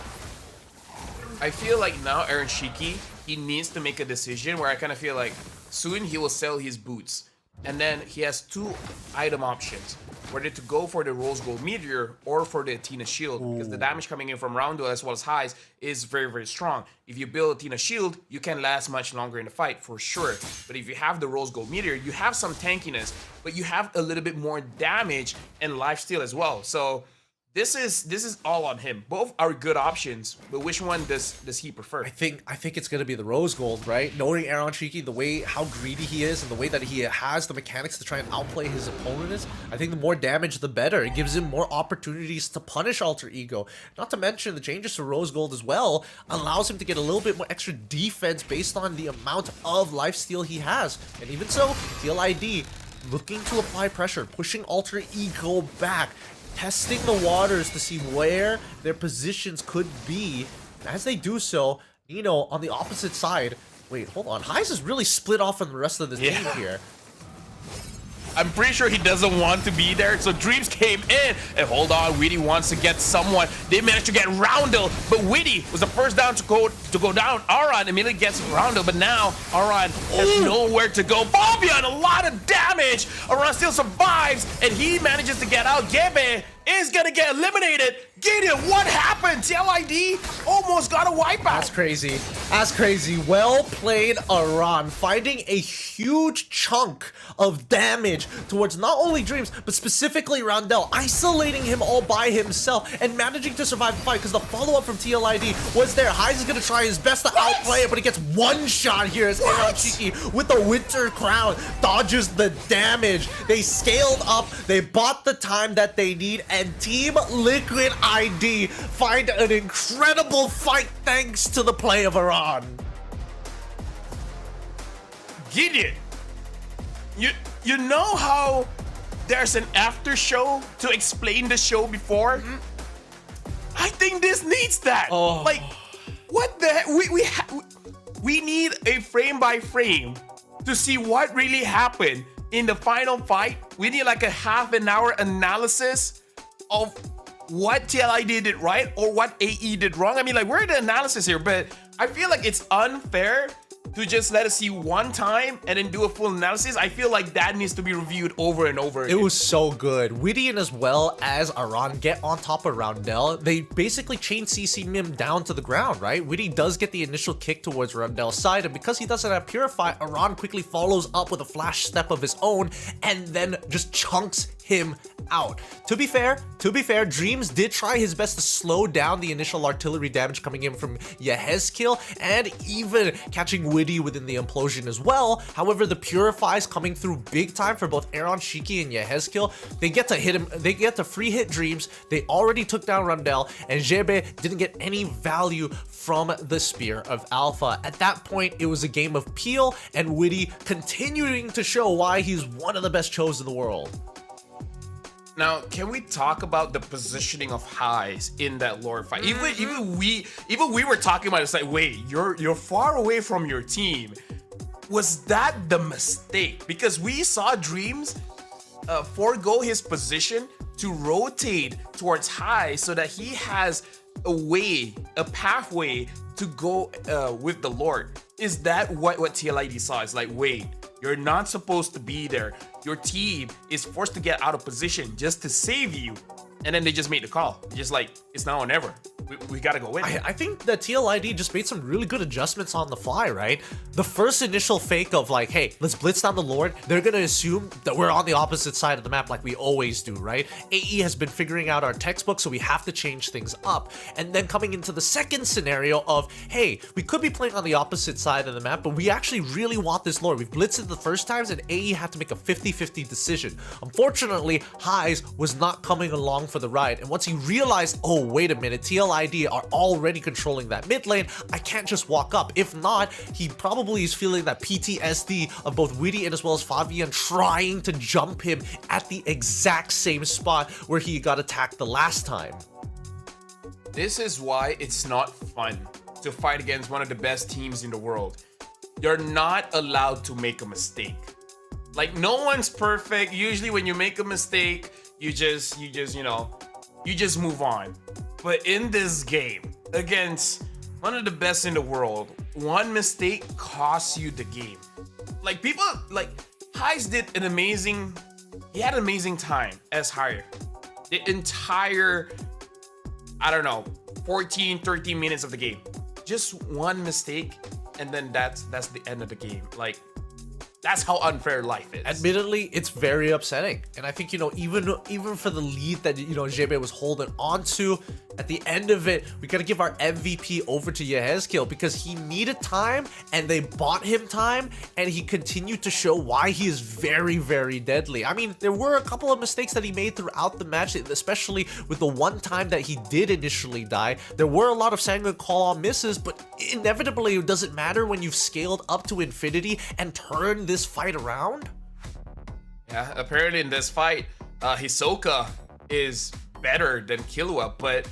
I feel like now Aaron Shiki, he needs to make a decision where I kind of feel like soon he will sell his boots. And then he has 2 item options, whether to go for the Rose Gold Meteor or for the Athena Shield, because the damage coming in from Roundel as well as Highs is very, very strong. If you build Athena Shield, you can last much longer in the fight, for sure. But if you have the Rose Gold Meteor, you have some tankiness, but you have a little bit more damage and lifesteal as well. So this is all on him. Both are good options, but which one does he prefer? I think it's gonna be the Rose Gold, right? Knowing Aaron Shiki, the way how greedy he is and the way that he has the mechanics to try and outplay his opponent, I think the more damage the better. It gives him more opportunities to punish Alter Ego. Not to mention the changes to Rose Gold as well allows him to get a little bit more extra defense based on the amount of lifesteal he has. And even so, TLID looking to apply pressure, pushing Alter Ego back, testing the waters to see where their positions could be. And as they do so, Nino on the opposite side. Wait, hold on. Highs is really split off from the rest of the team here. I'm pretty sure he doesn't want to be there. So Dreams came in. And hold on, Weedy wants to get someone. They managed to get Roundel, but Weedy was the first down to go down. Aran immediately gets Roundel, but now Aran has nowhere to go. Fabian, a lot of damage. Aran still survives, and he manages to get out. Gebe is gonna get eliminated. Gideon, what happened? TLID almost got a wipeout. That's crazy. That's crazy. Well played, Aran, finding a huge chunk of damage towards not only Dreams, but specifically Roundel, isolating him all by himself and managing to survive the fight because the follow-up from TLID was there. Highs is going to try his best to outplay it, but he gets one shot here as Aaron Shiki with the Winter Crown dodges the damage. They scaled up, they bought the time that they need, and Team Liquid ID find an incredible fight thanks to the play of Aran. Gideon, you know how there's an after show to explain the show before? I think this needs that. Like, what the heck? We need a frame by frame to see what really happened in the final fight. We need like a half an hour analysis of what TLID did right or what AE did wrong. I mean, like, we're the analysis here, but I feel like it's unfair to just let us see one time and then do a full analysis. I feel like that needs to be reviewed over and over again. It was so good. Widian as well as Aran get on top of Roundel. They basically chain CC him down to the ground, right? Widdy does get the initial kick towards Roundel's side, and because he doesn't have Purify, Aran quickly follows up with a flash step of his own and then just chunks him out. To be fair, Dreams did try his best to slow down the initial artillery damage coming in from Yehezkiel and even catching Widdy within the implosion as well. However, the Purifies coming through big time for both Aaron Shiki and Yehezkiel. They get to hit him, they get to free hit Dreams. They already took down Roundel, and Jebe didn't get any value from the Spear of Alpha. At that point, it was a game of Peel and Widdy continuing to show why he's one of the best Chos in the world. Now, can we talk about the positioning of Highs in that lore fight? Even we were talking about it. It's like, wait, you're far away from your team. Was that the mistake? Because we saw Dreams forego his position to rotate towards Highs so that he has a pathway to go with the Lord. Is that what TLID saw? It's like, wait, you're not supposed to be there. Your team is forced to get out of position just to save you. and then they just made the call. Just like, it's now or never. We gotta go in. I think that TLID just made some really good adjustments on the fly, right? The first initial fake of like, hey, let's blitz down the Lord, they're gonna assume that we're on the opposite side of the map like we always do, right? AE has been figuring out our textbook, so we have to change things up. And then coming into the second scenario of, hey, we could be playing on the opposite side of the map, but we actually really want this Lord. We've blitzed it the first times, and AE had to make a 50-50 decision. Unfortunately, Highs was not coming along for the ride, and once he realized, oh, wait a minute, TLID are already controlling that mid lane, I can't just walk up. If not, he probably is feeling that PTSD of both Witty and as well as Fabian trying to jump him at the exact same spot where he got attacked the last time. This is why it's not fun to fight against one of the best teams in the world. You're not allowed to make a mistake. Like, no one's perfect. Usually when you make a mistake, you just move on. But in this game, against one of the best in the world, one mistake costs you the game. Like, people, like, Highs did an amazing, he had an amazing time as Higher. The entire, I don't know, 14, 13 minutes of the game. Just one mistake, and then that's the end of the game. Like, that's how unfair life is. Admittedly, it's very upsetting. And I think, even for the lead that, JB was holding on to, at the end of it, we got to give our MVP over to Yehezkiel because he needed time and they bought him time, and he continued to show why he is very, very deadly. I mean, there were a couple of mistakes that he made throughout the match, especially with the one time that he did initially die. There were a lot of Sanguine call-on misses, but inevitably it doesn't matter when you've scaled up to infinity and turned this fight around. Yeah, apparently in this fight, Hisoka is better than Killua, but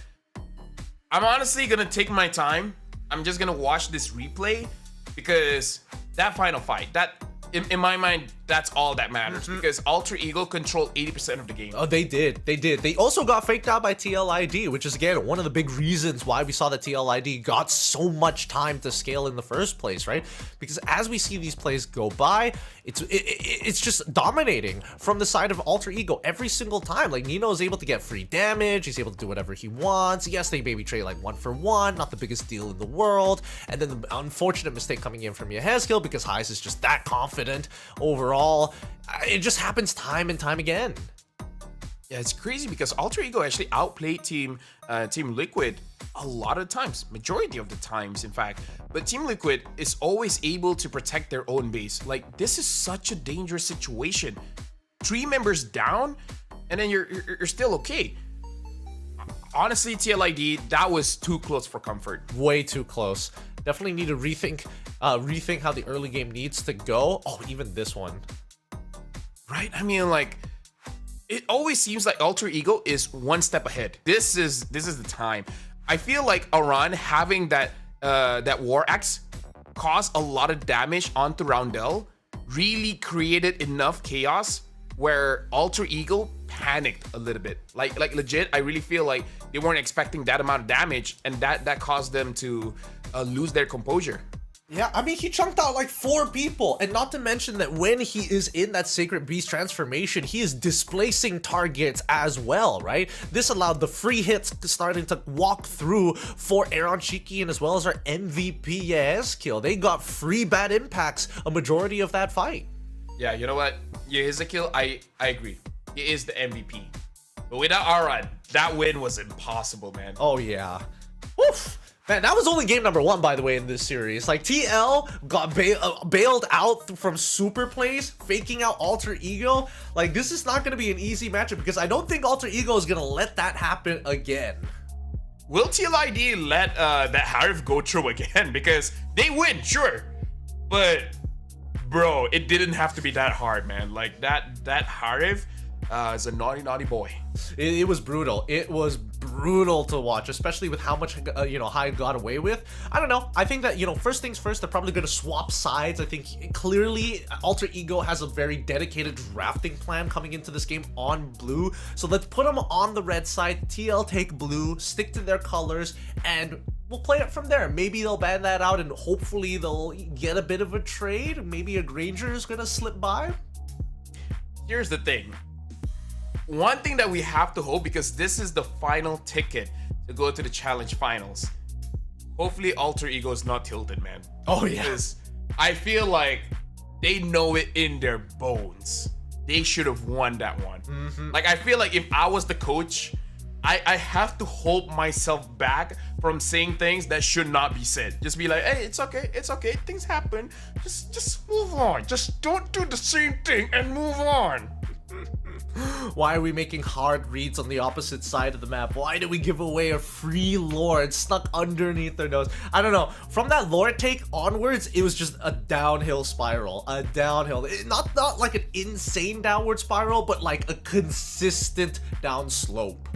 I'm honestly gonna take my time. I'm just gonna watch this replay because that final fight, that in my mind, that's all that matters because Alter Ego controlled 80% of the game. Oh, they did. They also got faked out by TLID, which is, again, one of the big reasons why we saw that TLID got so much time to scale in the first place, right? Because as we see these plays go by, it's just dominating from the side of Alter Ego every single time. Like, Nino is able to get free damage. He's able to do whatever he wants. Yes, they maybe trade like 1-for-1, not the biggest deal in the world. And then the unfortunate mistake coming in from Yehezkiel because Highs is just that confident overall. It just happens time and time again. Yeah, it's crazy because Alter Ego actually outplayed Team Liquid a lot of times, majority of the times, in fact. But Team Liquid is always able to protect their own base. Like, this is such a dangerous situation. 3 members down, and then you're still okay. Honestly, TLID, that was too close for comfort. Way too close. Definitely need to rethink how the early game needs to go. Oh, even this one. Right? I mean, like, it always seems like Alter Ego is one step ahead. This is the time. I feel like Aran having that War Axe caused a lot of damage onto Roundel, really created enough chaos where Alter Ego panicked a little bit. Like legit, I really feel like they weren't expecting that amount of damage, and that caused them to lose their composure. Yeah, I mean, he chunked out like 4 people, and not to mention that when he is in that Sacred Beast transformation, he is displacing targets as well, right? This allowed the free hits starting to walk through for Aaron Shiki and as well as our MVP Yehezkiel. They got free bad impacts a majority of that fight. Yeah, you know what? Yehezkiel, I agree. He is the MVP. But without Aran, that win was impossible, man. Oh, yeah. Oof. Man, that was only game number 1, by the way, in this series. Like, TL got bailed out from super plays, faking out Alter Ego. Like, this is not going to be an easy matchup because I don't think Alter Ego is going to let that happen again. Will TLID let that Harif go through again? Because they win, sure. But, bro, it didn't have to be that hard, man. Like, that Harif is a naughty boy. It was brutal. It was brutal to watch, especially with how much Hyde got away with. I don't know. I think that, first things first, they're probably going to swap sides. I think clearly Alter Ego has a very dedicated drafting plan coming into this game on blue. So let's put them on the red side. TL take blue, stick to their colors, and we'll play it from there. Maybe they'll ban that out and hopefully they'll get a bit of a trade. Maybe a Granger is going to slip by. Here's the thing. one thing that we have to hope, because this is the final ticket to go to the challenge finals. Hopefully Alter Ego is not tilted, man. Oh yeah. Because I feel like they know it in their bones. They should have won that one. Like, I feel like if I was the coach, I have to hold myself back from saying things that should not be said. Just be like, hey, it's okay, things happen. Just move on. Just don't do the same thing and move on. Why are we making hard reads on the opposite side of the map? Why do we give away a free lord stuck underneath their nose? I don't know. From that lord take onwards, it was just a downhill spiral. A downhill. Not like an insane downward spiral, but like a consistent down slope.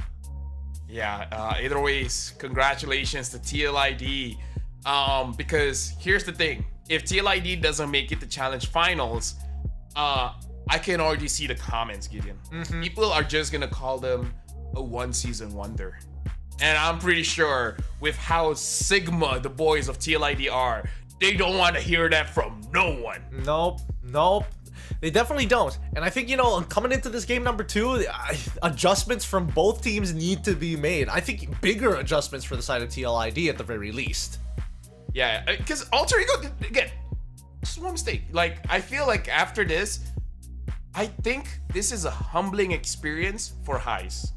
Yeah, either ways, congratulations to TLID. Because here's the thing. If TLID doesn't make it to challenge finals, I can already see the comments, Gideon. People are just gonna call them a one-season wonder. And I'm pretty sure with how Sigma the boys of TLID are, they don't want to hear that from no one. Nope. They definitely don't. And I think, coming into this game number 2, adjustments from both teams need to be made. I think bigger adjustments for the side of TLID at the very least. Yeah, because Alter Ego, again, just one mistake. Like, I feel like after this, I think this is a humbling experience for Highs.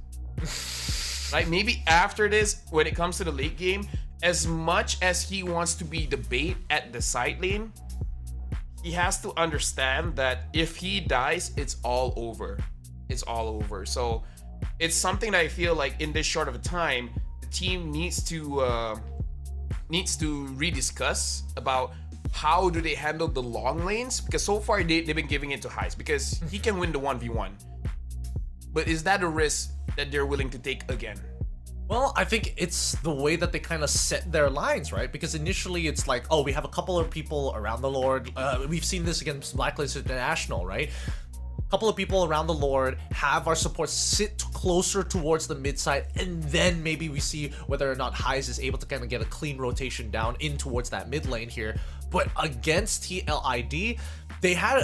Right? Maybe after this, when it comes to the late game, as much as he wants to be the bait at the side lane, he has to understand that if he dies, it's all over. It's all over. So it's something that I feel like in this short of a time, the team needs to rediscuss about how do they handle the long lanes, because so far they've been giving it to Highs because he can win the 1v1. But is that a risk that they're willing to take again? Well, I think it's the way that they kind of set their lines, right? Because initially it's like, oh, we have a couple of people around the Lord. We've seen this against Blacklist International, right? A couple of people around the Lord, have our support sit closer towards the mid side, and then maybe we see whether or not Highs is able to kind of get a clean rotation down in towards that mid lane here. But against TLID, they had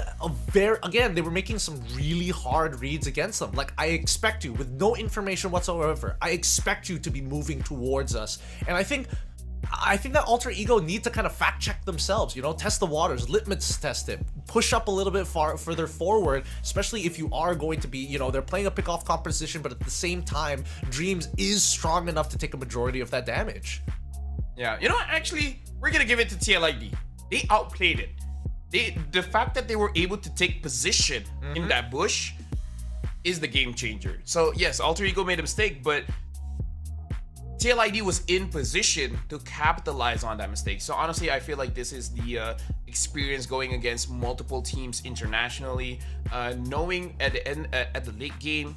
they were making some really hard reads against them. Like, I expect you, with no information whatsoever, I expect you to be moving towards us. And I think that Alter Ego need to kind of fact check themselves, test the waters, litmus test it, push up a little bit further forward, especially if you are going to be, they're playing a pick-off composition, but at the same time, Dreams is strong enough to take a majority of that damage. Yeah, actually, we're gonna give it to TLID. They outplayed it. The fact that they were able to take position in that bush is the game changer. So yes, Alter Ego made a mistake, but TLID was in position to capitalize on that mistake. So honestly, I feel like this is the experience going against multiple teams internationally, knowing at the end, at the late game,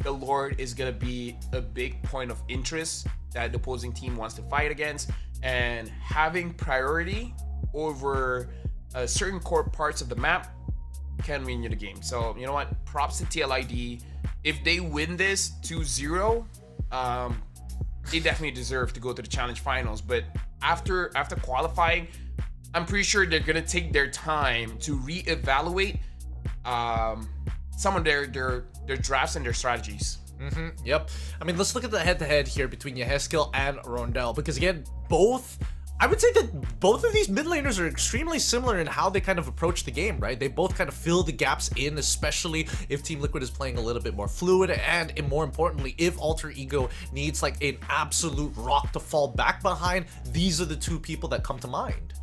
the Lord is gonna be a big point of interest that the opposing team wants to fight against, and having priority over certain core parts of the map can win you the game. So you know what? Props to TLID. If they win this 2-0, they definitely deserve to go to the challenge finals. But after qualifying, I'm pretty sure they're gonna take their time to reevaluate some of their drafts and their strategies. Yep. I mean, let's look at the head-to-head here between Yehezkiel and Rondell, because again, I would say that both of these mid laners are extremely similar in how they kind of approach the game, right? They both kind of fill the gaps in, especially if Team Liquid is playing a little bit more fluid, and more importantly, if Alter Ego needs like an absolute rock to fall back behind, these are the two people that come to mind.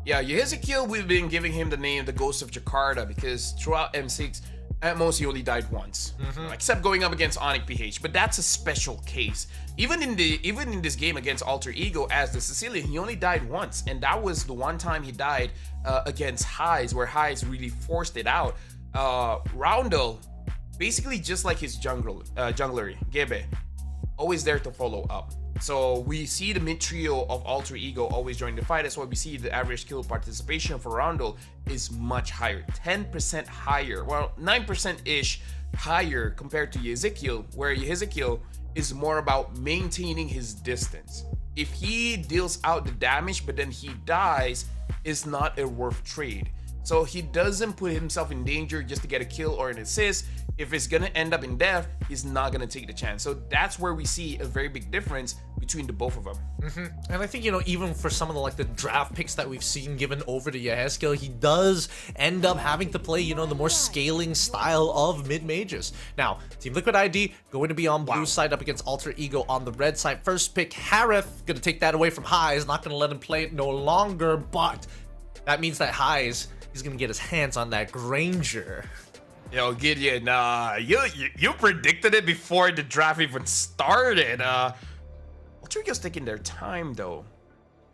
Yeah, Yehezkiel, we've been giving him the name the Ghost of Jakarta because throughout M6, at most he only died once, except going up against Onyx PH. But that's a special case. Even in this game against Alter Ego as the Sicilian, he only died once, and that was the one time he died against Highs, where Highs really forced it out. Roundel, basically just like his jungler Gebe, always there to follow up. So we see the mid trio of Alter Ego always join the fight. That's why we see the average kill participation for Roundel is much higher, 10% higher, well 9%-ish higher compared to Yehezkiel, where Yehezkiel is more about maintaining his distance. If he deals out the damage but then he dies, it's not a worth trade. So he doesn't put himself in danger just to get a kill or an assist. if it's gonna end up in death, he's not gonna take the chance. So that's where we see a very big difference between the both of them. And I think, even for some of the draft picks that we've seen given over to Yehezkel, he does end up having to play, the more scaling style of mid-mages. Now, Team Liquid ID going to be on blue side up against Alter Ego on the red side. First pick, Harith, gonna take that away from Highs, not gonna let him play it no longer, but that means that Highs, he's gonna get his hands on that Granger. Yo, Gideon, you predicted it before the draft even started. Alter Ego's taking their time though.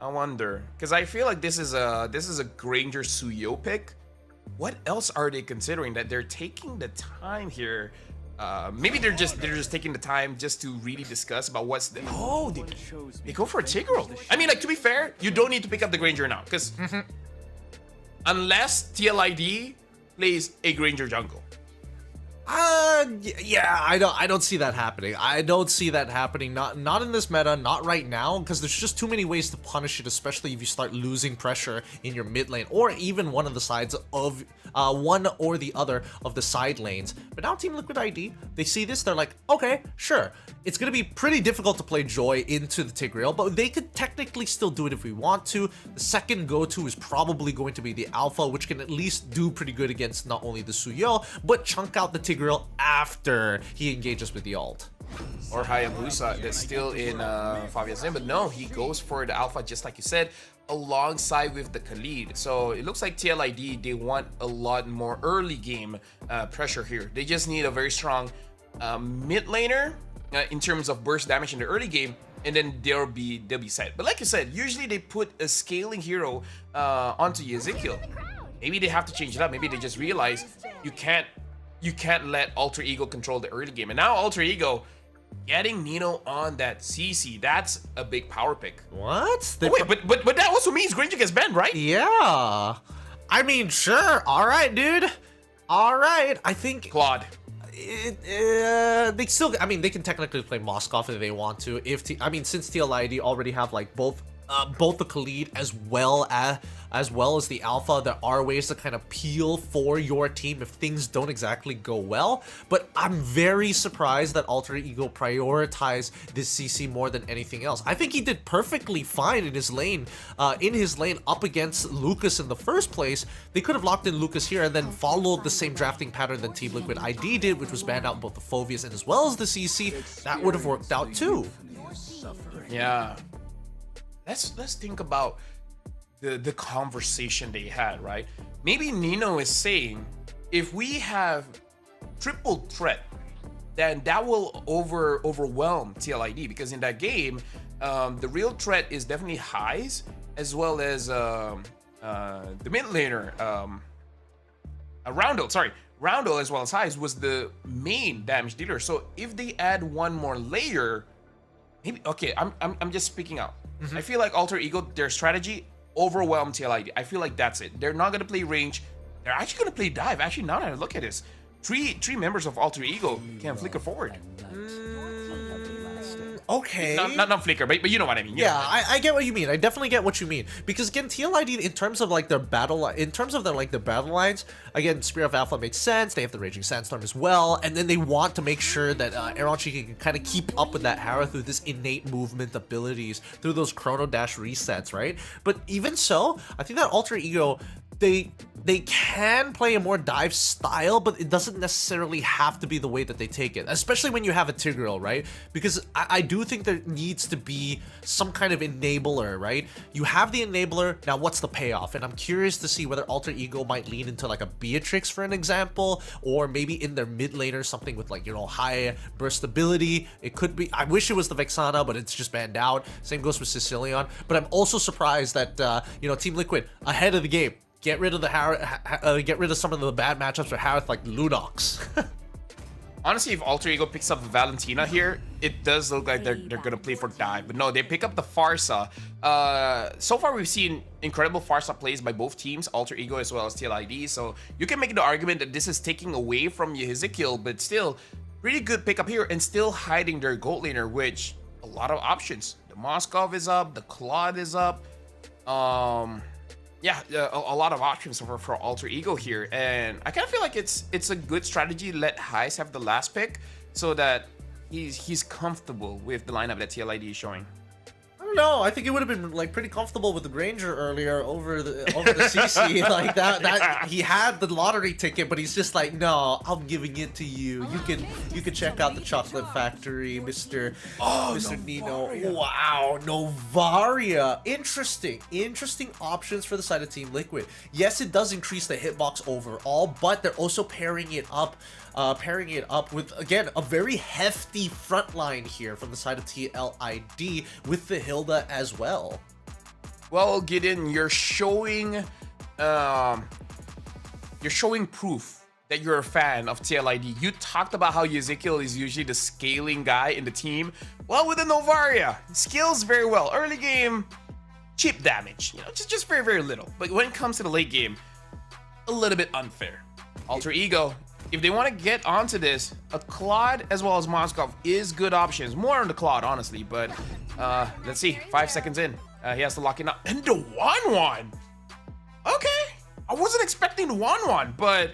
I wonder, because I feel like this is a Granger Suyo pick. What else are they considering that they're taking the time here? Maybe they're just taking the time just to really discuss about what's the they go for a Tigreal. I mean, to be fair, you don't need to pick up the Granger now, because unless TLID plays a Granger jungle. Yeah, I don't see that happening. I don't see that happening. Not in this meta, not right now, because there's just too many ways to punish it, especially if you start losing pressure in your mid lane, or even one of the sides of one or the other of the side lanes. But now Team Liquid ID, they see this, they're like, okay, sure. It's gonna be pretty difficult to play Joy into the Tigreal, but they could technically still do it if we want to. The second go-to is probably going to be the Alpha, which can at least do pretty good against not only the Suyo, but chunk out the Tigreal after he engages with the ult. Or Hayabusa that's still in Fabian's name, but no, he goes for the Alpha, just like you said, alongside with the Khalid. So it looks like TLID, they want a lot more early game pressure here. They just need a very strong mid laner in terms of burst damage in the early game, and then they'll be set. But like you said, usually they put a scaling hero onto Ezekiel. Maybe they have to change it up. Maybe they just realize you can't let Alter Ego control the early game. And now Alter Ego getting Nino on that CC, that's a big power pick. What? Oh, wait, but that also means Granger gets banned, right? Yeah. I mean, sure. All right, dude. All right. I think Claude. They still, I mean, they can technically play Moskov if they want to. Since TLID already have both the Khalid as well as the Alpha, there are ways to kind of peel for your team if things don't exactly go well. But I'm very surprised that Alter Ego prioritized this CC more than anything else. I think he did perfectly fine in his lane up against Lucas in the first place. They could have locked in Lucas here and then followed the same drafting pattern that Team Liquid ID did, which was banned out both the Phoveus and as well as the CC. That would have worked out too. Yeah. Let's think about the conversation they had, right? Maybe Nino is saying, if we have triple threat, then that will overwhelm TLID, because in that game, the real threat is definitely Highs as well as the mid laner, Roundel as well as Highs was the main damage dealer. So if they add one more layer, maybe okay. I'm just speaking out. I feel like Alter Ego, their strategy overwhelmed TLID. I feel like that's it. They're not gonna play range. They're actually gonna play dive. Actually, now that I look at this, three members of Alter Ego can flicker forward. Okay. Not flicker, but you know what I mean. Yeah, I get what you mean. I definitely get what you mean. Because again, TLID, in terms of their battle lines, again, Spear of Alpha makes sense. They have the Raging Sandstorm as well, and then they want to make sure that Eronchi can kind of keep up with that Harith through this innate movement abilities, through those Chrono Dash resets, right? But even so, I think that Alter Ego, they can play a more dive style, but it doesn't necessarily have to be the way that they take it, especially when you have a Tigreal, right? Because I do think there needs to be some kind of enabler, right? You have the enabler, now what's the payoff? And I'm curious to see whether Alter Ego might lean into like a Beatrix, for an example, or maybe in their mid laner, something with high burst ability. It could be, I wish it was the Vexana, but it's just banned out. Same goes with Sicilion. But I'm also surprised that, Team Liquid, ahead of the game, get rid of some of the bad matchups for Harith, like Lunox. Honestly, if Alter Ego picks up Valentina here, it does look like they're gonna play for dive. But no, they pick up the Farsa. So far, we've seen incredible Farsa plays by both teams, Alter Ego as well as TLID. So you can make the argument that this is taking away from Yehizekiel, but still, pretty good pickup here, and still hiding their gold laner, which a lot of options. The Moskov is up, the Claude is up. yeah, a lot of options for Alter Ego here, and I kind of feel like it's a good strategy to let Heist have the last pick so that he's comfortable with the lineup that TLID is showing. I don't know. I think it would have been like pretty comfortable with the Granger earlier over the CC like that. He had the lottery ticket, but he's just like, no, I'm giving it to you. You can check out the Chocolate Factory, Mr. Nino. Wow, Novaria. Interesting options for the side of Team Liquid. Yes, it does increase the hitbox overall, but they're also pairing it up with, again, a very hefty front line here from the side of TLID with the Hilda as well. Well, Gideon, you're showing proof that you're a fan of TLID. You talked about how Ezekiel is usually the scaling guy in the team. Well, with the Novaria, scales very well. Early game, cheap damage, just very, very little. But when it comes to the late game, a little bit unfair. Alter Ego, if they want to get onto this, a Claude as well as Moskov is good options. More on the Claude, honestly, but let's see. 5 seconds in, he has to lock it up. And the 1-1. Okay, I wasn't expecting the 1-1, but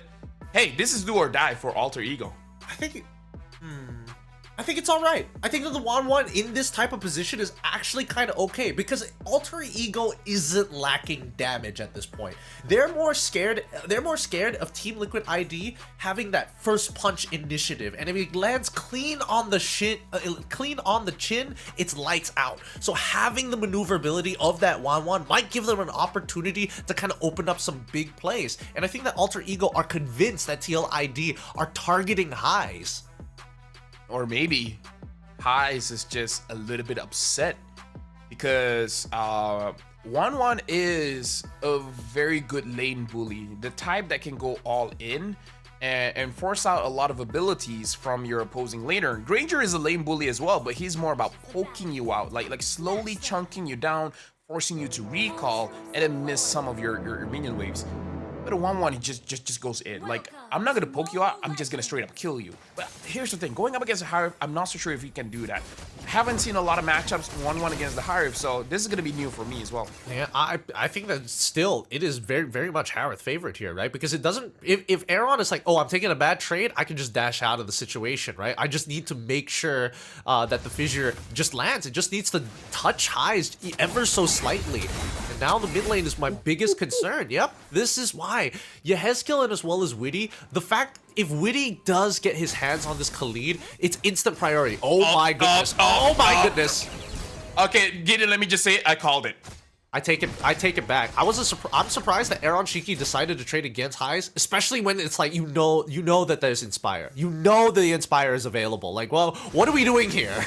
hey, this is do or die for Alter Ego. I think it's all right. I think that the 1-1 in this type of position is actually kind of okay because Alter Ego isn't lacking damage at this point. They're more scared of Team Liquid ID having that first punch initiative, and if he lands clean on the chin, it's lights out. So having the maneuverability of that 1-1 might give them an opportunity to kind of open up some big plays. And I think that Alter Ego are convinced that TLID are targeting highs. Or maybe Heist is just a little bit upset because 1-1 is a very good lane bully, the type that can go all in and force out a lot of abilities from your opposing laner. Granger is a lane bully as well, but he's more about poking you out, like slowly chunking you down, forcing you to recall and then miss some of your minion waves. But a 1-1, he just goes in. Like, I'm not gonna poke you out, I'm just gonna straight up kill you. But here's the thing, going up against the Hiref, I'm not so sure if he can do that. Haven't seen a lot of matchups 1-1 against the Hiref, so this is gonna be new for me as well. Yeah, I think that still it is very, very much Hiref favorite here, right? Because it doesn't, if Aaron is like, oh, I'm taking a bad trade, I can just dash out of the situation, right? I just need to make sure that the fissure just lands. It just needs to touch highs ever so slightly. And now the mid lane is my biggest concern. Yep, this is why. Yehezkiel and as well as Witty, the fact if Witty does get his hands on this Khalid, it's instant priority. Oh my goodness. Oh my goodness. Okay, Gideon, let me just say it. I called it. I take it back. I'm surprised that Aaron Shiki decided to trade against highs, especially when it's like you know that there's Inspire. You know the Inspire is available. Like, well, what are we doing here?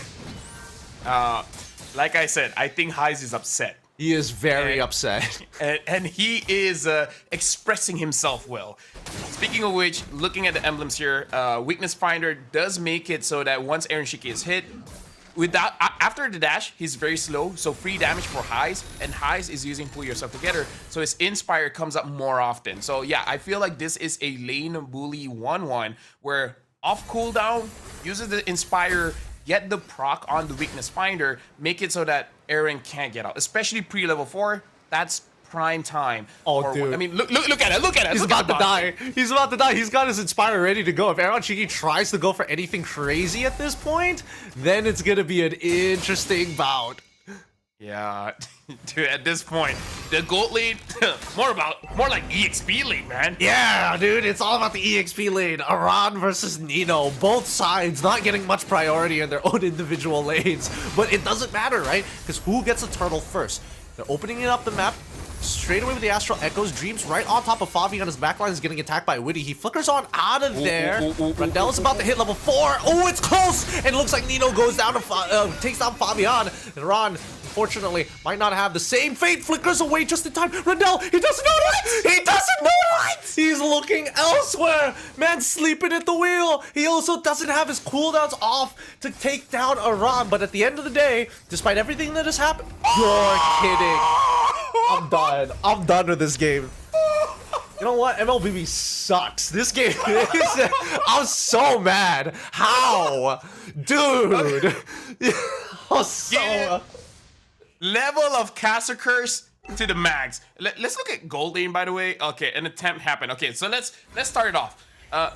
Like I said, I think Heist is upset. He is very upset. And he is expressing himself well. Speaking of which, looking at the emblems here, Weakness Finder does make it so that once Aaron Shiki is hit, after the dash, he's very slow, so free damage for Heist, and Heist is using Pull Yourself Together, so his Inspire comes up more often. So yeah, I feel like this is a lane bully 1-1, where off cooldown, uses the Inspire, get the proc on the Weakness Finder, make it so that Aaron can't get out, especially pre-level 4. That's prime time. Oh, dude. I mean, look at it. Look at it. He's about to die. He's about to die. He's got his Inspire ready to go. If Aaron Shiki tries to go for anything crazy at this point, then it's going to be an interesting bout. Yeah, dude, at this point, the gold lane, more like EXP lane, man. Yeah, dude, it's all about the EXP lane. Aran versus Nino, both sides not getting much priority in their own individual lanes, but it doesn't matter, right? Because who gets a turtle first? They're opening it up the map straight away with the Astral Echoes. Dreams right on top of Fabi on his backline is getting attacked by Witty. He flickers on out of there. Rundell is about to hit level 4. Oh, it's close! And it looks like Nino goes down to takes down Fabian. And Ron, unfortunately, might not have the same fate. Flickers away just in time. Rundell, he doesn't notice! He doesn't notice! He's looking elsewhere. Man, sleeping at the wheel. He also doesn't have his cooldowns off to take down Aran. But at the end of the day, despite everything that has happened, you're kidding. I'm done. I'm done with this game. You know what? MLBB sucks. This game is... I'm so mad. How? Dude. Level of Caster Curse to the max. Let's look at gold lane, by the way. Okay, an attempt happened. Okay, so let's start it off.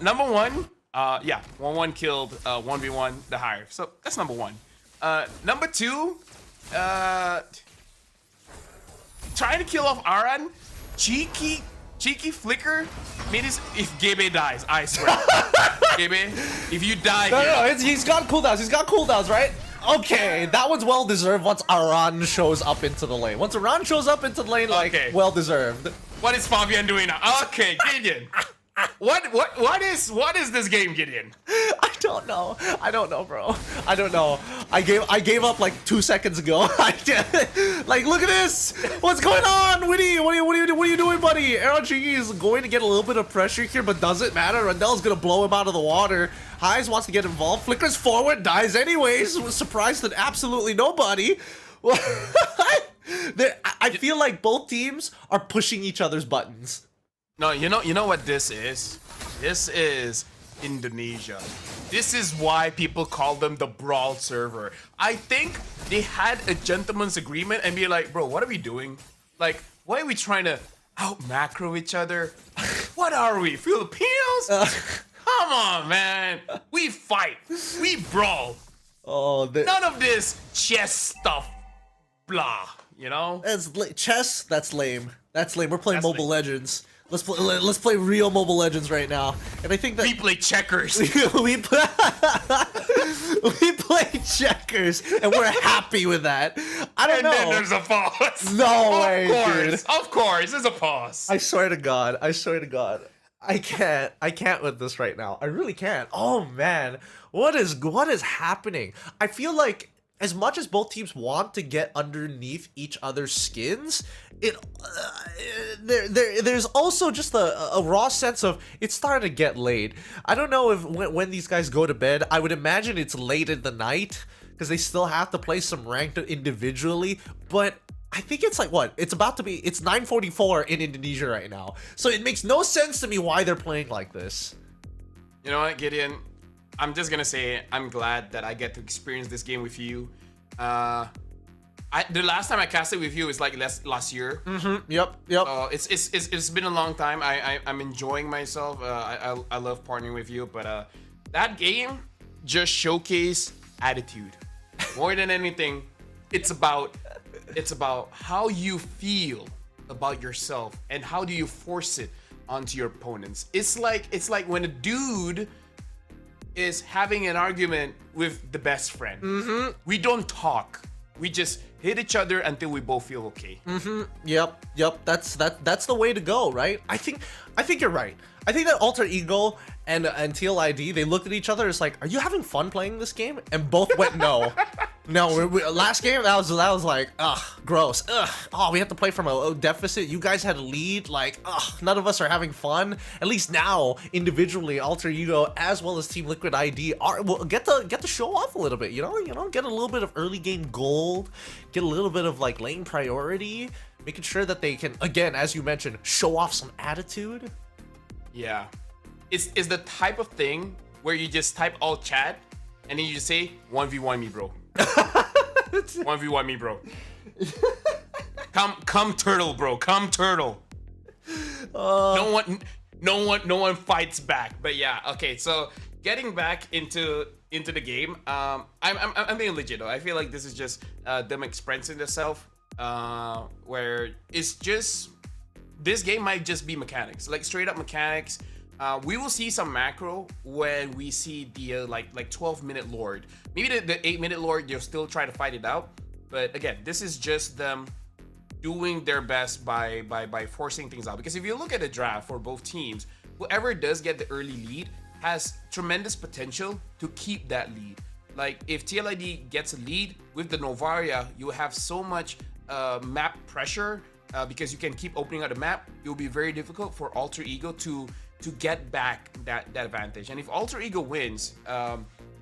Number one, 1-1 killed 1v1 the Hive. So that's number one. Number two, trying to kill off Aran. Cheeky flicker. If Gabe dies, I swear. Gabe, if you die, No, he's got cooldowns. He's got cooldowns, right? Okay, that one's well deserved once Aran shows up into the lane. Once Aran shows up into the lane, like, well deserved. What is Fabian doing now? Okay, Gideon. What is this game, Gideon? I don't know. I don't know, bro. I don't know. I gave up like 2 seconds ago. Like, look at this. What's going on, Winnie? What are you doing, buddy? ROG is going to get a little bit of pressure here, but doesn't matter. Rundell's gonna blow him out of the water. Highs wants to get involved. Flickers forward, dies anyways. Was surprised that absolutely nobody. I feel like both teams are pushing each other's buttons. No, you know what this is? This is Indonesia. This is why people call them the Brawl server. I think they had a gentleman's agreement and be like, bro, what are we doing? Like, why are we trying to out macro each other? What are we, Filipinos? Come on, man. We fight. We brawl. Oh, none of this chess stuff. Blah. You know? Chess. That's lame. That's lame. We're playing Mobile Legends. Let's play real Mobile Legends right now. And I think that we play checkers. we play checkers, and we're happy with that. I don't know. And then there's a pause. No way, dude. Of course, there's a pause. I swear to God. I can't with this right now. I really can't. Oh man, what is happening? I feel like as much as both teams want to get underneath each other's skins, there's also just a raw sense of it's starting to get late. I don't know if when these guys go to bed, I would imagine it's late in the night because they still have to play some ranked individually, but I think it's like it's 9:44 in Indonesia right now. So it makes no sense to me why they're playing like this. You know what, Gideon? I'm just gonna say I'm glad that I get to experience this game with you. The last time I casted with you is like last year. Yep. It's been a long time. I'm enjoying myself. I love partnering with you, but that game just showcased attitude more than anything. It's about how you feel about yourself and how do you force it onto your opponents. It's like when a dude is having an argument with the best friend. We don't talk. We just hit each other until we both feel okay. Yep. That's the way to go, right? I think you're right. I think that Alter Ego and TLID, they looked at each other. It's like, are you having fun playing this game? And both went no. No, last game that was like, gross. Oh, we have to play from a deficit. You guys had a lead. Like, none of us are having fun. At least now, individually, Alter Ego as well as Team Liquid ID get to show off a little bit. You know, get a little bit of early game gold, get a little bit of like lane priority, making sure that they can, again, as you mentioned, show off some attitude. Yeah, it's the type of thing where you just type all chat and then you just say 1v1 me, bro. 1v1 me, bro. Come turtle, bro. Come turtle. No one fights back. But yeah, okay. So getting back into the game, I'm being legit though. I feel like this is just them expressing themselves. Where it's just this game might just be mechanics, like straight up mechanics. We will see some macro when we see the like 12-minute Lord. Maybe the 8-minute Lord, they'll still try to fight it out. But again, this is just them doing their best by forcing things out. Because if you look at the draft for both teams, whoever does get the early lead has tremendous potential to keep that lead. Like if TLID gets a lead with the Novaria, you have so much map pressure because you can keep opening up the map. It will be very difficult for Alter Ego to get back that advantage. And if Alter Ego wins,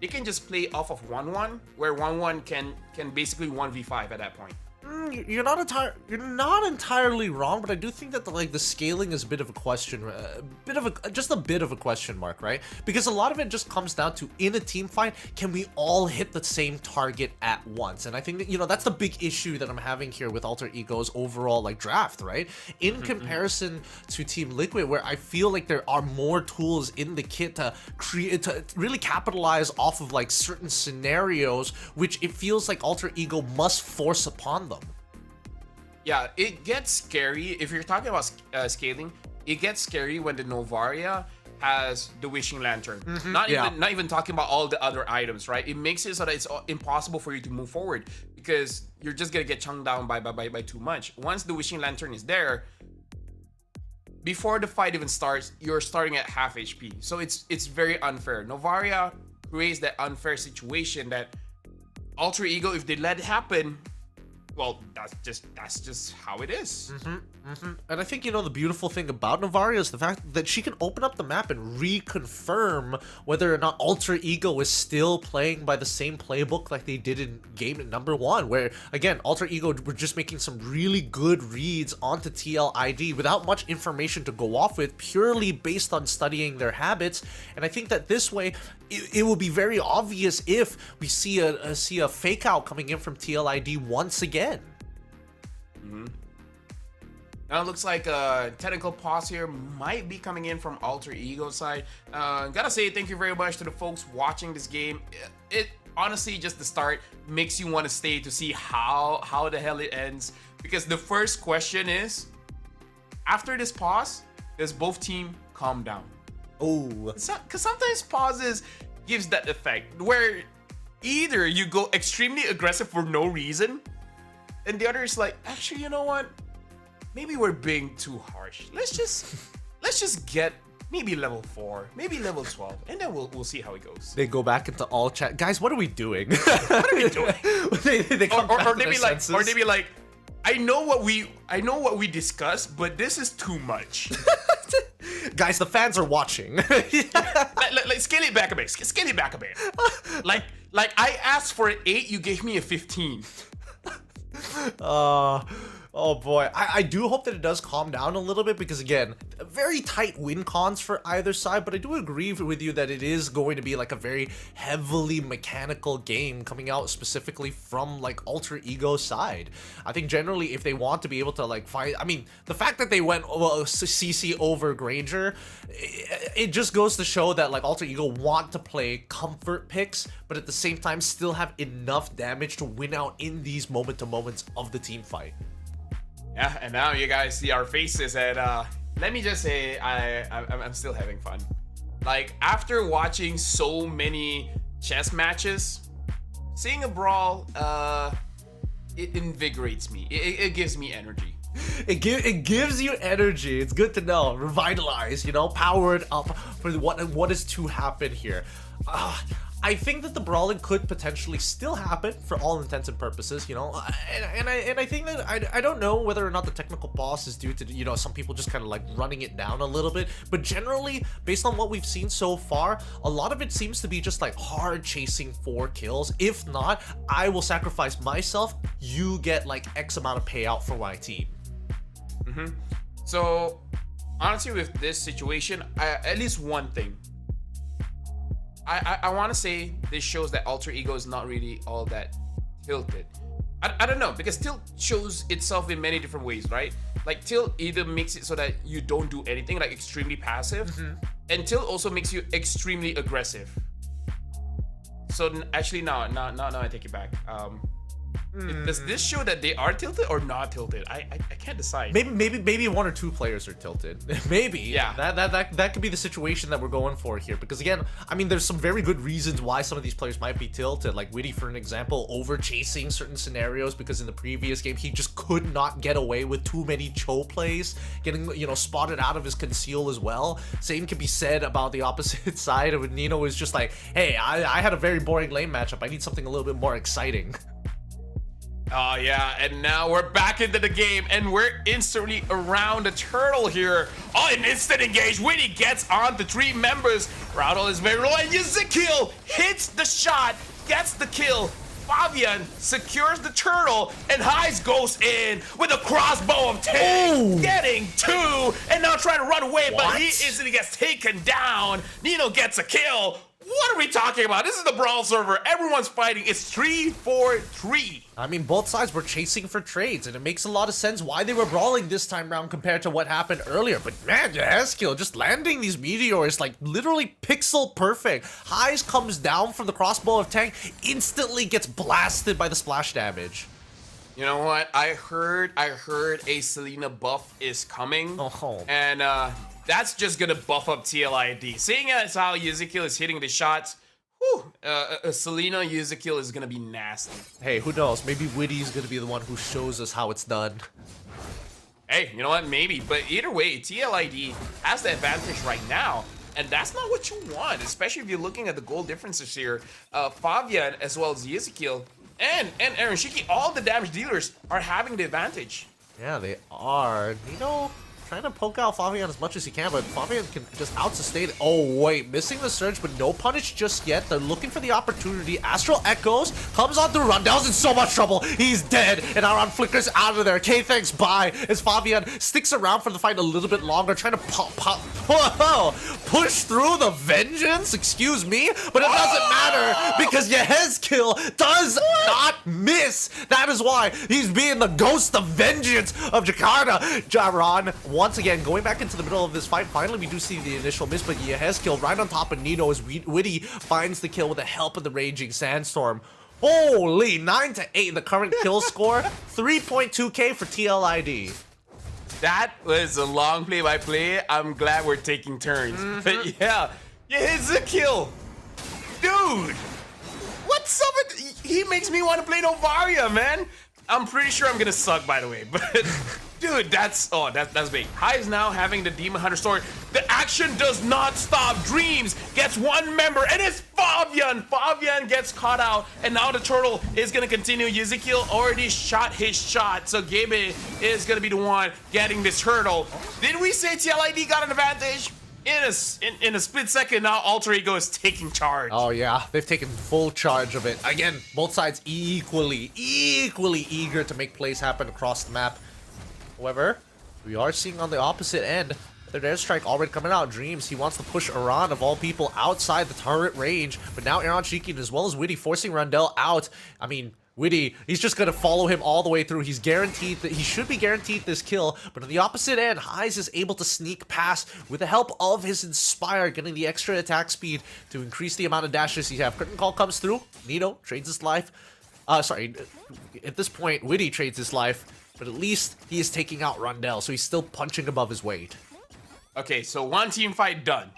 they can just play off of 1-1, where 1-1 can basically 1v5 at that point. You're not entirely wrong, but I do think that the scaling is a bit of a question, just a bit of a question mark, right? Because a lot of it just comes down to, in a team fight, can we all hit the same target at once? And I think that, that's the big issue that I'm having here with Alter Ego's overall draft, right? In comparison to Team Liquid, where I feel like there are more tools in the kit to really capitalize off of certain scenarios, which it feels like Alter Ego must force upon them. Yeah, it gets scary if you're talking about scaling. It gets scary when the Novaria has the wishing lantern. Not even talking about all the other items, right? It makes it so that it's impossible for you to move forward because you're just gonna get chunked down by too much. Once the wishing lantern is there, before the fight even starts, you're starting at half HP. So it's very unfair. Novaria creates that unfair situation that Alter Ego, if they let it happen, well, that's just how it is. And I think, the beautiful thing about Novaria is the fact that she can open up the map and reconfirm whether or not Alter Ego is still playing by the same playbook like they did in game number 1, where, again, Alter Ego were just making some really good reads onto TLID without much information to go off with, purely based on studying their habits. And I think that this way, it will be very obvious if we see a fake out coming in from TLID once again. Now it looks like a technical pause here might be coming in from Alter Ego side. Gotta say thank you very much to the folks watching this game. It honestly, just the start makes you want to stay to see how the hell it ends. Because the first question is, after this pause, does both team calm down? Oh, because sometimes pauses gives that effect where either you go extremely aggressive for no reason, and the other is like, actually, you know what? Maybe we're being too harsh. Let's just get maybe level 4, maybe level 12, and then we'll see how it goes. They go back into all chat. Guys, what are we doing? What are we doing? they come back to their senses. Or they be like, I know what we discussed, but this is too much. Guys, the fans are watching. Scale it back a bit. Scale it back a bit. Like I asked for an 8, you gave me a 15. Oh boy, I do hope that it does calm down a little bit, because again, very tight win cons for either side, but I do agree with you that it is going to be a very heavily mechanical game coming out specifically from Alter Ego side. I think generally if they want to be able to fight, I mean, the fact that they went CC over Granger, it just goes to show that Alter Ego want to play comfort picks, but at the same time still have enough damage to win out in these moment-to-moments of the team fight. Yeah, and now you guys see our faces, and let me just say, I'm still having fun. After watching so many chess matches, seeing a brawl, it invigorates me. It gives me energy. It gives you energy. It's good to know. Revitalized, powered up for what is to happen here. I think that the brawling could potentially still happen for all intents and purposes, and I think that I don't know whether or not the technical pause is due to some people just kind of running it down a little bit, but generally based on what we've seen so far, a lot of it seems to be just hard chasing for kills. If not, I will sacrifice myself, you get X amount of payout for my team. So honestly, with this situation, at least one thing I want to say, this shows that Alter Ego is not really all that tilted. I don't know, because tilt shows itself in many different ways, right? Tilt either makes it so that you don't do anything, extremely passive, and tilt also makes you extremely aggressive. So actually, no, I take it back. Does this show that they are tilted or not tilted? I can't decide. Maybe one or two players are tilted. Maybe. Yeah. That could be the situation that we're going for here. Because again, I mean, there's some very good reasons why some of these players might be tilted. Witty, for an example, over chasing certain scenarios because in the previous game he just could not get away with too many Cho plays, getting spotted out of his conceal as well. Same can be said about the opposite side of Nino is just hey, I had a very boring lane matchup. I need something a little bit more exciting. Oh yeah, and now we're back into the game, and we're instantly around the turtle here. Oh, an instant engage. Witty gets on the 3 members. Rattle is very low, and Ezekiel hits the shot, gets the kill. Fabian secures the turtle, and Heis goes in with a crossbow of Tank, getting 2, and now trying to run away, but he instantly gets taken down. Nino gets a kill. What are we talking about? This is the Brawl server. Everyone's fighting. It's 3-4-3. I mean, both sides were chasing for trades, and it makes a lot of sense why they were brawling this time round compared to what happened earlier. But man, Yeheskiel just landing these meteors like literally pixel perfect. Heis comes down from the crossbow of Tank, instantly gets blasted by the splash damage. You know what? I heard a Selena buff is coming, and that's just gonna buff up TLID. Seeing as how Ezekiel is hitting the shots, Selena Ezekiel is gonna be nasty. Hey, who knows? Maybe Witty's gonna be the one who shows us how it's done. Hey, you know what? Maybe. But either way, TLID has the advantage right now. And that's not what you want, especially if you're looking at the goal differences here. Fabian as well as Ezekiel and Aaron Shiki, all the damage dealers are having the advantage. Yeah, they are. Nino trying to poke out Fabian as much as he can, but Fabian can just out-sustain it. Oh, wait, missing the surge, but no punish just yet. They're looking for the opportunity. Astral Echoes comes on through. Rundell's in so much trouble. He's dead, and Aron flickers out of there. K-Thanks, bye, as Fabian sticks around for the fight a little bit longer, trying to push through the vengeance, excuse me, but it doesn't matter, because Yeheskiel does not miss. That is why he's being the ghost of vengeance of Jakarta. Jaron, once again, going back into the middle of this fight, finally we do see the initial miss, but Yeheskiel right on top of Nino as Witty finds the kill with the help of the Raging Sandstorm. Holy, 9-8 the current kill score, 3.2k for TLID. That was a long play-by-play. I'm glad we're taking turns. But yeah, it's a kill. Dude, what's up with... He makes me want to play Novaria, man. I'm pretty sure I'm gonna suck, by the way, but... Dude, that's big. Heis now having the Demon Hunter sword. The action does not stop. Dreams gets one member, and it's Fabian. Fabian gets caught out, and now the turtle is gonna continue. Ezekiel already shot his shot, so Gabe is gonna be the one getting this turtle. Did we say TLID got an advantage? In a split second, now Alter Ego is taking charge. Oh yeah, they've taken full charge of it. Again, both sides equally eager to make plays happen across the map. However, we are seeing on the opposite end, their airstrike already coming out. Dreams, he wants to push Aron of all people outside the turret range, but now Aaron Shiki as well as Witty forcing Rundell out. I mean, Witty, he's just gonna follow him all the way through. He's guaranteed that he should be guaranteed this kill, but on the opposite end, Heis is able to sneak past with the help of his Inspire, getting the extra attack speed to increase the amount of dashes he have. Curtain Call comes through. Nino trades his life. Sorry, at this point, Witty trades his life. But at least he is taking out Rundell, so he's still punching above his weight. Okay, so one team fight done.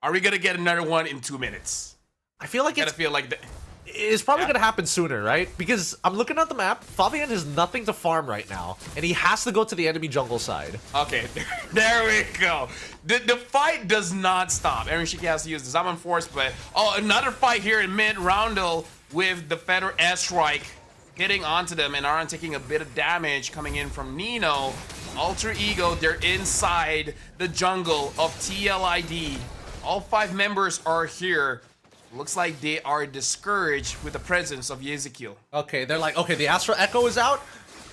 Are we gonna get another one in 2 minutes? I feel like it's probably gonna happen sooner, right? Because I'm looking at the map, Fabian has nothing to farm right now, and he has to go to the enemy jungle side. Okay, there we go. The fight does not stop. Aaron Shiki has to use the Zaman Force, but another fight here in mid. Roundel with the Feather Airstrike hitting onto them, and Aron taking a bit of damage coming in from Nino. Alter Ego, they're inside the jungle of TLID. All 5 members are here. Looks like they are discouraged with the presence of Ezekiel. Okay, they're like, okay, the Astral Echo is out.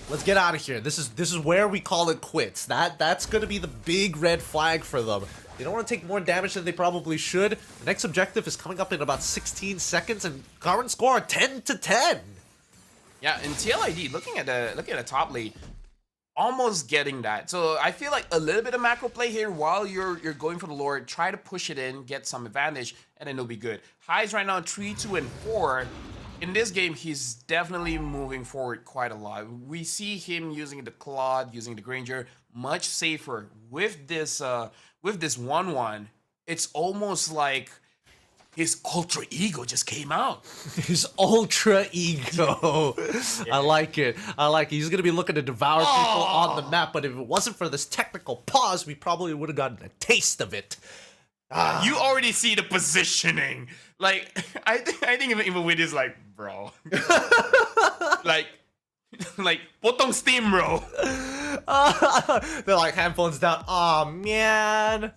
Let's get out of here. This is where we call it quits. That's gonna be the big red flag for them. They don't want to take more damage than they probably should. The next objective is coming up in about 16 seconds, and current score 10-10. Yeah, and TLID, looking at the top lane, almost getting that. So I feel like a little bit of macro play here while you're going for the Lord. Try to push it in, get some advantage, and then it'll be good. Heis right now 3, 2, and 4. In this game, he's definitely moving forward quite a lot. We see him using the Claude, using the Granger, much safer. With this 1-1, it's almost like his ultra ego just came out. His ultra ego. Yeah. I like it. He's going to be looking to devour people on the map, but if it wasn't for this technical pause, we probably would have gotten a taste of it. You already see the positioning. Like, I think even with this, like, bro. like, potong steam, bro. They're like, handphones down. Aw, man.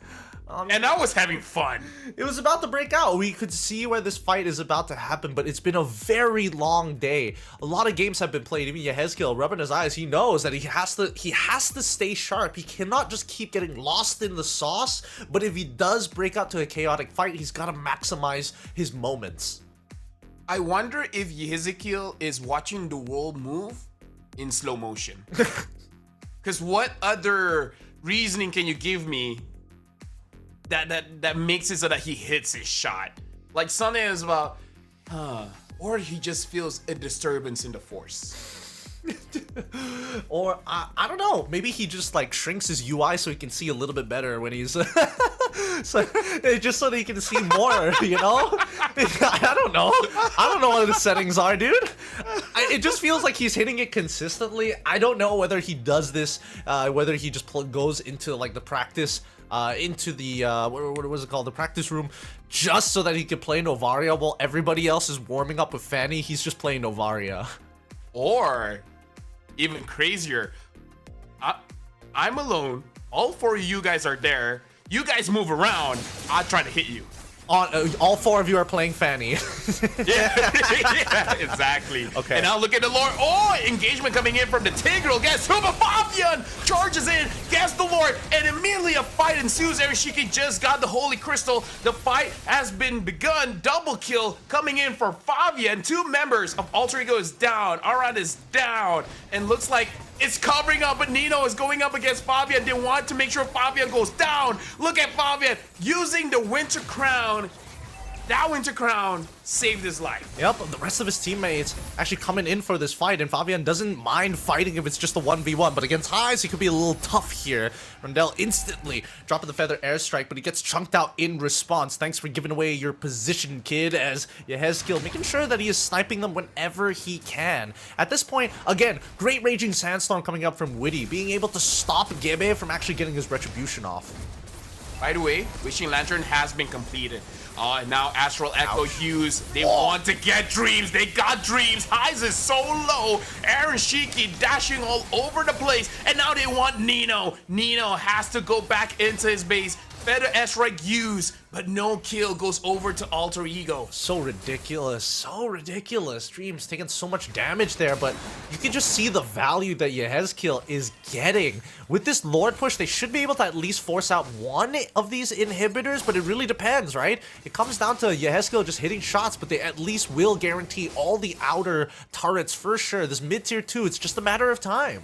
And I was having fun. It was about to break out. We could see where this fight is about to happen, but it's been a very long day. A lot of games have been played. Even Yehezkiel rubbing his eyes. He knows that he has to stay sharp. He cannot just keep getting lost in the sauce. But if he does break out to a chaotic fight, he's got to maximize his moments. I wonder if Yehezkiel is watching the world move in slow motion. Because what other reasoning can you give me that makes it so that he hits his shot? Like something is about, or he just feels a disturbance in the force. Or I don't know, maybe he just like shrinks his UI so he can see a little bit better when he's so just so that he can see more, you know? I don't know what the settings are, dude. It just feels like he's hitting it consistently. I don't know whether he does this, whether he just goes into like the practice into the what was it called, the practice room, just so that he can play Novaria while everybody else is warming up with Fanny. He's just playing Novaria. Or even crazier, I'm alone, all four of you guys are there, you guys move around, I try to hit you. All four of you are playing Fanny. Yeah, exactly. Okay. And now look at the Lord. Oh, engagement coming in from the Tigreal. Guess who? Fabian charges in, gets the Lord, and immediately a fight ensues. Erishiki just got the Holy Crystal. The fight has been begun. Double kill coming in for Fabian. Two members of Alter Ego is down. Aran is down. And looks like it's covering up, but Nino is going up against Fabian. They want to make sure Fabian goes down. Look at Fabian using the Winter Crown. That Winter Crown saved his life. Yep, the rest of his teammates actually coming in for this fight, and Fabian doesn't mind fighting if it's just a 1v1, but against Highs, he could be a little tough here. Rondell instantly dropping the Feather Airstrike, but he gets chunked out in response. Thanks for giving away your position, kid, as Yehezkiel making sure that he is sniping them whenever he can. At this point, again, great Raging Sandstorm coming up from Witty, being able to stop Gebe from actually getting his retribution off. By the way, Wishing Lantern has been completed. And now Astral Echo Hughes, they want to get Dreams. They got Dreams. Highs is so low. Aaron Shiki dashing all over the place. And now they want Nino. Nino has to go back into his base. Feather S-Rank use, but no kill goes over to Alter Ego. So ridiculous, so ridiculous. Dreams taking so much damage there, but you can just see the value that Yehezkiel is getting. With this Lord push, they should be able to at least force out one of these inhibitors, but it really depends, right? It comes down to Yehezkiel just hitting shots, but they at least will guarantee all the outer turrets for sure. This mid-tier 2, it's just a matter of time.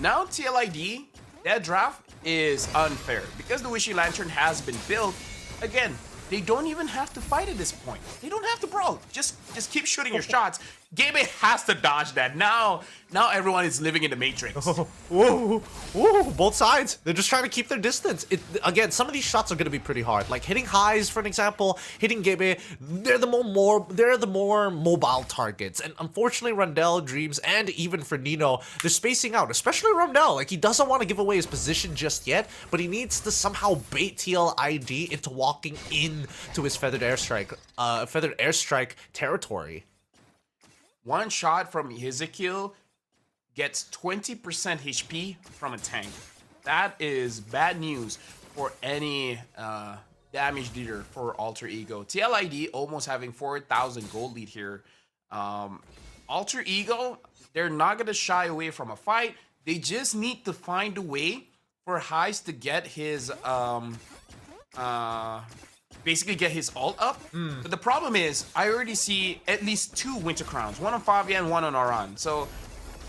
Now TLID, that draft is unfair because the Wishing Lantern has been built. Again, they don't even have to fight at this point. They don't have to brawl. Just keep shooting your shots. Gabe has to dodge that. Now everyone is living in the Matrix. Whoa, both sides. They're just trying to keep their distance. Again, some of these shots are going to be pretty hard. Like hitting Highs, for an example, hitting Gabe, they're the more mobile targets. And unfortunately, Rondell, Dreams, and even for Nino, they're spacing out, especially Rondell. Like, he doesn't want to give away his position just yet, but he needs to somehow bait TLID into walking into his Feathered Airstrike territory. One shot from Yehezkiel gets 20% HP from a tank. That is bad news for any damage dealer for Alter Ego. TLID almost having 4,000 gold lead here. Alter Ego, they're not going to shy away from a fight. They just need to find a way for Highs to get his basically get his ult up. But the problem is, I already see at least 2 Winter Crowns. One on Fabian, one on Aran. So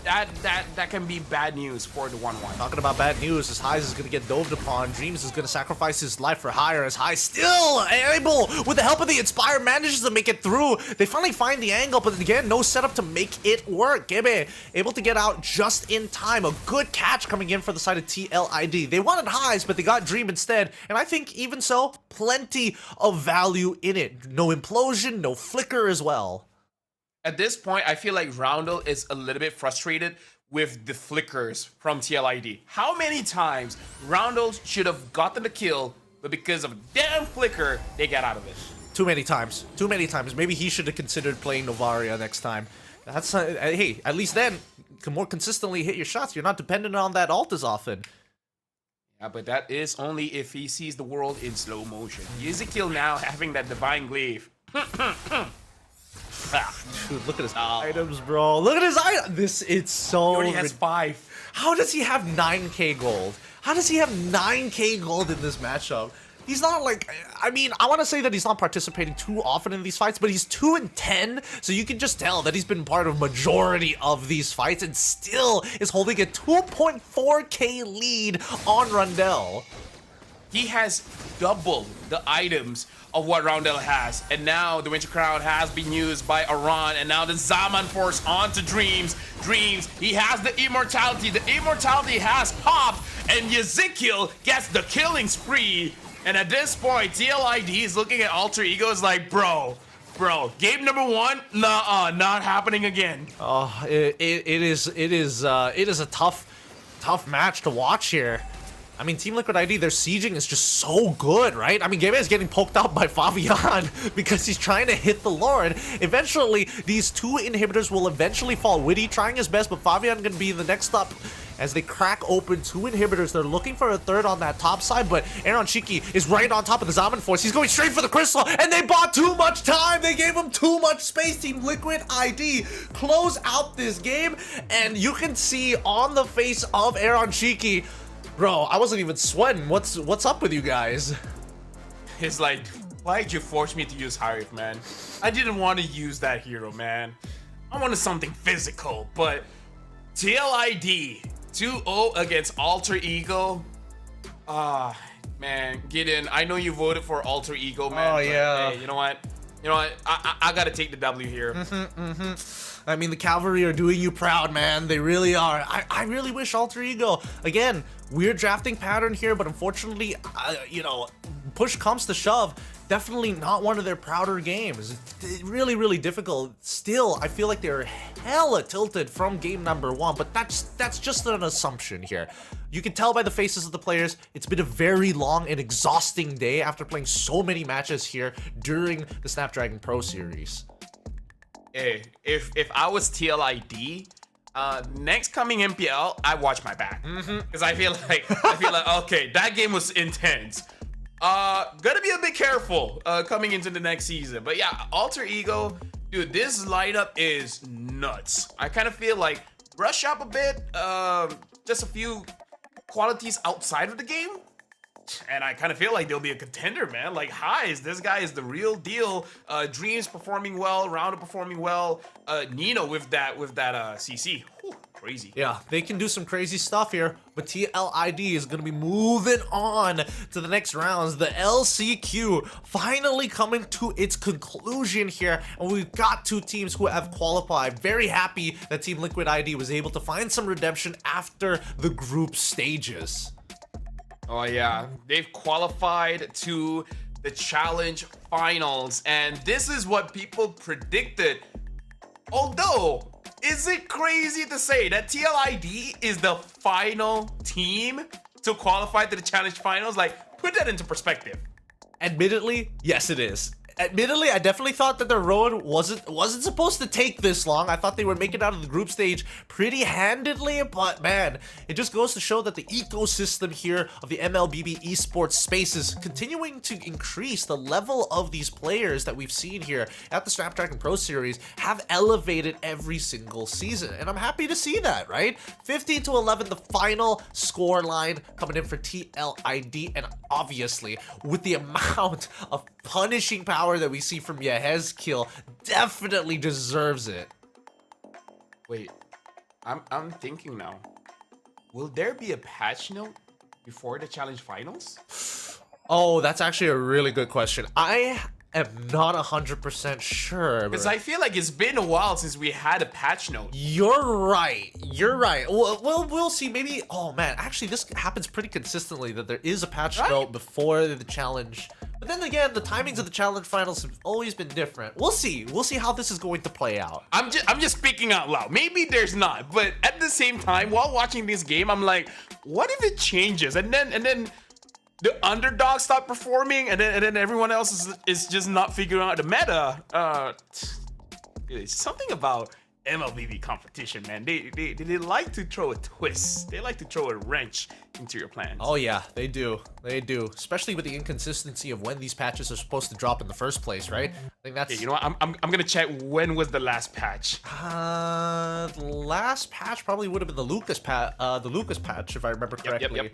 that can be bad news for the 1-1. Talking about bad news, as Highs is going to get doved upon. Dreams is going to sacrifice his life for hire, as Highs still able, with the help of the Inspire, manages to make it through. They finally find the angle, but again, no setup to make it work. Gebe able to get out just in time. A good catch coming in for the side of TLID. They wanted Highs, but they got Dream instead, and I think even so, plenty of value in it. No implosion, no flicker as well. At this point, I feel like Roundel is a little bit frustrated with the flickers from TLID. How many times Roundel should have gotten the kill, but because of a damn flicker, they get out of it? Too many times. Too many times. Maybe he should have considered playing Novaria next time. That's hey, at least then you can more consistently hit your shots. You're not dependent on that ult as often. But that is only if he sees the world in slow motion. Ezekiel now having that divine glaive. Dude, look at his items, bro. Look at his items. It's so. He already has 5. How does he have 9k gold? How does he have 9k gold in this matchup? He's not like, I mean, I want to say that he's not participating too often in these fights, but he's 2-10, so you can just tell that he's been part of majority of these fights and still is holding a 2.4k lead on Rundell. He has double the items of what Roundel has, and now the Winter Crown has been used by Aran, and now the Zaman Force onto Dreams. Dreams, he has the immortality. The immortality has popped, and Ezekiel gets the killing spree. And at this point, TLID is looking at Alter Ego is like, bro, game number 1, not happening again. Oh, it is a tough match to watch here. I mean, Team Liquid ID, their sieging is just so good, right? I mean, Game is getting poked out by Fabian because he's trying to hit the Lord. Eventually, these 2 inhibitors will eventually fall. Witty trying his best, but Fabian gonna be the next stop as they crack open 2 inhibitors. They're looking for a third on that top side, but Aaron Shiki is right on top of the Zaman Force. He's going straight for the Crystal, and they bought too much time. They gave him too much space. Team Liquid ID close out this game, and you can see on the face of Aaron Shiki, bro, I wasn't even sweating. What's up with you guys? It's like, why'd you force me to use Harif, man? I didn't want to use that hero, man. I wanted something physical, but TLID 2-0 against Alter Ego. Man, Gideon, I know you voted for Alter Ego, man. Oh, yeah. Hey, you know what? I gotta take the W here. I mean, the Cavalry are doing you proud, man. They really are. I really wish Alter Ego. Again, weird drafting pattern here, but unfortunately, push comes to shove. Definitely not one of their prouder games. It's really, really difficult. Still, I feel like they're hella tilted from game number 1, but that's just an assumption here. You can tell by the faces of the players, it's been a very long and exhausting day after playing so many matches here during the Snapdragon Pro Series. Hey, if I was TLID, next coming MPL, I watch my back. Because I feel like, okay, that game was intense. Gotta be a bit careful coming into the next season. But yeah, Alter Ego, dude, this lineup is nuts. I kind of feel like brush up a bit, just a few qualities outside of the game, and I kind of feel like they'll be a contender, man. Like, Highs, this guy is the real deal. Dreams performing well, Rounder performing well, Nino with that CC. Whew, crazy. Yeah, they can do some crazy stuff here, but TLID is going to be moving on to the next rounds. The LCQ finally coming to its conclusion here, and we've got 2 teams who have qualified. Very happy that Team Liquid ID was able to find some redemption after the group stages. Oh yeah, they've qualified to the challenge finals, and this is what people predicted. Although, is it crazy to say that TLID is the final team to qualify to the challenge finals? Like, put that into perspective. Admittedly, yes it is. Admittedly, I definitely thought that their road wasn't supposed to take this long. I thought they would make it out of the group stage pretty handedly, but man, it just goes to show that the ecosystem here of the MLBB esports space is continuing to increase. The level of these players that we've seen here at the Snapdragon Pro Series have elevated every single season, and I'm happy to see that, right? 15-11, the final score line coming in for TLID, and obviously, with the amount of punishing power that we see from Yehezkiel, definitely deserves it. Wait, I'm thinking now. Will there be a patch note before the challenge finals? Oh, that's actually a really good question. I am not 100% sure. Because I feel like it's been a while since we had a patch note. You're right. You're right. Well, we'll see. Maybe. Oh man, actually, this happens pretty consistently that there is a patch note before the challenge. But then again, the timings of the challenge finals have always been different. We'll see. We'll see how this is going to play out. I'm just speaking out loud. Maybe there's not, but at the same time, while watching this game, I'm like, what if it changes? And then the underdog stop performing, and then everyone else is just not figuring out the meta. It's something about MLBB competition, man. They like to throw a twist. They like to throw a wrench into your plans. Oh yeah, they do. They do. Especially with the inconsistency of when these patches are supposed to drop in the first place, right? I think that's. Okay, you know what? I'm gonna check when was the last patch. The last patch probably would have been the Lucas patch, if I remember correctly. Yep.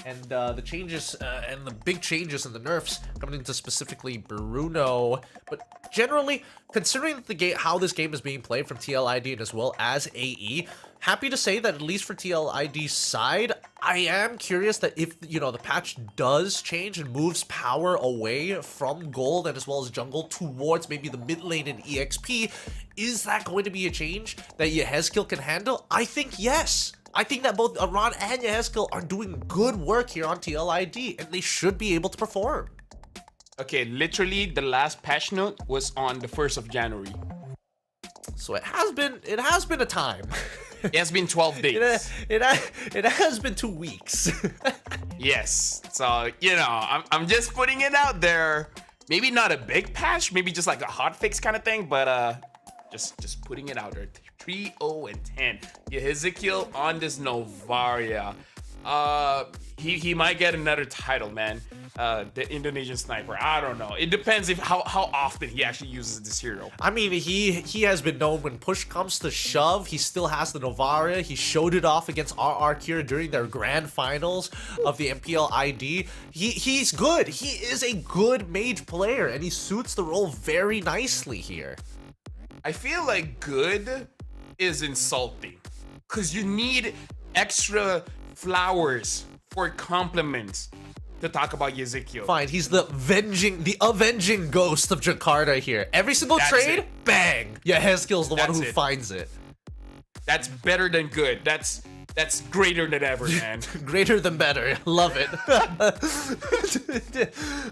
And the changes and the big changes and the nerfs coming into specifically Bruno. But generally, considering the game, how this game is being played from TLID and as well as AE, happy to say that at least for TLID's side, I am curious that if, you know, the patch does change and moves power away from gold and as well as jungle towards maybe the mid lane and EXP, is that going to be a change that Yehezkiel can handle? I think yes. I think that both Aran and Yehezkiel are doing good work here on TLID, and they should be able to perform. Okay, literally the last patch note was on the 1st of January. So it has been a time. It has been 12 days. It has been 2 weeks. Yes. So, you know, I'm just putting it out there. Maybe not a big patch, maybe just like a hotfix kind of thing, but just putting it out there. 3-0-10. Yehezkiel on this Novaria. He might get another title, man. The Indonesian sniper. I don't know. It depends if how often he actually uses this hero. I mean, he has been known when push comes to shove. He still has the Novaria. He showed it off against RR Kira during their grand finals of the MPL ID. He's good. He is a good mage player, and he suits the role very nicely here. I feel like good is insulting, because you need extra flowers for compliments to talk about Yehezkiel. Fine, he's the avenging ghost of Jakarta here. Every single trade, bang! Yehezkiel's the one who finds it. That's better than good. That's greater than ever, man. Greater than better. Love it.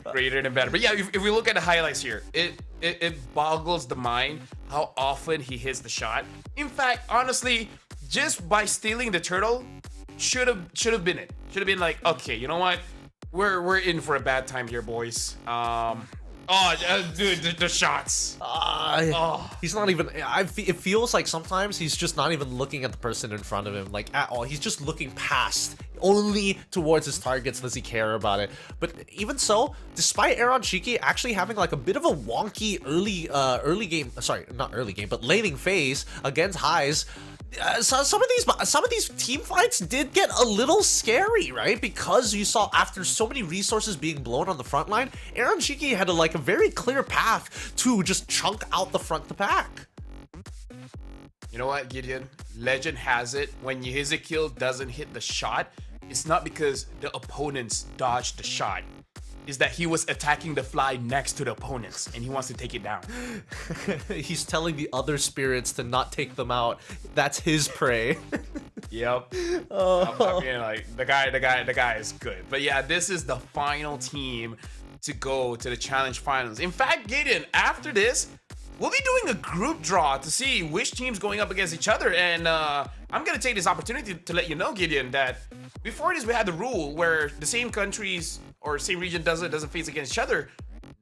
Greater than better. But yeah, if we look at the highlights here, it boggles the mind how often he hits the shot. In fact, honestly, just by stealing the turtle, should have been it. Should have been like, okay, you know what? We're in for a bad time here, boys. Dude, the shots. He's not even. It feels like sometimes he's just not even looking at the person in front of him, like at all. He's just looking past, only towards his targets. Does he care about it? But even so, despite Aaron Shiki actually having like a bit of a wonky early game, sorry, not early game, but laning phase against Highs. So some of these team fights did get a little scary, right? Because you saw after so many resources being blown on the front line, Aaron Shiki had a very clear path to just chunk out the front to back. You know what, Gideon? Legend has it, when Yehezkiel doesn't hit the shot, it's not because the opponents dodged the shot. Is that he was attacking the fly next to the opponents and he wants to take it down. He's telling the other spirits to not take them out. That's his prey. Yep. I mean, like the guy is good. But yeah, this is the final team to go to the challenge finals. In fact, Gideon, after this, we'll be doing a group draw to see which team's going up against each other. And I'm gonna take this opportunity to let you know, Gideon, that before this we had the rule where the same countries or same region doesn't face against each other.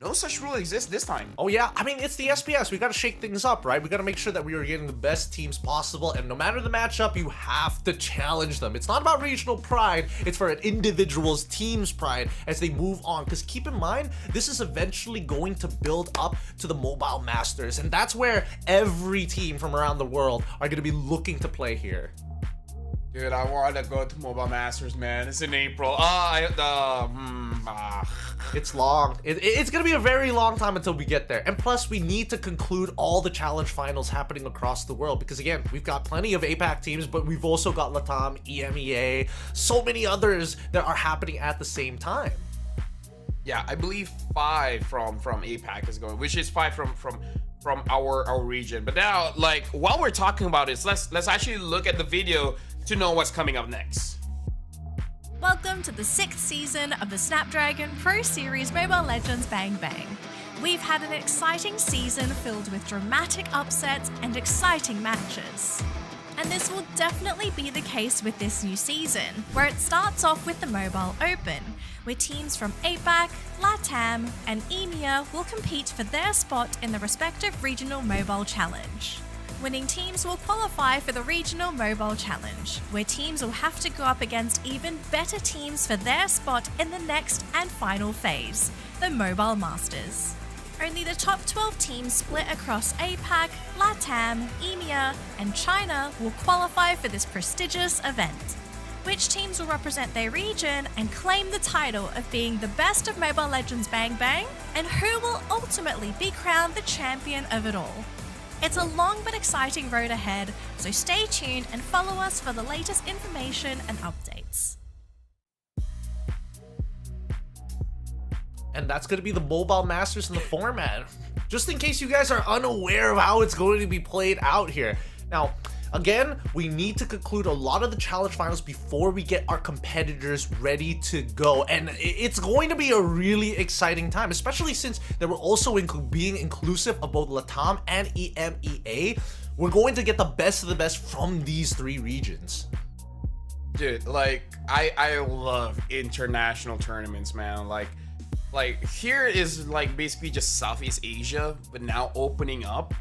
No such rule exists this time. Oh yeah, I mean, it's the SPS. We gotta shake things up, right? We gotta make sure that we are getting the best teams possible, and no matter the matchup, you have to challenge them. It's not about regional pride, it's for an individual's team's pride as they move on. Because keep in mind, this is eventually going to build up to the Mobile Masters, and that's where every team from around the world are gonna be looking to play here. Dude, I want to go to Mobile Masters, man. It's in April. It's long. It's gonna be a very long time until we get there. And plus, we need to conclude all the challenge finals happening across the world. Because again, we've got plenty of APAC teams, but we've also got Latam, EMEA, so many others that are happening at the same time. Yeah, I believe 5 from APAC is going, which is 5 from our region. But now, like, while we're talking about this, let's actually look at the video to know what's coming up next. Welcome to the 6th season of the Snapdragon Pro Series Mobile Legends Bang Bang. We've had an exciting season filled with dramatic upsets and exciting matches. And this will definitely be the case with this new season, where it starts off with the Mobile Open, where teams from APAC, LATAM, and EMEA will compete for their spot in the respective regional mobile challenge. winning teams will qualify for the Regional Mobile Challenge, where teams will have to go up against even better teams for their spot in the next and final phase, the Mobile Masters. Only the top 12 teams split across APAC, LATAM, EMEA, and China will qualify for this prestigious event. Which teams will represent their region and claim the title of being the best of Mobile Legends Bang Bang, and who will ultimately be crowned the champion of it all. It's a long but exciting road ahead, so stay tuned and follow us for the latest information and updates. And that's going to be the Mobile Masters in the format. Just in case you guys are unaware of how it's going to be played out here. Now, again, we need to conclude a lot of the challenge finals before we get our competitors ready to go. And it's going to be a really exciting time, especially since they were also being inclusive of both LATAM and EMEA. We're going to get the best of the best from these three regions. Dude, like, I love international tournaments, man. Like here is like basically just Southeast Asia, but now opening up.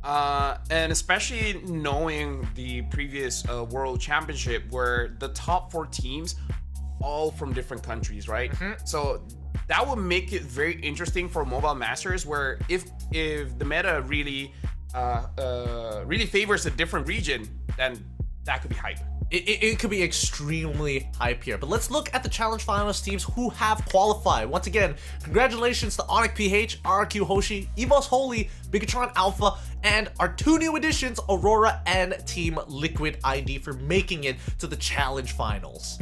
And especially knowing the previous World Championship where the top 4 teams all from different countries, right? So that would make it very interesting for Mobile Masters, where if the meta really favors a different region, then that could be hype. It could be extremely hype here. But let's look at the challenge finalist teams who have qualified. Once again, congratulations to Onyx PH, RQ Hoshi, Evos Holy, Bigatron Alpha, and our 2 new additions, Aurora and Team Liquid ID, for making it to the challenge finals.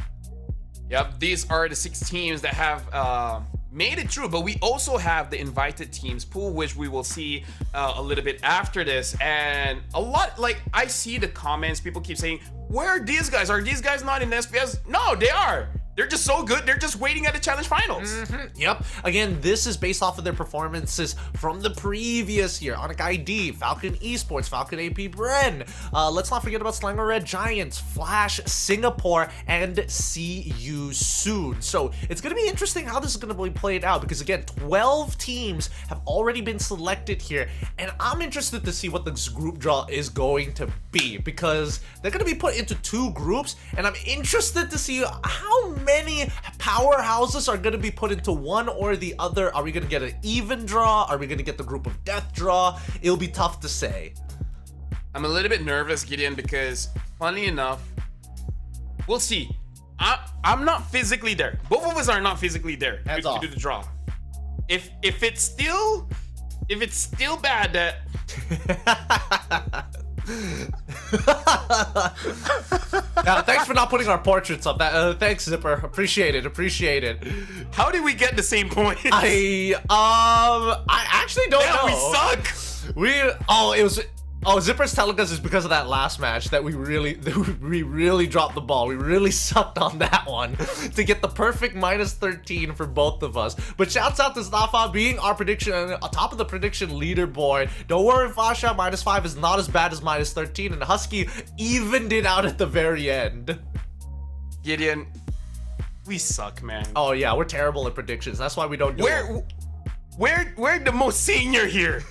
Yep, these are the 6 teams that have made it through, but we also have the invited teams pool, which we will see a little bit after this. And a lot, like, I see the comments, people keep saying, where are these guys? Are these guys not in SPS? No, they are. They're just so good. They're just waiting at the challenge finals. Yep. Again, this is based off of their performances from the previous year. Onyx ID, Falcon Esports, Falcon AP Bren. Let's not forget about Slanger Red Giants, Flash Singapore, and See You Soon. So it's going to be interesting how this is going to be played out, because again, 12 teams have already been selected here, and I'm interested to see what this group draw is going to be, because they're going to be put into 2 groups, and I'm interested to see how many powerhouses are going to be put into one or the other. Are we going to get an even draw? Are we going to get the group of death draw? It'll be tough to say. I'm a little bit nervous, Gideon, because funny enough, we'll see. I'm not physically there. Both of us are not physically there to do the draw. If it's still bad that thanks for not putting our portraits up. Thanks, Zipper. Appreciate it. How did we get the same point? I actually don't know. We suck. Zipper's telling us it's because of that last match that we really dropped the ball. We really sucked on that one to get the perfect -13 for both of us. But shouts out to Stafa being our prediction top of the prediction leaderboard. Don't worry, Fasha, -5 is not as bad as -13, and Husky evened it out at the very end. Gideon, we suck, man. Oh yeah, we're terrible at predictions. That's why we don't do it. We're the most senior here.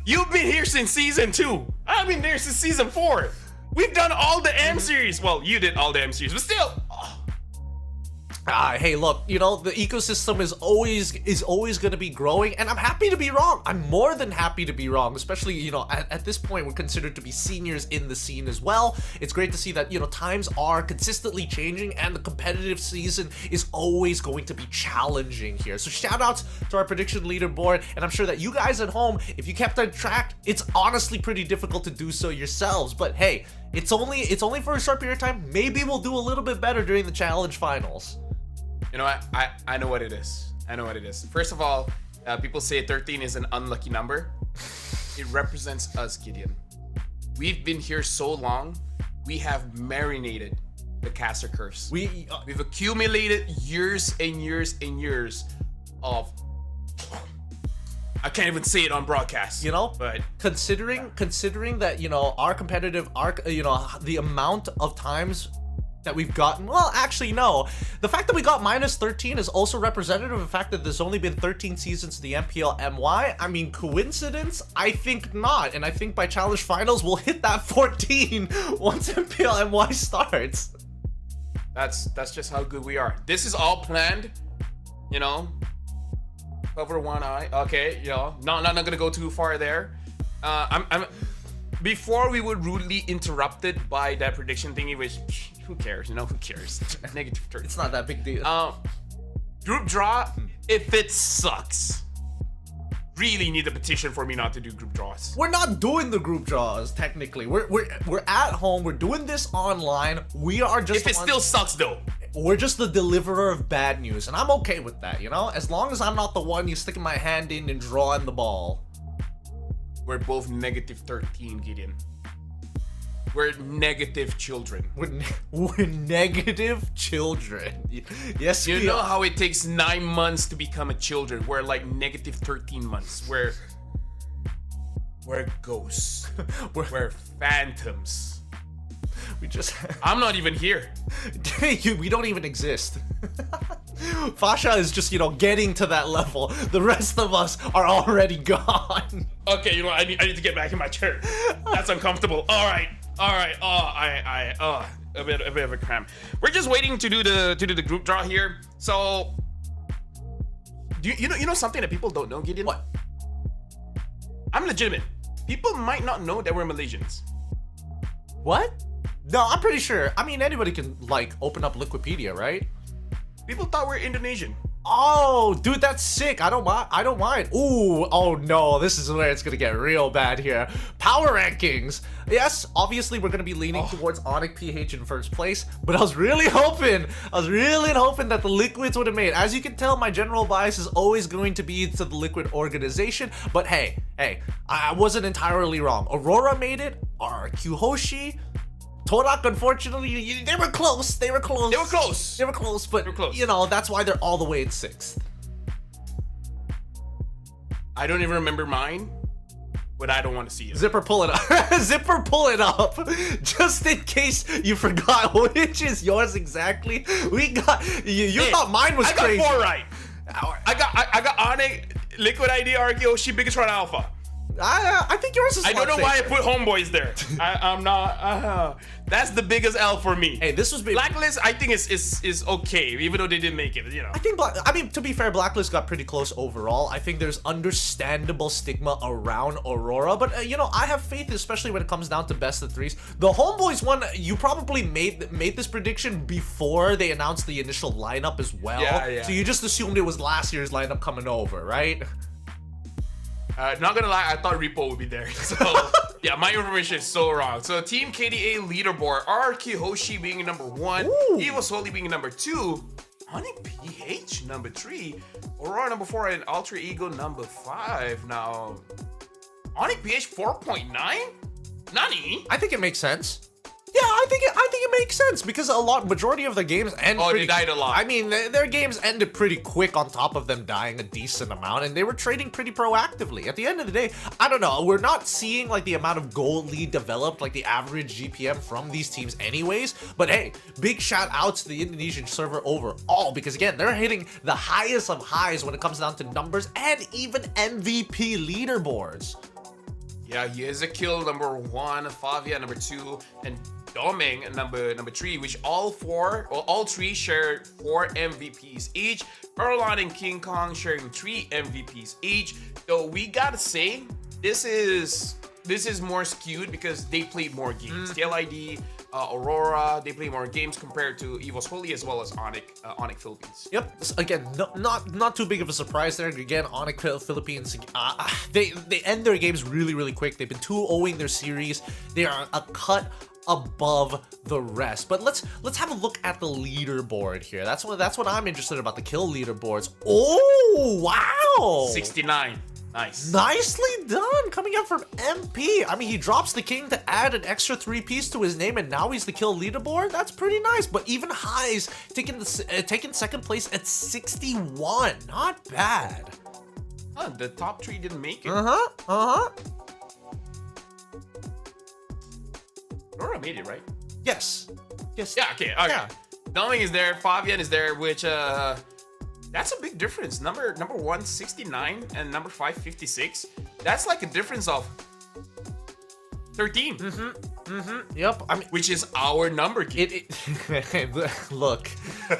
You've been here since season 2. I've been there since season 4. We've done all the M series. Well, you did all the M series, but still. Hey, look, you know, the ecosystem is always going to be growing, and I'm happy to be wrong. I'm more than happy to be wrong, especially, you know, at this point, we're considered to be seniors in the scene as well. It's great to see that, you know, times are consistently changing, and the competitive season is always going to be challenging here. So shout outs to our prediction leaderboard, and I'm sure that you guys at home, if you kept on track, it's honestly pretty difficult to do so yourselves. But hey, it's only for a short period of time. Maybe we'll do a little bit better during the challenge finals. You know what? I know what it is. First of all, people say 13 is an unlucky number. It represents us, Gideon. We've been here so long. We have marinated the caster curse. We've accumulated years and years and years of. I can't even say it on broadcast. You know, but considering that, you know, our competitive arc, you know, the amount of times that we've gotten. Well, actually, no. The fact that we got -13 is also representative of the fact that there's only been 13 seasons of the MPL MY. I mean, coincidence? I think not. And I think by Challenge Finals, we'll hit that 14 once MPL MY starts. That's just how good we are. This is all planned, you know. Cover one eye. Okay, you know, not gonna go too far there. I'm before we were rudely interrupted by that prediction thingy, which who cares? You know, who cares? -30. It's not that big deal. Group draw, if it sucks, really need a petition for me not to do group draws. We're not doing the group draws technically. We're at home. We're doing this online. We are just. If it still sucks though. We're just the deliverer of bad news, and I'm okay with that. You know, as long as I'm not the one you sticking my hand in and drawing the ball. We're both -13, Gideon. We're negative children. We're negative children. Yes, you know how it takes 9 months to become a children. We're like -13 months. We're ghosts. we're phantoms. We just. I'm not even here. We don't even exist. Fasha is just, you know, getting to that level. The rest of us are already gone. Okay, you know, I need to get back in my chair. That's uncomfortable. All right. A bit of a cramp. We're just waiting to do the group draw here. So, you know something that people don't know, Gideon? What? I'm legitimate. People might not know that we're Malaysians. What? No, I'm pretty sure. I mean, anybody can like open up Wikipedia, right? People thought we're Indonesian. Oh, dude, that's sick. I don't mind. Ooh, oh no, this is where it's gonna get real bad here. Power rankings. Yes, obviously we're gonna be leaning towards Onyx PH in first place, but I was really hoping that the Liquids would have made. As you can tell, my general bias is always going to be to the Liquid organization, but hey, I wasn't entirely wrong. Aurora made it, RRQ Hoshi, Torak, unfortunately, they were close, but you know, that's why they're all the way in 6th. I don't even remember mine, but I don't want to see it. Zipper, pull it up. Zipper, pull it up. Just in case you forgot which is yours exactly. We got, you thought mine was crazy. I got 4 right. I got Onyx, Liquid ID, Argyoshi, Biggest Run Alpha. I think yours is. I don't know why I put Homeboys there. I'm not. That's the biggest L for me. Hey, this was Blacklist. I think is okay, even though they didn't make it. You know. I mean, to be fair, Blacklist got pretty close overall. I think there's understandable stigma around Aurora, but you know, I have faith, especially when it comes down to best of 3s. The Homeboys one, you probably made this prediction before they announced the initial lineup as well. Yeah. So you just assumed it was last year's lineup coming over, right? Not gonna lie, I thought Repo would be there. So yeah, my information is so wrong. So Team KDA leaderboard, RRQ Hoshi being number 1, Evo Soli being number 2, Onyx PH number 3, Aurora number 4, and Ultra Ego number 5. Now, Onyx PH 4.9? Nani? I think it makes sense. Yeah, I think it makes sense because majority of the games end. They died a lot. I mean, their games ended pretty quick on top of them dying a decent amount, and they were trading pretty proactively. At the end of the day, I don't know. We're not seeing like the amount of gold lead developed, like the average GPM from these teams, anyways. But hey, big shout out to the Indonesian server overall because again, they're hitting the highest of highs when it comes down to numbers and even MVP leaderboards. Yeah, he is a kill number 1, Favia number 2, and Doming number 3, which all 3 share 4 MVPs each. Erlon and King Kong sharing 3 MVPs each. So we gotta say, this is more skewed because they played more games. TLID, Aurora, they play more games compared to Evo's Holy as well as Onyx Philippines. Yep. Again, not too big of a surprise there. Again, Onyx Philippines, they end their games really quick. They've been 2-0ing their series. They are a cut above the rest. But let's have a look at the leaderboard here. That's what I'm interested about, the kill leaderboards. Oh wow, 69. Nice. Nicely done, coming up from MP. I mean, he drops the king to add an extra 3-piece to his name, and now he's the kill leaderboard. That's pretty nice. But even Highs taking second place at 61. Not bad. Huh, the top 3 didn't make it. Uh-huh. Aurora made it, right? Yes. Yes. Yeah, okay. Yeah. Dongling is there, Fabian is there, which that's a big difference. Number 169 and number 556. That's like a difference of 13. Yep. I mean, which is our number key. Look,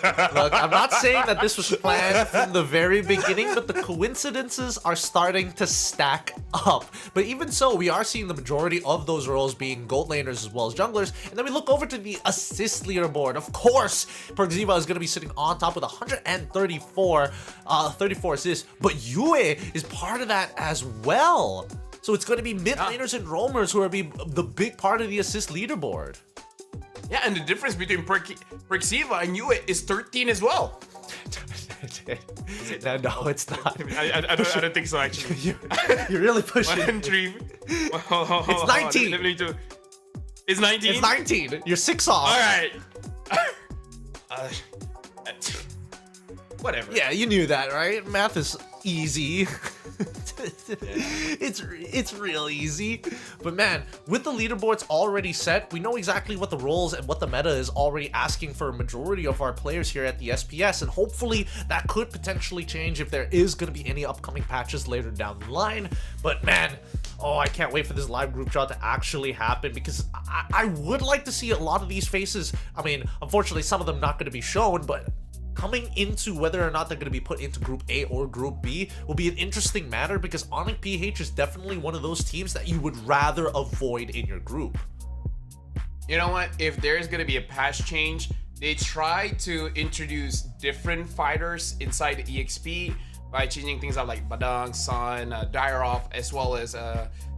I'm not saying that this was planned from the very beginning, but the coincidences are starting to stack up. But even so, we are seeing the majority of those roles being gold laners as well as junglers. And then we look over to the assist leaderboard. Of course, Persada is going to be sitting on top with 34 assists, but Yue is part of that as well. So it's going to be mid laners and roamers who are the big part of the assist leaderboard. Yeah, and the difference between Persada and Yue is 13 as well. No, it's not. I don't think so, actually. You're really pushing. 1 and 3. It's 19. It's 19? It's 19. You're 6 off. All right. Whatever. Yeah, you knew that, right? Math is easy. It's real easy. But man, with the leaderboards already set, we know exactly what the roles and what the meta is already asking for a majority of our players here at the SPS, and hopefully that could potentially change if there is going to be any upcoming patches later down the line. But man, oh, I can't wait for this live group draw to actually happen, because I would like to see a lot of these faces. I mean, unfortunately, some of them not going to be shown, but coming into whether or not they're going to be put into Group A or Group B will be an interesting matter, because Onyx PH is definitely one of those teams that you would rather avoid in your group. You know what? If there's going to be a patch change, they try to introduce different fighters inside the EXP by changing things out like Badang, Sun, Dyrov, as well as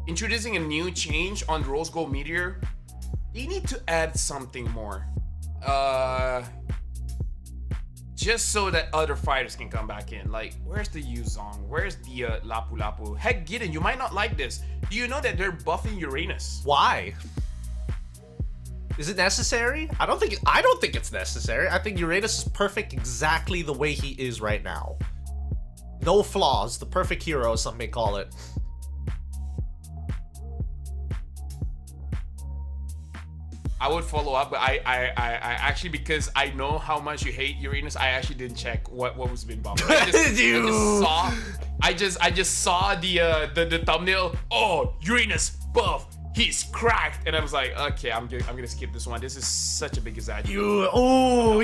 introducing a new change on the Rose Gold Meteor. They need to add something more. Just so that other fighters can come back in. Like, where's the Yuzong? Where's the Lapu Lapu? Heck, Gideon, you might not like this. Do you know that they're buffing Uranus? Why? Is it necessary? I don't think it's necessary. I think Uranus is perfect exactly the way he is right now. No flaws. The perfect hero, some may call it. I would follow up, but I actually, because I know how much you hate Uranus, I actually didn't check what was being bumped. I just saw the thumbnail. Oh, Uranus buff. He's cracked, and I was like, okay, I'm gonna skip this one. This is such a big exaggeration.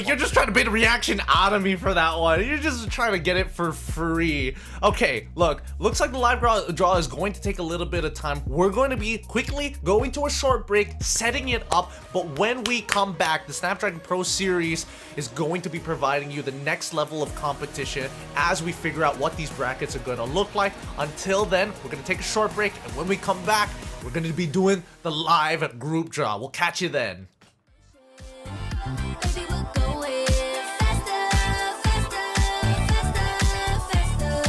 You're just trying to bait a reaction out of me for that one. You're just trying to get it for free. Okay, looks like the live draw is going to take a little bit of time. We're going to be quickly going to a short break, setting it up, but when we come back, the Snapdragon Pro Series is going to be providing you the next level of competition as we figure out what these brackets are going to look like. Until then, we're going to take a short break, and when we come back, we're going to be doing the live group draw. We'll catch you then. Baby, we're going faster, faster, faster, faster.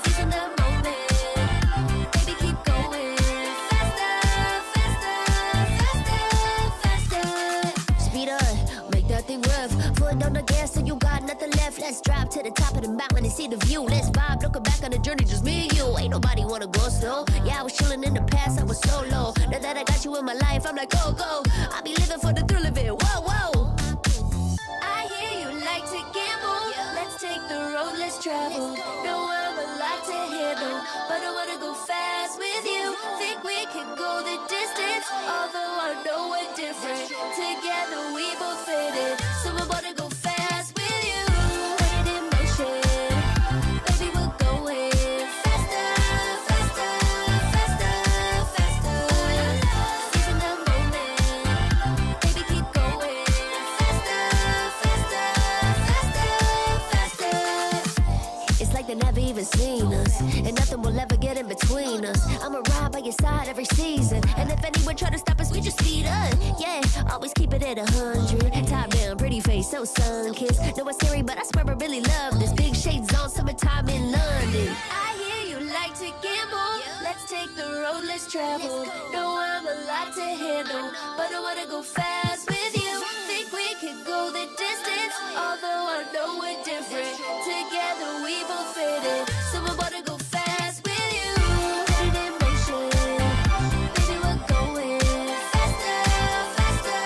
Seizing the moment. Baby, keep going faster, faster, faster, faster. Speed up, make that thing rough. Foot on the gas so you got nothing left. Let's drive to the top of the mountain and see the view. Let's vibe, looking back on the journey, just me and you. Ain't nobody wanna go slow. Yeah, I was chilling in the past, I was solo. Now that I got you in my life, I'm like, go, go. I be living for the thrill of it, whoa, whoa. I hear you like to gamble. Let's take the road, let's travel. No, I'm a lot to handle, but I wanna go fast with you. Think we can go the distance, although I know we're different. Together we both fit it, so I wanna go fast with you. Put it in motion. Baby, we're going faster, faster, faster, faster. Seizing the moment. Baby, keep going faster, faster, faster, faster. It's like they never even seen us, and nothing will ever get in between us. I'ma ride by your side every season, and if anyone try to stop us, we just speed up. Yeah, always keep it at 100. Top down, pretty face, so sun-kissed. No, it's scary, but I swear I really love this. Big shades on, summertime in London. I hear you like to gamble. Let's take the road, let's travel. No, I'm a lot to handle, but I wanna go fast with you. Think we could go the distance, although I know we're different. Together we both fit it, so I wanna go fast with you. Put it in motion. Baby, we're going faster, faster,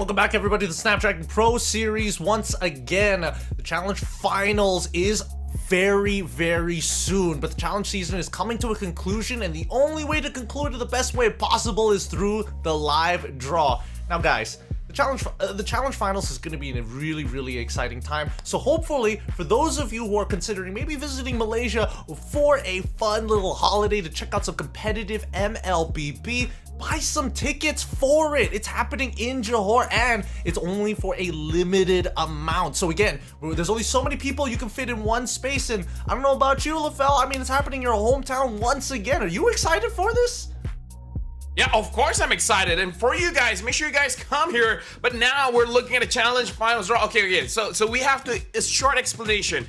welcome back everybody to the Snapdragon Pro Series. Once again, the challenge finals is very, very soon, but the challenge season is coming to a conclusion, and the only way to conclude it the best way possible is through the live draw. Now guys, the challenge finals is going to be in a really, really exciting time. So hopefully, for those of you who are considering maybe visiting Malaysia for a fun little holiday to check out some competitive MLBB, buy some tickets for it. It's happening in Johor, and it's only for a limited amount. So again, there's only so many people you can fit in one space, and I don't know about you, LaFell. I mean, it's happening in your hometown once again. Are you excited for this? Yeah, of course I'm excited. And for you guys, make sure you guys come here. But now we're looking at a challenge finals draw. Okay. So we have to, a short explanation.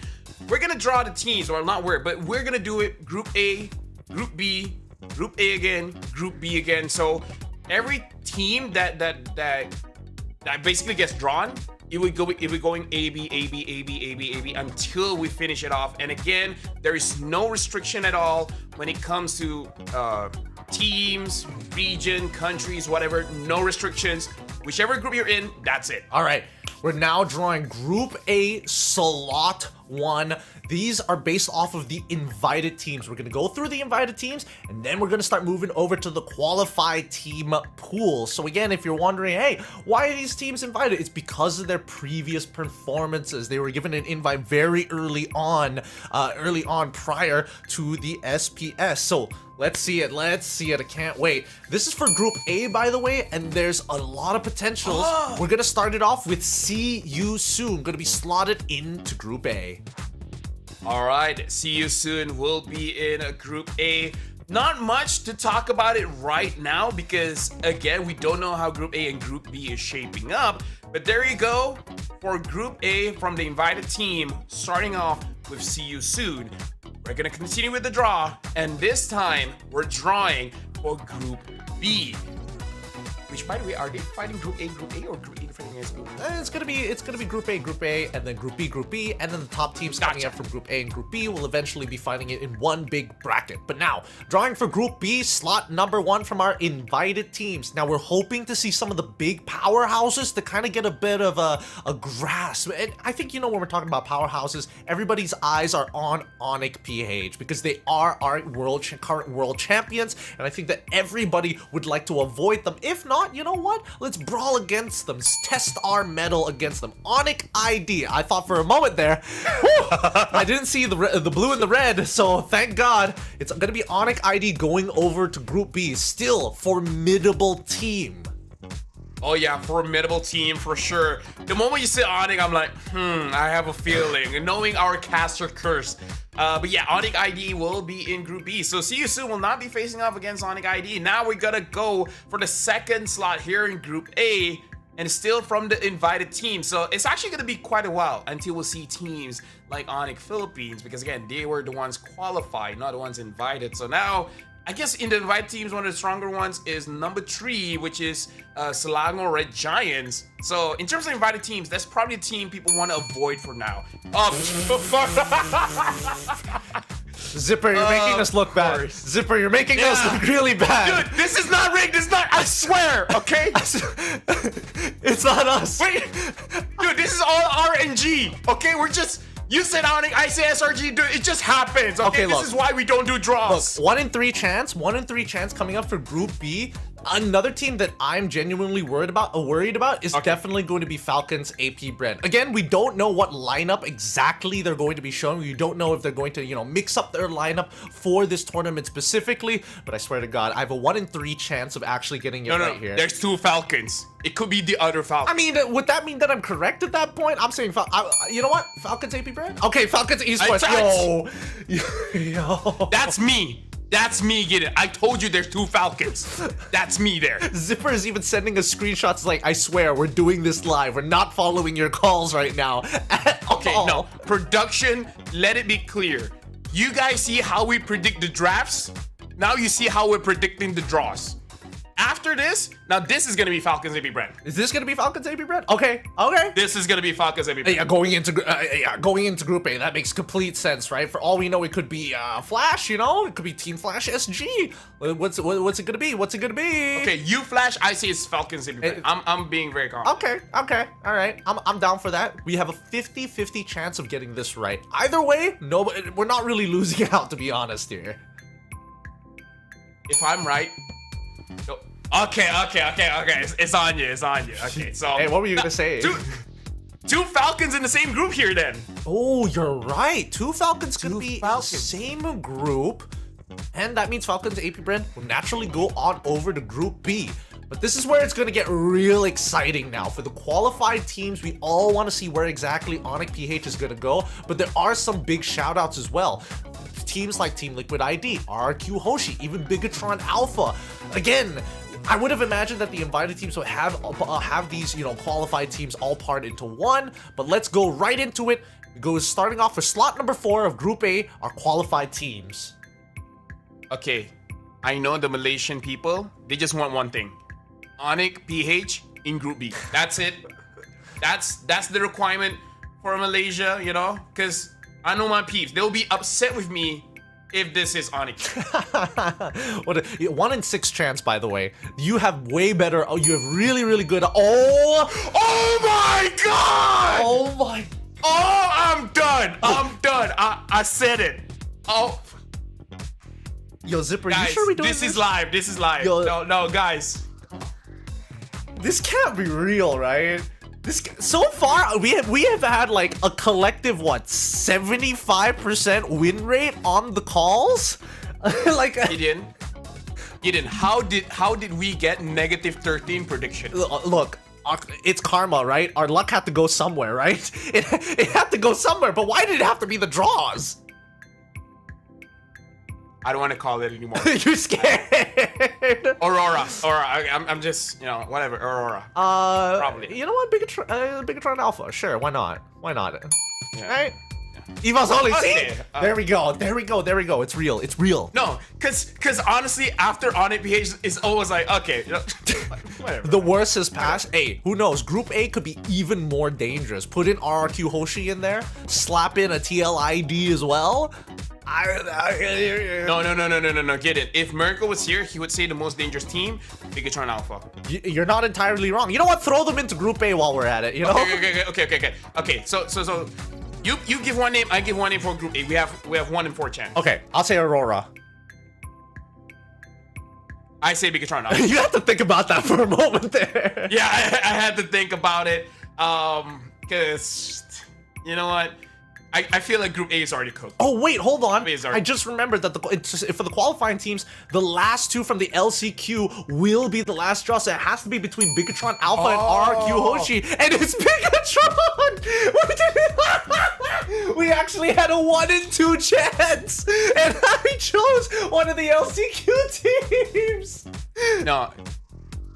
We're gonna draw the teams, or not but we're gonna do it Group A, Group B, Group A again, Group B again. So every team that basically gets drawn, it would be going A, B, A, B, A, B, A, B, A, B until we finish it off. And again, there is no restriction at all when it comes to teams, region, countries, whatever. No restrictions. Whichever group you're in, that's it. All right, we're now drawing Group A Slot 1. These are based off of the invited teams. We're going to go through the invited teams, and then we're going to start moving over to the qualified team pool. So again, if you're wondering, hey, why are these teams invited? It's because of their previous performances. They were given an invite very early on prior to the SPS. So let's see it. I can't wait. This is for Group A, by the way, and there's a lot of potentials. We're going to start it off with See You Soon. Going to be slotted into Group A. All right, See You Soon will be in Group A. Not much to talk about it right now because, again, we don't know how Group A and Group B is shaping up. But there you go for Group A from the invited team, starting off with See You Soon. We're going to continue with the draw, and this time we're drawing for Group B. Which, by the way, are they fighting Group A, or Group A fighting against Group B? It's gonna be Group A, and then Group B, and then the top teams coming up from Group A and Group B will eventually be fighting it in one big bracket. But now, drawing for Group B, slot number 1 from our invited teams. Now we're hoping to see some of the big powerhouses to kind of get a bit of a grasp. And I think, you know, when we're talking about powerhouses, everybody's eyes are on Onyx PH because they are our current world champions, and I think that everybody would like to avoid them. If not, you know what? Let's brawl against them. Test our mettle against them. Onyx ID. I thought for a moment there, I didn't see the blue and the red, so thank God. It's going to be Onyx ID going over to Group B. Still, formidable team. Oh yeah, formidable team for sure. The moment you say Onyx, I'm like, I have a feeling. And knowing our caster curse. But yeah, Onyx ID will be in Group B. So See You Soon will not be facing off against Onyx ID. Now we're gonna go for the second slot here in Group A, and still from the invited team. So it's actually gonna be quite a while until we'll see teams like Onyx Philippines, because again, they were the ones qualified, not the ones invited. So now, I guess in the invited teams, one of the stronger ones is number 3, which is Selangor Red Giants. So in terms of invited teams, that's probably a team people want to avoid for now. Zipper, you're making us look bad. Zipper, you're making us look really bad. Dude, this is not rigged. This is not, I swear, okay? It's not us. Wait, dude, this is all RNG, okay? We're just... You said Onyx, I say SRG, dude, it just happens, okay? This is why we don't do draws. Look, 1 in 3 chance coming up for Group B. Another team that I'm genuinely worried about is definitely going to be Falcons AP Brand. Again, we don't know what lineup exactly they're going to be showing. We don't know if they're going to, you know, mix up their lineup for this tournament specifically, but I swear to God, I have a 1 in 3 chance of actually getting it right here. There's 2 Falcons. It could be the other Falcons. I mean, would that mean that I'm correct at that point? I'm saying, you know what? Falcons AP Brand? Okay, Falcons Esports. Yo. That's me. That's me, get it. I told you there's 2 Falcons. That's me there. Zipper is even sending us screenshots like, I swear, we're doing this live. We're not following your calls right now. Okay, no. Production, let it be clear. You guys see how we predict the drafts? Now you see how we're predicting the draws. After this, now this is gonna be Falcons AB Brand. Is this gonna be Falcons AB Brand? Okay. This is gonna be Falcons AB Brand. Yeah, going into Group A, that makes complete sense, right? For all we know, it could be Flash, you know, it could be Team Flash SG. What's it gonna be? What's it gonna be? Okay, you Flash. I say it's Falcons AB Brand. I'm being very confident. Okay, all right. I'm down for that. We have a 50-50 chance of getting this right. Either way, no, we're not really losing out, to be honest here. If I'm right. No. Okay. It's on you. Okay, so. Hey, what were you gonna say? Two Falcons in the same group here, then. Oh, you're right. Two Falcons could be in the same group, and that means Falcons AP Brand will naturally go on over to Group B. But this is where it's going to get real exciting now. For the qualified teams, we all want to see where exactly Onyx PH is going to go, but there are some big shout-outs as well. Teams like Team Liquid ID, RRQ Hoshi, even Bigatron Alpha. Again, I would have imagined that the invited teams would have these, you know, qualified teams all part into one, but let's go right into it. We go starting off for slot number 4 of Group A, our qualified teams. Okay, I know the Malaysian people, they just want one thing. Onyx PH in Group B. That's it. That's the requirement for Malaysia, you know? Because I know my peeps. They'll be upset with me if this is Onyx. What 1 in 6 chance, by the way. You have way better. Oh, you have really good. Oh my god! Oh my. Oh, I'm done. I said it. Oh. Yo, Zipper, guys, you sure we doing this? This is live. Yo, no, guys. This can't be real, right? So far we have had like a collective 75% win rate on the calls. Like Gideon, how did we get -13 prediction? Look, it's karma, right? Our luck had to go somewhere, right? It had to go somewhere, but why did it have to be the draws? I don't want to call it anymore. You're scared. Aurora. I'm just, you know, whatever. Aurora. Probably. You know what? Bigatron Alpha. Sure, why not? Yeah. Right? Yeah. Eva's only. Okay. See? There we go. It's real. No, cause honestly, after Onyx PH, it's always like, okay, you know, whatever. The worst has passed. Hey, who knows? Group A could be even more dangerous. Put in RRQ Hoshi in there. Slap in a TLID as well. No, get it. If Merkel was here, he would say the most dangerous team, Bigatron Alpha. You're not entirely wrong. You know what? Throw them into Group A while we're at it, you know? Okay, so you give one name, I give one name for Group A. We have 1 in 4 chance. Okay, I'll say Aurora. I say Bigatron Alpha. You have to think about that for a moment there. Yeah, I had to think about it. Cause you know what? I feel like Group A is already cooked. Oh wait, hold on. I just remembered that for the qualifying teams, the last 2 from the LCQ will be the last draw, so it has to be between Bigatron Alpha and RRQ Hoshi, and it's Bigatron! We actually had a 1 in 2 chance, and I chose one of the LCQ teams. No,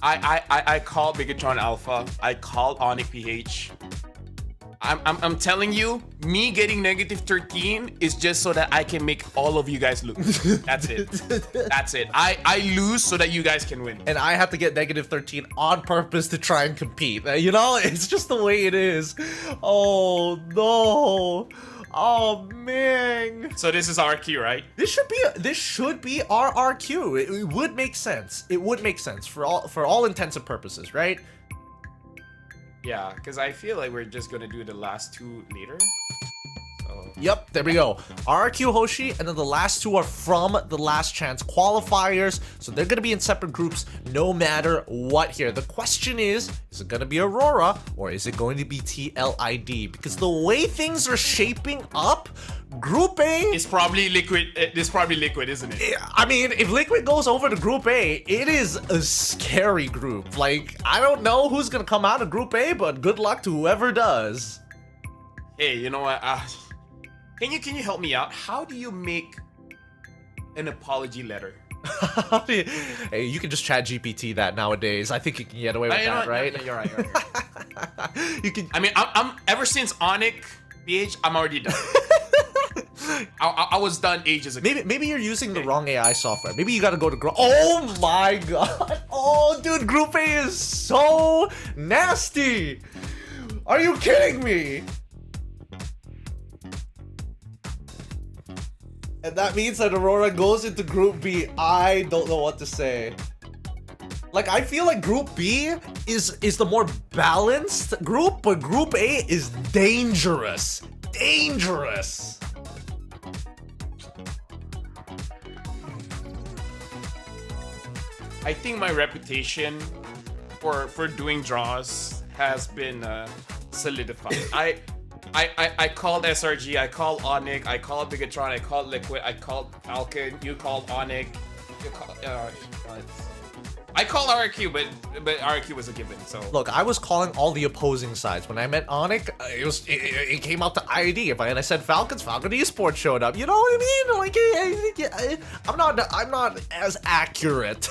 I called Bigatron Alpha. I called Onyx PH. I'm telling you, me getting -13 is just so that I can make all of you guys lose. That's it. I lose so that you guys can win. And I have to get -13 on purpose to try and compete. You know, it's just the way it is. Oh no. Oh man. So this is RQ, right? This should be our RQ. It would make sense. It would make sense for all intents and purposes, right? Yeah, because I feel like we're just gonna do the last 2 later. So. Yep, there we go. RRQ Hoshi, and then the last 2 are from the last chance qualifiers. So they're gonna be in separate groups no matter what here. The question is it gonna be Aurora or is it going to be TLID? Because the way things are shaping up, Group A is probably Liquid. It's probably Liquid, isn't it? I mean, if Liquid goes over to Group A, it is a scary group. Like, I don't know who's gonna come out of Group A, but good luck to whoever does. Hey, you know what? Can you help me out? How do you make an apology letter? Hey, you can just chat GPT that nowadays. I think you can get away with that, right? You're right. You can. I mean, I'm ever since Onyx PH, I'm already done. I was done ages ago. Maybe you're using the wrong AI software. Maybe you gotta go to Oh my god. Oh, dude, Group A is so nasty. Are you kidding me? And that means that Aurora goes into Group B. I don't know what to say. Like, I feel like Group B is the more balanced group, but Group A is dangerous. Dangerous. I think my reputation for doing draws has been solidified. I called SRG, I called Onyx, I called Bigatron, I called Liquid, I called Falcon, you called Onyx, you called, I called RQ, but RQ was a given. So look, I was calling all the opposing sides. When I met Onyx, it came out to ID. If I said Falcons, Falcon esports showed up. You know what I mean? Like, I'm not as accurate.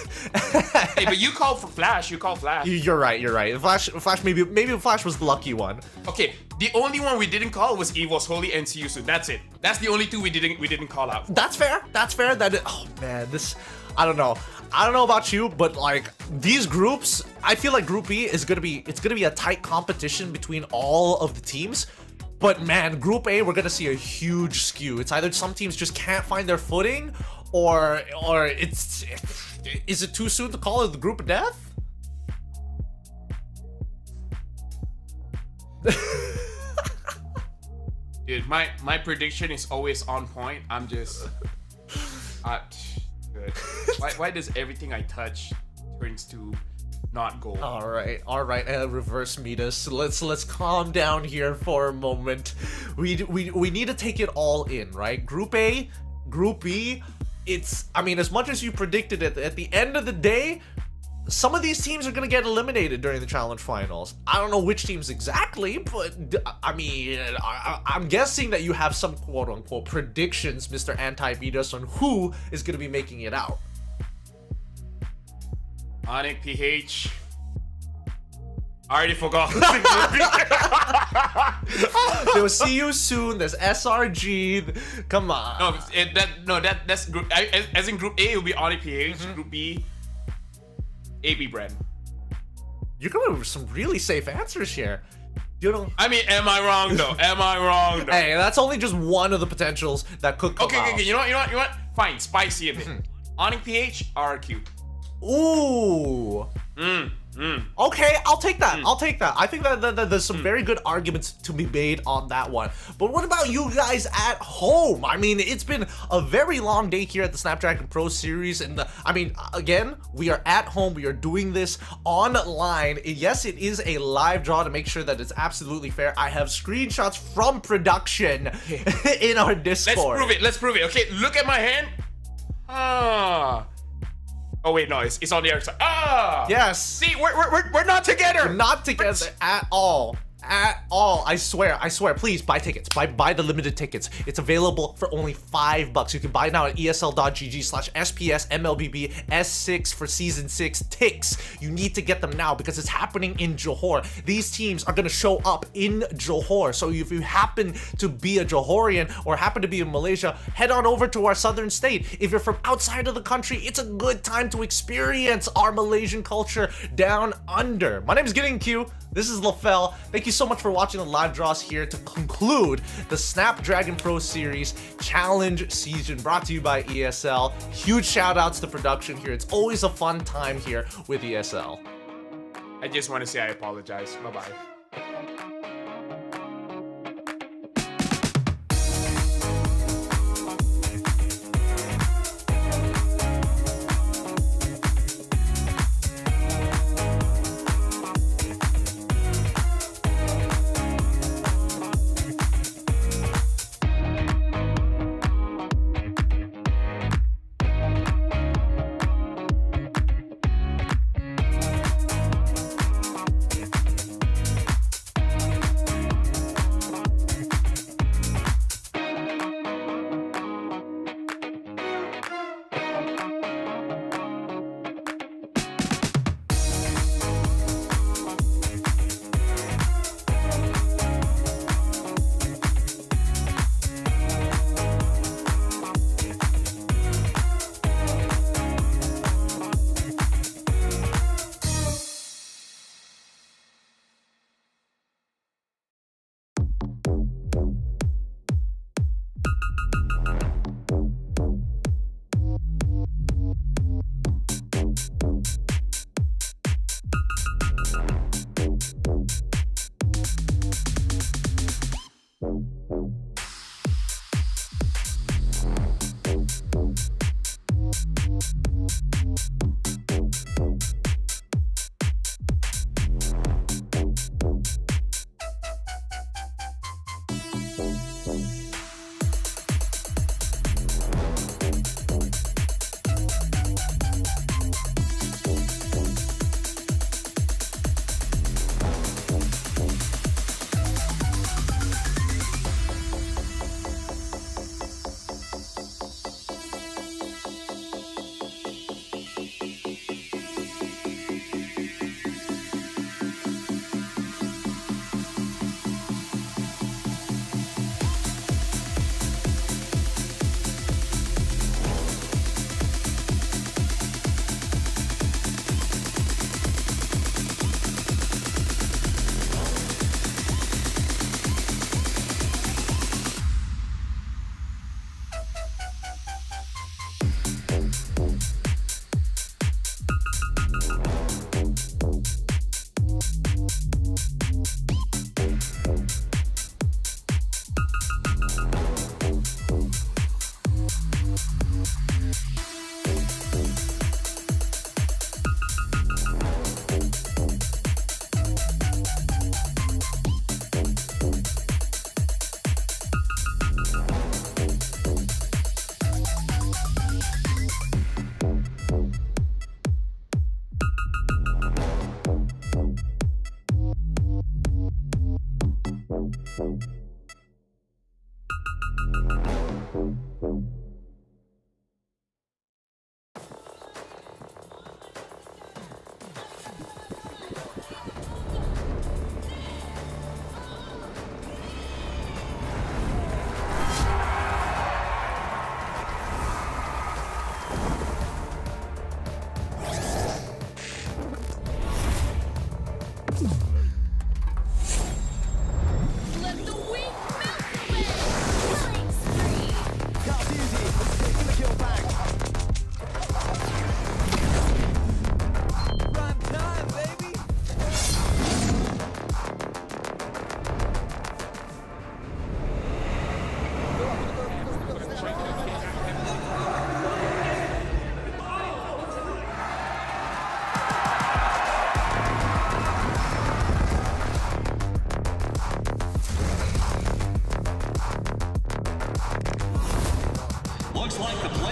Hey, but you called for Flash. You called Flash. You're right. Flash, maybe Flash was the lucky one. Okay, the only one we didn't call was Evil's Holy and Siusu. That's it. That's the only two we didn't call out. That's fair. Oh man, I don't know. I don't know about you, but like these groups, I feel like Group B is gonna be a tight competition between all of the teams. But man, Group A, we're gonna see a huge skew. It's either some teams just can't find their footing, or is it too soon to call it the group of death? Dude, my prediction is always on point. I'm just good. Why does everything I touch turns to not gold? All right, reverse Midas. Let's calm down here for a moment. We need to take it all in, right? Group A, Group B. I mean, as much as you predicted it, at the end of the day, some of these teams are gonna get eliminated during the challenge finals. I don't know which teams exactly, but I mean, I'm guessing that you have some quote-unquote predictions, Mr. Anti-Midas, on who is gonna be making it out. Onyx, PH. I already forgot. They'll see you soon. There's SRG. Come on. That's group. As in Group A, it'll be Onyx, PH. Group B, AB brand. You're going with some really safe answers here. You know. I mean, am I wrong though? Hey, that's only just one of the potentials that could come out. Okay. You know what? Fine, spicy a bit. Onyx, PH, RQ. Ooh. Okay, I'll take that. I think that there's some very good arguments to be made on that one. But what about you guys at home? I mean, it's been a very long day here at the Snapdragon Pro Series, and I mean, again, we are at home. We are doing this online. Yes, it is a live draw to make sure that it's absolutely fair. I have screenshots from production in our Discord. Let's prove it. Okay, look at my hand. Oh wait, no, it's on the other side. Yes. See, we're not together. We're not together at all. At all. I swear. Please buy tickets. Buy the limited tickets. It's available for only $5. You can buy now at esl.gg/SPS MLBB S6 for season 6 ticks. You need to get them now because it's happening in Johor. These teams are going to show up in Johor. So if you happen to be a Johorian or happen to be in Malaysia, head on over to our southern state. If you're from outside of the country, it's a good time to experience our Malaysian culture down under. My name is Getting Q. This is LaFell. Thank you so much for watching the live draws here to conclude the Snapdragon Pro Series Challenge season brought to you by ESL. Huge shout outs to production here. It's always a fun time here with ESL. I just want to say I apologize. Bye-bye.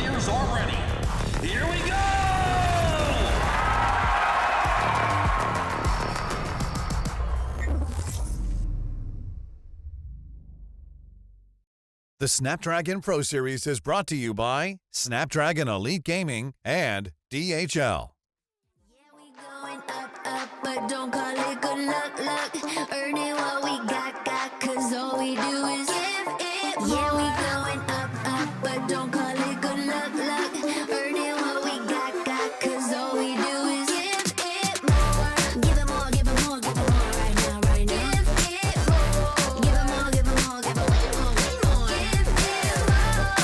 players are ready. Here we go! The Snapdragon Pro Series is brought to you by Snapdragon Elite Gaming and DHL. Going up, up, but don't call it good luck, luck. Earning what we got, cause all we do is give it more. Yeah, we going up, up, but don't call it good luck, luck. Earning what we got, cause all we do is give it more. Give it more, give it more, give it more right now, right now. Give it more. Give it more, give it more, give it way more, way more. Give it more.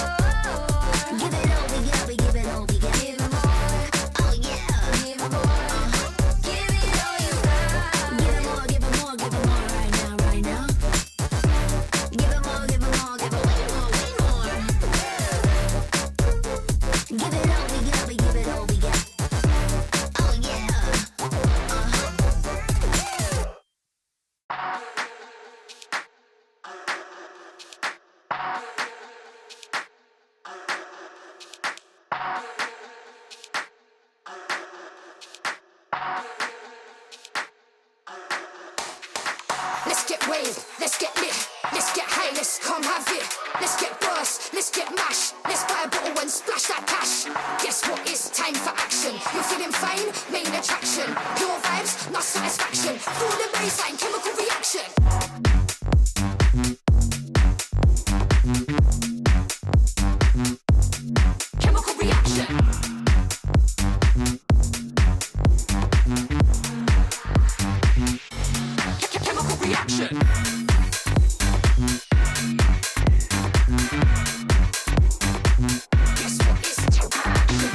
Give it all we got, we give it all we got. Give it more. Oh yeah. Give it more. Give it all you got. Give it more, give it more, give it more right now, right now. Give it more, give it more, give it way more, way more. Give it all we got, we give it all we got. Oh yeah. Let's get waved, let's get lit, let's get high, let's come have it. Let's get burst, let's get mash, let's buy a bottle and splash that cash. Guess what? It's time for action. You're feeling fine, main attraction. Pure vibes, not satisfaction. Feel the baseline, chemical reaction. Chemical reaction. Chemical reaction. Guess what? It's time for action.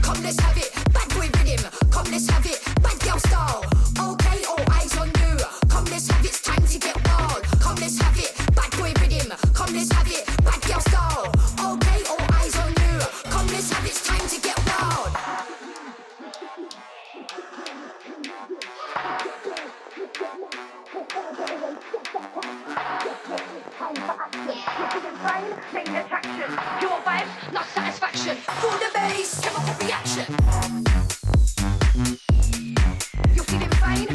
Come, let's have it. Bad boy rhythm. Come, let's have it. Bad girl style. Okay, all eyes on you. Come, let's have it. It's time to get wild. Come, let's have it. Bad boy rhythm. Come, let's have it. Bad girl style. Okay, all eyes on you. Come, let's have it. It's time to get wild. Time for action. You're feeling fine, main attraction. Pure vibes, not satisfaction. Feel the bass, chemical reaction. You're feeling fine,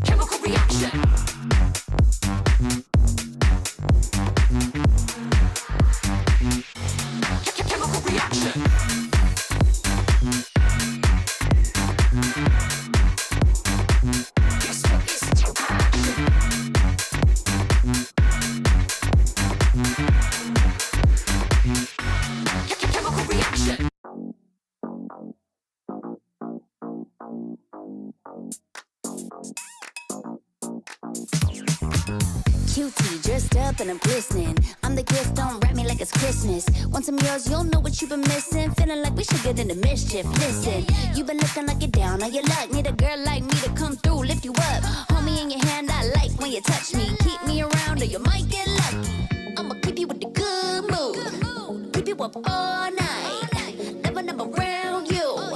chemical reaction. Chemical reaction. Guess what? It's time for action. Chemical reaction. Cutie, dressed up and I'm glistening. I'm the gift, don't wrap me like it's Christmas. Want some yours, you'll know what you've been missing. Feeling like we should get into mischief. Listen, you've been looking like you're down on your luck. Need a girl like me to come through, lift you up. Hold me in your hand, I like when you touch me. Keep me around or you might get lucky. I'ma keep you with the good mood. Keep you up all night. Never around you.